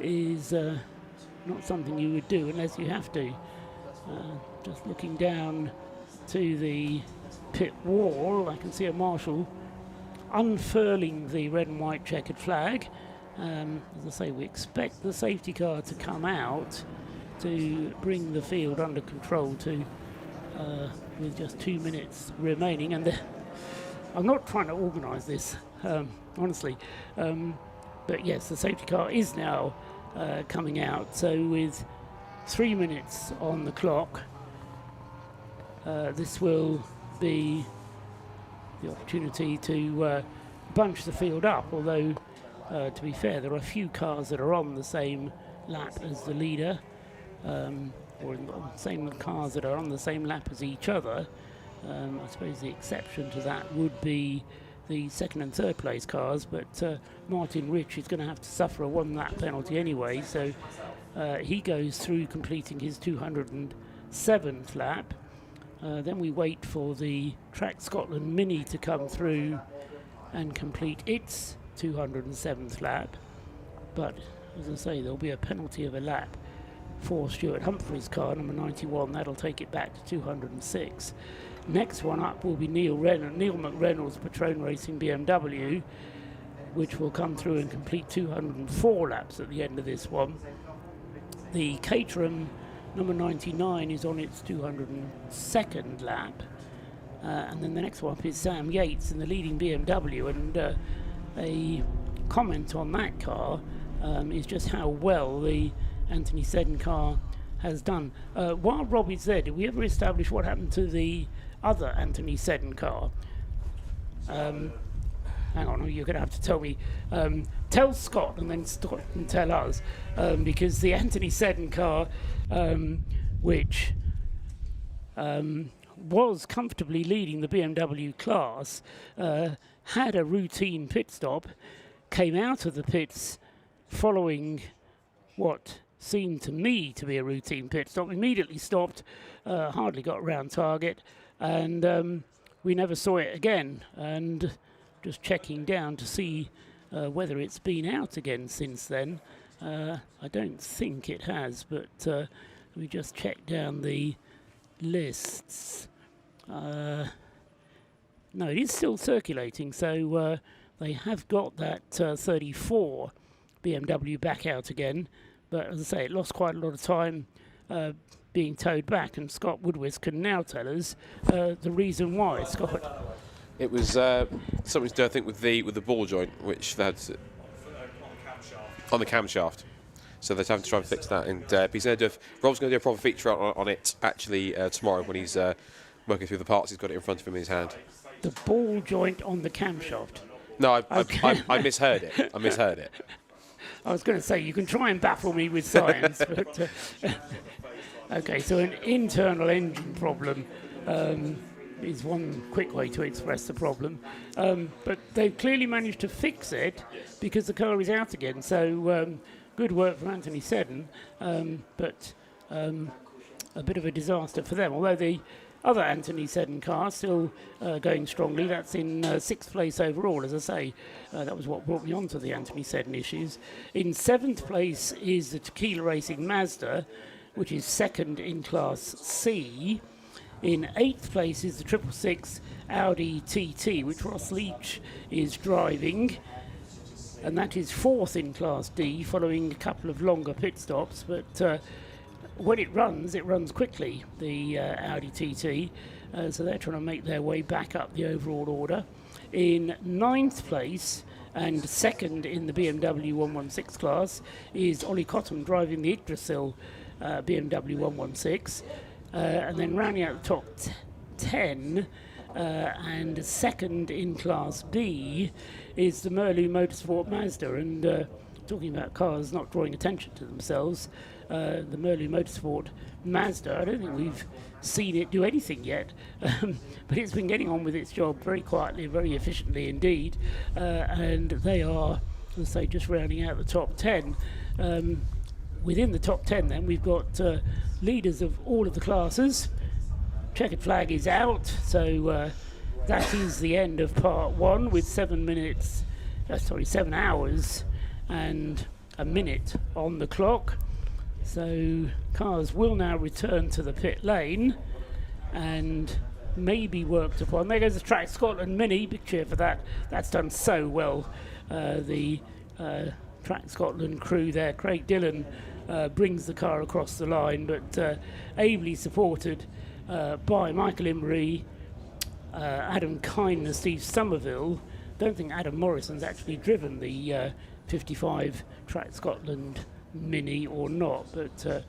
is not something you would do unless you have to. Just looking down to the pit wall, I can see a marshal unfurling the red and white checkered flag. As I say, we expect the safety car to come out to bring the field under control with just 2 minutes remaining. And I'm not trying to organise this, honestly, but yes, the safety car is now coming out. So with 3 minutes on the clock, this will be the opportunity to bunch the field up, although to be fair, there are a few cars that are on the same lap as the leader, or the same cars that are on the same lap as each other. I suppose the exception to that would be the second and third place cars, but Martin Rich is going to have to suffer a 1 lap penalty anyway, so he goes through completing his 207th lap. Then we wait for the Track Scotland Mini to come through and complete its 207th lap. But as I say, there'll be a penalty of a lap for Stuart Humphrey's car, number 91. That'll take it back to 206. Next one up will be Neil McReynolds' Retrain Racing BMW, which will come through and complete 204 laps at the end of this one. The Caterham number 99 is on its 202nd lap, and then the next one up is Sam Yates in the leading BMW, and a comment on that car is just how well the Anthony Seddon car has done. While Rob is there, did we ever establish what happened to the other Anthony Seddon car? Hang on, you're going to have to tell me. Tell Scott and then Scott can tell us, because the Anthony Seddon car, which was comfortably leading the BMW class, had a routine pit stop, came out of the pits following what seemed to me to be a routine pit stop, immediately stopped, hardly got around target, and we never saw it again. And just checking down to see whether it's been out again since then. I don't think it has, but let me just check down the lists. No, it is still circulating, so they have got that 34 BMW back out again, but as I say, it lost quite a lot of time being towed back, and Scott Woodwith can now tell us the reason why. Scott. It was something to do, I think, with the ball joint, which they had on the camshaft. So they're having to try and fix that. And Rob's going to do a proper feature on it actually tomorrow when he's working through the parts. He's got it in front of him in his hand. The ball joint on the camshaft. No, I misheard it. I misheard it. I was going to say, you can try and baffle me with science, but okay. So an internal engine problem is one quick way to express the problem. But they've clearly managed to fix it because the car is out again. So good work from Anthony Seddon, but a bit of a disaster for them. Although the other Anthony Seddon car still going strongly. That's in 6th place overall, as I say. That was what brought me on to the Anthony Seddon issues. In 7th place is the Tequila Racing Mazda, which is 2nd in Class C. In 8th place is the 666 Audi TT, which Ross Leach is driving. And that is 4th in Class D, following a couple of longer pit stops. But when it runs quickly, the Audi TT. So they're trying to make their way back up the overall order. In 9th place and 2nd in the BMW 116 class is Ollie Cotton driving the Yggdrasil BMW 116. And then rounding out the top 10 and 2nd in Class B is the Mission Motorsport Mazda. And talking about cars not drawing attention to themselves, the Mission Motorsport Mazda, I don't think we've seen it do anything yet, but it's been getting on with its job very quietly, very efficiently indeed, and they are, let's say, just rounding out the top 10. Within the top 10 then we've got leaders of all of the classes. Checkered flag is out, so that is the end of part 1 with 7 hours and a minute on the clock. So cars will now return to the pit lane and may be worked upon. There goes the Track Scotland Mini, big cheer for that. That's done so well. The Track Scotland crew there, Craig Dillon, brings the car across the line, but ably supported by Michael Imrie, Adam Kine and Steve Somerville. Don't think Adam Morrison's actually driven the 55 Track Scotland Mini or not, but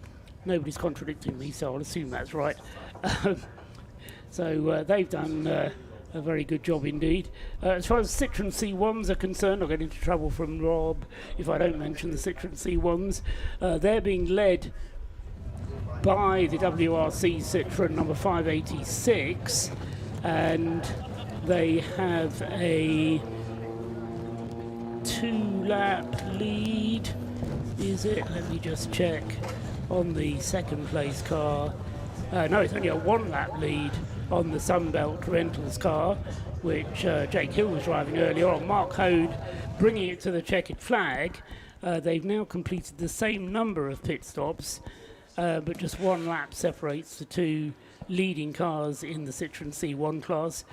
nobody's contradicting me, so I'll assume that's right. So they've done a very good job indeed. As far as Citroen C1s are concerned, I'll get into trouble from Rob if I don't mention the Citroen C1s. They're being led by the WRC Citroen number 586, and they have a 2-lap lead. Is it? Let me just check on the 2nd place car. No, it's only a 1-lap lead on the Sunbelt Rentals car, which Jake Hill was driving earlier on. Mark Hode bringing it to the checkered flag. They've now completed the same number of pit stops, but just 1 lap separates the 2 leading cars in the Citroen C1 class.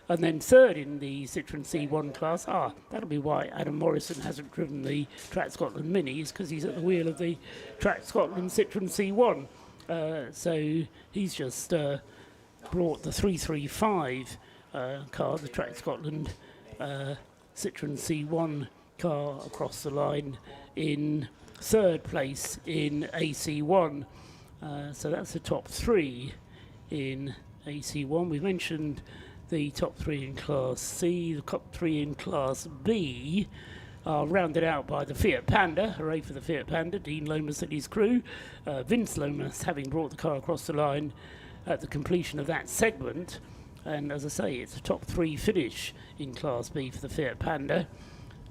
And then 3rd in the Citroen C1 class. That'll be why Adam Morrison hasn't driven the Track Scotland Minis, because he's at the wheel of the Track Scotland Citroen C1. So he's just brought the 335 car, the Track Scotland Citroen C1 car, across the line in 3rd place in AC1. So that's the top 3 in AC1. We've mentioned the top 3 in Class C. The top 3 in Class B are rounded out by the Fiat Panda. Hooray for the Fiat Panda. Dean Lomas and his crew. Vince Lomas having brought the car across the line at the completion of that segment. And as I say, it's a top 3 finish in Class B for the Fiat Panda.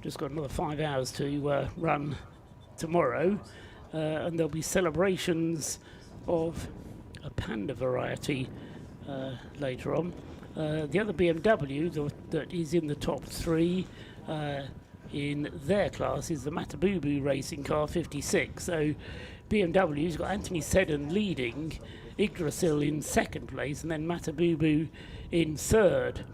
Just got another 5 hours to run tomorrow. And there'll be celebrations of a Panda variety later on. The other BMW that is in the top 3 in their class is the Matabubu racing car 56. So BMW's got Anthony Seddon leading, Yggdrasil in 2nd place, and then Matabubu in 3rd.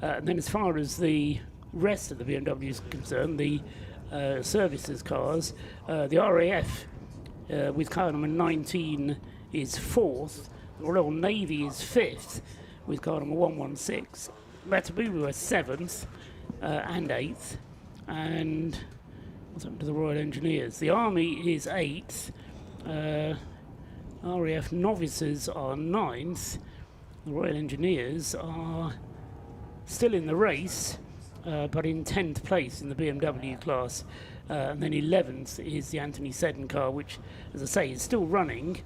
And then as far as the rest of the BMW is concerned, the services cars, the RAF with car number 19 is 4th. The Royal Navy is 5th with car number 116. Matabubu are 7th and 8th. And what's happened to the Royal Engineers? The Army is 8th. RAF Novices are 9th. The Royal Engineers are still in the race, but in 10th place in the BMW class. And then 11th is the Anthony Seddon car, which, as I say, is still running.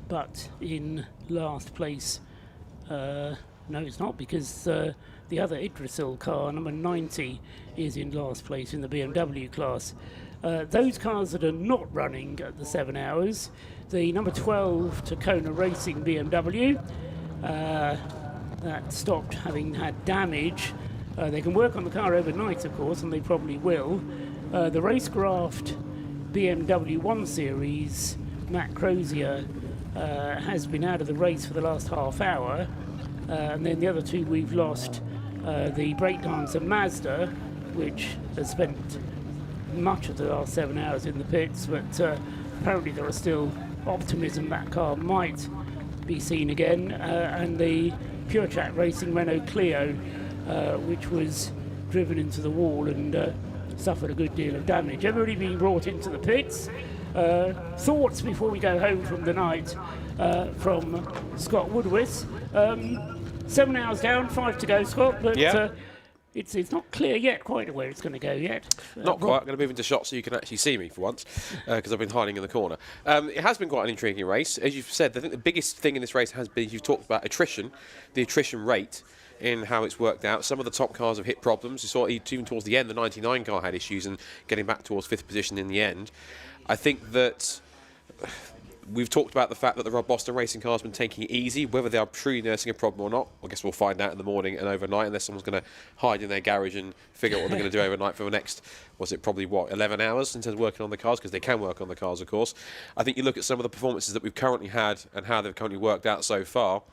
But in last place, no, it's not, because the other Yggdrasil car, number 90, is in last place in the BMW class. Those cars that are not running at the 7 hours, the number 12 Tacona Racing BMW, that stopped having had damage. They can work on the car overnight, of course, and they probably will. The Racecraft BMW 1 Series, Matt Crozier, has been out of the race for the last half hour. And then the other two we've lost, the Breakdancer Mazda, which has spent much of the last 7 hours in the pits, but apparently there are still optimism that car might be seen again, and the Pure Chat Racing Renault Clio, which was driven into the wall and suffered a good deal of damage. Everybody being brought into the pits. Thoughts before we go home from the night from Scott Woodwith. 7 hours down, 5 to go, Scott, but it's not clear yet quite where it's going to go yet. Not quite. I'm going to move into shots so you can actually see me for once, because I've been hiding in the corner. It has been quite an intriguing race. As you've said, I think the biggest thing in this race has been, you've talked about attrition, the attrition rate in how it's worked out. Some of the top cars have hit problems. You saw even towards the end, the 99 car had issues and getting back towards 5th position in the end. I think that we've talked about the fact that the Rob Boston racing car has been taking it easy. Whether they are truly nursing a problem or not, I guess we'll find out in the morning and overnight, unless someone's going to hide in their garage and figure out what they're going to do overnight for the next, 11 hours in terms of working on the cars, because they can work on the cars, of course. I think you look at some of the performances that we've currently had and how they've currently worked out so far,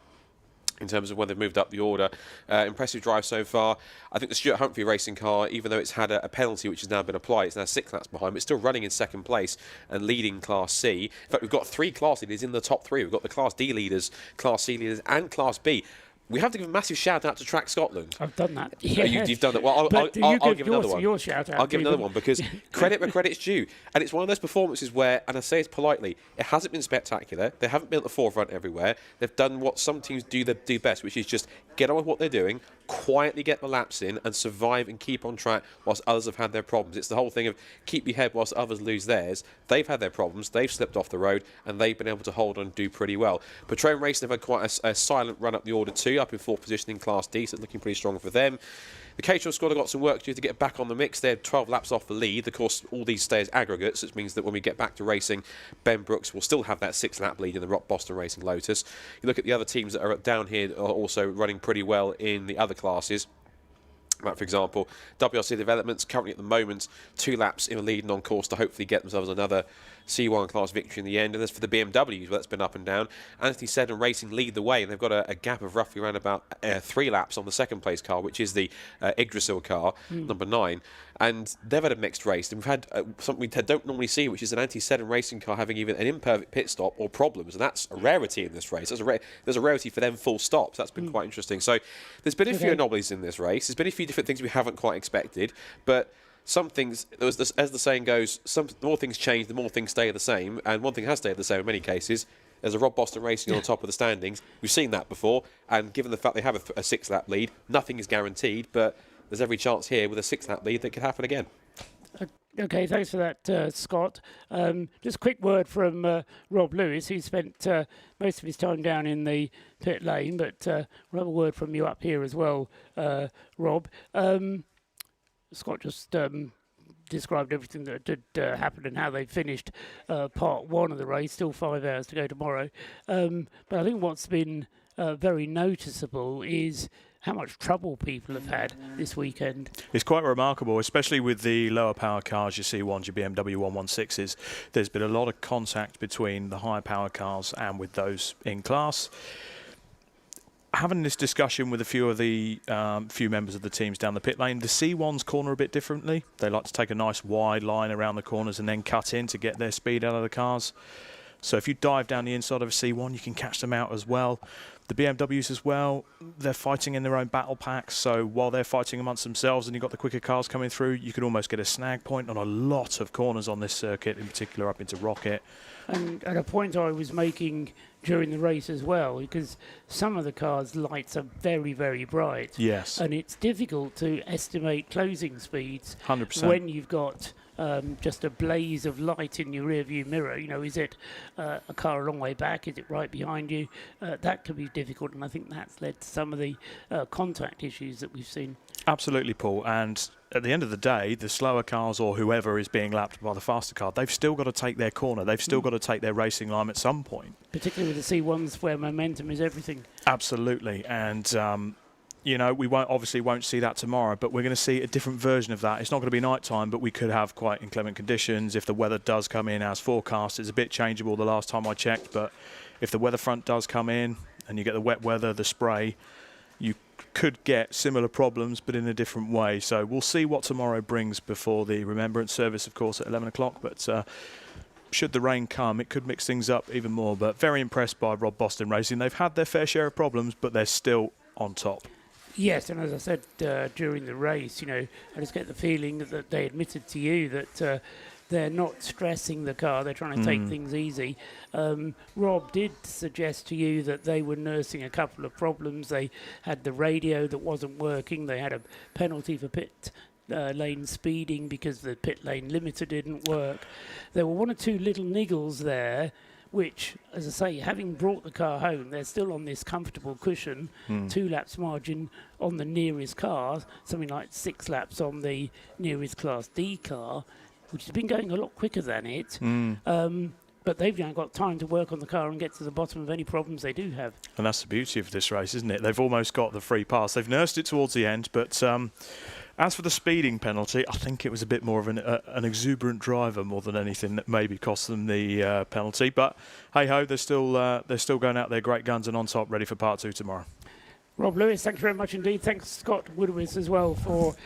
in terms of when they've moved up the order. Impressive drive so far. I think the Stuart Humphrey racing car, even though it's had a penalty which has now been applied, it's now 6 laps behind, but it's still running in 2nd place and leading Class C. In fact, we've got 3 class leaders in the top 3. We've got the Class D leaders, Class C leaders and Class B. We have to give a massive shout out to Track Scotland. I've done that. Yeah. You've done that. Well, I'll give another one. Your shout out. I'll give another one, because credit where credit's due. And it's one of those performances where, and I say it politely, it hasn't been spectacular. They haven't been at the forefront everywhere. They've done what some teams do best, which is just get on with what they're doing, quietly get the laps in and survive and keep on track whilst others have had their problems. It's the whole thing of keep your head whilst others lose theirs. They've had their problems, they've slipped off the road, and they've been able to hold on and do pretty well. Petrone Racing have had quite a silent run up the order too, up in 4th position in Class D, so it's looking pretty strong for them. The Caterham squad have got some work to do to get back on the mix. They're 12 laps off the lead. Of course, all these stay as aggregates, which means that when we get back to racing, Ben Brooks will still have that 6-lap lead in the Rock Boston Racing Lotus. You look at the other teams that are down here are also running pretty well in the other classes. Like, for example, WRC Developments currently at the moment 2 laps in the lead and on course to hopefully get themselves another C1 class victory in the end. And as for the BMWs, well, that's been up and down. Anthony Seddon Racing lead the way, and they've got a gap of roughly around about 3 laps on the 2nd place car, which is the Yggdrasil car, number 9. And they've had a mixed race. And we've had something we don't normally see, which is an Anthony Seddon Racing car having even an imperfect pit stop or problems, and that's a rarity in this race. There's a rarity for them full stops. That's been quite interesting. So there's been a few anomalies in this race. There's been a few different things we haven't quite expected, but some things, as the saying goes, the more things change, the more things stay the same, and one thing has stayed the same in many cases. There's a Rob Boston Racing on top of the standings. We've seen that before, and given the fact they have a 6-lap lead, nothing is guaranteed, but there's every chance here with a 6-lap lead that could happen again. Okay, thanks for that, Scott. Just a quick word from Rob Lewis, who spent most of his time down in the pit lane, but we'll have a word from you up here as well, Rob. Scott just described everything that did happen and how they finished part 1 of the race, still 5 hours to go tomorrow. But I think what's been very noticeable is how much trouble people have had this weekend. It's quite remarkable, especially with the lower power cars, your C1s, your BMW 116s. There's been a lot of contact between the higher power cars and with those in class. having this discussion with a few of the few members of the teams down the pit lane, the C1s corner a bit differently. They like to take a nice wide line around the corners and then cut in to get their speed out of the cars. So if you dive down the inside of a C1, you can catch them out as well. The BMWs as well, they're fighting in their own battle packs. So while they're fighting amongst themselves and you've got the quicker cars coming through, you can almost get a snag point on a lot of corners on this circuit, in particular up into Rocket. And at a point I was making during the race as well, because some of the cars' lights are very, very bright. Yes. And it's difficult to estimate closing speeds 100%. when you've got just a blaze of light in your rear view mirror. You know, is it a car a long way back? Is it right behind you? That can be difficult, and I think that's led to some of the contact issues that we've seen. Absolutely, Paul. And at the end of the day, the slower cars or whoever is being lapped by the faster car, they've still got to take their corner. They've still got to take their racing line at some point. Particularly with the C1s where momentum is everything. Absolutely. And, you know, we won't see that tomorrow, but we're going to see a different version of that. It's not going to be night time, but we could have quite inclement conditions. If the weather does come in as forecast, it's a bit changeable the last time I checked, but if the weather front does come in and you get the wet weather, the spray, you could get similar problems, but in a different way. So we'll see what tomorrow brings before the Remembrance service, of course, at 11 o'clock. But should the rain come, it could mix things up even more. But very impressed by Rob Boston Racing. They've had their fair share of problems, but they're still on top. Yes, and as I said during the race, you know, I just get the feeling that they admitted to you that they're not stressing the car, they're trying to take things easy. Rob did suggest to you that they were nursing a couple of problems. They had the radio that wasn't working, they had a penalty for pit lane speeding because the pit lane limiter didn't work. There were one or two little niggles there, which, as I say, having brought the car home, they're still on this comfortable cushion, 2 laps margin on the nearest car, something like 6 laps on the nearest Class D car, which has been going a lot quicker than it. But they've now got time to work on the car and get to the bottom of any problems they do have. And that's the beauty of this race, isn't it? They've almost got the free pass. They've nursed it towards the end, but as for the speeding penalty, I think it was a bit more of an exuberant driver more than anything that maybe cost them the penalty. But hey-ho, they're still going out there great guns and on top, ready for part 2 tomorrow. Rob Lewis, thank you very much indeed. Thanks Scott Woodward as well for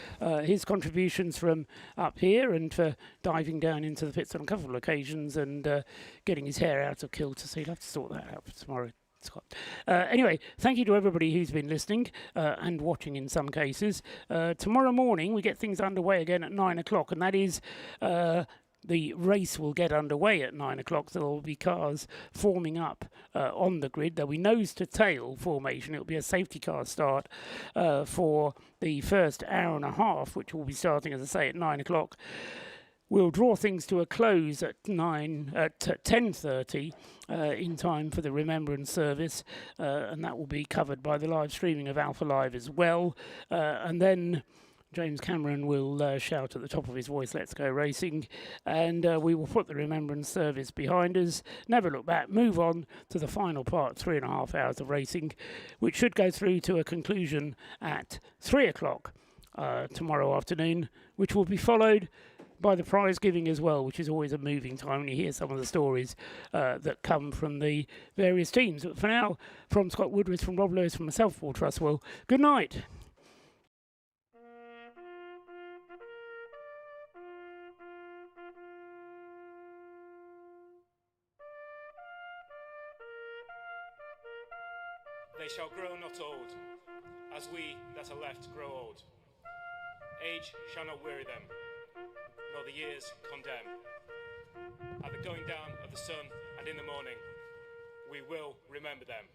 his contributions from up here and for diving down into the pits on a couple of occasions and getting his hair out of kilter. So you'll have to sort that out for tomorrow, Scott. Anyway, thank you to everybody who's been listening and watching in some cases. Tomorrow morning we get things underway again at 9 o'clock, and that is the race will get underway at 9 o'clock. So there will be cars forming up on the grid. There'll be nose to tail formation. It'll be a safety car start for the first hour and a half, which will be starting, as I say, at 9 o'clock. We'll draw things to a close at 10:30 in time for the Remembrance service, and that will be covered by the live streaming of Alpha Live as well. And then James Cameron will shout at the top of his voice, "Let's go racing," and we will put the Remembrance service behind us, never look back, move on to the final part, 3.5 hours of racing, which should go through to a conclusion at 3 o'clock tomorrow afternoon, which will be followed by the prize giving as well, which is always a moving time when you hear some of the stories that come from the various teams. But for now, from Scott Woodward, from Rob Lewis, from myself, Paul Trustwell, good night. They shall grow not old, as we that are left grow old. Age shall not weary them, nor the years condemn. At the going down of the sun and in the morning, we will remember them.